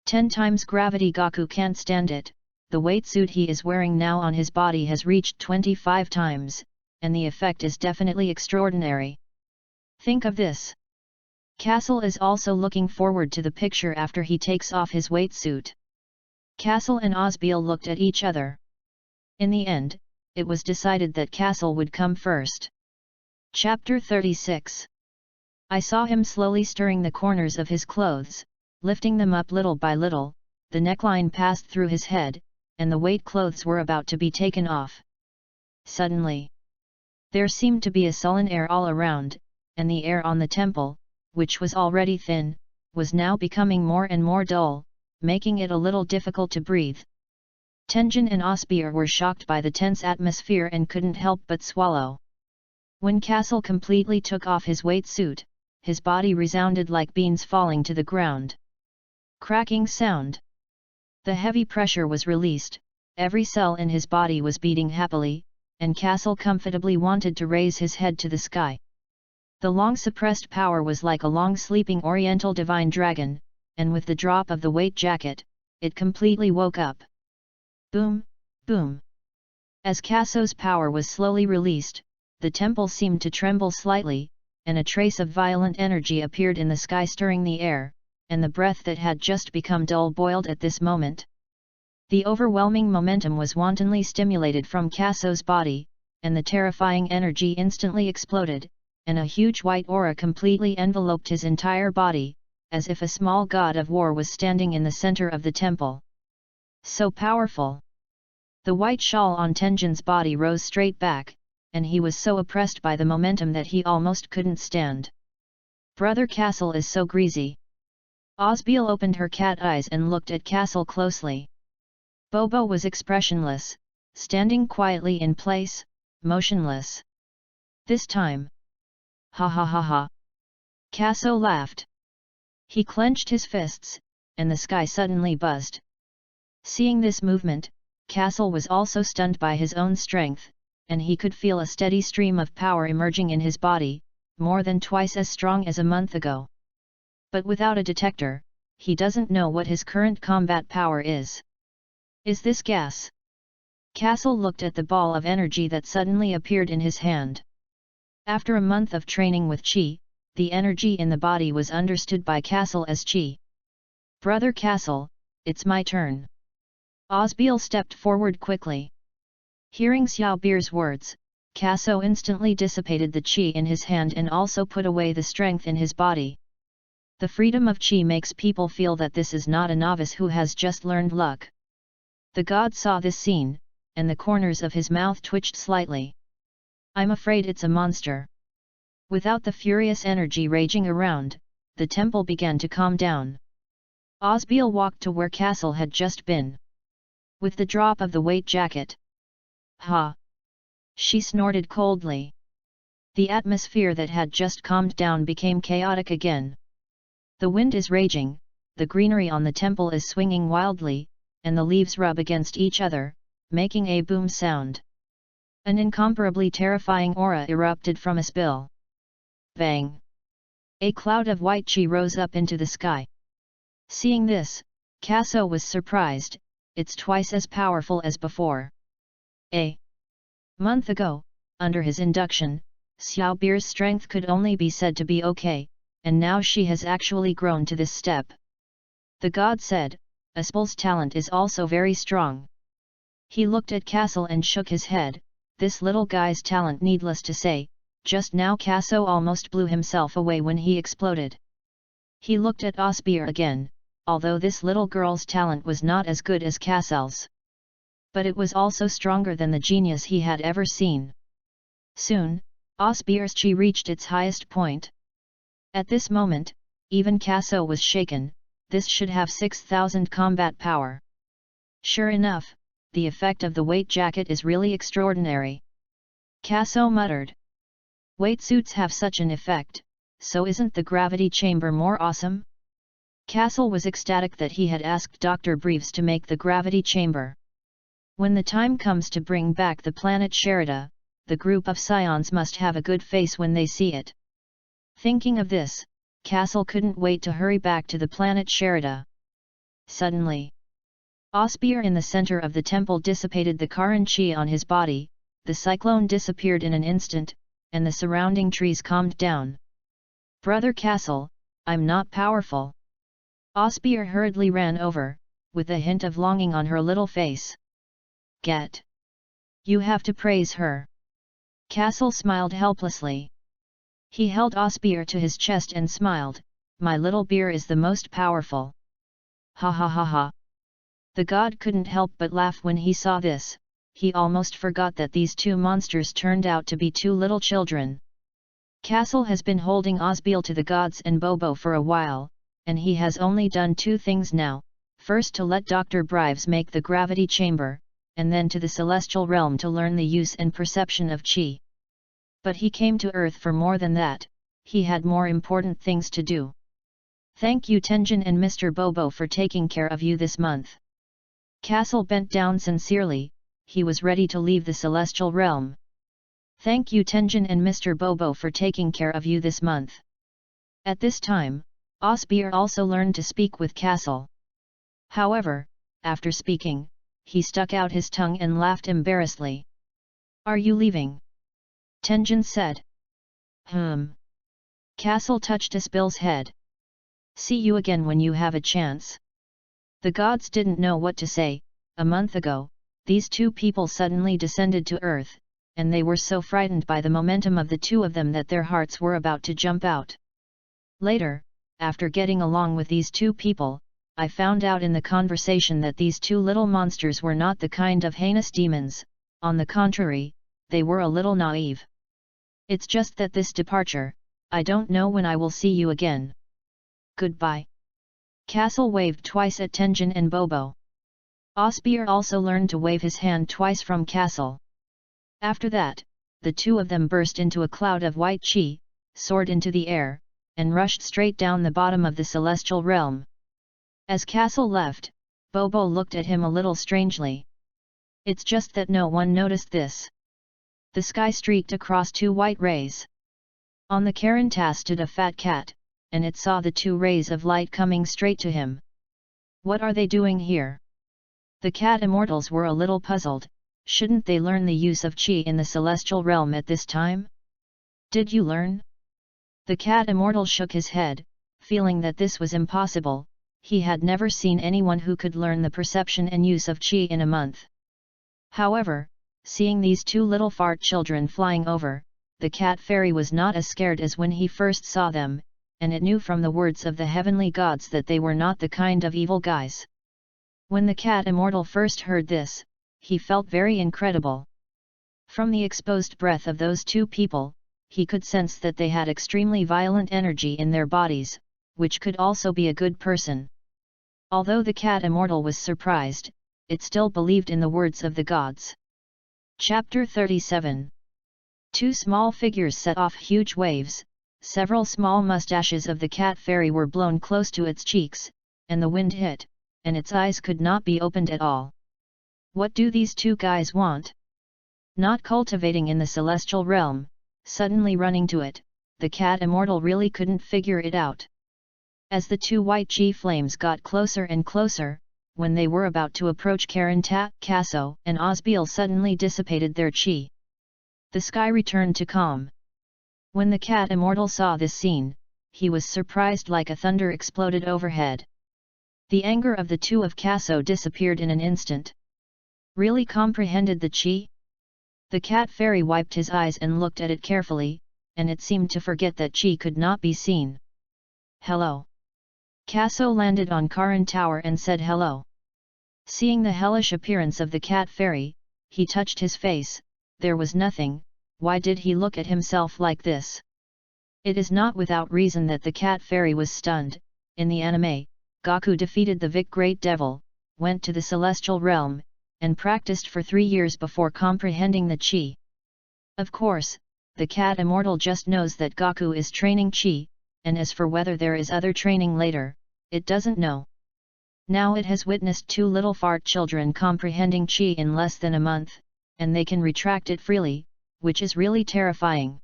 10 times gravity. Gaku can't stand it. The weight suit he is wearing now on his body has reached 25 times, and the effect is definitely extraordinary. Think of this. Castle is also looking forward to the picture after he takes off his weight suit. Castle and Osbeal looked at each other. In the end, it was decided that Castle would come first. Chapter 36. I saw him slowly stirring the corners of his clothes, lifting them up little by little. The neckline passed through his head, and the weight clothes were about to be taken off. Suddenly, there seemed to be a sullen air all around, and the air on the temple, which was already thin, was now becoming more and more dull, making it a little difficult to breathe. Tenjin and Osbeal were shocked by the tense atmosphere and couldn't help but swallow. When Castle completely took off his weight suit, his body resounded like beans falling to the ground. Cracking sound. The heavy pressure was released, every cell in his body was beating happily, and Castle comfortably wanted to raise his head to the sky. The long-suppressed power was like a long-sleeping oriental divine dragon, and with the drop of the weight jacket, it completely woke up. Boom, boom. As Kaso's power was slowly released, the temple seemed to tremble slightly, and a trace of violent energy appeared in the sky stirring the air, and the breath that had just become dull-boiled at this moment. The overwhelming momentum was wantonly stimulated from Kaso's body, and the terrifying energy instantly exploded, and a huge white aura completely enveloped his entire body, as if a small god of war was standing in the center of the temple. So powerful! The white shawl on Tenjin's body rose straight back, and he was so oppressed by the momentum that he almost couldn't stand. Brother Castle is so greasy. Osbeal opened her cat eyes and looked at Castle closely. Bobo was expressionless, standing quietly in place, motionless. This time. Ha ha ha ha. Kaso laughed. He clenched his fists, and the sky suddenly buzzed. Seeing this movement, Castle was also stunned by his own strength, and he could feel a steady stream of power emerging in his body, more than twice as strong as a month ago. But without a detector, he doesn't know what his current combat power is. Is this gas? Castle looked at the ball of energy that suddenly appeared in his hand. After a month of training with Qi, the energy in the body was understood by Castle as Qi. Brother Castle, it's my turn. Osbeal stepped forward quickly. Hearing Xiao Beer's words, Kaso instantly dissipated the Qi in his hand and also put away the strength in his body. The freedom of Qi makes people feel that this is not a novice who has just learned luck. The god saw this scene, and the corners of his mouth twitched slightly. I'm afraid it's a monster. Without the furious energy raging around, the temple began to calm down. Osbeal walked to where Castle had just been. With the drop of the weight jacket. Ha! She snorted coldly. The atmosphere that had just calmed down became chaotic again. The wind is raging, the greenery on the temple is swinging wildly, and the leaves rub against each other, making a boom sound. An incomparably terrifying aura erupted from Osbeal. Bang! A cloud of white Qi rose up into the sky. Seeing this, Kaso was surprised. It's twice as powerful as before. A month ago, under his induction, Xiao Beer's strength could only be said to be okay, and now she has actually grown to this step. The god said, Osbeal's talent is also very strong. He looked at Castle and shook his head. This little guy's talent, needless to say, just now Kaso almost blew himself away when he exploded. He looked at Osbeal again, although this little girl's talent was not as good as Kasel's. But it was also stronger than the genius he had ever seen. Soon, Osbeal's Qi reached its highest point. At this moment, even Kaso was shaken. This should have 6,000 combat power. Sure enough, the effect of the weight jacket is really extraordinary. Kaso muttered. Weight suits have such an effect, so isn't the gravity chamber more awesome? Castle was ecstatic that he had asked Dr. Breves to make the gravity chamber. When the time comes to bring back the planet Sherida, the group of Saiyans must have a good face when they see it. Thinking of this, Castle couldn't wait to hurry back to the planet Sherida. Suddenly, a spear in the center of the temple dissipated the Karan chi on his body, the cyclone disappeared in an instant, and the surrounding trees calmed down. Brother Castle, I'm not powerful. Osbeer hurriedly ran over, with a hint of longing on her little face. Get. You have to praise her. Castle smiled helplessly. He held Osbeer to his chest and smiled, my little beer is the most powerful. Ha ha ha ha. The god couldn't help but laugh when he saw this, he almost forgot that these two monsters turned out to be two little children. Castle has been holding Osbeer to the gods and Bobo for a while, and he has only done two things now, first to let Dr. Brives make the gravity chamber, and then to the celestial realm to learn the use and perception of chi. But he came to Earth for more than that, he had more important things to do. Thank you Tenjin and Mr. Bobo for taking care of you this month. Castle bent down sincerely, he was ready to leave the celestial realm. Thank you Tenjin and Mr. Bobo for taking care of you this month. At this time, Osbeer also learned to speak with Castle. However, after speaking, he stuck out his tongue and laughed embarrassedly. Are you leaving? Tenjin said. Castle touched Asbill's head. See you again when you have a chance. The gods didn't know what to say. A month ago, these two people suddenly descended to Earth, and they were so frightened by the momentum of the two of them that their hearts were about to jump out. Later, after getting along with these two people, I found out in the conversation that these two little monsters were not the kind of heinous demons, on the contrary, they were a little naive. It's just that this departure, I don't know when I will see you again. Goodbye. Castle waved twice at Tenjin and Bobo. Osbeer also learned to wave his hand twice from Castle. After that, the two of them burst into a cloud of white chi, soared into the air, and rushed straight down the bottom of the celestial realm. As Castle left, Bobo looked at him a little strangely. It's just that no one noticed this. The sky streaked across two white rays. On the Karanta stood a fat cat, and it saw the two rays of light coming straight to him. What are they doing here? The cat immortals were a little puzzled, shouldn't they learn the use of chi in the celestial realm at this time? Did you learn? The cat immortal shook his head, feeling that this was impossible, he had never seen anyone who could learn the perception and use of chi in a month. However, seeing these two little fart children flying over, the cat fairy was not as scared as when he first saw them, and it knew from the words of the heavenly gods that they were not the kind of evil guys. When the cat immortal first heard this, he felt very incredible. From the exposed breath of those two people, he could sense that they had extremely violent energy in their bodies, which could also be a good person. Although the cat immortal was surprised, it still believed in the words of the gods. Chapter 37. Two small figures set off huge waves, several small mustaches of the cat fairy were blown close to its cheeks, and the wind hit, and its eyes could not be opened at all. What do these two guys want? Not cultivating in the celestial realm, suddenly running to it, the cat immortal really couldn't figure it out. As the two white chi flames got closer and closer, when they were about to approach Karanta, Kaso and Osbeer suddenly dissipated their chi. The sky returned to calm. When the cat immortal saw this scene, he was surprised like a thunder exploded overhead. The anger of the two of Kaso disappeared in an instant. Really comprehended the chi? The cat fairy wiped his eyes and looked at it carefully, and it seemed to forget that chi could not be seen. Hello. Kaso landed on Karan Tower and said hello. Seeing the hellish appearance of the cat fairy, he touched his face, there was nothing, why did he look at himself like this? It is not without reason that the cat fairy was stunned. In the anime, Goku defeated the Vic Great Devil, went to the celestial realm, and practiced for 3 years before comprehending the chi. Of course, the cat immortal just knows that Gaku is training chi, and as for whether there is other training later, it doesn't know. Now it has witnessed 2 little fart children comprehending chi in less than a month, and they can retract it freely, which is really terrifying.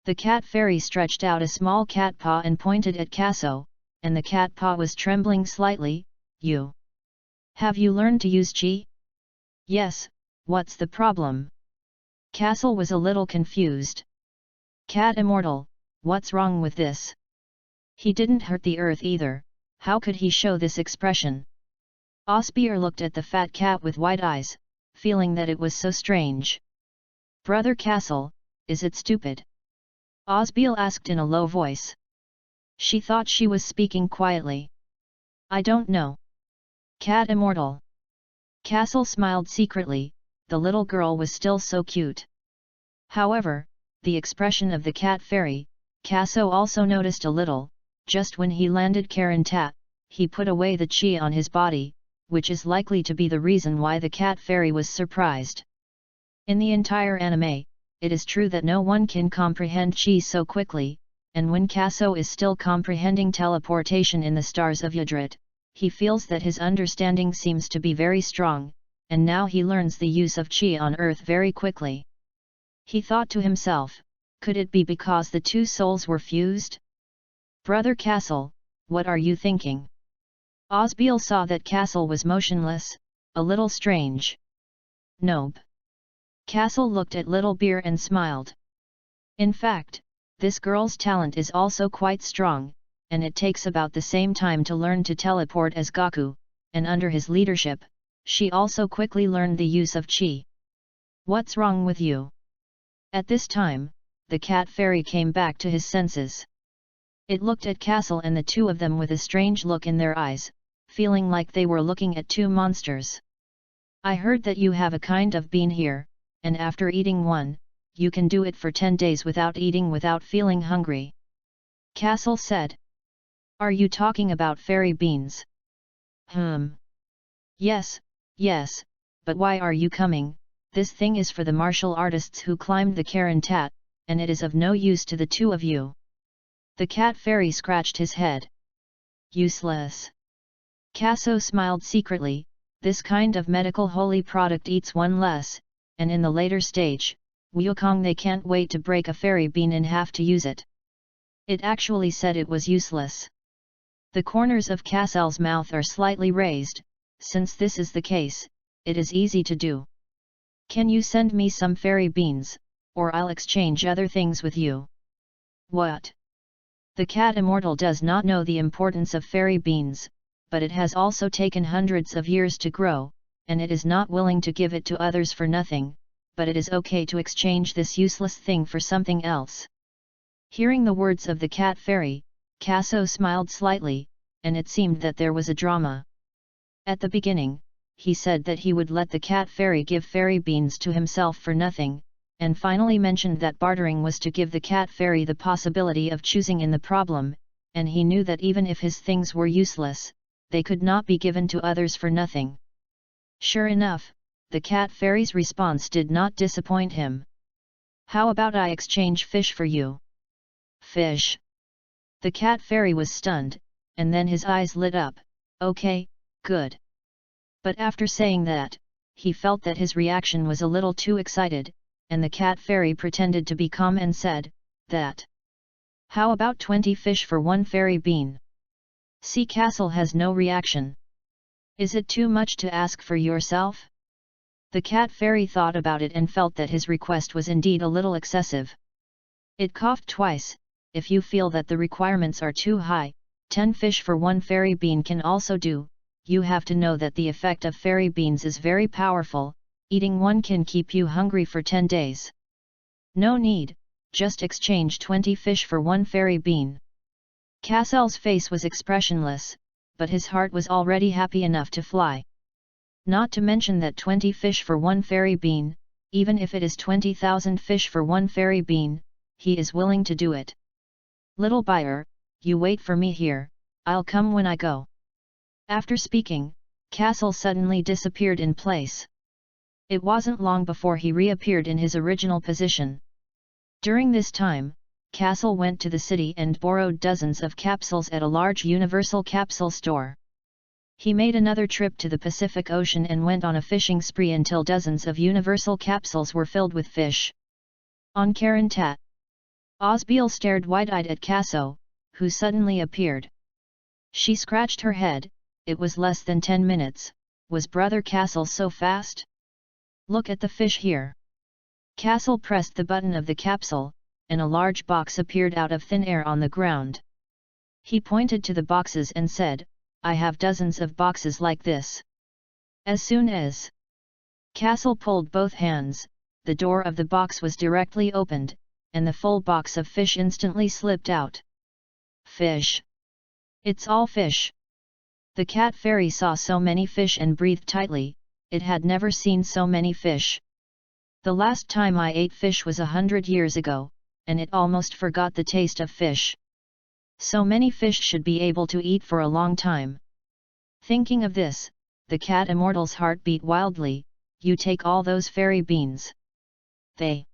The cat fairy stretched out a small cat paw and pointed at Kaso, and the cat paw was trembling slightly. Have you learned to use chi? Yes, what's the problem? Kaso was a little confused. Cat immortal, what's wrong with this? He didn't hurt the earth either, how could he show this expression? Osbeer looked at the fat cat with wide eyes, feeling that it was so strange. Brother Castle, is it stupid? Osbeer asked in a low voice. She thought she was speaking quietly. I don't know. Cat immortal. Castle smiled secretly, the little girl was still so cute. However, the expression of the cat fairy, Kaso also noticed a little. Just when he landed Karantat, he put away the chi on his body, which is likely to be the reason why the cat fairy was surprised. In the entire anime, it is true that no one can comprehend chi so quickly, and when Kaso is still comprehending teleportation in the stars of Yadrit, he feels that his understanding seems to be very strong, and now he learns the use of chi on Earth very quickly. He thought to himself, could it be because the 2 souls were fused? Brother Castle, what are you thinking? Osbeer saw that Castle was motionless, a little strange. Nope. Castle looked at Little Beer and smiled. In fact, this girl's talent is also quite strong, and it takes about the same time to learn to teleport as Gaku, and under his leadership, she also quickly learned the use of chi. What's wrong with you? At this time, the cat fairy came back to his senses. It looked at Castle and the 2 of them with a strange look in their eyes, feeling like they were looking at 2 monsters. I heard that you have a kind of bean here, and after eating one, you can do it for 10 days without eating without feeling hungry. Castle said. Are you talking about fairy beans? Yes, but why are you coming? This thing is for the martial artists who climbed the Karantat, and it is of no use to the 2 of you. The cat fairy scratched his head. Useless. Kaso smiled secretly, this kind of medical holy product eats 1 less, and in the later stage, Wukong they can't wait to break a fairy bean in half to use it. It actually said it was useless. The corners of Kasel's mouth are slightly raised, since this is the case, it is easy to do. Can you send me some fairy beans, or I'll exchange other things with you? What? The cat immortal does not know the importance of fairy beans, but it has also taken hundreds of years to grow, and it is not willing to give it to others for nothing, but it is okay to exchange this useless thing for something else. Hearing the words of the cat fairy, Kaso smiled slightly, and it seemed that there was a drama. At the beginning, he said that he would let the cat fairy give fairy beans to himself for nothing, and finally mentioned that bartering was to give the cat fairy the possibility of choosing in the problem, and he knew that even if his things were useless, they could not be given to others for nothing. Sure enough, the cat fairy's response did not disappoint him. How about I exchange fish for you? Fish? The cat fairy was stunned, and then his eyes lit up. Okay, good. But after saying that, he felt that his reaction was a little too excited, and the cat fairy pretended to be calm and said, that. How about 20 fish for 1 fairy bean? See, Castle has no reaction. Is it too much to ask for yourself? The cat fairy thought about it and felt that his request was indeed a little excessive. It coughed twice. If you feel that the requirements are too high, 10 fish for 1 fairy bean can also do. You have to know that the effect of fairy beans is very powerful, eating one can keep you hungry for 10 days. No need, just exchange 20 fish for 1 fairy bean. Casel's face was expressionless, but his heart was already happy enough to fly. Not to mention that 20 fish for 1 fairy bean, even if it is 20,000 fish for 1 fairy bean, he is willing to do it. Little buyer, you wait for me here, I'll come when I go. After speaking, Castle suddenly disappeared in place. It wasn't long before he reappeared in his original position. During this time, Kaso went to the city and borrowed dozens of capsules at a large universal capsule store. He made another trip to the Pacific Ocean and went on a fishing spree until dozens of universal capsules were filled with fish. On Karantat, Osbeal stared wide-eyed at Kaso, who suddenly appeared. She scratched her head. It was less than 10 minutes, was Brother Castle so fast? Look at the fish here. Castle pressed the button of the capsule, and a large box appeared out of thin air on the ground. He pointed to the boxes and said, I have dozens of boxes like this. As soon as Castle pulled both hands, the door of the box was directly opened, and the full box of fish instantly slipped out. Fish! It's all fish! The cat fairy saw so many fish and breathed tightly. It had never seen so many fish. The last time I ate fish was 100 years ago, and it almost forgot the taste of fish. So many fish should be able to eat for a long time. Thinking of this, the cat immortal's heart beat wildly. You take all those fairy beans. The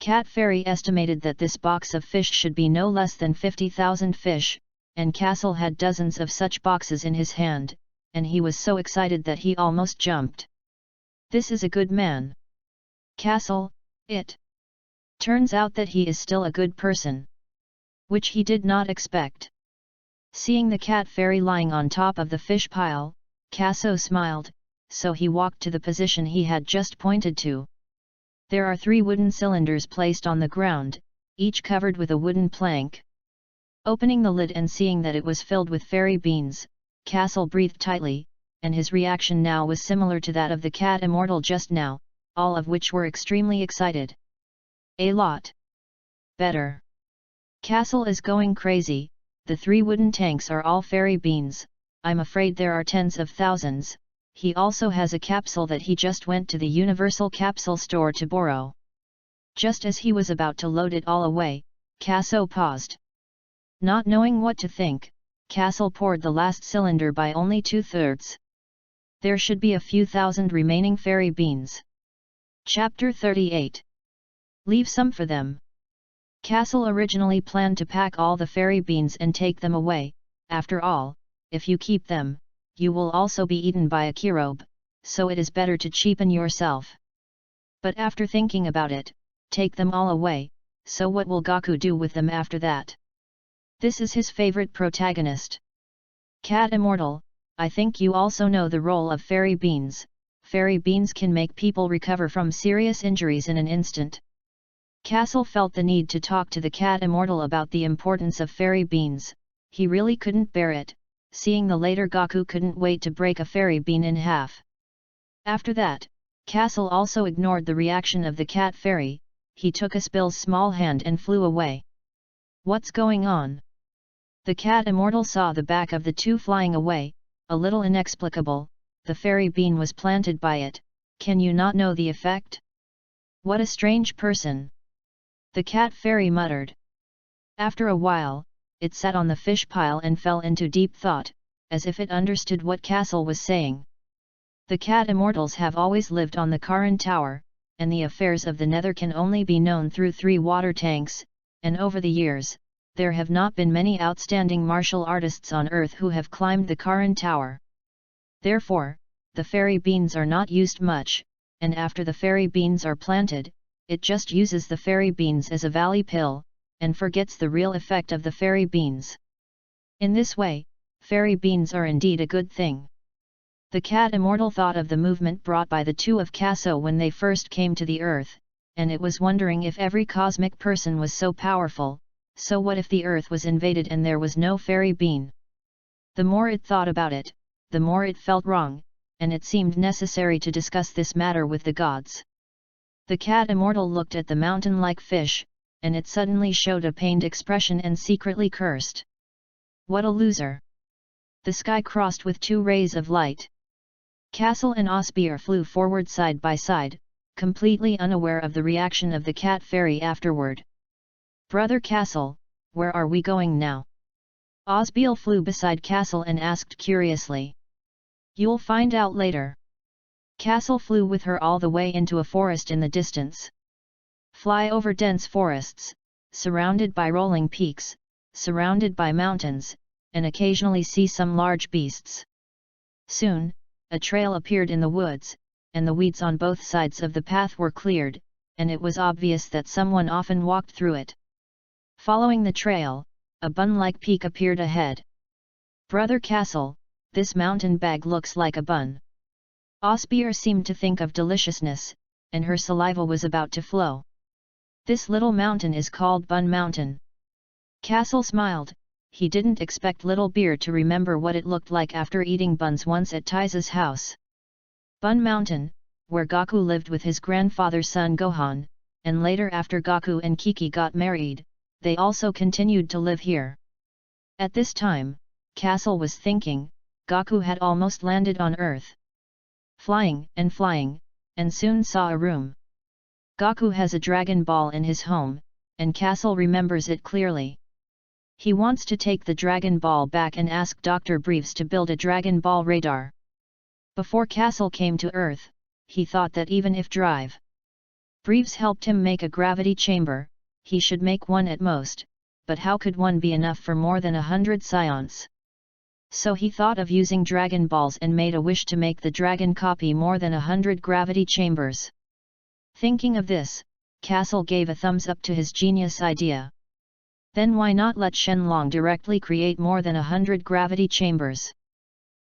cat fairy estimated that this box of fish should be no less than 50,000 fish, and Castle had dozens of such boxes in his hand, and he was so excited that he almost jumped. This is a good man. Castle, it turns out that he is still a good person. Which he did not expect. Seeing the cat fairy lying on top of the fish pile, Kaso smiled, so he walked to the position he had just pointed to. There are 3 wooden cylinders placed on the ground, each covered with a wooden plank. Opening the lid and seeing that it was filled with fairy beans, Castle breathed tightly, and his reaction now was similar to that of the cat immortal just now, all of which were extremely excited. A lot better. Castle is going crazy. The 3 wooden tanks are all fairy beans. I'm afraid there are tens of thousands. He also has a capsule that he just went to the Universal Capsule store to borrow. Just as he was about to load it all away, Kaso paused. Not knowing what to think, Castle poured the last cylinder by only 2/3. There should be a few thousand remaining fairy beans. Chapter 38. Leave some for them. Castle originally planned to pack all the fairy beans and take them away. After all, if you keep them, you will also be eaten by a Kirobe, so it is better to cheapen yourself. But after thinking about it, take them all away, so what will Gaku do with them after that? This is his favorite protagonist. Cat Immortal, I think you also know the role of fairy beans. Fairy beans can make people recover from serious injuries in an instant. Castle felt the need to talk to the cat immortal about the importance of fairy beans. He really couldn't bear it, seeing the later Gaku couldn't wait to break a fairy bean in half. After that, Castle also ignored the reaction of the cat fairy. He took Aspil's small hand and flew away. What's going on? The cat immortal saw the back of the 2 flying away, a little inexplicable. The fairy bean was planted by it. Can you not know the effect? What a strange person! The cat fairy muttered. After a while, it sat on the fish pile and fell into deep thought, as if it understood what Castle was saying. The cat immortals have always lived on the Karan Tower, and the affairs of the Nether can only be known through 3 water tanks, and over the years, there have not been many outstanding martial artists on Earth who have climbed the Karan Tower. Therefore, the fairy beans are not used much, and after the fairy beans are planted, it just uses the fairy beans as a valley pill, and forgets the real effect of the fairy beans. In this way, fairy beans are indeed a good thing. The cat immortal thought of the movement brought by the 2 of Kaso when they first came to the Earth, and it was wondering if every cosmic person was so powerful. So what if the Earth was invaded and there was no fairy bean? The more it thought about it, the more it felt wrong, and it seemed necessary to discuss this matter with the gods. The cat immortal looked at the mountain-like fish, and it suddenly showed a pained expression and secretly cursed. What a loser! The sky crossed with 2 rays of light. Castle and Osbear flew forward side by side, completely unaware of the reaction of the cat fairy afterward. Brother Castle, where are we going now? Osbeal flew beside Castle and asked curiously. You'll find out later. Castle flew with her all the way into a forest in the distance. Fly over dense forests, surrounded by rolling peaks, surrounded by mountains, and occasionally see some large beasts. Soon, a trail appeared in the woods, and the weeds on both sides of the path were cleared, and it was obvious that someone often walked through it. Following the trail, a bun-like peak appeared ahead. "Brother Castle, this mountain bag looks like a bun." Osbeer seemed to think of deliciousness, and her saliva was about to flow. "This little mountain is called Bun Mountain." Castle smiled. He didn't expect Little Beer to remember what it looked like after eating buns once at Taiza's house. Bun Mountain, where Gaku lived with his grandfather Son Gohan, and later after Gaku and Kiki got married, they also continued to live here. At this time, Castle was thinking, Gaku had almost landed on Earth. Flying, and soon saw a room. Gaku has a Dragon Ball in his home, and Castle remembers it clearly. He wants to take the Dragon Ball back and ask Dr. Breves to build a Dragon Ball radar. Before Castle came to Earth, he thought that even if Breves helped him make a gravity chamber, he should make one at most, but how could one be enough for more than 100 Saiyans? So he thought of using Dragon Balls and made a wish to make the dragon copy more than 100 gravity chambers. Thinking of this, Castle gave a thumbs up to his genius idea. Then why not let Shenlong directly create more than 100 gravity chambers?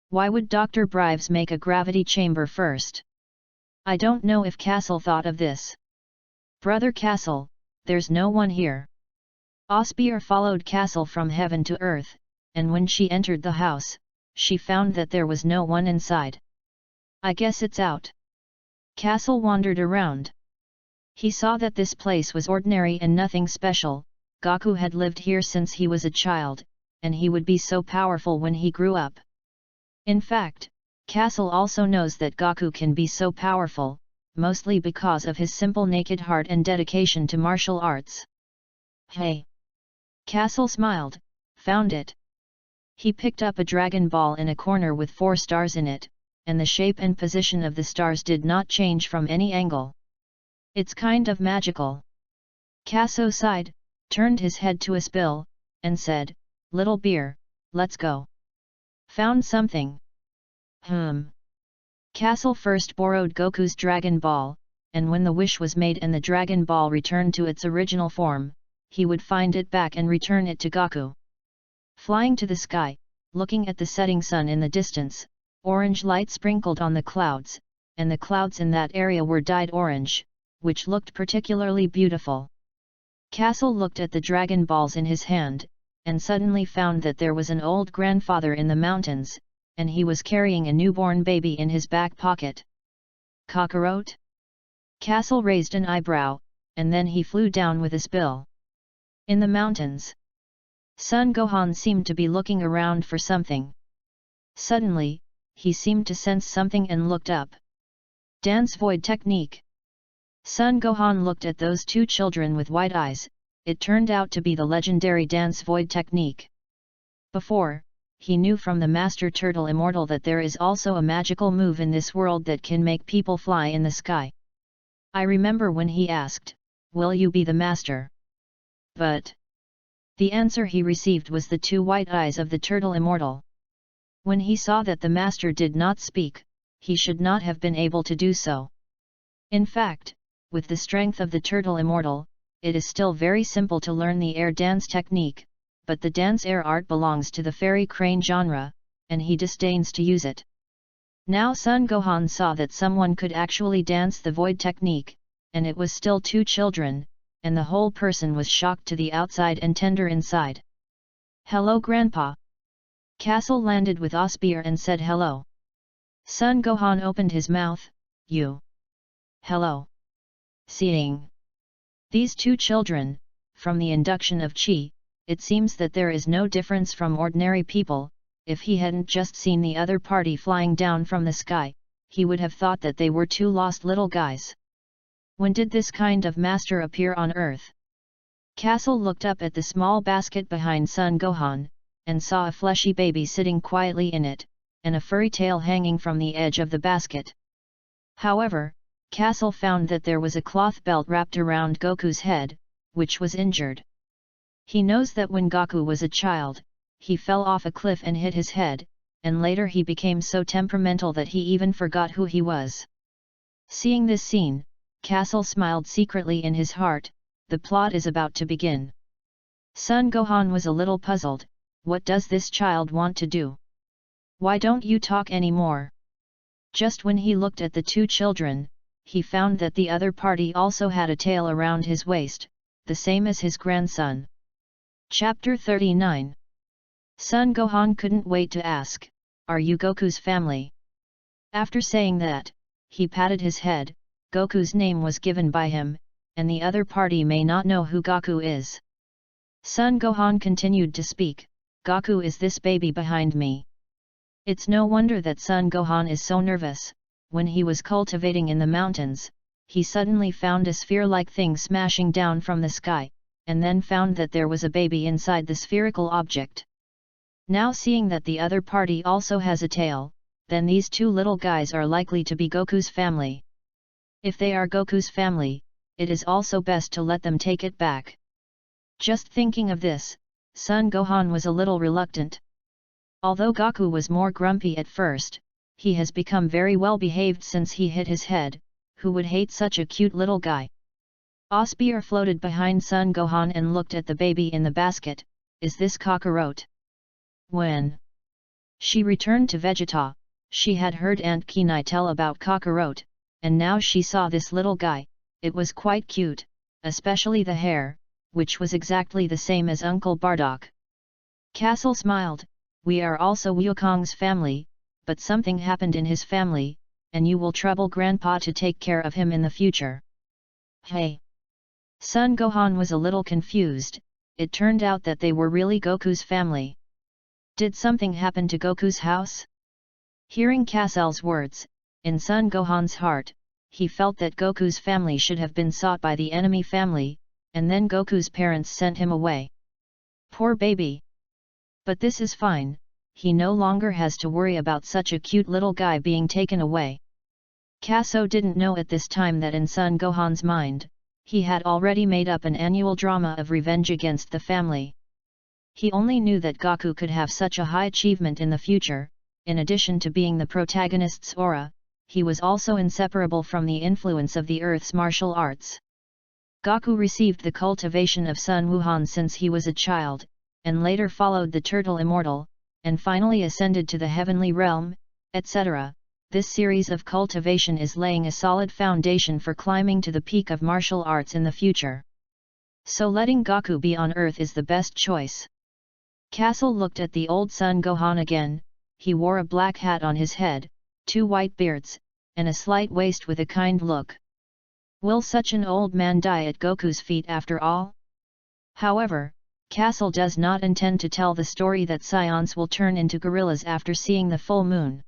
Why would Dr. Breves make a gravity chamber first? I don't know if Castle thought of this. "Brother Castle, there's no one here." Osbeer followed Castle from heaven to earth, and when she entered the house, she found that there was no one inside. "I guess it's out." Castle wandered around. He saw that this place was ordinary and nothing special. Gaku had lived here since he was a child, and he would be so powerful when he grew up. In fact, Castle also knows that Gaku can be so powerful, mostly because of his simple naked heart and dedication to martial arts. "Hey!" Castle smiled. "Found it." He picked up a Dragon Ball in a corner with 4 stars in it, and the shape and position of the stars did not change from any angle. "It's kind of magical." Kaso sighed, turned his head to Asbil, and said, "Little Beer, let's go." "Found something." Castle first borrowed Goku's Dragon Ball, and when the wish was made and the Dragon Ball returned to its original form, he would find it back and return it to Gaku. Flying to the sky, looking at the setting sun in the distance, orange light sprinkled on the clouds, and the clouds in that area were dyed orange, which looked particularly beautiful. Castle looked at the Dragon Balls in his hand, and suddenly found that there was an old grandfather in the mountains, and he was carrying a newborn baby in his back pocket. "Cockroach?" Castle raised an eyebrow, and then he flew down with his bill. In the mountains, Son Gohan seemed to be looking around for something. Suddenly, he seemed to sense something and looked up. "Dance void technique." Son Gohan looked at those 2 children with wide eyes. It turned out to be the legendary dance void technique. Before, he knew from the Master Turtle Immortal that there is also a magical move in this world that can make people fly in the sky. I remember when he asked, "Will you be the master?" But the answer he received was the 2 white eyes of the Turtle Immortal. When he saw that the master did not speak, he should not have been able to do so. In fact, with the strength of the Turtle Immortal, it is still very simple to learn the air dance technique, but the dance air art belongs to the fairy crane genre, and he disdains to use it. Now Son Gohan saw that someone could actually dance the void technique, and it was still 2 children, and the whole person was shocked to the outside and tender inside. "Hello Grandpa." Castle landed with Osbeer and said hello. Son Gohan opened his mouth, "You." "Hello." Seeing these 2 children, from the induction of Chi, it seems that there is no difference from ordinary people. If he hadn't just seen the other party flying down from the sky, he would have thought that they were 2 lost little guys. When did this kind of master appear on Earth? Castle looked up at the small basket behind Son Gohan, and saw a fleshy baby sitting quietly in it, and a furry tail hanging from the edge of the basket. However, Kaso found that there was a cloth belt wrapped around Goku's head, which was injured. He knows that when Goku was a child, he fell off a cliff and hit his head, and later he became so temperamental that he even forgot who he was. Seeing this scene, Kaso smiled secretly in his heart. The plot is about to begin. Son Gohan was a little puzzled. What does this child want to do? Why don't you talk anymore? Just when he looked at the two children, he found that the other party also had a tail around his waist, the same as his grandson. Chapter 39. Son Gohan couldn't wait to ask, "Are you Goku's family?" After saying that, he patted his head. Goku's name was given by him, and the other party may not know who Goku is. Son Gohan continued to speak, "Goku is this baby behind me." It's no wonder that Son Gohan is so nervous. When he was cultivating in the mountains, he suddenly found a sphere-like thing smashing down from the sky, and then found that there was a baby inside the spherical object. Now seeing that the other party also has a tail, then these two little guys are likely to be Goku's family. If they are Goku's family, it is also best to let them take it back. Just thinking of this, Son Gohan was a little reluctant. Although Goku was more grumpy at first, he has become very well behaved since he hit his head. Who would hate such a cute little guy? Osbeer floated behind Son Gohan and looked at the baby in the basket. Is this Kakarot? When she returned to Vegeta, she had heard Aunt Kenai tell about Kakarot, and now she saw this little guy. It was quite cute, especially the hair, which was exactly the same as Uncle Bardock. Castle smiled, "We are also Wukong's family, but something happened in his family, and you will trouble Grandpa to take care of him in the future." Hey! Son Gohan was a little confused. It turned out that they were really Goku's family. Did something happen to Goku's house? Hearing Casel's words, in Son Gohan's heart, he felt that Goku's family should have been sought by the enemy family, and then Goku's parents sent him away. Poor baby! But this is fine, he no longer has to worry about such a cute little guy being taken away. Kaso didn't know at this time that in Son Gohan's mind, he had already made up an annual drama of revenge against the family. He only knew that Goku could have such a high achievement in the future. In addition to being the protagonist's aura, he was also inseparable from the influence of the Earth's martial arts. Goku received the cultivation of Sun Wuhan since he was a child, and later followed the Turtle Immortal, and finally ascended to the Heavenly Realm, etc. This series of cultivation is laying a solid foundation for climbing to the peak of martial arts in the future. So letting Goku be on Earth is the best choice. Castle looked at the old Son Gohan again. He wore a black hat on his head, 2 white beards, and a slight waist with a kind look. Will such an old man die at Goku's feet after all? However, Castle does not intend to tell the story that Saiyans will turn into gorillas after seeing the full moon.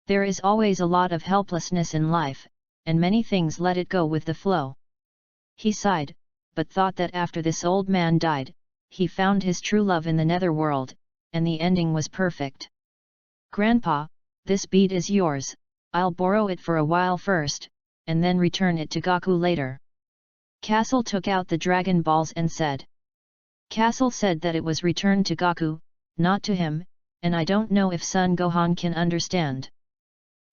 There is always a lot of helplessness in life, and many things let it go with the flow. He sighed, but thought that after this old man died, he found his true love in the netherworld, and the ending was perfect. "Grandpa, this bead is yours. I'll borrow it for a while first, and then return it to Goku later." Castle took out the Dragon Balls and said. Castle said that it was returned to Goku, not to him, and I don't know if Son Gohan can understand.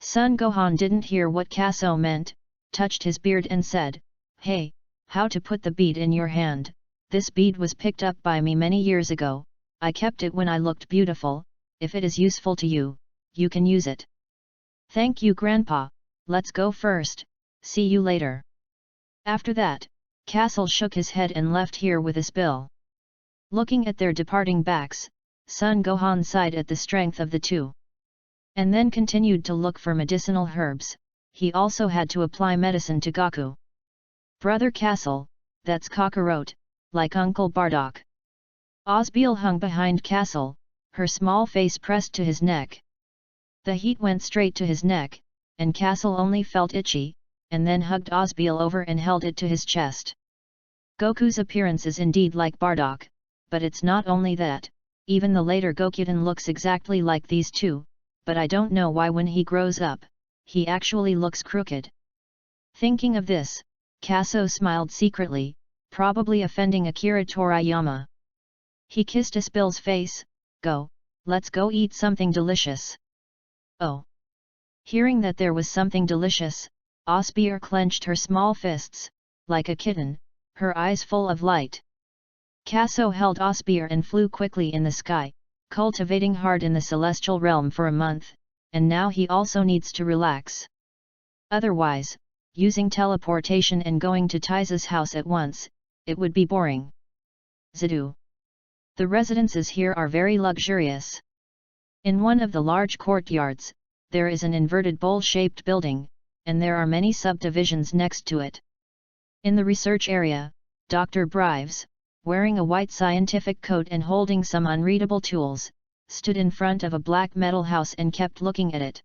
Son Gohan didn't hear what Kaso meant, touched his beard and said, "Hey, how to put the bead in your hand? This bead was picked up by me many years ago. I kept it when I looked beautiful. If it is useful to you, you can use it." "Thank you, Grandpa. Let's go first. See you later." After that, Castle shook his head and left here with his bill. Looking at their departing backs, Son Gohan sighed at the strength of the two. And then continued to look for medicinal herbs. He also had to apply medicine to Goku. "Brother Castle, that's Kakarot, like Uncle Bardock." Osbeil hung behind Castle, her small face pressed to his neck. The heat went straight to his neck, and Castle only felt itchy, and then hugged Osbeil over and held it to his chest. Goku's appearance is indeed like Bardock, but it's not only that, even the later Gokuten looks exactly like these two, but I don't know why when he grows up, he actually looks crooked. Thinking of this, Kaso smiled secretly, probably offending Akira Toriyama. He kissed Aspill's face. Let's go eat something delicious. Oh! Hearing that there was something delicious, Aspir clenched her small fists, like a kitten, her eyes full of light. Kaso held Aspir and flew quickly in the sky, cultivating hard in the celestial realm for a month, and now he also needs to relax. Otherwise, using teleportation and going to Taiza's house at once, it would be boring. Zidu. The residences here are very luxurious. In one of the large courtyards, there is an inverted bowl-shaped building, and there are many subdivisions next to it. In the research area, Dr. Brives, wearing a white scientific coat and holding some unreadable tools, stood in front of a black metal house and kept looking at it.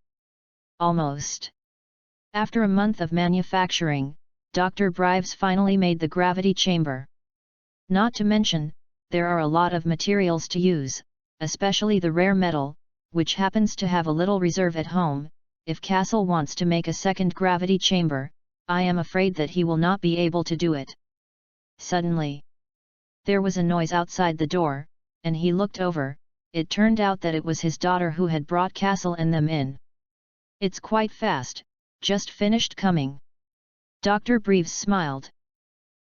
Almost. After a month of manufacturing, Dr. Brives finally made the gravity chamber. Not to mention, there are a lot of materials to use, especially the rare metal, which happens to have a little reserve at home. If Castle wants to make a second gravity chamber, I am afraid that he will not be able to do it. Suddenly, there was a noise outside the door, and he looked over. It turned out that it was his daughter who had brought Castle and them in. It's quite fast, just finished coming. Dr. Brives smiled.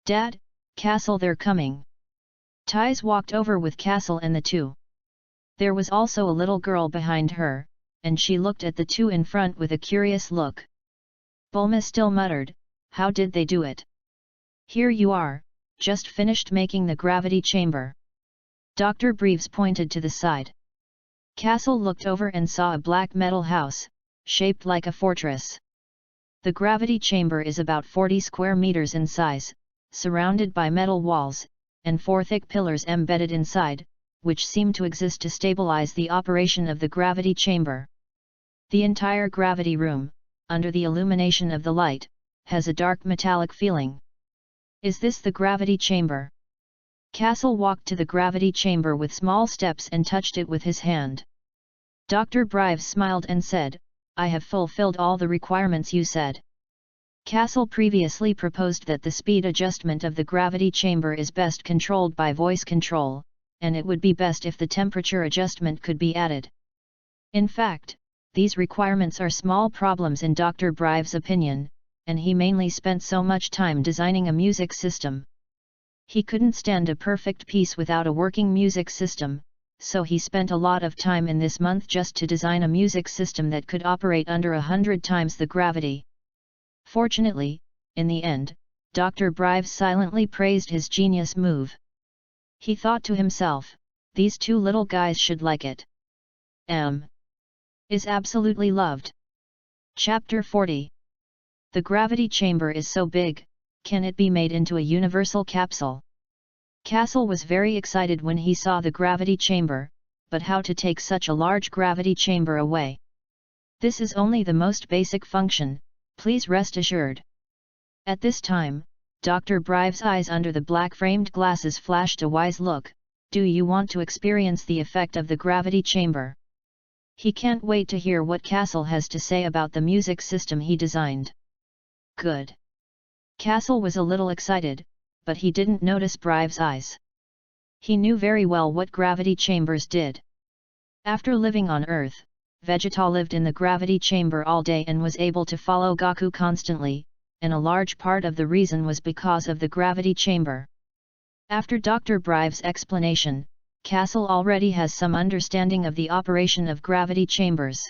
Dad, Castle, they're coming. Tais walked over with Castle and the two. There was also a little girl behind her, and she looked at the two in front with a curious look. Bulma still muttered, how did they do it? Here you are, just finished making the gravity chamber. Dr. Brives pointed to the side. Castle looked over and saw a black metal house, shaped like a fortress. The gravity chamber is about 40 square meters in size, surrounded by metal walls, and 4 thick pillars embedded inside, which seem to exist to stabilize the operation of the gravity chamber. The entire gravity room, under the illumination of the light, has a dark metallic feeling. Is this the gravity chamber? Castle walked to the gravity chamber with small steps and touched it with his hand. Dr. Brives smiled and said, I have fulfilled all the requirements you said. Castle previously proposed that the speed adjustment of the gravity chamber is best controlled by voice control, and it would be best if the temperature adjustment could be added. In fact, these requirements are small problems in Dr. Brives' opinion, and he mainly spent so much time designing a music system. He couldn't stand a perfect piece without a working music system, so he spent a lot of time in this month just to design a music system that could operate under 100 times the gravity. Fortunately, in the end, Dr. Brives silently praised his genius move. He thought to himself, these two little guys should like it. Is absolutely loved. Chapter 40. The gravity chamber is so big, can it be made into a universal capsule? Castle was very excited when he saw the gravity chamber, but how to take such a large gravity chamber away? This is only the most basic function, please rest assured. At this time, Dr. Brives' eyes under the black-framed glasses flashed a wise look. Do you want to experience the effect of the gravity chamber? He can't wait to hear what Castle has to say about the music system he designed. Good. Castle was a little excited, but he didn't notice Brives' eyes. He knew very well what gravity chambers did. After living on Earth, Vegeta lived in the gravity chamber all day and was able to follow Goku constantly, and a large part of the reason was because of the gravity chamber. After Dr. Brives' explanation, Castle already has some understanding of the operation of gravity chambers.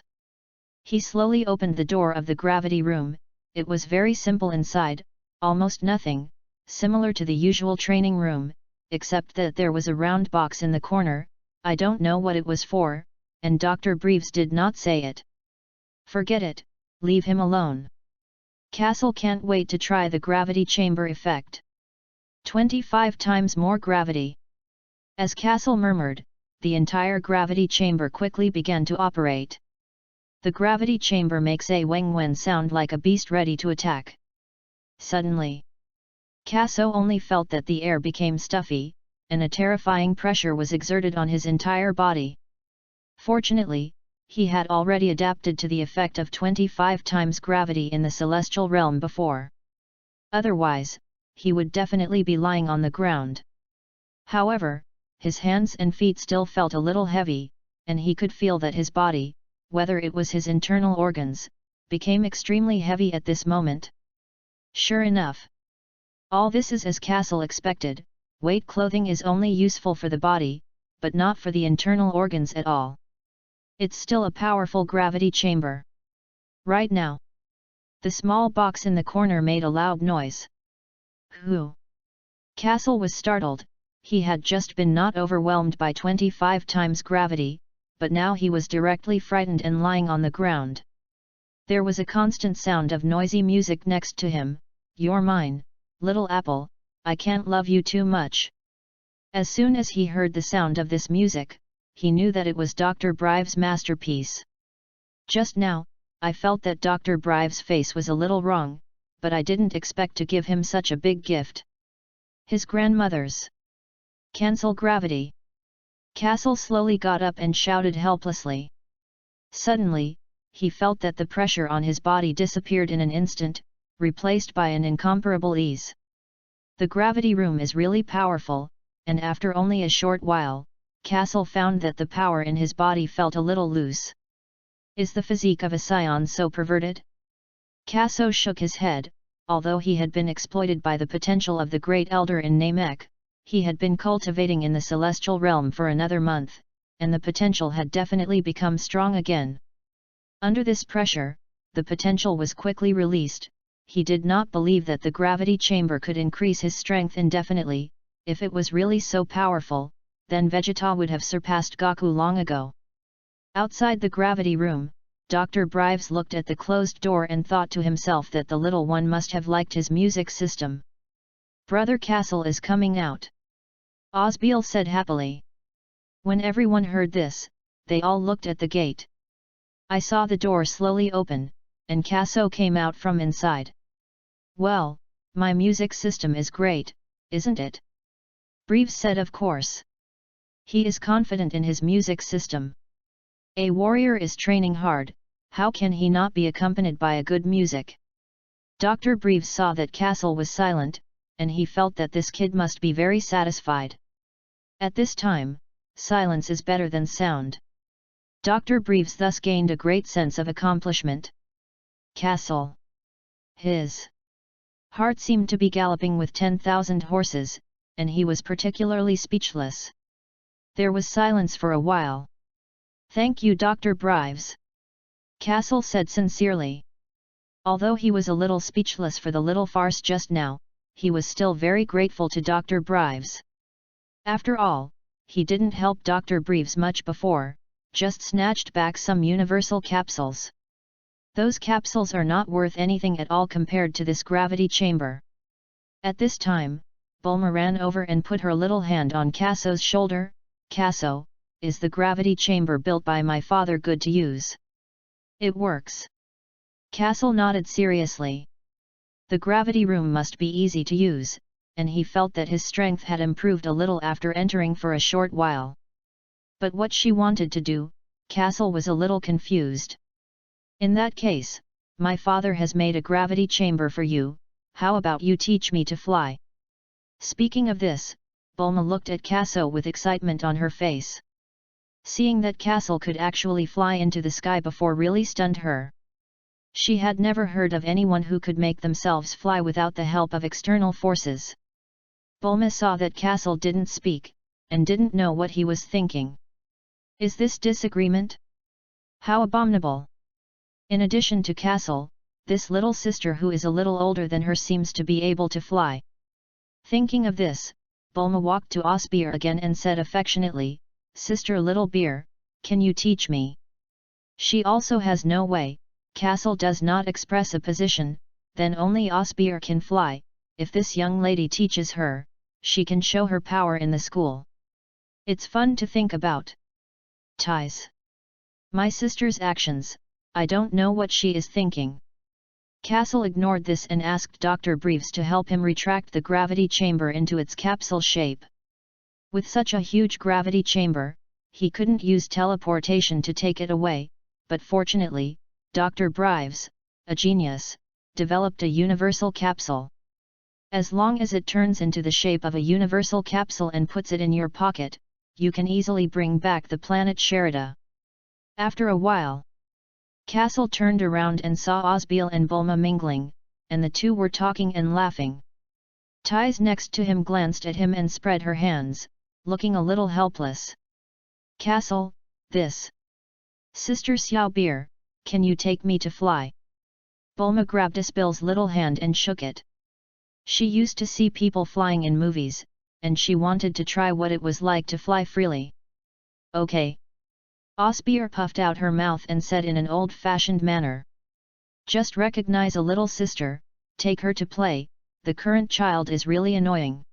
He slowly opened the door of the gravity room. It was very simple inside, almost nothing, similar to the usual training room, except that there was a round box in the corner. I don't know what it was for, and Dr. Brives did not say it. Forget it, leave him alone. Castle can't wait to try the gravity chamber effect. 25 times more gravity. As Castle murmured, the entire gravity chamber quickly began to operate. The gravity chamber makes a weng-wen sound like a beast ready to attack. Suddenly, Kaso only felt that the air became stuffy, and a terrifying pressure was exerted on his entire body. Fortunately, He had already adapted to the effect of 25 times gravity in the celestial realm before. Otherwise, he would definitely be lying on the ground. However, his hands and feet still felt a little heavy, and he could feel that his body, whether it was his internal organs, became extremely heavy at this moment. Sure enough. All this is as Kaso expected. Weight clothing is only useful for the body, but not for the internal organs at all. It's still a powerful gravity chamber. Right now. The small box in the corner made a loud noise. Who? Kaso was startled. He had just been not overwhelmed by 25 times gravity, but now he was directly frightened and lying on the ground. There was a constant sound of noisy music next to him. You're mine, little apple, I can't love you too much. As soon as he heard the sound of this music, he knew that it was Dr. Brive's masterpiece. Just now, I felt that Dr. Brive's face was a little wrong, but I didn't expect to give him such a big gift. His grandmother's. Cancel gravity. Kaso slowly got up and shouted helplessly. Suddenly, he felt that the pressure on his body disappeared in an instant, replaced by an incomparable ease. The gravity room is really powerful, and after only a short while, Kaso found that the power in his body felt a little loose. Is the physique of a Saiyan so perverted? Kaso shook his head. Although he had been exploited by the potential of the Great Elder in Namek, he had been cultivating in the celestial realm for another month, and the potential had definitely become strong again. Under this pressure, the potential was quickly released. He did not believe that the gravity chamber could increase his strength indefinitely. If it was really so powerful, then Vegeta would have surpassed Goku long ago. Outside the gravity room, Dr. Brives looked at the closed door and thought to himself that the little one must have liked his music system. Brother Castle is coming out. Osbeal said happily. When everyone heard this, they all looked at the gate. I saw the door slowly open, and Kaso came out from inside. Well, my music system is great, isn't it? Brives said of course. He is confident in his music system. A warrior is training hard, how can he not be accompanied by a good music? Dr. Brives saw that Kaso was silent, and he felt that this kid must be very satisfied. At this time, silence is better than sound. Dr. Brives thus gained a great sense of accomplishment. Kaso. His heart seemed to be galloping with 10,000 horses, and he was particularly speechless. There was silence for a while. Thank you, Dr. Brives. Kaso said sincerely. Although he was a little speechless for the little farce just now, he was still very grateful to Dr. Brives. After all, he didn't help Dr. Brives much before, just snatched back some universal capsules. Those capsules are not worth anything at all compared to this gravity chamber. At this time, Bulma ran over and put her little hand on Kaso's shoulder. Kaso, is the gravity chamber built by my father good to use? It works. Kaso nodded seriously. The gravity room must be easy to use, and he felt that his strength had improved a little after entering for a short while. But what she wanted to do, Kaso was a little confused. In that case, my father has made a gravity chamber for you, how about you teach me to fly? Speaking of this, Bulma looked at Kaso with excitement on her face. Seeing that Kaso could actually fly into the sky before really stunned her. She had never heard of anyone who could make themselves fly without the help of external forces. Bulma saw that Kaso didn't speak, and didn't know what he was thinking. Is this disagreement? How abominable! In addition to Kaso, this little sister who is a little older than her seems to be able to fly. Thinking of this, Bulma walked to Osbeer again and said affectionately, Sister Little Beer, can you teach me? She also has no way. Kaso does not express a position, then only Osbeer can fly. If this young lady teaches her, she can show her power in the school. It's fun to think about. Ties. My sister's actions, I don't know what she is thinking. Kaso ignored this and asked Dr. Brives to help him retract the gravity chamber into its capsule shape. With such a huge gravity chamber, he couldn't use teleportation to take it away, but fortunately, Dr. Brives, a genius, developed a universal capsule. As long as it turns into the shape of a universal capsule and puts it in your pocket, you can easily bring back the planet Sherida. After a while, Kaso turned around and saw Osbeil and Bulma mingling, and the two were talking and laughing. Tais next to him glanced at him and spread her hands, looking a little helpless. Kaso, this. Sister Xiao Beer, can you take me to fly? Bulma grabbed Osbeil's little hand and shook it. She used to see people flying in movies, and she wanted to try what it was like to fly freely. Okay. Osbeil puffed out her mouth and said in an old-fashioned manner. Just recognize a little sister, take her to play, the current child is really annoying.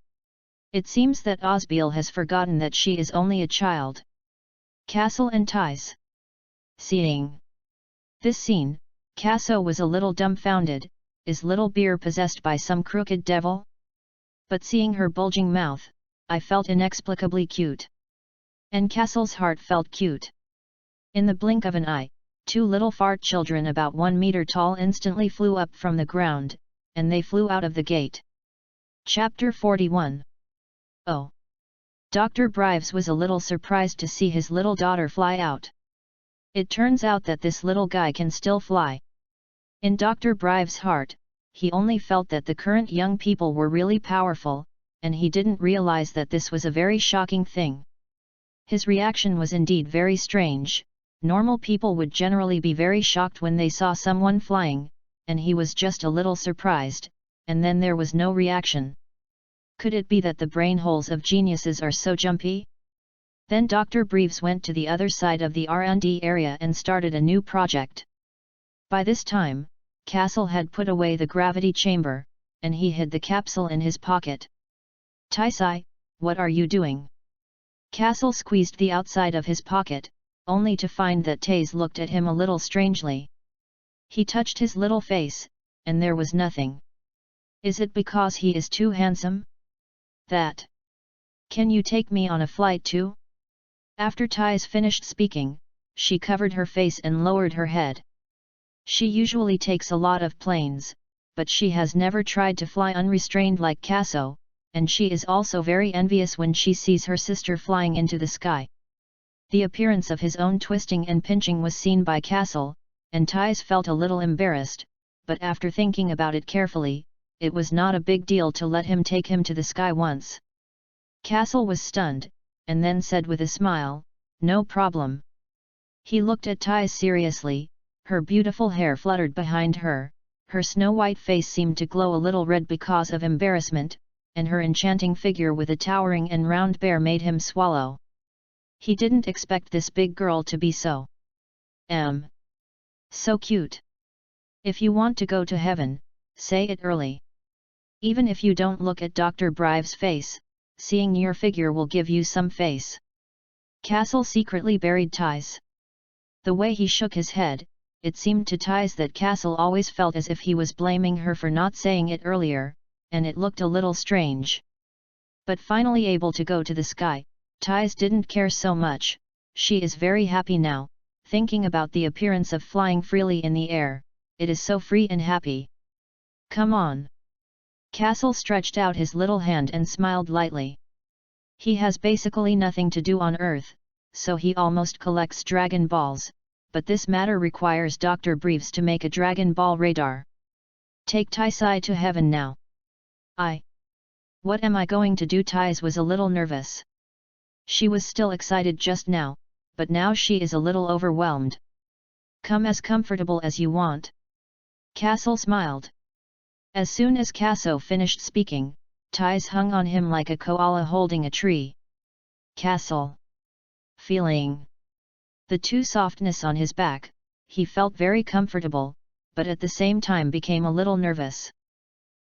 It seems that Osbeil has forgotten that she is only a child. Kaso and Tais. Seeing this scene, Kaso was a little dumbfounded. Is little Beer possessed by some crooked devil? But seeing her bulging mouth, I felt inexplicably cute. And Kaso's heart felt cute. In the blink of an eye, two little fart children about 1 meter tall instantly flew up from the ground, and they flew out of the gate. Chapter 41. Oh! Dr. Brives was a little surprised to see his little daughter fly out. It turns out that this little guy can still fly. In Dr. Brives' heart, he only felt that the current young people were really powerful, and he didn't realize that this was a very shocking thing. His reaction was indeed very strange. Normal people would generally be very shocked when they saw someone flying, and he was just a little surprised, and then there was no reaction. Could it be that the brain holes of geniuses are so jumpy? Then Dr. Brives went to the other side of the R&D area and started a new project. By this time, Kaso had put away the gravity chamber, and he hid the capsule in his pocket. Taisai, what are you doing? Kaso squeezed the outside of his pocket, only to find that Tais looked at him a little strangely. He touched his little face, and there was nothing. Is it because he is too handsome? That. Can you take me on a flight too? After Tais finished speaking, she covered her face and lowered her head. She usually takes a lot of planes, but she has never tried to fly unrestrained like Kaso, and she is also very envious when she sees her sister flying into the sky. The appearance of his own twisting and pinching was seen by Kaso, and Tais felt a little embarrassed, but after thinking about it carefully, it was not a big deal to let him take him to the sky once. Kaso was stunned, and then said with a smile, "No problem." He looked at Tais seriously. Her beautiful hair fluttered behind her, her snow-white face seemed to glow a little red because of embarrassment, and her enchanting figure with a towering and round bear made him swallow. He didn't expect this big girl to be so so cute. If you want to go to heaven, say it early. Even if you don't look at Dr. Brives' face, seeing your figure will give you some face. Kaso secretly buried Tais. The way he shook his head, it seemed to Tais that Kaso always felt as if he was blaming her for not saying it earlier, and it looked a little strange. But finally able to go to the sky, Tais didn't care so much. She is very happy now, thinking about the appearance of flying freely in the air. It is so free and happy. Come on. Kaso stretched out his little hand and smiled lightly. He has basically nothing to do on Earth, so he almost collects Dragon Balls, but this matter requires Dr. Brives to make a Dragon Ball radar. Take Taisai to heaven now. What am I going to do? Tais was a little nervous. She was still excited just now, but now she is a little overwhelmed. Come as comfortable as you want. Kaso smiled. As soon as Kaso finished speaking, Tais hung on him like a koala holding a tree. Kaso. Feeling the too softness on his back, he felt very comfortable, but at the same time became a little nervous.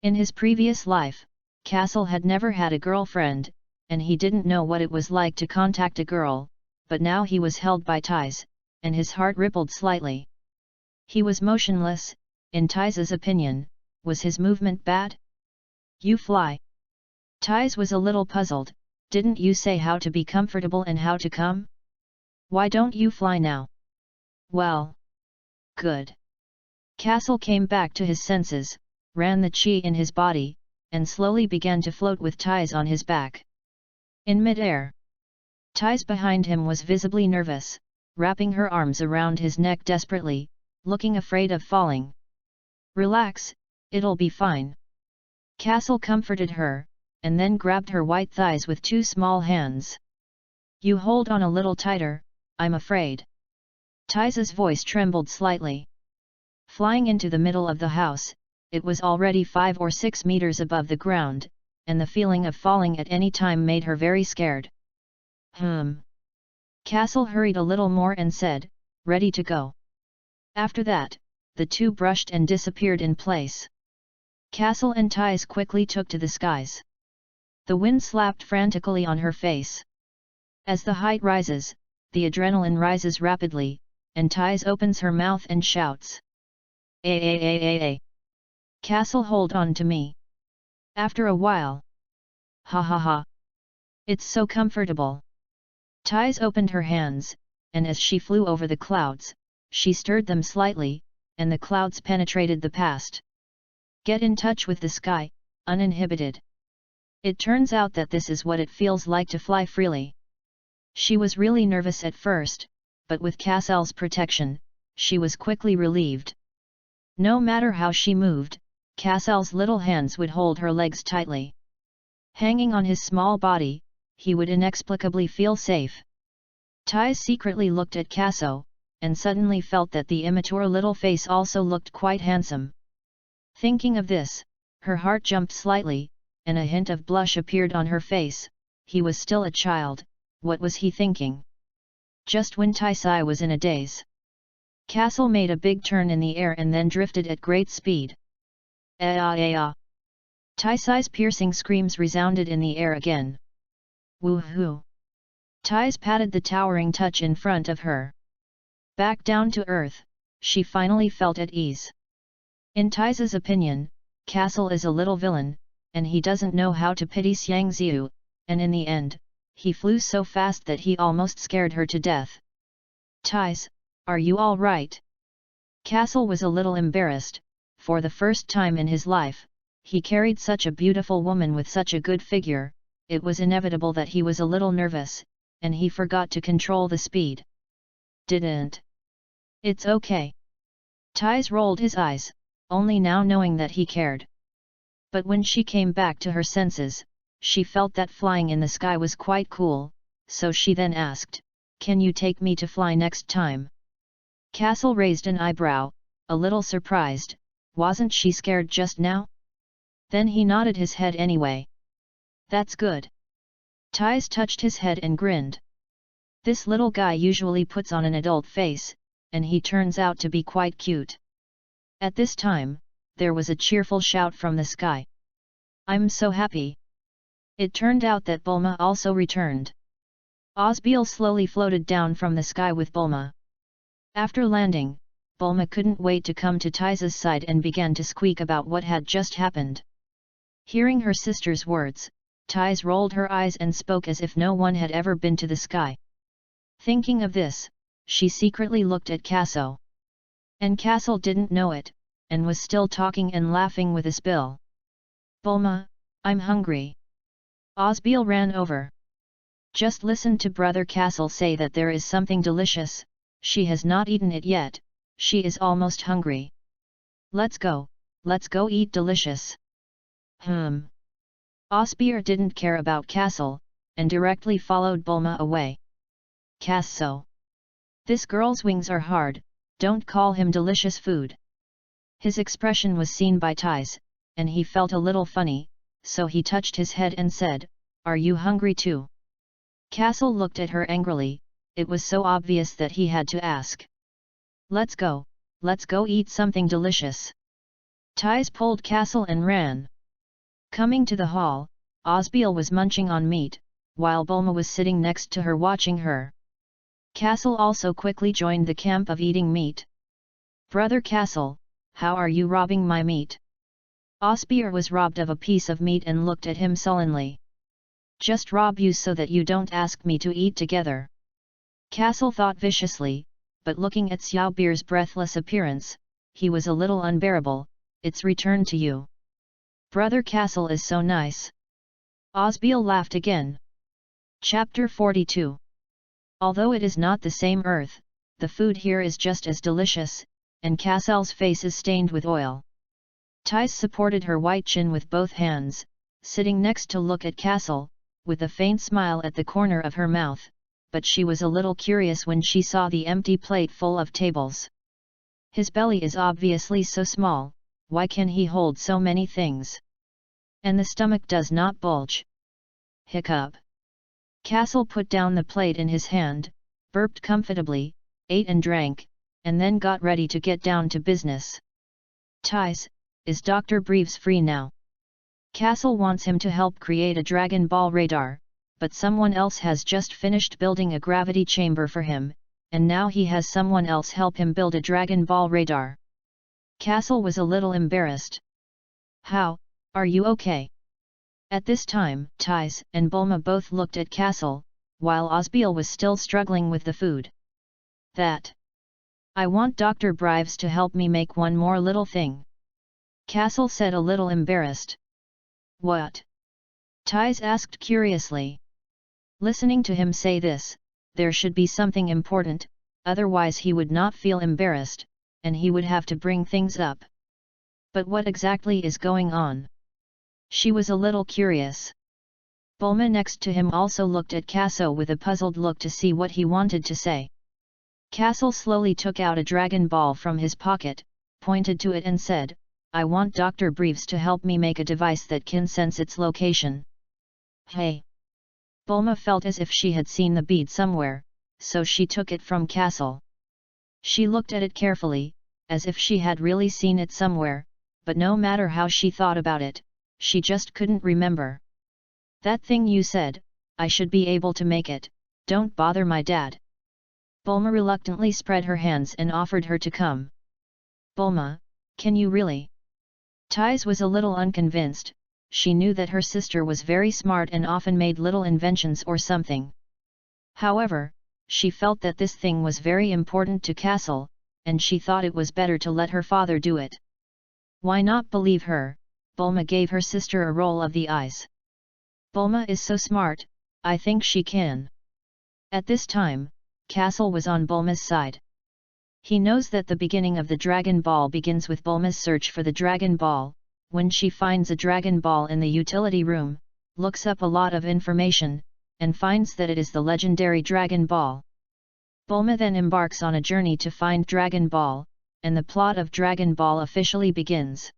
In his previous life, Kaso had never had a girlfriend, and he didn't know what it was like to contact a girl, but now he was held by Tais, and his heart rippled slightly. He was motionless. In Tais's opinion, was his movement bad? You fly. Tais was a little puzzled. Didn't you say how to be comfortable and how to come? Why don't you fly now? Well. Good. Kaso came back to his senses, ran the chi in his body, and slowly began to float with ties on his back. In mid-air, ties behind him was visibly nervous, wrapping her arms around his neck desperately, looking afraid of falling. Relax, it'll be fine. Kaso comforted her, and then grabbed her white thighs with two small hands. You hold on a little tighter, I'm afraid. Ties's voice trembled slightly. Flying into the middle of the house, it was already 5 or 6 meters above the ground, and the feeling of falling at any time made her very scared. Kaso hurried a little more and said, ready to go. After that, the two brushed and disappeared in place. Kaso and Ties quickly took to the skies. The wind slapped frantically on her face. As the height rises, the adrenaline rises rapidly, and Ties opens her mouth and shouts. Ay. Kaso, hold on to me. After a while. Ha ha ha. It's so comfortable. Ties opened her hands, and as she flew over the clouds, she stirred them slightly, and the clouds penetrated the past. Get in touch with the sky, uninhibited. It turns out that this is what it feels like to fly freely. She was really nervous at first, but with Kaso's protection, she was quickly relieved. No matter how she moved, Kaso's little hands would hold her legs tightly. Hanging on his small body, he would inexplicably feel safe. Ties secretly looked at Kaso, and suddenly felt that the immature little face also looked quite handsome. Thinking of this, her heart jumped slightly, and a hint of blush appeared on her face. He was still a child, what was he thinking? Just when Taisai was in a daze. Kaso made a big turn in the air and then drifted at great speed. Taisai's piercing screams resounded in the air again. Woohoo! Tais patted the towering touch in front of her. Back down to earth, she finally felt at ease. In Tais's opinion, Kaso is a little villain, and he doesn't know how to pity Xiang Ziu, and in the end, he flew so fast that he almost scared her to death. Tais, are you all right? Kaso was a little embarrassed. For the first time in his life, he carried such a beautiful woman with such a good figure. It was inevitable that he was a little nervous, and he forgot to control the speed. Didn't. It's okay. Tais rolled his eyes, only now knowing that he cared. But when she came back to her senses, she felt that flying in the sky was quite cool, so she then asked, can you take me to fly next time? Kaso raised an eyebrow, a little surprised. Wasn't she scared just now? Then he nodded his head anyway. That's good. Tais touched his head and grinned. This little guy usually puts on an adult face, and he turns out to be quite cute. At this time, there was a cheerful shout from the sky. I'm so happy. It turned out that Bulma also returned. Osbeal slowly floated down from the sky with Bulma. After landing, Bulma couldn't wait to come to Tais's side and began to squeak about what had just happened. Hearing her sister's words, Tais rolled her eyes and spoke as if no one had ever been to the sky. Thinking of this, she secretly looked at Kaso. And Kaso didn't know it, and was still talking and laughing with Osbeal. Bulma, I'm hungry. Osbeal ran over. Just listen to Brother Kaso say that there is something delicious, she has not eaten it yet. She is almost hungry. Let's go eat delicious. Osbeal didn't care about Kaso, and directly followed Bulma away. Kaso. This girl's wings are hard, don't call him delicious food. His expression was seen by Tais, and he felt a little funny, so he touched his head and said, are you hungry too? Kaso looked at her angrily, it was so obvious that he had to ask. Let's go eat something delicious. Tais pulled Kaso and ran. Coming to the hall, Osbeal was munching on meat, while Bulma was sitting next to her watching her. Kaso also quickly joined the camp of eating meat. Brother Kaso, how are you robbing my meat? Osbeal was robbed of a piece of meat and looked at him sullenly. Just rob you so that you don't ask me to eat together. Kaso thought viciously, but looking at Xiao Beer's breathless appearance, he was a little unbearable. It's returned to you. Brother Castle is so nice. Osbeal laughed again. Chapter 42. Although it is not the same earth, the food here is just as delicious, and Castle's face is stained with oil. Thais supported her white chin with both hands, sitting next to look at Castle, with a faint smile at the corner of her mouth, but she was a little curious when she saw the empty plate full of tables. His belly is obviously so small, why can he hold so many things? And the stomach does not bulge. Hiccup. Castle put down the plate in his hand, burped comfortably, ate and drank, and then got ready to get down to business. Thais, is Dr. Breves free now? Castle wants him to help create a Dragon Ball radar, but someone else has just finished building a gravity chamber for him, and now he has someone else help him build a Dragon Ball radar. Castle was a little embarrassed. How, are you okay? At this time, Thais and Bulma both looked at Castle, while Osbeal was still struggling with the food. That. I want Dr. Breves to help me make one more little thing. Castle said a little embarrassed. What? Thais asked curiously. Listening to him say this, there should be something important, otherwise he would not feel embarrassed, and he would have to bring things up. But what exactly is going on? She was a little curious. Bulma next to him also looked at Kaso with a puzzled look to see what he wanted to say. Castle slowly took out a Dragon Ball from his pocket, pointed to it and said, I want Dr. Breves to help me make a device that can sense its location. Hey! Bulma felt as if she had seen the bead somewhere, so she took it from Castle. She looked at it carefully, as if she had really seen it somewhere, but no matter how she thought about it, she just couldn't remember. That thing you said, I should be able to make it, don't bother my dad. Bulma reluctantly spread her hands and offered her to come. Bulma, can you really? Thais was a little unconvinced. She knew that her sister was very smart and often made little inventions or something. However, she felt that this thing was very important to Castle, and she thought it was better to let her father do it. Why not believe her? Bulma gave her sister a roll of the eyes. Bulma is so smart, I think she can. At this time, Castle was on Bulma's side. He knows that the beginning of the Dragon Ball begins with Bulma's search for the Dragon Ball, when she finds a Dragon Ball in the utility room, looks up a lot of information, and finds that it is the legendary Dragon Ball. Bulma then embarks on a journey to find Dragon Ball, and the plot of Dragon Ball officially begins.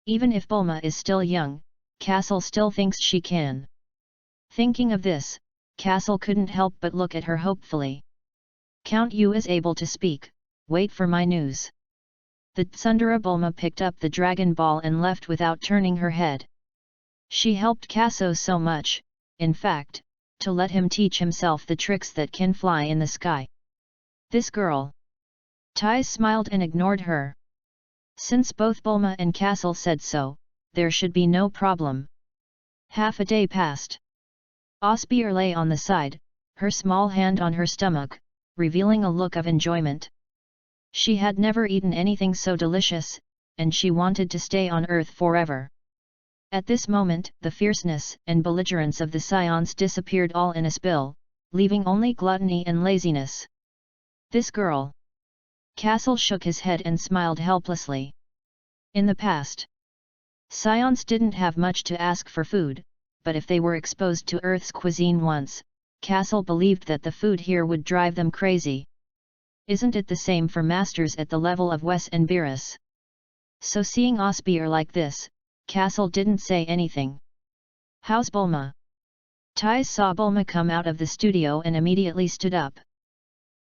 Even if Bulma is still young, Castle still thinks she can. Thinking of this, Castle couldn't help but look at her hopefully. Count Yu is able to speak, wait for my news. The Tsundere Bulma picked up the Dragon Ball and left without turning her head. She helped Kaso so much, in fact, to let him teach himself the tricks that can fly in the sky. This girl. Thais smiled and ignored her. Since both Bulma and Castle said so, there should be no problem. Half a day passed. Osbeer lay on the side, her small hand on her stomach, revealing a look of enjoyment. She had never eaten anything so delicious, and she wanted to stay on Earth forever. At this moment, the fierceness and belligerence of the Saiyans disappeared all in a spill, leaving only gluttony and laziness. This girl. Castle shook his head and smiled helplessly. In the past, Saiyans didn't have much to ask for food, but if they were exposed to Earth's cuisine once, Castle believed that the food here would drive them crazy. Isn't it the same for masters at the level of Wes and Beerus? So seeing Osbeer like this, Castle didn't say anything. How's Bulma? Thais saw Bulma come out of the studio and immediately stood up.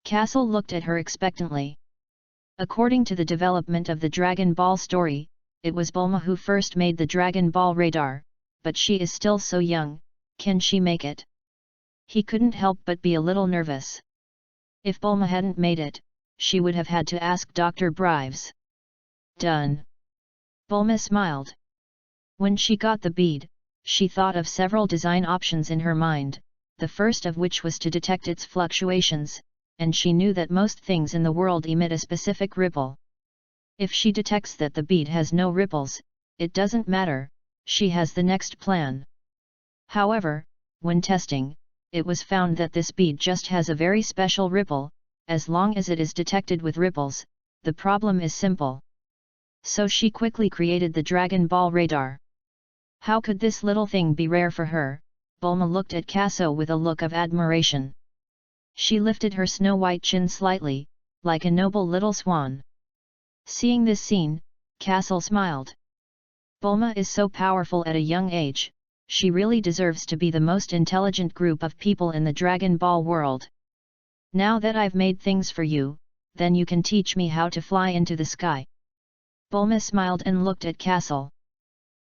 Castle looked at her expectantly. According to the development of the Dragon Ball story, it was Bulma who first made the Dragon Ball radar, but she is still so young, can she make it? He couldn't help but be a little nervous. If Bulma hadn't made it, she would have had to ask Dr. Breves. Done. Bulma smiled. When she got the bead, she thought of several design options in her mind, the first of which was to detect its fluctuations, and she knew that most things in the world emit a specific ripple. If she detects that the bead has no ripples, it doesn't matter, she has the next plan. However, when testing, it was found that this bead just has a very special ripple. As long as it is detected with ripples, the problem is simple. So she quickly created the Dragon Ball radar. How could this little thing be rare for her? Bulma looked at Kaso with a look of admiration. She lifted her snow-white chin slightly, like a noble little swan. Seeing this scene, Kaso smiled. Bulma is so powerful at a young age, she really deserves to be the most intelligent group of people in the Dragon Ball world. Now that I've made things for you, then you can teach me how to fly into the sky. Bulma smiled and looked at Kaso.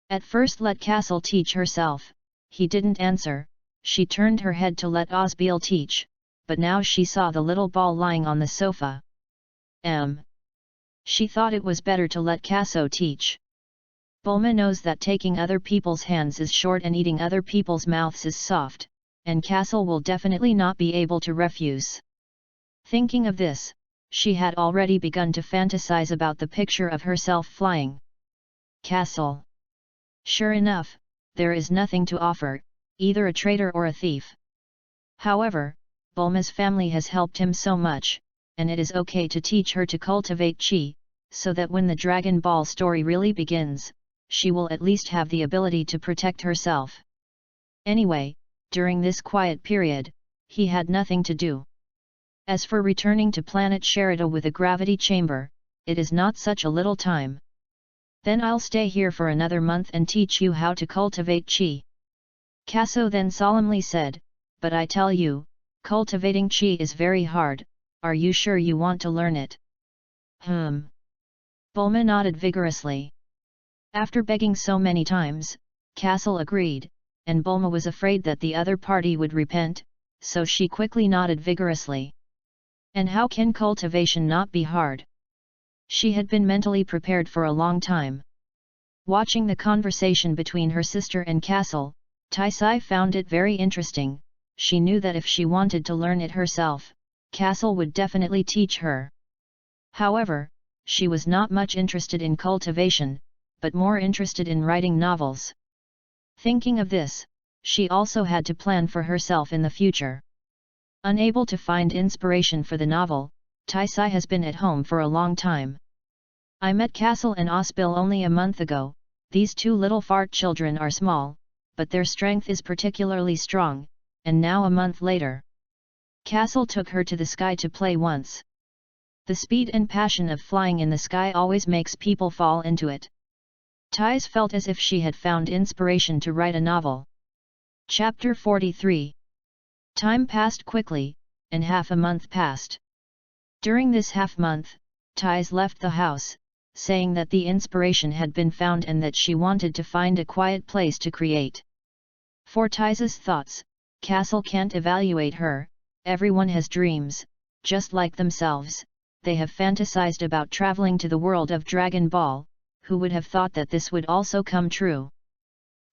At first let Kaso teach herself, he didn't answer, she turned her head to let Osbeal teach, but now she saw the little ball lying on the sofa. She thought it was better to let Kaso teach. Bulma knows that taking other people's hands is short and eating other people's mouths is soft, and Kaso will definitely not be able to refuse. Thinking of this, she had already begun to fantasize about the picture of herself flying. Kaso. Sure enough, there is nothing to offer, either a traitor or a thief. However, Bulma's family has helped him so much, and it is okay to teach her to cultivate chi, so that when the Dragon Ball story really begins, she will at least have the ability to protect herself. Anyway, during this quiet period, he had nothing to do. As for returning to planet Sherida with a gravity chamber, it is not such a little time. Then I'll stay here for another month and teach you how to cultivate chi. Kaso then solemnly said, but I tell you, cultivating chi is very hard, are you sure you want to learn it? Bulma nodded vigorously. After begging so many times, Kaso agreed, and Bulma was afraid that the other party would repent, so she quickly nodded vigorously. And how can cultivation not be hard? She had been mentally prepared for a long time. Watching the conversation between her sister and Kaso, Taisai found it very interesting. She knew that if she wanted to learn it herself, Kaso would definitely teach her. However, she was not much interested in cultivation, but more interested in writing novels. Thinking of this, she also had to plan for herself in the future. Unable to find inspiration for the novel, Taisai has been at home for a long time. I met Kaso and Osbil only a month ago. These two little fart children are small, but their strength is particularly strong, and now a month later. Kaso took her to the sky to play once. The speed and passion of flying in the sky always makes people fall into it. Tais felt as if she had found inspiration to write a novel. Chapter 43. Time passed quickly, and half a month passed. During this half-month, Tais left the house, saying that the inspiration had been found and that she wanted to find a quiet place to create. For Tais's thoughts, Kaso can't evaluate her, everyone has dreams, just like themselves, they have fantasized about traveling to the world of Dragon Ball, who would have thought that this would also come true.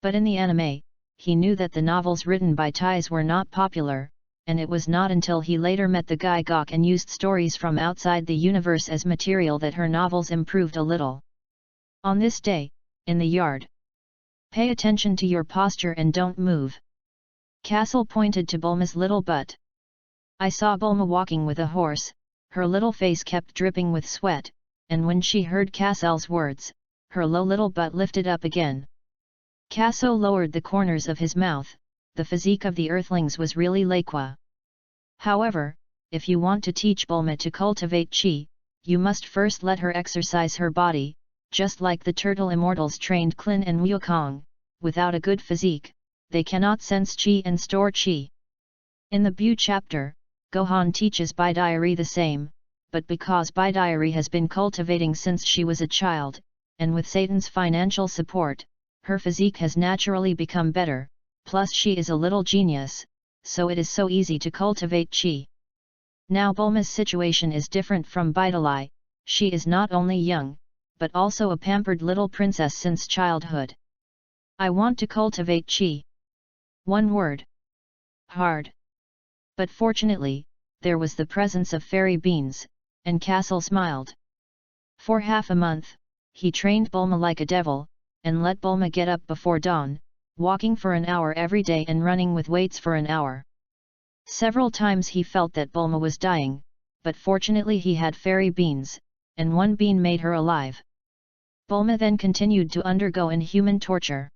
But in the anime, he knew that the novels written by Tais were not popular, and it was not until he later met the Guy Gok and used stories from outside the universe as material that her novels improved a little. On this day, in the yard. Pay attention to your posture and don't move. Kaso pointed to Bulma's little butt. I saw Bulma walking with a horse, her little face kept dripping with sweat, and when she heard Kaso's words, her low little butt lifted up again. Kaso lowered the corners of his mouth. The physique of the earthlings was really Lakwa. However, if you want to teach Bulma to cultivate chi, you must first let her exercise her body, just like the turtle immortals trained Klin and Wukong. Without a good physique, they cannot sense chi and store chi. In the Bu chapter, Gohan teaches Bai Diary the same, but because Bai Diary has been cultivating since she was a child, and with Satan's financial support, her physique has naturally become better. Plus she is a little genius, so it is so easy to cultivate chi. Now Bulma's situation is different from Bidalai, she is not only young, but also a pampered little princess since childhood. I want to cultivate chi. One word. Hard. But fortunately, there was the presence of fairy beans, and Kaso smiled. For half a month, he trained Bulma like a devil, and let Bulma get up before dawn, walking for an hour every day and running with weights for an hour. Several times he felt that Bulma was dying, but fortunately he had fairy beans, and one bean made her alive. Bulma then continued to undergo inhuman torture.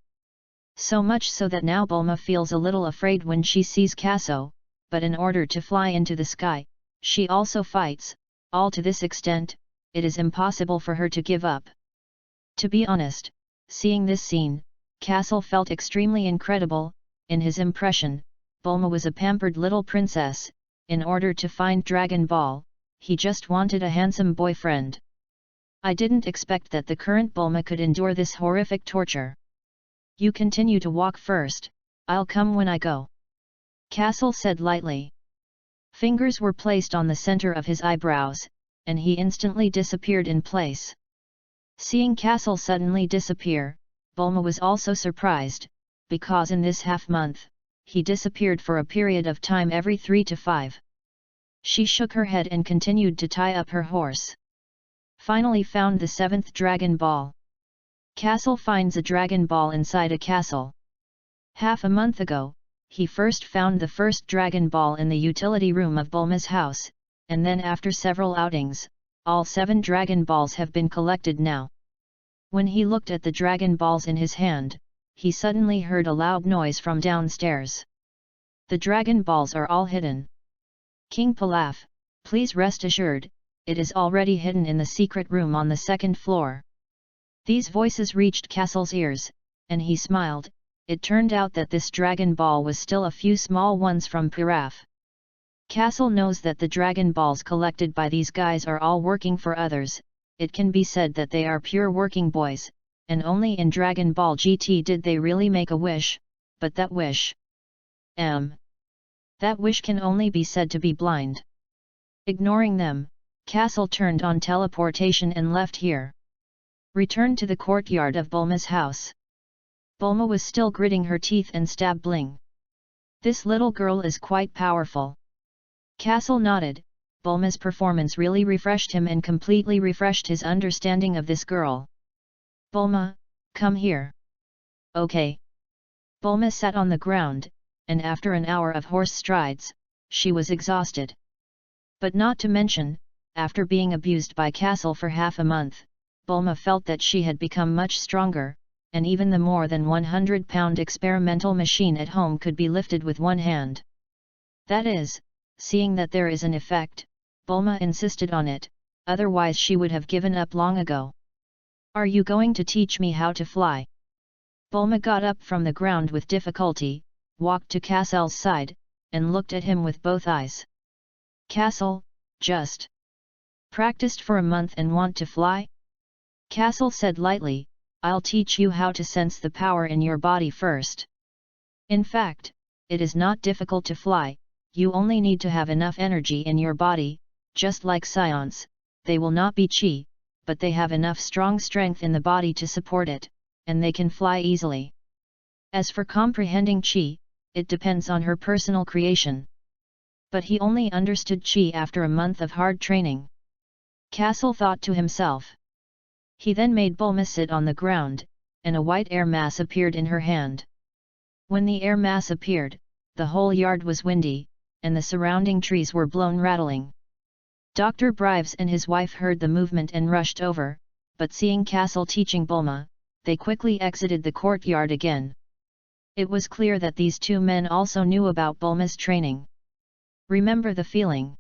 So much so that now Bulma feels a little afraid when she sees Kaso, but in order to fly into the sky, she also fights, all to this extent, it is impossible for her to give up. To be honest, seeing this scene, Kaso felt extremely incredible. In his impression, Bulma was a pampered little princess. In order to find Dragon Ball, he just wanted a handsome boyfriend. I didn't expect that the current Bulma could endure this horrific torture. You continue to walk first, I'll come when I go. Kaso said lightly. Fingers were placed on the center of his eyebrows, and he instantly disappeared in place. Seeing Kaso suddenly disappear, Bulma was also surprised, because in this half-month, he disappeared for a period of time every 3 to 5. She shook her head and continued to tie up her horse. Finally found the 7th Dragon Ball. Kaso finds a Dragon Ball inside a castle. Half a month ago, he first found the first Dragon Ball in the utility room of Bulma's house, and then after several outings, all 7 Dragon Balls have been collected now. When he looked at the Dragon Balls in his hand, he suddenly heard a loud noise from downstairs. The Dragon Balls are all hidden. King Pilaf, please rest assured, it is already hidden in the secret room on the 2nd floor. These voices reached Kaso's ears, and he smiled. It turned out that this Dragon Ball was still a few small ones from Pilaf. Kaso knows that the Dragon Balls collected by these guys are all working for others. It can be said that they are pure working boys, and only in Dragon Ball GT did they really make a wish, but that wish... that wish can only be said to be blind. Ignoring them, Kaso turned on teleportation and left here. Returned to the courtyard of Bulma's house. Bulma was still gritting her teeth and stabbling. This little girl is quite powerful. Kaso nodded. Bulma's performance really refreshed him and completely refreshed his understanding of this girl. Bulma, come here. Okay. Bulma sat on the ground, and after an hour of horse strides, she was exhausted. But not to mention, after being abused by Kaso for half a month, Bulma felt that she had become much stronger, and even the more than 100-pound experimental machine at home could be lifted with one hand. That is, seeing that there is an effect, Bulma insisted on it, otherwise she would have given up long ago. Are you going to teach me how to fly? Bulma got up from the ground with difficulty, walked to Kaso's side, and looked at him with both eyes. Kaso, just practiced for a month and want to fly? Kaso said lightly, I'll teach you how to sense the power in your body first. In fact, it is not difficult to fly, you only need to have enough energy in your body, just like Saiyans, they will not be chi, but they have enough strong strength in the body to support it, and they can fly easily. As for comprehending chi, it depends on her personal creation. But he only understood chi after a month of hard training. Kaso thought to himself. He then made Bulma sit on the ground, and a white air mass appeared in her hand. When the air mass appeared, the whole yard was windy, and the surrounding trees were blown rattling. Dr. Brives and his wife heard the movement and rushed over, but seeing Kaso teaching Bulma, they quickly exited the courtyard again. It was clear that these two men also knew about Bulma's training. Remember the feeling.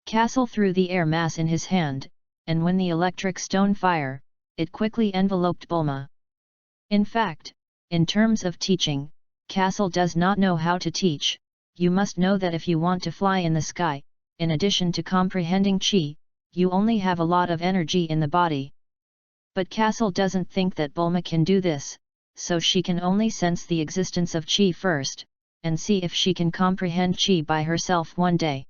Kaso threw the air mass in his hand, and when the electric stone fire, it quickly enveloped Bulma. In fact, in terms of teaching, Kaso does not know how to teach. You must know that if you want to fly in the sky, in addition to comprehending chi, you only have a lot of energy in the body. But Kaso doesn't think that Bulma can do this, so she can only sense the existence of chi first, and see if she can comprehend chi by herself one day.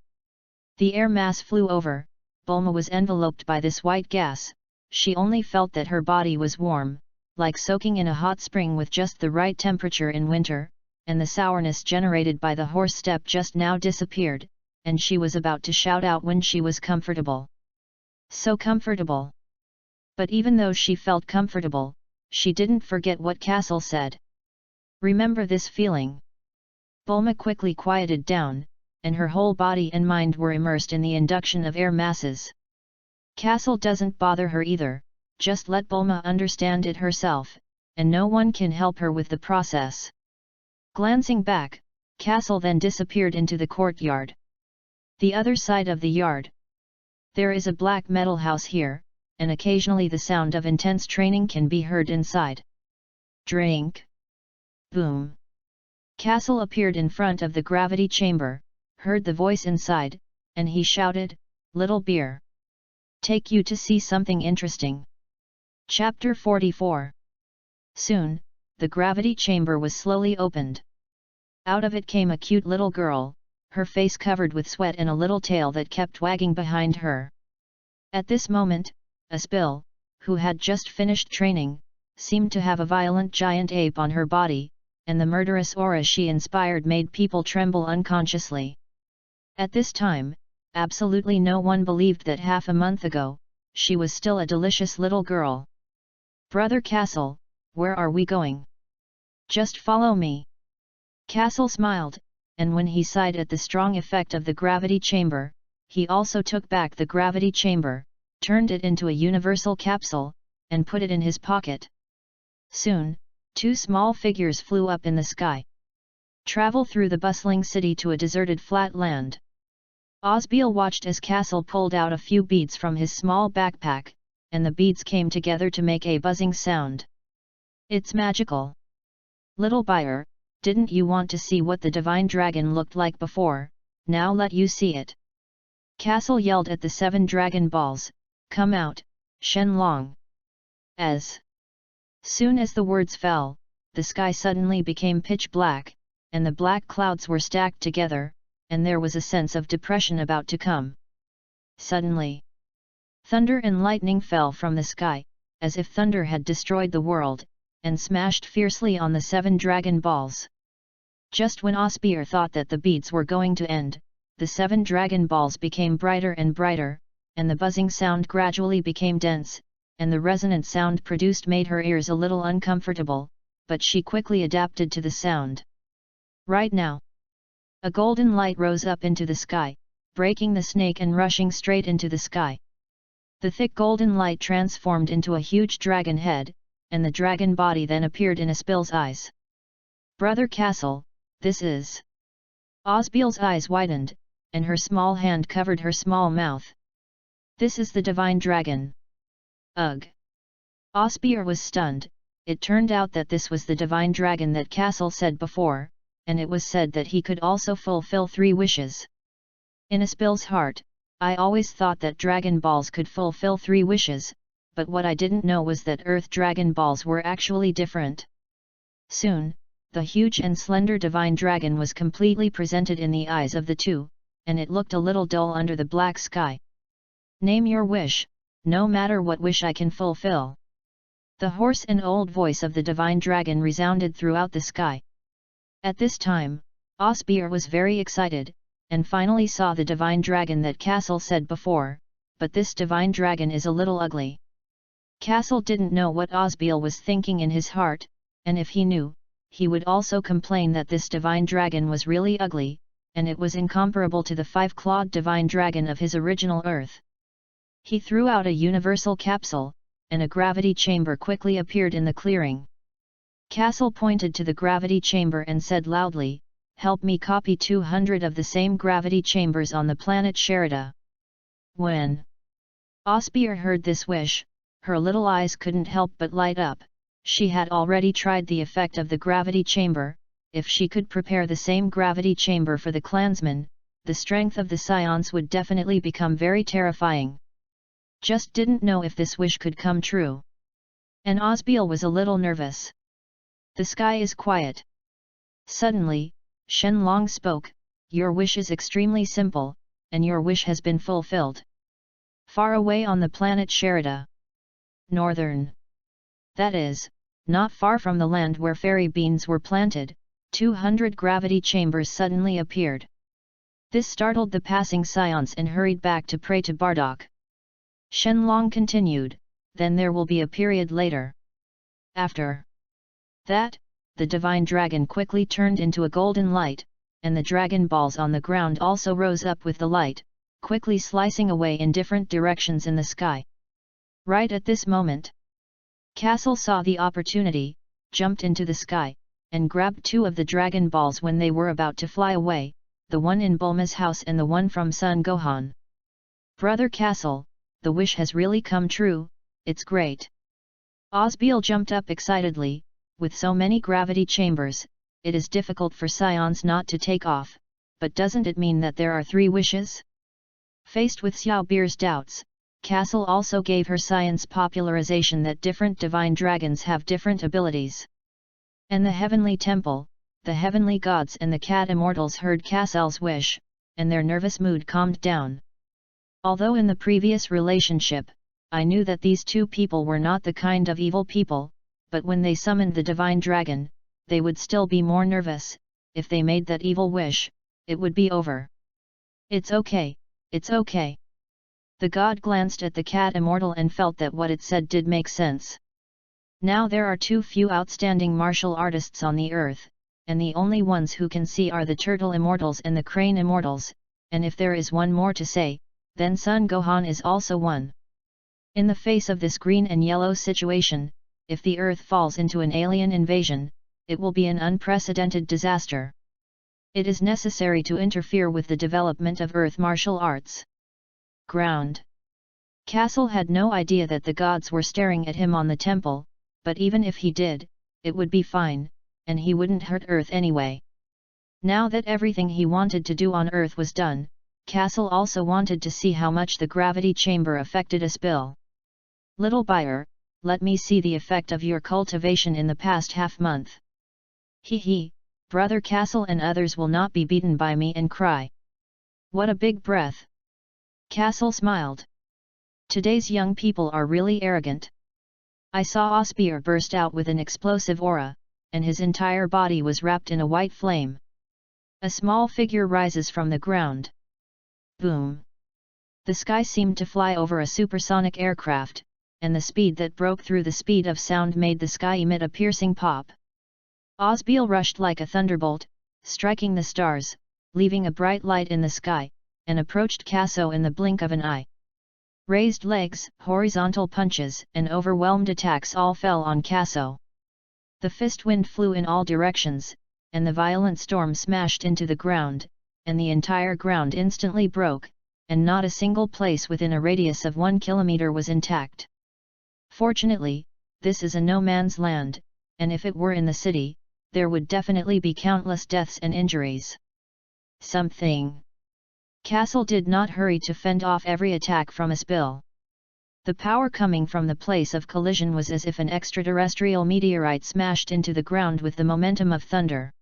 The air mass flew over. Bulma was enveloped by this white gas. She only felt that her body was warm, like soaking in a hot spring with just the right temperature in winter, and the sourness generated by the horse step just now disappeared, and she was about to shout out when she was comfortable. So comfortable! But even though she felt comfortable, she didn't forget what Kaso said. Remember this feeling. Bulma quickly quieted down, and her whole body and mind were immersed in the induction of air masses. Kaso doesn't bother her either, just let Bulma understand it herself, and no one can help her with the process. Glancing back, Kaso then disappeared into the courtyard. The other side of the yard. There is a black metal house here, and occasionally the sound of intense training can be heard inside. Drink. Boom. Kaso appeared in front of the gravity chamber, heard the voice inside, and he shouted, "Little beer. Take you to see something interesting." Chapter 44. Soon, the gravity chamber was slowly opened. Out of it came a cute little girl, her face covered with sweat and a little tail that kept wagging behind her. At this moment, Aspil, who had just finished training, seemed to have a violent giant ape on her body, and the murderous aura she inspired made people tremble unconsciously. At this time, absolutely no one believed that half a month ago, she was still a delicious little girl. "Brother Castle, where are we going? Just follow me." Castle smiled, and when he sighed at the strong effect of the gravity chamber, he also took back the gravity chamber, turned it into a universal capsule, and put it in his pocket. Soon, two small figures flew up in the sky. Travel through the bustling city to a deserted flat land. Osbeal watched as Castle pulled out a few beads from his small backpack, and the beads came together to make a buzzing sound. "It's magical. Little buyer, didn't you want to see what the divine dragon looked like before? Now let you see it." Castle yelled at the 7 dragon balls, "Come out, Shenlong!" As soon as the words fell, the sky suddenly became pitch black, and the black clouds were stacked together, and there was a sense of depression about to come. Suddenly, thunder and lightning fell from the sky, as if thunder had destroyed the world, and smashed fiercely on the 7 dragon balls. Just when Osbeer thought that the beads were going to end, the 7 dragon balls became brighter and brighter, and the buzzing sound gradually became dense, and the resonant sound produced made her ears a little uncomfortable, but she quickly adapted to the sound. Right now, a golden light rose up into the sky, breaking the snake and rushing straight into the sky. The thick golden light transformed into a huge dragon head, and the dragon body then appeared in Aspil's eyes. "Brother Castle, this is..." Osbeel's eyes widened, and her small hand covered her small mouth. "This is the divine dragon." Ugh! Osbeer was stunned. It turned out that this was the divine dragon that Castle said before, and it was said that he could also fulfill 3 wishes. In Aspil's heart, "I always thought that Dragon Balls could fulfill 3 wishes, but what I didn't know was that Earth Dragon Balls were actually different." Soon, the huge and slender divine dragon was completely presented in the eyes of the two, and it looked a little dull under the black sky. "Name your wish, no matter what wish I can fulfill." The hoarse and old voice of the divine dragon resounded throughout the sky. At this time, Osbeer was very excited, and finally saw the divine dragon that Castle said before, but this divine dragon is a little ugly. Castle didn't know what Osbeer was thinking in his heart, and if he knew, he would also complain that this divine dragon was really ugly, and it was incomparable to the 5-clawed divine dragon of his original Earth. He threw out a universal capsule, and a gravity chamber quickly appeared in the clearing. Castle pointed to the gravity chamber and said loudly, "Help me copy 200 of the same gravity chambers on the planet Sherida." When Osbeer heard this wish, her little eyes couldn't help but light up. She had already tried the effect of the gravity chamber. If she could prepare the same gravity chamber for the clansmen, the strength of the Saiyans would definitely become very terrifying. Just didn't know if this wish could come true. And Osbeer was a little nervous. "The sky is quiet." Suddenly, Shenlong spoke, "Your wish is extremely simple, and your wish has been fulfilled. Far away on the planet Sherida. Northern. That is, not far from the land where fairy beans were planted, 200 gravity chambers suddenly appeared. This startled the passing Saiyans and hurried back to pray to Bardock. Shenlong continued, then there will be a period later. After that, the divine dragon quickly turned into a golden light, and the dragon balls on the ground also rose up with the light, quickly slicing away in different directions in the sky. Right at this moment, Kaso saw the opportunity, jumped into the sky, and grabbed 2 of the dragon balls when they were about to fly away, the one in Bulma's house and the one from Son Gohan. Brother Kaso, the wish has really come true, it's great. Osbeal jumped up excitedly, with so many gravity chambers, it is difficult for Saiyans not to take off, but doesn't it mean that there are 3 wishes? Faced with Xiao Beer's doubts, Kaso also gave her science popularization that different divine dragons have different abilities. And the heavenly temple, the heavenly gods and the cat immortals heard Kasel's wish, and their nervous mood calmed down. Although in the previous relationship, I knew that these 2 people were not the kind of evil people, but when they summoned the divine dragon, they would still be more nervous. If they made that evil wish, it would be over. It's okay, it's okay. The god glanced at the cat immortal and felt that what it said did make sense. Now there are too few outstanding martial artists on the earth, and the only ones who can see are the turtle immortals and the crane immortals, and if there is one more to say, then Son Gohan is also one. In the face of this green and yellow situation, if the earth falls into an alien invasion, it will be an unprecedented disaster. It is necessary to interfere with the development of earth martial arts. Ground. Castle had no idea that the gods were staring at him on the temple, but even if he did, it would be fine, and he wouldn't hurt Earth anyway. Now that everything he wanted to do on Earth was done, Castle also wanted to see how much the gravity chamber affected Asbil. Little buyer, let me see the effect of your cultivation in the past half-month. Hee, brother Castle and others will not be beaten by me and cry. What a big breath! Castle smiled. Today's young people are really arrogant. I saw Osbeer burst out with an explosive aura, and his entire body was wrapped in a white flame. A small figure rises from the ground. Boom! The sky seemed to fly over a supersonic aircraft, and the speed that broke through the speed of sound made the sky emit a piercing pop. Osbeel rushed like a thunderbolt, striking the stars, leaving a bright light in the sky, and approached Kaso in the blink of an eye. Raised legs, horizontal punches, and overwhelmed attacks all fell on Kaso. The fist wind flew in all directions, and the violent storm smashed into the ground, and the entire ground instantly broke, and not a single place within a radius of 1 kilometer was intact. Fortunately, this is a no-man's land, and if it were in the city, there would definitely be countless deaths and injuries. Something. Castle did not hurry to fend off every attack from Asbil. The power coming from the place of collision was as if an extraterrestrial meteorite smashed into the ground with the momentum of thunder.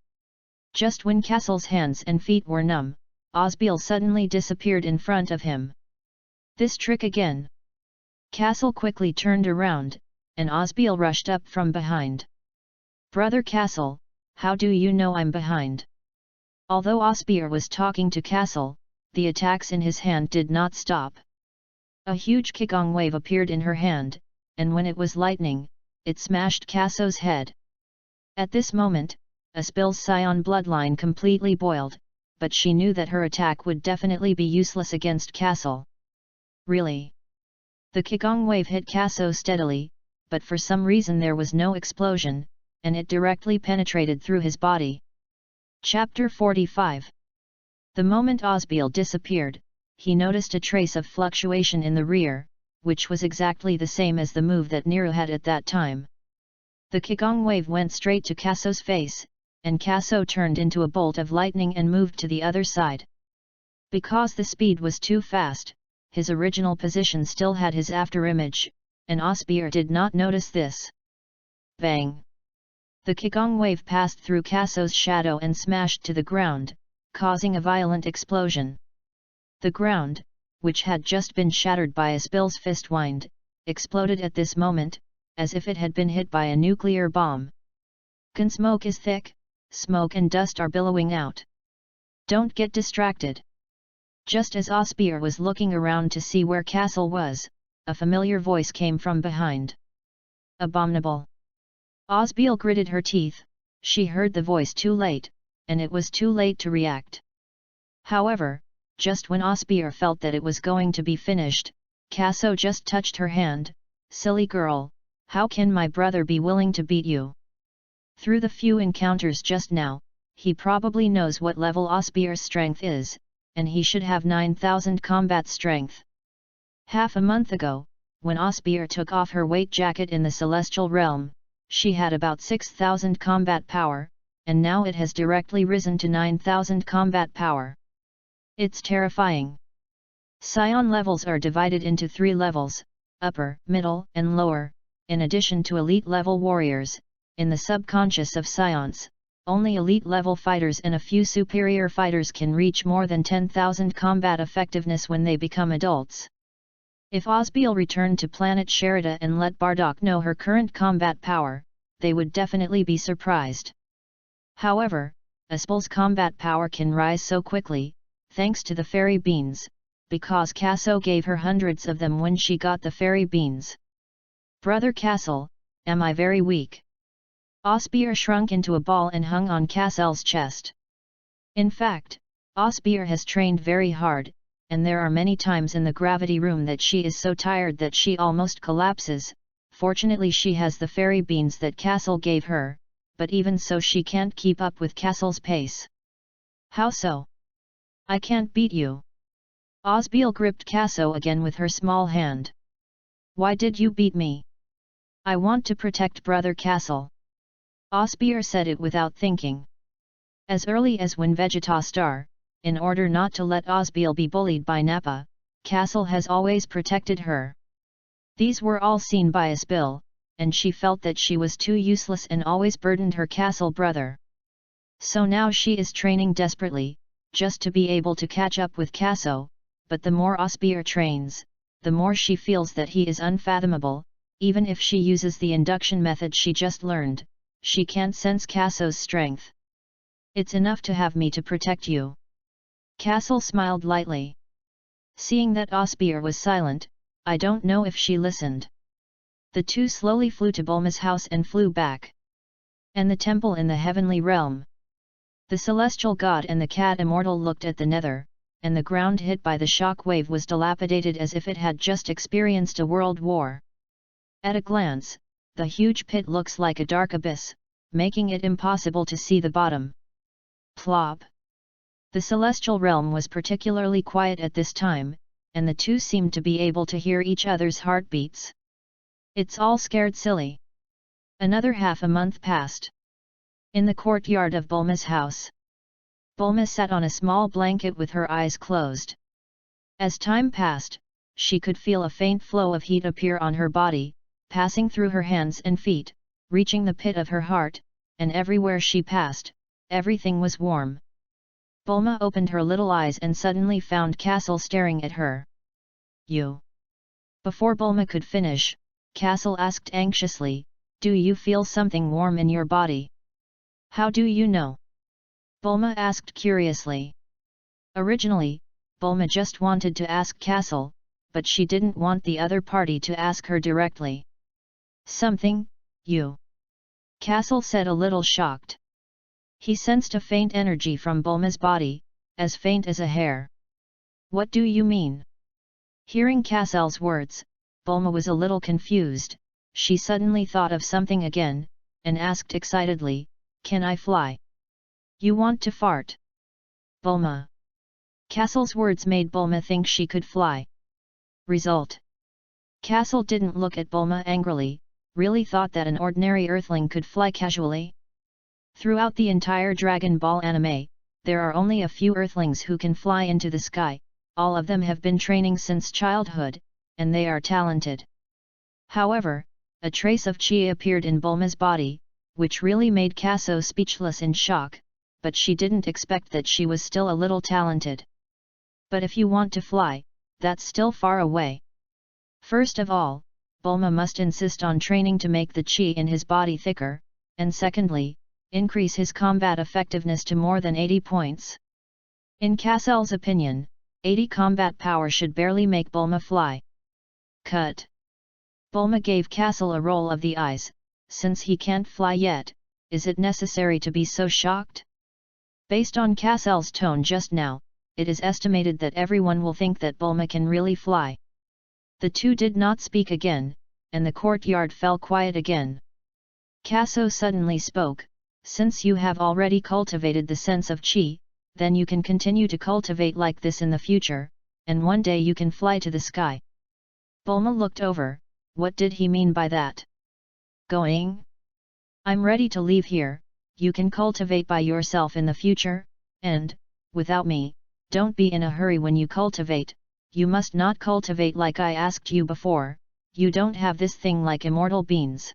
Just when Castle's hands and feet were numb, Osbeel suddenly disappeared in front of him. This trick again. Castle quickly turned around, and Osbeel rushed up from behind. Brother Castle, how do you know I'm behind? Although Osbeer was talking to Castle, the attacks in his hand did not stop. A huge Qigong wave appeared in her hand, and when it was lightning, it smashed Kaso's head. At this moment, Asbil's Saiyan bloodline completely boiled, but she knew that her attack would definitely be useless against Castle. Really? The Qigong wave hit Kaso steadily, but for some reason there was no explosion, and it directly penetrated through his body. Chapter 45. The moment Osbeel disappeared, he noticed a trace of fluctuation in the rear, which was exactly the same as the move that Nero had at that time. The Qigong wave went straight to Kaso's face, and Kaso turned into a bolt of lightning and moved to the other side. Because the speed was too fast, his original position still had his afterimage, and Osbeer did not notice this. Bang! The Qigong wave passed through Kaso's shadow and smashed to the ground, causing a violent explosion. The ground, which had just been shattered by Asbil's fist wind, exploded at this moment, as if it had been hit by a nuclear bomb. Gun smoke is thick, smoke and dust are billowing out. Don't get distracted. Just as Osbeer was looking around to see where Kaso was, a familiar voice came from behind. Abominable! Osbeer gritted her teeth. She heard the voice too late, and it was too late to react. However, just when Osbeer felt that it was going to be finished, Kaso just touched her hand. Silly girl, how can my brother be willing to beat you? Through the few encounters just now, he probably knows what level Osbeer's strength is, and he should have 9,000 combat strength. Half a month ago, when Osbeer took off her weight jacket in the celestial realm, she had about 6,000 combat power, and now it has directly risen to 9,000 combat power. It's terrifying. Saiyan levels are divided into 3 levels, upper, middle, and lower, in addition to elite level warriors. In the subconscious of Saiyans, only elite level fighters and a few superior fighters can reach more than 10,000 combat effectiveness when they become adults. If Osbeer returned to planet Sherida and let Bardock know her current combat power, they would definitely be surprised. However, Osbeer's combat power can rise so quickly, thanks to the fairy beans, because Kaso gave her hundreds of them when she got the fairy beans. Brother Kaso, am I very weak? Osbeer shrunk into a ball and hung on Kasel's chest. In fact, Osbeer has trained very hard, and there are many times in the gravity room that she is so tired that she almost collapses. Fortunately she has the fairy beans that Kaso gave her, but even so she can't keep up with Kasel's pace. How so? I can't beat you. Osbeer gripped Kaso again with her small hand. Why did you beat me? I want to protect brother Kaso. Osbeer said it without thinking. As early as when Vegeta Star, in order not to let Osbeer be bullied by Nappa, Kaso has always protected her. These were all seen by Osbeer, and she felt that she was too useless and always burdened her Kaso brother. So now she is training desperately, just to be able to catch up with Kaso, but the more Osbeer trains, the more she feels that he is unfathomable. Even if she uses the induction method she just learned, she can't sense Kaso's strength. It's enough to have me to protect you. Kaso smiled lightly. Seeing that Osbeer was silent, I don't know if she listened. The two slowly flew to Bulma's house and flew back. And the temple in the heavenly realm. The celestial god and the cat immortal looked at the nether, and the ground hit by the shock wave was dilapidated as if it had just experienced a world war. At a glance, the huge pit looks like a dark abyss, making it impossible to see the bottom. Plop! The celestial realm was particularly quiet at this time, and the two seemed to be able to hear each other's heartbeats. It's all scared silly. Another half a month passed. In the courtyard of Bulma's house, Bulma sat on a small blanket with her eyes closed. As time passed, she could feel a faint flow of heat appear on her body, passing through her hands and feet, reaching the pit of her heart, and everywhere she passed, everything was warm. Bulma opened her little eyes and suddenly found Kaso staring at her. You? Before Bulma could finish, Kaso asked anxiously, do you feel something warm in your body? How do you know? Bulma asked curiously. Originally, Bulma just wanted to ask Kaso, but she didn't want the other party to ask her directly. Something, you? Kaso said a little shocked. He sensed a faint energy from Bulma's body, as faint as a hair. What do you mean? Hearing Kaso's words, Bulma was a little confused. She suddenly thought of something again, and asked excitedly, can I fly? You want to fart? Bulma. Kaso's words made Bulma think she could fly. Result. Kaso didn't look at Bulma angrily, really thought that an ordinary earthling could fly casually. Throughout the entire Dragon Ball anime, there are only a few earthlings who can fly into the sky. All of them have been training since childhood, and they are talented. However, a trace of chi appeared in Bulma's body, which really made Kaso speechless in shock, but she didn't expect that she was still a little talented. But if you want to fly, that's still far away. First of all, Bulma must insist on training to make the chi in his body thicker, and secondly, increase his combat effectiveness to more than 80 points. In Kasel's opinion, 80 combat power should barely make Bulma fly. Cut. Bulma gave Kaso a roll of the eyes. Since he can't fly yet, is it necessary to be so shocked? Based on Kasel's tone just now, it is estimated that everyone will think that Bulma can really fly. The two did not speak again, and the courtyard fell quiet again. Kaso suddenly spoke, "Since you have already cultivated the sense of Qi, then you can continue to cultivate like this in the future, and one day you can fly to the sky." Bulma looked over. What did he mean by that? Going? I'm ready to leave here. You can cultivate by yourself in the future, and, without me, don't be in a hurry when you cultivate. You must not cultivate like I asked you before. You don't have this thing like immortal beans.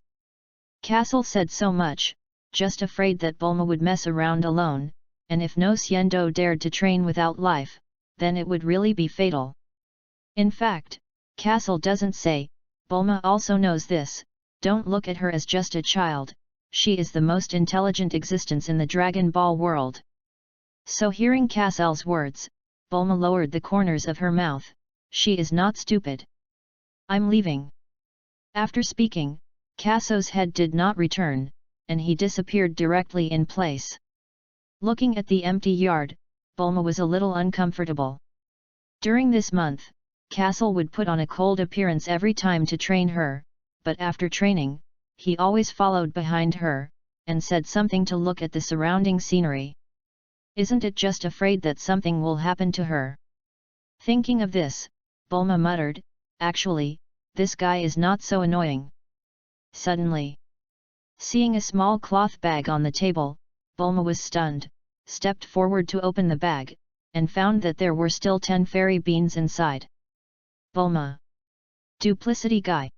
Kaso said so much, just afraid that Bulma would mess around alone, and if no Siendo dared to train without life, then it would really be fatal. In fact, Kaso doesn't say, Bulma also knows this. Don't look at her as just a child, she is the most intelligent existence in the Dragon Ball world. So hearing Kasel's words, Bulma lowered the corners of her mouth. She is not stupid. I'm leaving. After speaking, Kaso's head did not return, and he disappeared directly in place. Looking at the empty yard, Bulma was a little uncomfortable. During this month, Kaso would put on a cold appearance every time to train her, but after training, he always followed behind her, and said something to look at the surrounding scenery. Isn't it just afraid that something will happen to her? Thinking of this, Bulma muttered, actually, this guy is not so annoying. Suddenly, seeing a small cloth bag on the table, Bulma was stunned, stepped forward to open the bag, and found that there were still 10 fairy beans inside. Bulma! Duplicity guy!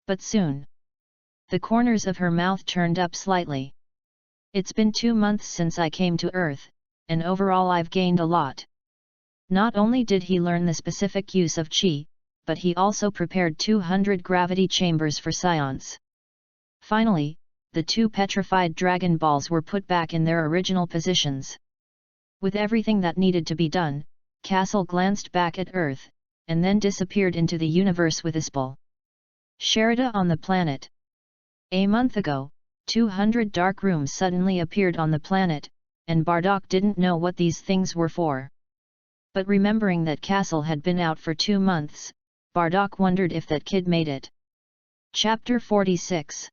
But soon, the corners of her mouth turned up slightly. It's been 2 months since I came to Earth, and overall I've gained a lot. Not only did he learn the specific use of Qi, but he also prepared 200 gravity chambers for Saiyans. Finally, the 2 petrified Dragon Balls were put back in their original positions. With everything that needed to be done, Kaso glanced back at Earth, and then disappeared into the universe with Ispal. Sherida on the planet. A month ago, 200 dark rooms suddenly appeared on the planet, and Bardock didn't know what these things were for. But remembering that Kaso had been out for 2 months, Bardock wondered if that kid made it. Chapter 46.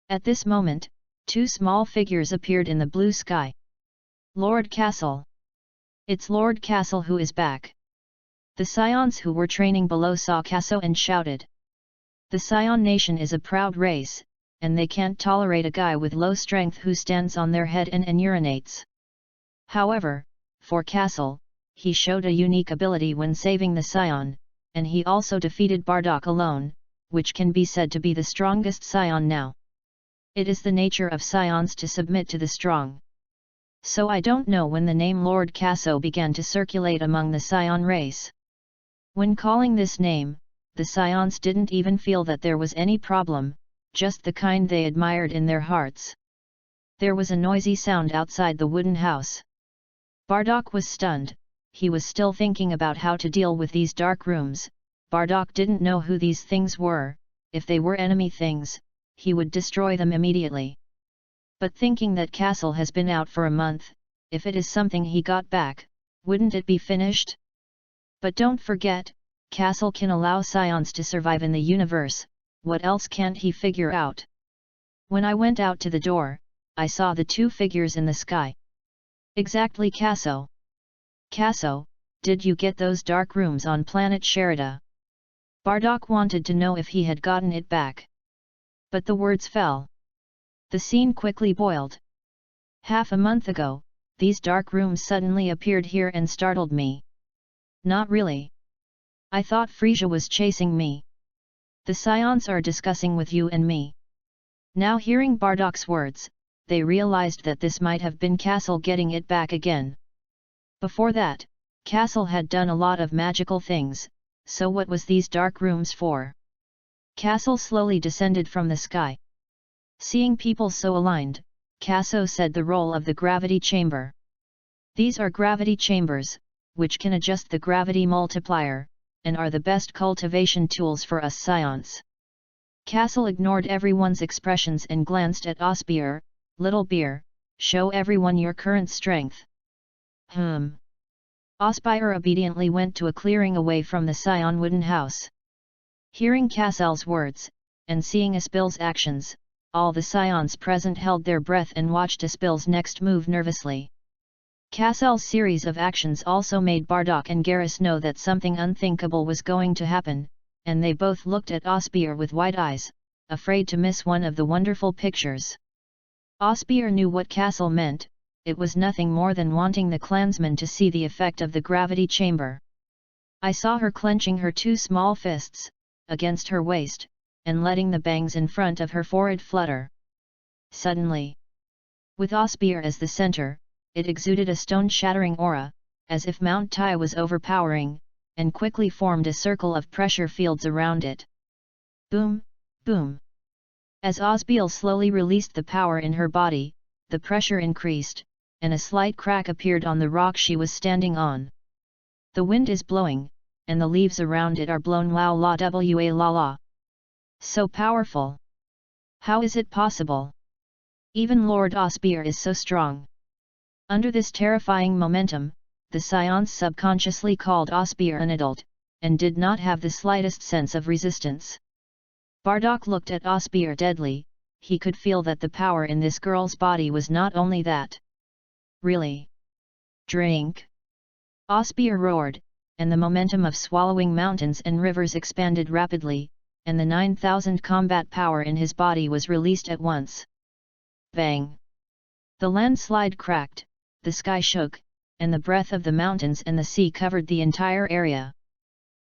At this moment, 2 small figures appeared in the blue sky. Lord Kaso. It's Lord Kaso who is back. The Saiyans who were training below saw Kaso and shouted. The Saiyan nation is a proud race, and they can't tolerate a guy with low strength who stands on their head and urinates. However, for Kaso, he showed a unique ability when saving the Saiyan, and he also defeated Bardock alone, which can be said to be the strongest Saiyan now. It is the nature of Saiyans to submit to the strong. So I don't know when the name Lord Kaso began to circulate among the Saiyan race. When calling this name, the Saiyans didn't even feel that there was any problem, just the kind they admired in their hearts. There was a noisy sound outside the wooden house. Bardock was stunned. He was still thinking about how to deal with these dark rooms. Bardock didn't know who these things were. If they were enemy things, he would destroy them immediately. But thinking that Kaso has been out for a month, if it is something he got back, wouldn't it be finished? But don't forget, Kaso can allow Saiyans to survive in the universe. What else can't he figure out? When I went out to the door, I saw the 2 figures in the sky. Exactly, Kaso. Kaso, did you get those dark rooms on planet Sherida? Bardock wanted to know if he had gotten it back. But the words fell. The scene quickly boiled. Half a month ago, these dark rooms suddenly appeared here and startled me. Not really. I thought Frisia was chasing me. The Saiyans are discussing with you and me. Now hearing Bardock's words, they realized that this might have been Kaso getting it back again. Before that, Kaso had done a lot of magical things, so what was these dark rooms for? Kaso slowly descended from the sky. Seeing people so aligned, Kaso said the role of the gravity chamber. These are gravity chambers, which can adjust the gravity multiplier, and are the best cultivation tools for us Scions. Kaso ignored everyone's expressions and glanced at Osbeer. Little beer, show everyone your current strength. Osbeer obediently went to a clearing away from the Saiyan wooden house. Hearing Kasel's words, and seeing Aspil's actions, all the Scions present held their breath and watched Aspil's next move nervously. Kasel's series of actions also made Bardock and Garrus know that something unthinkable was going to happen, and they both looked at Osbeer with wide eyes, afraid to miss one of the wonderful pictures. Osbeer knew what Kaso meant. It was nothing more than wanting the clansmen to see the effect of the gravity chamber. I saw her clenching her two small fists against her waist, and letting the bangs in front of her forehead flutter. Suddenly, with Osbeer as the center, it exuded a stone-shattering aura, as if Mount Tai was overpowering, and quickly formed a circle of pressure fields around it. Boom, boom. As Osbeer slowly released the power in her body, the pressure increased, and a slight crack appeared on the rock she was standing on. The wind is blowing, and the leaves around it are blown la la wa la la. So powerful! How is it possible? Even Lord Osbeer is so strong. Under this terrifying momentum, the Scions subconsciously called Osbeer an adult, and did not have the slightest sense of resistance. Bardock looked at Osbeer deadly. He could feel that the power in this girl's body was not only that. Really? Drink? Osbeer roared, and the momentum of swallowing mountains and rivers expanded rapidly, and the 9,000 combat power in his body was released at once. Bang! The landslide cracked, the sky shook, and the breath of the mountains and the sea covered the entire area.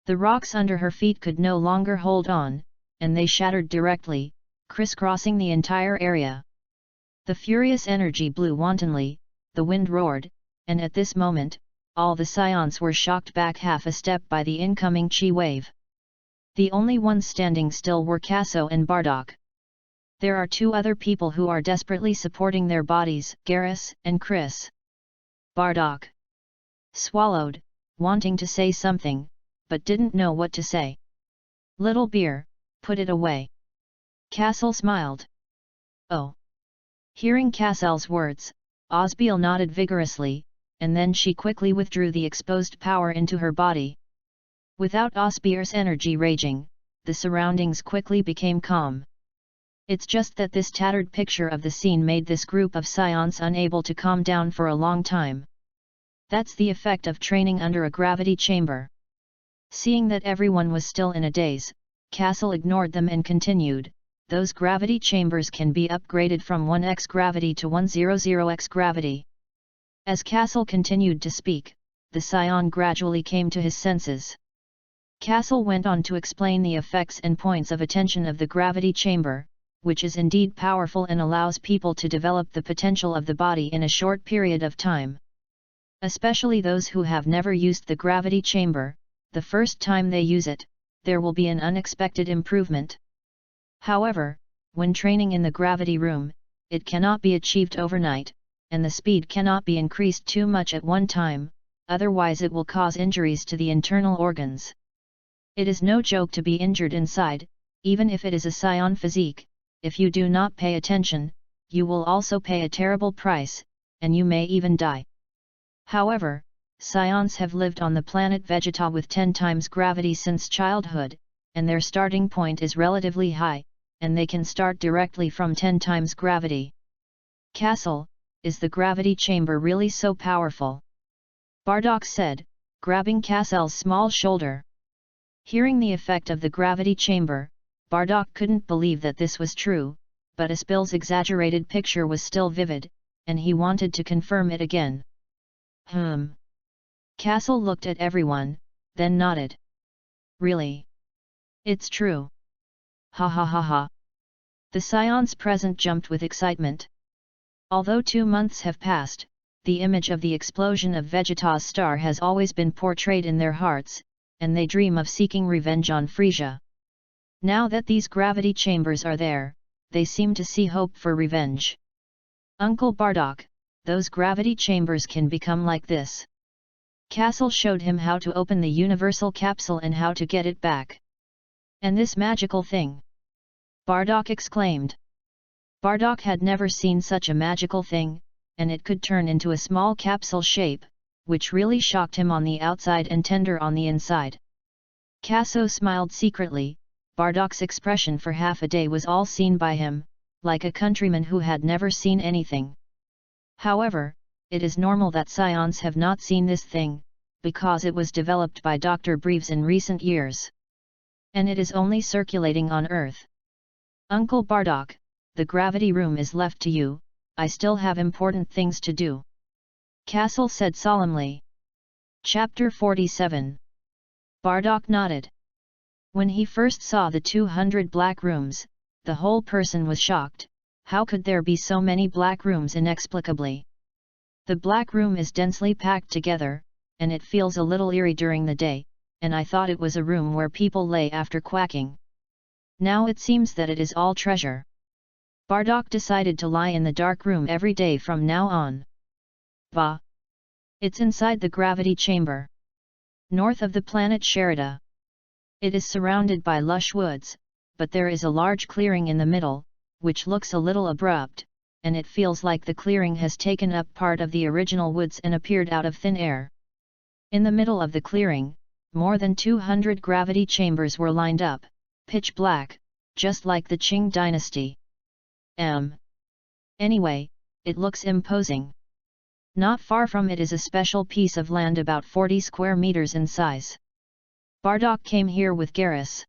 The rocks under her feet could no longer hold on, and they shattered directly, crisscrossing the entire area. The furious energy blew wantonly, the wind roared, and at this moment, all the Scions were shocked back half a step by the incoming chi wave. The only ones standing still were Kaso and Bardock. There are two other people who are desperately supporting their bodies, Garrus and Chris. Bardock swallowed, wanting to say something, but didn't know what to say. Little beer, put it away. Kaso smiled. Oh! Hearing Kasel's words, Osbeer nodded vigorously, and then she quickly withdrew the exposed power into her body. Without Osbeer's energy raging, the surroundings quickly became calm. It's just that this tattered picture of the scene made this group of Scions unable to calm down for a long time. That's the effect of training under a gravity chamber. Seeing that everyone was still in a daze, Kaso ignored them and continued. Those gravity chambers can be upgraded from 1x gravity to 100x gravity. As Kaso continued to speak, the Scion gradually came to his senses. Kaso went on to explain the effects and points of attention of the gravity chamber, which is indeed powerful and allows people to develop the potential of the body in a short period of time. Especially those who have never used the gravity chamber, the first time they use it, there will be an unexpected improvement. However, when training in the gravity room, it cannot be achieved overnight, and the speed cannot be increased too much at one time, otherwise it will cause injuries to the internal organs. It is no joke to be injured inside, even if it is a Scion physique. If you do not pay attention, you will also pay a terrible price, and you may even die. However, Scions have lived on the planet Vegeta with 10 times gravity since childhood, and their starting point is relatively high, and they can start directly from 10 times gravity. Kaso, is the gravity chamber really so powerful? Bardock said, grabbing Kasel's small shoulder. Hearing the effect of the gravity chamber, Bardock couldn't believe that this was true, but Aspil's exaggerated picture was still vivid, and he wanted to confirm it again. Kaso looked at everyone, then nodded. Really? It's true. Ha ha ha ha. The Scions present jumped with excitement. Although 2 months have passed, the image of the explosion of Vegeta's star has always been portrayed in their hearts, and they dream of seeking revenge on Frisia. Now that these gravity chambers are there, they seem to see hope for revenge. Uncle Bardock, those gravity chambers can become like this. Kaso showed him how to open the universal capsule and how to get it back. And this magical thing! Bardock exclaimed. Bardock had never seen such a magical thing, and it could turn into a small capsule shape, which really shocked him on the outside and tender on the inside. Kaso smiled secretly. Bardock's expression for half a day was all seen by him, like a countryman who had never seen anything. However, it is normal that Saiyans have not seen this thing, because it was developed by Dr. Breves in recent years. And it is only circulating on Earth. Uncle Bardock, the gravity room is left to you, I still have important things to do. Kaso said solemnly. Chapter 47. Bardock nodded. When he first saw the 200 black rooms, the whole person was shocked. How could there be so many black rooms inexplicably? The black room is densely packed together, and it feels a little eerie during the day, and I thought it was a room where people lay after quacking. Now it seems that it is all treasure. Bardock decided to lie in the dark room every day from now on. Bah! It's inside the gravity chamber, north of the planet Sherida. It is surrounded by lush woods, but there is a large clearing in the middle, which looks a little abrupt, and it feels like the clearing has taken up part of the original woods and appeared out of thin air. In the middle of the clearing, more than 200 gravity chambers were lined up, pitch black, just like the Qing dynasty. Anyway, it looks imposing. Not far from it is a special piece of land about 40 square meters in size. Bardock came here with Garrus.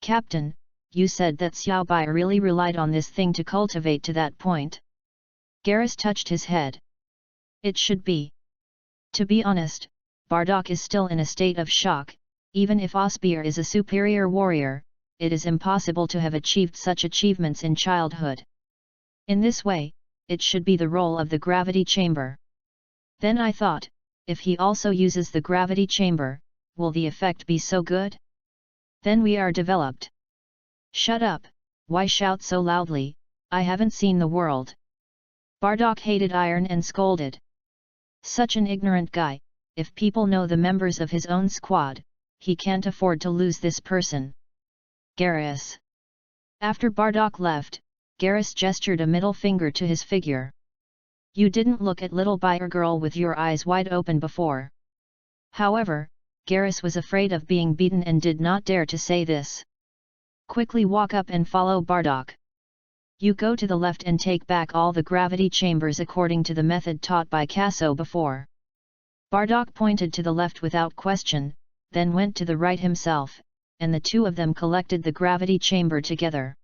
Captain, you said that Xiao Bai really relied on this thing to cultivate to that point. Garrus touched his head. It should be. To be honest, Bardock is still in a state of shock. Even if Osbeer is a superior warrior, it is impossible to have achieved such achievements in childhood. In this way, it should be the role of the gravity chamber. Then I thought, if he also uses the gravity chamber, will the effect be so good? Then we are developed. Shut up, why shout so loudly, I haven't seen the world. Bardock hated iron and scolded. Such an ignorant guy, if people know the members of his own squad, he can't afford to lose this person. Garrus. After Bardock left, Garrus gestured a middle finger to his figure. You didn't look at little Bayer girl with your eyes wide open before. However, Garrus was afraid of being beaten and did not dare to say this. Quickly walk up and follow Bardock. You go to the left and take back all the gravity chambers according to the method taught by Kaso before. Bardock pointed to the left without question, then went to the right himself, and the two of them collected the gravity chamber together.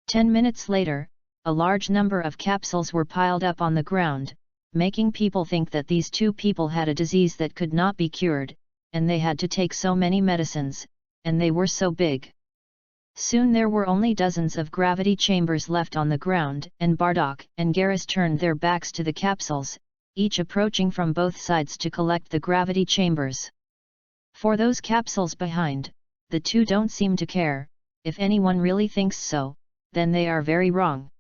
10 minutes later, a large number of capsules were piled up on the ground, making people think that these two people had a disease that could not be cured, and they had to take so many medicines, and they were so big. Soon there were only dozens of gravity chambers left on the ground, and Bardock and Garrus turned their backs to the capsules, each approaching from both sides to collect the gravity chambers. For those capsules behind, the two don't seem to care. If anyone really thinks so, then they are very wrong.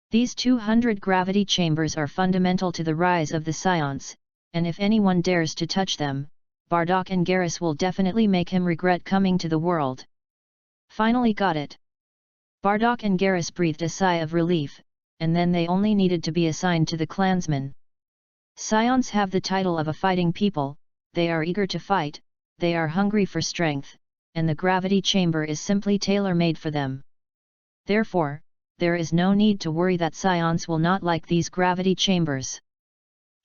These 200 gravity chambers are fundamental to the rise of the Saiyans, and if anyone dares to touch them, Bardock and Garrus will definitely make him regret coming to the world. Finally got it. Bardock and Garrus breathed a sigh of relief, and then they only needed to be assigned to the clansmen. Saiyans have the title of a fighting people, they are eager to fight, they are hungry for strength, and the gravity chamber is simply tailor-made for them. Therefore, there is no need to worry that Saiyans will not like these gravity chambers.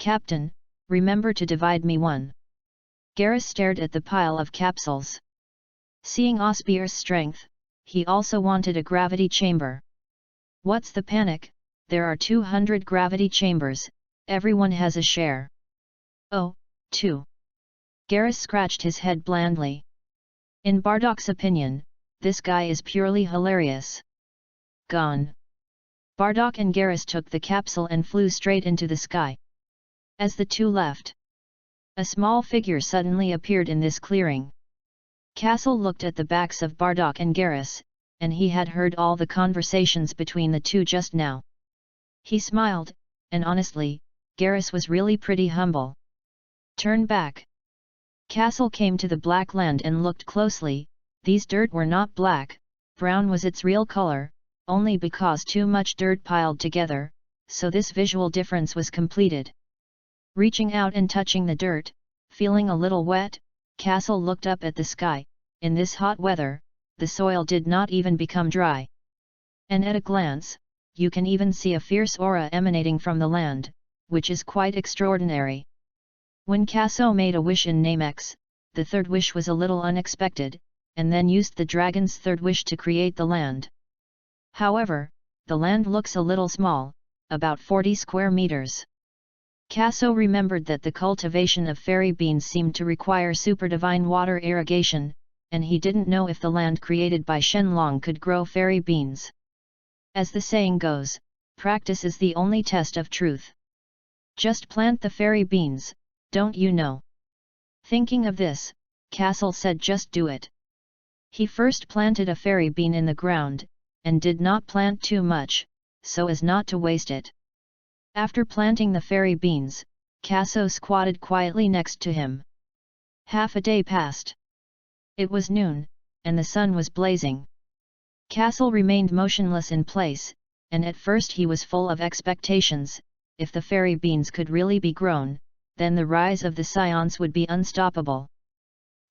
Captain, remember to divide me one. Garrus stared at the pile of capsules. Seeing Osbeer's strength, he also wanted a gravity chamber. What's the panic? There are 200 gravity chambers, everyone has a share. Oh, 2. Garrus scratched his head blandly. In Bardock's opinion, this guy is purely hilarious. Gone. Bardock and Garrus took the capsule and flew straight into the sky. As the two left, a small figure suddenly appeared in this clearing. Kaso looked at the backs of Bardock and Garrus, and he had heard all the conversations between the two just now. He smiled, and honestly, Garrus was really pretty humble. Turn back. Castle came to the black land and looked closely. These dirt were not black, brown was its real color, only because too much dirt piled together, so this visual difference was completed. Reaching out and touching the dirt, feeling a little wet, Castle looked up at the sky. In this hot weather, the soil did not even become dry. And at a glance, you can even see a fierce aura emanating from the land, which is quite extraordinary. When Kaso made a wish in Namex, the third wish was a little unexpected, and then used the dragon's third wish to create the land. However, the land looks a little small, about 40 square meters. Kaso remembered that the cultivation of fairy beans seemed to require superdivine water irrigation, and he didn't know if the land created by Shenlong could grow fairy beans. As the saying goes, practice is the only test of truth. Just plant the fairy beans, don't you know? Thinking of this, Castle said just do it. He first planted a fairy bean in the ground, and did not plant too much, so as not to waste it. After planting the fairy beans, Kaso squatted quietly next to him. Half a day passed. It was noon, and the sun was blazing. Castle remained motionless in place, and at first he was full of expectations. If the fairy beans could really be grown, then the rise of the Saiyans would be unstoppable.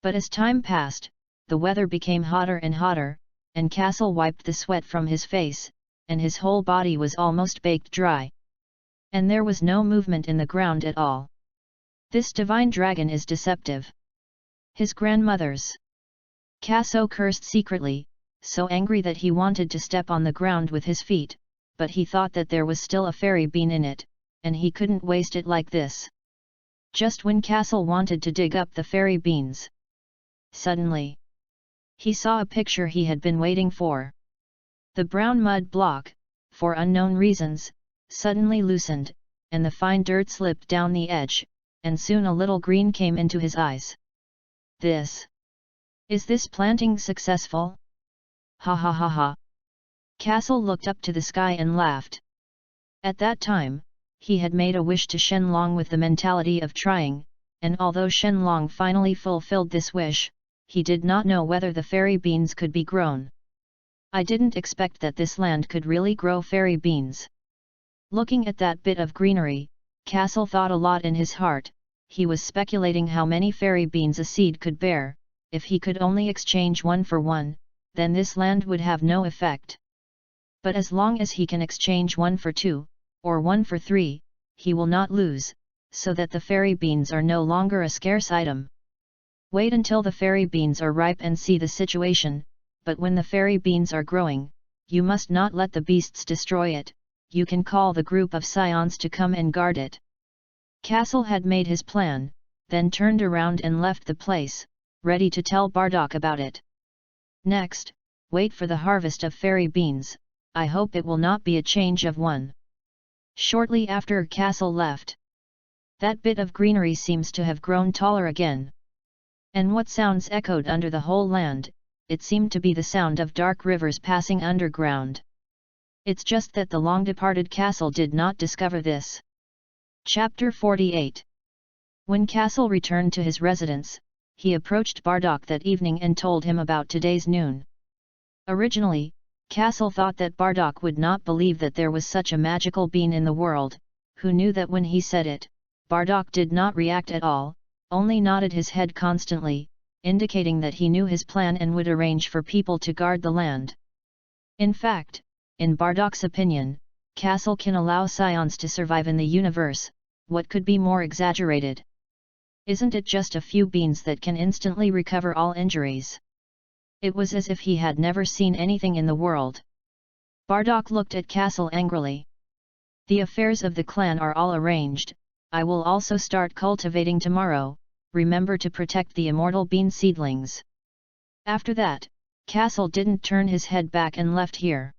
But as time passed, the weather became hotter and hotter, and Castle wiped the sweat from his face, and his whole body was almost baked dry. And there was no movement in the ground at all. This divine dragon is deceptive. His grandmother's. Kaso cursed secretly, so angry that he wanted to step on the ground with his feet, but he thought that there was still a fairy bean in it, and he couldn't waste it like this. Just when Castle wanted to dig up the fairy beans, suddenly, he saw a picture he had been waiting for. The brown mud block, for unknown reasons, suddenly loosened, and the fine dirt slipped down the edge, and soon a little green came into his eyes. Is this planting successful? Ha ha ha ha. Castle looked up to the sky and laughed. At that time, he had made a wish to Shenlong with the mentality of trying, and although Shenlong finally fulfilled this wish, he did not know whether the fairy beans could be grown. I didn't expect that this land could really grow fairy beans. Looking at that bit of greenery, Castle thought a lot in his heart. He was speculating how many fairy beans a seed could bear. If he could only exchange one for one, then this land would have no effect. But as long as he can exchange one for two, or one for three, he will not lose, so that the fairy beans are no longer a scarce item. Wait until the fairy beans are ripe and see the situation, but when the fairy beans are growing, you must not let the beasts destroy it. You can call the group of Saiyans to come and guard it. Castle had made his plan, then turned around and left the place, ready to tell Bardock about it. Next, wait for the harvest of fairy beans. I hope it will not be a change of one. Shortly after Castle left, that bit of greenery seems to have grown taller again. And what sounds echoed under the whole land? It seemed to be the sound of dark rivers passing underground. It's just that the long-departed Castle did not discover this. Chapter 48. When Castle returned to his residence, he approached Bardock that evening and told him about today's noon. Originally, Castle thought that Bardock would not believe that there was such a magical bean in the world. Who knew that when he said it, Bardock did not react at all, only nodded his head constantly, indicating that he knew his plan and would arrange for people to guard the land. In fact, in Bardock's opinion, Castle can allow Saiyans to survive in the universe. What could be more exaggerated? Isn't it just a few beans that can instantly recover all injuries? It was as if he had never seen anything in the world. Bardock looked at Castle angrily. The affairs of the clan are all arranged. I will also start cultivating tomorrow. Remember to protect the immortal bean seedlings. After that, Castle didn't turn his head back and left here.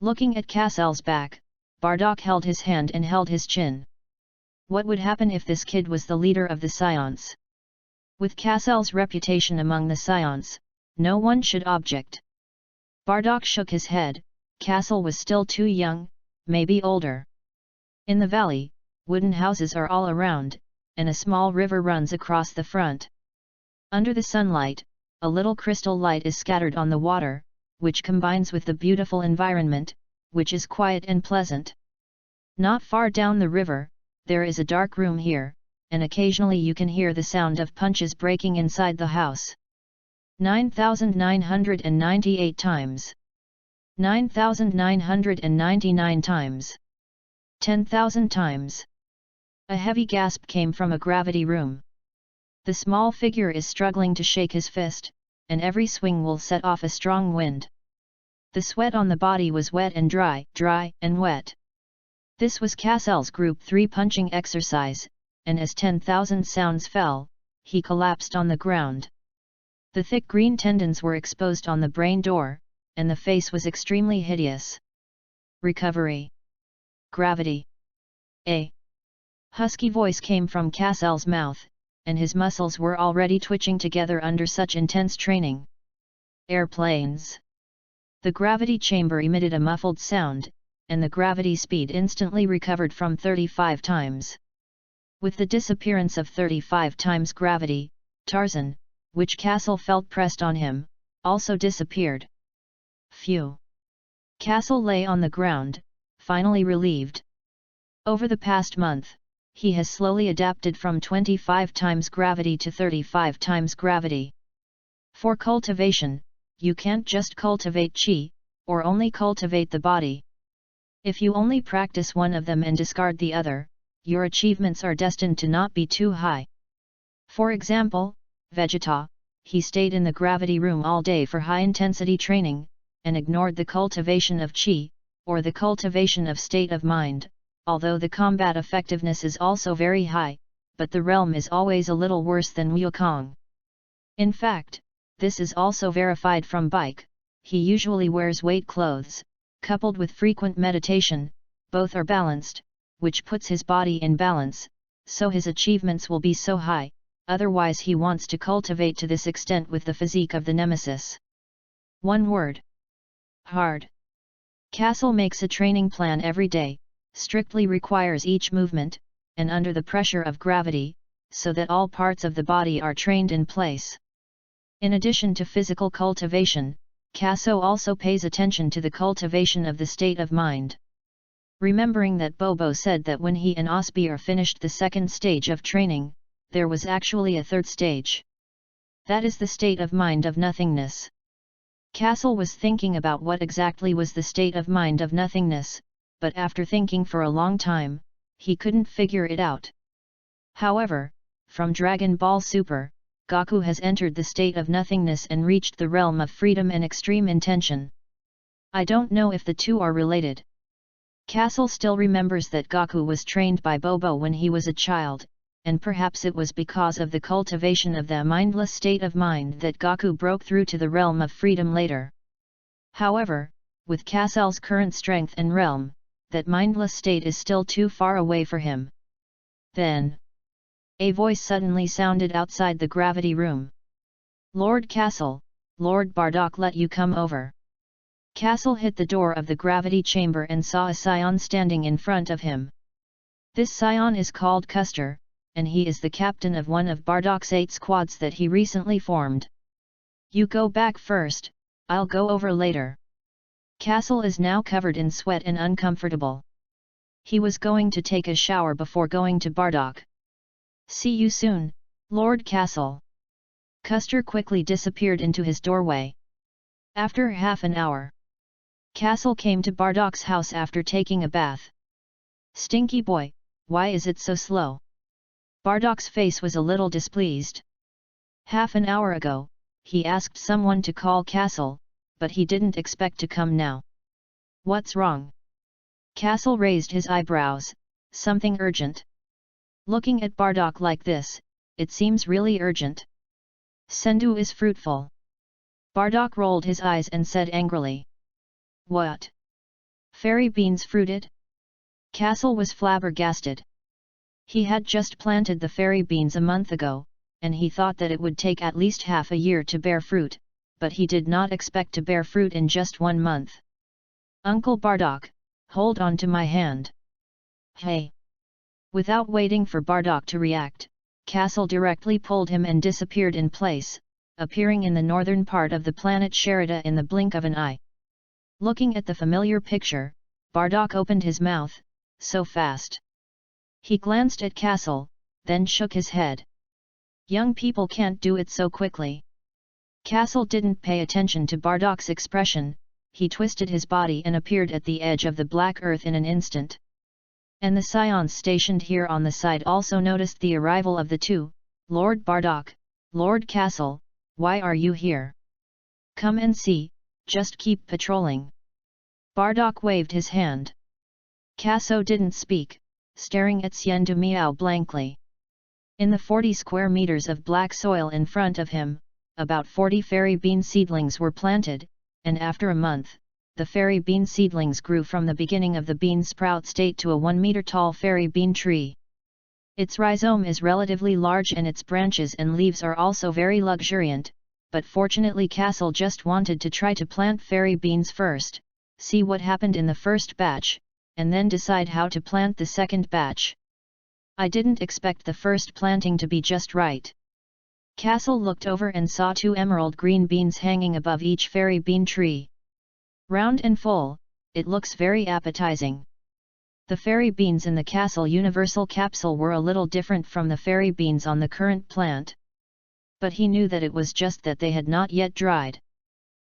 Looking at Castle's back, Bardock held his hand and held his chin. What would happen if this kid was the leader of the Saiyans? With Castle's reputation among the Saiyans, no one should object. Bardock shook his head. Castle was still too young, maybe older. In the valley, wooden houses are all around, and a small river runs across the front. Under the sunlight, a little crystal light is scattered on the water, which combines with the beautiful environment, which is quiet and pleasant. Not far down the river, there is a dark room here, and occasionally you can hear the sound of punches breaking inside the house. 9,998 times. 9,999 times. 10,000 times. A heavy gasp came from a gravity room. The small figure is struggling to shake his fist, and every swing will set off a strong wind. The sweat on the body was wet and dry, dry and wet. This was Casel's Group 3 punching exercise, and as 10,000 sounds fell, he collapsed on the ground. The thick green tendons were exposed on the brain door, and the face was extremely hideous. Recovery. Gravity. A husky voice came from Casel's mouth, and his muscles were already twitching together under such intense training. Airplanes. The gravity chamber emitted a muffled sound, and the gravity speed instantly recovered from 35 times. With the disappearance of 35 times gravity, Tarzan, which Castle felt pressed on him, also disappeared. Phew! Castle lay on the ground, finally relieved. Over the past month, he has slowly adapted from 25 times gravity to 35 times gravity. For cultivation, you can't just cultivate chi, or only cultivate the body. If you only practice one of them and discard the other, your achievements are destined to not be too high. For example, Vegeta, he stayed in the gravity room all day for high-intensity training, and ignored the cultivation of chi, or the cultivation of state of mind, although the combat effectiveness is also very high, but the realm is always a little worse than Wukong. In fact, this is also verified from Bike. He usually wears weight clothes, coupled with frequent meditation, both are balanced, which puts his body in balance, so his achievements will be so high, otherwise he wants to cultivate to this extent with the physique of the nemesis. One word. Hard. Castle makes a training plan every day, strictly requires each movement, and under the pressure of gravity, so that all parts of the body are trained in place. In addition to physical cultivation, Kaso also pays attention to the cultivation of the state of mind. Remembering that Bobo said that when he and Osbeer finished the second stage of training, there was actually a third stage. That is the state of mind of nothingness. Castle was thinking about what exactly was the state of mind of nothingness, but after thinking for a long time, he couldn't figure it out. However, from Dragon Ball Super, Goku has entered the state of nothingness and reached the realm of freedom and extreme intention. I don't know if the two are related. Castle still remembers that Goku was trained by Bobo when he was a child, and perhaps it was because of the cultivation of the mindless state of mind that Goku broke through to the realm of freedom later. However, with Castle's current strength and realm, that mindless state is still too far away for him. Then, a voice suddenly sounded outside the gravity room. Lord Castle, Lord Bardock let you come over. Castle hit the door of the gravity chamber and saw a Saiyan standing in front of him. This Saiyan is called Custer, and he is the captain of one of Bardock's 8 squads that he recently formed. You go back first, I'll go over later. Castle is now covered in sweat and uncomfortable. He was going to take a shower before going to Bardock. See you soon, Lord Castle. Custer quickly disappeared into his doorway. After half an hour, Castle came to Bardock's house after taking a bath. Stinky boy, why is it so slow? Bardock's face was a little displeased. Half an hour ago, he asked someone to call Castle, but he didn't expect to come now. What's wrong? Castle raised his eyebrows. Something urgent. Looking at Bardock like this, it seems really urgent. Sendu is fruitful. Bardock rolled his eyes and said angrily. What? Fairy beans fruited? Castle was flabbergasted. He had just planted the fairy beans a month ago, and he thought that it would take at least half a year to bear fruit, but he did not expect to bear fruit in just 1 month. Uncle Bardock, hold on to my hand. Hey! Without waiting for Bardock to react, Kaso directly pulled him and disappeared in place, appearing in the northern part of the planet Sherida in the blink of an eye. Looking at the familiar picture, Bardock opened his mouth, so fast. He glanced at Kaso, then shook his head. Young people can't do it so quickly. Kaso didn't pay attention to Bardock's expression, he twisted his body and appeared at the edge of the black earth in an instant. And the Saiyans stationed here on the side also noticed the arrival of the two. Lord Bardock, Lord Kaso, why are you here? Come and see, just keep patrolling. Bardock waved his hand. Kaso didn't speak, staring at Xian Du Miao blankly. In the 40 square meters of black soil in front of him, about 40 fairy bean seedlings were planted, and after a month, the fairy bean seedlings grew from the beginning of the bean sprout state to a 1-meter-tall fairy bean tree. Its rhizome is relatively large and its branches and leaves are also very luxuriant, but fortunately Kaso just wanted to try to plant fairy beans first, see what happened in the first batch, and then decide how to plant the second batch. I didn't expect the first planting to be just right. Kaso looked over and saw 2 emerald green beans hanging above each fairy bean tree. Round and full, it looks very appetizing. The fairy beans in the Castle Universal Capsule were a little different from the fairy beans on the current plant. But he knew that it was just that they had not yet dried.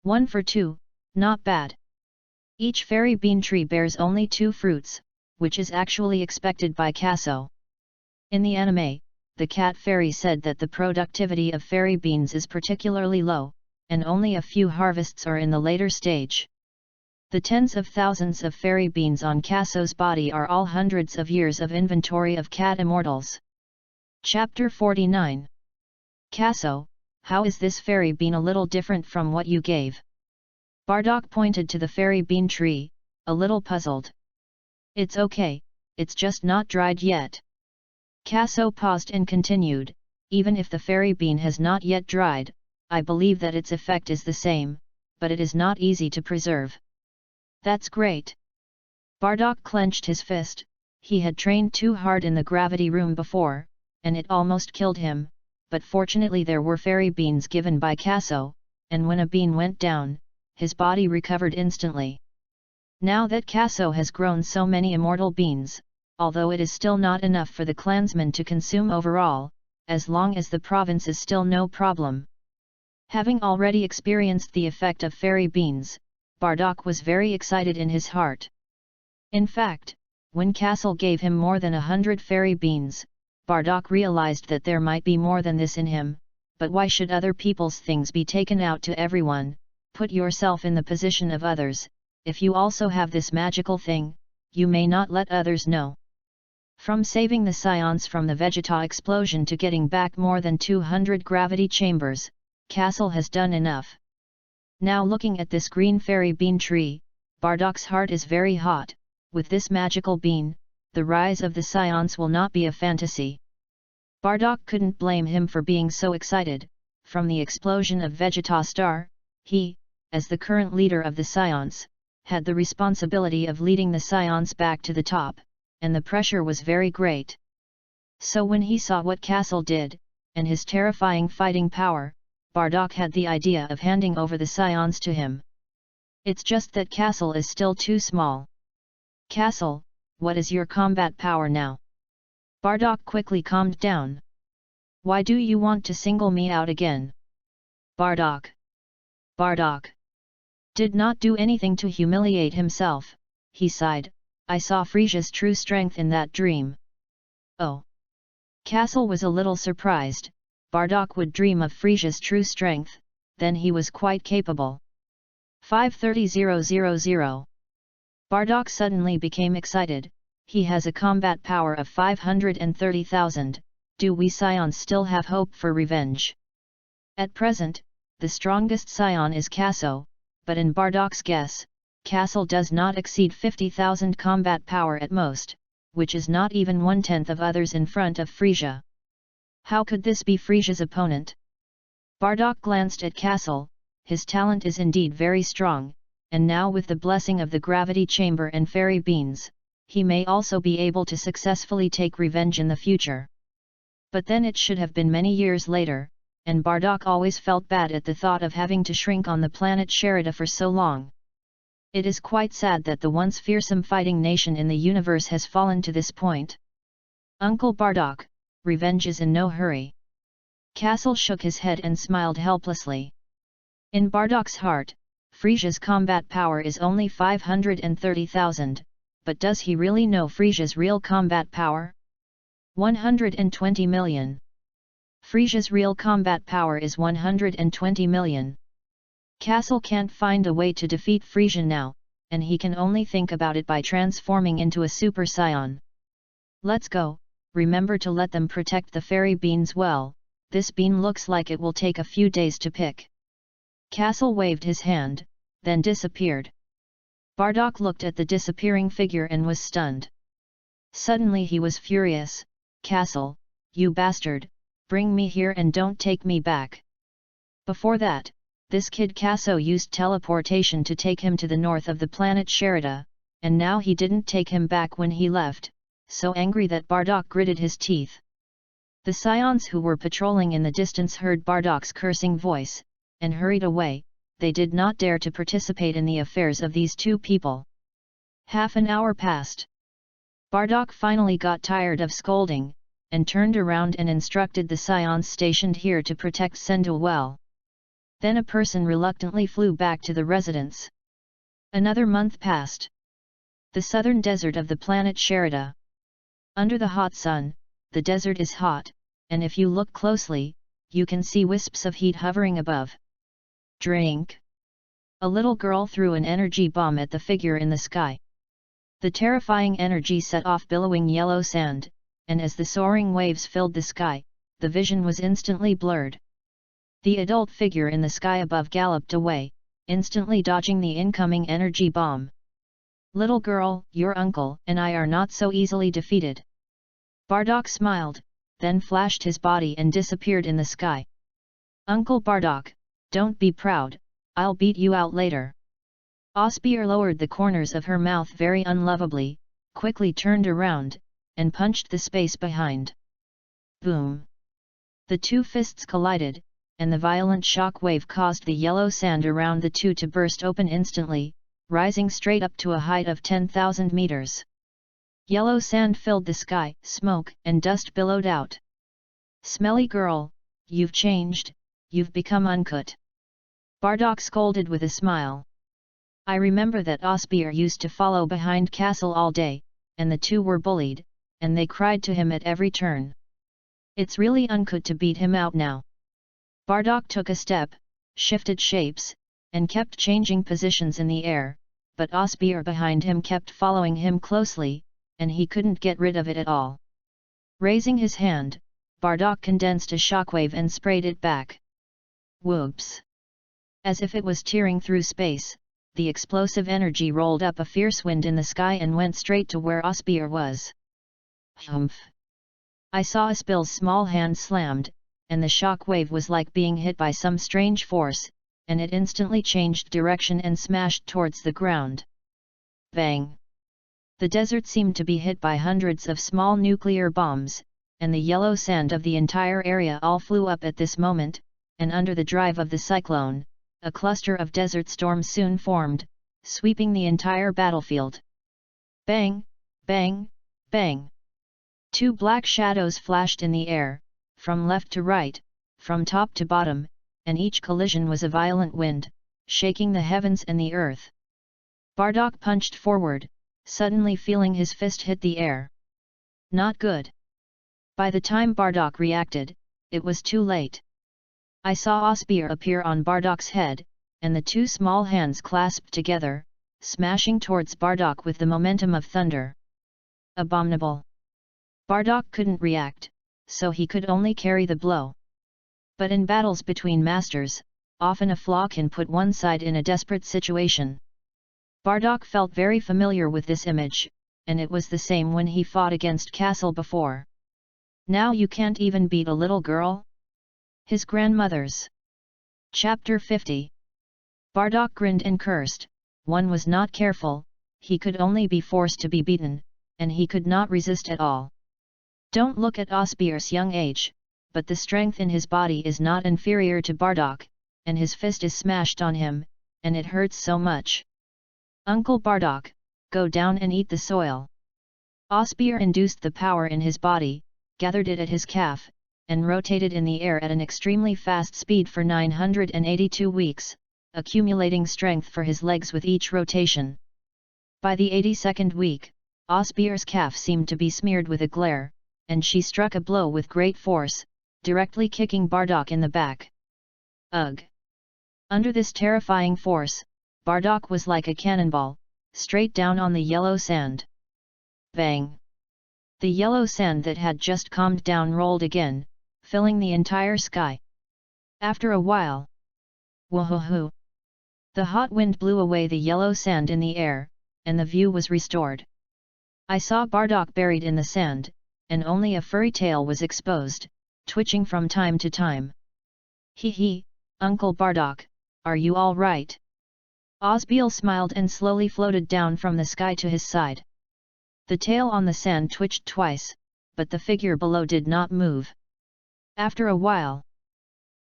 1 for 2, not bad. Each fairy bean tree bears only 2 fruits, which is actually expected by Kaso. In the anime, the cat fairy said that the productivity of fairy beans is particularly low, and only a few harvests are in the later stage. The tens of thousands of fairy beans on Kaso's body are all hundreds of years of inventory of cat immortals. Chapter 49. Kaso, how is this fairy bean a little different from what you gave? Bardock pointed to the fairy bean tree, a little puzzled. It's okay, it's just not dried yet. Kaso paused and continued, even if the fairy bean has not yet dried, I believe that its effect is the same, but it is not easy to preserve. That's great. Bardock clenched his fist, he had trained too hard in the gravity room before, and it almost killed him, but fortunately there were fairy beans given by Kaso, and when a bean went down, his body recovered instantly. Now that Kaso has grown so many immortal beans, although it is still not enough for the clansmen to consume overall, as long as the province is still no problem. Having already experienced the effect of fairy beans, Bardock was very excited in his heart. In fact, when Kaso gave him more than 100 fairy beans, Bardock realized that there might be more than this in him, but why should other people's things be taken out to everyone? Put yourself in the position of others, if you also have this magical thing, you may not let others know. From saving the Saiyans from the Vegeta explosion to getting back more than 200 gravity chambers, Kaso has done enough. Now looking at this green fairy bean tree, Bardock's heart is very hot. With this magical bean, the rise of the Saiyans will not be a fantasy. Bardock couldn't blame him for being so excited. From the explosion of Vegeta Star, he, as the current leader of the Saiyans, had the responsibility of leading the Saiyans back to the top, and the pressure was very great. So when he saw what Kaso did, and his terrifying fighting power, Bardock had the idea of handing over the Saiyans to him. It's just that Kaso is still too small. Kaso, what is your combat power now? Bardock quickly calmed down. Why do you want to single me out again? Bardock did not do anything to humiliate himself, he sighed, I saw Frisia's true strength in that dream. Oh! Kaso was a little surprised. Bardock would dream of Frisia's true strength, then he was quite capable. 530,000. Bardock suddenly became excited, he has a combat power of 530,000, do we Saiyans still have hope for revenge? At present, the strongest Saiyan is Kaso, but in Bardock's guess, Kaso does not exceed 50,000 combat power at most, which is not even 1/10 of others in front of Frisia. How could this be Frisia's opponent? Bardock glanced at Kaso, his talent is indeed very strong, and now with the blessing of the gravity chamber and fairy beans, he may also be able to successfully take revenge in the future. But then it should have been many years later, and Bardock always felt bad at the thought of having to shrink on the planet Sherida for so long. It is quite sad that the once fearsome fighting nation in the universe has fallen to this point. Uncle Bardock, revenge is in no hurry. Kaso shook his head and smiled helplessly. In Bardock's heart, Frisia's combat power is only 530,000, but does he really know Frisia's real combat power? 120 million. Frisia's real combat power is 120 million. Kaso can't find a way to defeat Frisia now, and he can only think about it by transforming into a Super Saiyan. Let's go, remember to let them protect the fairy beans well, this bean looks like it will take a few days to pick. Kaso waved his hand, then disappeared. Bardock looked at the disappearing figure and was stunned. Suddenly he was furious. Kaso, you bastard, bring me here and don't take me back. Before that, this kid Kaso used teleportation to take him to the north of the planet Sherida, and now he didn't take him back when he left, so angry that Bardock gritted his teeth. The Saiyans who were patrolling in the distance heard Bardock's cursing voice, and hurried away. They did not dare to participate in the affairs of these two people. Half an hour passed. Bardock finally got tired of scolding, and turned around and instructed the Saiyans stationed here to protect Sendul well. Then a person reluctantly flew back to the residence. Another month passed. The southern desert of the planet Sherida. Under the hot sun, the desert is hot, and if you look closely, you can see wisps of heat hovering above. Drink! A little girl threw an energy bomb at the figure in the sky. The terrifying energy set off billowing yellow sand, and as the soaring waves filled the sky, the vision was instantly blurred. The adult figure in the sky above galloped away, instantly dodging the incoming energy bomb. Little girl, your uncle and I are not so easily defeated. Bardock smiled, then flashed his body and disappeared in the sky. Uncle Bardock, don't be proud, I'll beat you out later. Osbeer lowered the corners of her mouth very unlovably, quickly turned around, and punched the space behind. Boom! The two fists collided, and the violent shock wave caused the yellow sand around the two to burst open instantly, rising straight up to a height of 10,000 meters. Yellow sand filled the sky, smoke and dust billowed out. Smelly girl, you've changed, you've become uncut. Bardock scolded with a smile. I remember that Osbeer used to follow behind Castle all day, and the two were bullied, and they cried to him at every turn. It's really uncut to beat him out now. Bardock took a step, shifted shapes, and kept changing positions in the air, but Osbeer behind him kept following him closely, and he couldn't get rid of it at all. Raising his hand, Bardock condensed a shockwave and sprayed it back. Whoops! As if it was tearing through space, the explosive energy rolled up a fierce wind in the sky and went straight to where Osbeer was. Humph! I saw Osbeer's small hand slammed, and the shock wave was like being hit by some strange force, and it instantly changed direction and smashed towards the ground. Bang! The desert seemed to be hit by hundreds of small nuclear bombs, and the yellow sand of the entire area all flew up at this moment, and under the drive of the cyclone, a cluster of desert storms soon formed, sweeping the entire battlefield. Bang! Bang! Bang! Two black shadows flashed in the air, from left to right, from top to bottom, and each collision was a violent wind, shaking the heavens and the earth. Bardock punched forward, suddenly feeling his fist hit the air. Not good. By the time Bardock reacted, it was too late. I saw Osbeer appear on Bardock's head, and the two small hands clasped together, smashing towards Bardock with the momentum of thunder. Abominable! Bardock couldn't react, so he could only carry the blow. But in battles between masters, often a flaw can put one side in a desperate situation. Bardock felt very familiar with this image, and it was the same when he fought against Castle before. Now you can't even beat a little girl? His grandmother's. Chapter 50. Bardock grinned and cursed. One was not careful, he could only be forced to be beaten, and he could not resist at all. Don't look at Osbier's young age, but the strength in his body is not inferior to Bardock, and his fist is smashed on him, and it hurts so much. Uncle Bardock, go down and eat the soil. Osbier induced the power in his body, gathered it at his calf, and rotated in the air at an extremely fast speed for 982 weeks, accumulating strength for his legs with each rotation. By the 82nd week, Osbier's calf seemed to be smeared with a glare, and she struck a blow with great force, directly kicking Bardock in the back. Ugh! Under this terrifying force, Bardock was like a cannonball, straight down on the yellow sand. Bang! The yellow sand that had just calmed down rolled again, filling the entire sky. After a while, woohoo! The hot wind blew away the yellow sand in the air, and the view was restored. I saw Bardock buried in the sand, and only a furry tail was exposed, twitching from time to time. Hee hee, Uncle Bardock, are you all right? Osbiel smiled and slowly floated down from the sky to his side. The tail on the sand twitched twice, but the figure below did not move. After a while,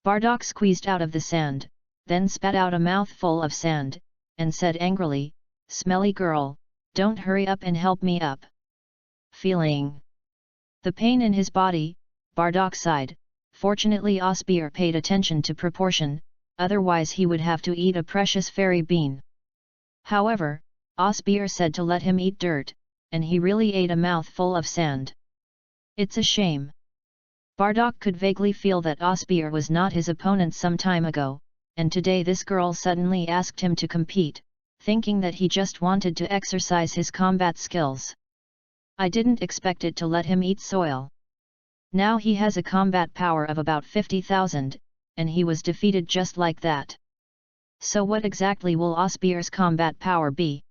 Bardock squeezed out of the sand, then spat out a mouthful of sand, and said angrily, "Smelly girl, don't hurry up and help me up." Feeling the pain in his body, Bardock sighed. Fortunately Osbier paid attention to proportion, otherwise he would have to eat a precious fairy bean. However, Osbier said to let him eat dirt, and he really ate a mouthful of sand. It's a shame. Bardock could vaguely feel that Osbier was not his opponent some time ago, and today this girl suddenly asked him to compete, thinking that he just wanted to exercise his combat skills. I didn't expect it to let him eat soil. Now he has a combat power of about 50,000, and he was defeated just like that. So what exactly will Osbier's combat power be?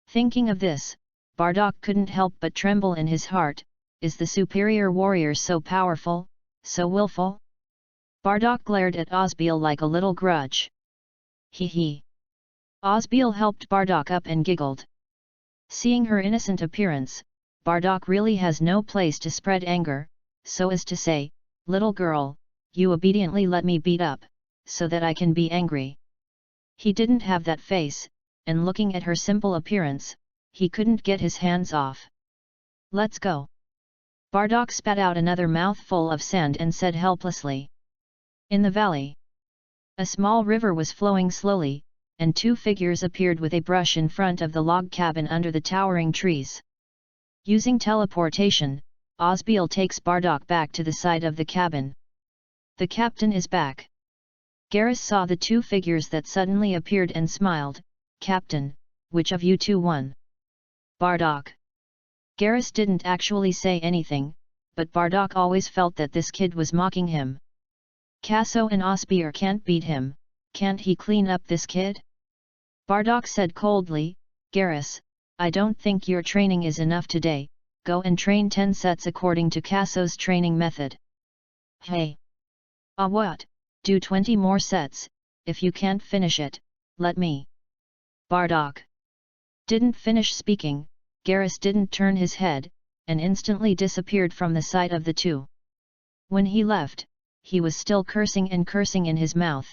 Thinking of this, Bardock couldn't help but tremble in his heart. Is the superior warrior so powerful, so willful? Bardock glared at Osbiel like a little grudge. Hee hee. Osbiel helped Bardock up and giggled. Seeing her innocent appearance, Bardock really has no place to spread anger, so as to say, "Little girl, you obediently let me beat up, so that I can be angry." He didn't have that face, and looking at her simple appearance, he couldn't get his hands off. "Let's go." Bardock spat out another mouthful of sand and said helplessly. In the valley, a small river was flowing slowly, and two figures appeared with a brush in front of the log cabin under the towering trees. Using teleportation, Osbiel takes Bardock back to the side of the cabin. The captain is back. Garrus saw the two figures that suddenly appeared and smiled. "Captain, which of you two won?" "Bardock." Garrus didn't actually say anything, but Bardock always felt that this kid was mocking him. "Kaso and Osbier can't beat him, can't he clean up this kid?" Bardock said coldly. "Garrus, I don't think your training is enough today, go and train 10 sets according to Kaso's training method." "Hey! What? Do 20 more sets, if you can't finish it, let me." Bardock didn't finish speaking. Garrus didn't turn his head, and instantly disappeared from the sight of the two. When he left, he was still cursing and cursing in his mouth.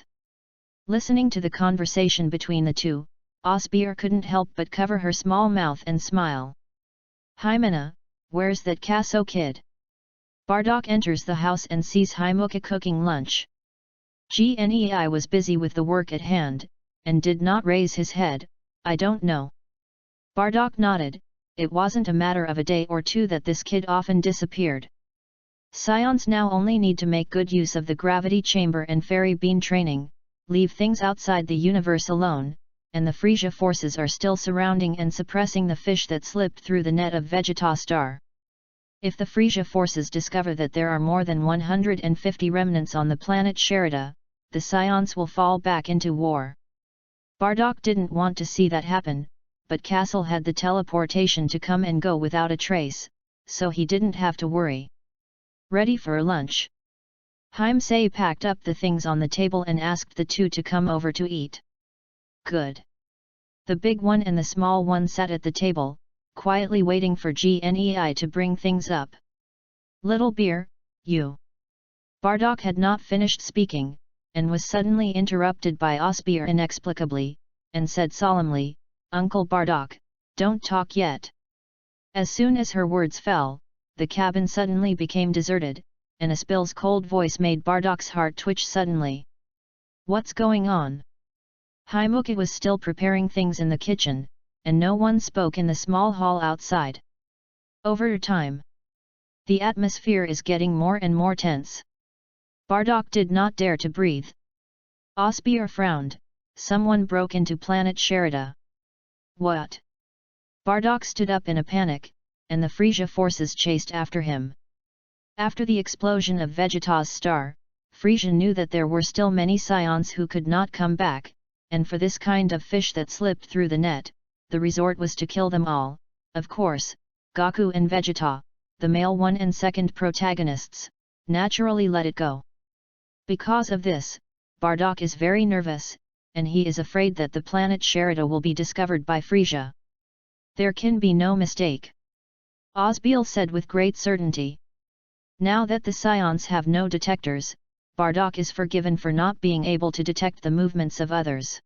Listening to the conversation between the two, Osbier couldn't help but cover her small mouth and smile. "Hymena, where's that Kaso kid?" Bardock enters the house and sees Hymuka cooking lunch. Gnei was busy with the work at hand, and did not raise his head. "I don't know." Bardock nodded. It wasn't a matter of a day or two that this kid often disappeared. Scions now only need to make good use of the gravity chamber and fairy bean training, leave things outside the universe alone, and the Frisia forces are still surrounding and suppressing the fish that slipped through the net of Vegetastar. If the Frisia forces discover that there are more than 150 remnants on the planet Sherida, the Scions will fall back into war. Bardock didn't want to see that happen, but Castle had the teleportation to come and go without a trace, so he didn't have to worry. "Ready for lunch?" Hymsay packed up the things on the table and asked the two to come over to eat. "Good." The big one and the small one sat at the table, quietly waiting for Gnei to bring things up. Little beer, you. Bardock had not finished speaking, and was suddenly interrupted by Osbeer inexplicably, and said solemnly, Uncle Bardock, don't talk yet. As soon as her words fell, the cabin suddenly became deserted, and Aspil's cold voice made Bardock's heart twitch suddenly. What's going on? Haimuka was still preparing things in the kitchen, and no one spoke in the small hall outside. Over time, the atmosphere is getting more and more tense. Bardock did not dare to breathe. Osbeer frowned. Someone broke into Planet Sherida. What? Bardock stood up in a panic, and the Frisia forces chased after him. After the explosion of Vegeta's star, Frisia knew that there were still many Saiyans who could not come back, and for this kind of fish that slipped through the net, the resort was to kill them all. Of course, Goku and Vegeta, the male one and second protagonists, naturally let it go. Because of this, Bardock is very nervous, and he is afraid that the planet Sherida will be discovered by Frisia. There can be no mistake. Osbeer said with great certainty. Now that the Saiyans have no detectors, Bardock is forgiven for not being able to detect the movements of others.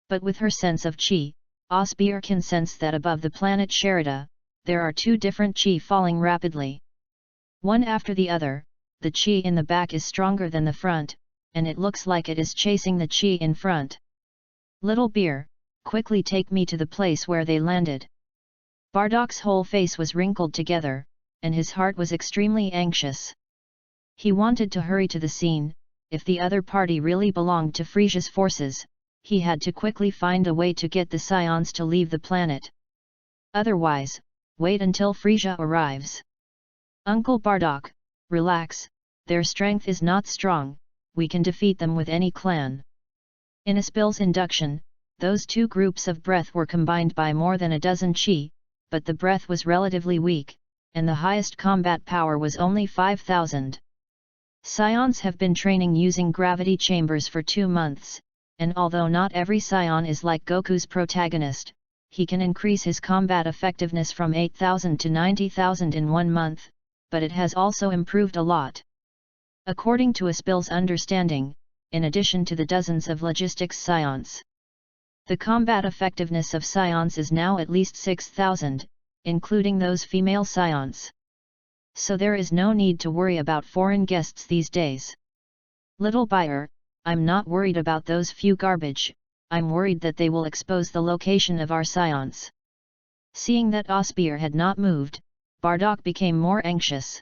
But with her sense of chi, Osbeer can sense that above the planet Sherida, there are two different chi falling rapidly. One after the other, the chi in the back is stronger than the front, and it looks like it is chasing the chi in front. Little beer, quickly take me to the place where they landed. Bardock's whole face was wrinkled together, and his heart was extremely anxious. He wanted to hurry to the scene. If the other party really belonged to Frisia's forces, he had to quickly find a way to get the Saiyans to leave the planet. Otherwise, wait until Frisia arrives. Uncle Bardock, relax, their strength is not strong, we can defeat them with any clan. In Aspil's induction, those two groups of breath were combined by more than a dozen chi, but the breath was relatively weak, and the highest combat power was only 5,000. Saiyans have been training using gravity chambers for 2 months, and although not every Saiyan is like Goku's protagonist, he can increase his combat effectiveness from 8,000 to 90,000 in 1 month, but it has also improved a lot. According to Aspil's understanding, in addition to the dozens of logistics Saiyans, the combat effectiveness of Saiyans is now at least 6,000, including those female Saiyans. So there is no need to worry about foreign guests these days. Little buyer, I'm not worried about those few garbage, I'm worried that they will expose the location of our Saiyans. Seeing that Osbeer had not moved, Bardock became more anxious.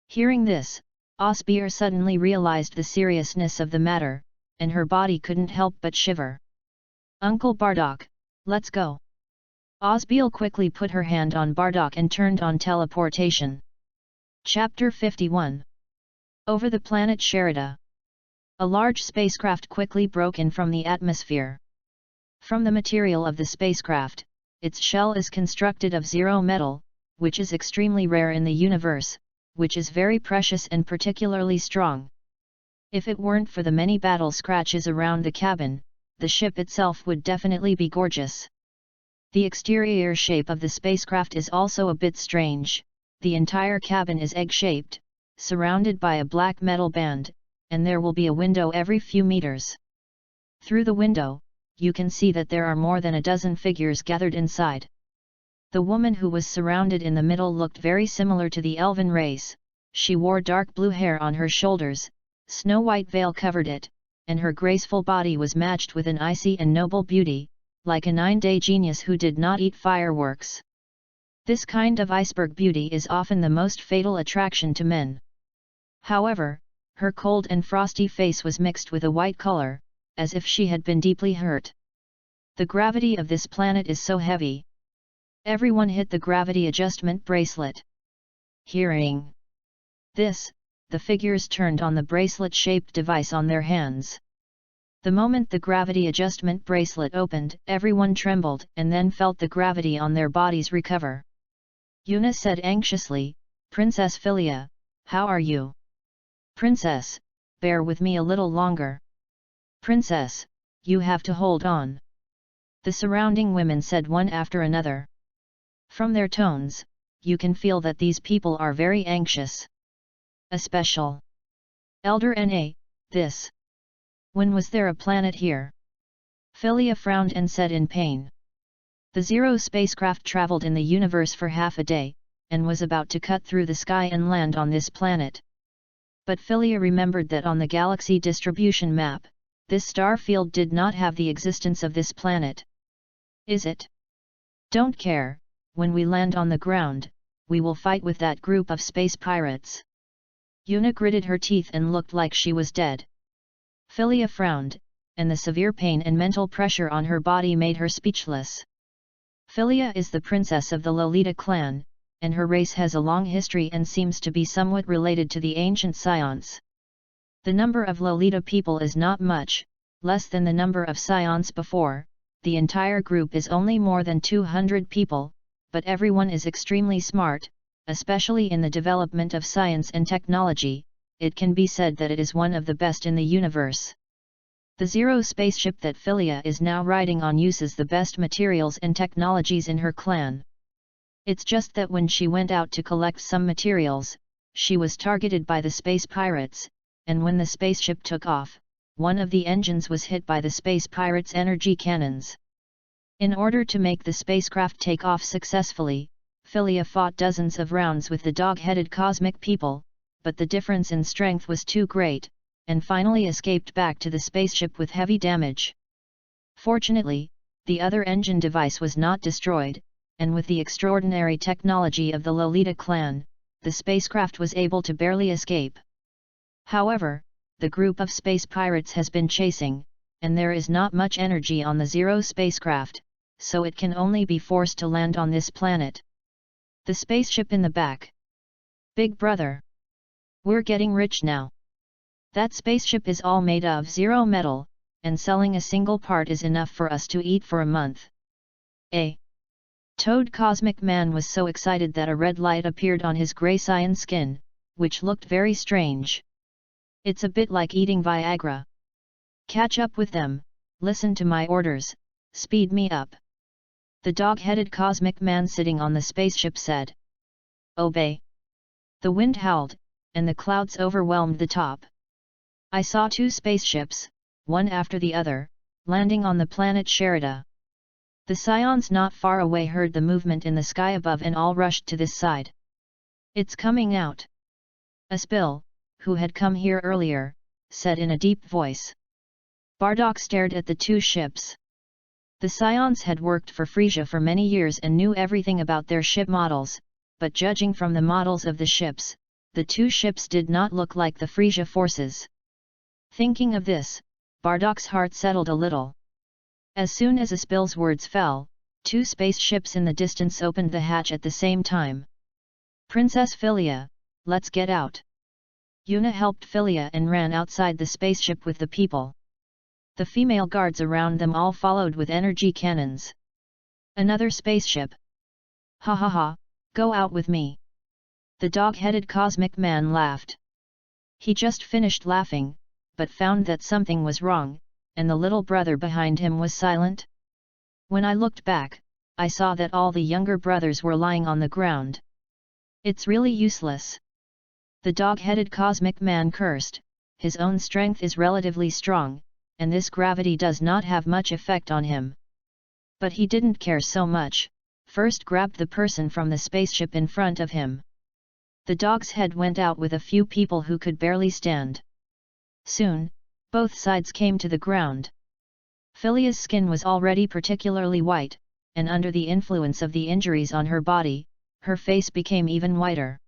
Hearing this, Osbeer suddenly realized the seriousness of the matter, and her body couldn't help but shiver. Uncle Bardock, let's go. Osbeer quickly put her hand on Bardock and turned on teleportation. Chapter 51. Over the planet Sherida. A large spacecraft quickly broke in from the atmosphere. From the material of the spacecraft, its shell is constructed of zero metal, which is extremely rare in the universe, which is very precious and particularly strong. If it weren't for the many battle scratches around the cabin, the ship itself would definitely be gorgeous. The exterior shape of the spacecraft is also a bit strange. The entire cabin is egg-shaped, surrounded by a black metal band, and there will be a window every few meters. Through the window, you can see that there are more than a dozen figures gathered inside. The woman who was surrounded in the middle looked very similar to the elven race. She wore dark blue hair on her shoulders, snow-white veil covered it, and her graceful body was matched with an icy and noble beauty, like a 9-day genius who did not eat fireworks. This kind of iceberg beauty is often the most fatal attraction to men. However, her cold and frosty face was mixed with a white color, as if she had been deeply hurt. The gravity of this planet is so heavy. Everyone hit the gravity adjustment bracelet. Hearing this, the figures turned on the bracelet-shaped device on their hands. The moment the gravity adjustment bracelet opened, everyone trembled and then felt the gravity on their bodies recover. Yuna said anxiously, Princess Philia, how are you? Princess, bear with me a little longer. Princess, you have to hold on. The surrounding women said one after another. From their tones, you can feel that these people are very anxious. A special elder Na, this. When was there a planet here? Philia frowned and said in pain. The Zero spacecraft traveled in the universe for half a day, and was about to cut through the sky and land on this planet. But Philia remembered that on the galaxy distribution map, this star field did not have the existence of this planet. Is it? Don't care, when we land on the ground, we will fight with that group of space pirates. Yuna gritted her teeth and looked like she was dead. Philia frowned, and the severe pain and mental pressure on her body made her speechless. Philia is the princess of the Lolita clan, and her race has a long history and seems to be somewhat related to the ancient Saiyans. The number of Lolita people is not much, less than the number of Saiyans before. The entire group is only more than 200 people, but everyone is extremely smart, especially in the development of science and technology. It can be said that it is one of the best in the universe. The Zero spaceship that Philia is now riding on uses the best materials and technologies in her clan. It's just that when she went out to collect some materials, she was targeted by the space pirates, and when the spaceship took off, one of the engines was hit by the space pirates' energy cannons. In order to make the spacecraft take off successfully, Philia fought dozens of rounds with the dog-headed cosmic people, but the difference in strength was too great, and finally escaped back to the spaceship with heavy damage. Fortunately, the other engine device was not destroyed, and with the extraordinary technology of the Lolita clan, the spacecraft was able to barely escape. However, the group of space pirates has been chasing, and there is not much energy on the Zero spacecraft, so it can only be forced to land on this planet. The spaceship in the back. Big brother. We're getting rich now. That spaceship is all made of Zero metal, and selling a single part is enough for us to eat for a month. A Toad Cosmic Man was so excited that a red light appeared on his grey Saiyan skin, which looked very strange. It's a bit like eating Viagra. Catch up with them, listen to my orders, speed me up. The dog-headed cosmic man sitting on the spaceship said. Obey. The wind howled, and the clouds overwhelmed the top. I saw two spaceships, one after the other, landing on the planet Sherida. The Saiyans not far away heard the movement in the sky above and all rushed to this side. It's coming out. Aspil, who had come here earlier, said in a deep voice. Bardock stared at the two ships. The Saiyans had worked for Frisia for many years and knew everything about their ship models, but judging from the models of the ships, the two ships did not look like the Frisia forces. Thinking of this, Bardock's heart settled a little. As soon as Aspil's words fell, two spaceships in the distance opened the hatch at the same time. Princess Philia, let's get out. Yuna helped Philia and ran outside the spaceship with the people. The female guards around them all followed with energy cannons. Another spaceship. Ha ha ha, go out with me. The dog-headed cosmic man laughed. He just finished laughing, but found that something was wrong, and the little brother behind him was silent. When I looked back, I saw that all the younger brothers were lying on the ground. It's really useless. The dog-headed cosmic man cursed. His own strength is relatively strong, and this gravity does not have much effect on him. But he didn't care so much, first grabbed the person from the spaceship in front of him. The dog's head went out with a few people who could barely stand. Soon, both sides came to the ground. Philia's skin was already particularly white, and under the influence of the injuries on her body, her face became even whiter.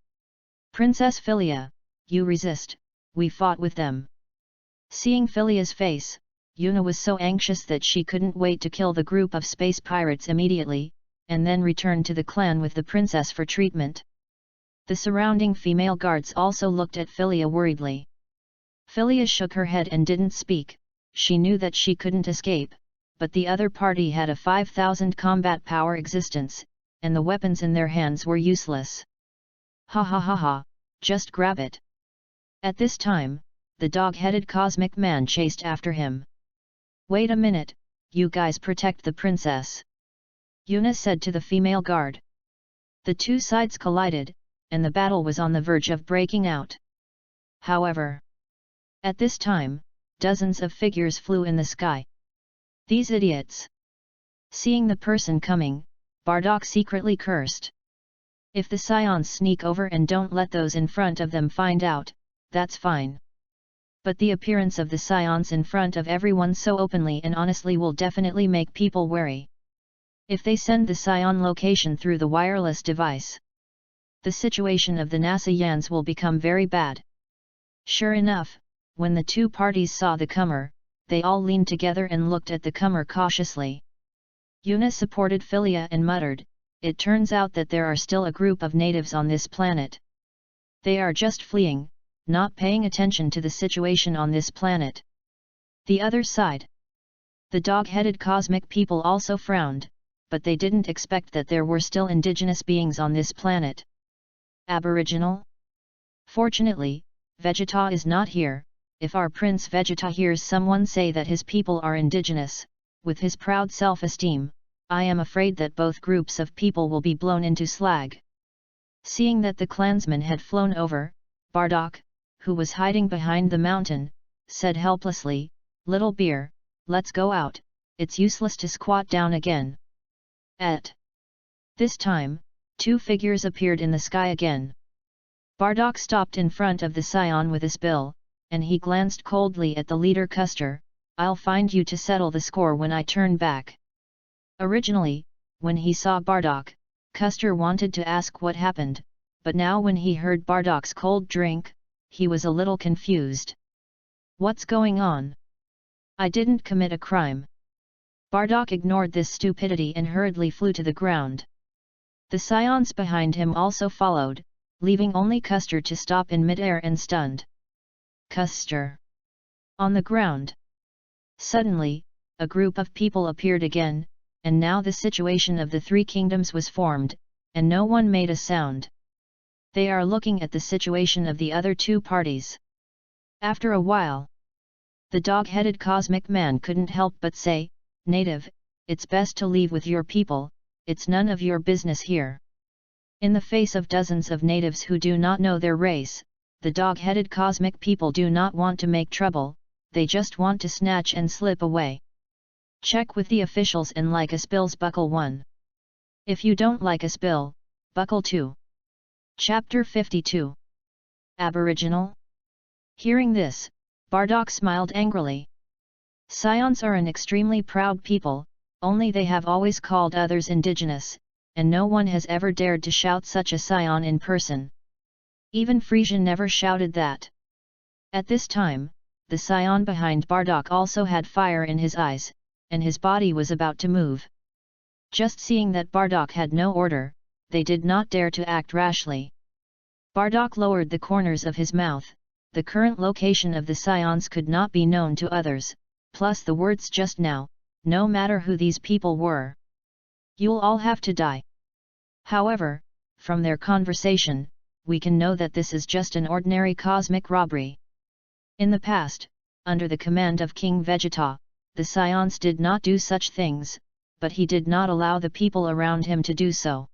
Princess Philia, you resist, we fought with them. Seeing Philia's face, Yuna was so anxious that she couldn't wait to kill the group of space pirates immediately, and then return to the clan with the princess for treatment. The surrounding female guards also looked at Philia worriedly. Philia shook her head and didn't speak. She knew that she couldn't escape, but the other party had a 5,000 combat power existence, and the weapons in their hands were useless. Ha ha ha ha, just grab it. At this time, the dog-headed cosmic man chased after him. Wait a minute, you guys protect the princess. Yuna said to the female guard. The two sides collided, and the battle was on the verge of breaking out. However, at this time, dozens of figures flew in the sky. These idiots! Seeing the person coming, Bardock secretly cursed. If the Saiyans sneak over and don't let those in front of them find out, that's fine. But the appearance of the Saiyans in front of everyone so openly and honestly will definitely make people wary. If they send the Saiyan location through the wireless device, the situation of the Saiyans will become very bad. Sure enough, when the two parties saw the comer, they all leaned together and looked at the comer cautiously. Yuna supported Philia and muttered, "It turns out that there are still a group of natives on this planet. They are just fleeing, not paying attention to the situation on this planet." The other side. The dog-headed cosmic people also frowned, but they didn't expect that there were still indigenous beings on this planet. Aboriginal? Fortunately, Vegeta is not here. If our Prince Vegeta hears someone say that his people are indigenous, with his proud self-esteem, I am afraid that both groups of people will be blown into slag. Seeing that the clansmen had flown over, Bardock, who was hiding behind the mountain, said helplessly, "Little bear, let's go out, it's useless to squat down again." At this time, two figures appeared in the sky again. Bardock stopped in front of the Saiyan with his bill, and he glanced coldly at the leader Custer. "I'll find you to settle the score when I turn back." Originally, when he saw Bardock, Custer wanted to ask what happened, but now when he heard Bardock's cold drink, he was a little confused. "What's going on? I didn't commit a crime." Bardock ignored this stupidity and hurriedly flew to the ground. The Saiyans behind him also followed, leaving only Custer to stop in midair and stunned. Custer! On the ground. Suddenly, a group of people appeared again, and now the situation of the three kingdoms was formed, and no one made a sound. They are looking at the situation of the other two parties. After a while, the dog-headed cosmic man couldn't help but say, "Native, it's best to leave with your people, it's none of your business here." In the face of dozens of natives who do not know their race, the dog-headed cosmic people do not want to make trouble, they just want to snatch and slip away. Check with the officials and like a spill's buckle 1. If you don't like a spill, buckle 2. Chapter 52. Aboriginal? Hearing this, Bardock smiled angrily. Saiyans are an extremely proud people, only they have always called others indigenous, and no one has ever dared to shout such a Saiyan in person. Even Frisian never shouted that. At this time, the Saiyan behind Bardock also had fire in his eyes, and his body was about to move. Just seeing that Bardock had no order, they did not dare to act rashly. Bardock lowered the corners of his mouth. The current location of the Saiyans could not be known to others, plus the words just now, no matter who these people were. "You'll all have to die." However, from their conversation, we can know that this is just an ordinary cosmic robbery. In the past, under the command of King Vegeta, the Saiyans did not do such things, but he did not allow the people around him to do so.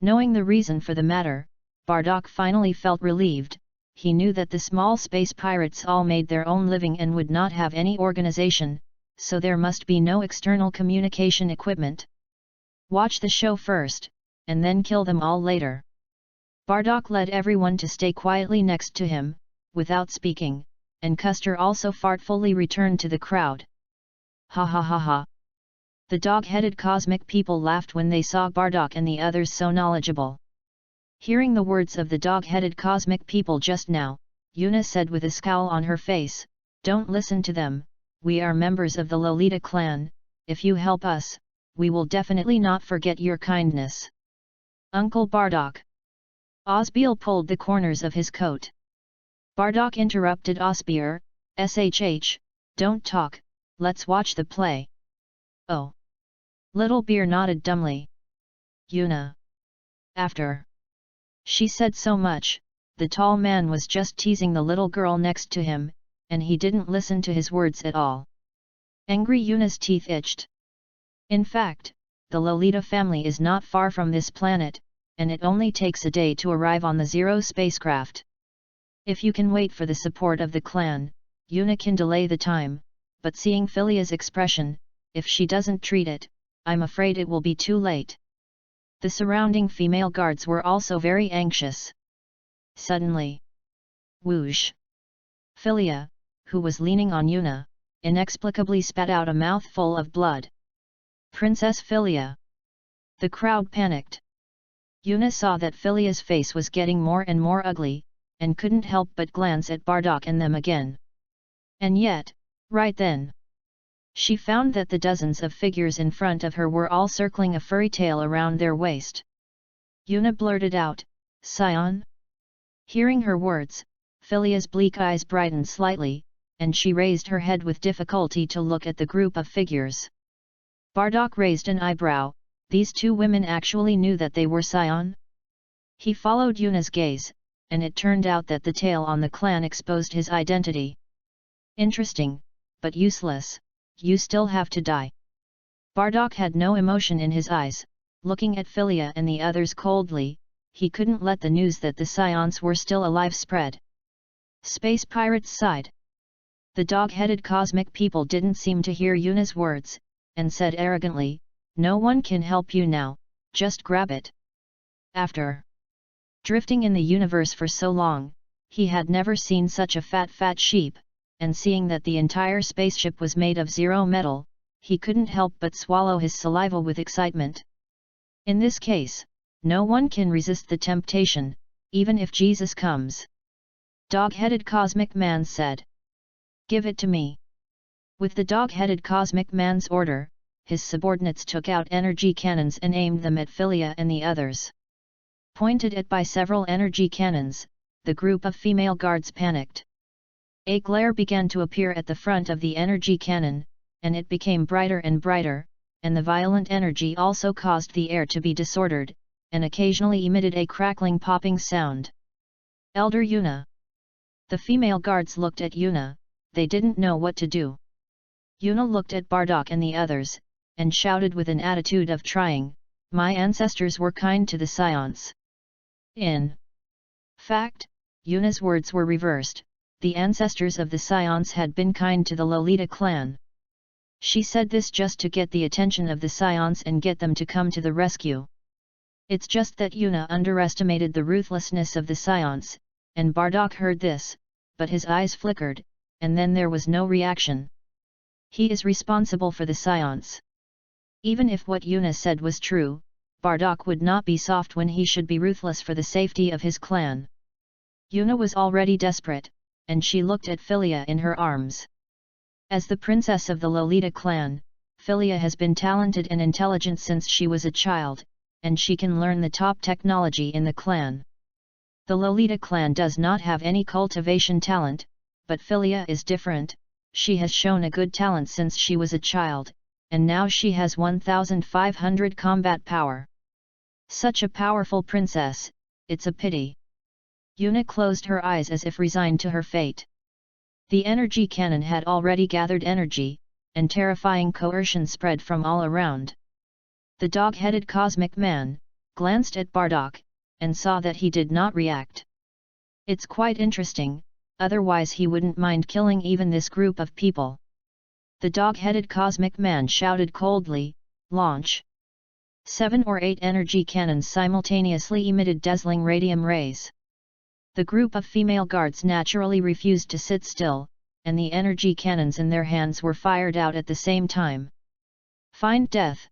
Knowing the reason for the matter, Bardock finally felt relieved. He knew that the small space pirates all made their own living and would not have any organization, so there must be no external communication equipment. Watch the show first, and then kill them all later. Bardock led everyone to stay quietly next to him, without speaking, and Custer also fartfully returned to the crowd. Ha ha ha ha. The dog-headed cosmic people laughed when they saw Bardock and the others so knowledgeable. Hearing the words of the dog-headed cosmic people just now, Yuna said with a scowl on her face, "Don't listen to them, we are members of the Lolita clan, if you help us, we will definitely not forget your kindness." "Uncle Bardock." Osbeal pulled the corners of his coat. Bardock interrupted Osbeer, "Shh, don't talk, let's watch the play." "Oh." Little Bear nodded dumbly. "Yuna." After she said so much, the tall man was just teasing the little girl next to him, and he didn't listen to his words at all. Angry Yuna's teeth itched. In fact, the Lolita family is not far from this planet, and it only takes a day to arrive on the Zero spacecraft. If you can wait for the support of the clan, Yuna can delay the time, but seeing Philia's expression, if she doesn't treat it, I'm afraid it will be too late. The surrounding female guards were also very anxious. Suddenly, whoosh! Philia, who was leaning on Yuna, inexplicably spat out a mouthful of blood. Princess Philia! The crowd panicked. Yuna saw that Philia's face was getting more and more ugly, and couldn't help but glance at Bardock and them again. And yet, right then, she found that the dozens of figures in front of her were all circling a furry tail around their waist. Yuna blurted out, "Saiyan?" Hearing her words, Philia's bleak eyes brightened slightly, and she raised her head with difficulty to look at the group of figures. Bardock raised an eyebrow. These two women actually knew that they were Saiyan? He followed Yuna's gaze, and it turned out that the tail on the clan exposed his identity. Interesting, but useless. You still have to die. Bardock had no emotion in his eyes, looking at Philia and the others coldly. He couldn't let the news that the Scions were still alive spread. Space Pirates sighed. The dog-headed cosmic people didn't seem to hear Yuna's words, and said arrogantly, "No one can help you now, just grab it." After drifting in the universe for so long, he had never seen such a fat sheep, and seeing that the entire spaceship was made of zero metal, he couldn't help but swallow his saliva with excitement. In this case, no one can resist the temptation, even if Jesus comes. Dog-headed cosmic man said. "Give it to me." With the dog-headed cosmic man's order, his subordinates took out energy cannons and aimed them at Philia and the others. Pointed at by several energy cannons, the group of female guards panicked. A glare began to appear at the front of the energy cannon, and it became brighter and brighter, and the violent energy also caused the air to be disordered, and occasionally emitted a crackling popping sound. "Elder Yuna!" The female guards looked at Yuna. They didn't know what to do. Yuna looked at Bardock and the others, and shouted with an attitude of trying, "My ancestors were kind to the Scions." In fact, Yuna's words were reversed. The ancestors of the Scions had been kind to the Lolita clan. She said this just to get the attention of the Scions and get them to come to the rescue. It's just that Yuna underestimated the ruthlessness of the Scions, and Bardock heard this, but his eyes flickered, and then there was no reaction. He is responsible for the Scions. Even if what Yuna said was true, Bardock would not be soft when he should be ruthless for the safety of his clan. Yuna was already desperate, and she looked at Philia in her arms. As the princess of the Lolita clan, Philia has been talented and intelligent since she was a child, and she can learn the top technology in the clan. The Lolita clan does not have any cultivation talent, but Philia is different. She has shown a good talent since she was a child, and now she has 1,500 combat power. Such a powerful princess, it's a pity. Yuna closed her eyes as if resigned to her fate. The energy cannon had already gathered energy, and terrifying coercion spread from all around. The dog-headed cosmic man glanced at Bardock, and saw that he did not react. It's quite interesting, otherwise he wouldn't mind killing even this group of people. The dog-headed cosmic man shouted coldly, "Launch!" 7 or 8 energy cannons simultaneously emitted dazzling radium rays. The group of female guards naturally refused to sit still, and the energy cannons in their hands were fired out at the same time. Find death!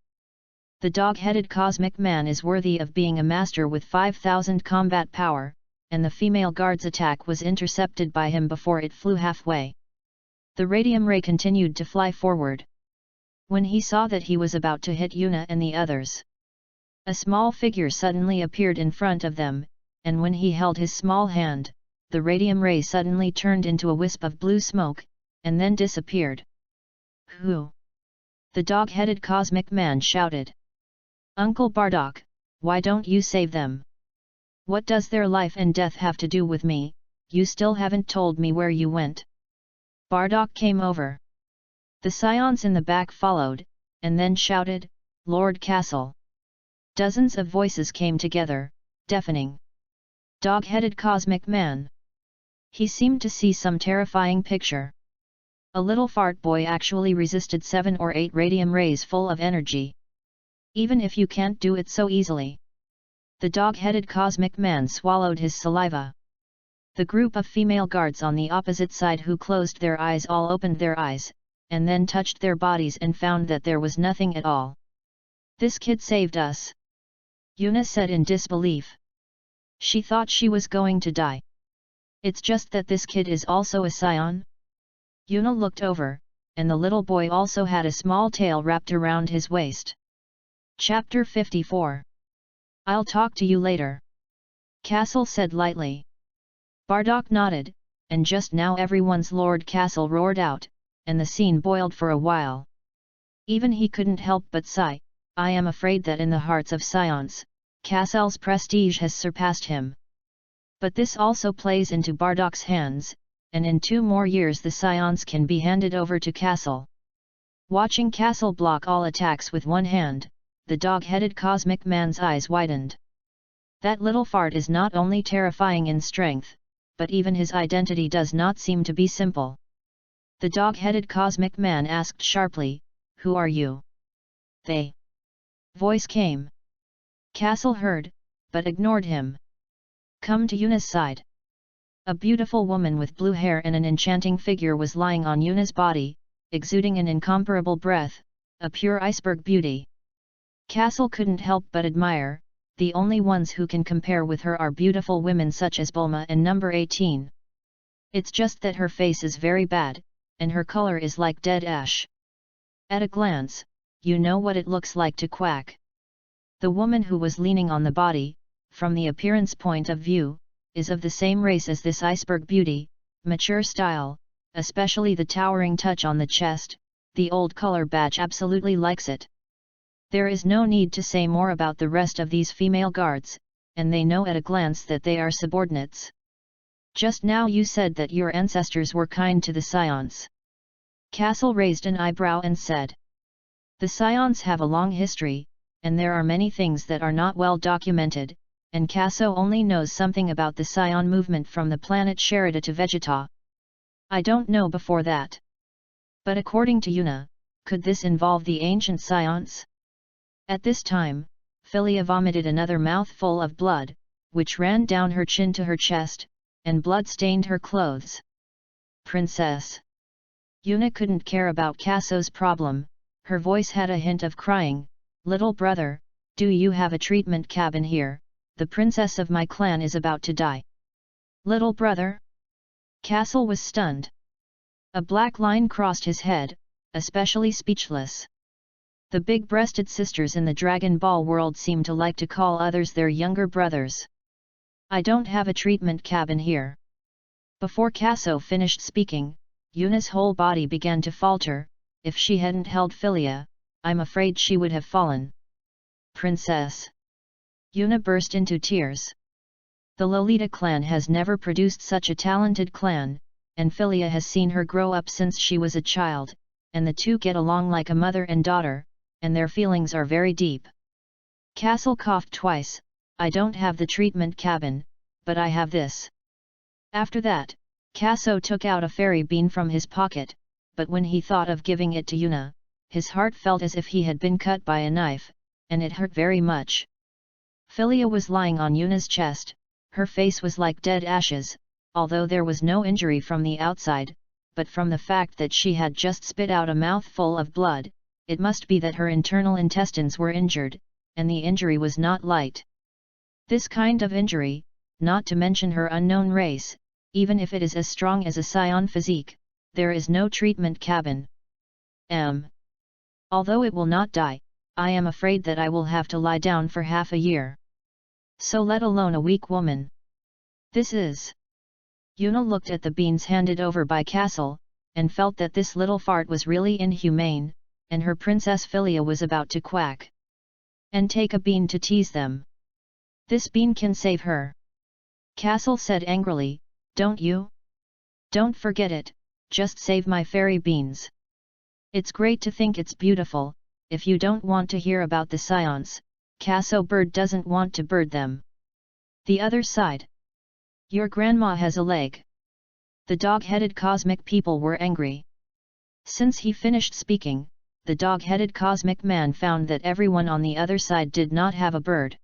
The dog-headed cosmic man is worthy of being a master with 5,000 combat power, and the female guard's attack was intercepted by him before it flew halfway. The radium ray continued to fly forward. When he saw that he was about to hit Yuna and the others, a small figure suddenly appeared in front of them, and when he held his small hand, the radium ray suddenly turned into a wisp of blue smoke, and then disappeared. "Who?" the dog-headed cosmic man shouted. "Uncle Bardock, why don't you save them? What does their life and death have to do with me? You still haven't told me where you went." Bardock came over. The Scions in the back followed, and then shouted, "Lord Kaso!" Dozens of voices came together, deafening. Dog-headed cosmic man. He seemed to see some terrifying picture. A little fart boy actually resisted 7 or 8 radium rays full of energy. Even if you can't do it so easily. The dog-headed cosmic man swallowed his saliva. The group of female guards on the opposite side who closed their eyes all opened their eyes, and then touched their bodies and found that there was nothing at all. This kid saved us. Yuna said in disbelief. She thought she was going to die. It's just that this kid is also a Saiyan? Yuna looked over, and the little boy also had a small tail wrapped around his waist. Chapter 54. I'll talk to you later. Kaso said lightly. Bardock nodded, and just now everyone's Lord Kaso roared out, and the scene boiled for a while. Even he couldn't help but sigh. I am afraid that in the hearts of Saiyans, Kaso's prestige has surpassed him. But this also plays into Bardock's hands, and in 2 more years the Saiyans can be handed over to Kaso. Watching Kaso block all attacks with one hand, the dog-headed cosmic man's eyes widened. That little fart is not only terrifying in strength, but even his identity does not seem to be simple. The dog-headed cosmic man asked sharply, "Who are you?" "They." Voice came. Kaso heard, but ignored him. "Come to Yuna's side." A beautiful woman with blue hair and an enchanting figure was lying on Yuna's body, exuding an incomparable breath, a pure iceberg beauty. Kaso couldn't help but admire. The only ones who can compare with her are beautiful women such as Bulma and number 18. It's just that her face is very bad, and her color is like dead ash. At a glance, you know what it looks like to quack. The woman who was leaning on the body, from the appearance point of view, is of the same race as this iceberg beauty, mature style, especially the towering touch on the chest. The old color badge absolutely likes it. There is no need to say more about the rest of these female guards, and they know at a glance that they are subordinates. Just now you said that your ancestors were kind to the Saiyans. Kaso raised an eyebrow and said. The Saiyans have a long history, and there are many things that are not well documented, and Kaso only knows something about the Saiyan movement from the planet Sherida to Vegeta. I don't know before that. But according to Yuna, could this involve the ancient Saiyans? At this time, Philia vomited another mouthful of blood, which ran down her chin to her chest, and blood stained her clothes. Princess. Yuna couldn't care about Kaso's problem, her voice had a hint of crying. Little brother, do you have a treatment cabin here? The princess of my clan is about to die. Little brother? Kaso was stunned. A black line crossed his head, especially speechless. The big-breasted sisters in the Dragon Ball world seem to like to call others their younger brothers. I don't have a treatment cabin here. Before Kaso finished speaking, Yuna's whole body began to falter. If she hadn't held Philia, I'm afraid she would have fallen. Princess. Yuna burst into tears. The Lolita clan has never produced such a talented clan, and Philia has seen her grow up since she was a child, and the two get along like a mother and daughter, and their feelings are very deep. Kaso coughed twice. I don't have the treatment cabin, but I have this. After that, Kaso took out a fairy bean from his pocket, but when he thought of giving it to Yuna, his heart felt as if he had been cut by a knife, and it hurt very much. Philia was lying on Yuna's chest, her face was like dead ashes, although there was no injury from the outside, but from the fact that she had just spit out a mouthful of blood, it must be that her internal intestines were injured, and the injury was not light. This kind of injury, not to mention her unknown race, even if it is as strong as a Saiyan physique, there is no treatment cabin. Although it will not die, I am afraid that I will have to lie down for half a year. So let alone a weak woman. This is. Yuna looked at the beans handed over by Kaso, and felt that this little fart was really inhumane, and her Princess Philia was about to quack. And take a bean to tease them. This bean can save her. Kaso said angrily, don't you? Don't forget it, just save my fairy beans. It's great to think it's beautiful. If you don't want to hear about the Saiyans, Kaso bird doesn't want to bird them. The other side. Your grandma has a leg. The dog-headed cosmic people were angry. Since he finished speaking, the dog-headed cosmic man found that everyone on the other side did not have a bird.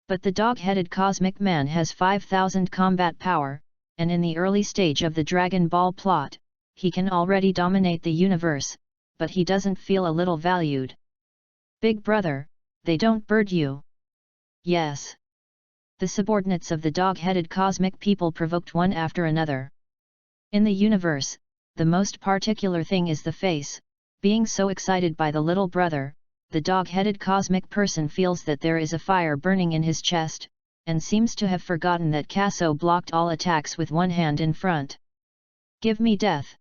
But the dog-headed cosmic man has 5,000 combat power, and in the early stage of the Dragon Ball plot, he can already dominate the universe, but he doesn't feel a little valued. Big brother, they don't bird you. Yes. The subordinates of the dog-headed cosmic people provoked one after another. In the universe, the most particular thing is the face. Being so excited by the little brother, the dog-headed cosmic person feels that there is a fire burning in his chest, and seems to have forgotten that Kaso blocked all attacks with one hand in front. Give me death.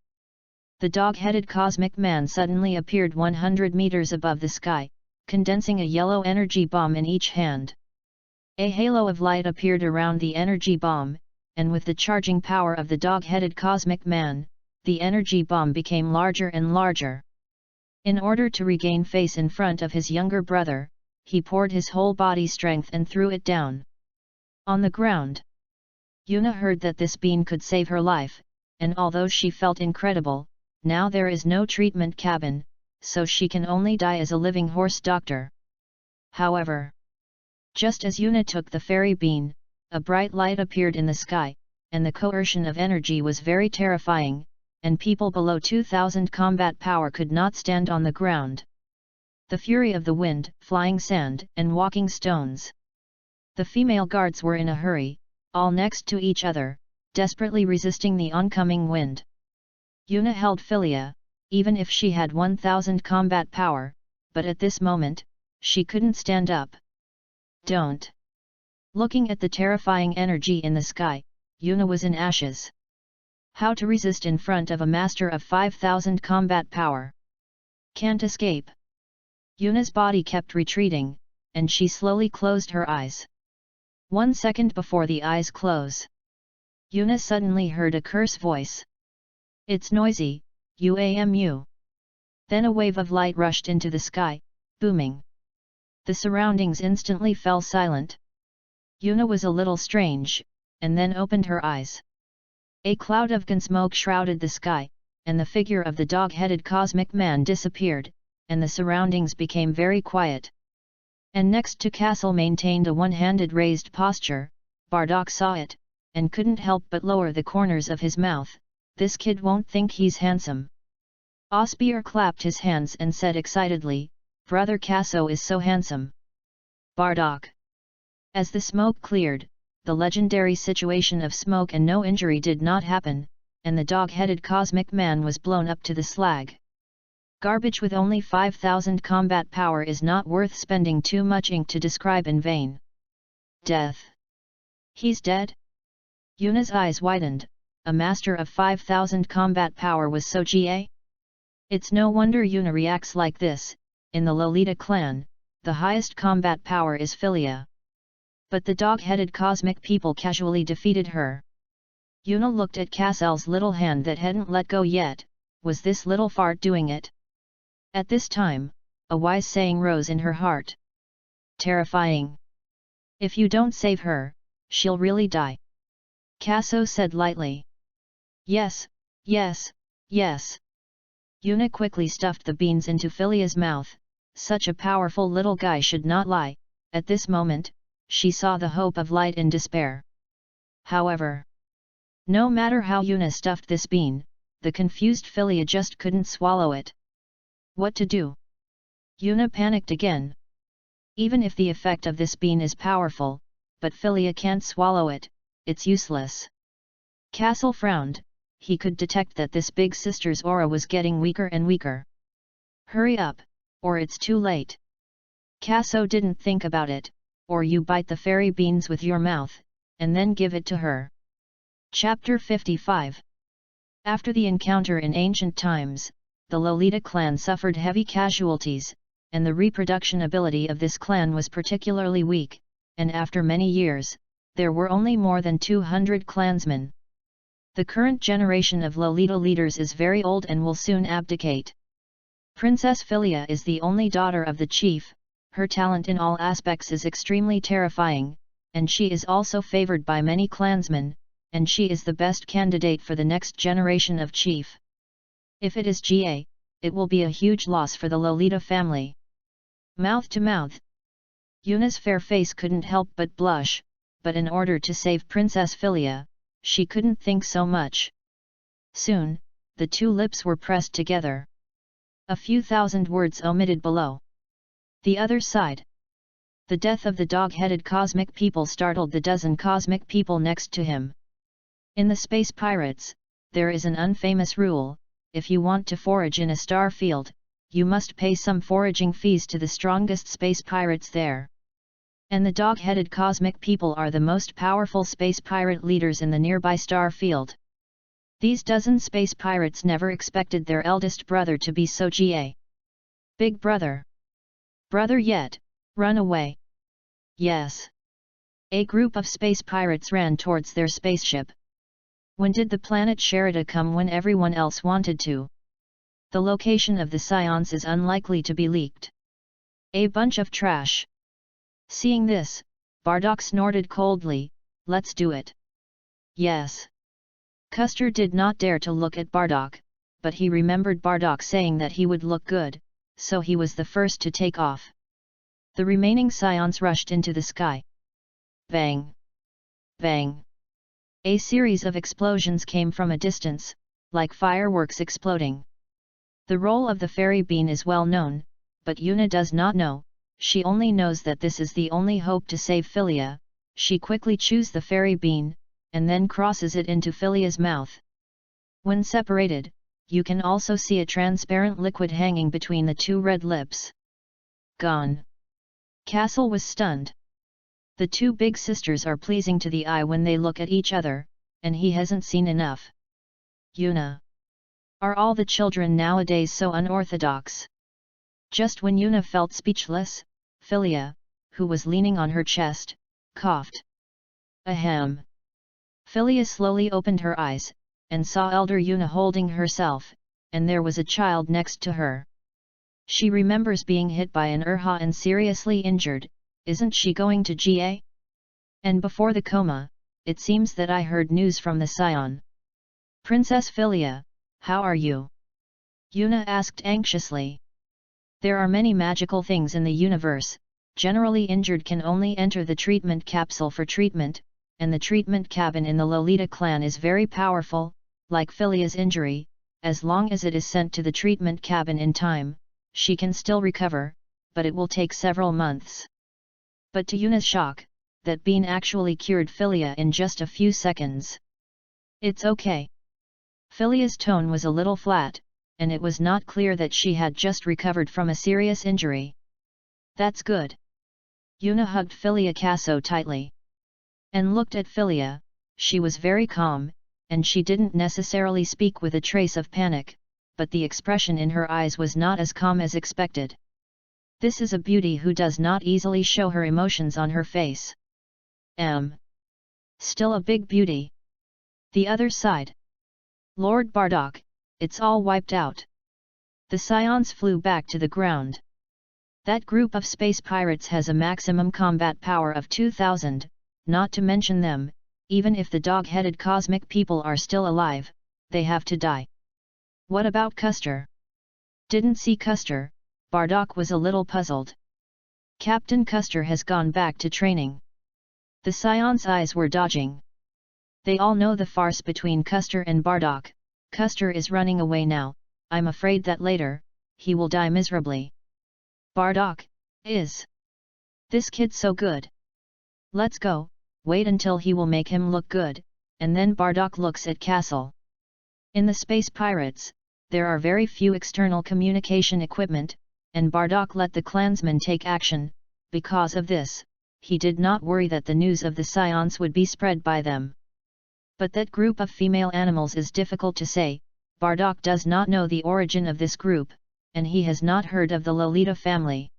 The dog-headed cosmic man suddenly appeared 100 meters above the sky, condensing a yellow energy bomb in each hand. A halo of light appeared around the energy bomb, and with the charging power of the dog-headed cosmic man, the energy bomb became larger and larger. In order to regain face in front of his younger brother, he poured his whole body strength and threw it down. On the ground. Yuna heard that this bean could save her life, and although she felt incredible, now there is no treatment cabin, so she can only die as a living horse doctor. However, just as Yuna took the fairy bean, a bright light appeared in the sky, and the coercion of energy was very terrifying, and people below 2,000 combat power could not stand on the ground. The fury of the wind, flying sand, and walking stones. The female guards were in a hurry, all next to each other, desperately resisting the oncoming wind. Yuna held Philia, even if she had 1,000 combat power, but at this moment, she couldn't stand up. Don't. Looking at the terrifying energy in the sky, Yuna was in ashes. How to resist in front of a master of 5,000 combat power? Can't escape. Yuna's body kept retreating, and she slowly closed her eyes. 1 second before the eyes close, Yuna suddenly heard a curse voice. It's noisy, UAMU. Then a wave of light rushed into the sky, booming. The surroundings instantly fell silent. Yuna was a little strange, and then opened her eyes. A cloud of smoke shrouded the sky, and the figure of the dog-headed cosmic man disappeared, and the surroundings became very quiet. And next to Castle maintained a one-handed raised posture. Bardock saw it, and couldn't help but lower the corners of his mouth. This kid won't think he's handsome. Osbeer clapped his hands and said excitedly, Brother Kaso is so handsome. Bardock. As the smoke cleared, the legendary situation of smoke and no injury did not happen, and the dog-headed cosmic man was blown up to the slag. Garbage with only 5,000 combat power is not worth spending too much ink to describe in vain. Death. He's dead? Yuna's eyes widened. A master of 5,000 combat power was so GA? It's no wonder Yuna reacts like this. In the Lolita clan, the highest combat power is Philia. But the dog-headed cosmic people casually defeated her. Yuna looked at Cassell's little hand that hadn't let go yet. Was this little fart doing it? At this time, a wise saying rose in her heart. Terrifying. If you don't save her, she'll really die. Kaso said lightly. Yes, yes, yes. Yuna quickly stuffed the beans into Philia's mouth. Such a powerful little guy should not lie. At this moment, she saw the hope of light in despair. However, no matter how Yuna stuffed this bean, the confused Philia just couldn't swallow it. What to do? Yuna panicked again. Even if the effect of this bean is powerful, but Philia can't swallow it, it's useless. Castle frowned. He could detect that this big sister's aura was getting weaker and weaker. Hurry up, or it's too late. Kaso didn't think about it. Or you bite the fairy beans with your mouth, and then give it to her. Chapter 55. After the encounter in ancient times, the Lolita clan suffered heavy casualties, and the reproduction ability of this clan was particularly weak, and after many years, there were only more than 200 clansmen. The current generation of Lolita leaders is very old and will soon abdicate. Princess Philia is the only daughter of the chief. Her talent in all aspects is extremely terrifying, and she is also favored by many clansmen, and she is the best candidate for the next generation of chief. If it is GA, it will be a huge loss for the Lolita family. Mouth to mouth. Yuna's fair face couldn't help but blush, but in order to save Princess Philia, she couldn't think so much. Soon, the two lips were pressed together. A few thousand words omitted below. The other side. The death of the dog-headed cosmic people startled the dozen cosmic people next to him. In the space pirates, there is an unfamous rule: if you want to forage in a star field, you must pay some foraging fees to the strongest space pirates there. And the dog-headed cosmic people are the most powerful space pirate leaders in the nearby star field. These dozen space pirates never expected their eldest brother to be so GA. Big brother. Brother yet, run away. Yes. A group of space pirates ran towards their spaceship. When did the planet Sherida come when everyone else wanted to? The location of the Saiyans is unlikely to be leaked. A bunch of trash. Seeing this, Bardock snorted coldly, let's do it. Yes. Custer did not dare to look at Bardock, but he remembered Bardock saying that he would look good, so he was the first to take off. The remaining Saiyans rushed into the sky. Bang! Bang! A series of explosions came from a distance, like fireworks exploding. The role of the fairy bean is well known, but Yuna does not know. She only knows that this is the only hope to save Philia. She quickly chews the fairy bean, and then crosses it into Philia's mouth. When separated, you can also see a transparent liquid hanging between the two red lips. Gone. Kaso was stunned. The two big sisters are pleasing to the eye when they look at each other, and he hasn't seen enough. Yuna. Are all the children nowadays so unorthodox? Just when Yuna felt speechless, Philia, who was leaning on her chest, coughed. Ahem. Philia slowly opened her eyes, and saw elder Yuna holding herself, and there was a child next to her. She remembers being hit by an Urha and seriously injured. Isn't she going to GA? And before the coma, it seems that I heard news from the Saiyan. Princess Philia, how are you? Yuna asked anxiously. There are many magical things in the universe. Generally injured can only enter the treatment capsule for treatment, and the treatment cabin in the Lolita clan is very powerful. Like Philia's injury, as long as it is sent to the treatment cabin in time, she can still recover, but it will take several months. But to Yuna's shock, that bean actually cured Philia in just a few seconds. It's okay. Philia's tone was a little flat, and it was not clear that she had just recovered from a serious injury. That's good. Yuna hugged Philia Kaso tightly. And looked at Philia. She was very calm, and she didn't necessarily speak with a trace of panic, but the expression in her eyes was not as calm as expected. This is a beauty who does not easily show her emotions on her face. Still a big beauty. The other side. Lord Bardock, it's all wiped out. The Saiyans flew back to the ground. That group of space pirates has a maximum combat power of 2,000, not to mention them, even if the dog-headed cosmic people are still alive, they have to die. What about Custer? Didn't see Custer. Bardock was a little puzzled. Captain Custer has gone back to training. The Saiyans' eyes were dodging. They all know the farce between Custer and Bardock. Custer is running away now. I'm afraid that later, he will die miserably. Bardock, is this kid so good? Let's go, wait until he will make him look good, and then Bardock looks at Castle. In the space pirates, there are very few external communication equipment, and Bardock let the clansmen take action. Because of this, he did not worry that the news of the Saiyans would be spread by them. But that group of female animals is difficult to say. Bardock does not know the origin of this group, and he has not heard of the Lolita family.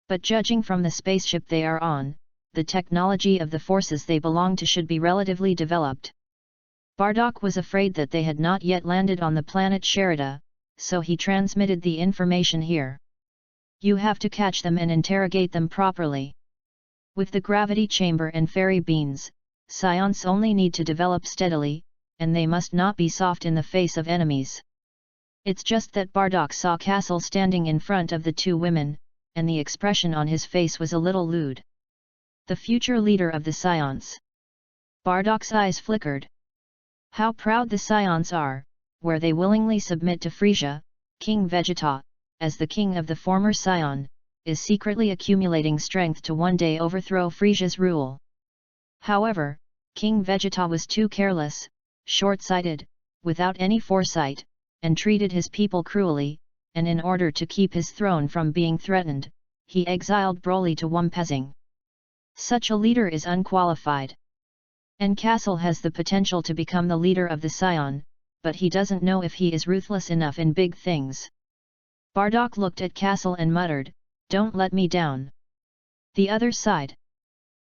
But judging from the spaceship they are on, the technology of the forces they belong to should be relatively developed. Bardock was afraid that they had not yet landed on the planet Sherida, so he transmitted the information here. You have to catch them and interrogate them properly. With the gravity chamber and fairy beans, Saiyans only need to develop steadily, and they must not be soft in the face of enemies. It's just that Bardock saw Kaso standing in front of the two women, and the expression on his face was a little lewd. The future leader of the Saiyans. Bardock's eyes flickered. How proud the Saiyans are, where they willingly submit to Frisia. King Vegeta, as the king of the former Saiyan, is secretly accumulating strength to one day overthrow Frisia's rule. However, King Vegeta was too careless, short-sighted, without any foresight, and treated his people cruelly, and in order to keep his throne from being threatened, he exiled Broly to Wumpezing. Such a leader is unqualified. And Kaso has the potential to become the leader of the Saiyan, but he doesn't know if he is ruthless enough in big things. Bardock looked at Kaso and muttered, "Don't let me down." The other side.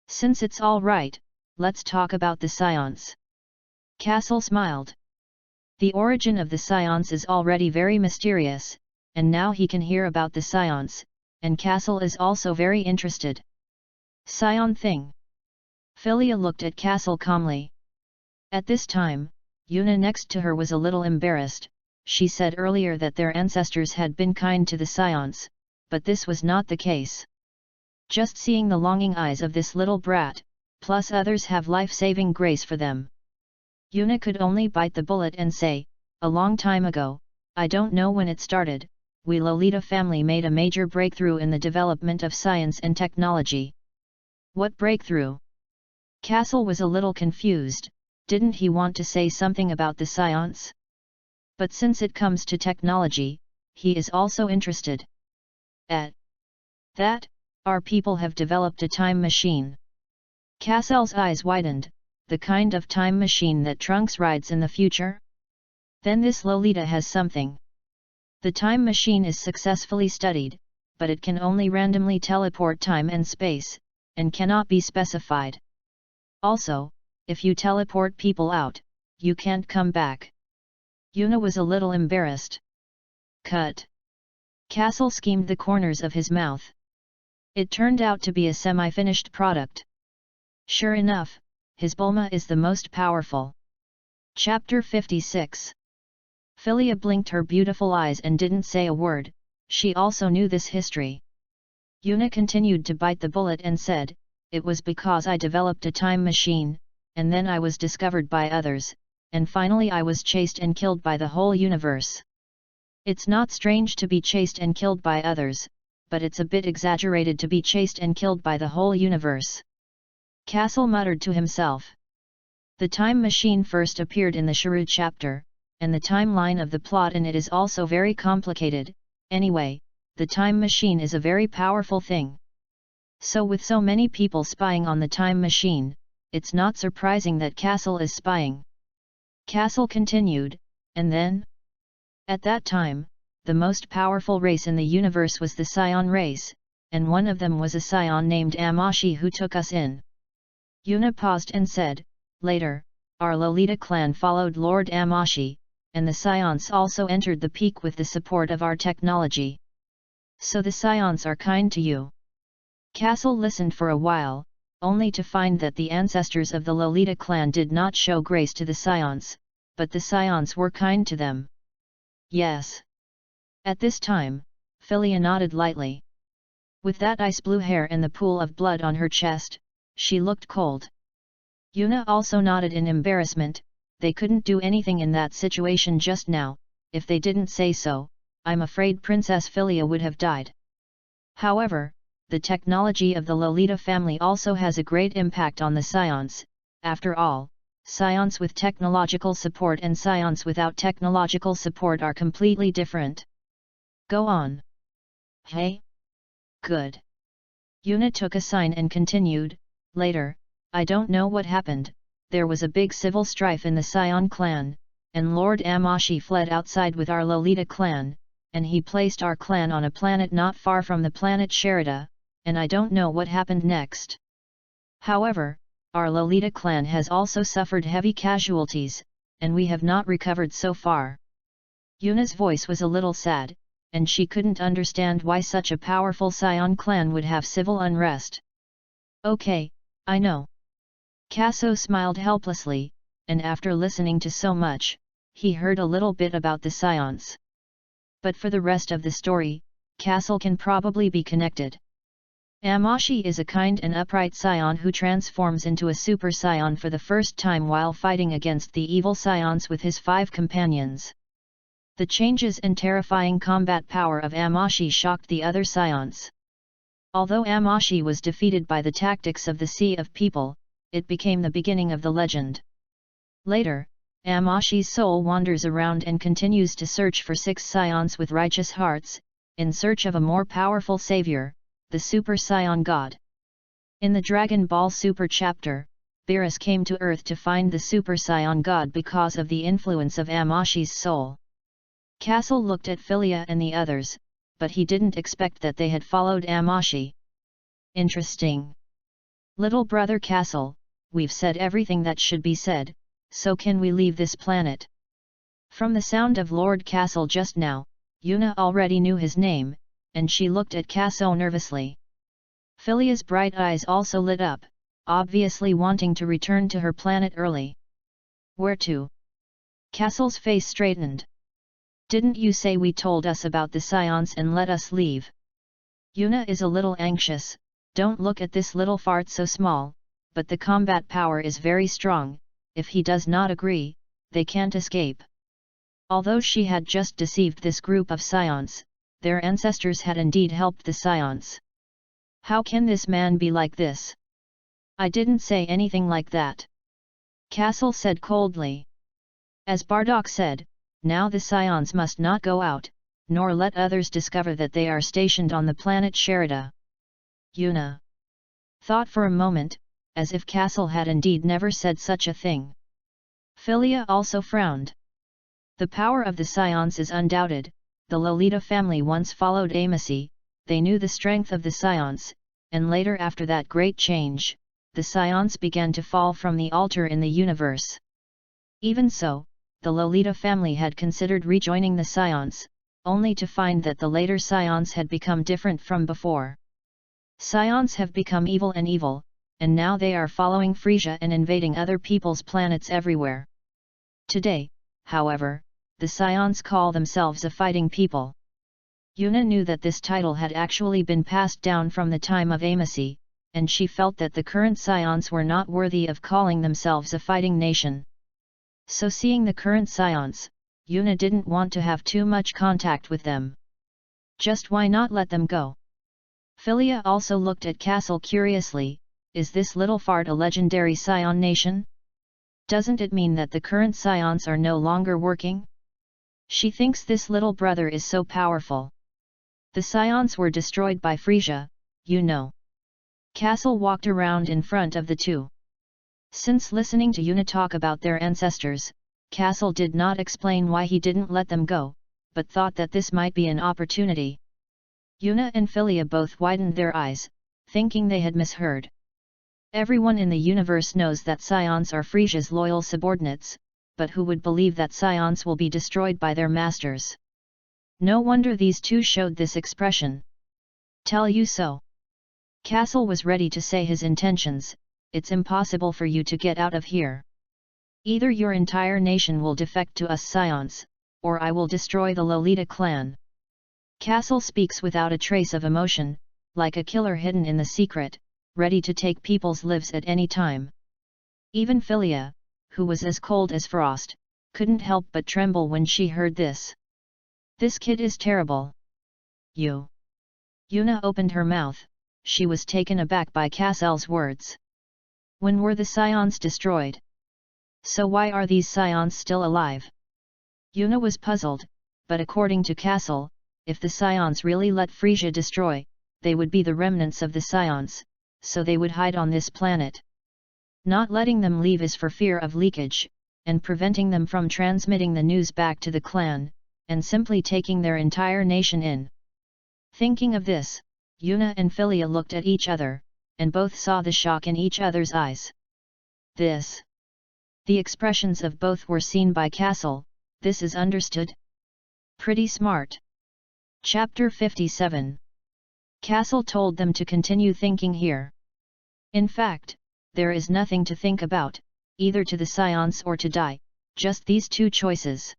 "Since it's all right, let's talk about the Saiyans." Kaso smiled. The origin of the Saiyans is already very mysterious, and now he can hear about the Saiyans, and Kaso is also very interested. Saiyan thing. Philia looked at Kaso calmly. At this time, Yuna next to her was a little embarrassed. She said earlier that their ancestors had been kind to the Saiyans, but this was not the case. Just seeing the longing eyes of this little brat, plus others have life-saving grace for them. Yuna could only bite the bullet and say, "A long time ago, I don't know when it started, we Lolita family made a major breakthrough in the development of science and technology." What breakthrough? Castle was a little confused. Didn't he want to say something about the Saiyans? But since it comes to technology, he is also interested. At that, our people have developed a time machine. Castle's eyes widened. The kind of time machine that Trunks rides in the future? Then this Lolita has something. The time machine is successfully studied, but it can only randomly teleport time and space, and cannot be specified. Also, if you teleport people out, you can't come back. Yuna was a little embarrassed. Cut. Castle schemed the corners of his mouth. It turned out to be a semi-finished product. Sure enough, his Bulma is the most powerful. Chapter 56. Philia blinked her beautiful eyes and didn't say a word. She also knew this history. Yuna continued to bite the bullet and said, "It was because I developed a time machine, and then I was discovered by others, and finally I was chased and killed by the whole universe." It's not strange to be chased and killed by others, but it's a bit exaggerated to be chased and killed by the whole universe. Castle muttered to himself. The time machine first appeared in the Shiru chapter, and the timeline of the plot in it is also very complicated. Anyway, the time machine is a very powerful thing. So with so many people spying on the time machine, it's not surprising that Castle is spying. Castle continued, and then? At that time, the most powerful race in the universe was the Saiyan race, and one of them was a Saiyan named Amashi who took us in. Yuna paused and said, "Later, our Lolita clan followed Lord Amashi, and the Saiyans also entered the peak with the support of our technology. So the Saiyans are kind to you." Castle listened for a while, only to find that the ancestors of the Lolita clan did not show grace to the Saiyans, but the Saiyans were kind to them. Yes. At this time, Philia nodded lightly. With that ice blue hair and the pool of blood on her chest, she looked cold. Yuna also nodded in embarrassment. They couldn't do anything in that situation just now. If they didn't say so, I'm afraid Princess Philia would have died. However, the technology of the Lolita family also has a great impact on the Saiyans. After all, Saiyans with technological support and Saiyans without technological support are completely different. Go on. Hey? Good. Yuna took a sign and continued, "Later, I don't know what happened, there was a big civil strife in the Saiyan clan, and Lord Amashi fled outside with our Lolita clan, and he placed our clan on a planet not far from the planet Sherida, and I don't know what happened next. However, our Lolita clan has also suffered heavy casualties, and we have not recovered so far." Yuna's voice was a little sad, and she couldn't understand why such a powerful Saiyan clan would have civil unrest. Okay, I know. Kaso smiled helplessly, and after listening to so much, he heard a little bit about the Saiyans. But for the rest of the story, Castle can probably be connected. Amashi is a kind and upright Saiyan who transforms into a Super Saiyan for the first time while fighting against the evil Saiyans with his 5 companions. The changes and terrifying combat power of Amashi shocked the other Saiyans. Although Amashi was defeated by the tactics of the Sea of People, it became the beginning of the legend. Later, Amashi's soul wanders around and continues to search for 6 Saiyans with righteous hearts, in search of a more powerful savior, the Super Saiyan God. In the Dragon Ball Super chapter, Beerus came to Earth to find the Super Saiyan God because of the influence of Amashi's soul. Castle looked at Philia and the others, but he didn't expect that they had followed Amashi. Interesting. Little brother Castle, we've said everything that should be said, so can we leave this planet? From the sound of Lord Castle just now, Yuna already knew his name, and she looked at Kaso nervously. Philia's bright eyes also lit up, obviously wanting to return to her planet early. Where to? Castle's face straightened. Didn't you say we told us about the Saiyans and let us leave? Yuna is a little anxious. Don't look at this little fart so small, but the combat power is very strong. If he does not agree, they can't escape. Although she had just deceived this group of Saiyans, their ancestors had indeed helped the Saiyans. How can this man be like this? I didn't say anything like that. Castle said coldly. As Bardock said, now the Saiyans must not go out, nor let others discover that they are stationed on the planet Sherida. Yuna thought for a moment, as if Castle had indeed never said such a thing. Philia also frowned. The power of the Saiyans is undoubted. The Lolita family once followed Amashi, they knew the strength of the Saiyans, and later after that great change, the Saiyans began to fall from the altar in the universe. Even so, the Lolita family had considered rejoining the Saiyans, only to find that the later Saiyans had become different from before. Saiyans have become evil, and now they are following Frisia and invading other people's planets everywhere. Today, however, the Saiyans call themselves a fighting people. Yuna knew that this title had actually been passed down from the time of Amashi, and she felt that the current Saiyans were not worthy of calling themselves a fighting nation. So seeing the current Saiyans, Yuna didn't want to have too much contact with them. Just why not let them go? Philia also looked at Castle curiously. Is this little fart a legendary Saiyan nation? Doesn't it mean that the current Saiyans are no longer working? She thinks this little brother is so powerful. The Saiyans were destroyed by Frisia, you know. Castle walked around in front of the two. Since listening to Yuna talk about their ancestors, Castle did not explain why he didn't let them go, but thought that this might be an opportunity. Yuna and Philia both widened their eyes, thinking they had misheard. Everyone in the universe knows that Saiyans are Frisia's loyal subordinates, but who would believe that Saiyans will be destroyed by their masters? No wonder these two showed this expression. Tell you so. Castle was ready to say his intentions. It's impossible for you to get out of here. Either your entire nation will defect to us Saiyans, or I will destroy the Lolita clan. Castle speaks without a trace of emotion, like a killer hidden in the secret, ready to take people's lives at any time. Even Philia, who was as cold as frost, couldn't help but tremble when she heard this. This kid is terrible. You. Yuna opened her mouth. She was taken aback by Castle's words. When were the Saiyans destroyed? So why are these Saiyans still alive? Yuna was puzzled, but according to Castle, if the Saiyans really let Frisia destroy, they would be the remnants of the Saiyans, so they would hide on this planet. Not letting them leave is for fear of leakage, and preventing them from transmitting the news back to the clan, and simply taking their entire nation in. Thinking of this, Yuna and Philia looked at each other, and both saw the shock in each other's eyes. This. The expressions of both were seen by Castle. This is understood? Pretty smart. Chapter 57. Castle told them to continue thinking here. In fact, there is nothing to think about, either to the Saiyans or to die, just these two choices.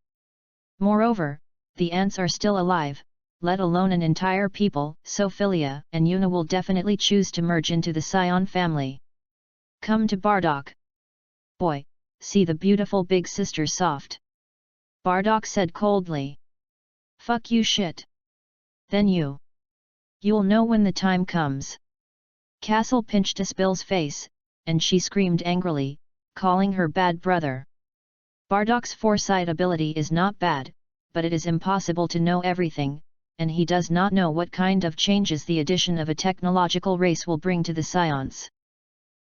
Moreover, the ants are still alive, let alone an entire people, so Philia and Yuna will definitely choose to merge into the Saiyan family. Come to Bardock. Boy, see the beautiful big sister soft. Bardock said coldly. Fuck you shit. Then you'll know when the time comes. Castle pinched Aspil's face, and she screamed angrily, calling her bad brother. Bardock's foresight ability is not bad, but it is impossible to know everything, and he does not know what kind of changes the addition of a technological race will bring to the Saiyans.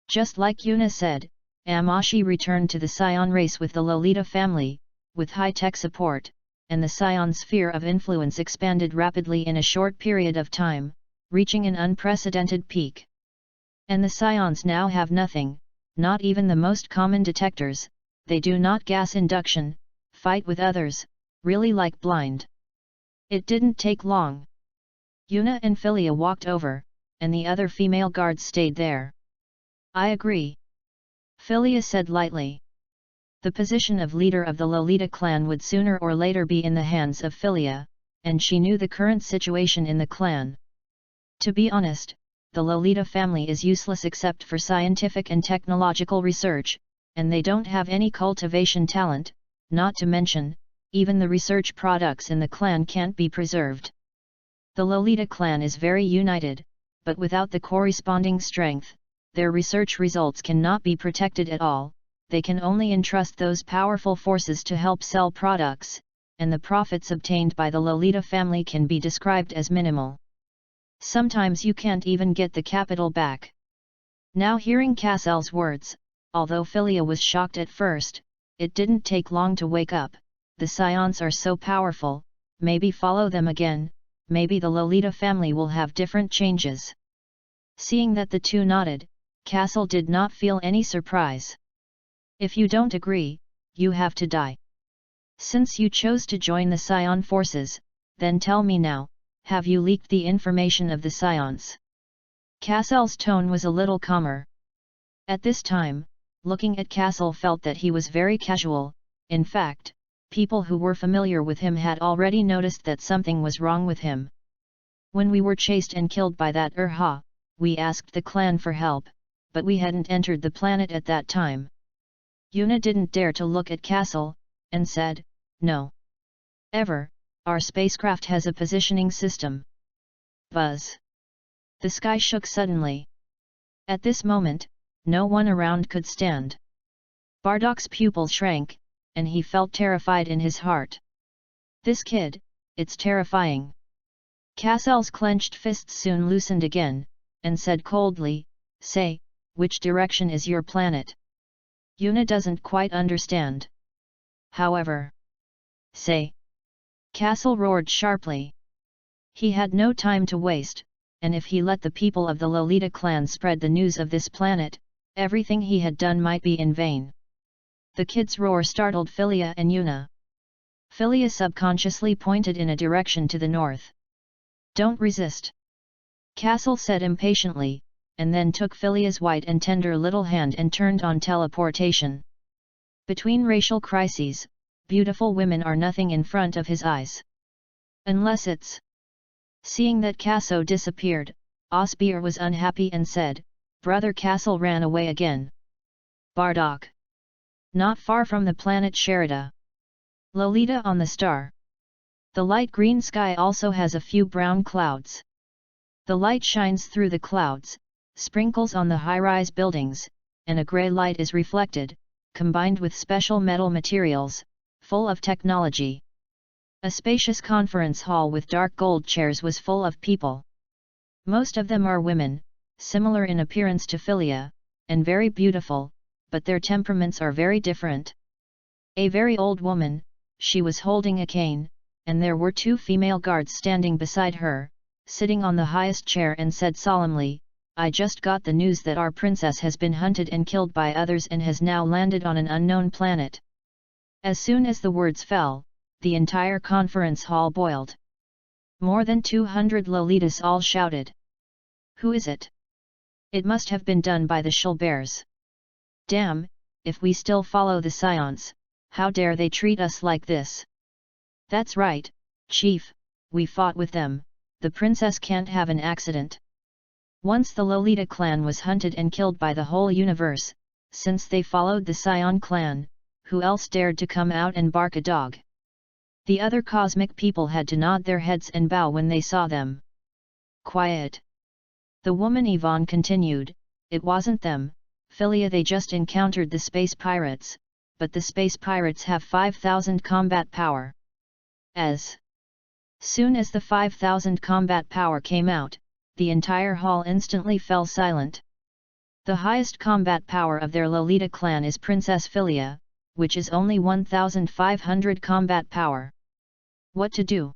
Just like Yuna said, Amashi returned to the Saiyan race with the Lolita family, with high-tech support, and the Saiyan sphere of influence expanded rapidly in a short period of time, reaching an unprecedented peak. And the Saiyans now have nothing, not even the most common detectors, they do not gas induction, fight with others, really like blind. It didn't take long. Yuna and Philia walked over, and the other female guards stayed there. I agree. Philia said lightly. The position of leader of the Lolita clan would sooner or later be in the hands of Philia, and she knew the current situation in the clan. To be honest, the Lolita family is useless except for scientific and technological research, and they don't have any cultivation talent, not to mention, even the research products in the clan can't be preserved. The Lolita clan is very united, but without the corresponding strength, their research results cannot be protected at all. They can only entrust those powerful forces to help sell products, and the profits obtained by the Lolita family can be described as minimal. Sometimes you can't even get the capital back. Now hearing Cassell's words, although Philia was shocked at first, it didn't take long to wake up. The Saiyans are so powerful, maybe follow them again, maybe the Lolita family will have different changes. Seeing that the two nodded, Cassell did not feel any surprise. If you don't agree, you have to die. Since you chose to join the Saiyan forces, then tell me now, have you leaked the information of the Saiyans? Cassell's tone was a little calmer. At this time, looking at Cassell felt that he was very casual. In fact, people who were familiar with him had already noticed that something was wrong with him. When we were chased and killed by that Urha, we asked the clan for help, but we hadn't entered the planet at that time. Yuna didn't dare to look at Cassell, and said, no. Ever, our spacecraft has a positioning system. Buzz. The sky shook suddenly. At this moment, no one around could stand. Bardock's pupils shrank, and he felt terrified in his heart. This kid, it's terrifying. Cassell's clenched fists soon loosened again, and said coldly, say, which direction is your planet? Yuna doesn't quite understand. However. Say. Cassell roared sharply. He had no time to waste, and if he let the people of the Lolita clan spread the news of this planet, everything he had done might be in vain. The kid's roar startled Philia and Yuna. Philia subconsciously pointed in a direction to the north. Don't resist. Cassell said impatiently, and then took Philia's white and tender little hand and turned on teleportation. Between racial crises, beautiful women are nothing in front of his eyes. Unless it's... Seeing that Kaso disappeared, Osbeer was unhappy and said, Brother Cassell ran away again. Bardock. Not far from the planet Sherida. Lolita on the star. The light green sky also has a few brown clouds. The light shines through the clouds, sprinkles on the high-rise buildings, and a grey light is reflected, combined with special metal materials, full of technology. A spacious conference hall with dark gold chairs was full of people. Most of them are women, similar in appearance to Philia, and very beautiful, but their temperaments are very different. A very old woman, she was holding a cane, and there were two female guards standing beside her, sitting on the highest chair, and said solemnly, I just got the news that our princess has been hunted and killed by others and has now landed on an unknown planet. As soon as the words fell, the entire conference hall boiled. More than 200 Lolitas all shouted. Who is it? It must have been done by the Shulbears. Damn, if we still follow the Scions, how dare they treat us like this? That's right, Chief, we fought with them, the princess can't have an accident. Once the Lolita clan was hunted and killed by the whole universe, since they followed the Saiyan clan, who else dared to come out and bark a dog? The other cosmic people had to nod their heads and bow when they saw them. Quiet. The woman Yvonne continued, it wasn't them, Philia, they just encountered the space pirates, but the space pirates have 5,000 combat power. As soon as the 5,000 combat power came out, the entire hall instantly fell silent. The highest combat power of their Lolita clan is Princess Philia, which is only 1,500 combat power. What to do?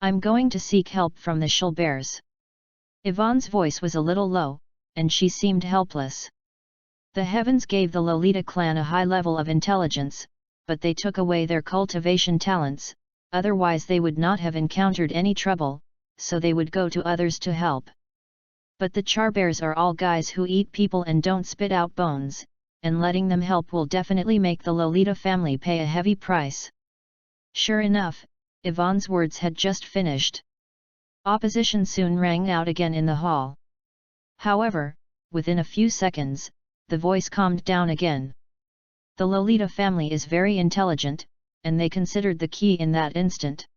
I'm going to seek help from the Shulbears. Yvonne's voice was a little low, and she seemed helpless. The heavens gave the Lolita clan a high level of intelligence, but they took away their cultivation talents, otherwise they would not have encountered any trouble, so they would go to others to help. But the Charbears are all guys who eat people and don't spit out bones, and letting them help will definitely make the Lolita family pay a heavy price. Sure enough, Yvonne's words had just finished. Opposition soon rang out again in the hall. However, within a few seconds, the voice calmed down again. The Lolita family is very intelligent, and they considered the key in that instant.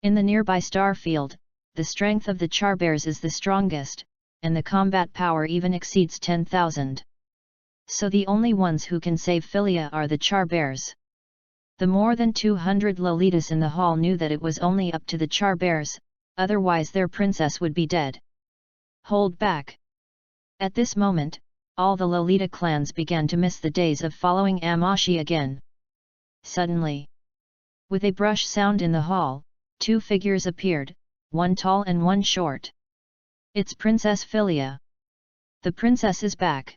In the nearby star field, the strength of the Charbears is the strongest, and the combat power even exceeds 10,000. So the only ones who can save Philia are the Charbears. The more than 200 Lolitas in the hall knew that it was only up to the Charbears, otherwise their princess would be dead. Hold back. At this moment, all the Lolita clans began to miss the days of following Amashi again. Suddenly, with a brush sound in the hall, two figures appeared, one tall and one short. It's Princess Philia. The princess is back.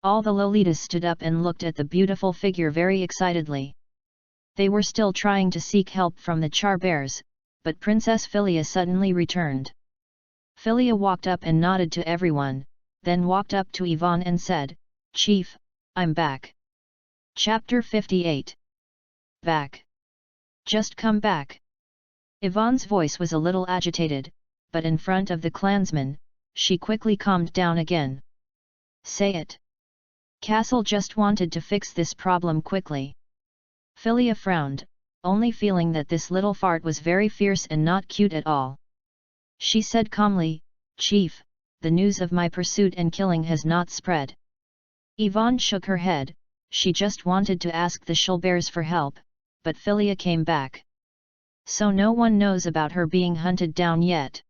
All the Lolitas stood up and looked at the beautiful figure very excitedly. They were still trying to seek help from the Charbears, but Princess Philia suddenly returned. Philia walked up and nodded to everyone, then walked up to Yvonne and said, Chief, I'm back. Chapter 58. Back. Just come back. Yvonne's voice was a little agitated, but in front of the clansmen, she quickly calmed down again. Say it. Kaso just wanted to fix this problem quickly. Philia frowned, only feeling that this little fart was very fierce and not cute at all. She said calmly, Chief, the news of my pursuit and killing has not spread. Yvonne shook her head, she just wanted to ask the Shulbears for help, but Philia came back. So no one knows about her being hunted down yet.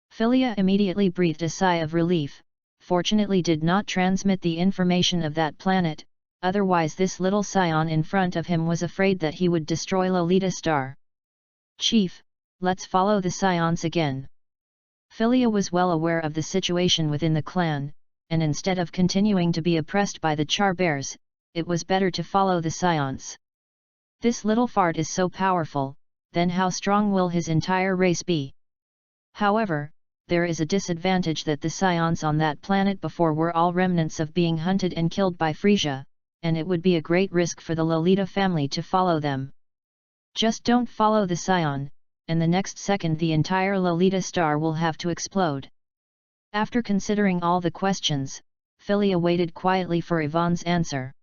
Philia immediately breathed a sigh of relief, fortunately did not transmit the information of that planet, otherwise this little scion in front of him was afraid that he would destroy Lolita Star. Chief, let's follow the scions again. Philia was well aware of the situation within the clan, and instead of continuing to be oppressed by the Charbears, it was better to follow the scions. This little fart is so powerful, then how strong will his entire race be? However, there is a disadvantage that the scions on that planet before were all remnants of being hunted and killed by Frisia, and it would be a great risk for the Lolita family to follow them. Just don't follow the scion, and the next second the entire Lolita star will have to explode. After considering all the questions, Philia waited quietly for Yvonne's answer.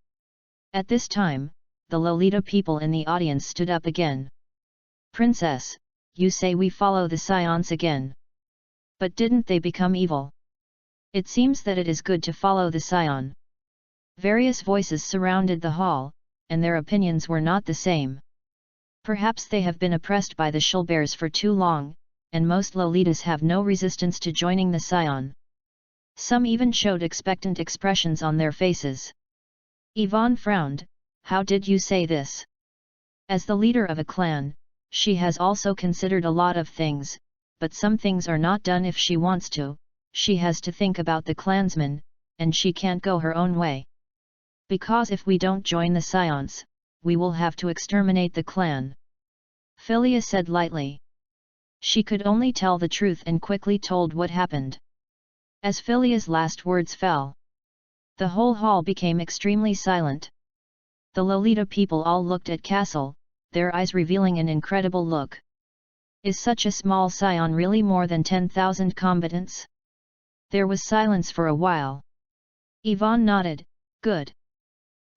At this time, the Lolita people in the audience stood up again. Princess, you say we follow the scions again. But didn't they become evil? It seems that it is good to follow the scion. Various voices surrounded the hall, and their opinions were not the same. Perhaps they have been oppressed by the Shulbears for too long, and most Lolitas have no resistance to joining the scion. Some even showed expectant expressions on their faces. Yvonne frowned, how did you say this? As the leader of a clan, she has also considered a lot of things, but some things are not done if she wants to, she has to think about the clansmen, and she can't go her own way. Because if we don't join the scions, we will have to exterminate the clan. Philia said lightly. She could only tell the truth and quickly told what happened. As Philia's last words fell, the whole hall became extremely silent. The Lolita people all looked at Kaso, their eyes revealing an incredible look. Is such a small Saiyan really more than 10,000 combatants? There was silence for a while. Ivan nodded, good.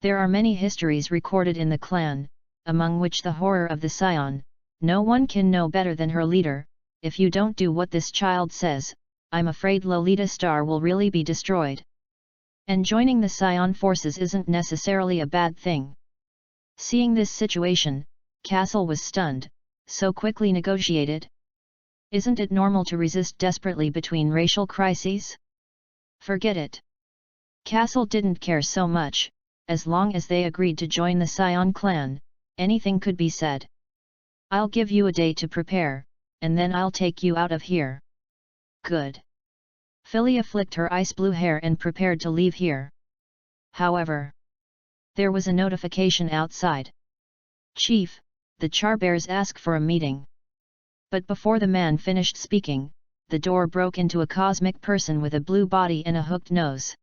There are many histories recorded in the clan, among which the horror of the Saiyan. No one can know better than her leader. If you don't do what this child says, I'm afraid Lolita Star will really be destroyed. And joining the Saiyan forces isn't necessarily a bad thing. Seeing this situation, Kaso was stunned, so quickly negotiated. Isn't it normal to resist desperately between racial crises? Forget it. Kaso didn't care so much, as long as they agreed to join the Saiyan clan, anything could be said. I'll give you a day to prepare, and then I'll take you out of here. Good. Philia flicked her ice blue hair and prepared to leave here. However, there was a notification outside. Chief, the Charbears ask for a meeting. But before the man finished speaking, the door broke into a cosmic person with a blue body and a hooked nose.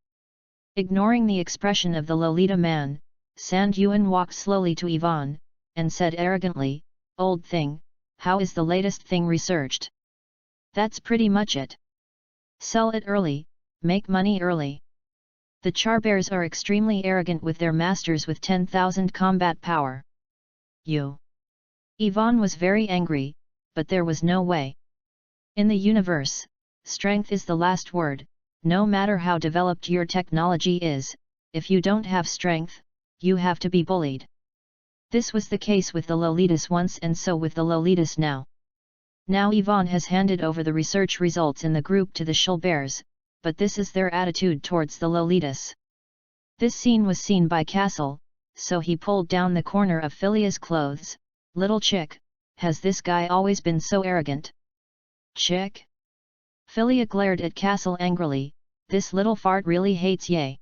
Ignoring the expression of the Lolita man, Sand Yuan walked slowly to Ivan, and said arrogantly, "Old thing, how is the latest thing researched? That's pretty much it. Sell it early, make money early." The Charbears are extremely arrogant with their masters with 10,000 combat power. You. Ivan was very angry, but there was no way. In the universe, strength is the last word. No matter how developed your technology is, if you don't have strength, you have to be bullied. This was the case with the Lolitas once and so with the Lolitas now. Now Ivan has handed over the research results in the group to the Charbears, but this is their attitude towards the Lolitas. This scene was seen by Kaso, so he pulled down the corner of Philia's clothes. "Little chick, has this guy always been so arrogant?" "Chick?" Philia glared at Kaso angrily, "This little fart really hates Ye."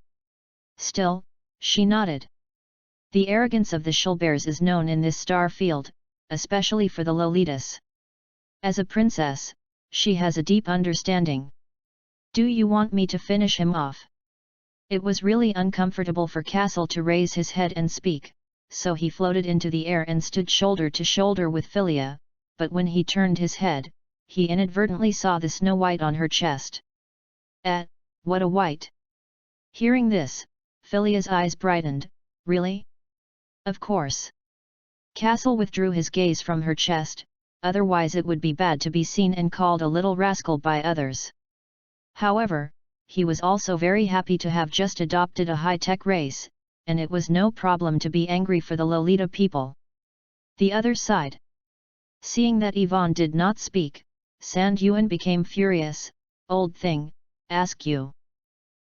Still, she nodded. The arrogance of the Charbears is known in this star field, especially for the Lolitas. As a princess, she has a deep understanding. "Do you want me to finish him off?" It was really uncomfortable for Kaso to raise his head and speak, so he floated into the air and stood shoulder to shoulder with Philia, but when he turned his head, he inadvertently saw the snow white on her chest. What a white! Hearing this, Philia's eyes brightened. "Really?" "Of course." Kaso withdrew his gaze from her chest, otherwise it would be bad to be seen and called a little rascal by others. However, he was also very happy to have just adopted a high-tech race, and it was no problem to be angry for the Lolita people. The other side. Seeing that Ivan did not speak, Sand Yuan became furious. "Old thing, ask you."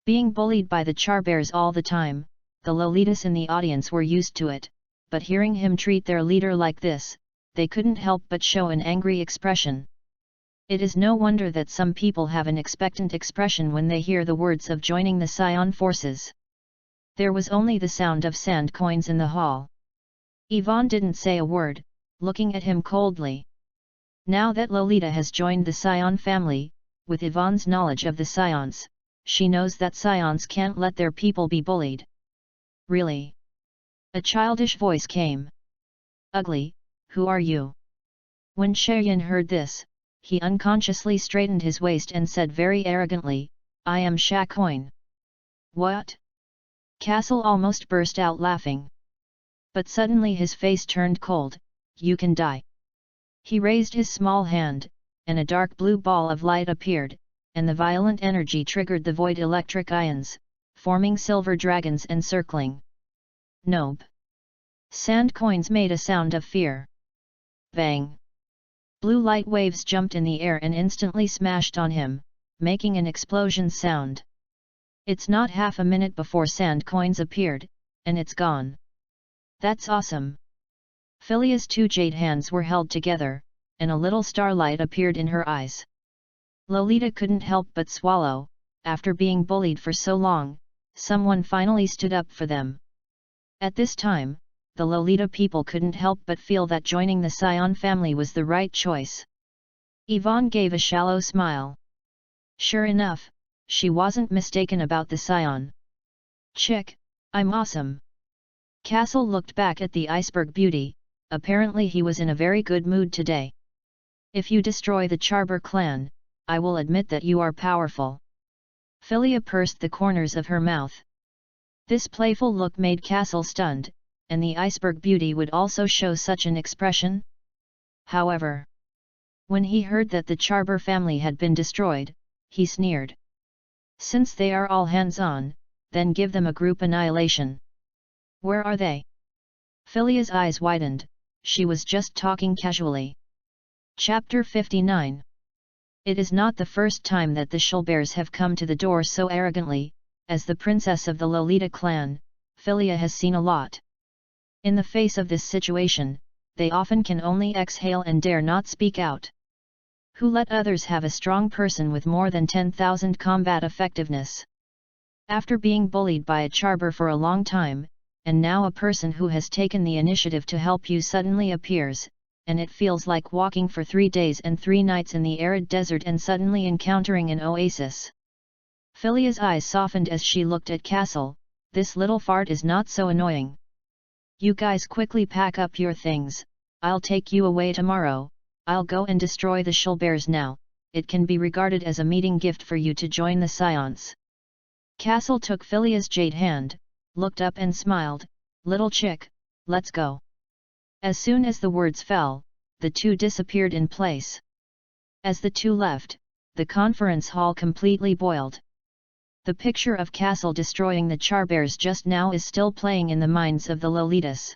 Being bullied by the Charbears all the time, the Lolitas in the audience were used to it, but hearing him treat their leader like this, they couldn't help but show an angry expression. It is no wonder that some people have an expectant expression when they hear the words of joining the Saiyan forces. There was only the sound of sand coins in the hall. Ivan didn't say a word, looking at him coldly. Now that Lolita has joined the Saiyan family, with Ivan's knowledge of the Saiyans, she knows that Saiyans can't let their people be bullied. "Really?" A childish voice came. "Ugly, who are you?" When Saiyan heard this, he unconsciously straightened his waist and said very arrogantly, "I am Sha Coin." "What?" Kaso almost burst out laughing. But suddenly his face turned cold. "You can die." He raised his small hand, and a dark blue ball of light appeared, and the violent energy triggered the void electric ions, forming silver dragons encircling. "Nope." Sand coins made a sound of fear. Bang! Blue light waves jumped in the air and instantly smashed on him, making an explosion sound. It's not half a minute before sand coins appeared, and it's gone. "That's awesome." Philia's two jade hands were held together, and a little starlight appeared in her eyes. Lolita couldn't help but swallow. After being bullied for so long, someone finally stood up for them. At this time, the Lolita people couldn't help but feel that joining the Saiyan family was the right choice. Ivan gave a shallow smile. Sure enough, she wasn't mistaken about the Saiyan. Chick, I'm awesome. Kaso looked back at the iceberg beauty, apparently he was in a very good mood today. If you destroy the Charber clan, I will admit that you are powerful. Philia pursed the corners of her mouth. This playful look made Kaso stunned, and the iceberg beauty would also show such an expression? However, when he heard that the Charber family had been destroyed, he sneered. Since they are all hands-on, then give them a group annihilation. Where are they? Philia's eyes widened, she was just talking casually. Chapter 59. It is not the first time that the Shulbears have come to the door so arrogantly. As the princess of the Lolita clan, Philia has seen a lot. In the face of this situation, they often can only exhale and dare not speak out. Who let others have a strong person with more than 10,000 combat effectiveness? After being bullied by a Charber for a long time, and now a person who has taken the initiative to help you suddenly appears, and it feels like walking for 3 days and 3 nights in the arid desert and suddenly encountering an oasis. Philia's eyes softened as she looked at Kaso. This little fart is not so annoying. You guys quickly pack up your things, I'll take you away tomorrow, I'll go and destroy the Shulbears now, it can be regarded as a meeting gift for you to join the Saiyans. Kaso took Philia's jade hand, looked up and smiled, little chick, let's go. As soon as the words fell, the two disappeared in place. As the two left, the conference hall completely boiled. The picture of Kaso destroying the Charbears just now is still playing in the minds of the Lolitas.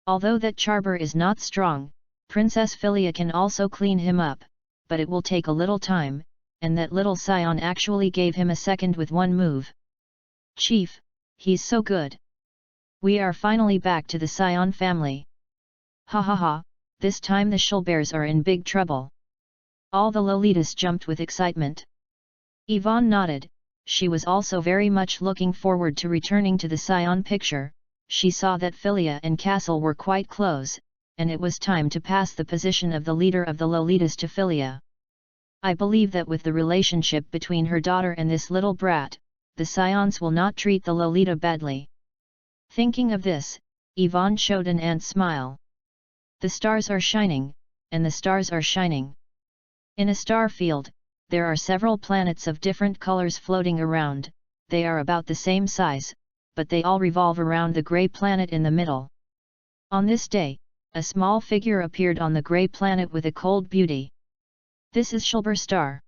Although that Charber is not strong, Princess Philia can also clean him up, but it will take a little time, and that little Saiyan actually gave him a second with one move. Chief, he's so good. We are finally back to the Saiyan family. Ha ha ha, this time the Shulbears are in big trouble. All the Lolitas jumped with excitement. Yvonne nodded. She was also very much looking forward to returning to the Saiyan picture. She saw that Philia and Kaso were quite close, and it was time to pass the position of the leader of the Lolitas to Philia. I believe that with the relationship between her daughter and this little brat, the Saiyans will not treat the Lolita badly. Thinking of this, Yvonne showed an ant smile. The stars are shining, and the stars are shining. In a star field, there are several planets of different colors floating around, they are about the same size, but they all revolve around the grey planet in the middle. On this day, a small figure appeared on the grey planet with a cold beauty. This is Shulber star.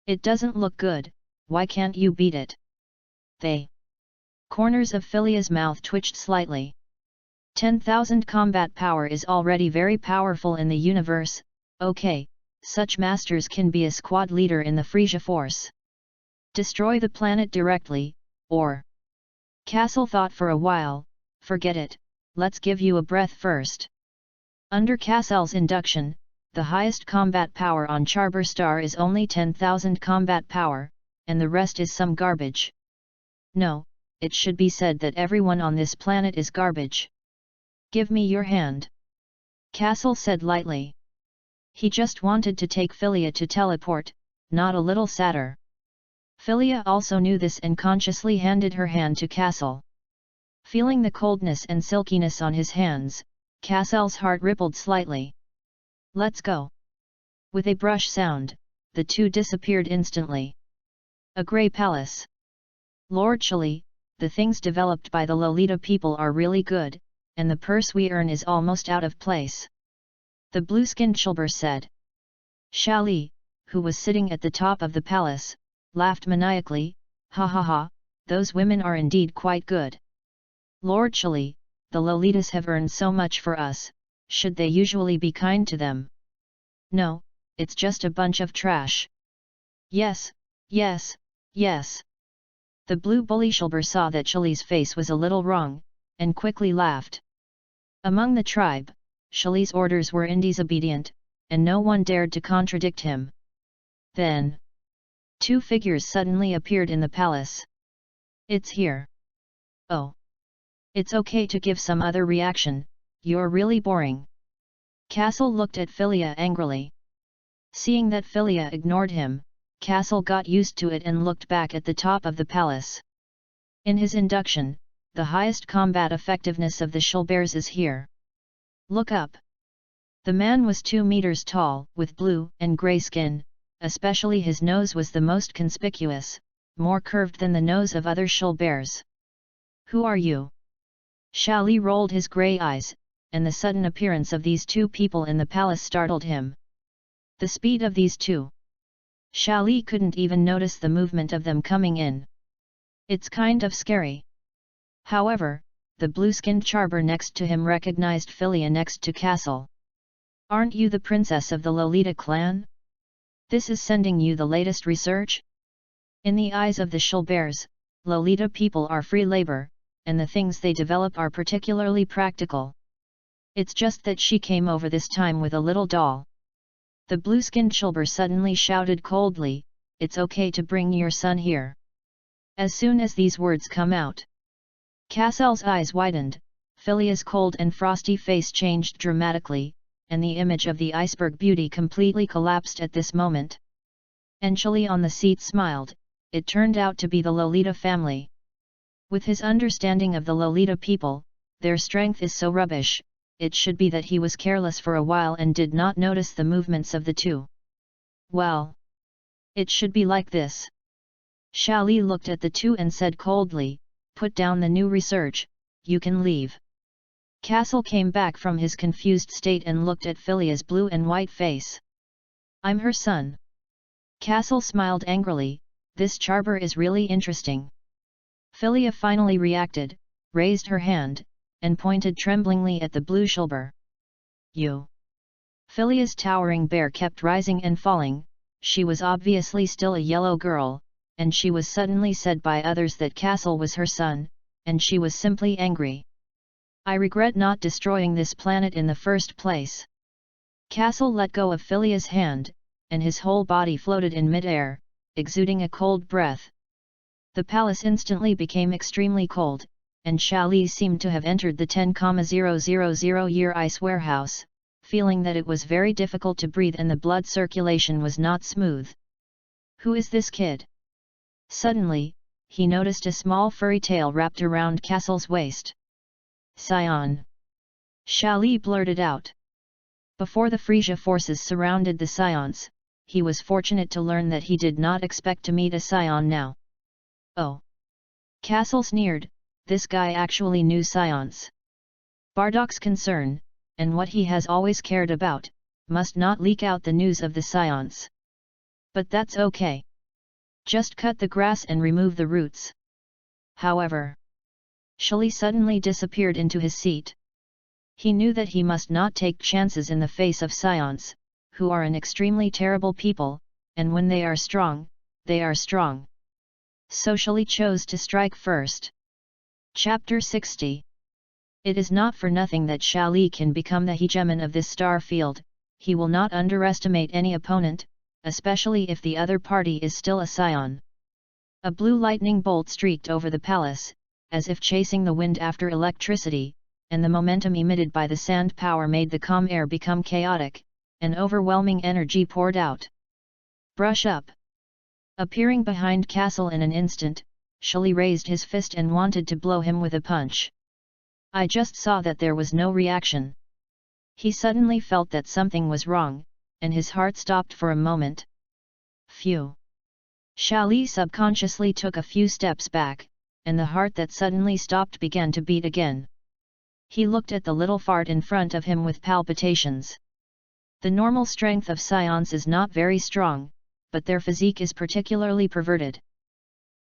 It doesn't look good, why can't you beat it? They. Corners of Philia's mouth twitched slightly. 10,000 combat power is already very powerful in the universe, okay. Such masters can be a squad leader in the Frisia force. Destroy the planet directly, or... Kaso thought for a while, forget it, let's give you a breath first. Under Kasel's induction, the highest combat power on Charber Star is only 10,000 combat power, and the rest is some garbage. No, it should be said that everyone on this planet is garbage. Give me your hand. Kaso said lightly. He just wanted to take Philia to teleport, not a little sadder. Philia also knew this and consciously handed her hand to Kaso. Feeling the coldness and silkiness on his hands, Kasel's heart rippled slightly. Let's go. With a brush sound, the two disappeared instantly. A grey palace. Lord Chili, the things developed by the Lolita people are really good, and the purse we earn is almost out of place. The blue-skinned Shulber said. Shali, who was sitting at the top of the palace, laughed maniacally, ha ha ha, those women are indeed quite good. Lord Chili, the Lolitas have earned so much for us, should they usually be kind to them? No, it's just a bunch of trash. Yes, yes, yes. The blue bully Shulber saw that Chili's face was a little wrong, and quickly laughed. Among the tribe, Shali's orders were disobedient, and no one dared to contradict him. Then, two figures suddenly appeared in the palace. It's here. Oh. It's okay to give some other reaction, you're really boring. Kaso looked at Philia angrily. Seeing that Philia ignored him, Kaso got used to it and looked back at the top of the palace. In his induction, the highest combat effectiveness of the Shulbears is here. Look up. The man was 2 meters tall, with blue and grey skin, especially his nose was the most conspicuous, more curved than the nose of other Shulbears. Who are you? Shali rolled his grey eyes, and the sudden appearance of these 2 people in the palace startled him. The speed of these 2. Shali couldn't even notice the movement of them coming in. It's kind of scary. However, the blue-skinned charber next to him recognized Philia next to Castle. Aren't you the princess of the Lolita clan? This is sending you the latest research? In the eyes of the Shulbears, Lolita people are free labor, and the things they develop are particularly practical. It's just that she came over this time with a little doll. The blue-skinned Shulber suddenly shouted coldly, "It's okay to bring your son here." As soon as these words come out, Castle's eyes widened, Philia's cold and frosty face changed dramatically, and the image of the iceberg beauty completely collapsed at this moment. Anjali on the seat smiled, it turned out to be the Lolita family. With his understanding of the Lolita people, their strength is so rubbish, it should be that he was careless for a while and did not notice the movements of the 2. Well, it should be like this. Shali looked at the 2 and said coldly, "Put down the new research, you can leave." Castle came back from his confused state and looked at Philia's blue and white face. "I'm her son." Castle smiled angrily, "This charber is really interesting." Philia finally reacted, raised her hand, and pointed tremblingly at the blue Shulber. "You!" Philia's towering bear kept rising and falling, she was obviously still a yellow girl, and she was suddenly said by others that Castle was her son, and she was simply angry. "I regret not destroying this planet in the first place." Castle let go of Philia's hand, and his whole body floated in mid-air, exuding a cold breath. The palace instantly became extremely cold, and Shali seemed to have entered the 10,000-year ice warehouse, feeling that it was very difficult to breathe and the blood circulation was not smooth. "Who is this kid?" Suddenly, he noticed a small furry tail wrapped around Castle's waist. "Saiyan!" Shali blurted out. Before the Frisia forces surrounded the Saiyans, he was fortunate to learn that he did not expect to meet a Saiyan now. "Oh!" Castle sneered, this guy actually knew Saiyans. Bardock's concern, and what he has always cared about, must not leak out the news of the Saiyans. But that's okay. Just cut the grass and remove the roots. However, Shali suddenly disappeared into his seat. He knew that he must not take chances in the face of Saiyans, who are an extremely terrible people, and when they are strong, they are strong. So Shali chose to strike first. Chapter 60. It is not for nothing that Shali can become the hegemon of this star field. He will not underestimate any opponent, especially if the other party is still a Saiyan. A blue lightning bolt streaked over the palace, as if chasing the wind after electricity, and the momentum emitted by the sand power made the calm air become chaotic, and overwhelming energy poured out. "Brush up!" Appearing behind Castle in an instant, Shali raised his fist and wanted to blow him with a punch. I just saw that there was no reaction. He suddenly felt that something was wrong, and his heart stopped for a moment. Phew! Shali subconsciously took a few steps back, and the heart that suddenly stopped began to beat again. He looked at the little fart in front of him with palpitations. The normal strength of Saiyans is not very strong, but their physique is particularly perverted.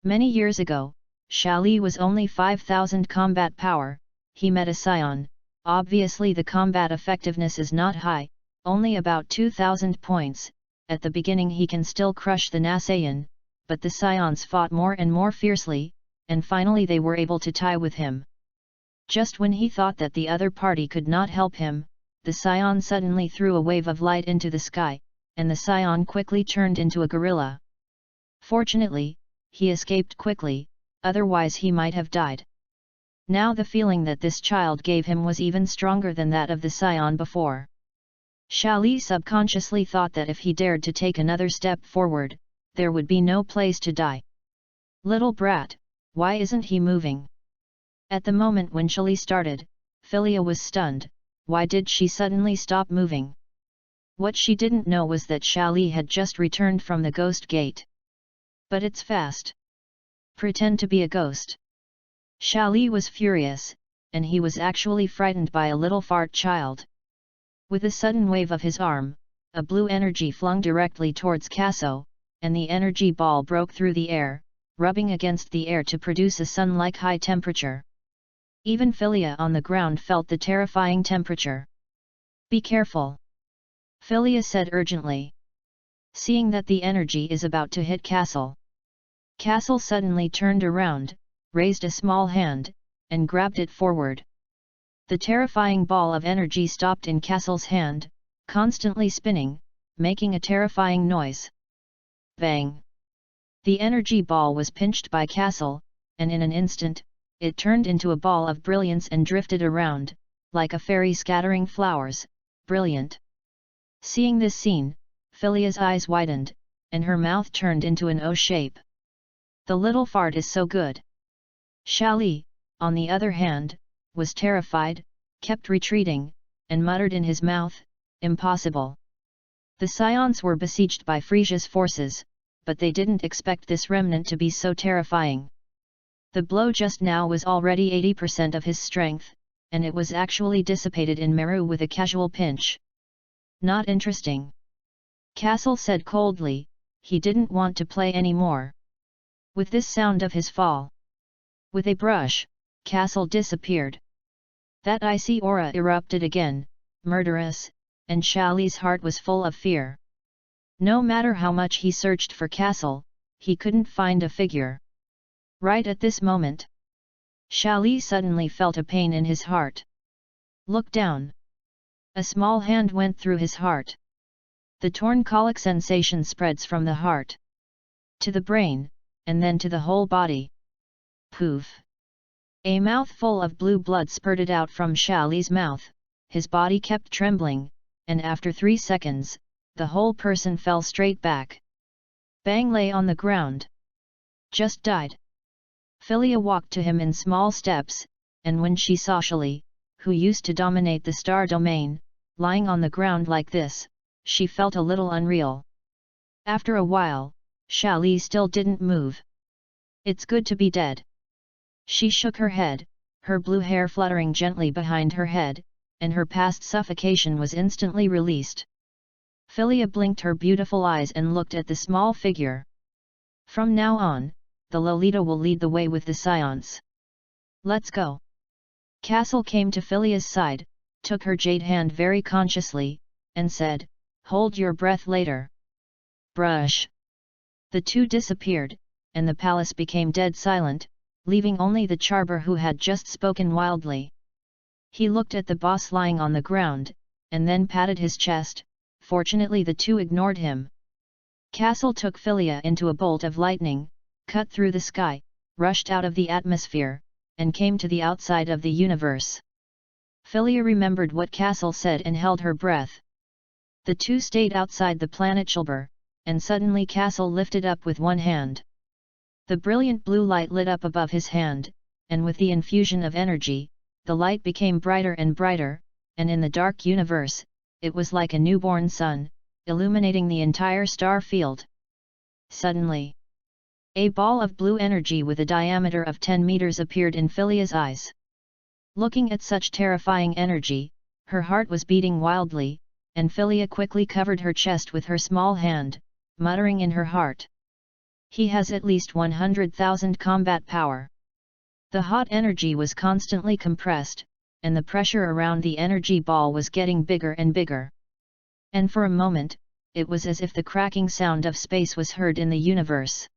Many years ago, Shali was only 5,000 combat power. He met a Saiyan. Obviously the combat effectiveness is not high, only about 2,000 points. At the beginning he can still crush the Saiyan, but the Saiyans fought more and more fiercely, and finally they were able to tie with him. Just when he thought that the other party could not help him, the Saiyan suddenly threw a wave of light into the sky, and the Saiyan quickly turned into a gorilla. Fortunately, he escaped quickly, otherwise he might have died. Now the feeling that this child gave him was even stronger than that of the Saiyan before. Shali subconsciously thought that if he dared to take another step forward, there would be no place to die. Little brat, why isn't he moving? At the moment when Shali started, Philia was stunned. Why did she suddenly stop moving? What she didn't know was that Shali had just returned from the ghost gate. But it's fast. Pretend to be a ghost. Shali was furious, and he was actually frightened by a little fart child. With a sudden wave of his arm, a blue energy flung directly towards Kaso, and the energy ball broke through the air, rubbing against the air to produce a sun-like high temperature. Even Philia on the ground felt the terrifying temperature. Be careful! Philia said urgently. Seeing that the energy is about to hit Castle. Castle suddenly turned around, raised a small hand, and grabbed it forward. The terrifying ball of energy stopped in Castle's hand, constantly spinning, making a terrifying noise. Bang! The energy ball was pinched by Castle, and in an instant, it turned into a ball of brilliance and drifted around, like a fairy scattering flowers. Brilliant! Seeing this scene, Philia's eyes widened, and her mouth turned into an O shape. The little fart is so good. Shali, on the other hand, was terrified, kept retreating, and muttered in his mouth, impossible. The Saiyans were besieged by Frisia's forces, but they didn't expect this remnant to be so terrifying. The blow just now was already 80% of his strength, and it was actually dissipated in Meru with a casual pinch. Not interesting. Castle said coldly, he didn't want to play anymore. With this sound of his fall. With a brush, Castle disappeared. That icy aura erupted again, murderous, and Shali's heart was full of fear. No matter how much he searched for Castle, he couldn't find a figure. Right at this moment, Shali suddenly felt a pain in his heart. Look down. A small hand went through his heart. The torn colic sensation spreads from the heart to the brain, and then to the whole body. Poof! A mouthful of blue blood spurted out from Shali's mouth, his body kept trembling, and after 3 seconds, the whole person fell straight back. Bang lay on the ground. Just died. Philia walked to him in small steps, and when she saw Shali, who used to dominate the star domain, lying on the ground like this, she felt a little unreal. After a while, Shali still didn't move. It's good to be dead. She shook her head, her blue hair fluttering gently behind her head, and her past suffocation was instantly released. Philia blinked her beautiful eyes and looked at the small figure. From now on, the Lolita will lead the way with the Saiyans. Let's go. Castle came to Philia's side, took her jade hand very consciously, and said, hold your breath later. Brush. The two disappeared, and the palace became dead silent, leaving only the Charber who had just spoken wildly. He looked at the boss lying on the ground, and then patted his chest. Fortunately the two ignored him. Castle took Philia into a bolt of lightning, cut through the sky, rushed out of the atmosphere, and came to the outside of the universe. Philia remembered what Castle said and held her breath. The two stayed outside the planet Shulber, and suddenly Castle lifted up with one hand. The brilliant blue light lit up above his hand, and with the infusion of energy, the light became brighter and brighter, and in the dark universe, it was like a newborn sun, illuminating the entire star field. Suddenly, a ball of blue energy with a diameter of 10 meters appeared in Philia's eyes. Looking at such terrifying energy, her heart was beating wildly, and Philia quickly covered her chest with her small hand, muttering in her heart. He has at least 100,000 combat power. The hot energy was constantly compressed, and the pressure around the energy ball was getting bigger and bigger. And for a moment, it was as if the cracking sound of space was heard in the universe.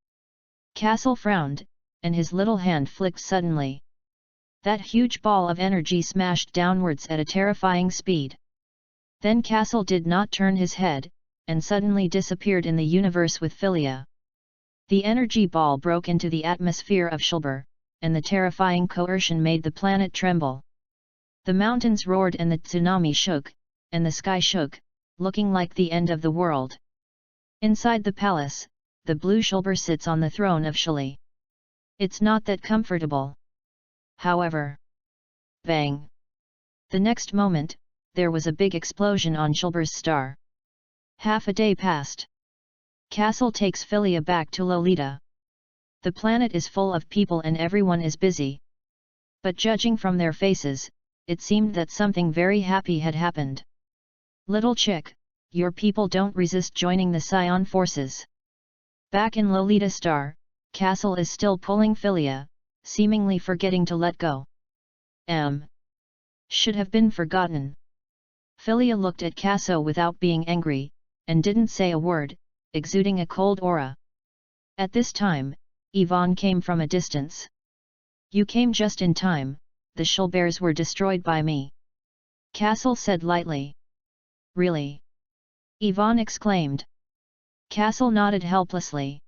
Castle frowned, and his little hand flicked suddenly. That huge ball of energy smashed downwards at a terrifying speed. Then Castle did not turn his head, and suddenly disappeared in the universe with Philia. The energy ball broke into the atmosphere of Shulber, and the terrifying coercion made the planet tremble. The mountains roared and the tsunami shook, and the sky shook, looking like the end of the world. Inside the palace, the blue Shulber sits on the throne of Shali. It's not that comfortable. However. Bang! The next moment, there was a big explosion on Shulber's star. Half a day passed. Castle takes Philia back to Lolita. The planet is full of people and everyone is busy. But judging from their faces, it seemed that something very happy had happened. Little chick, your people don't resist joining the Saiyan forces. Back in Lolita Star, Castle is still pulling Philia, seemingly forgetting to let go. Should have been forgotten. Philia looked at Kaso without being angry, and didn't say a word, exuding a cold aura. At this time, Yvonne came from a distance. You came just in time, the Shulbears were destroyed by me. Castle said lightly. Really? Yvonne exclaimed. Castle nodded helplessly.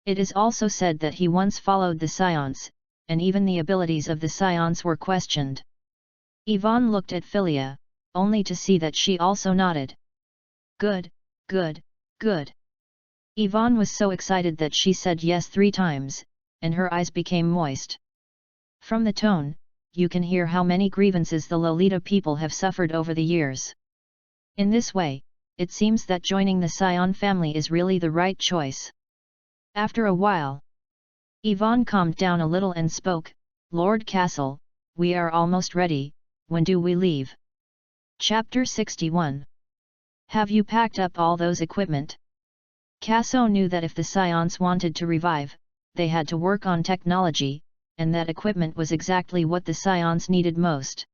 It is also said that he once followed the Saiyans, and even the abilities of the Saiyans were questioned. Yvonne looked at Philia, only to see that she also nodded. Good, good, good. Yvonne was so excited that she said yes 3 times, and her eyes became moist. From the tone, you can hear how many grievances the Lolita people have suffered over the years. In this way, it seems that joining the Saiyan family is really the right choice. After a while, Yvonne calmed down a little and spoke, Lord Castle, we are almost ready, when do we leave? Chapter 61. Have you packed up all those equipment? Kaso knew that if the Saiyans wanted to revive, they had to work on technology, and that equipment was exactly what the Saiyans needed most.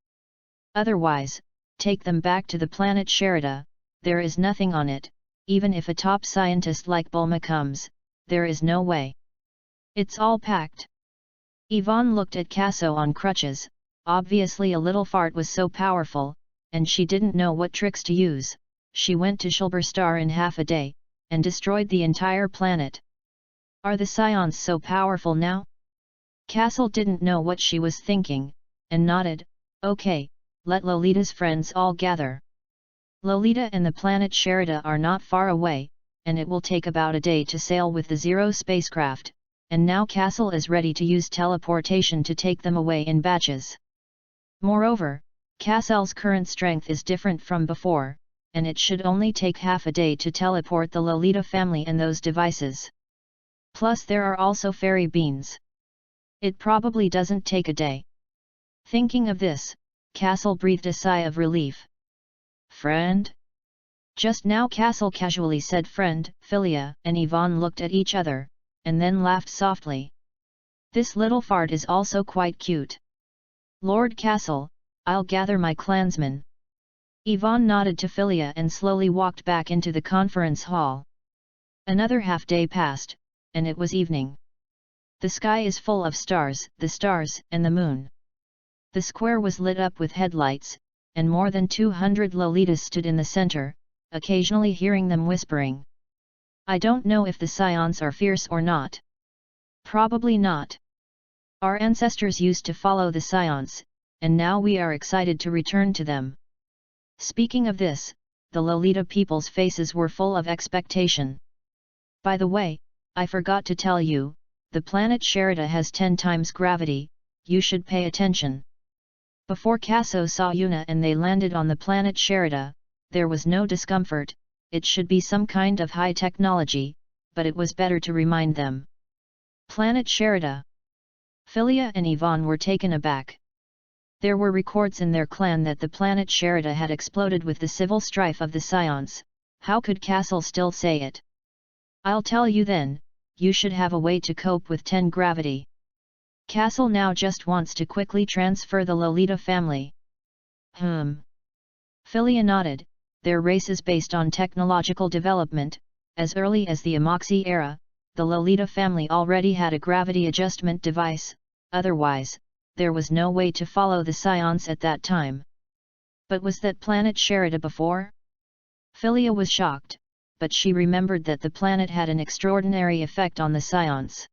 Otherwise, take them back to the planet Sherida, there is nothing on it, even if a top scientist like Bulma comes, there is no way. It's all packed. Yvonne looked at Kaso on crutches, obviously a little fart was so powerful, and she didn't know what tricks to use. She went to Shulber Star in half a day, and destroyed the entire planet. Are the Saiyans so powerful now? Castle didn't know what she was thinking, and nodded, okay, let Lolita's friends all gather. Lolita and the planet Sherida are not far away, and it will take about a day to sail with the Zero spacecraft, and now Castle is ready to use teleportation to take them away in batches. Moreover, Castle's current strength is different from before, and it should only take half a day to teleport the Lolita family and those devices. Plus there are also fairy beans. It probably doesn't take a day. Thinking of this, Castle breathed a sigh of relief. Friend? Just now Castle casually said friend. Philia and Yvonne looked at each other, and then laughed softly. This little fart is also quite cute. Lord Castle, I'll gather my clansmen. Yvonne nodded to Philia and slowly walked back into the conference hall. Another half day passed, and it was evening. The sky is full of stars, the stars and the moon. The square was lit up with headlights, and more than 200 Lolitas stood in the center, occasionally hearing them whispering. I don't know if the Saiyans are fierce or not. Probably not. Our ancestors used to follow the Saiyans, and now we are excited to return to them. Speaking of this, the Lolita people's faces were full of expectation. By the way, I forgot to tell you, the planet Sherida has 10 times gravity, you should pay attention. Before Kaso saw Yuna and they landed on the planet Sherida, there was no discomfort, it should be some kind of high technology, but it was better to remind them. Planet Sherida. Philia and Yvonne were taken aback. There were records in their clan that the planet Sherida had exploded with the civil strife of the Saiyans. How could Castle still say it? I'll tell you then, you should have a way to cope with 10 gravity. Castle now just wants to quickly transfer the Lolita family. Philia nodded, their race is based on technological development. As early as the Amoxi era, the Lolita family already had a gravity adjustment device, otherwise, there was no way to follow the Saiyans at that time. But was that planet Sherida before? Philia was shocked, but she remembered that the planet had an extraordinary effect on the Saiyans.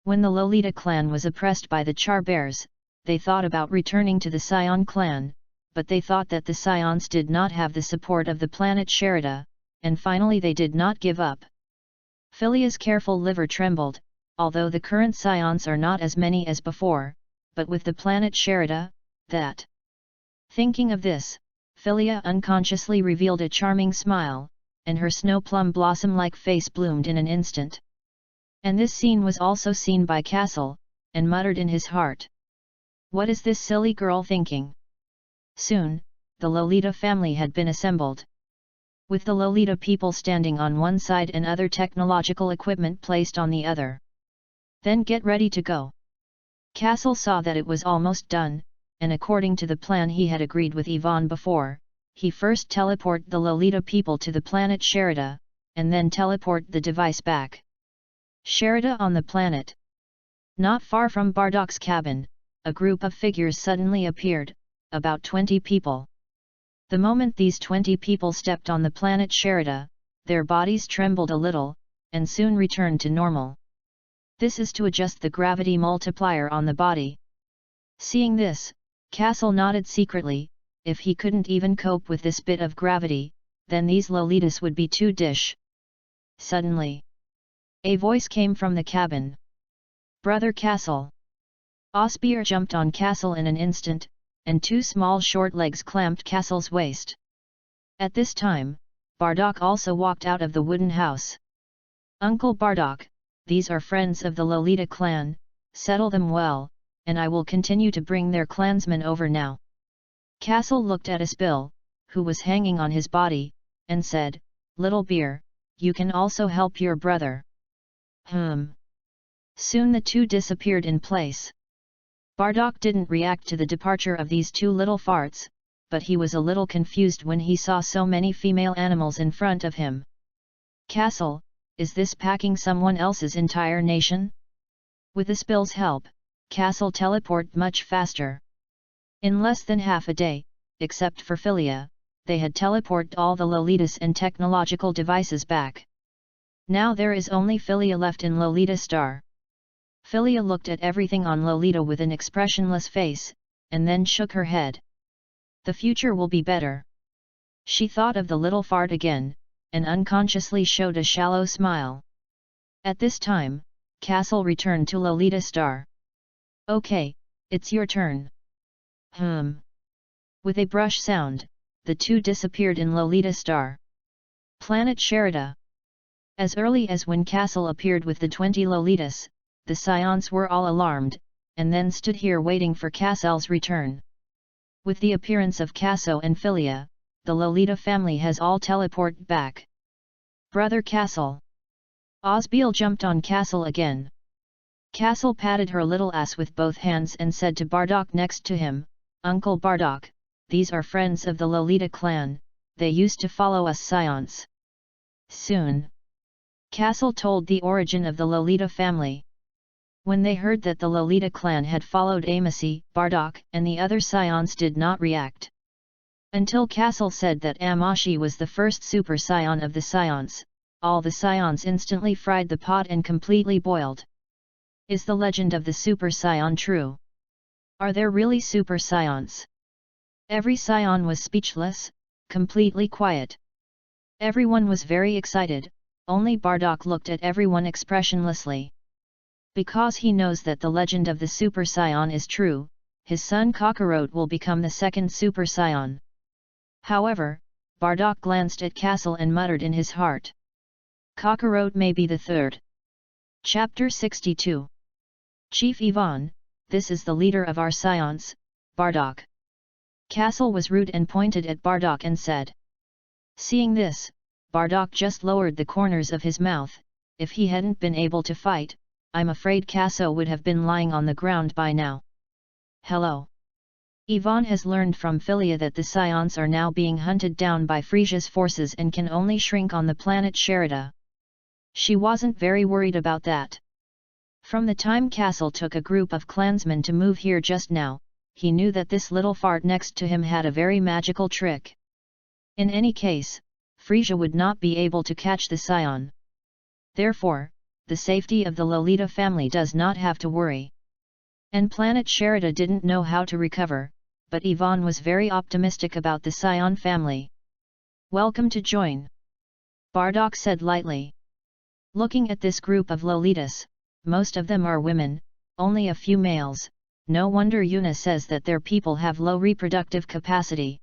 When the Lolita clan was oppressed by the Char Bears, they thought about returning to the Saiyan clan, but they thought that the Saiyans did not have the support of the planet Sherida, and finally they did not give up. Philia's careful liver trembled, although the current Scions are not as many as before, but with the planet Sherida, that. Thinking of this, Philia unconsciously revealed a charming smile, and her snow plum blossom-like face bloomed in an instant. And this scene was also seen by Kaso, and muttered in his heart. What is this silly girl thinking? Soon, the Lolita family had been assembled. With the Lolita people standing on one side and other technological equipment placed on the other. Then get ready to go. Kaso saw that it was almost done, and according to the plan he had agreed with Ivan before, he first teleport the Lolita people to the planet Sherida, and then teleport the device back. Sherida on the planet. Not far from Bardak's cabin, a group of figures suddenly appeared, about 20 people. The moment these 20 people stepped on the planet Sherida, their bodies trembled a little, and soon returned to normal. This is to adjust the gravity multiplier on the body. Seeing this, Kaso nodded secretly. If he couldn't even cope with this bit of gravity, then these Lolitas would be too dish. Suddenly, a voice came from the cabin. Brother Kaso. Osbeer jumped on Kaso in an instant, and two small short legs clamped Kaso's waist. At this time, Bardak also walked out of the wooden house. Uncle Bardak, these are friends of the Lolita clan, settle them well, and I will continue to bring their clansmen over now. Kaso looked at Asbil, who was hanging on his body, and said, Little Beer, you can also help your brother. Soon the two disappeared in place. Bardak didn't react to the departure of these two little farts, but he was a little confused when he saw so many female animals in front of him. Kaso, is this packing someone else's entire nation? With Asbil's help, Kaso teleported much faster. In less than half a day, except for Philia, they had teleported all the Lolitas and technological devices back. Now there is only Philia left in Lolita Star. Philia looked at everything on Lolita with an expressionless face, and then shook her head. The future will be better. She thought of the little fart again, and unconsciously showed a shallow smile. At this time, Kaso returned to Lolita Star. Okay, it's your turn. With a brush sound, the two disappeared in Lolita Star. Planet Sherida. As early as when Kaso appeared with the 20 Lolitas, the Scions were all alarmed, and then stood here waiting for Kaso's return. With the appearance of Kaso and Philia, the Lolita family has all teleported back. Brother Kaso. Osbeil jumped on Kaso again. Kaso patted her little ass with both hands and said to Bardak next to him, Uncle Bardak, these are friends of the Lolita clan, they used to follow us Scions. Soon. Kaso told the origin of the Lolita family. When they heard that the Lolita clan had followed Amasi, Bardak, and the other Scions did not react. Until Kaso said that Amashi was the first Super Saiyan of the Scions, all the Scions instantly fried the pot and completely boiled. Is the legend of the Super Saiyan true? Are there really Super Scions? Every Scion was speechless, completely quiet. Everyone was very excited, only Bardak looked at everyone expressionlessly. Because he knows that the legend of the Super Saiyan is true, his son Kakarot will become the second Super Saiyan. However, Bardak glanced at Kaso and muttered in his heart. Kakarot may be the third. Chapter 62. Chief Ivan, this is the leader of our Scions, Bardak. Kaso was rude and pointed at Bardak and said. Seeing this, Bardak just lowered the corners of his mouth. If he hadn't been able to fight, I'm afraid Kaso would have been lying on the ground by now. Hello. Ivan has learned from Philia that the Scions are now being hunted down by Frisia's forces and can only shrink on the planet Sherida. She wasn't very worried about that. From the time Kaso took a group of clansmen to move here just now, he knew that this little fart next to him had a very magical trick. In any case, Frisia would not be able to catch the Scion. Therefore, the safety of the Lolita family does not have to worry. And planet Sherida didn't know how to recover, but Ivan was very optimistic about the Scion family. Welcome to join. Bardak said lightly. Looking at this group of Lolitas, most of them are women, only a few males. No wonder Yuna says that their people have low reproductive capacity.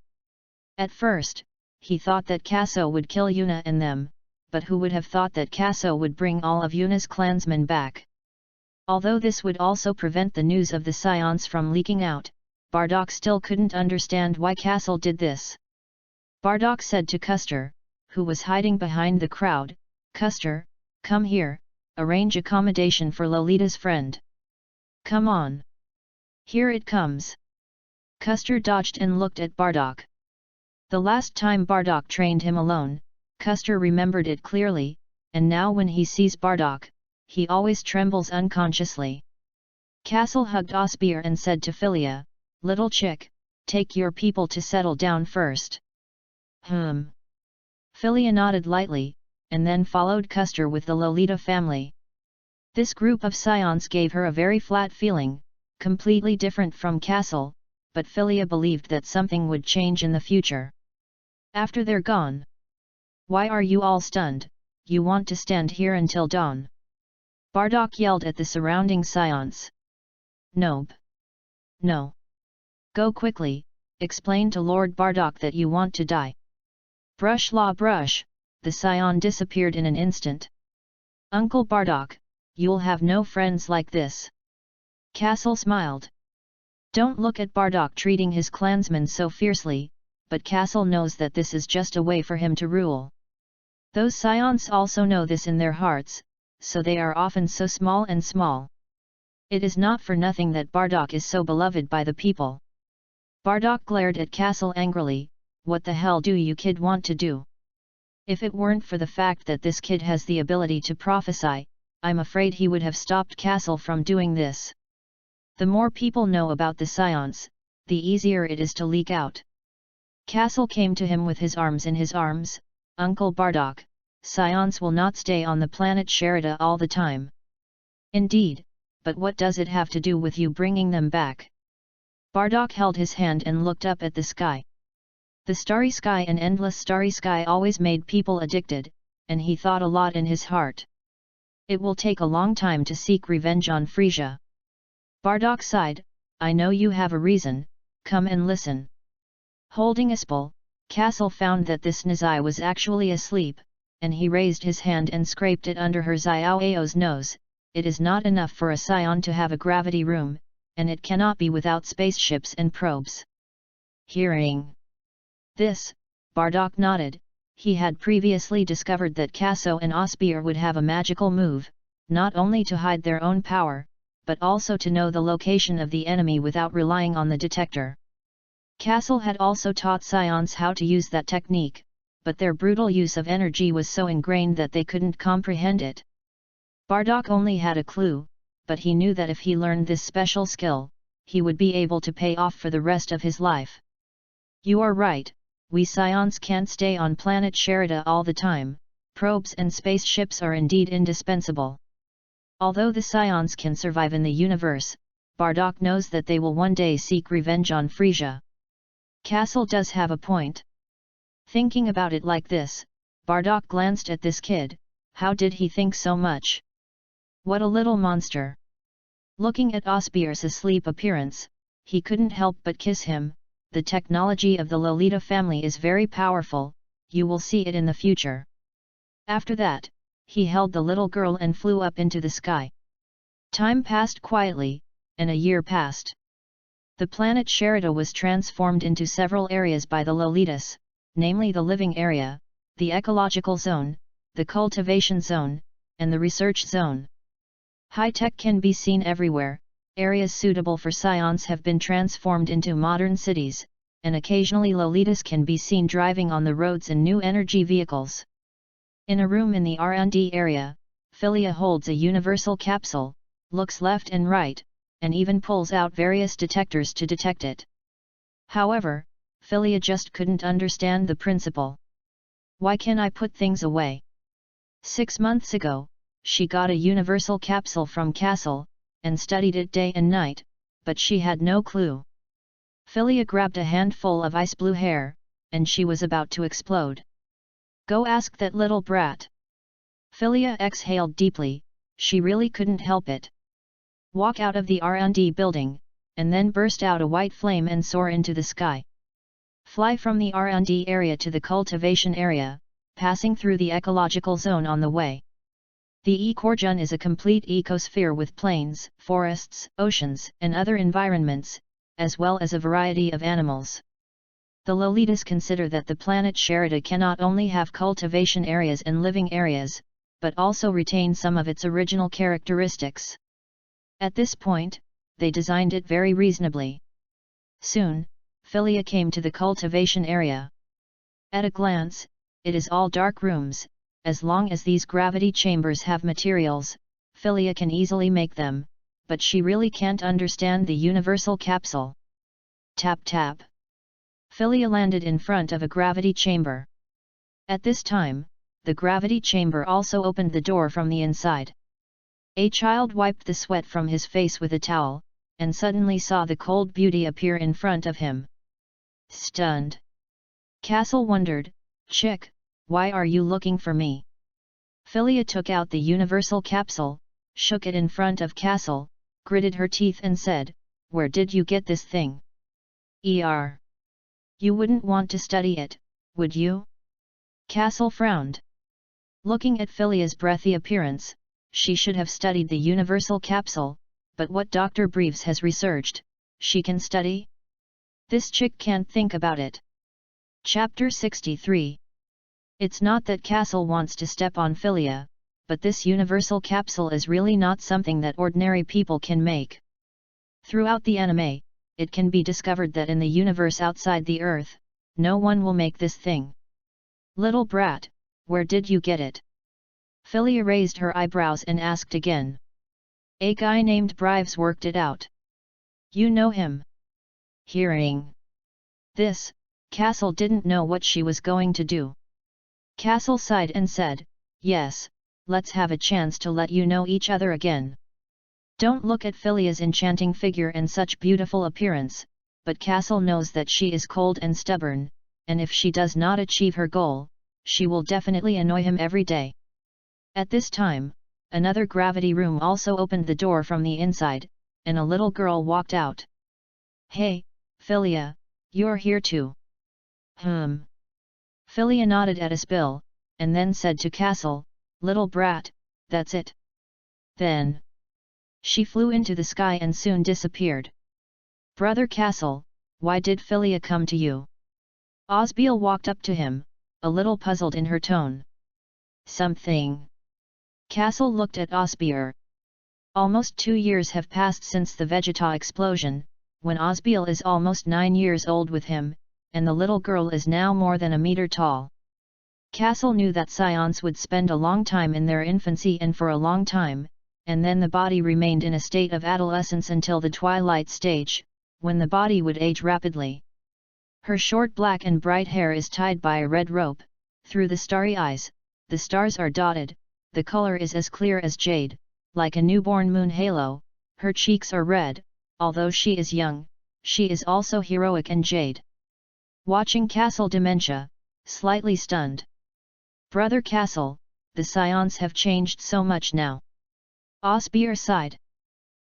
At first, he thought that Kaso would kill Yuna and them, but who would have thought that Kaso would bring all of Yuna's clansmen back? Although this would also prevent the news of the Saiyans from leaking out, Bardock still couldn't understand why Kaso did this. Bardock said to Custer, who was hiding behind the crowd, "Custer, come here, arrange accommodation for Lolita's friend. Come on. Here it comes." Custer dodged and looked at Bardock. The last time Bardock trained him alone, Custer remembered it clearly, and now when he sees Bardock, he always trembles unconsciously. Castle hugged Osbeer and said to Philia, "Little chick, take your people to settle down first." Philia nodded lightly, and then followed Custer with the Lolita family. This group of Saiyans gave her a very flat feeling, completely different from Castle, but Philia believed that something would change in the future. After they're gone. "Why are you all stunned? You want to stand here until dawn?" Bardock yelled at the surrounding Saiyans. "Nope. No. Go quickly, explain to Lord Bardock that you want to die." Brush la brush, the Saiyan disappeared in an instant. "Uncle Bardock, you'll have no friends like this." Castle smiled. Don't look at Bardock treating his clansmen so fiercely, but Castle knows that this is just a way for him to rule. Those Saiyans also know this in their hearts, so they are often so small and small. It is not for nothing that Bardock is so beloved by the people. Bardock glared at Castle angrily, "What the hell do you kid want to do? If it weren't for the fact that this kid has the ability to prophesy, I'm afraid he would have stopped Castle from doing this." The more people know about the Saiyans, the easier it is to leak out. Castle came to him with his arms in his arms. "Uncle Bardock, Saiyans will not stay on the planet Sherida all the time." "Indeed, but what does it have to do with you bringing them back?" Bardock held his hand and looked up at the sky. The starry sky and endless starry sky always made people addicted, and he thought a lot in his heart. It will take a long time to seek revenge on Frisia. Bardock sighed, "I know you have a reason, come and listen." Holding a spool, Castle found that this Nizai was actually asleep, and he raised his hand and scraped it under her Xiaoao's nose. It is not enough for a Saiyan to have a gravity room, and it cannot be without spaceships and probes. Hearing this, Bardock nodded. He had previously discovered that Kaso and Osbeer would have a magical move, not only to hide their own power, but also to know the location of the enemy without relying on the detector. Castle had also taught Saiyans how to use that technique, but their brutal use of energy was so ingrained that they couldn't comprehend it. Bardock only had a clue, but he knew that if he learned this special skill, he would be able to pay off for the rest of his life. "You are right, we Saiyans can't stay on planet Sherida all the time, probes and spaceships are indeed indispensable. Although the Saiyans can survive in the universe, Bardock knows that they will one day seek revenge on Frisia." Castle does have a point. Thinking about it like this, Bardock glanced at this kid. How did he think so much? What a little monster! Looking at Osbeer's asleep appearance, he couldn't help but kiss him. The technology of the Lolita family is very powerful, you will see it in the future. After that, he held the little girl and flew up into the sky. Time passed quietly, and a year passed. The planet Sherida was transformed into several areas by the Lolitas, namely the living area, the ecological zone, the cultivation zone, and the research zone. High-tech can be seen everywhere. Areas suitable for Saiyans have been transformed into modern cities, and occasionally Lolitas can be seen driving on the roads in new energy vehicles. In a room in the R&D area, Philia holds a universal capsule, looks left and right, and even pulls out various detectors to detect it. However, Philia just couldn't understand the principle. Why can't I put things away? 6 months ago, she got a universal capsule from Castle, and studied it day and night, but she had no clue. Philia grabbed a handful of ice blue hair, and she was about to explode. Go ask that little brat. Philia exhaled deeply, she really couldn't help it. Walk out of the R&D building, and then burst out a white flame and soar into the sky. Fly from the R&D area to the cultivation area, passing through the ecological zone on the way. The ecoregion is a complete ecosphere with plains, forests, oceans, and other environments, as well as a variety of animals. The Lolitas consider that the planet Sherida cannot only have cultivation areas and living areas, but also retain some of its original characteristics. At this point, they designed it very reasonably. Soon, Philia came to the cultivation area. At a glance, it is all dark rooms. As long as these gravity chambers have materials, Philia can easily make them, but she really can't understand the universal capsule. Tap tap. Philia landed in front of a gravity chamber. At this time, the gravity chamber also opened the door from the inside. A child wiped the sweat from his face with a towel, and suddenly saw the cold beauty appear in front of him. Stunned, Kaso wondered, "Chick, why are you looking for me?" Philia took out the universal capsule, shook it in front of Kaso, gritted her teeth and said, "Where did you get this thing?" You wouldn't want to study it, would you?" Kaso frowned. Looking at Philia's breathy appearance, she should have studied the universal capsule, but what Dr. Breves has researched, she can study? This chick can't think about it. Chapter 63. It's not that Kaso wants to step on Philia, but this universal capsule is really not something that ordinary people can make. Throughout the anime, it can be discovered that in the universe outside the Earth, no one will make this thing. "Little brat, where did you get it?" Philia raised her eyebrows and asked again. "A guy named Brives worked it out." "You know him?" Hearing this, Kaso didn't know what she was going to do. Kaso sighed and said, "Yes, let's have a chance to let you know each other again." Don't look at Philia's enchanting figure and such beautiful appearance, but Kaso knows that she is cold and stubborn, and if she does not achieve her goal, she will definitely annoy him every day. At this time, another gravity room also opened the door from the inside, and a little girl walked out. "Hey, Philia, you're here too." Philia nodded at a spill, and then said to Kaso, "Little brat, that's it." Then she flew into the sky and soon disappeared. "Brother Kaso, why did Philia come to you?" Osbeal walked up to him, a little puzzled in her tone. "Something." Kaso looked at Osbeal. Almost 2 years have passed since the Vegeta explosion, when Osbeal is almost 9 years old with him, and the little girl is now more than a meter tall. Kaso knew that Saiyans would spend a long time in their infancy and for a long time, and then the body remained in a state of adolescence until the twilight stage, when the body would age rapidly. Her short black and bright hair is tied by a red rope, through the starry eyes, the stars are dotted, the color is as clear as jade, like a newborn moon halo, her cheeks are red, although she is young, she is also heroic and jade. Watching Kaso dementia, slightly stunned. "Brother Kaso, the Saiyans have changed so much now." Osbeal sighed.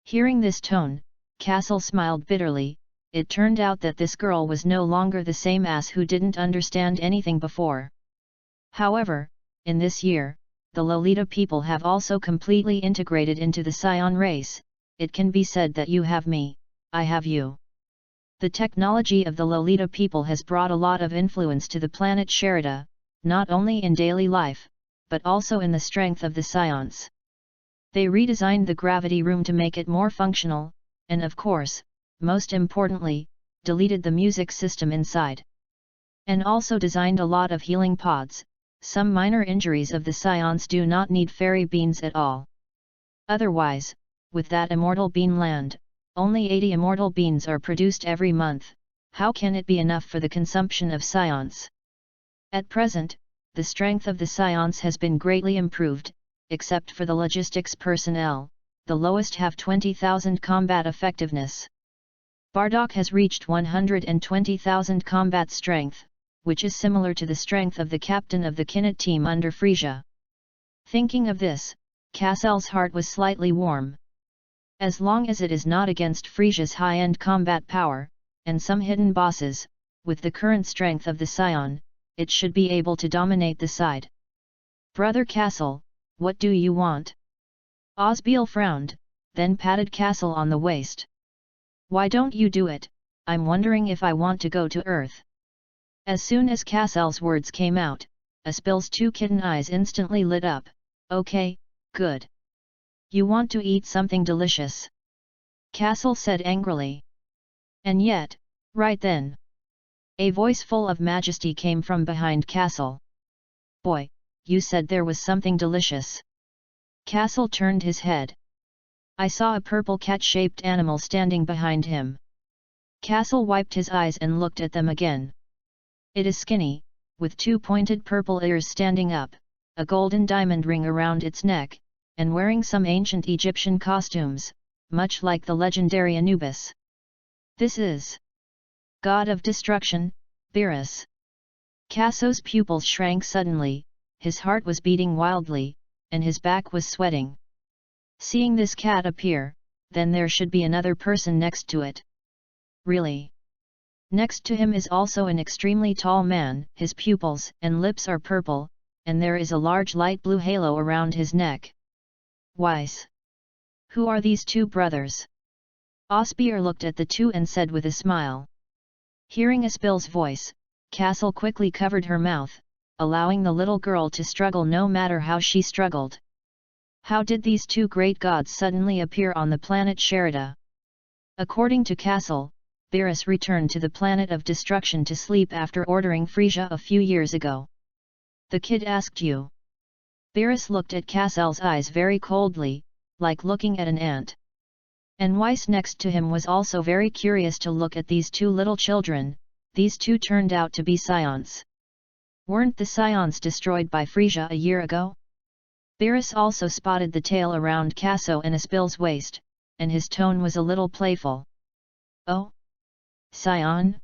Hearing this tone, Kaso smiled bitterly. It turned out that this girl was no longer the same ass who didn't understand anything before. However, in this year, the Lolita people have also completely integrated into the Saiyan race. It can be said that you have me, I have you. The technology of the Lolita people has brought a lot of influence to the planet Sherida, not only in daily life, but also in the strength of the Saiyans. They redesigned the gravity room to make it more functional, and of course, most importantly, deleted the music system inside. And also designed a lot of healing pods. Some minor injuries of the Saiyans do not need fairy beans at all. Otherwise, with that immortal bean land, only 80 immortal beans are produced every month. How can it be enough for the consumption of Saiyans? At present, the strength of the Saiyans has been greatly improved, except for the logistics personnel, the lowest have 20,000 combat effectiveness. Bardock has reached 120,000 combat strength, which is similar to the strength of the captain of the Kinnit team under Frisia. Thinking of this, Casel's heart was slightly warm. As long as it is not against Frisia's high-end combat power, and some hidden bosses, with the current strength of the Saiyan, it should be able to dominate the side. Brother Kaso, what do you want? Osbeil frowned, then patted Kaso on the waist. Why don't you do it? I'm wondering if I want to go to Earth. As soon as Casel's words came out, Osbeil's two kitten eyes instantly lit up. Okay, good. You want to eat something delicious? Kaso said angrily. And yet, right then, a voice full of majesty came from behind Kaso. Boy, you said there was something delicious. Kaso turned his head. I saw a purple cat-shaped animal standing behind him. Kaso wiped his eyes and looked at them again. It is skinny, with two pointed purple ears standing up, a golden diamond ring around its neck, and wearing some ancient Egyptian costumes, much like the legendary Anubis. This is God of Destruction, Beerus. Kaso's pupils shrank suddenly, his heart was beating wildly, and his back was sweating. Seeing this cat appear, then there should be another person next to it. Really? Next to him is also an extremely tall man, his pupils and lips are purple, and there is a large light blue halo around his neck. Wise. Who are these two brothers? Osbeil looked at the two and said with a smile. Hearing Osbeil's voice, Kaso quickly covered her mouth, allowing the little girl to struggle no matter how she struggled. How did these two great gods suddenly appear on the planet Sherida? According to Kaso, Beerus returned to the planet of destruction to sleep after ordering Frisia a few years ago. The kid asked you. Beerus looked at Casel's eyes very coldly, like looking at an ant. And Weiss next to him was also very curious to look at these two little children. These two turned out to be Saiyans. Weren't the Saiyans destroyed by Frisia a year ago? Beerus also spotted the tail around Kaso and Osbeil's waist, and his tone was a little playful. Oh? Saiyan?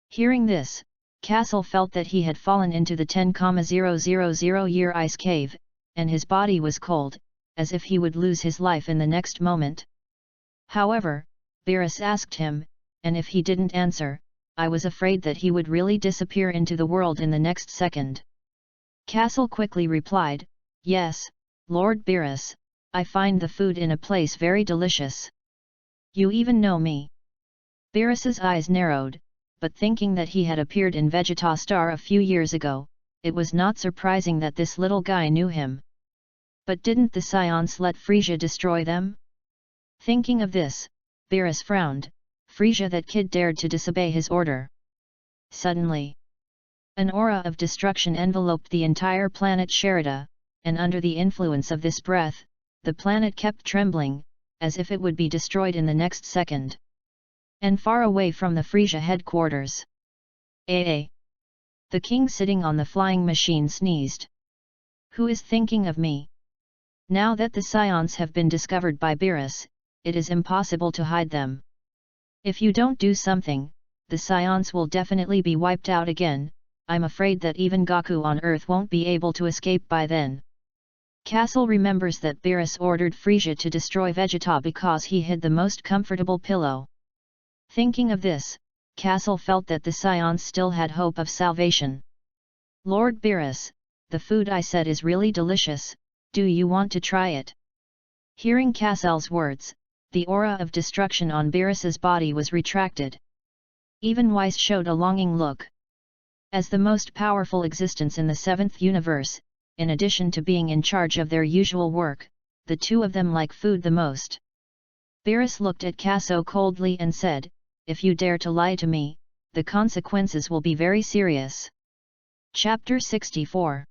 Hearing this, Kaso felt that he had fallen into the 10,000-year ice cave, and his body was cold, as if he would lose his life in the next moment. However, Beerus asked him, and if he didn't answer, I was afraid that he would really disappear into the world in the next second. Kaso quickly replied, Yes, Lord Beerus, I find the food in a place very delicious. You even know me. Beerus's eyes narrowed, but thinking that he had appeared in Vegeta Star a few years ago, it was not surprising that this little guy knew him. But didn't the Saiyans let Frisia destroy them? Thinking of this, Beerus frowned. Frisia, that kid dared to disobey his order. Suddenly, an aura of destruction enveloped the entire planet Sherida, and under the influence of this breath, the planet kept trembling, as if it would be destroyed in the next second. And far away from the Frisia headquarters, the king sitting on the flying machine sneezed. Who is thinking of me? Now that the Saiyans have been discovered by Beerus, it is impossible to hide them. If you don't do something, the Saiyans will definitely be wiped out again. I'm afraid that even Goku on Earth won't be able to escape by then. Kaso remembers that Beerus ordered Frisia to destroy Vegeta because he hid the most comfortable pillow. Thinking of this, Kaso felt that the Saiyans still had hope of salvation. Lord Beerus, the food I said is really delicious, do you want to try it? Hearing Kasel's words, the aura of destruction on Beerus's body was retracted. Even Weiss showed a longing look. As the most powerful existence in the seventh universe, in addition to being in charge of their usual work, the two of them like food the most. Beerus looked at Kaso coldly and said, If you dare to lie to me, the consequences will be very serious. Chapter 64.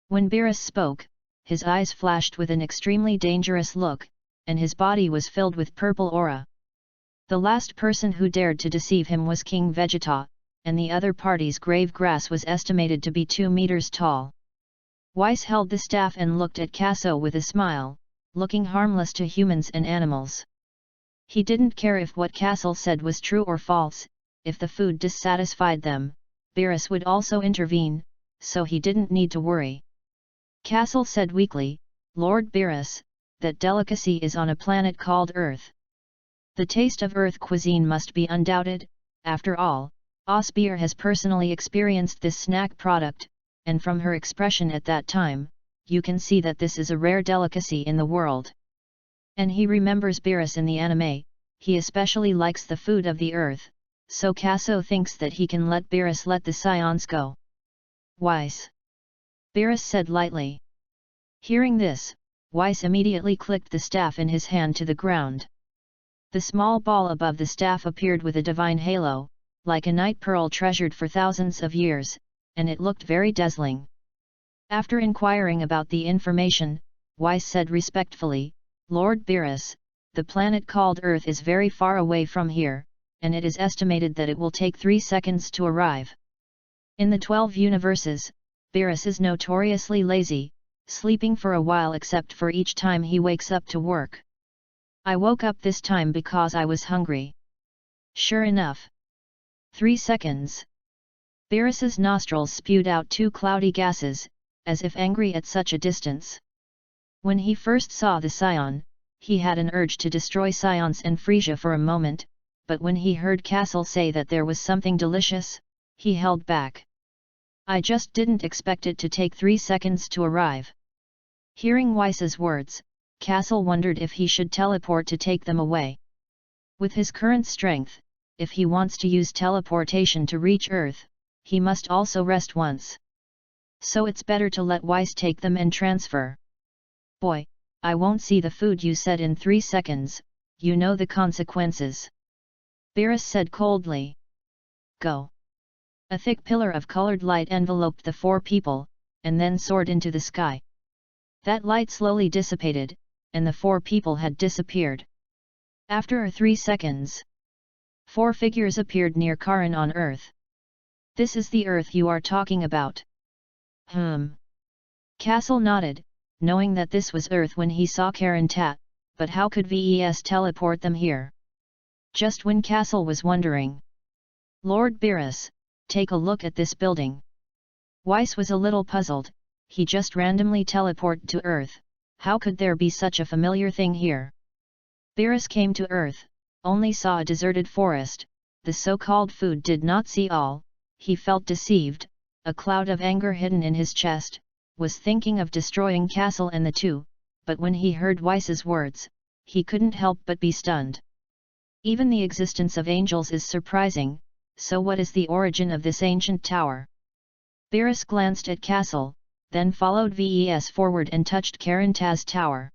When Beerus spoke, his eyes flashed with an extremely dangerous look, and his body was filled with purple aura. The last person who dared to deceive him was King Vegeta, and the other party's grave grass was estimated to be 2 meters tall. Weiss held the staff and looked at Kaso with a smile, looking harmless to humans and animals. He didn't care if what Kaso said was true or false. If the food dissatisfied them, Beerus would also intervene, so he didn't need to worry. Kaso said weakly, Lord Beerus, that delicacy is on a planet called Earth. The taste of Earth cuisine must be undoubted, after all, Osbeer has personally experienced this snack product, and from her expression at that time, you can see that this is a rare delicacy in the world. And he remembers Beerus in the anime, he especially likes the food of the earth, so Kaso thinks that he can let Beerus let the Saiyans go. Weiss. Beerus said lightly. Hearing this, Weiss immediately clicked the staff in his hand to the ground. The small ball above the staff appeared with a divine halo, like a night pearl treasured for thousands of years, and it looked very dazzling. After inquiring about the information, Weiss said respectfully, Lord Beerus, the planet called Earth is very far away from here, and it is estimated that it will take 3 seconds to arrive. In the 12 universes, Beerus is notoriously lazy, sleeping for a while except for each time he wakes up to work. I woke up this time because I was hungry. Sure enough. 3 seconds. Beerus's nostrils spewed out 2 cloudy gases, as if angry at such a distance. When he first saw the Saiyan, he had an urge to destroy Saiyans and Frisia for a moment, but when he heard Castle say that there was something delicious, he held back. I just didn't expect it to take 3 seconds to arrive. Hearing Weiss's words, Castle wondered if he should teleport to take them away. With his current strength, if he wants to use teleportation to reach Earth, he must also rest once. So it's better to let Weiss take them and transfer. Boy, I won't see the food you said in 3 seconds, you know the consequences. Beerus said coldly. Go. A thick pillar of colored light enveloped the 4 people, and then soared into the sky. That light slowly dissipated, and the 4 people had disappeared. After 3 seconds, 4 figures appeared near Karan on Earth. This is the Earth you are talking about. Castle nodded, knowing that this was Earth when he saw Karan Tat, but how could VES teleport them here? Just when Castle was wondering. Lord Beerus, take a look at this building. Weiss was a little puzzled, he just randomly teleported to Earth, how could there be such a familiar thing here? Beerus came to Earth, only saw a deserted forest, the so-called food did not see all, he felt deceived, a cloud of anger hidden in his chest, was thinking of destroying Castle and the 2, but when he heard Weiss's words, he couldn't help but be stunned. Even the existence of angels is surprising, so what is the origin of this ancient tower? Beerus glanced at Castle, then followed VES forward and touched Karan Taz tower.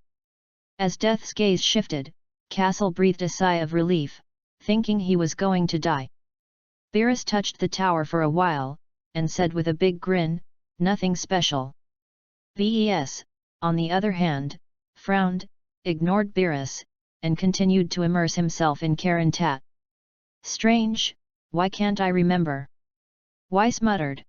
As Death's gaze shifted, Castle breathed a sigh of relief, thinking he was going to die. Beerus touched the tower for a while, and said with a big grin, nothing special. VES, on the other hand, frowned, ignored Beerus, and continued to immerse himself in Karan Tat. Strange, why can't I remember? Weiss muttered.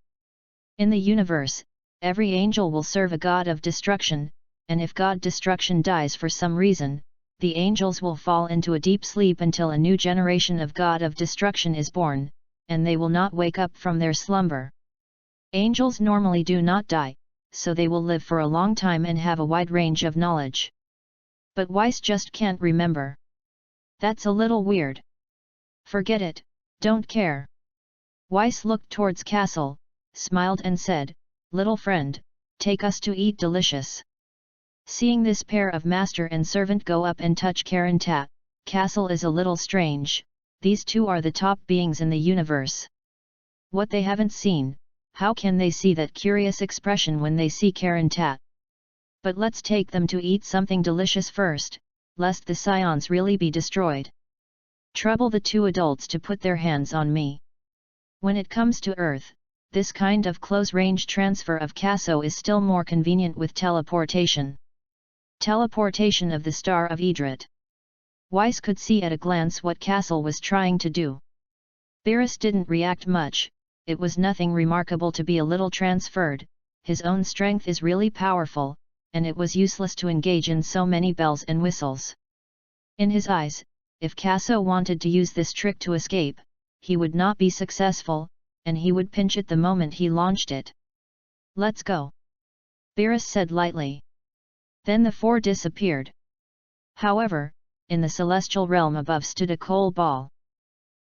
In the universe, every angel will serve a god of destruction, and if god destruction dies for some reason, the angels will fall into a deep sleep until a new generation of god of destruction is born, and they will not wake up from their slumber. Angels normally do not die, so they will live for a long time and have a wide range of knowledge. But Weiss just can't remember. That's a little weird. Forget it, don't care. Weiss looked towards Castle, smiled and said, little friend, take us to eat delicious. Seeing this pair of master and servant go up and touch Karan Tat, Castle is a little strange, these 2 are the top beings in the universe. What they haven't seen, how can they see that curious expression when they see Karan Tat? But let's take them to eat something delicious first, lest the Saiyans really be destroyed. Trouble the 2 adults to put their hands on me. When it comes to Earth, this kind of close-range transfer of Kaso is still more convenient with teleportation. Teleportation of the Star of Idrit. Weiss could see at a glance what Castle was trying to do. Beerus didn't react much, it was nothing remarkable to be a little transferred, his own strength is really powerful, and it was useless to engage in so many bells and whistles. In his eyes, if Kaso wanted to use this trick to escape, he would not be successful, and he would pinch it the moment he launched it. Let's go. Beerus said lightly. Then the four disappeared. However, in the celestial realm above stood a coal ball.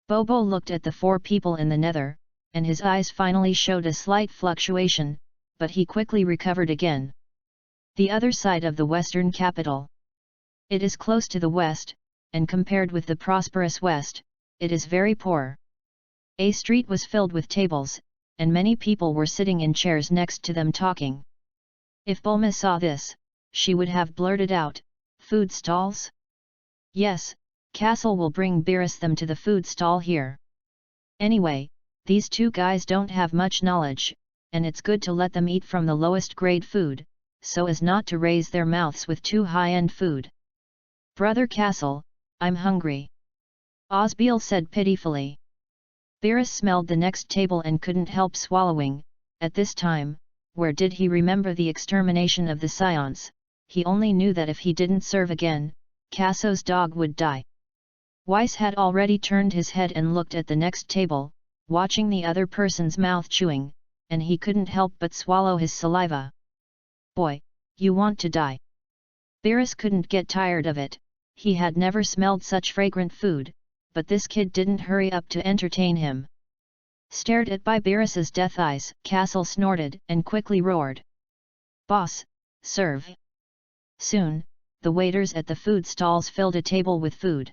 Bobo looked at the four people in the nether, and his eyes finally showed a slight fluctuation, but he quickly recovered again. The other side of the western capital. It is close to the west, and compared with the prosperous west, it is very poor. A street was filled with tables, and many people were sitting in chairs next to them talking. If Bulma saw this, she would have blurted out, "Food stalls? Yes, Castle will bring Beerus them to the food stall here. Anyway, these two guys don't have much knowledge, and it's good to let them eat from the lowest grade food, so as not to raise their mouths with too high-end food." "Brother Castle, I'm hungry," Osbeal said pitifully. Beerus smelled the next table and couldn't help swallowing. At this time, where did he remember the extermination of the Saiyans? He only knew that if he didn't serve again, Kaso's dog would die. Weiss had already turned his head and looked at the next table, watching the other person's mouth chewing, and he couldn't help but swallow his saliva. "Boy, you want to die." Beerus couldn't get tired of it. He had never smelled such fragrant food, but this kid didn't hurry up to entertain him. Stared at by Beerus's death eyes, Castle snorted and quickly roared, "Boss, serve!" Soon, the waiters at the food stalls filled a table with food.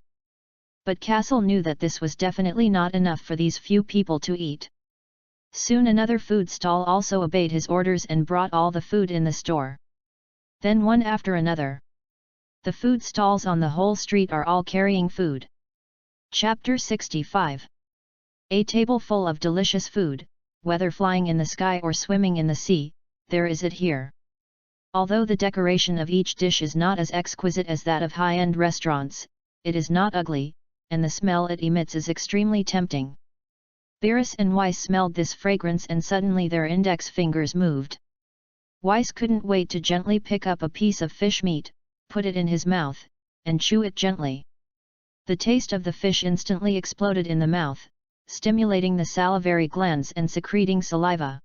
But Castle knew that this was definitely not enough for these few people to eat. Soon another food stall also obeyed his orders and brought all the food in the store. Then one after another. The food stalls on the whole street are all carrying food. Chapter 65. A table full of delicious food, whether flying in the sky or swimming in the sea, there is it here. Although the decoration of each dish is not as exquisite as that of high-end restaurants, it is not ugly, and the smell it emits is extremely tempting. Beerus and Weiss smelled this fragrance and suddenly their index fingers moved. Weiss couldn't wait to gently pick up a piece of fish meat, put it in his mouth, and chew it gently. The taste of the fish instantly exploded in the mouth, stimulating the salivary glands and secreting saliva.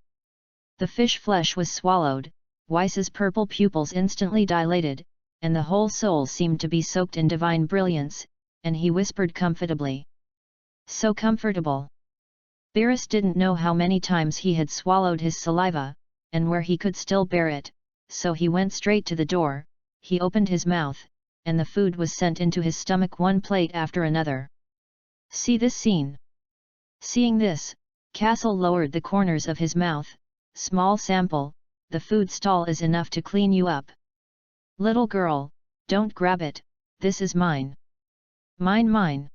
The fish flesh was swallowed, Weiss's purple pupils instantly dilated, and the whole soul seemed to be soaked in divine brilliance, and he whispered comfortably. So comfortable. Beerus didn't know how many times he had swallowed his saliva, and where he could still bear it, so he went straight to the door. He opened his mouth, and the food was sent into his stomach one plate after another. See this scene. Seeing this, Castle lowered the corners of his mouth. Small sample, the food stall is enough to clean you up. Little girl, don't grab it, this is mine. Mine.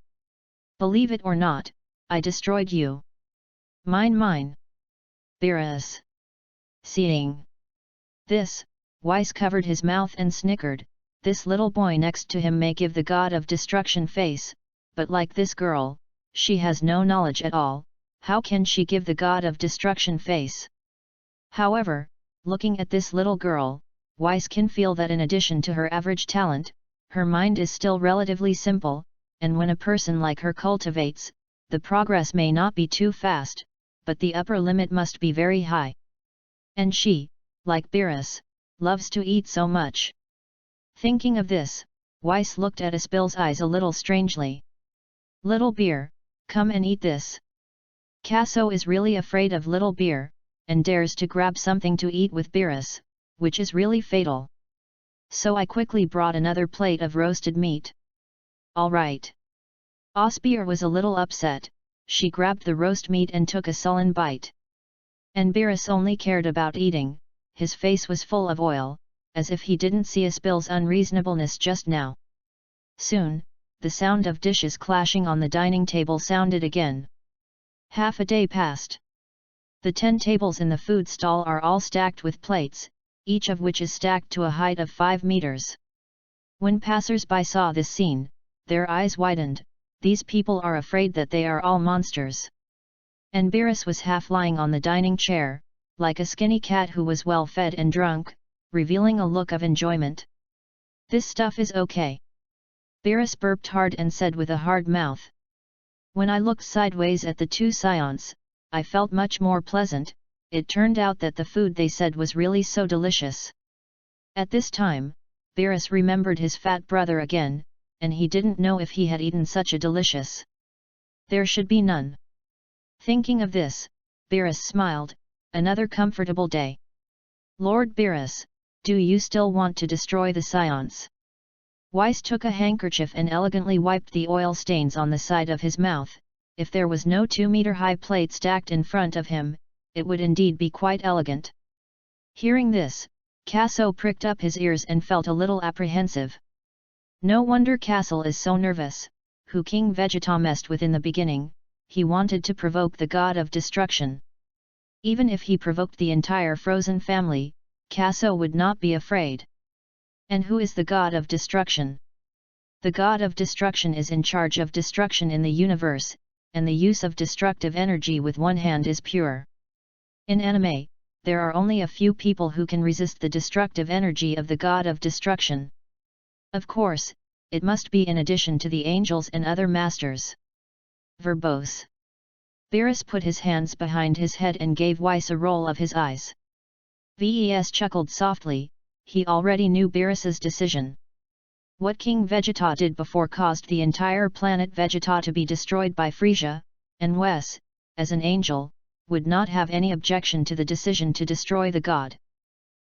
Believe it or not, I destroyed you. Mine. Beerus. Seeing this, Weiss covered his mouth and snickered. This little boy next to him may give the god of destruction face, but like this girl, she has no knowledge at all. How can she give the god of destruction face? However, looking at this little girl, Weiss can feel that in addition to her average talent, her mind is still relatively simple, and when a person like her cultivates, the progress may not be too fast, but the upper limit must be very high. And she, like Beerus, loves to eat so much. Thinking of this, Weiss looked at Aspil's eyes a little strangely. Little beer, come and eat this. Kaso is really afraid of little beer, and dares to grab something to eat with Beerus, which is really fatal. So I quickly brought another plate of roasted meat. All right. Osbeer was a little upset. She grabbed the roast meat and took a sullen bite. And Beerus only cared about eating. His face was full of oil, as if he didn't see Aspil's unreasonableness just now. Soon, the sound of dishes clashing on the dining table sounded again. Half a day passed. The 10 tables in the food stall are all stacked with plates, each of which is stacked to a height of 5 meters. When passers-by saw this scene, their eyes widened. These people are afraid that they are all monsters. And Beerus was half lying on the dining chair, like a skinny cat who was well fed and drunk, revealing a look of enjoyment. This stuff is okay. Beerus burped hard and said with a hard mouth. When I looked sideways at the two Saiyans, I felt much more pleasant. it turned out that the food they said was really so delicious. At this time, Beerus remembered his fat brother again, and he didn't know if he had eaten such a delicious. There should be none. Thinking of this, Beerus smiled, another comfortable day. Lord Beerus, do you still want to destroy the Saiyans? Weiss took a handkerchief and elegantly wiped the oil stains on the side of his mouth. If there was no 2-meter-high plate stacked in front of him, it would indeed be quite elegant. Hearing this, Kaso pricked up his ears and felt a little apprehensive. No wonder Kaso is so nervous, who King Vegeta messed with in the beginning. He wanted to provoke the god of destruction. Even if he provoked the entire frozen family, Kaso would not be afraid. And who is the god of destruction? The god of destruction is in charge of destruction in the universe, and the use of destructive energy with one hand is pure. In anime, there are only a few people who can resist the destructive energy of the god of destruction. Of course, it must be in addition to the angels and other masters. Verbose. Beerus put his hands behind his head and gave Weiss a roll of his eyes. Ves chuckled softly, he already knew Beerus's decision. What King Vegeta did before caused the entire planet Vegeta to be destroyed by Frieza, and Weiss, as an angel, would not have any objection to the decision to destroy the god.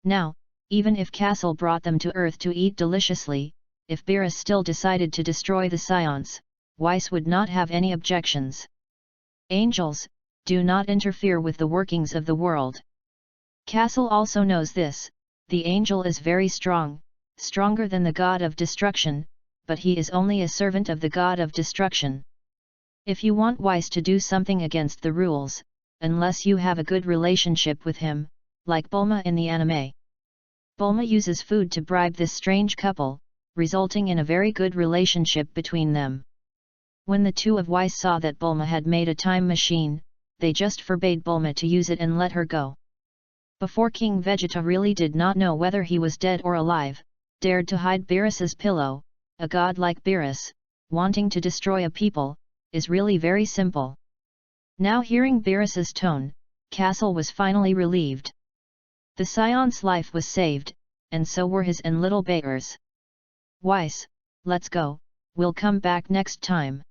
Now, even if Castle brought them to Earth to eat deliciously, if Beerus still decided to destroy the Saiyans, Weiss would not have any objections. Angels, do not interfere with the workings of the world. Castle also knows this, the angel is very strong, stronger than the god of destruction, but he is only a servant of the god of destruction. If you want Weiss to do something against the rules, unless you have a good relationship with him, like Bulma in the anime. Bulma uses food to bribe this strange couple, resulting in a very good relationship between them. When the two of Weiss saw that Bulma had made a time machine, they just forbade Bulma to use it and let her go. Before King Vegeta really did not know whether he was dead or alive, dared to hide Beerus's pillow, a god like Beerus, wanting to destroy a people, is really very simple. Now hearing Beerus's tone, Castle was finally relieved. The Saiyans' life was saved, and so were his and little Beerus. Weiss, let's go, we'll come back next time.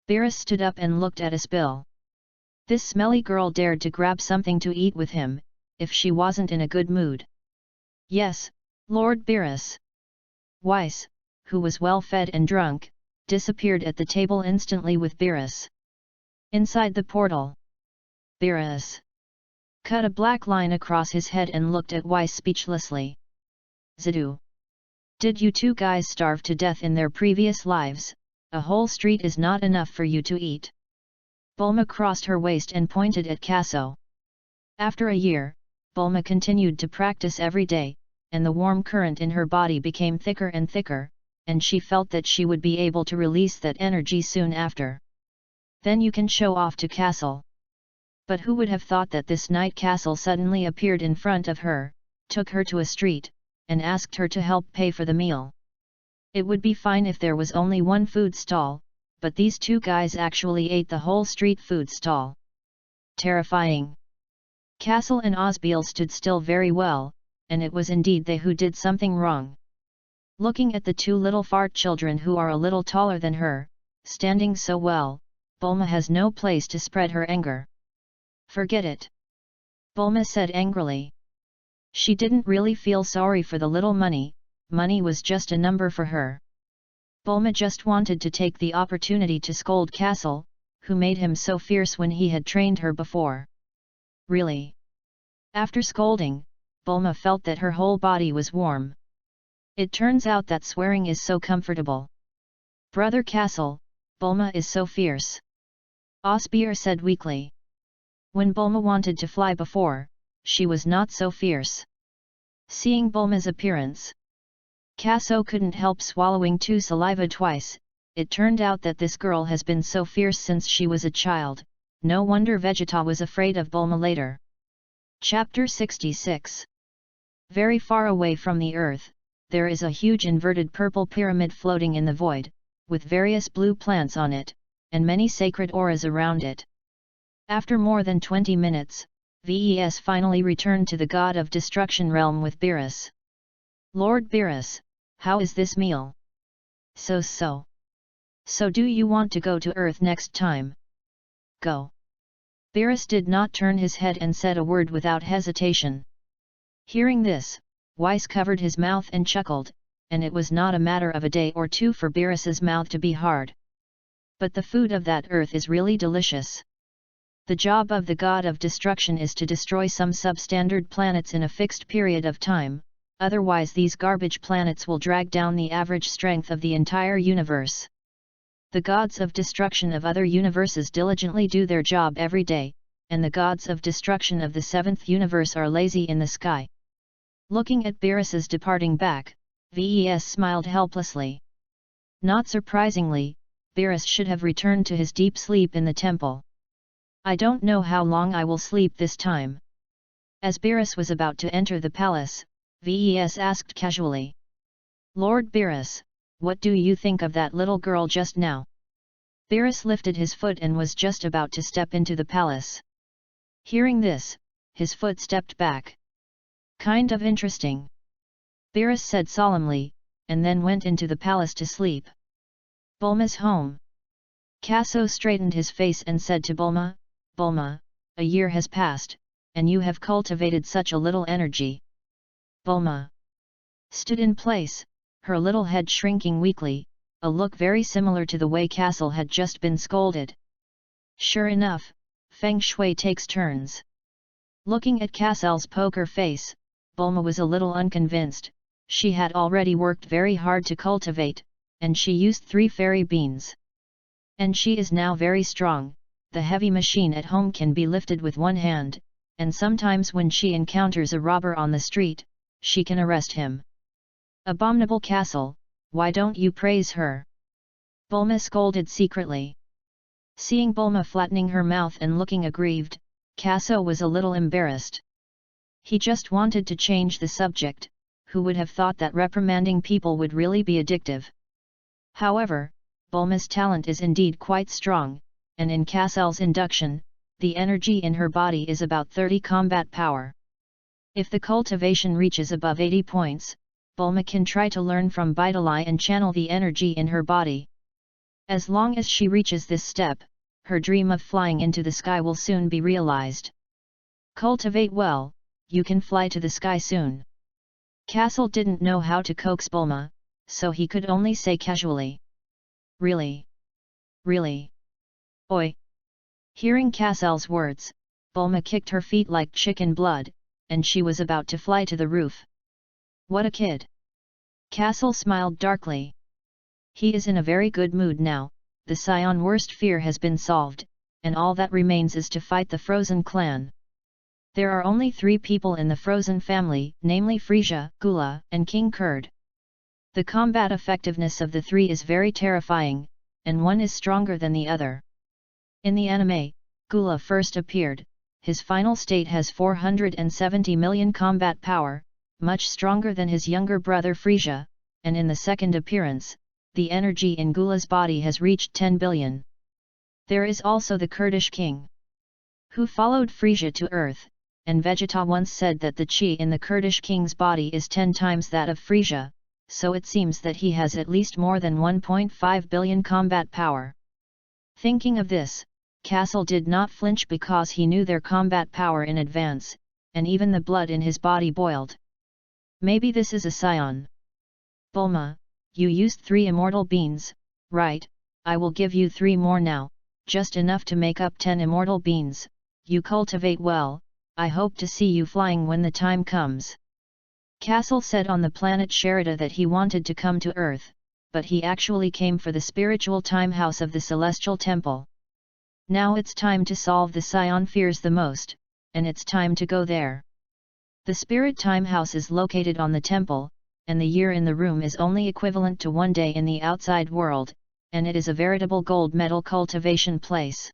Beerus stood up and looked at his bill. This smelly girl dared to grab something to eat with him, if she wasn't in a good mood. Yes, Lord Beerus. Weiss, who was well fed and drunk, disappeared at the table instantly with Beerus. Inside the portal, Beerus cut a black line across his head and looked at Weiss speechlessly. Zidu. Did you two guys starve to death in their previous lives? A whole street is not enough for you to eat. Bulma crossed her waist and pointed at Kaso. After a year, Bulma continued to practice every day, and the warm current in her body became thicker and thicker, and she felt that she would be able to release that energy soon after. Then you can show off to Castle. But who would have thought that this night Castle suddenly appeared in front of her, took her to a street, and asked her to help pay for the meal. It would be fine if there was only one food stall, but these two guys actually ate the whole street food stall. Terrifying. Castle and Osbeil stood still very well, and it was indeed they who did something wrong. Looking at the two little fart children who are a little taller than her, standing so well, Bulma has no place to spread her anger. Forget it. Bulma said angrily. She didn't really feel sorry for the little money was just a number for her. Bulma just wanted to take the opportunity to scold Castle, who made him so fierce when he had trained her before. Really? After scolding, Bulma felt that her whole body was warm. It turns out that swearing is so comfortable. Brother Castle, Bulma is so fierce. Osbeir said weakly. When Bulma wanted to fly before, she was not so fierce. Seeing Bulma's appearance, Kaso couldn't help swallowing two saliva twice. It turned out that this girl has been so fierce since she was a child, no wonder Vegeta was afraid of Bulma later. Chapter 66. Very far away from the earth, there is a huge inverted purple pyramid floating in the void, with various blue plants on it, and many sacred auras around it. After more than 20 minutes, Ves finally returned to the God of Destruction realm with Beerus. "Lord Beerus, how is this meal?" So do you want to go to Earth next time?" "Go." Beerus did not turn his head and said a word without hesitation. Hearing this, Weiss covered his mouth and chuckled, and it was not a matter of a day or two for Beerus's mouth to be hard. But the food of that Earth is really delicious. The job of the God of Destruction is to destroy some substandard planets in a fixed period of time, otherwise these garbage planets will drag down the average strength of the entire universe. The gods of destruction of other universes diligently do their job every day, and the gods of destruction of the seventh universe are lazy in the sky. Looking at Beerus's departing back, Ves smiled helplessly. Not surprisingly, Beerus should have returned to his deep sleep in the temple. "I don't know how long I will sleep this time." As Beerus was about to enter the palace, Ves asked casually. "Lord Beerus, what do you think of that little girl just now?" Beerus lifted his foot and was just about to step into the palace. Hearing this, his foot stepped back. "Kind of interesting," Beerus said solemnly, and then went into the palace to sleep. Bulma's home. Kaso straightened his face and said to Bulma, "Bulma, a year has passed, and you have cultivated such a little energy." Bulma stood in place, her little head shrinking weakly, a look very similar to the way Castle had just been scolded. Sure enough, Feng Shui takes turns. Looking at Castle's poker face, Bulma was a little unconvinced. She had already worked very hard to cultivate, and she used 3 fairy beans. And she is now very strong. The heavy machine at home can be lifted with one hand, and sometimes when she encounters a robber on the street, she can arrest him. "Abominable Castle, why don't you praise her?" Bulma scolded secretly. Seeing Bulma flattening her mouth and looking aggrieved, Kaso was a little embarrassed. He just wanted to change the subject. Who would have thought that reprimanding people would really be addictive? However, Bulma's talent is indeed quite strong, and in Castle's induction, the energy in her body is about 30 combat power. If the cultivation reaches above 80 points, Bulma can try to learn from Vitali and channel the energy in her body. As long as she reaches this step, her dream of flying into the sky will soon be realized. Cultivate well, you can fly to the sky soon. Castle didn't know how to coax Bulma, so he could only say casually. Really? Really? Oi! Hearing Castle's words, Bulma kicked her feet like chicken blood, and she was about to fly to the roof. What a kid! Castle smiled darkly. He is in a very good mood now. The Saiyan worst fear has been solved, and all that remains is to fight the Frozen clan. There are only 3 people in the Frozen family, namely Frisia, Gula, and King Kurd. The combat effectiveness of the 3 is very terrifying, and one is stronger than the other. In the anime, Gula first appeared. His final state has 470 million combat power, much stronger than his younger brother Frisia, and in the second appearance, the energy in Gula's body has reached 10 billion. There is also the Kurdish king, who followed Frisia to Earth, and Vegeta once said that the chi in the Kurdish king's body is 10 times that of Frisia, so it seems that he has at least more than 1.5 billion combat power. Thinking of this, Castle did not flinch because he knew their combat power in advance, and even the blood in his body boiled. Maybe this is a Saiyan. Bulma, you used 3 immortal beans, right? I will give you 3 more now, just enough to make up 10 immortal beans. You cultivate well, I hope to see you flying when the time comes. Castle said on the planet Sherida that he wanted to come to Earth, but he actually came for the spiritual time house of the Celestial Temple. Now it's time to solve the Saiyan fears the most, and it's time to go there. The spirit time house is located on the temple, and the year in the room is only equivalent to 1 day in the outside world, and it is a veritable gold medal cultivation place.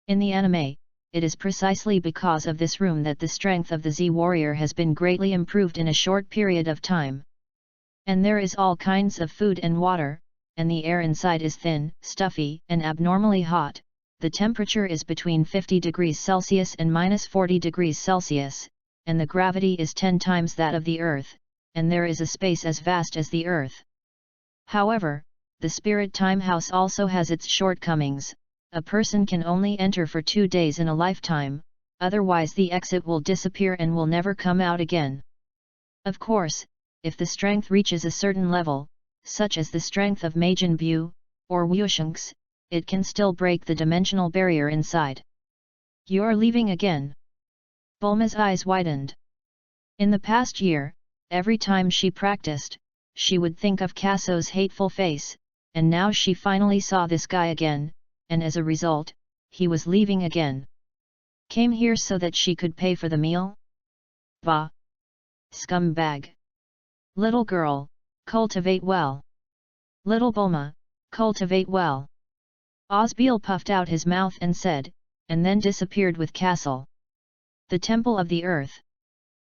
In the anime, it is precisely because of this room that the strength of the Z-Warrior has been greatly improved in a short period of time. And there is all kinds of food and water, and the air inside is thin, stuffy, and abnormally hot, the temperature is between 50 degrees Celsius and -40 degrees Celsius, and the gravity is 10 times that of the Earth, and there is a space as vast as the Earth. However, the spirit time house also has its shortcomings. A person can only enter for 2 days in a lifetime, otherwise the exit will disappear and will never come out again. Of course, if the strength reaches a certain level, such as the strength of Majin Buu, or Wushunks, it can still break the dimensional barrier inside. You're leaving again? Bulma's eyes widened. In the past year, every time she practiced, she would think of Kaso's hateful face, and now she finally saw this guy again, and as a result, he was leaving again. Came here so that she could pay for the meal? Bah! Scumbag! Little girl, cultivate well. Little Bulma, cultivate well. Osbeal puffed out his mouth and said, and then disappeared with Castle. The Temple of the Earth.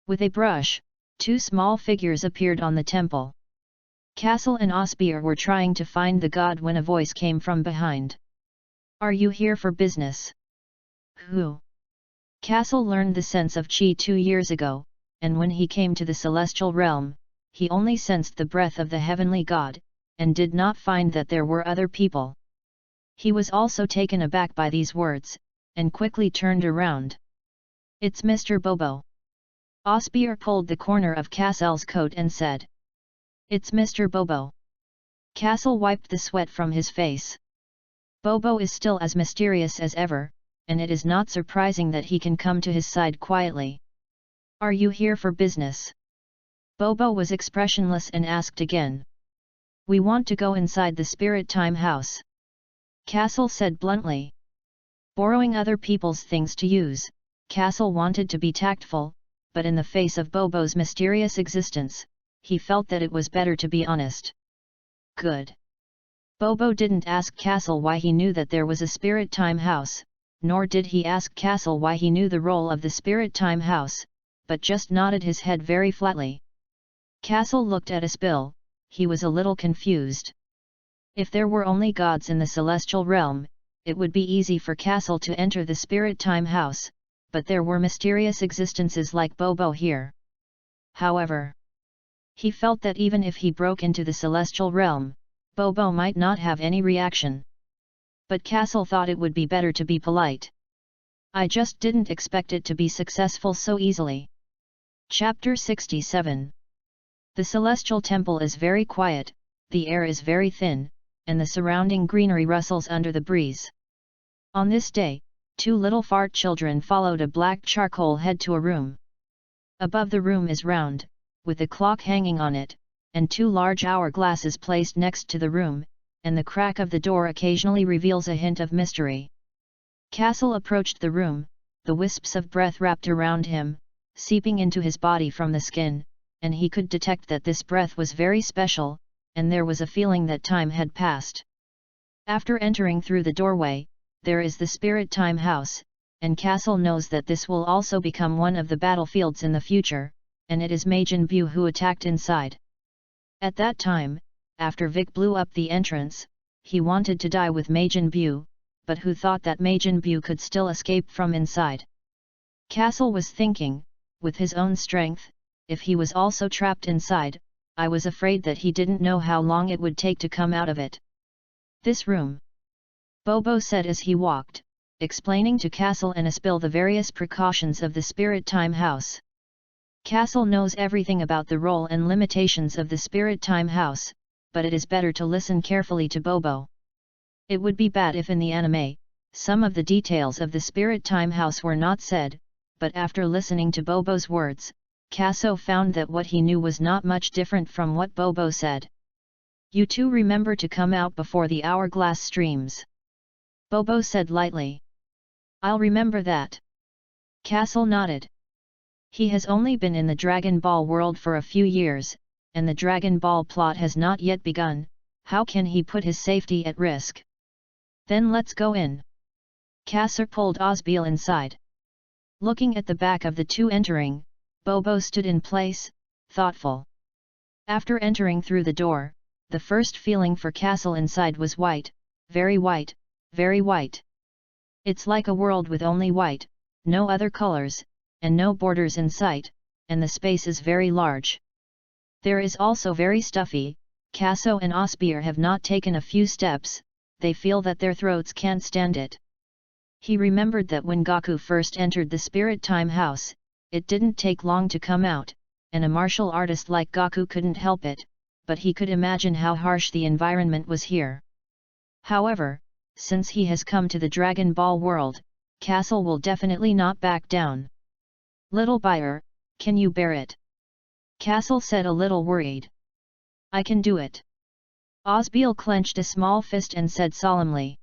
With a brush, 2 small figures appeared on the temple. Castle and Osbeal were trying to find the god when a voice came from behind. Are you here for business? Who? Castle learned the sense of Qi 2 years ago, and when he came to the celestial realm, he only sensed the breath of the heavenly god, and did not find that there were other people. He was also taken aback by these words, and quickly turned around. It's Mr. Bobo. Osbeal pulled the corner of Castle's coat and said. It's Mr. Bobo. Castle wiped the sweat from his face. Bobo is still as mysterious as ever, and it is not surprising that he can come to his side quietly. Are you here for business? Bobo was expressionless and asked again. We want to go inside the spirit time house. Castle said bluntly. Borrowing other people's things to use, Castle wanted to be tactful, but in the face of Bobo's mysterious existence, he felt that it was better to be honest. Good. Bobo didn't ask Castle why he knew that there was a spirit time house, nor did he ask Castle why he knew the role of the spirit time house, but just nodded his head very flatly. Castle looked at Osbeal. He was a little confused. If there were only gods in the celestial realm, it would be easy for Castle to enter the spirit time house, but there were mysterious existences like Bobo here. However, he felt that even if he broke into the celestial realm, Bobo might not have any reaction. But Castle thought it would be better to be polite. I just didn't expect it to be successful so easily. Chapter 67. The celestial temple is very quiet, the air is very thin, and the surrounding greenery rustles under the breeze. On this day, 2 little fart children followed a black charcoal head to a room. Above the room is round, with a clock hanging on it, and 2 large hourglasses placed next to the room, and the crack of the door occasionally reveals a hint of mystery. Castle approached the room, the wisps of breath wrapped around him, seeping into his body from the skin, and he could detect that this breath was very special, and there was a feeling that time had passed. After entering through the doorway, there is the spirit time house, and Castle knows that this will also become one of the battlefields in the future, and it is Majin Buu who attacked inside. At that time, after Vic blew up the entrance, he wanted to die with Majin Buu, but who thought that Majin Buu could still escape from inside? Castle was thinking, with his own strength, if he was also trapped inside, I was afraid that he didn't know how long it would take to come out of it. This room, Bobo said as he walked, explaining to Castle and Osbeal the various precautions of the spirit time house. Castle knows everything about the role and limitations of the spirit time house, but it is better to listen carefully to Bobo. It would be bad if in the anime, some of the details of the spirit time house were not said, but after listening to Bobo's words, Kaso found that what he knew was not much different from what Bobo said. You two remember to come out before the hourglass streams. Bobo said lightly. I'll remember that. Castle nodded. He has only been in the Dragon Ball world for a few years, and the Dragon Ball plot has not yet begun. How can he put his safety at risk? Then let's go in. Kaso pulled Osbeal inside. Looking at the back of the two entering, Bobo stood in place, thoughtful. After entering through the door, the first feeling for Castle inside was white, very white, very white. It's like a world with only white, no other colors, and no borders in sight, and the space is very large. There is also very stuffy. Kaso and Osbeer have not taken a few steps, they feel that their throats can't stand it. He remembered that when Gaku first entered the Spirit Time House, it didn't take long to come out, and a martial artist like Gaku couldn't help it, but he could imagine how harsh the environment was here. However, since he has come to the Dragon Ball world, Castle will definitely not back down. Little buyer, can you bear it? Castle said a little worried. I can do it. Osbeer clenched a small fist and said solemnly.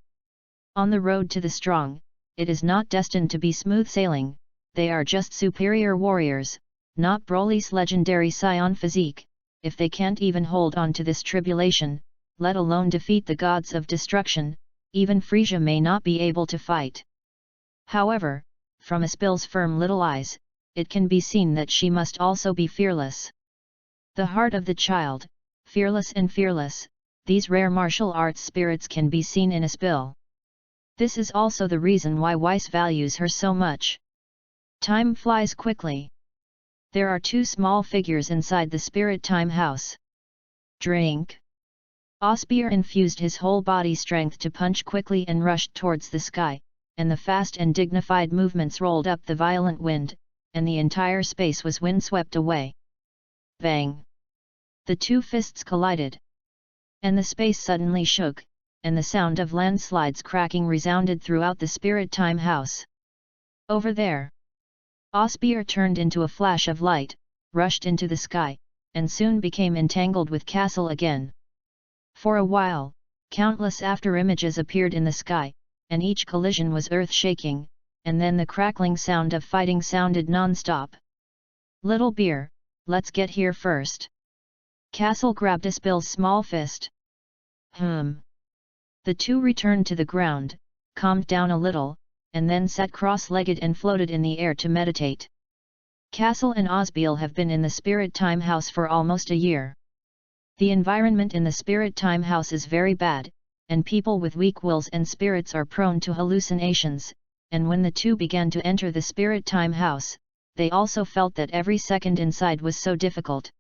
On the road to the strong, it is not destined to be smooth sailing, they are just superior warriors, not Broly's legendary Saiyan physique. If they can't even hold on to this tribulation, let alone defeat the gods of destruction, even Frisia may not be able to fight. However, from Osbeer's firm little eyes, it can be seen that she must also be fearless. The heart of the child, fearless and fearless, these rare martial arts spirits can be seen in Osbeer. This is also the reason why Weiss values her so much. Time flies quickly. There are two small figures inside the Spirit Time House. Drink. Osbeer infused his whole body strength to punch quickly and rushed towards the sky, and the fast and dignified movements rolled up the violent wind, and the entire space was windswept away. Bang! The two fists collided. And the space suddenly shook, and the sound of landslides cracking resounded throughout the Spirit Time House. Over there! Osbeer turned into a flash of light, rushed into the sky, and soon became entangled with Castle again. For a while, countless after-images appeared in the sky, and each collision was earth-shaking, and then the crackling sound of fighting sounded non-stop. Little bear, let's get here first. Castle grabbed Osbeer's small fist. The two returned to the ground, calmed down a little, and then sat cross-legged and floated in the air to meditate. Castle and Osbeer have been in the Spirit Time House for almost a year. The environment in the Spirit Time House is very bad, and people with weak wills and spirits are prone to hallucinations, and when the two began to enter the Spirit Time House, they also felt that every second inside was so difficult.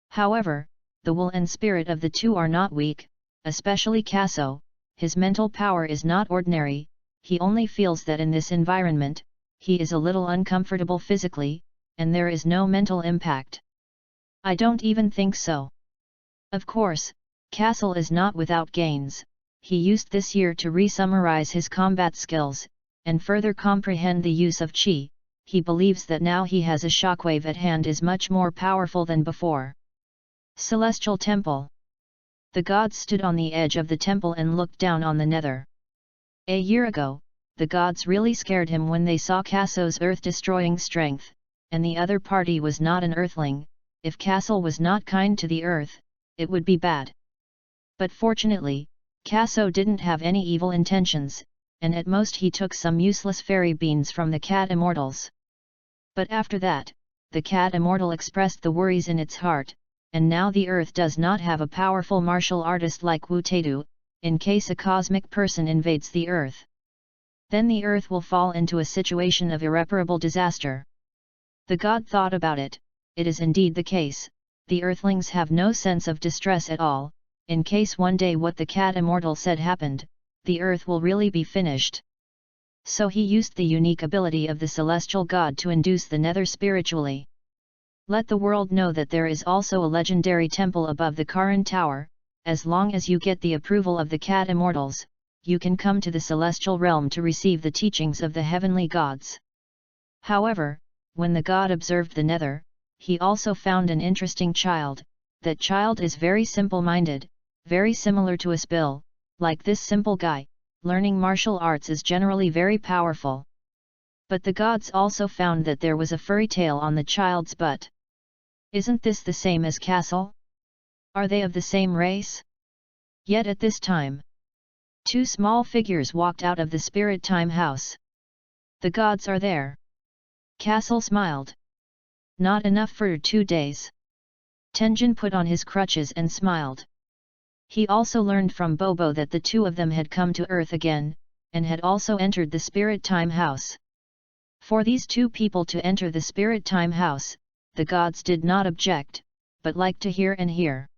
However, the will and spirit of the two are not weak, especially Kaso. His mental power is not ordinary, he only feels that in this environment, he is a little uncomfortable physically, and there is no mental impact. I don't even think so. Of course, Castle is not without gains. He used this year to re-summarize his combat skills, and further comprehend the use of Qi. He believes that now he has a shockwave at hand is much more powerful than before. Celestial Temple. The gods stood on the edge of the temple and looked down on the nether. A year ago, the gods really scared him when they saw Kaso's earth-destroying strength, and the other party was not an earthling. If Castle was not kind to the earth, it would be bad. But fortunately, Kaso didn't have any evil intentions, and at most he took some useless fairy beans from the cat immortals. But after that, the cat immortal expressed the worries in its heart, and now the earth does not have a powerful martial artist like Wu Taidu, in case a cosmic person invades the earth. Then the earth will fall into a situation of irreparable disaster. The god thought about it. It is indeed the case, the earthlings have no sense of distress at all. In case one day what the cat immortal said happened, the earth will really be finished. So he used the unique ability of the celestial god to induce the nether spiritually. Let the world know that there is also a legendary temple above the Karan Tower. As long as you get the approval of the cat immortals, you can come to the celestial realm to receive the teachings of the heavenly gods. However, when the god observed the nether, he also found an interesting child. That child is very simple-minded, very similar to Osbeer. Like this simple guy, learning martial arts is generally very powerful. But the gods also found that there was a furry tail on the child's butt. Isn't this the same as Castle? Are they of the same race? Yet at this time, two small figures walked out of the Spirit Time House. The gods are there. Castle smiled. Not enough for 2 days. Tenjin put on his crutches and smiled. He also learned from Bobo that the two of them had come to Earth again, and had also entered the Spirit Time House. For these two people to enter the Spirit Time House, the gods did not object, but liked to hear and hear.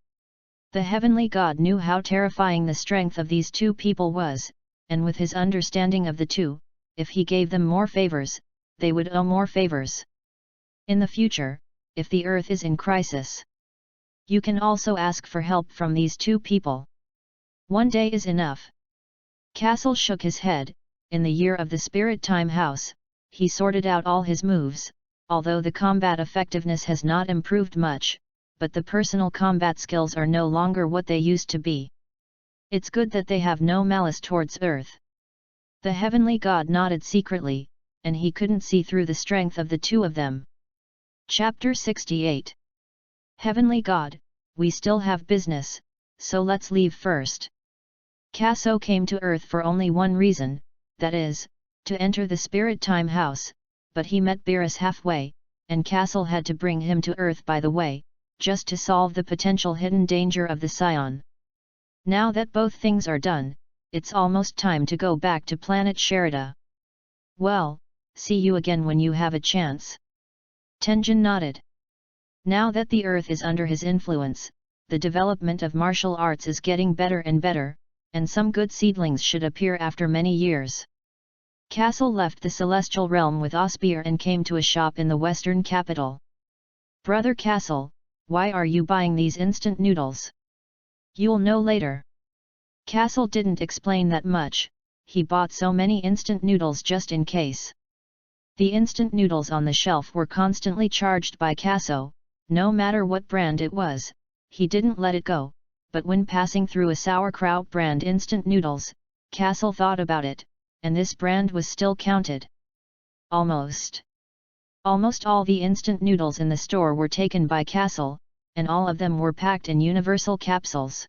The heavenly god knew how terrifying the strength of these two people was, and with his understanding of the two, if he gave them more favors, they would owe more favors. In the future, if the earth is in crisis, you can also ask for help from these two people. One day is enough. Kaso shook his head. In the year of the Spirit Time House, he sorted out all his moves, although the combat effectiveness has not improved much, but the personal combat skills are no longer what they used to be. It's good that they have no malice towards Earth. The heavenly god nodded secretly, and he couldn't see through the strength of the two of them. Chapter 68. Heavenly God, we still have business, so let's leave first. Kaso came to Earth for only one reason, that is, to enter the Spirit Time House, but he met Beerus halfway, and Kaso had to bring him to Earth by the way, just to solve the potential hidden danger of the Saiyan. Now that both things are done, it's almost time to go back to planet Sherida. Well, see you again when you have a chance. Tenjin nodded. Now that the Earth is under his influence, the development of martial arts is getting better and better, and some good seedlings should appear after many years. Kaso left the celestial realm with Osbeer and came to a shop in the western capital. Brother Kaso, why are you buying these instant noodles? You'll know later. Kaso didn't explain that much, he bought so many instant noodles just in case. The instant noodles on the shelf were constantly charged by Kaso, no matter what brand it was, he didn't let it go, but when passing through a sauerkraut brand instant noodles, Kaso thought about it, and this brand was still counted. Almost all the instant noodles in the store were taken by Kaso, and all of them were packed in universal capsules.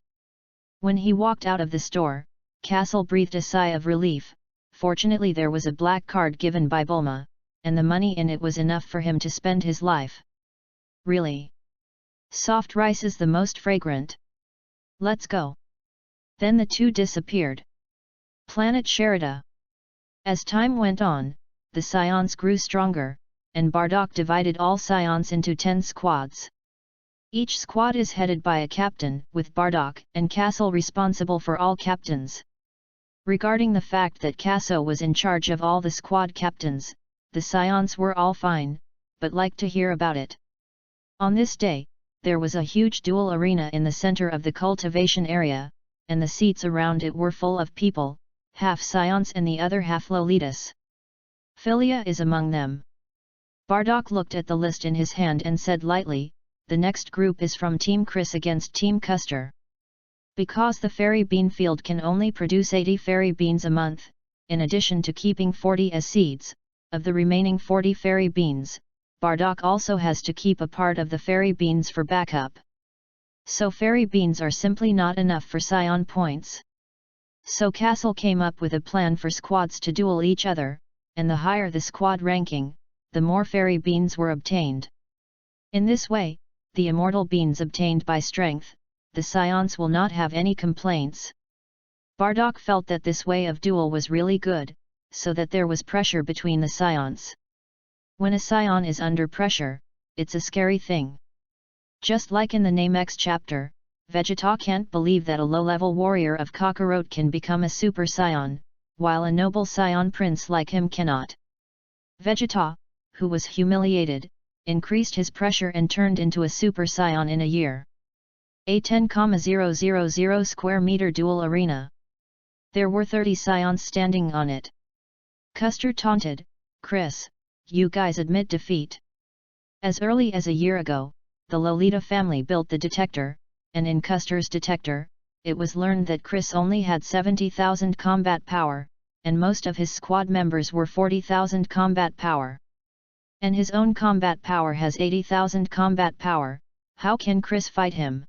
When he walked out of the store, Kaso breathed a sigh of relief. Fortunately there was a black card given by Bulma, and the money in it was enough for him to spend his life. Really? Soft rice is the most fragrant. Let's go. Then the two disappeared. Planet Sherida. As time went on, the Saiyans grew stronger, and Bardock divided all Saiyans into 10 squads. Each squad is headed by a captain, with Bardock and Kaso responsible for all captains. Regarding the fact that Kaso was in charge of all the squad captains, the Saiyans were all fine, but liked to hear about it. On this day, there was a huge duel arena in the center of the cultivation area, and the seats around it were full of people, half Saiyans and the other half Lolitas. Philia is among them. Bardock looked at the list in his hand and said lightly, the next group is from Team Chris against Team Custer. Because the fairy bean field can only produce 80 fairy beans a month, in addition to keeping 40 as seeds, of the remaining 40 fairy beans, Bardock also has to keep a part of the fairy beans for backup. So fairy beans are simply not enough for Saiyan points. So Kaso came up with a plan for squads to duel each other, and the higher the squad ranking, the more fairy beans were obtained. In this way, the immortal beans obtained by strength, the Saiyans will not have any complaints. Bardock felt that this way of duel was really good, so that there was pressure between the Saiyans. When a Saiyan is under pressure, it's a scary thing. Just like in the Namex chapter, Vegeta can't believe that a low-level warrior of Kakarot can become a Super Saiyan, while a noble Saiyan prince like him cannot. Vegeta, who was humiliated, increased his pressure and turned into a Super Saiyan in a year. A 10,000 square meter duel arena. There were 30 Saiyans standing on it. Custer taunted, Chris, you guys admit defeat. As early as a year ago, the Lolita family built the detector, and in Custer's detector, it was learned that Chris only had 70,000 combat power, and most of his squad members were 40,000 combat power. And his own combat power has 80,000 combat power, how can Chris fight him?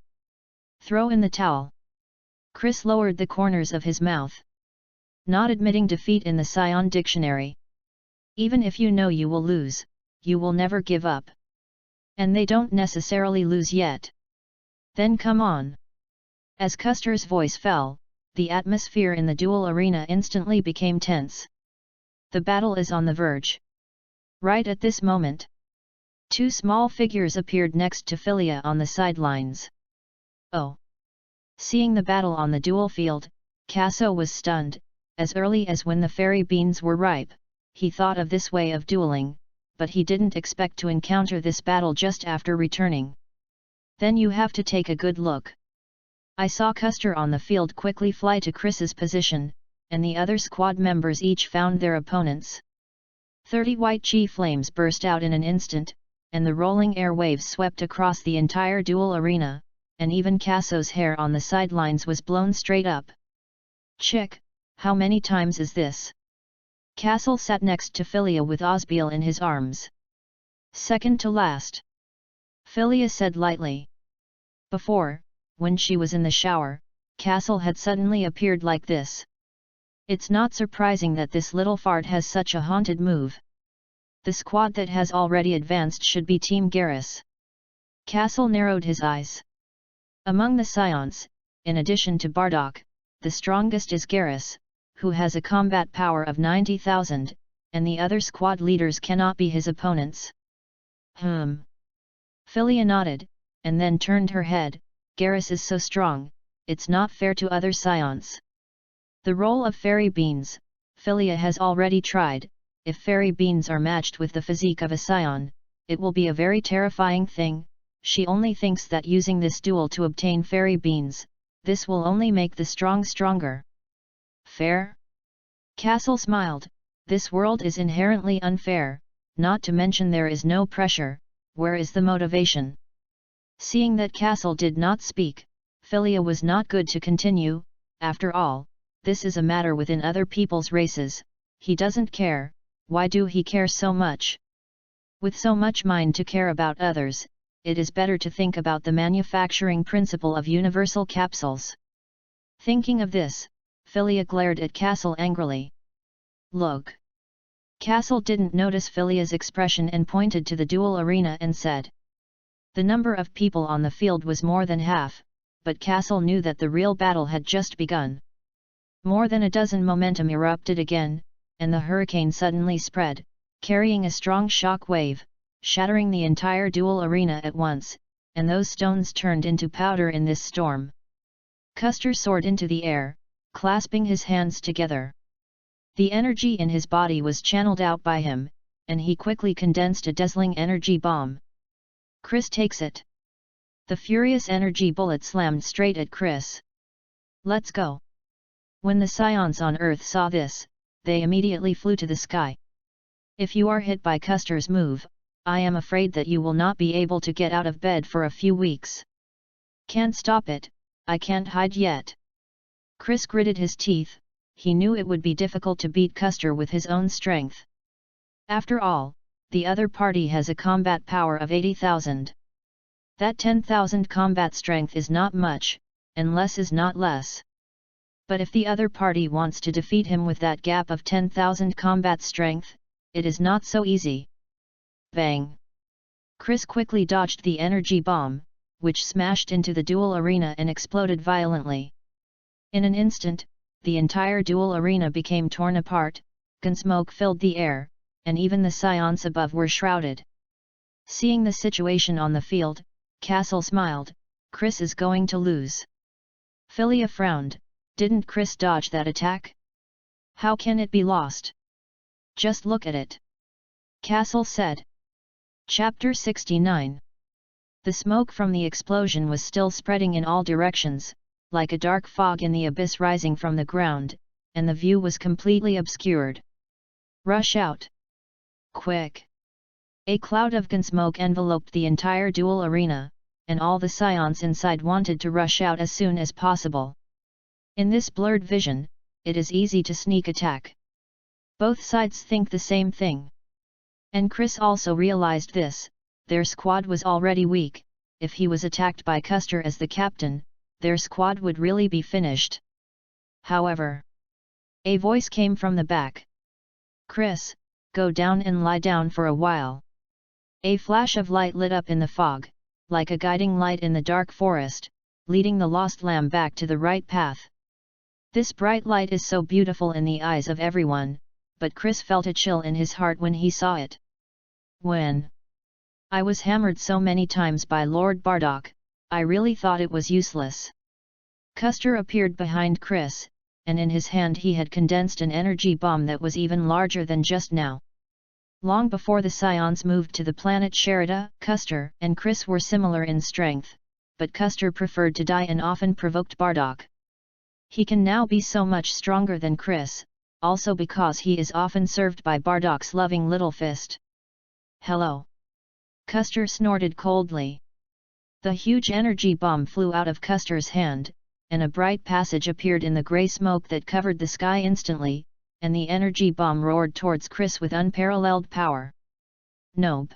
Throw in the towel. Chris lowered the corners of his mouth. Not admitting defeat in the Saiyan dictionary. Even if you know you will lose, you will never give up. And they don't necessarily lose yet. Then come on. As Custer's voice fell, the atmosphere in the duel arena instantly became tense. The battle is on the verge. Right at this moment, two small figures appeared next to Philia on the sidelines. Oh! Seeing the battle on the duel field, Kaso was stunned. As early as when the fairy beans were ripe, he thought of this way of dueling, but he didn't expect to encounter this battle just after returning. Then you have to take a good look. I saw Custer on the field quickly fly to Chris's position, and the other squad members each found their opponents. 30 white chi flames burst out in an instant, and the rolling air waves swept across the entire duel arena, and even Kaso's hair on the sidelines was blown straight up. Chick, how many times is this? Kaso sat next to Philia with Osbeil in his arms. Second to last. Philia said lightly. Before, when she was in the shower, Kaso had suddenly appeared like this. It's not surprising that this little fart has such a haunted move. The squad that has already advanced should be Team Garrus. Kaso narrowed his eyes. Among the Saiyans, in addition to Bardock, the strongest is Garrus, who has a combat power of 90,000, and the other squad leaders cannot be his opponents. Philia nodded, and then turned her head. Garrus is so strong, it's not fair to other Saiyans. The role of fairy beans, Philia has already tried. If fairy beans are matched with the physique of a Saiyan, it will be a very terrifying thing. She only thinks that using this duel to obtain fairy beans, this will only make the strong stronger. Fair? Kaso smiled. This world is inherently unfair, not to mention there is no pressure. Where is the motivation? Seeing that Kaso did not speak, Philia was not good to continue. After all, this is a matter within other people's races. He doesn't care. Why do he care so much? With so much mind to care about others, it is better to think about the manufacturing principle of universal capsules. Thinking of this, Philia glared at Kaso angrily. Look! Kaso didn't notice Philia's expression and pointed to the duel arena and said. The number of people on the field was more than half, but Kaso knew that the real battle had just begun. More than a dozen momentum erupted again, and the hurricane suddenly spread, carrying a strong shock wave, shattering the entire duel arena at once, and those stones turned into powder in this storm. Custer soared into the air, clasping his hands together. The energy in his body was channeled out by him, and he quickly condensed a dazzling energy bomb. Chris takes it. The furious energy bullet slammed straight at Chris. Let's go. When the Saiyans on Earth saw this, they immediately flew to the sky. If you are hit by Custer's move, I am afraid that you will not be able to get out of bed for a few weeks. Can't stop it, I can't hide yet. Chris gritted his teeth. He knew it would be difficult to beat Custer with his own strength. After all, the other party has a combat power of 80,000. That 10,000 combat strength is not much, and less is not less. But if the other party wants to defeat him with that gap of 10,000 combat strength, it is not so easy. Bang! Chris quickly dodged the energy bomb, which smashed into the duel arena and exploded violently. In an instant, the entire duel arena became torn apart, gunsmoke filled the air, and even the Saiyans above were shrouded. Seeing the situation on the field, Kaso smiled. Chris is going to lose. Philia frowned. Didn't Chris dodge that attack? How can it be lost? Just look at it. Kaso said. Chapter 69. The smoke from the explosion was still spreading in all directions, like a dark fog in the abyss rising from the ground, and the view was completely obscured. Rush out! Quick! A cloud of gunsmoke enveloped the entire duel arena, and all the Saiyans inside wanted to rush out as soon as possible. In this blurred vision, it is easy to sneak attack. Both sides think the same thing. And Chris also realized this. Their squad was already weak. If he was attacked by Custer as the captain, their squad would really be finished. However, a voice came from the back. Chris, go down and lie down for a while. A flash of light lit up in the fog, like a guiding light in the dark forest, leading the lost lamb back to the right path. This bright light is so beautiful in the eyes of everyone, but Chris felt a chill in his heart when he saw it. When I was hammered so many times by Lord Bardock, I really thought it was useless. Custer appeared behind Chris, and in his hand he had condensed an energy bomb that was even larger than just now. Long before the Saiyans moved to the planet Sherida, Custer and Chris were similar in strength, but Custer preferred to die and often provoked Bardock. He can now be so much stronger than Chris, also because he is often served by Bardock's loving little fist. Hello! Custer snorted coldly. The huge energy bomb flew out of Custer's hand, and a bright passage appeared in the grey smoke that covered the sky instantly, and the energy bomb roared towards Chris with unparalleled power. Nope!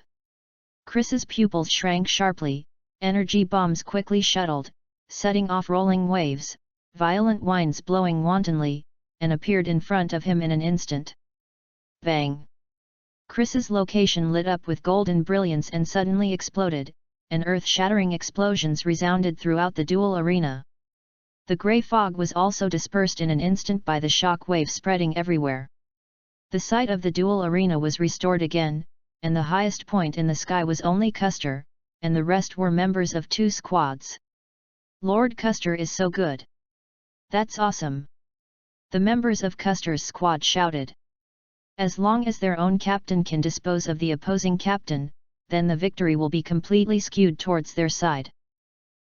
Chris's pupils shrank sharply, energy bombs quickly shuttled, setting off rolling waves, violent winds blowing wantonly, and appeared in front of him in an instant. Bang! Chris's location lit up with golden brilliance and suddenly exploded, and earth-shattering explosions resounded throughout the duel arena. The grey fog was also dispersed in an instant by the shock wave spreading everywhere. The sight of the duel arena was restored again, and the highest point in the sky was only Custer, and the rest were members of 2 squads. Lord Custer is so good! That's awesome! The members of Custer's squad shouted. As long as their own captain can dispose of the opposing captain, then the victory will be completely skewed towards their side.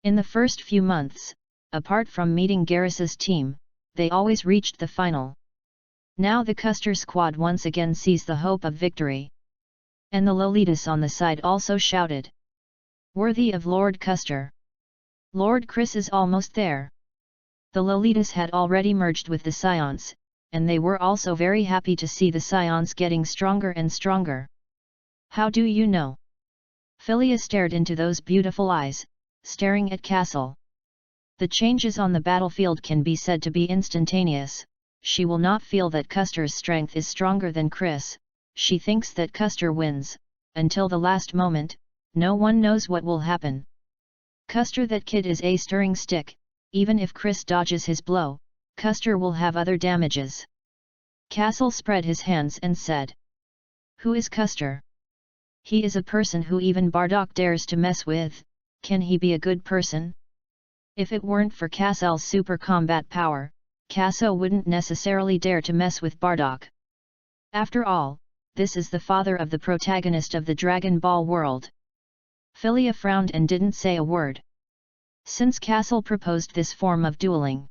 In the first few months, apart from meeting Garrus's team, they always reached the final. Now the Custer squad once again sees the hope of victory. And the Lolitas on the side also shouted. Worthy of Lord Custer! Lord Chris is almost there! The Lolitas had already merged with the Saiyans, and they were also very happy to see the Saiyans getting stronger and stronger. How do you know? Philia stared into those beautiful eyes, staring at Kaso. The changes on the battlefield can be said to be instantaneous. She will not feel that Custer's strength is stronger than Chris. She thinks that Custer wins. Until the last moment, no one knows what will happen. Custer, that kid is a stirring stick. Even if Chris dodges his blow, Custer will have other damages. Kaso spread his hands and said. Who is Custer? He is a person who even Bardock dares to mess with. Can he be a good person? If it weren't for Kaso's super combat power, Kaso wouldn't necessarily dare to mess with Bardock. After all, this is the father of the protagonist of the Dragon Ball world. Philia frowned and didn't say a word. Since Kaso proposed this form of dueling,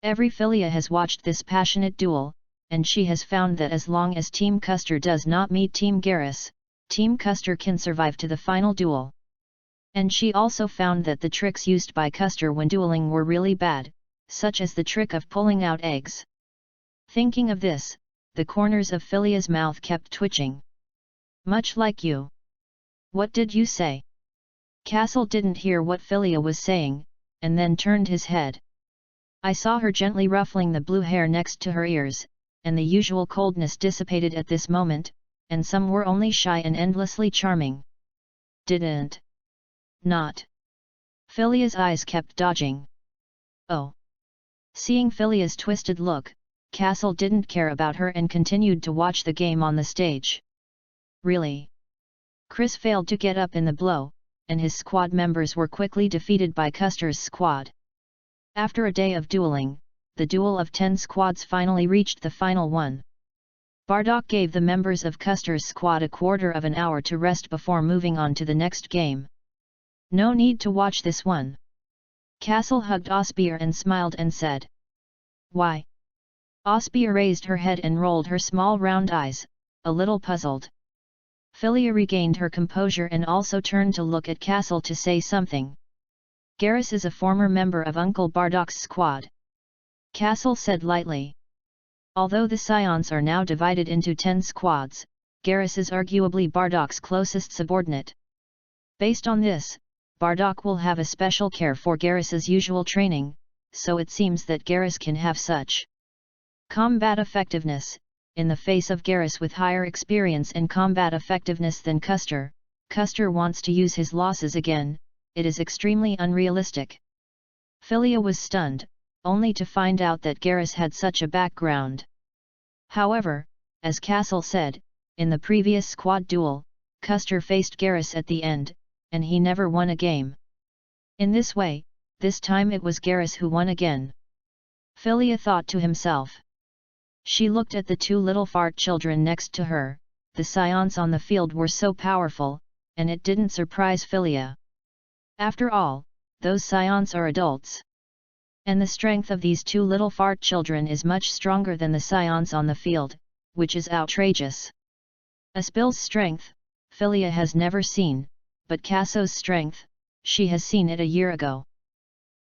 every Philia has watched this passionate duel, and she has found that as long as Team Custer does not meet Team Garrus, Team Custer can survive to the final duel. And she also found that the tricks used by Custer when dueling were really bad, such as the trick of pulling out eggs. Thinking of this, the corners of Philia's mouth kept twitching. Much like you. What did you say? Kaso didn't hear what Philia was saying, and then turned his head. I saw her gently ruffling the blue hair next to her ears, and the usual coldness dissipated at this moment, and some were only shy and endlessly charming. Didn't. Not. Philia's eyes kept dodging. Oh. Seeing Philia's twisted look, Kaso didn't care about her and continued to watch the game on the stage. Really? Chris failed to get up in the blow, and his squad members were quickly defeated by Custer's squad. After a day of dueling, the duel of 10 squads finally reached the final one. Bardock gave the members of Custer's squad a quarter of an hour to rest before moving on to the next game. No need to watch this one. Kaso hugged Aspia and smiled and said. Why? Aspia raised her head and rolled her small round eyes, a little puzzled. Philia regained her composure and also turned to look at Kaso to say something. Garrus is a former member of Uncle Bardock's squad. Kaso said lightly. Although the Saiyans are now divided into 10 squads, Garrus is arguably Bardock's closest subordinate. Based on this, Bardock will have a special care for Garrus's usual training, so it seems that Garrus can have such combat effectiveness. In the face of Garrus with higher experience and combat effectiveness than Custer, Custer wants to use his losses again. It is extremely unrealistic. Philia was stunned, only to find out that Garrus had such a background. However, as Kaso said, in the previous squad duel, Custer faced Garrus at the end, and he never won a game. In this way, this time it was Garrus who won again. Philia thought to himself. She looked at the two little fart children next to her. The Saiyans on the field were so powerful, and it didn't surprise Philia. After all, those Saiyans are adults. And the strength of these two little fart children is much stronger than the Saiyans on the field, which is outrageous. Aspil's strength, Philia has never seen, but Kaso's strength, she has seen it a year ago.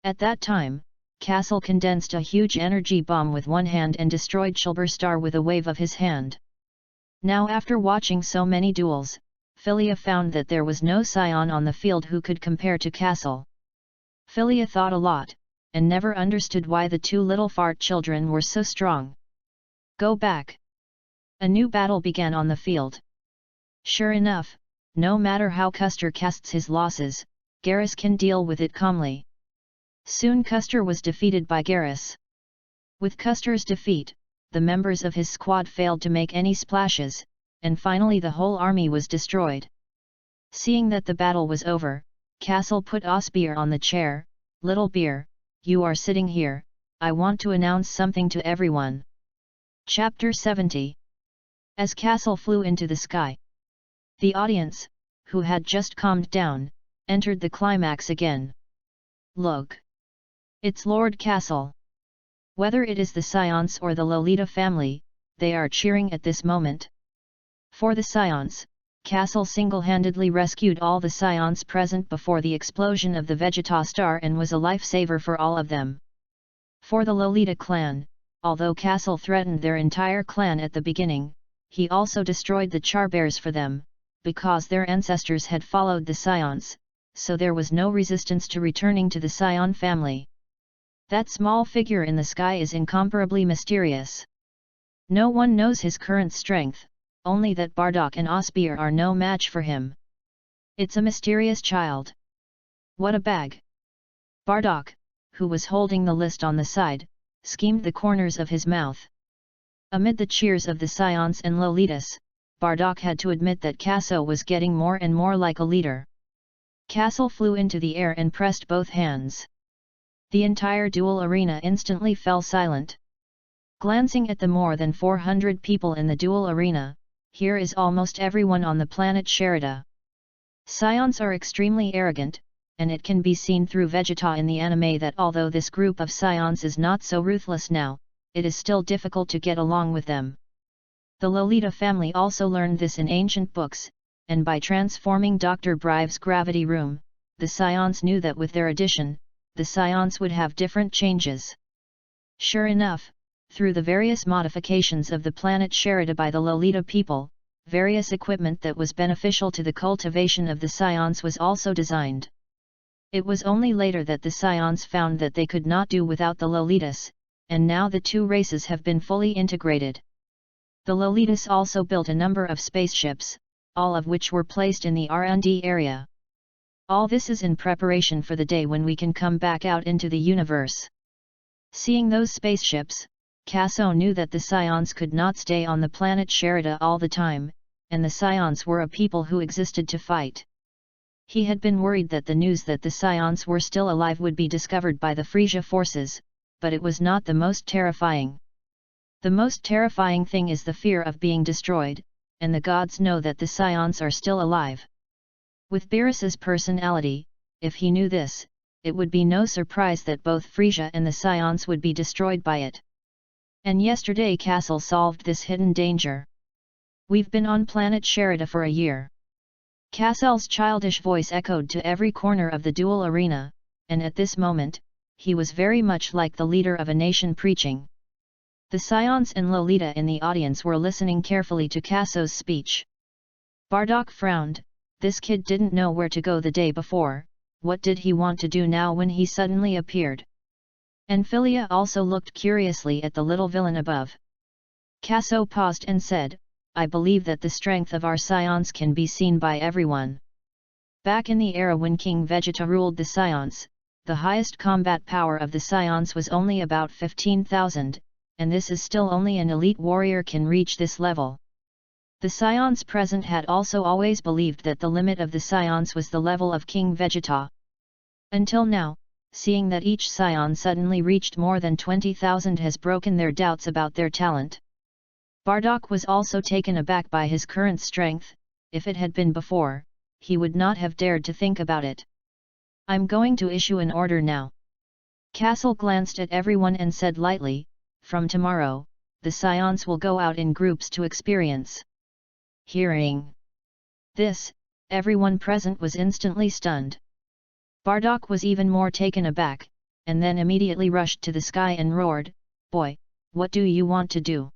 At that time, Kaso condensed a huge energy bomb with one hand and destroyed Shulberstar with a wave of his hand. Now after watching so many duels, Philia found that there was no Saiyan on the field who could compare to Kaso. Philia thought a lot, and never understood why the two little fart children were so strong. Go back. A new battle began on the field. Sure enough, no matter how Custer casts his losses, Garrus can deal with it calmly. Soon Custer was defeated by Garrus. With Custer's defeat, the members of his squad failed to make any splashes, and finally the whole army was destroyed. Seeing that the battle was over, Castle put Osbeer on the chair. Little Beer, you are sitting here, I want to announce something to everyone. Chapter 70. As Castle flew into the sky, the audience, who had just calmed down, entered the climax again. Look! It's Lord Castle. Whether it is the Saiyans or the Lolita family, they are cheering at this moment. For the Saiyans, Castle single-handedly rescued all the Saiyans present before the explosion of the Vegeta star and was a lifesaver for all of them. For the Lolita clan, although Castle threatened their entire clan at the beginning, he also destroyed the Charbears for them, because their ancestors had followed the Saiyans, so there was no resistance to returning to the Saiyan family. That small figure in the sky is incomparably mysterious. No one knows his current strength, only that Bardock and Osbeer are no match for him. It's a mysterious child. What a bag! Bardock, who was holding the list on the side, schemed the corners of his mouth. Amid the cheers of the Saiyans and Lolitas, Bardock had to admit that Kaso was getting more and more like a leader. Castle flew into the air and pressed both hands. The entire duel arena instantly fell silent. Glancing at the more than 400 people in the duel arena, here is almost everyone on the planet Sherida. Saiyans are extremely arrogant, and it can be seen through Vegeta in the anime that although this group of Saiyans is not so ruthless now, it is still difficult to get along with them. The Lolita family also learned this in ancient books, and by transforming Dr. Brive's gravity room, the Saiyans knew that with their addition, the Saiyans would have different changes. Sure enough, through the various modifications of the planet Sherida by the Lolita people, various equipment that was beneficial to the cultivation of the Saiyans was also designed. It was only later that the Saiyans found that they could not do without the Lolitas, and now the two races have been fully integrated. The Lolitas also built a number of spaceships, all of which were placed in the R&D area. All this is in preparation for the day when we can come back out into the universe. Seeing those spaceships, Kaso knew that the Saiyans could not stay on the planet Sherida all the time, and the Saiyans were a people who existed to fight. He had been worried that the news that the Saiyans were still alive would be discovered by the Frisia forces, but it was not the most terrifying. The most terrifying thing is the fear of being destroyed, and the gods know that the Saiyans are still alive. With Beerus's personality, if he knew this, it would be no surprise that both Frisia and the Saiyans would be destroyed by it. And yesterday Castle solved this hidden danger. We've been on planet Sherida for a year. Castle's childish voice echoed to every corner of the duel arena, and at this moment, he was very much like the leader of a nation preaching. The Saiyans and Lolita in the audience were listening carefully to Kaso's speech. Bardock frowned. This kid didn't know where to go the day before, what did he want to do now when he suddenly appeared? And Philia also looked curiously at the little villain above. Kaso paused and said, I believe that the strength of our Saiyans can be seen by everyone. Back in the era when King Vegeta ruled the Saiyans, the highest combat power of the Scions was only about 15,000, and this is still only an elite warrior can reach this level. The Scions present had also always believed that the limit of the Scions was the level of King Vegeta. Until now, seeing that each Scion suddenly reached more than 20,000 has broken their doubts about their talent. Bardock was also taken aback by his current strength. If it had been before, he would not have dared to think about it. I'm going to issue an order now. Kaso glanced at everyone and said lightly, from tomorrow, the Scions will go out in groups to experience. Hearing this, everyone present was instantly stunned. Bardock was even more taken aback, and then immediately rushed to the sky and roared, "Boy, what do you want to do?"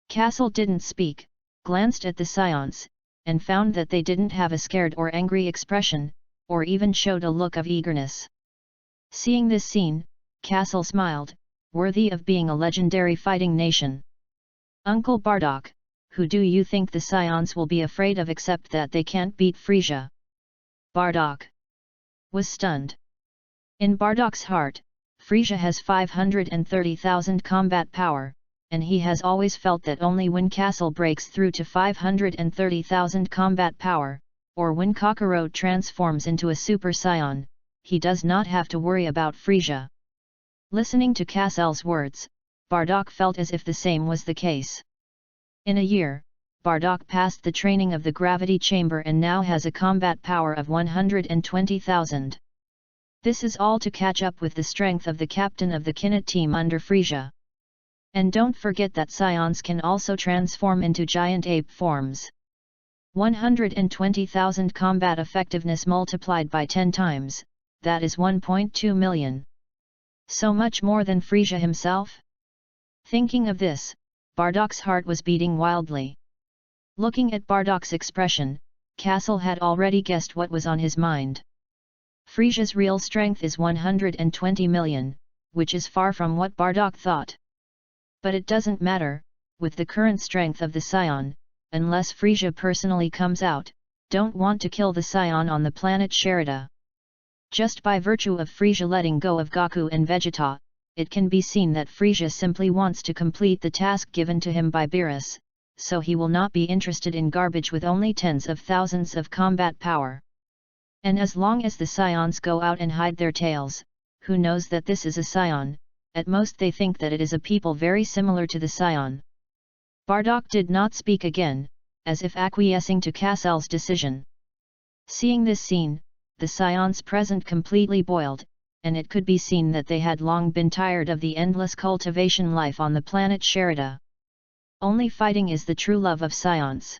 Kaso didn't speak, glanced at the Scions, and found that they didn't have a scared or angry expression, or even showed a look of eagerness. Seeing this scene, Kaso smiled, worthy of being a legendary fighting nation. "Uncle Bardock, who do you think the Scions will be afraid of except that they can't beat Frisia?" Bardock was stunned. In Bardock's heart, Frisia has 530,000 combat power, and he has always felt that only when Kaso breaks through to 530,000 combat power, or when Kakarot transforms into a Super Saiyan, he does not have to worry about Frisia. Listening to Kasel's words, Bardock felt as if the same was the case. In a year, Bardock passed the training of the gravity chamber and now has a combat power of 120,000. This is all to catch up with the strength of the captain of the Kinet team under Frisia. And don't forget that Scions can also transform into giant ape forms. 120,000 combat effectiveness multiplied by 10 times, that is 1.2 million. So much more than Frisia himself? Thinking of this, Bardock's heart was beating wildly. Looking at Bardock's expression, Kaso had already guessed what was on his mind. Frisia's real strength is 120 million, which is far from what Bardock thought. But it doesn't matter, with the current strength of the Scion, unless Frisia personally comes out, don't want to kill the Scion on the planet Sherida. Just by virtue of Frisia letting go of Goku and Vegeta, it can be seen that Frisia simply wants to complete the task given to him by Beerus, so he will not be interested in garbage with only tens of thousands of combat power. And as long as the Scions go out and hide their tails, who knows that this is a Scion? At most they think that it is a people very similar to the Scion. Bardock did not speak again, as if acquiescing to Kasel's decision. Seeing this scene, the Scions present completely boiled, and it could be seen that they had long been tired of the endless cultivation life on the planet Sherida. Only fighting is the true love of Scions.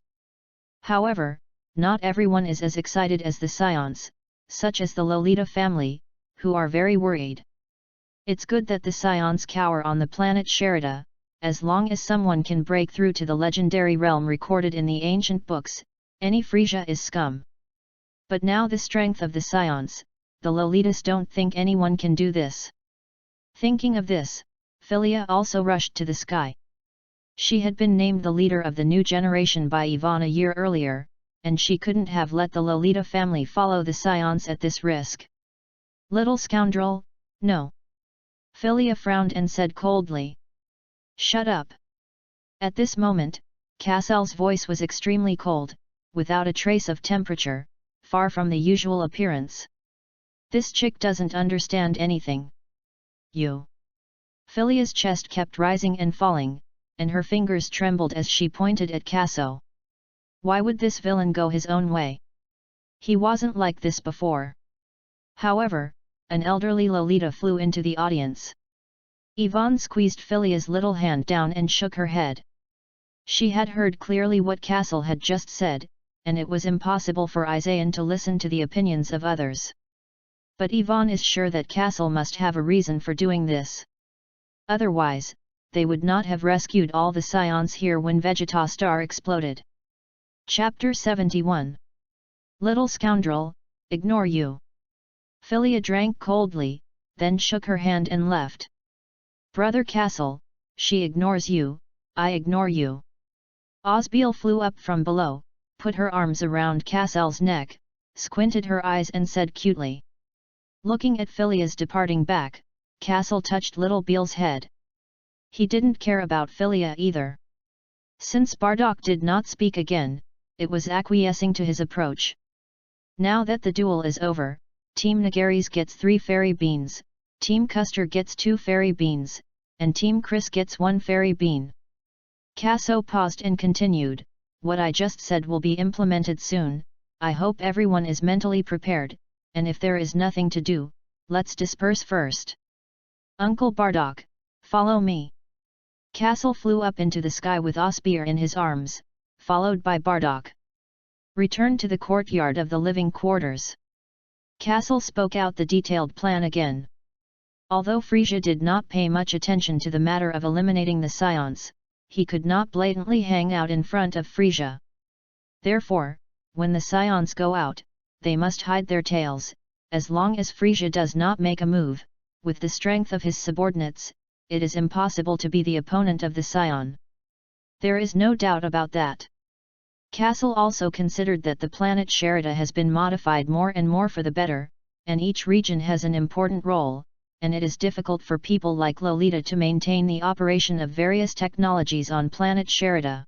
However, not everyone is as excited as the Scions, such as the Lolita family, who are very worried. It's good that the Scions cower on the planet Sherida, as long as someone can break through to the legendary realm recorded in the ancient books, any Frisia is scum. But now the strength of the Scions, the Lolitas don't think anyone can do this. Thinking of this, Philia also rushed to the sky. She had been named the leader of the new generation by Ivan a year earlier, and she couldn't have let the Lolita family follow the Scions at this risk. Little scoundrel, no. Philia frowned and said coldly. Shut up. At this moment, Kasel's voice was extremely cold, without a trace of temperature, far from the usual appearance. This chick doesn't understand anything. You. Philia's chest kept rising and falling, and her fingers trembled as she pointed at Kaso. Why would this villain go his own way? He wasn't like this before. However, an elderly Lolita flew into the audience. Yvonne squeezed Philia's little hand down and shook her head. She had heard clearly what Kaso had just said, and it was impossible for Isayan to listen to the opinions of others. But Yvonne is sure that Kaso must have a reason for doing this. Otherwise, they would not have rescued all the Scions here when Vegeta Star exploded. Chapter 71. Little scoundrel, ignore you. Philia drank coldly, then shook her hand and left. Brother Kaso, she ignores you, I ignore you. Osbeal flew up from below, put her arms around Kasel's neck, squinted her eyes and said cutely. Looking at Philia's departing back, Kaso touched little Beel's head. He didn't care about Philia either. Since Bardock did not speak again, it was acquiescing to his approach. Now that the duel is over, Team Nagaris gets 3 fairy beans, Team Custer gets 2 fairy beans, and Team Chris gets 1 fairy bean. Kaso paused and continued, what I just said will be implemented soon. I hope everyone is mentally prepared, and if there is nothing to do, let's disperse first. Uncle Bardock, follow me. Kaso flew up into the sky with Osbeer in his arms, followed by Bardock. Return to the courtyard of the living quarters. Kaso spoke out the detailed plan again. Although Frisia did not pay much attention to the matter of eliminating the Saiyans, he could not blatantly hang out in front of Frisia. Therefore, when the Saiyans go out, they must hide their tails. As long as Frisia does not make a move, with the strength of his subordinates, it is impossible to be the opponent of the Saiyan. There is no doubt about that. Kaso also considered that the planet Sherida has been modified more and more for the better, and each region has an important role, and it is difficult for people like Lolita to maintain the operation of various technologies on planet Sherida.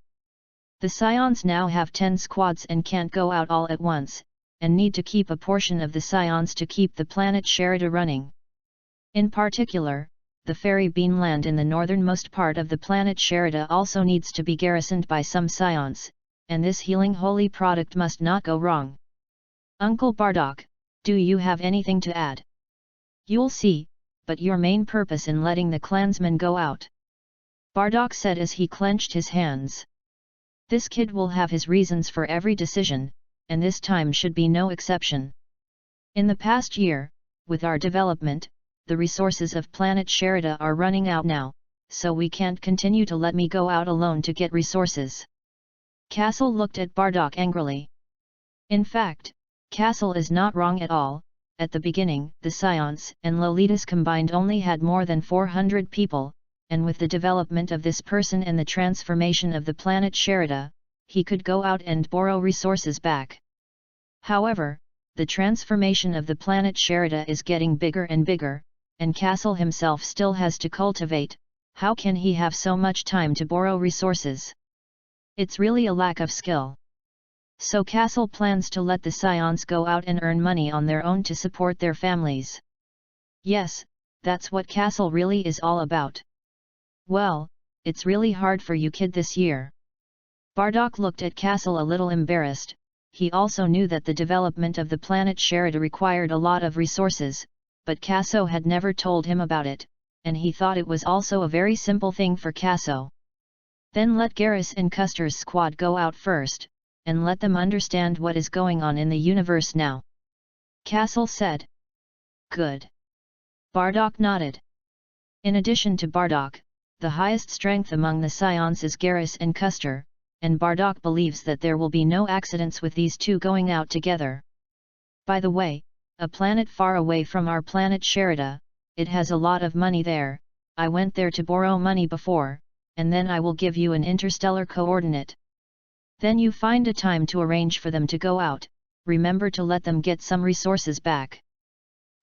The Saiyans now have 10 squads and can't go out all at once, and need to keep a portion of the Saiyans to keep the planet Sherida running. In particular, the fairy bean land in the northernmost part of the planet Sherida also needs to be garrisoned by some Saiyans, and this healing holy product must not go wrong. Uncle Bardock, do you have anything to add? You'll see, but your main purpose in letting the clansmen go out? Bardock said as he clenched his hands. This kid will have his reasons for every decision, and this time should be no exception. In the past year, with our development, the resources of planet Sherida are running out now, so we can't continue to let me go out alone to get resources. Kaso looked at Bardock angrily. In fact, Kaso is not wrong at all. At the beginning, the Saiyans and Lolitas combined only had more than 400 people, and with the development of this person and the transformation of the planet Sherida, he could go out and borrow resources back. However, the transformation of the planet Sherida is getting bigger and bigger, and Kaso himself still has to cultivate. How can he have so much time to borrow resources? It's really a lack of skill. So Kaso plans to let the Saiyans go out and earn money on their own to support their families. Yes, that's what Kaso really is all about. Well, it's really hard for you kid this year. Bardock looked at Kaso a little embarrassed. He also knew that the development of the planet Sherida required a lot of resources, but Kaso had never told him about it, and he thought it was also a very simple thing for Kaso. Then let Garrus and Custer's squad go out first, and let them understand what is going on in the universe now. Kaso said. Good. Bardock nodded. In addition to Bardock, the highest strength among the Saiyans is Garrus and Custer, and Bardock believes that there will be no accidents with these two going out together. By the way, a planet far away from our planet Sherida, it has a lot of money there. I went there to borrow money before, and then I will give you an interstellar coordinate. Then you find a time to arrange for them to go out. Remember to let them get some resources back.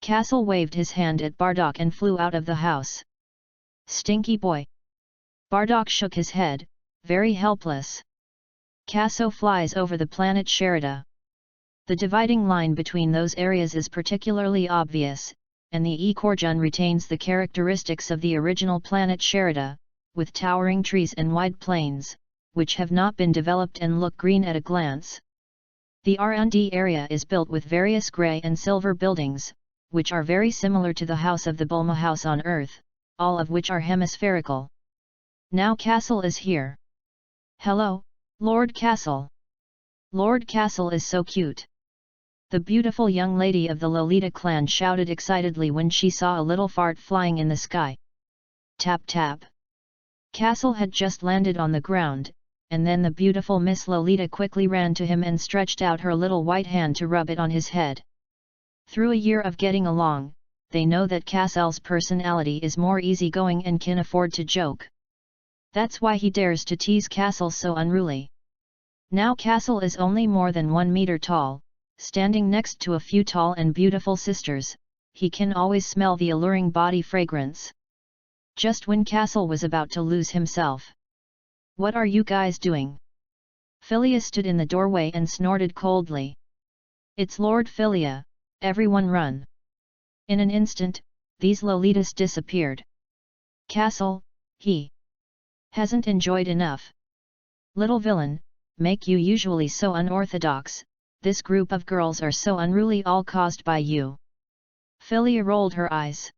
Kaso waved his hand at Bardock and flew out of the house. Stinky boy. Bardock shook his head, very helpless. Kaso flies over the planet Sherida. The dividing line between those areas is particularly obvious, and the Ekorjun retains the characteristics of the original planet Sherida, with towering trees and wide plains, which have not been developed and look green at a glance. The R&D area is built with various grey and silver buildings, which are very similar to the house of the Bulma house on Earth, all of which are hemispherical. Now Castle is here. Hello, Lord Castle. Lord Castle is so cute. The beautiful young lady of the Lolita clan shouted excitedly when she saw a little fart flying in the sky. Tap tap. Castle had just landed on the ground, and then the beautiful Miss Lolita quickly ran to him and stretched out her little white hand to rub it on his head. Through a year of getting along, they know that Castle's personality is more easygoing and can afford to joke. That's why he dares to tease Castle so unruly. Now Castle is only more than 1 meter tall, standing next to a few tall and beautiful sisters. he can always smell the alluring body fragrance. Just when Kaso was about to lose himself. "What are you guys doing?" Philia stood in the doorway and snorted coldly. "It's Lord Philia, everyone run!" In an instant, these Lolitas disappeared. "Kaso, he hasn't enjoyed enough. Little villain, make you usually so unorthodox, this group of girls are so unruly, all caused by you." Philia rolled her eyes.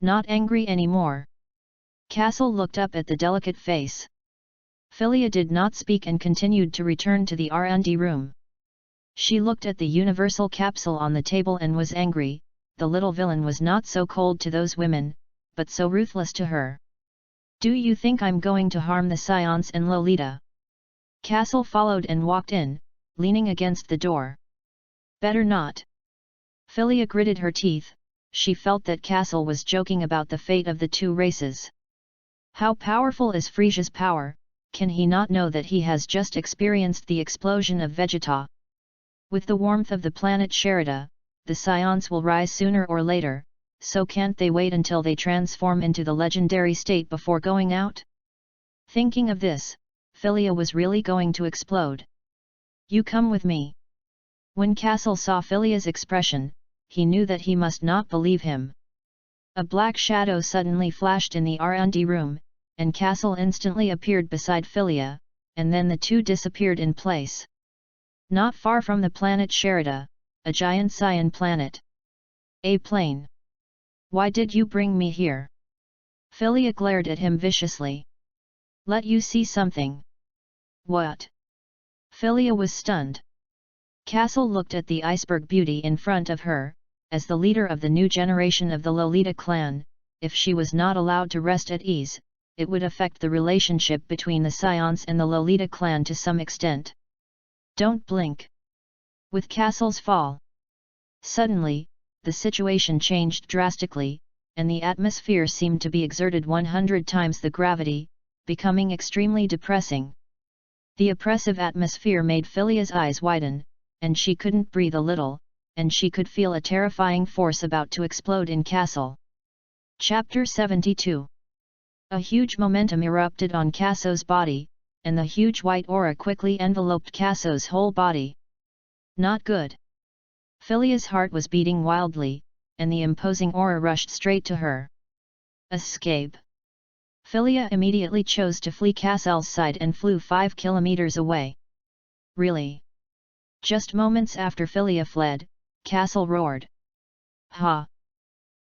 Not angry anymore. Kaso looked up at the delicate face. Philia did not speak and continued to return to the R&D room. She looked at the universal capsule on the table and was angry. The little villain was not so cold to those women, but so ruthless to her. "Do you think I'm going to harm the Saiyans and Lolita?" Kaso followed and walked in, leaning against the door. "Better not." Philia gritted her teeth. She felt that Kaso was joking about the fate of the two races. How powerful is Frisia's power? Can he not know that he has just experienced the explosion of Vegeta? With the warmth of the planet Sherida, the Saiyans will rise sooner or later, so can't they wait until they transform into the legendary state before going out? Thinking of this, Philia was really going to explode. "You come with me." When Kaso saw Philia's expression, he knew that he must not believe him. A black shadow suddenly flashed in the R&D room, and Kaso instantly appeared beside Philia, and then the two disappeared in place. Not far from the planet Sherida, a giant Saiyan planet. "A plane. Why did you bring me here?" Philia glared at him viciously. "Let you see something." "What?" Philia was stunned. Kaso looked at the iceberg beauty in front of her. As the leader of the new generation of the Lolita clan, if she was not allowed to rest at ease, it would affect the relationship between the Saiyans and the Lolita clan to some extent. "Don't blink." With Kaso's fall, suddenly, the situation changed drastically, and the atmosphere seemed to be exerted 100 times the gravity, becoming extremely depressing. The oppressive atmosphere made Philia's eyes widen, and she couldn't breathe a little, and she could feel a terrifying force about to explode in Kaso. Chapter 72. A huge momentum erupted on Kaso's body, and the huge white aura quickly enveloped Kaso's whole body. Not good. Philia's heart was beating wildly, and the imposing aura rushed straight to her. Escape. Philia immediately chose to flee Kaso's side and flew 5 kilometers away. "Really?" Just moments after Philia fled, Kaso roared. "Ha!"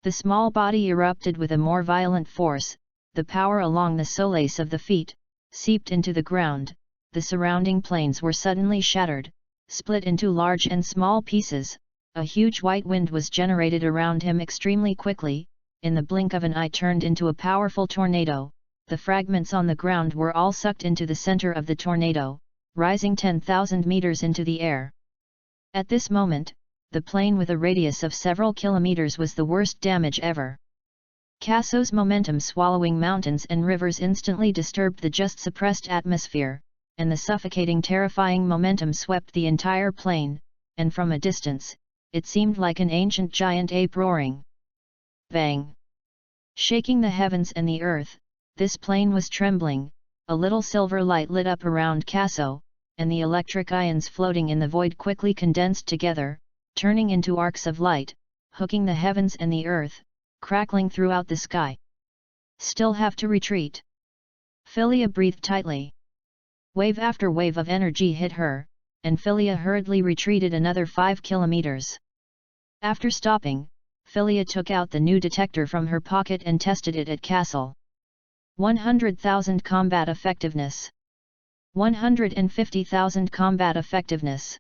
The small body erupted with a more violent force. The power along the soles of the feet seeped into the ground. The surrounding plains were suddenly shattered, split into large and small pieces. A huge white wind was generated around him extremely quickly. In the blink of an eye turned into a powerful tornado. The fragments on the ground were all sucked into the center of the tornado, rising 10,000 meters into the air. At this moment, the plane with a radius of several kilometers was the worst damage ever. Kaso's momentum swallowing mountains and rivers instantly disturbed the just suppressed atmosphere, and the suffocating terrifying momentum swept the entire plane, and from a distance, it seemed like an ancient giant ape roaring. Bang! Shaking the heavens and the earth, this plane was trembling. A little silver light lit up around Kaso, and the electric ions floating in the void quickly condensed together, turning into arcs of light, hooking the heavens and the earth, crackling throughout the sky. "Still have to retreat." Philia breathed tightly. Wave after wave of energy hit her, and Philia hurriedly retreated another 5 kilometers. After stopping, Philia took out the new detector from her pocket and tested it at Kaso. 100,000 combat effectiveness. 150,000 combat effectiveness.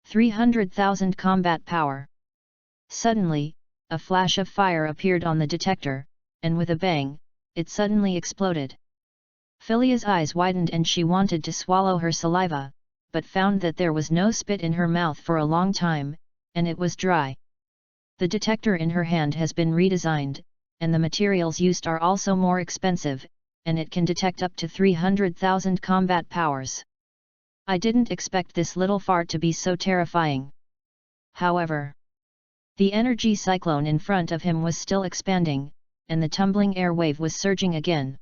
300,000 combat power. Suddenly, a flash of fire appeared on the detector, and with a bang, it suddenly exploded. Philia's eyes widened and she wanted to swallow her saliva, but found that there was no spit in her mouth for a long time, and it was dry. The detector in her hand has been redesigned, and the materials used are also more expensive, and it can detect up to 300,000 combat powers. I didn't expect this little fart to be so terrifying. However, The energy cyclone in front of him was still expanding, and the tumbling air wave was surging again.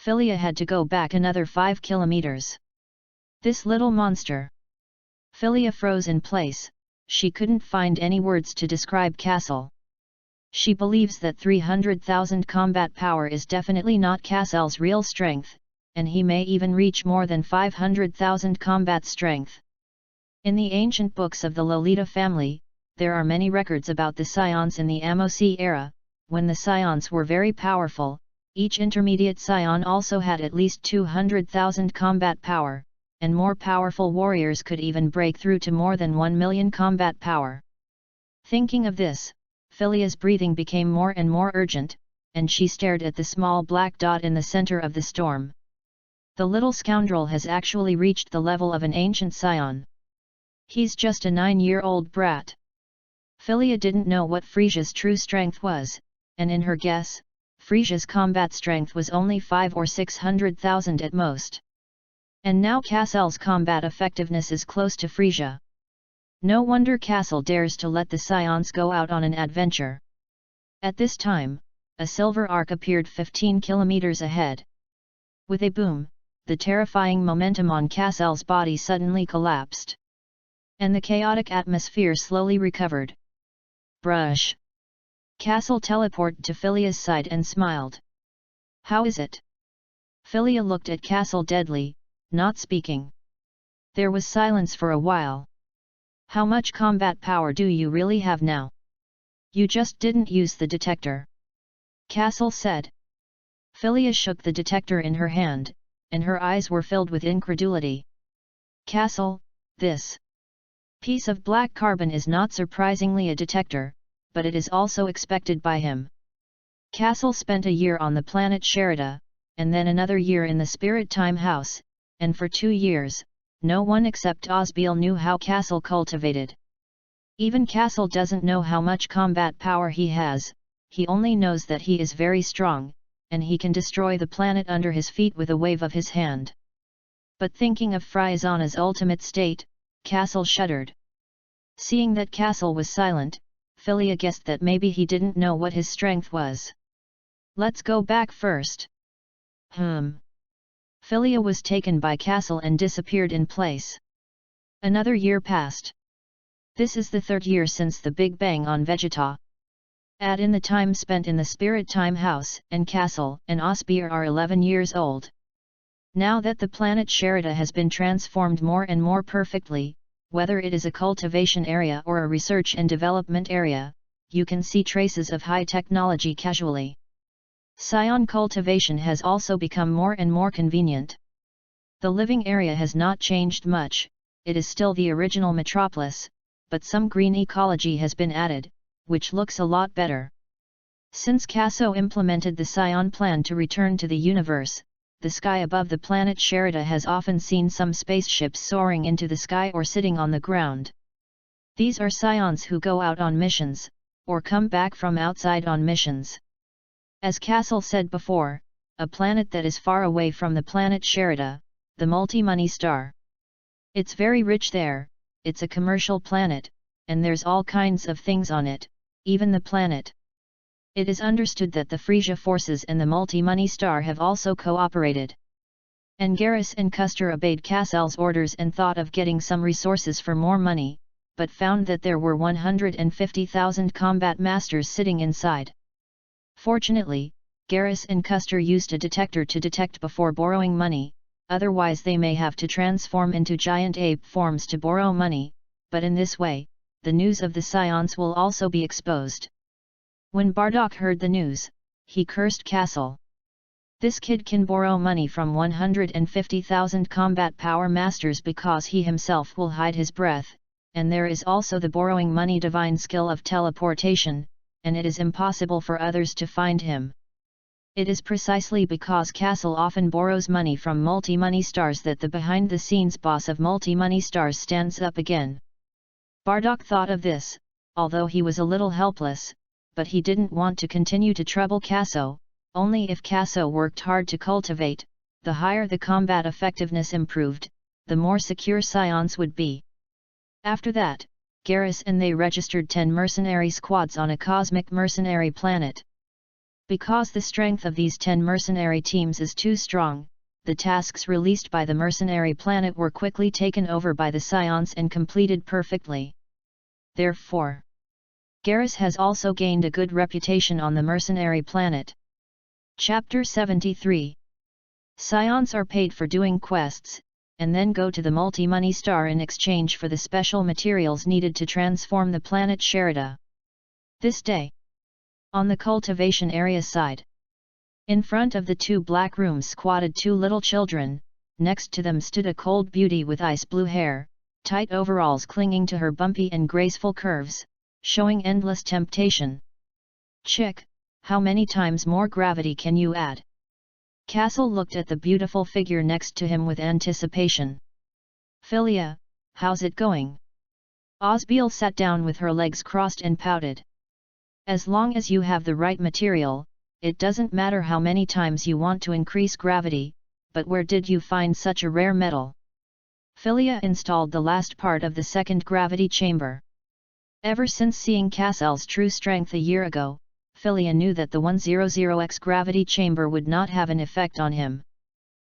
Philia had to go back another 5 kilometers. This little monster! Philia froze in place. She couldn't find any words to describe Kaso. She believes that 300,000 combat power is definitely not Kasel's real strength, and he may even reach more than 500,000 combat strength. In the ancient books of the Lolita family, there are many records about the Saiyans in the Amosi era. When the Saiyans were very powerful, each intermediate Saiyan also had at least 200,000 combat power, and more powerful warriors could even break through to more than 1 million combat power. Thinking of this, Philia's breathing became more and more urgent, and she stared at the small black dot in the center of the storm. The little scoundrel has actually reached the level of an ancient Saiyan. He's just a 9-year-old brat. Philia didn't know what Frisia's true strength was, and in her guess, Frisia's combat strength was only 5 or 600,000 at most. And now Kasel's combat effectiveness is close to Frisia. No wonder Kasel dares to let the Saiyans go out on an adventure. At this time, a silver arc appeared 15 kilometers ahead. With a boom, the terrifying momentum on Kasel's body suddenly collapsed. And the chaotic atmosphere slowly recovered. Brush! Kasel teleported to Philia's side and smiled. How is it? Philia looked at Kasel deadly, not speaking. There was silence for a while. How much combat power do you really have now? You just didn't use the detector. Kasel said. Philia shook the detector in her hand, and her eyes were filled with incredulity. Kasel, this piece of black carbon is not surprisingly a detector, but it is also expected by him. Kasel spent a year on the planet Sherida, and then another year in the Spirit Time House, and for 2 years, no one except Osbeil knew how Kasel cultivated. Even Kasel doesn't know how much combat power he has, he only knows that he is very strong, and he can destroy the planet under his feet with a wave of his hand. But thinking of Friezana's ultimate state, Kasel shuddered. Seeing that Kasel was silent, Philia guessed that maybe he didn't know what his strength was. Let's go back first. Philia was taken by Kasel and disappeared in place. Another year passed. This is the 3rd year since the Big Bang on Vegeta. Add in the time spent in the Spirit Time House, and Kasel and Osbeil are 11 years old. Now that the planet Sherida has been transformed more and more perfectly, whether it is a cultivation area or a research and development area, you can see traces of high technology casually. Saiyan cultivation has also become more and more convenient. The living area has not changed much, it is still the original metropolis, but some green ecology has been added, which looks a lot better. Since Kaso implemented the Saiyan plan to return to the universe, the sky above the planet Sherida has often seen some spaceships soaring into the sky or sitting on the ground. These are Saiyans who go out on missions, or come back from outside on missions. As Kasel said before, a planet that is far away from the planet Sherida, the multi-money star. It's very rich there, it's a commercial planet, and there's all kinds of things on it, even the planet. It is understood that the Frisia forces and the multi-money star have also cooperated. Angaris and Custer obeyed Kasel's orders and thought of getting some resources for more money, but found that there were 150,000 combat masters sitting inside. Fortunately, Garrus and Custer used a detector to detect before borrowing money, otherwise they may have to transform into giant ape forms to borrow money, but in this way, the news of the Saiyans will also be exposed. When Bardock heard the news, he cursed Kasel. This kid can borrow money from 150,000 combat power masters because he himself will hide his breath, and there is also the borrowing money divine skill of teleportation, and it is impossible for others to find him. It is precisely because Kasel often borrows money from multi-money stars that the behind-the-scenes boss of multi-money stars stands up again. Bardock thought of this, although he was a little helpless, but he didn't want to continue to trouble Kaso. Only if Kaso worked hard to cultivate, the higher the combat effectiveness improved, the more secure Saiyans would be. After that, Garrus and they registered 10 mercenary squads on a cosmic mercenary planet. Because the strength of these 10 mercenary teams is too strong, the tasks released by the mercenary planet were quickly taken over by the Saiyans and completed perfectly. Therefore, Garrus has also gained a good reputation on the mercenary planet. Chapter 73. Saiyans are paid for doing quests, and then go to the multi-money star in exchange for the special materials needed to transform the planet Sherida. This day, on the cultivation area side, in front of the 2 black rooms squatted 2 little children, next to them stood a cold beauty with ice blue hair, tight overalls clinging to her bumpy and graceful curves, showing endless temptation. "Chick, how many times more gravity can you add?" Kaso looked at the beautiful figure next to him with anticipation. "Philia, how's it going?" Osbeal sat down with her legs crossed and pouted. "As long as you have the right material, it doesn't matter how many times you want to increase gravity, but where did you find such a rare metal?" Philia installed the last part of the second gravity chamber. Ever since seeing Casel's true strength a year ago, Philia knew that the 100X gravity chamber would not have an effect on him.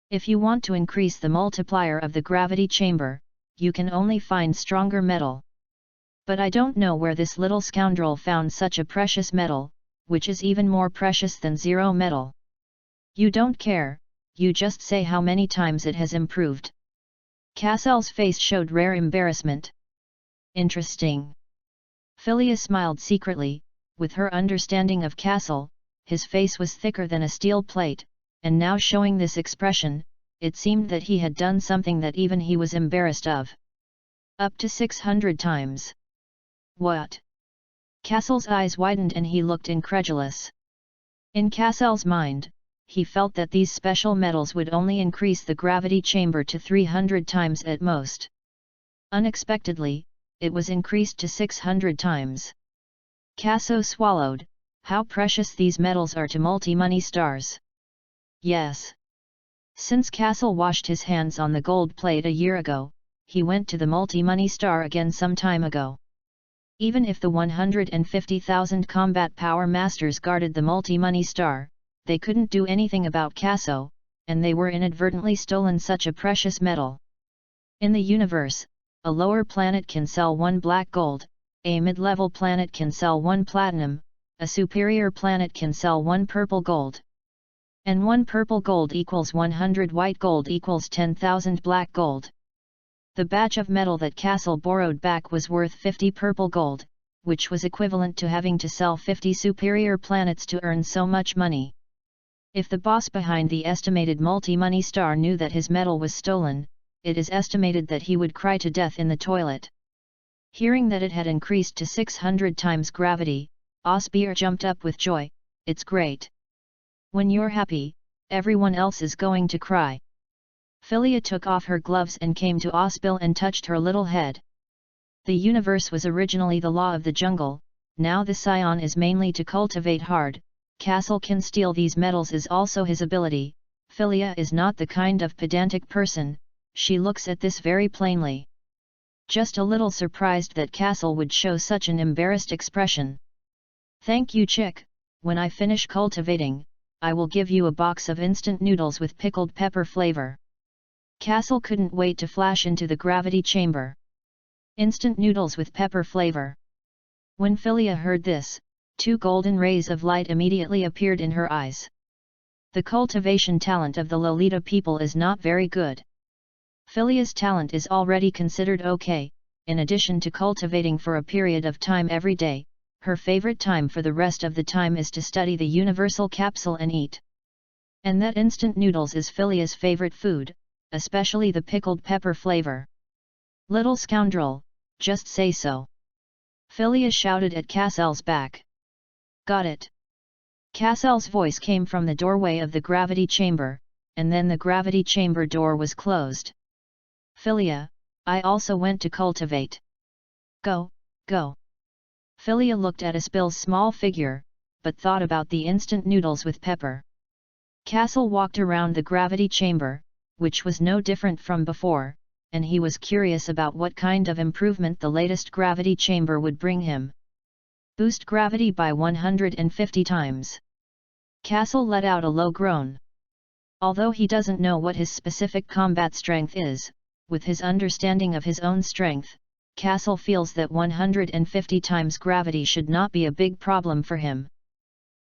If you want to increase the multiplier of the gravity chamber, you can only find stronger metal. But I don't know where this little scoundrel found such a precious metal, which is even more precious than 0 metal. You don't care, you just say how many times it has improved. Casel's face showed rare embarrassment. Interesting. Philia smiled secretly. With her understanding of Castle, his face was thicker than a steel plate, and now showing this expression, it seemed that he had done something that even he was embarrassed of. Up to 600 times. What? Castle's eyes widened and he looked incredulous. In Castle's mind, he felt that these special metals would only increase the gravity chamber to 300 times at most. Unexpectedly, it was increased to 600 times. Kaso swallowed. How precious these metals are to multi-money stars. Yes. Since Castle washed his hands on the gold plate a year ago, he went to the multi-money star again some time ago. Even if the 150,000 combat power masters guarded the multi-money star, they couldn't do anything about Kaso, and they were inadvertently stolen such a precious metal. In the universe, a lower planet can sell 1 black gold, a mid-level planet can sell 1 platinum, a superior planet can sell 1 purple gold. And 1 purple gold equals 100 white gold equals 10,000 black gold. The batch of metal that Castle borrowed back was worth 50 purple gold, which was equivalent to having to sell 50 superior planets to earn so much money. If the boss behind the estimated multi-money star knew that his metal was stolen, it is estimated that he would cry to death in the toilet. Hearing that it had increased to 600 times gravity, Osbeer jumped up with joy. "It's great. When you're happy, everyone else is going to cry." Philia took off her gloves and came to Osbeil and touched her little head. The universe was originally the law of the jungle, now the Saiyan is mainly to cultivate hard. Castle can steal these metals is also his ability. Philia is not the kind of pedantic person, she looks at this very plainly. Just a little surprised that Castle would show such an embarrassed expression. "Thank you, Chick, when I finish cultivating, I will give you a box of instant noodles with pickled pepper flavor." Castle couldn't wait to flash into the gravity chamber. Instant noodles with pepper flavor. When Philia heard this, 2 golden rays of light immediately appeared in her eyes. The cultivation talent of the Lolita people is not very good. Philia's talent is already considered okay. In addition to cultivating for a period of time every day, her favorite time for the rest of the time is to study the universal capsule and eat. And that instant noodles is Philia's favorite food, especially the pickled pepper flavor. "Little scoundrel, just say so!" Philia shouted at Casel's back. "Got it." Casel's voice came from the doorway of the gravity chamber, and then the gravity chamber door was closed. "Philia, I also went to cultivate." Go, go." Philia looked at Aspil's small figure, but thought about the instant noodles with pepper. Castle walked around the gravity chamber, which was no different from before, and he was curious about what kind of improvement the latest gravity chamber would bring him. Boost gravity by 150 times. Kaso let out a low groan. Although he doesn't know what his specific combat strength is, with his understanding of his own strength, Kaso feels that 150 times gravity should not be a big problem for him.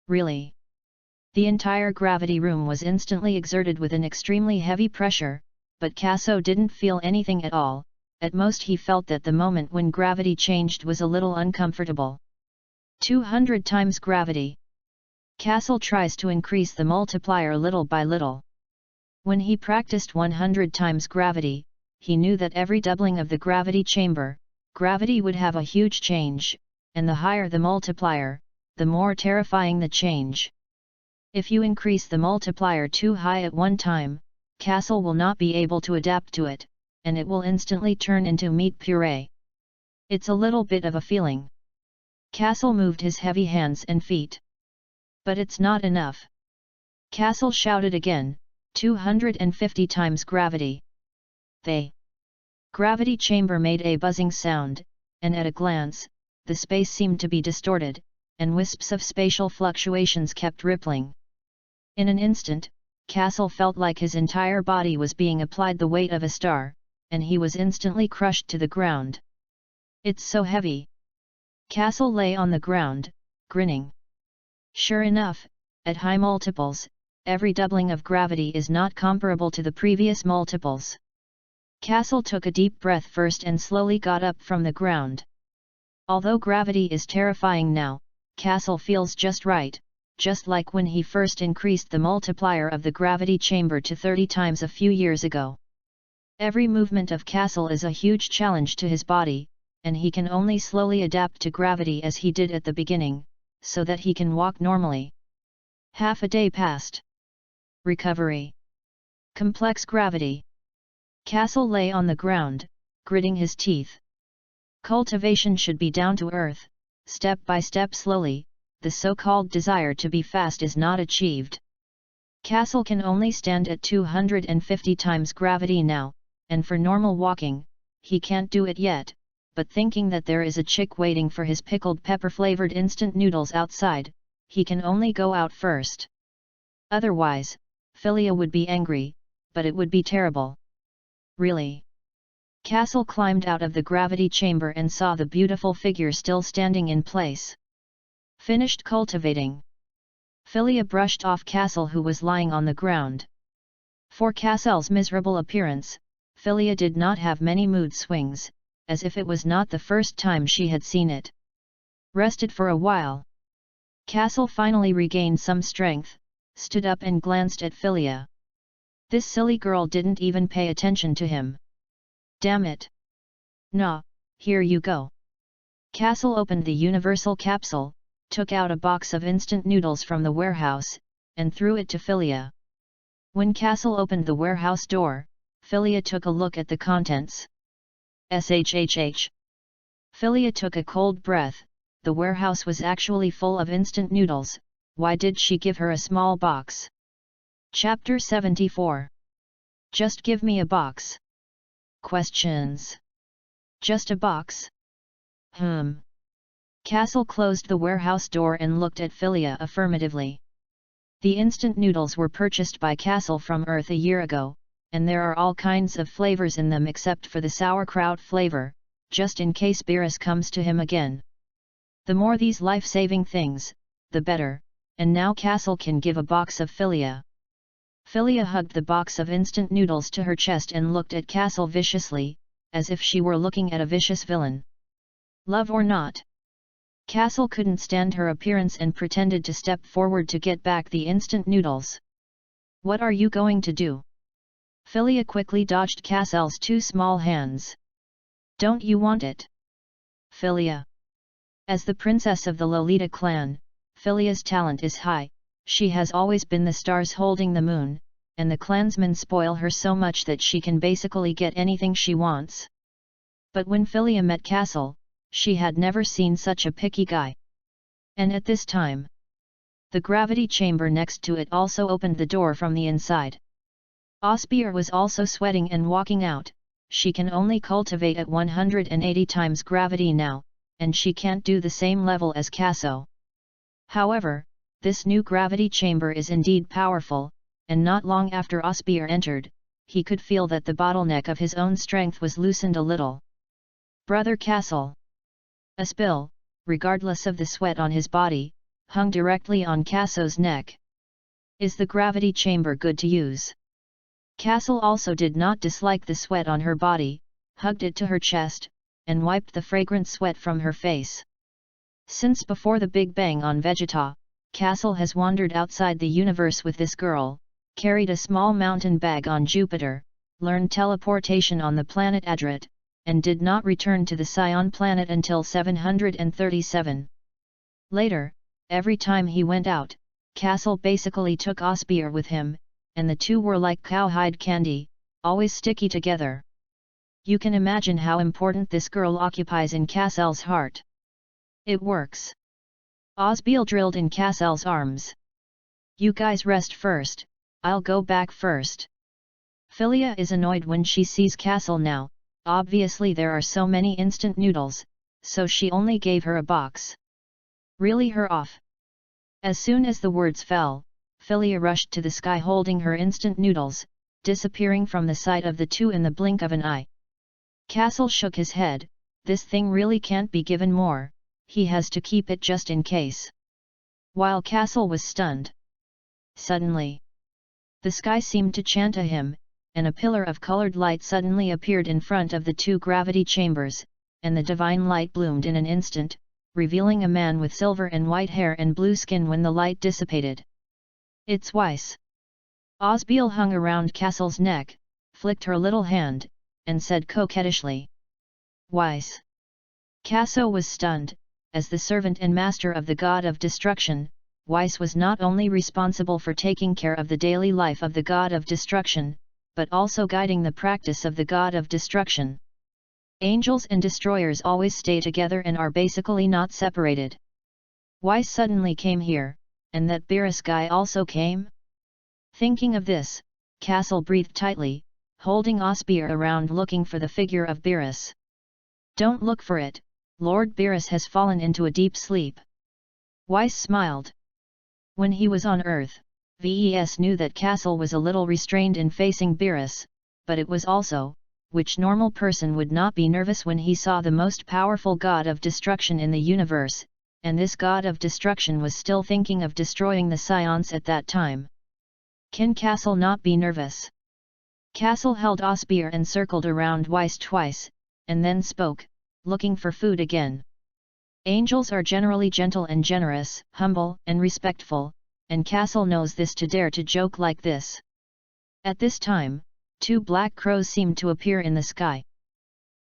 Really? The entire gravity room was instantly exerted with an extremely heavy pressure, but Kaso didn't feel anything at all. At most he felt that the moment when gravity changed was a little uncomfortable. 200 times gravity. Kaso tries to increase the multiplier little by little. When he practiced 100 times gravity, he knew that every doubling of the gravity chamber, gravity would have a huge change, and the higher the multiplier, the more terrifying the change. If you increase the multiplier too high at one time, Kaso will not be able to adapt to it, and it will instantly turn into meat puree. It's a little bit of a feeling. Kaso moved his heavy hands and feet. But it's not enough. Kaso shouted again, 250 times gravity. The gravity chamber made a buzzing sound, and at a glance, the space seemed to be distorted, and wisps of spatial fluctuations kept rippling. In an instant, Kaso felt like his entire body was being applied the weight of a star, and he was instantly crushed to the ground. It's so heavy. Kaso lay on the ground, grinning. Sure enough, at high multiples, every doubling of gravity is not comparable to the previous multiples. Kaso took a deep breath first and slowly got up from the ground. Although gravity is terrifying now, Kaso feels just right, just like when he first increased the multiplier of the gravity chamber to 30 times a few years ago. Every movement of Kaso is a huge challenge to his body, and he can only slowly adapt to gravity as he did at the beginning, so that he can walk normally. Half a day passed. Recovery. Complex gravity. Kaso lay on the ground, gritting his teeth. Cultivation should be down to earth, step by step slowly. The so-called desire to be fast is not achieved. Kaso can only stand at 250 times gravity now, and for normal walking, he can't do it yet, but thinking that there is a chick waiting for his pickled pepper-flavored instant noodles outside, he can only go out first. Otherwise, Philia would be angry, but it would be terrible. Really? Kaso climbed out of the gravity chamber and saw the beautiful figure still standing in place. Finished cultivating. Philia brushed off Kaso, who was lying on the ground. For Kaso's miserable appearance, Philia did not have many mood swings, as if it was not the first time she had seen it. Rested for a while. Kaso finally regained some strength, stood up and glanced at Philia. This silly girl didn't even pay attention to him. Damn it! Nah, here you go. Kaso opened the universal capsule, took out a box of instant noodles from the warehouse, and threw it to Philia. When Kaso opened the warehouse door, Philia took a look at the contents. SHHH. Philia took a cold breath. The warehouse was actually full of instant noodles. Why did she give her a small box? Chapter 74. Just give me a box. Questions. Just a box? Kaso closed the warehouse door and looked at Philia affirmatively. The instant noodles were purchased by Kaso from Earth a year ago, and there are all kinds of flavors in them except for the sauerkraut flavor, just in case Beerus comes to him again. The more these life-saving things, the better, and now Kaso can give a box of Philia. Philia hugged the box of instant noodles to her chest and looked at Kaso viciously, as if she were looking at a vicious villain. Love or not? Kaso couldn't stand her appearance and pretended to step forward to get back the instant noodles. What are you going to do? Philia quickly dodged Kaso's two small hands. Don't you want it? Philia. As the princess of the Lolita clan, Philia's talent is high. She has always been the stars holding the moon, and the clansmen spoil her so much that she can basically get anything she wants. But when Philia met Kaso, she had never seen such a picky guy. And at this time, the gravity chamber next to it also opened the door from the inside. Osbeer was also sweating and walking out, she can only cultivate at 180 times gravity now, and she can't do the same level as Kaso. However, this new gravity chamber is indeed powerful, and not long after Osbeer entered, he could feel that the bottleneck of his own strength was loosened a little. Brother Castle. A spill, regardless of the sweat on his body, hung directly on Kaso's neck. Is the gravity chamber good to use? Castle also did not dislike the sweat on her body, hugged it to her chest, and wiped the fragrant sweat from her face. Since before the Big Bang on Vegeta, Castle has wandered outside the universe with this girl, carried a small mountain bag on Jupiter, learned teleportation on the planet Adrit, and did not return to the Saiyan planet until 737. Later, every time he went out, Castle basically took Osbeer with him, and the two were like cowhide candy, always sticky together. You can imagine how important this girl occupies in Castle's heart. It works. Osbeer drilled in Castle's arms. You guys rest first, I'll go back first. Philia is annoyed when she sees Castle now, obviously there are so many instant noodles, so she only gave her a box. Really her off. As soon as the words fell, Philia rushed to the sky holding her instant noodles, disappearing from the sight of the two in the blink of an eye. Castle shook his head, this thing really can't be given more, he has to keep it just in case. While Castle was stunned. Suddenly, the sky seemed to chant to him, and a pillar of colored light suddenly appeared in front of the two gravity chambers, and the divine light bloomed in an instant, revealing a man with silver and white hair and blue skin when the light dissipated. It's Weiss. Osbeer hung around Castle's neck, flicked her little hand, and said coquettishly. Weiss. Kaso was stunned, as the servant and master of the god of destruction, Weiss was not only responsible for taking care of the daily life of the god of destruction, but also guiding the practice of the god of destruction. Angels and destroyers always stay together and are basically not separated. Weiss suddenly came here, and that Beerus guy also came? Thinking of this, Castle breathed tightly, holding Osbeer around looking for the figure of Beerus. Don't look for it, Lord Beerus has fallen into a deep sleep. Weiss smiled. When he was on Earth, Ves knew that Castle was a little restrained in facing Beerus, but it was also, which normal person would not be nervous when he saw the most powerful god of destruction in the universe, and this god of destruction was still thinking of destroying the Saiyans at that time. Can Castle not be nervous? Castle held Osbeer and circled around Weiss twice, and then spoke, looking for food again. Angels are generally gentle and generous, humble and respectful, and Castle knows this to dare to joke like this. At this time, two black crows seemed to appear in the sky.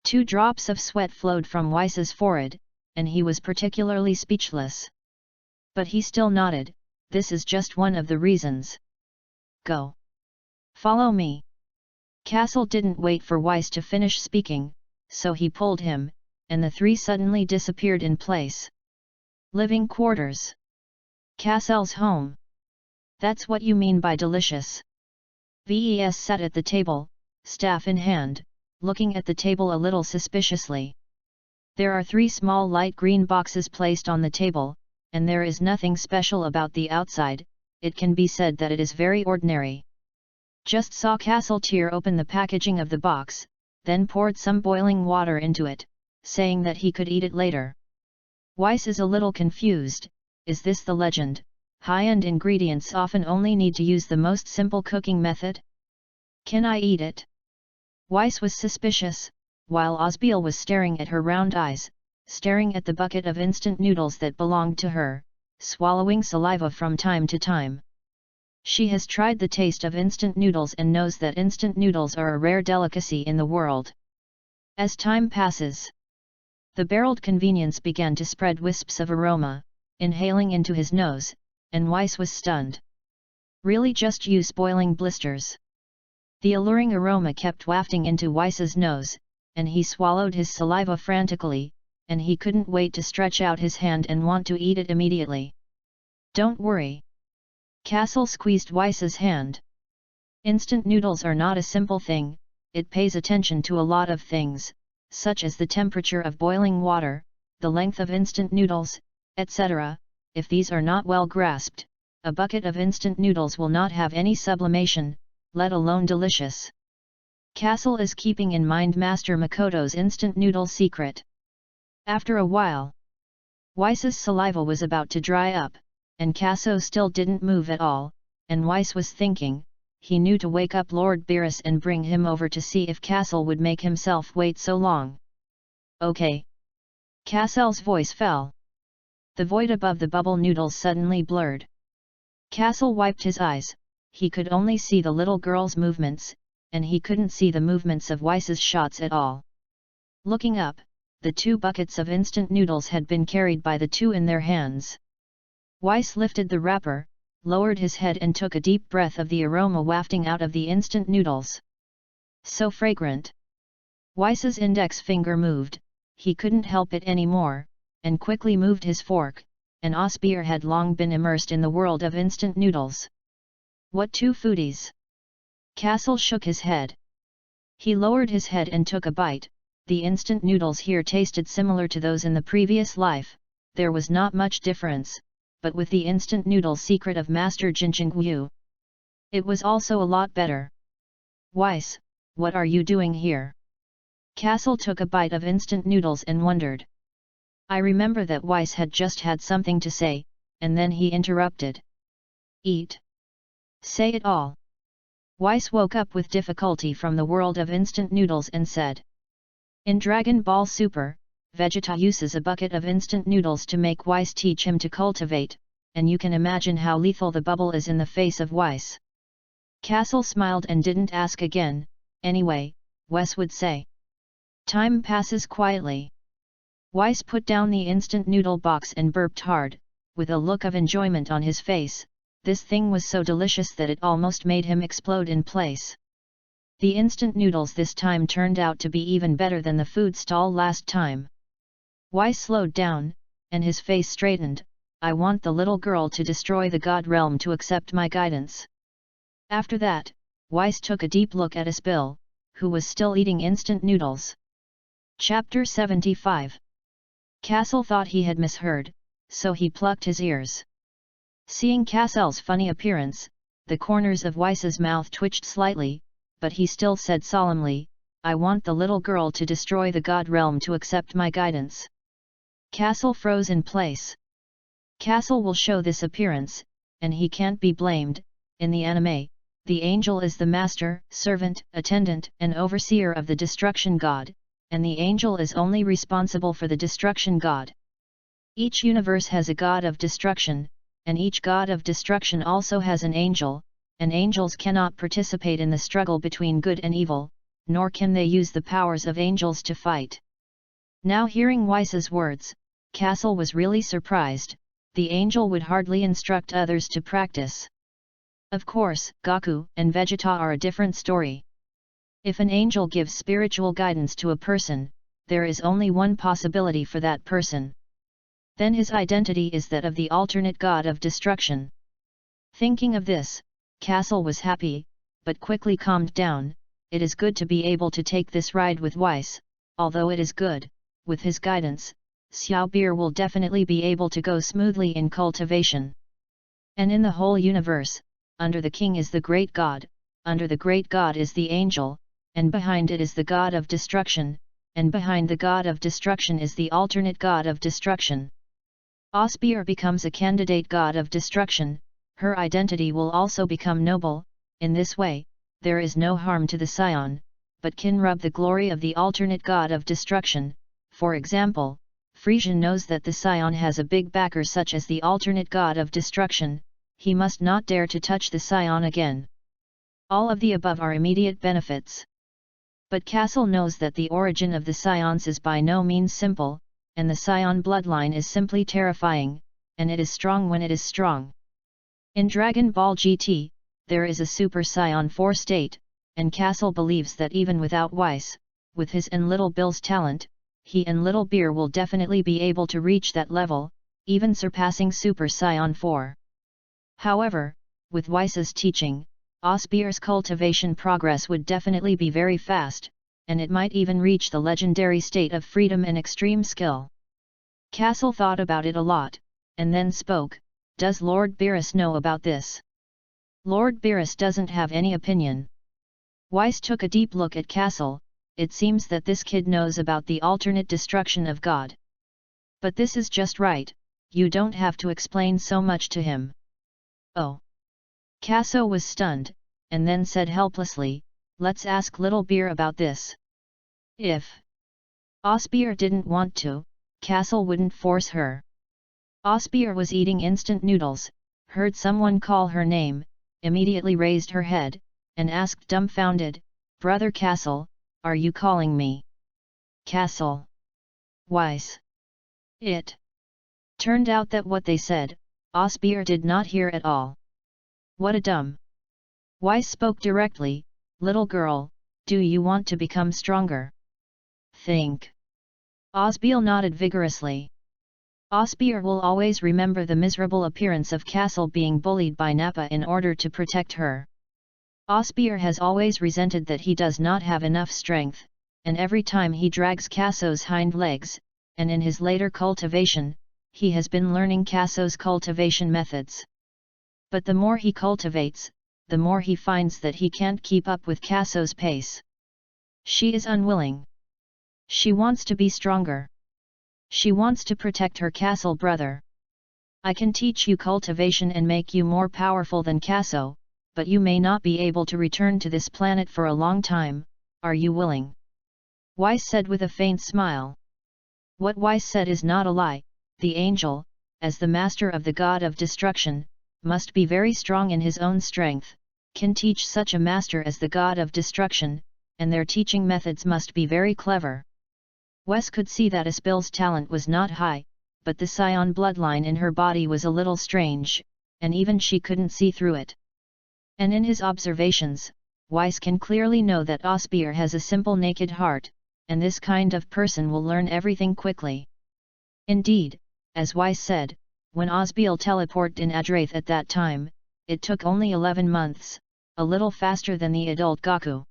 2 drops of sweat flowed from Weiss's forehead, and he was particularly speechless. But he still nodded, this is just one of the reasons. Go. Follow me. Castle didn't wait for Weiss to finish speaking, so he pulled him, and the three suddenly disappeared in place. Living quarters. Castle's home. That's what you mean by delicious. Ves sat at the table, staff in hand, looking at the table a little suspiciously. There are 3 small light green boxes placed on the table, and there is nothing special about the outside, it can be said that it is very ordinary. Just saw Castle tear open the packaging of the box, then poured some boiling water into it, saying that he could eat it later. Weiss is a little confused, is this the legend? High-end ingredients often only need to use the most simple cooking method? Can I eat it? Weiss was suspicious, while Osbeer was staring at her round eyes, staring at the bucket of instant noodles that belonged to her, swallowing saliva from time to time. She has tried the taste of instant noodles and knows that instant noodles are a rare delicacy in the world. As time passes, the barreled convenience began to spread wisps of aroma, inhaling into his nose, and Weiss was stunned. Really just use boiling blisters. The alluring aroma kept wafting into Weiss's nose, and he swallowed his saliva frantically, and he couldn't wait to stretch out his hand and want to eat it immediately. Don't worry. Castle squeezed Weiss's hand. Instant noodles are not a simple thing, it pays attention to a lot of things, such as the temperature of boiling water, the length of instant noodles, etc. If these are not well grasped, a bucket of instant noodles will not have any sublimation, let alone delicious. Castle is keeping in mind Master Makoto's instant noodle secret. After a while, Weiss's saliva was about to dry up, and Kaso still didn't move at all, and Weiss was thinking, he knew to wake up Lord Beerus and bring him over to see if Castle would make himself wait so long. Okay. Castle's voice fell. The void above the bubble noodles suddenly blurred. Castle wiped his eyes, he could only see the little girl's movements, and he couldn't see the movements of Weiss's shots at all. Looking up, the 2 buckets of instant noodles had been carried by the 2 in their hands. Weiss lifted the wrapper, lowered his head and took a deep breath of the aroma wafting out of the instant noodles. So fragrant! Weiss's index finger moved, he couldn't help it anymore, and quickly moved his fork, and Osbeer had long been immersed in the world of instant noodles. What 2 foodies! Castle shook his head. He lowered his head and took a bite. The instant noodles here tasted similar to those in the previous life, there was not much difference, but with the instant noodle secret of Master Jinchengyu, it was also a lot better. Weiss, what are you doing here? Castle took a bite of instant noodles and wondered. I remember that Weiss had just had something to say, and then he interrupted. Eat. Say it all. Weiss woke up with difficulty from the world of instant noodles and said. In Dragon Ball Super, Vegeta uses a bucket of instant noodles to make Weiss teach him to cultivate, and you can imagine how lethal the bubble is in the face of Weiss. Castle smiled and didn't ask again, anyway, Weiss would say. Time passes quietly. Weiss put down the instant noodle box and burped hard, with a look of enjoyment on his face. This thing was so delicious that it almost made him explode in place. The instant noodles this time turned out to be even better than the food stall last time. Weiss slowed down, and his face straightened. I want the little girl to destroy the God realm to accept my guidance. After that, Weiss took a deep look at Asbil, who was still eating instant noodles. Chapter 75. Castle thought he had misheard, so he plucked his ears. Seeing Castle's funny appearance, the corners of Weiss's mouth twitched slightly, but he still said solemnly, I want the little girl to destroy the God realm to accept my guidance. Castle froze in place. Castle will show this appearance, and he can't be blamed. In the anime, the angel is the master, servant, attendant, and overseer of the destruction god, and the angel is only responsible for the destruction god. Each universe has a god of destruction, and each god of destruction also has an angel, and angels cannot participate in the struggle between good and evil, nor can they use the powers of angels to fight. Now hearing Weiss's words, Castle was really surprised. The angel would hardly instruct others to practice. Of course, Goku and Vegeta are a different story. If an angel gives spiritual guidance to a person, there is only one possibility for that person. Then his identity is that of the alternate god of destruction. Thinking of this, Castle was happy, but quickly calmed down. It is good to be able to take this ride with Weiss, although it is good, with his guidance, Xiao Beer will definitely be able to go smoothly in cultivation. And in the whole universe, under the king is the great god, under the great god is the angel, and behind it is the god of destruction, and behind the god of destruction is the alternate god of destruction. Osbeer becomes a candidate god of destruction, her identity will also become noble. In this way, there is no harm to the Saiyan, but can rub the glory of the alternate god of destruction. For example, Frisian knows that the Saiyan has a big backer such as the alternate god of destruction, he must not dare to touch the Saiyan again. All of the above are immediate benefits. But Castle knows that the origin of the Saiyans is by no means simple, and the Saiyan bloodline is simply terrifying, and it is strong when it is strong. In Dragon Ball GT, there is a Super Saiyan 4 state, and Castle believes that even without Weiss, with his and Little Bill's talent, he and Little Beer will definitely be able to reach that level, even surpassing Super Saiyan 4. However, with Weiss's teaching, Osbear's cultivation progress would definitely be very fast, and it might even reach the legendary state of freedom and extreme skill. Kaso thought about it a lot, and then spoke, "Does Lord Beerus know about this?" "Lord Beerus doesn't have any opinion." Weiss took a deep look at Kaso. "It seems that this kid knows about the alternate destruction of God. But this is just right, you don't have to explain so much to him." "Oh." Kaso was stunned, and then said helplessly, "Let's ask Little Beer about this." If Osbear didn't want to, Kaso wouldn't force her. Osbear was eating instant noodles, heard someone call her name, immediately raised her head, and asked dumbfounded, "Brother Kaso, are you calling me?" "Kaso." Weiss. It turned out that what they said, Osbear did not hear at all. "What a dumb." Weiss spoke directly, "Little girl, do you want to become stronger?" "Think." Osbear nodded vigorously. Osbear will always remember the miserable appearance of Kaso being bullied by Nappa in order to protect her. Osbear has always resented that he does not have enough strength, and every time he drags Kaso's hind legs, and in his later cultivation, he has been learning Kaso's cultivation methods. But the more he cultivates, the more he finds that he can't keep up with Kaso's pace. She is unwilling. She wants to be stronger. She wants to protect her Kaso brother. "I can teach you cultivation and make you more powerful than Kaso, but you may not be able to return to this planet for a long time, are you willing?" Weiss said with a faint smile. What Weiss said is not a lie. The angel, as the master of the god of destruction, must be very strong in his own strength, can teach such a master as the god of destruction, and their teaching methods must be very clever. Wes could see that Asbil's talent was not high, but the Saiyan bloodline in her body was a little strange, and even she couldn't see through it. And in his observations, Weiss can clearly know that Osbear has a simple naked heart, and this kind of person will learn everything quickly. Indeed, as Weiss said, when Osbear teleported in Adrath at that time, it took only 11 months, a little faster than the adult Goku.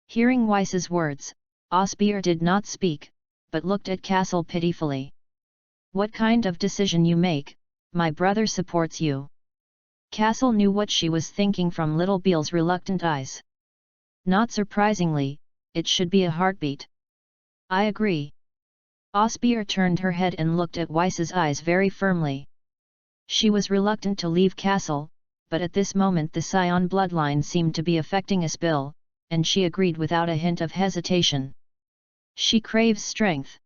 Hearing Weiss's words, Osbear did not speak, but looked at Kaso pitifully. "What kind of decision you make, my brother supports you." Kaso knew what she was thinking from Little Beel's reluctant eyes. Not surprisingly, it should be a heartbeat. "I agree." Osbear turned her head and looked at Weiss's eyes very firmly. She was reluctant to leave Kaso, but at this moment the Saiyan bloodline seemed to be affecting Asbil, and she agreed without a hint of hesitation. She craves strength.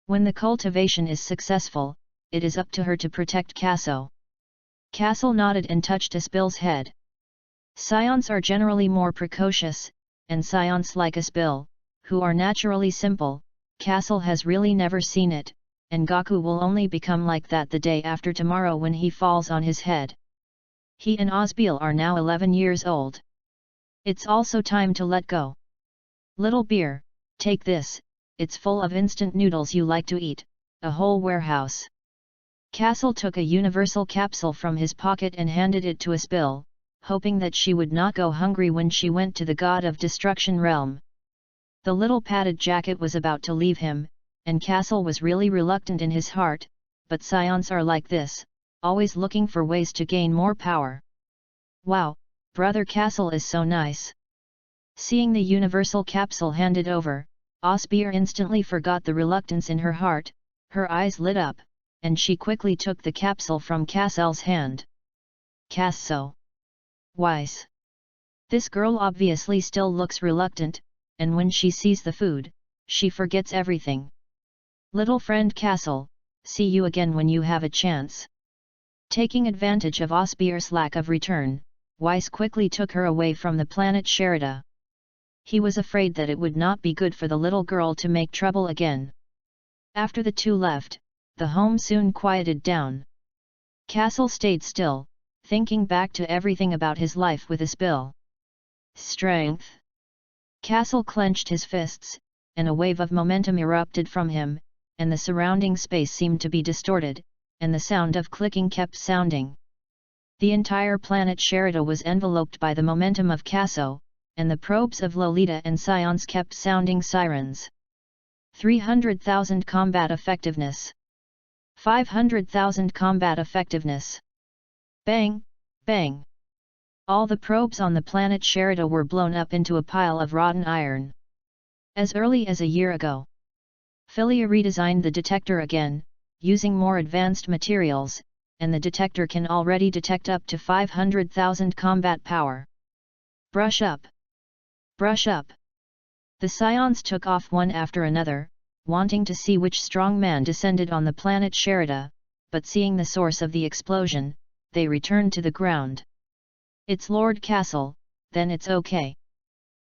When the cultivation is successful, it is up to her to protect Kaso. Kaso nodded and touched Asbil's head. Saiyans are generally more precocious, and Saiyans like Asbil, who are naturally simple, Kaso has really never seen it, and Goku will only become like that the day after tomorrow when he falls on his head. He and Osbear are now 11 years old. It's also time to let go. "Little Beer, take this, it's full of instant noodles you like to eat, a whole warehouse." Kaso took a universal capsule from his pocket and handed it to Asbil, hoping that she would not go hungry when she went to the God of Destruction realm. The little padded jacket was about to leave him, and Kaso was really reluctant in his heart, but Saiyans are like this, always looking for ways to gain more power. "Wow, Brother Kaso is so nice." Seeing the universal capsule handed over, Osbear instantly forgot the reluctance in her heart, her eyes lit up, and she quickly took the capsule from Kaso's hand. "Kaso." Weiss. This girl obviously still looks reluctant, and when she sees the food, she forgets everything. "Little friend Kaso, see you again when you have a chance." Taking advantage of Osbear's lack of return, Weiss quickly took her away from the planet Sherida. He was afraid that it would not be good for the little girl to make trouble again. After the two left, the home soon quieted down. Kaso stayed still, thinking back to everything about his life with Asbil. Strength. Kaso clenched his fists, and a wave of momentum erupted from him, and the surrounding space seemed to be distorted, and the sound of clicking kept sounding. The entire planet Sherida was enveloped by the momentum of Kaso, and the probes of Lolita and Scions kept sounding sirens. 300,000 combat effectiveness. 500,000 combat effectiveness. Bang, bang. All the probes on the planet Sherida were blown up into a pile of rotten iron. As early as a year ago, Philia redesigned the detector again, using more advanced materials, and the detector can already detect up to 500,000 combat power. Brush up! Brush up! The Scions took off one after another, wanting to see which strong man descended on the planet Sherida, but seeing the source of the explosion, they returned to the ground. It's Lord Castle, then it's okay.